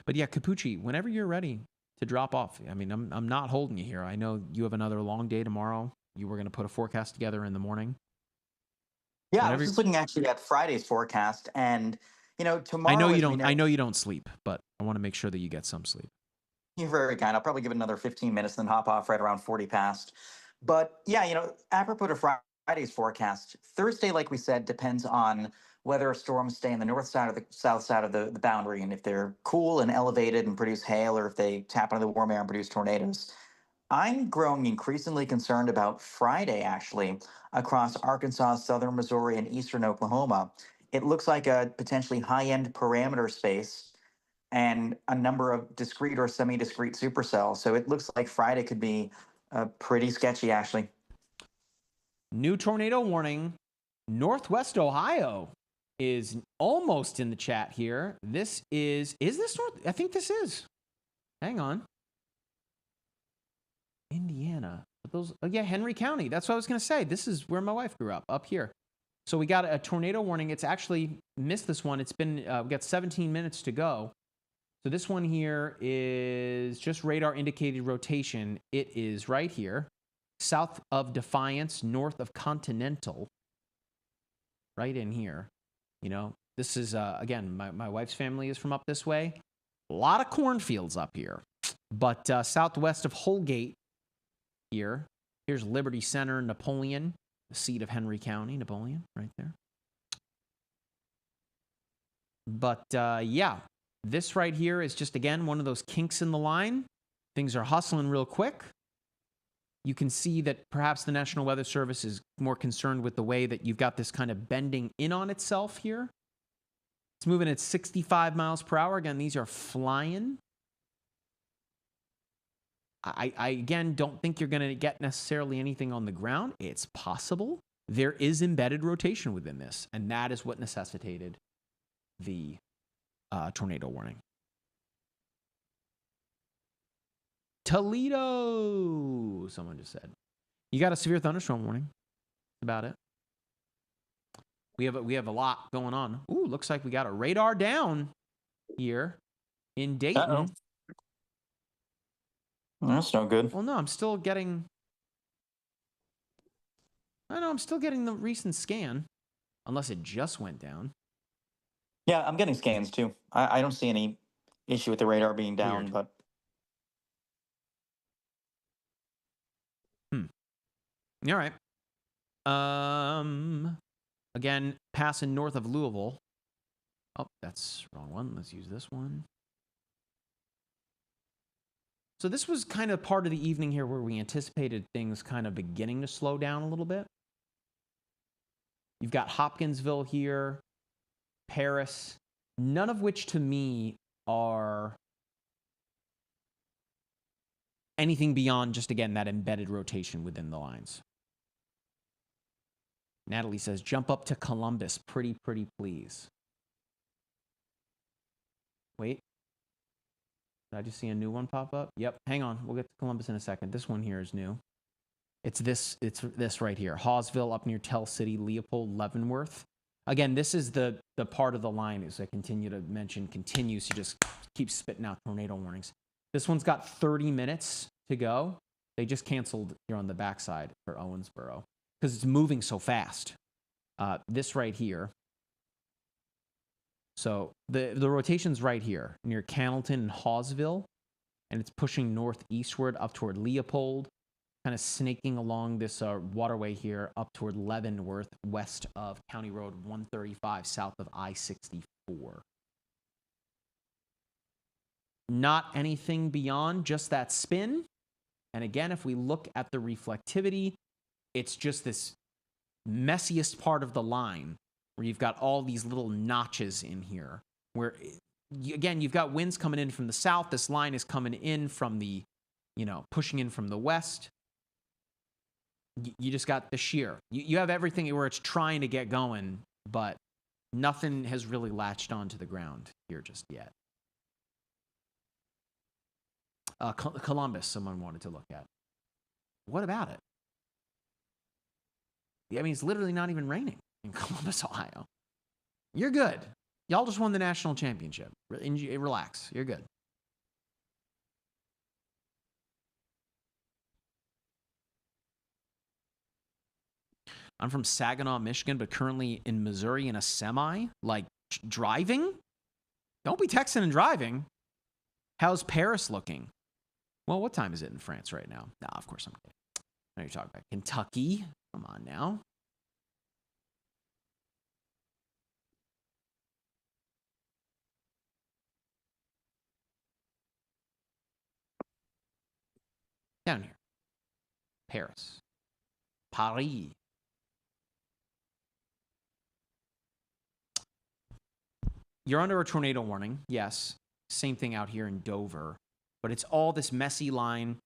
But yeah, Capucci, whenever you're ready to drop off, I mean, I'm not holding you here. I know you have another long day tomorrow. You were going to put a forecast together in the morning. Yeah, I was just looking actually at Friday's forecast, and tomorrow. I know you don't sleep, but I want to make sure that you get some sleep. You're very kind. I'll probably give it another 15 minutes, then hop off right around 40 past. But yeah, apropos to Friday's forecast, Thursday, like we said, depends on whether storms stay on the north side or the south side of the boundary, and if they're cool and elevated and produce hail, or if they tap into the warm air and produce tornadoes. I'm growing increasingly concerned about Friday, actually, across Arkansas, southern Missouri, and eastern Oklahoma. It looks like a potentially high-end parameter space and a number of discrete or semi-discrete supercells. So it looks like Friday could be pretty sketchy, actually. New tornado warning. Northwest Ohio is almost in the chat here. Is this North? I think this is. Hang on. Indiana. But those, oh yeah, Henry County. That's what I was going to say. This is where my wife grew up here. So we got a tornado warning. It's actually missed this one. It's been, we got 17 minutes to go. So this one here is just radar indicated rotation. It is right here, south of Defiance, north of Continental, right in here. You know, this is, again, my wife's family is from up this way. A lot of cornfields up here. But southwest of Holgate here, here's Liberty Center, Napoleon, the seat of Henry County, Napoleon, right there. But yeah, this right here is just, again, one of those kinks in the line. Things are hustling real quick. You can see that perhaps the National Weather Service is more concerned with the way that you've got this kind of bending in on itself here. It's moving at 65 miles per hour. Again, these are flying. I again, don't think you're going to get necessarily anything on the ground. It's possible. There is embedded rotation within this, and that is what necessitated the tornado warning. Toledo, someone just said. You got a severe thunderstorm warning. That's about it. We have a lot going on. Ooh, looks like we got a radar down here in Dayton. Uh-oh. That's no good. Well, no, I'm still getting... I know, I'm still getting the recent scan. Unless it just went down. Yeah, I'm getting scans too. I don't see any issue with the radar being down, Weird. but... All right. Again, passing north of Louisville. Oh, that's the wrong one. Let's use this one. So this was kind of part of the evening here where we anticipated things kind of beginning to slow down a little bit. You've got Hopkinsville here, Paris, none of which to me are anything beyond just, again, that embedded rotation within the lines. Natalie says, jump up to Columbus, pretty please. Wait. Did I just see a new one pop up? Yep, hang on. We'll get to Columbus in a second. This one here is new. It's this right here. Hawesville up near Tell City, Leopold, Leavenworth. Again, this is the part of the line, as I continue to mention, continues to just keep spitting out tornado warnings. This one's got 30 minutes to go. They just canceled here on the backside for Owensboro because it's moving so fast. This right here. So the rotation's right here near Cannleton and Hawesville, and it's pushing northeastward up toward Leopold, kind of snaking along this waterway here up toward Leavenworth, west of County Road 135, south of I-64. Not anything beyond just that spin. And again, if we look at the reflectivity, it's just this messiest part of the line where you've got all these little notches in here where, again, you've got winds coming in from the south. This line is coming in from the, pushing in from the west. You just got the shear. You have everything where it's trying to get going, but nothing has really latched onto the ground here just yet. Columbus, someone wanted to look at. What about it? I mean, it's literally not even raining in Columbus, Ohio. You're good. Y'all just won the national championship. Relax. You're good. I'm from Saginaw, Michigan, but currently in Missouri in a semi. Like, driving? Don't be texting and driving. How's Paris looking? Well, what time is it in France right now? Nah, of course I'm kidding. Now you're talking about Kentucky. Come on now. Down here. Paris. Paris. You're under a tornado warning. Yes. Same thing out here in Dover. But it's all this messy line.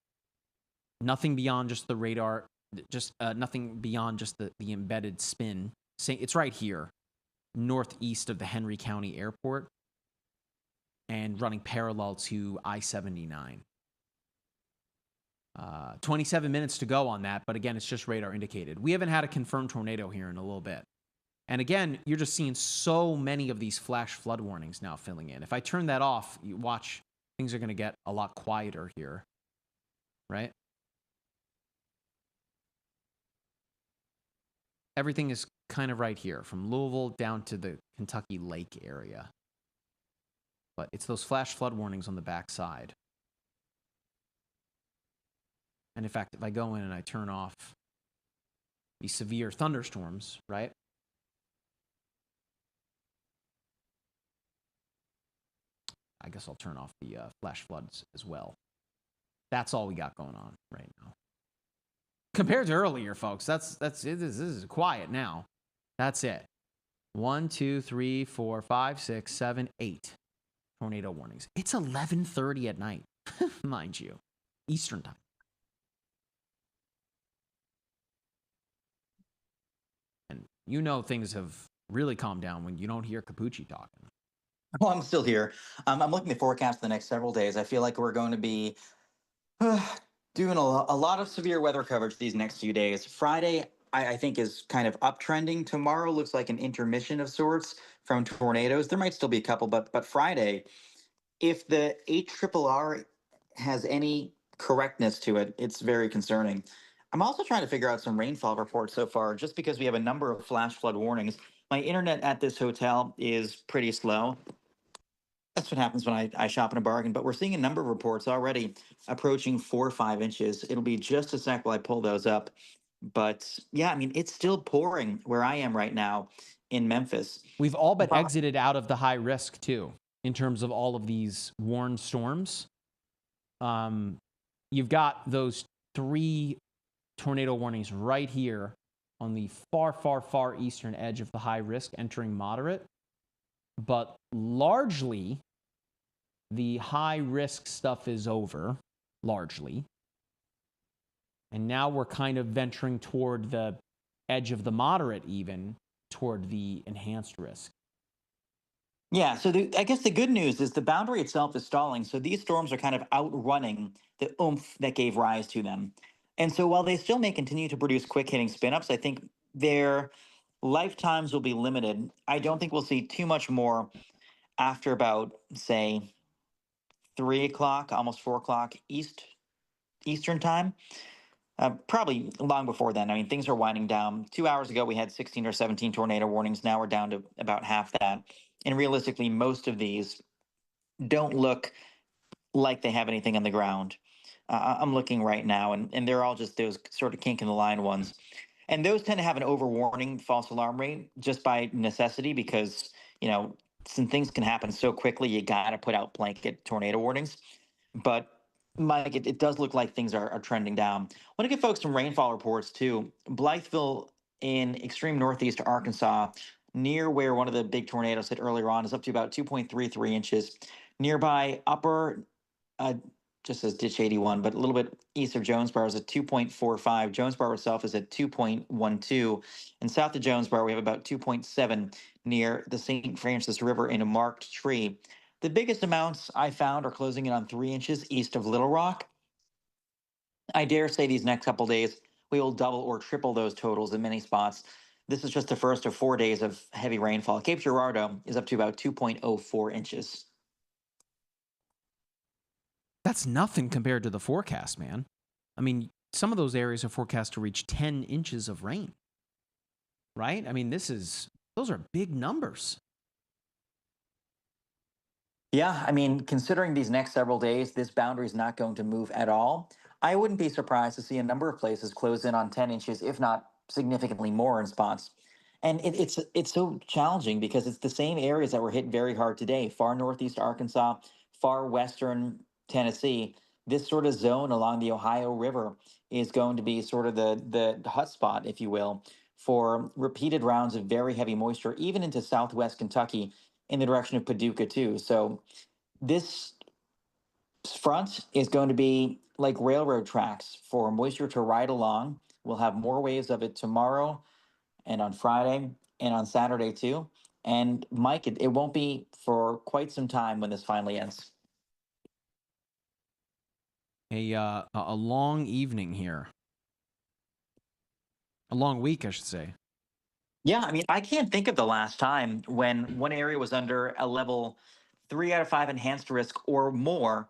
Nothing beyond just the radar. Just nothing beyond just the embedded spin. It's right here. Northeast of the Henry County Airport. And running parallel to I-79. 27 minutes to go on that, but again, it's just radar indicated. We haven't had a confirmed tornado here in a little bit. And again, you're just seeing so many of these flash flood warnings now filling in. If I turn that off, you watch, things are going to get a lot quieter here, right? Everything is kind of right here, from Louisville down to the Kentucky Lake area. But it's those flash flood warnings on the backside. And in fact, if I go in and I turn off these severe thunderstorms, right? I guess I'll turn off the flash floods as well. That's all we got going on right now. Compared to earlier, folks, this is quiet now. That's it. 1, 2, 3, 4, 5, 6, 7, 8 tornado warnings. It's 11:30 at night, mind you, Eastern time. And you know things have really calmed down when you don't hear Capucci talking. Well, I'm still here. I'm looking at the forecast for the next several days. I feel like we're going to be doing a lot of severe weather coverage these next few days. Friday, I think, is kind of uptrending. Tomorrow looks like an intermission of sorts from tornadoes. There might still be a couple, but Friday, if the HRRR has any correctness to it, it's very concerning. I'm also trying to figure out some rainfall reports so far, just because we have a number of flash flood warnings. My internet at this hotel is pretty slow. That's what happens when I shop in a bargain, but we're seeing a number of reports already approaching 4 or 5 inches. It'll be just a sec while I pull those up. But yeah, I mean, it's still pouring where I am right now in Memphis. We've all but exited out of the high risk too, in terms of all of these warned storms. You've got those 3 tornado warnings right here on the far, far, far eastern edge of the high risk, entering moderate. But largely, the high risk stuff is over, largely. And now we're kind of venturing toward the edge of the moderate, even toward the enhanced risk. Yeah, so I guess the good news is the boundary itself is stalling. So these storms are kind of outrunning the oomph that gave rise to them. And so while they still may continue to produce quick hitting spin ups, I think their lifetimes will be limited. I don't think we'll see too much more after about, say, 3 o'clock, almost 4 o'clock Eastern time. Probably long before then. I mean, things are winding down. 2 hours ago, we had 16 or 17 tornado warnings. Now we're down to about half that. And realistically, most of these don't look like they have anything on the ground. I'm looking right now, and they're all just those sort of kink in the line ones. And those tend to have an overwarning false alarm rate just by necessity because, some things can happen so quickly, you got to put out blanket tornado warnings. But Mike, it does look like things are trending down. I want to give folks some rainfall reports too. Blytheville in extreme northeast Arkansas, near where one of the big tornadoes hit earlier on, is up to about 2.33 inches. Nearby upper, just says Ditch 81, but a little bit east of Jonesboro is at 2.45. Jonesboro itself is at 2.12. And south of Jonesboro, we have about 2.7 near the St. Francis River in a marked tree. The biggest amounts I found are closing in on 3 inches east of Little Rock. I dare say these next couple days, we will double or triple those totals in many spots. This is just the first of 4 days of heavy rainfall. Cape Girardeau is up to about 2.04 inches. That's nothing compared to the forecast, man. I mean, some of those areas are forecast to reach 10 inches of rain, right? I mean, those are big numbers. Yeah, I mean, considering these next several days, this boundary is not going to move at all. I wouldn't be surprised to see a number of places close in on 10 inches, if not significantly more in spots. And it's so challenging because it's the same areas that were hit very hard today: far northeast Arkansas, far western Tennessee. This sort of zone along the Ohio River is going to be sort of the hotspot, if you will, for repeated rounds of very heavy moisture, even into southwest Kentucky in the direction of Paducah too. So this front is going to be like railroad tracks for moisture to ride along. We'll have more waves of it tomorrow and on Friday and on Saturday too. And Mike, it won't be for quite some time when this finally ends. a long evening here. A long week, I should say. Yeah, I mean, I can't think of the last time when one area was under a level 3 out of 5 enhanced risk or more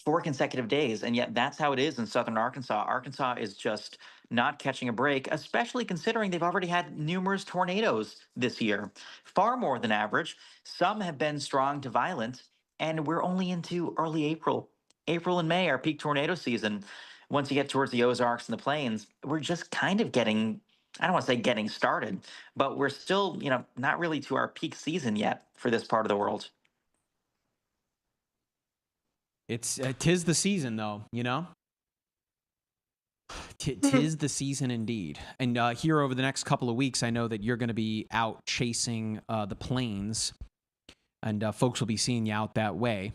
4 consecutive days. And yet that's how it is in southern Arkansas. Arkansas is just not catching a break, especially considering they've already had numerous tornadoes this year, far more than average. Some have been strong to violent, and we're only into early April. April and May, our peak tornado season. Once you get towards the Ozarks and the plains, we're just kind of getting, I don't want to say getting started, but we're still, not really to our peak season yet for this part of the world. It's tis the season, though. Tis the season indeed. And here over the next couple of weeks, I know that you're going to be out chasing the planes, and folks will be seeing you out that way.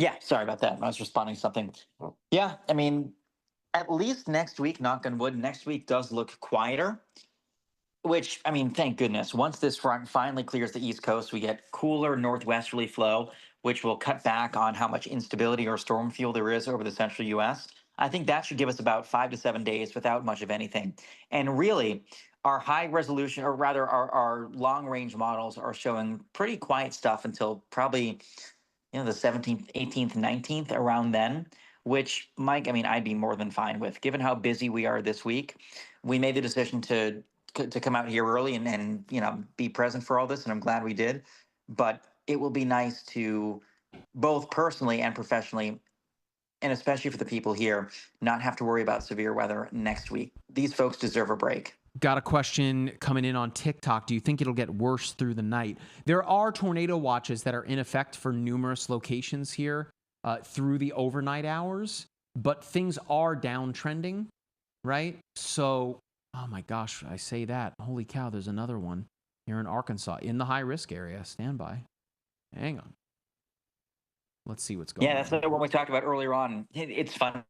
Yeah, sorry about that. I was responding to something. Yeah, I mean, at least next week, knock on wood, next week does look quieter. Which, I mean, thank goodness. Once this front finally clears the East Coast, we get cooler northwesterly flow, which will cut back on how much instability or storm fuel there is over the central US. I think that should give us about 5 to 7 days without much of anything. And really, our high resolution, or rather, our long range models are showing pretty quiet stuff until probably the 17th, 18th, 19th, around then, which, Mike, I mean, I'd be more than fine with. Given how busy we are this week, we made the decision to come out here early and be present for all this, and I'm glad we did. But it will be nice to both personally and professionally, and especially for the people here, not have to worry about severe weather next week. These folks deserve a break. Got a question coming in on TikTok. Do you think it'll get worse through the night? There are tornado watches that are in effect for numerous locations here through the overnight hours, but things are downtrending, right? So, oh my gosh, I say that. Holy cow, there's another one here in Arkansas in the high risk area. Stand by. Hang on. Let's see what's going on. Yeah, that's the one we talked about earlier on. It's funny.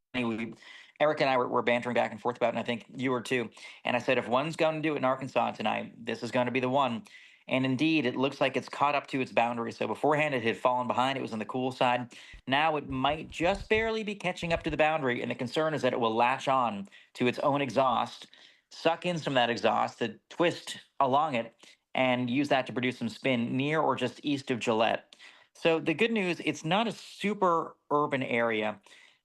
Eric and I were bantering back and forth about it, and I think you were too. And I said, if one's going to do it in Arkansas tonight, this is going to be the one. And indeed, it looks like it's caught up to its boundary. So beforehand, it had fallen behind. It was on the cool side. Now it might just barely be catching up to the boundary. And the concern is that it will latch on to its own exhaust, suck in some of that exhaust, the twist along it, and use that to produce some spin near or just east of Gillette. So the good news, it's not a super urban area.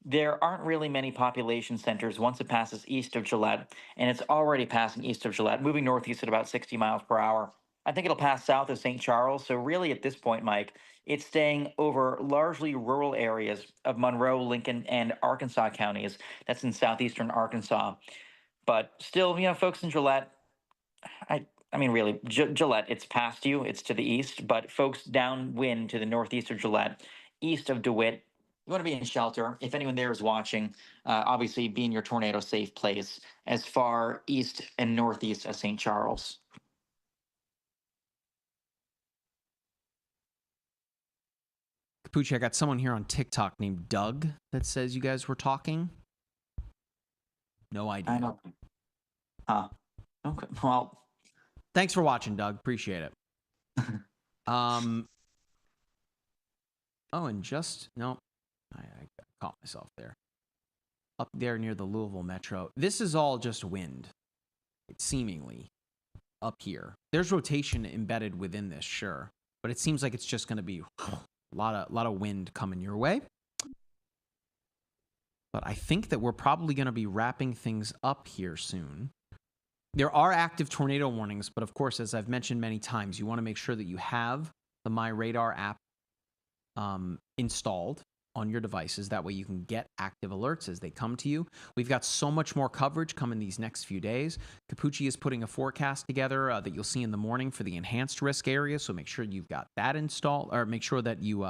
There aren't really many population centers once it passes east of Gillette, and it's already passing east of Gillette, moving northeast at about 60 miles per hour. I think it'll pass south of St. Charles. So really at this point, Mike, it's staying over largely rural areas of Monroe, Lincoln, and Arkansas counties. That's in southeastern Arkansas. But still, folks in Gillette, I mean, really, Gillette, it's past you, it's to the east, but folks downwind to the northeast of Gillette, east of DeWitt, you want to be in shelter. If anyone there is watching, obviously be in your tornado safe place as far east and northeast as St. Charles. Capucci, I got someone here on TikTok named Doug that says you guys were talking. No idea. I know. Okay. Well, thanks for watching, Doug. Appreciate it. Oh, and I caught myself there. Up there near the Louisville Metro. This is all just wind, seemingly, up here. There's rotation embedded within this, sure. But it seems like it's just going to be a lot of wind coming your way. But I think that we're probably going to be wrapping things up here soon. There are active tornado warnings, but of course, as I've mentioned many times, you want to make sure that you have the MyRadar app installed on your devices. That way you can get active alerts as they come to you. We've got so much more coverage coming these next few days. Capucci is putting a forecast together that you'll see in the morning for the enhanced risk area, so make sure you've got that installed, or make sure that you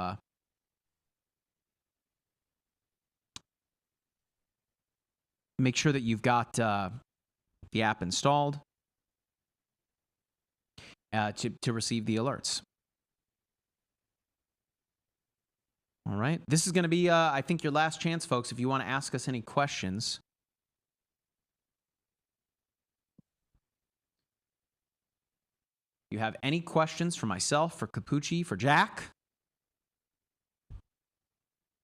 make sure that you've got the app installed to receive the alerts. All right. This is going to be, I think, your last chance, folks, if you want to ask us any questions. If you have any questions for myself, for Capucci, for Jack,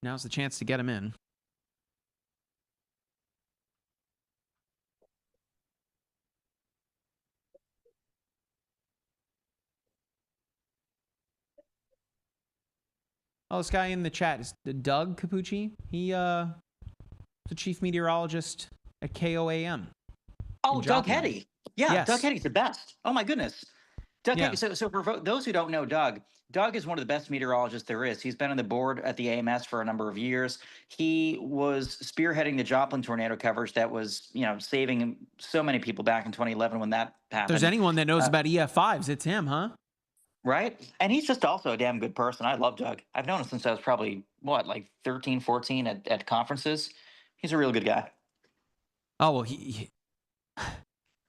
Now's the chance to get him in. Oh, this guy in the chat is Doug Capucci. He's the chief meteorologist at KOAM. Oh, Doug Joplin. Hetty. Yeah, Yes. Doug Hetty's the best. Oh my goodness. Doug Yeah. Hetty. So for those who don't know Doug, Doug is one of the best meteorologists there is. He's been on the board at the AMS for a number of years. He was spearheading the Joplin tornado coverage that was, saving so many people back in 2011 when that happened. If there's anyone that knows about EF5s, it's him, huh? Right? And he's just also a damn good person. I love Doug. I've known him since I was probably, like 13, 14 at conferences. He's a real good guy. Oh, well,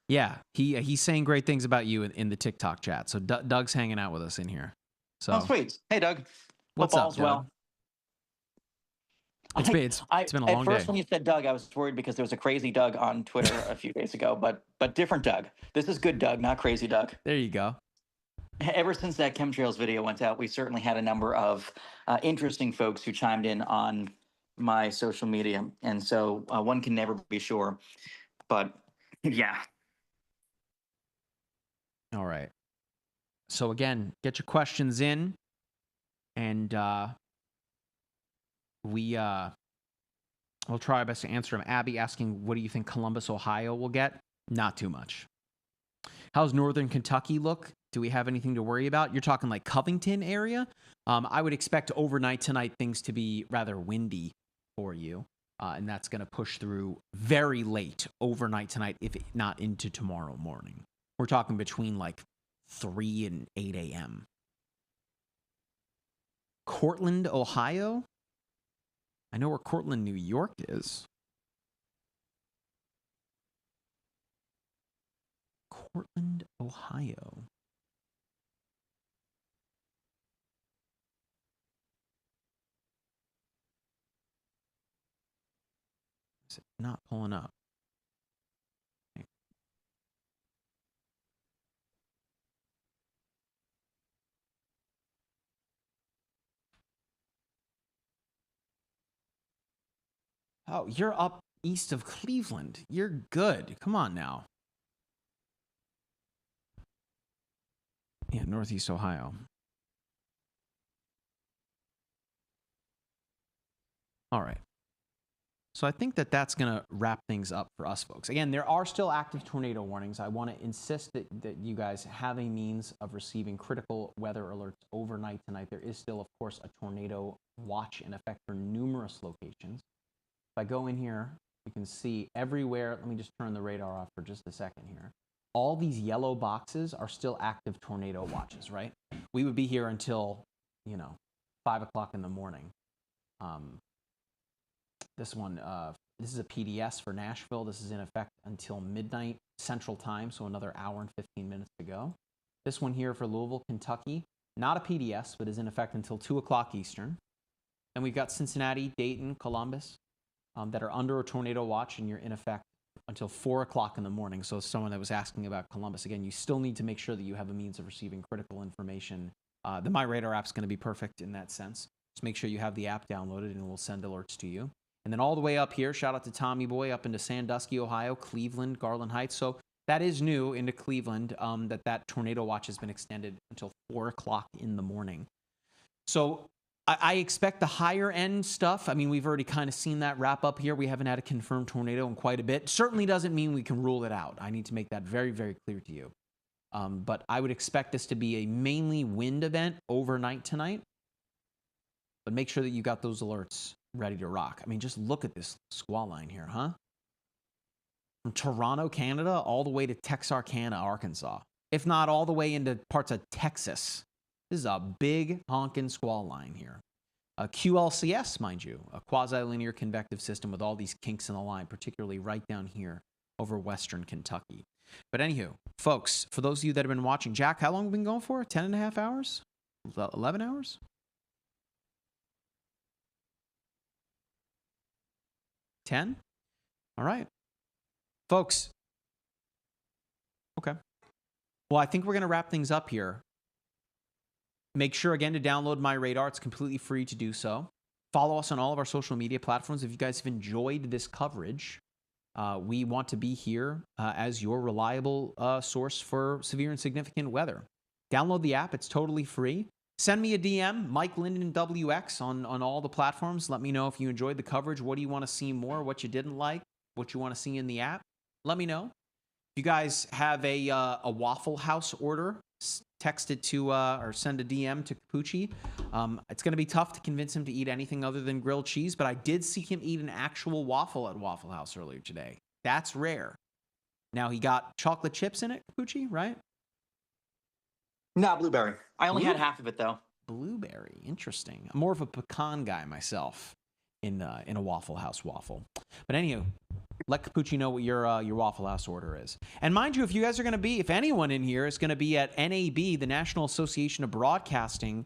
yeah, he's saying great things about you in the TikTok chat. So Doug's hanging out with us in here. So Oh, sweet. Hey, Doug. What's Hope up, all's Doug? well. It's been a long At first, day. when you said Doug, I was worried because there was a crazy Doug on Twitter a few days ago, but different Doug. This is good Doug, not crazy Doug. There you go. Ever since that chemtrails video went out, we certainly had a number of interesting folks who chimed in on my social media, and so one can never be sure. But yeah. All right. So again, get your questions in, and we'll try our best to answer them. Abby asking, what do you think Columbus, Ohio will get? Not too much. How's Northern Kentucky look? Do we have anything to worry about? You're talking like Covington area? I would expect overnight tonight things to be rather windy for you. And that's going to push through very late overnight tonight, if not into tomorrow morning. We're talking between like 3 and 8 a.m. Cortland, Ohio? I know where Cortland, New York is. Cortland, Ohio. Is it not pulling up? Oh, you're up east of Cleveland. You're good. Come on now. Yeah, Northeast Ohio. All right. So I think that's going to wrap things up for us, folks. Again, there are still active tornado warnings. I want to insist that you guys have a means of receiving critical weather alerts overnight tonight. There is still, of course, a tornado watch in effect for numerous locations. If I go in here, you can see everywhere. Let me just turn the radar off for just a second here. All these yellow boxes are still active tornado watches, right? We would be here until, 5 o'clock in the morning. This one, this is a PDS for Nashville. This is in effect until midnight Central Time, so another hour and 15 minutes to go. This one here for Louisville, Kentucky, not a PDS, but is in effect until 2 o'clock Eastern. And we've got Cincinnati, Dayton, Columbus that are under a tornado watch, and you're in effect until 4 o'clock in the morning. So someone that was asking about Columbus, again, you still need to make sure that you have a means of receiving critical information. The MyRadar app is going to be perfect in that sense. Just make sure you have the app downloaded, and we'll send alerts to you. And then all the way up here, shout out to Tommy Boy up into Sandusky, Ohio, Cleveland, Garland Heights. So that is new into Cleveland, that tornado watch has been extended until 4 o'clock in the morning. So I expect the higher end stuff. I mean, we've already kind of seen that wrap up here. We haven't had a confirmed tornado in quite a bit. Certainly doesn't mean we can rule it out. I need to make that very, very clear to you. But I would expect this to be a mainly wind event overnight tonight. But make sure that you got those alerts ready to rock. I mean, just look at this squall line here, huh? From Toronto, Canada, all the way to Texarkana, Arkansas. If not all the way into parts of Texas. This is a big honkin' squall line here. A QLCS, mind you, a quasi-linear convective system with all these kinks in the line, particularly right down here over western Kentucky. But anywho, folks, for those of you that have been watching, Jack, how long have we been going for? 10 and a half hours? 11 hours? 10? All right. Folks. Okay. Well, I think we're going to wrap things up here. Make sure, again, to download MyRadar. It's completely free to do so. Follow us on all of our social media platforms. If you guys have enjoyed this coverage, we want to be here as your reliable source for severe and significant weather. Download the app. It's totally free. Send me a DM, Mike Linden WX, on all the platforms. Let me know if you enjoyed the coverage. What do you want to see more? What you didn't like? What you want to see in the app? Let me know. If you guys have a Waffle House order, text it to or send a DM to Capucci. It's going to be tough to convince him to eat anything other than grilled cheese, but I did see him eat an actual waffle at Waffle House earlier today. That's rare. Now, he got chocolate chips in it, Capucci, right? No, blueberry. I only had half of it, though. Blueberry. Interesting. I'm more of a pecan guy myself in a Waffle House waffle. But anywho, let Capucci know what your Waffle House order is. And mind you, if you guys are going to be, if anyone in here is going to be at NAB, the National Association of Broadcasting,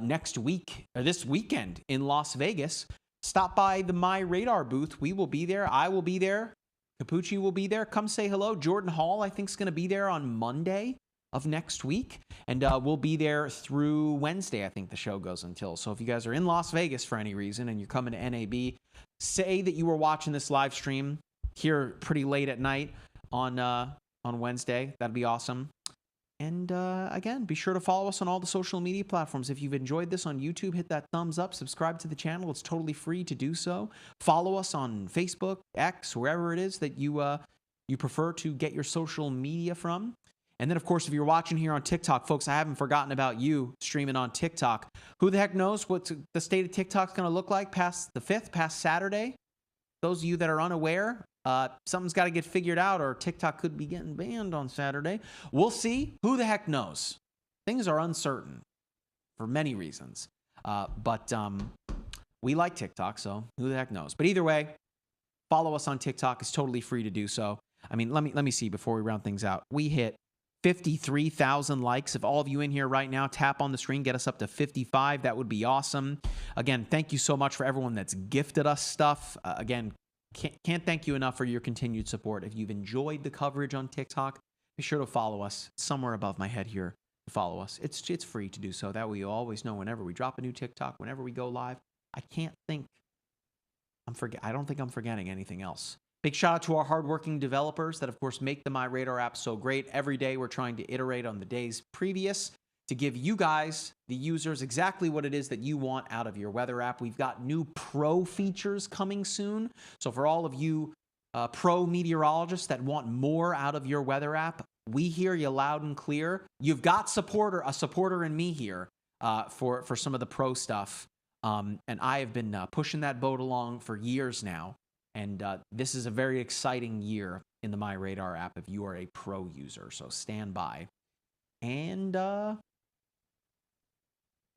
next week, or this weekend in Las Vegas, stop by the MyRadar booth. We will be there. I will be there. Capucci will be there. Come say hello. Jordan Hall, I think, is going to be there on Monday of next week. And we'll be there through Wednesday, I think the show goes until. So if you guys are in Las Vegas for any reason and you're coming to NAB, say that you were watching this live stream here pretty late at night on Wednesday. That'd be awesome. And again, be sure to follow us on all the social media platforms. If you've enjoyed this on YouTube, hit that thumbs up, subscribe to the channel. It's totally free to do so. Follow us on Facebook, X, wherever it is that you prefer to get your social media from. And then, of course, if you're watching here on TikTok, folks, I haven't forgotten about you streaming on TikTok. Who the heck knows what the state of TikTok's going to look like past the 5th, past Saturday? Those of you that are unaware, something's got to get figured out, or TikTok could be getting banned on Saturday. We'll see. Who the heck knows? Things are uncertain for many reasons. But we like TikTok, so who the heck knows? But either way, follow us on TikTok. It's totally free to do so. I mean, let me see before we round things out. We hit 53,000 likes. If all of you in here right now tap on the screen, get us up to 55, that would be awesome. Again, thank you so much for everyone that's gifted us stuff. Again, can't thank you enough for your continued support. If you've enjoyed the coverage on TikTok, be sure to follow us. Somewhere above my head here to follow us. It's free to do so. That way you always know whenever we drop a new TikTok, whenever we go live. I don't think I'm forgetting anything else. Big shout out to our hardworking developers that, of course, make the MyRadar app so great. Every day we're trying to iterate on the days previous to give you guys, the users, exactly what it is that you want out of your weather app. We've got new pro features coming soon. So for all of you pro meteorologists that want more out of your weather app, we hear you loud and clear. You've got a supporter in me here for some of the pro stuff. And I have been pushing that boat along for years now. And this is a very exciting year in the MyRadar app if you are a pro user. So stand by. And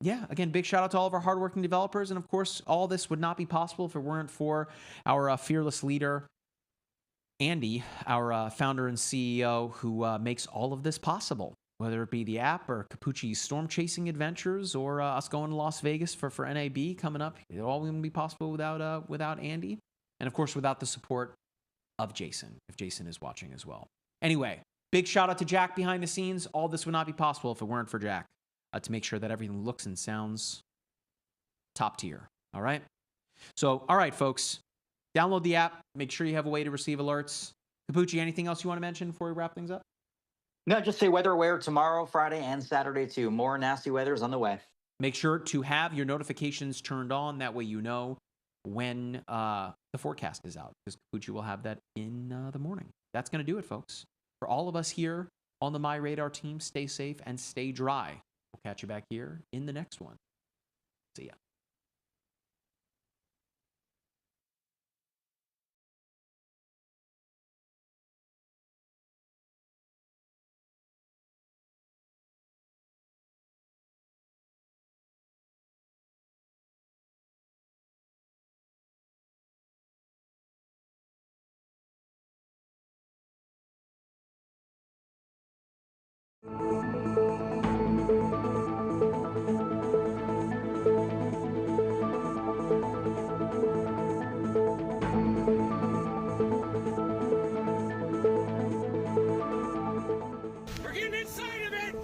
yeah, again, big shout out to all of our hardworking developers. And of course, all this would not be possible if it weren't for our fearless leader, Andy, our founder and CEO, who makes all of this possible. Whether it be the app or Capucci's storm chasing adventures or us going to Las Vegas for NAB coming up, it all wouldn't be possible without Andy. And of course, without the support of Jason, if Jason is watching as well. Anyway, big shout out to Jack behind the scenes. All this would not be possible if it weren't for Jack to make sure that everything looks and sounds top tier. All right. So, all right, folks, download the app. Make sure you have a way to receive alerts. Capucci, anything else you want to mention before we wrap things up? No, just say weather aware tomorrow, Friday, and Saturday, too. More nasty weather is on the way. Make sure to have your notifications turned on. That way you know when the forecast is out, because Capucci will have that in the morning. That's going to do it, folks. For all of us here on the MyRadar team, stay safe and stay dry. We'll catch you back here in the next one. See ya. We're getting inside of it!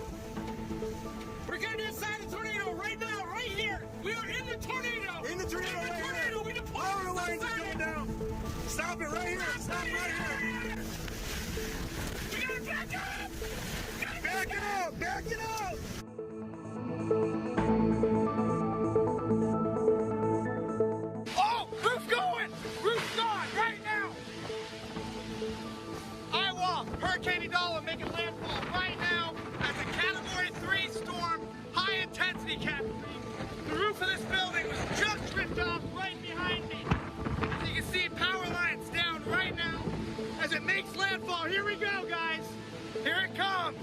We're getting inside the tornado right now, right here! We are in the tornado. In the tornado right here. We deploy Power lines are going down. Stop it right here. Stop right here. We gotta back up. Back it up. Back it up. Oh, roof's going. Roof's gone right now. Iowa, Hurricane Idala making landfall right now as a Category 3 storm, high intensity Cat 3. The roof of this building was just ripped off right behind me. As you can see, power lines down right now as it makes landfall. Here we go, guys. Here it comes.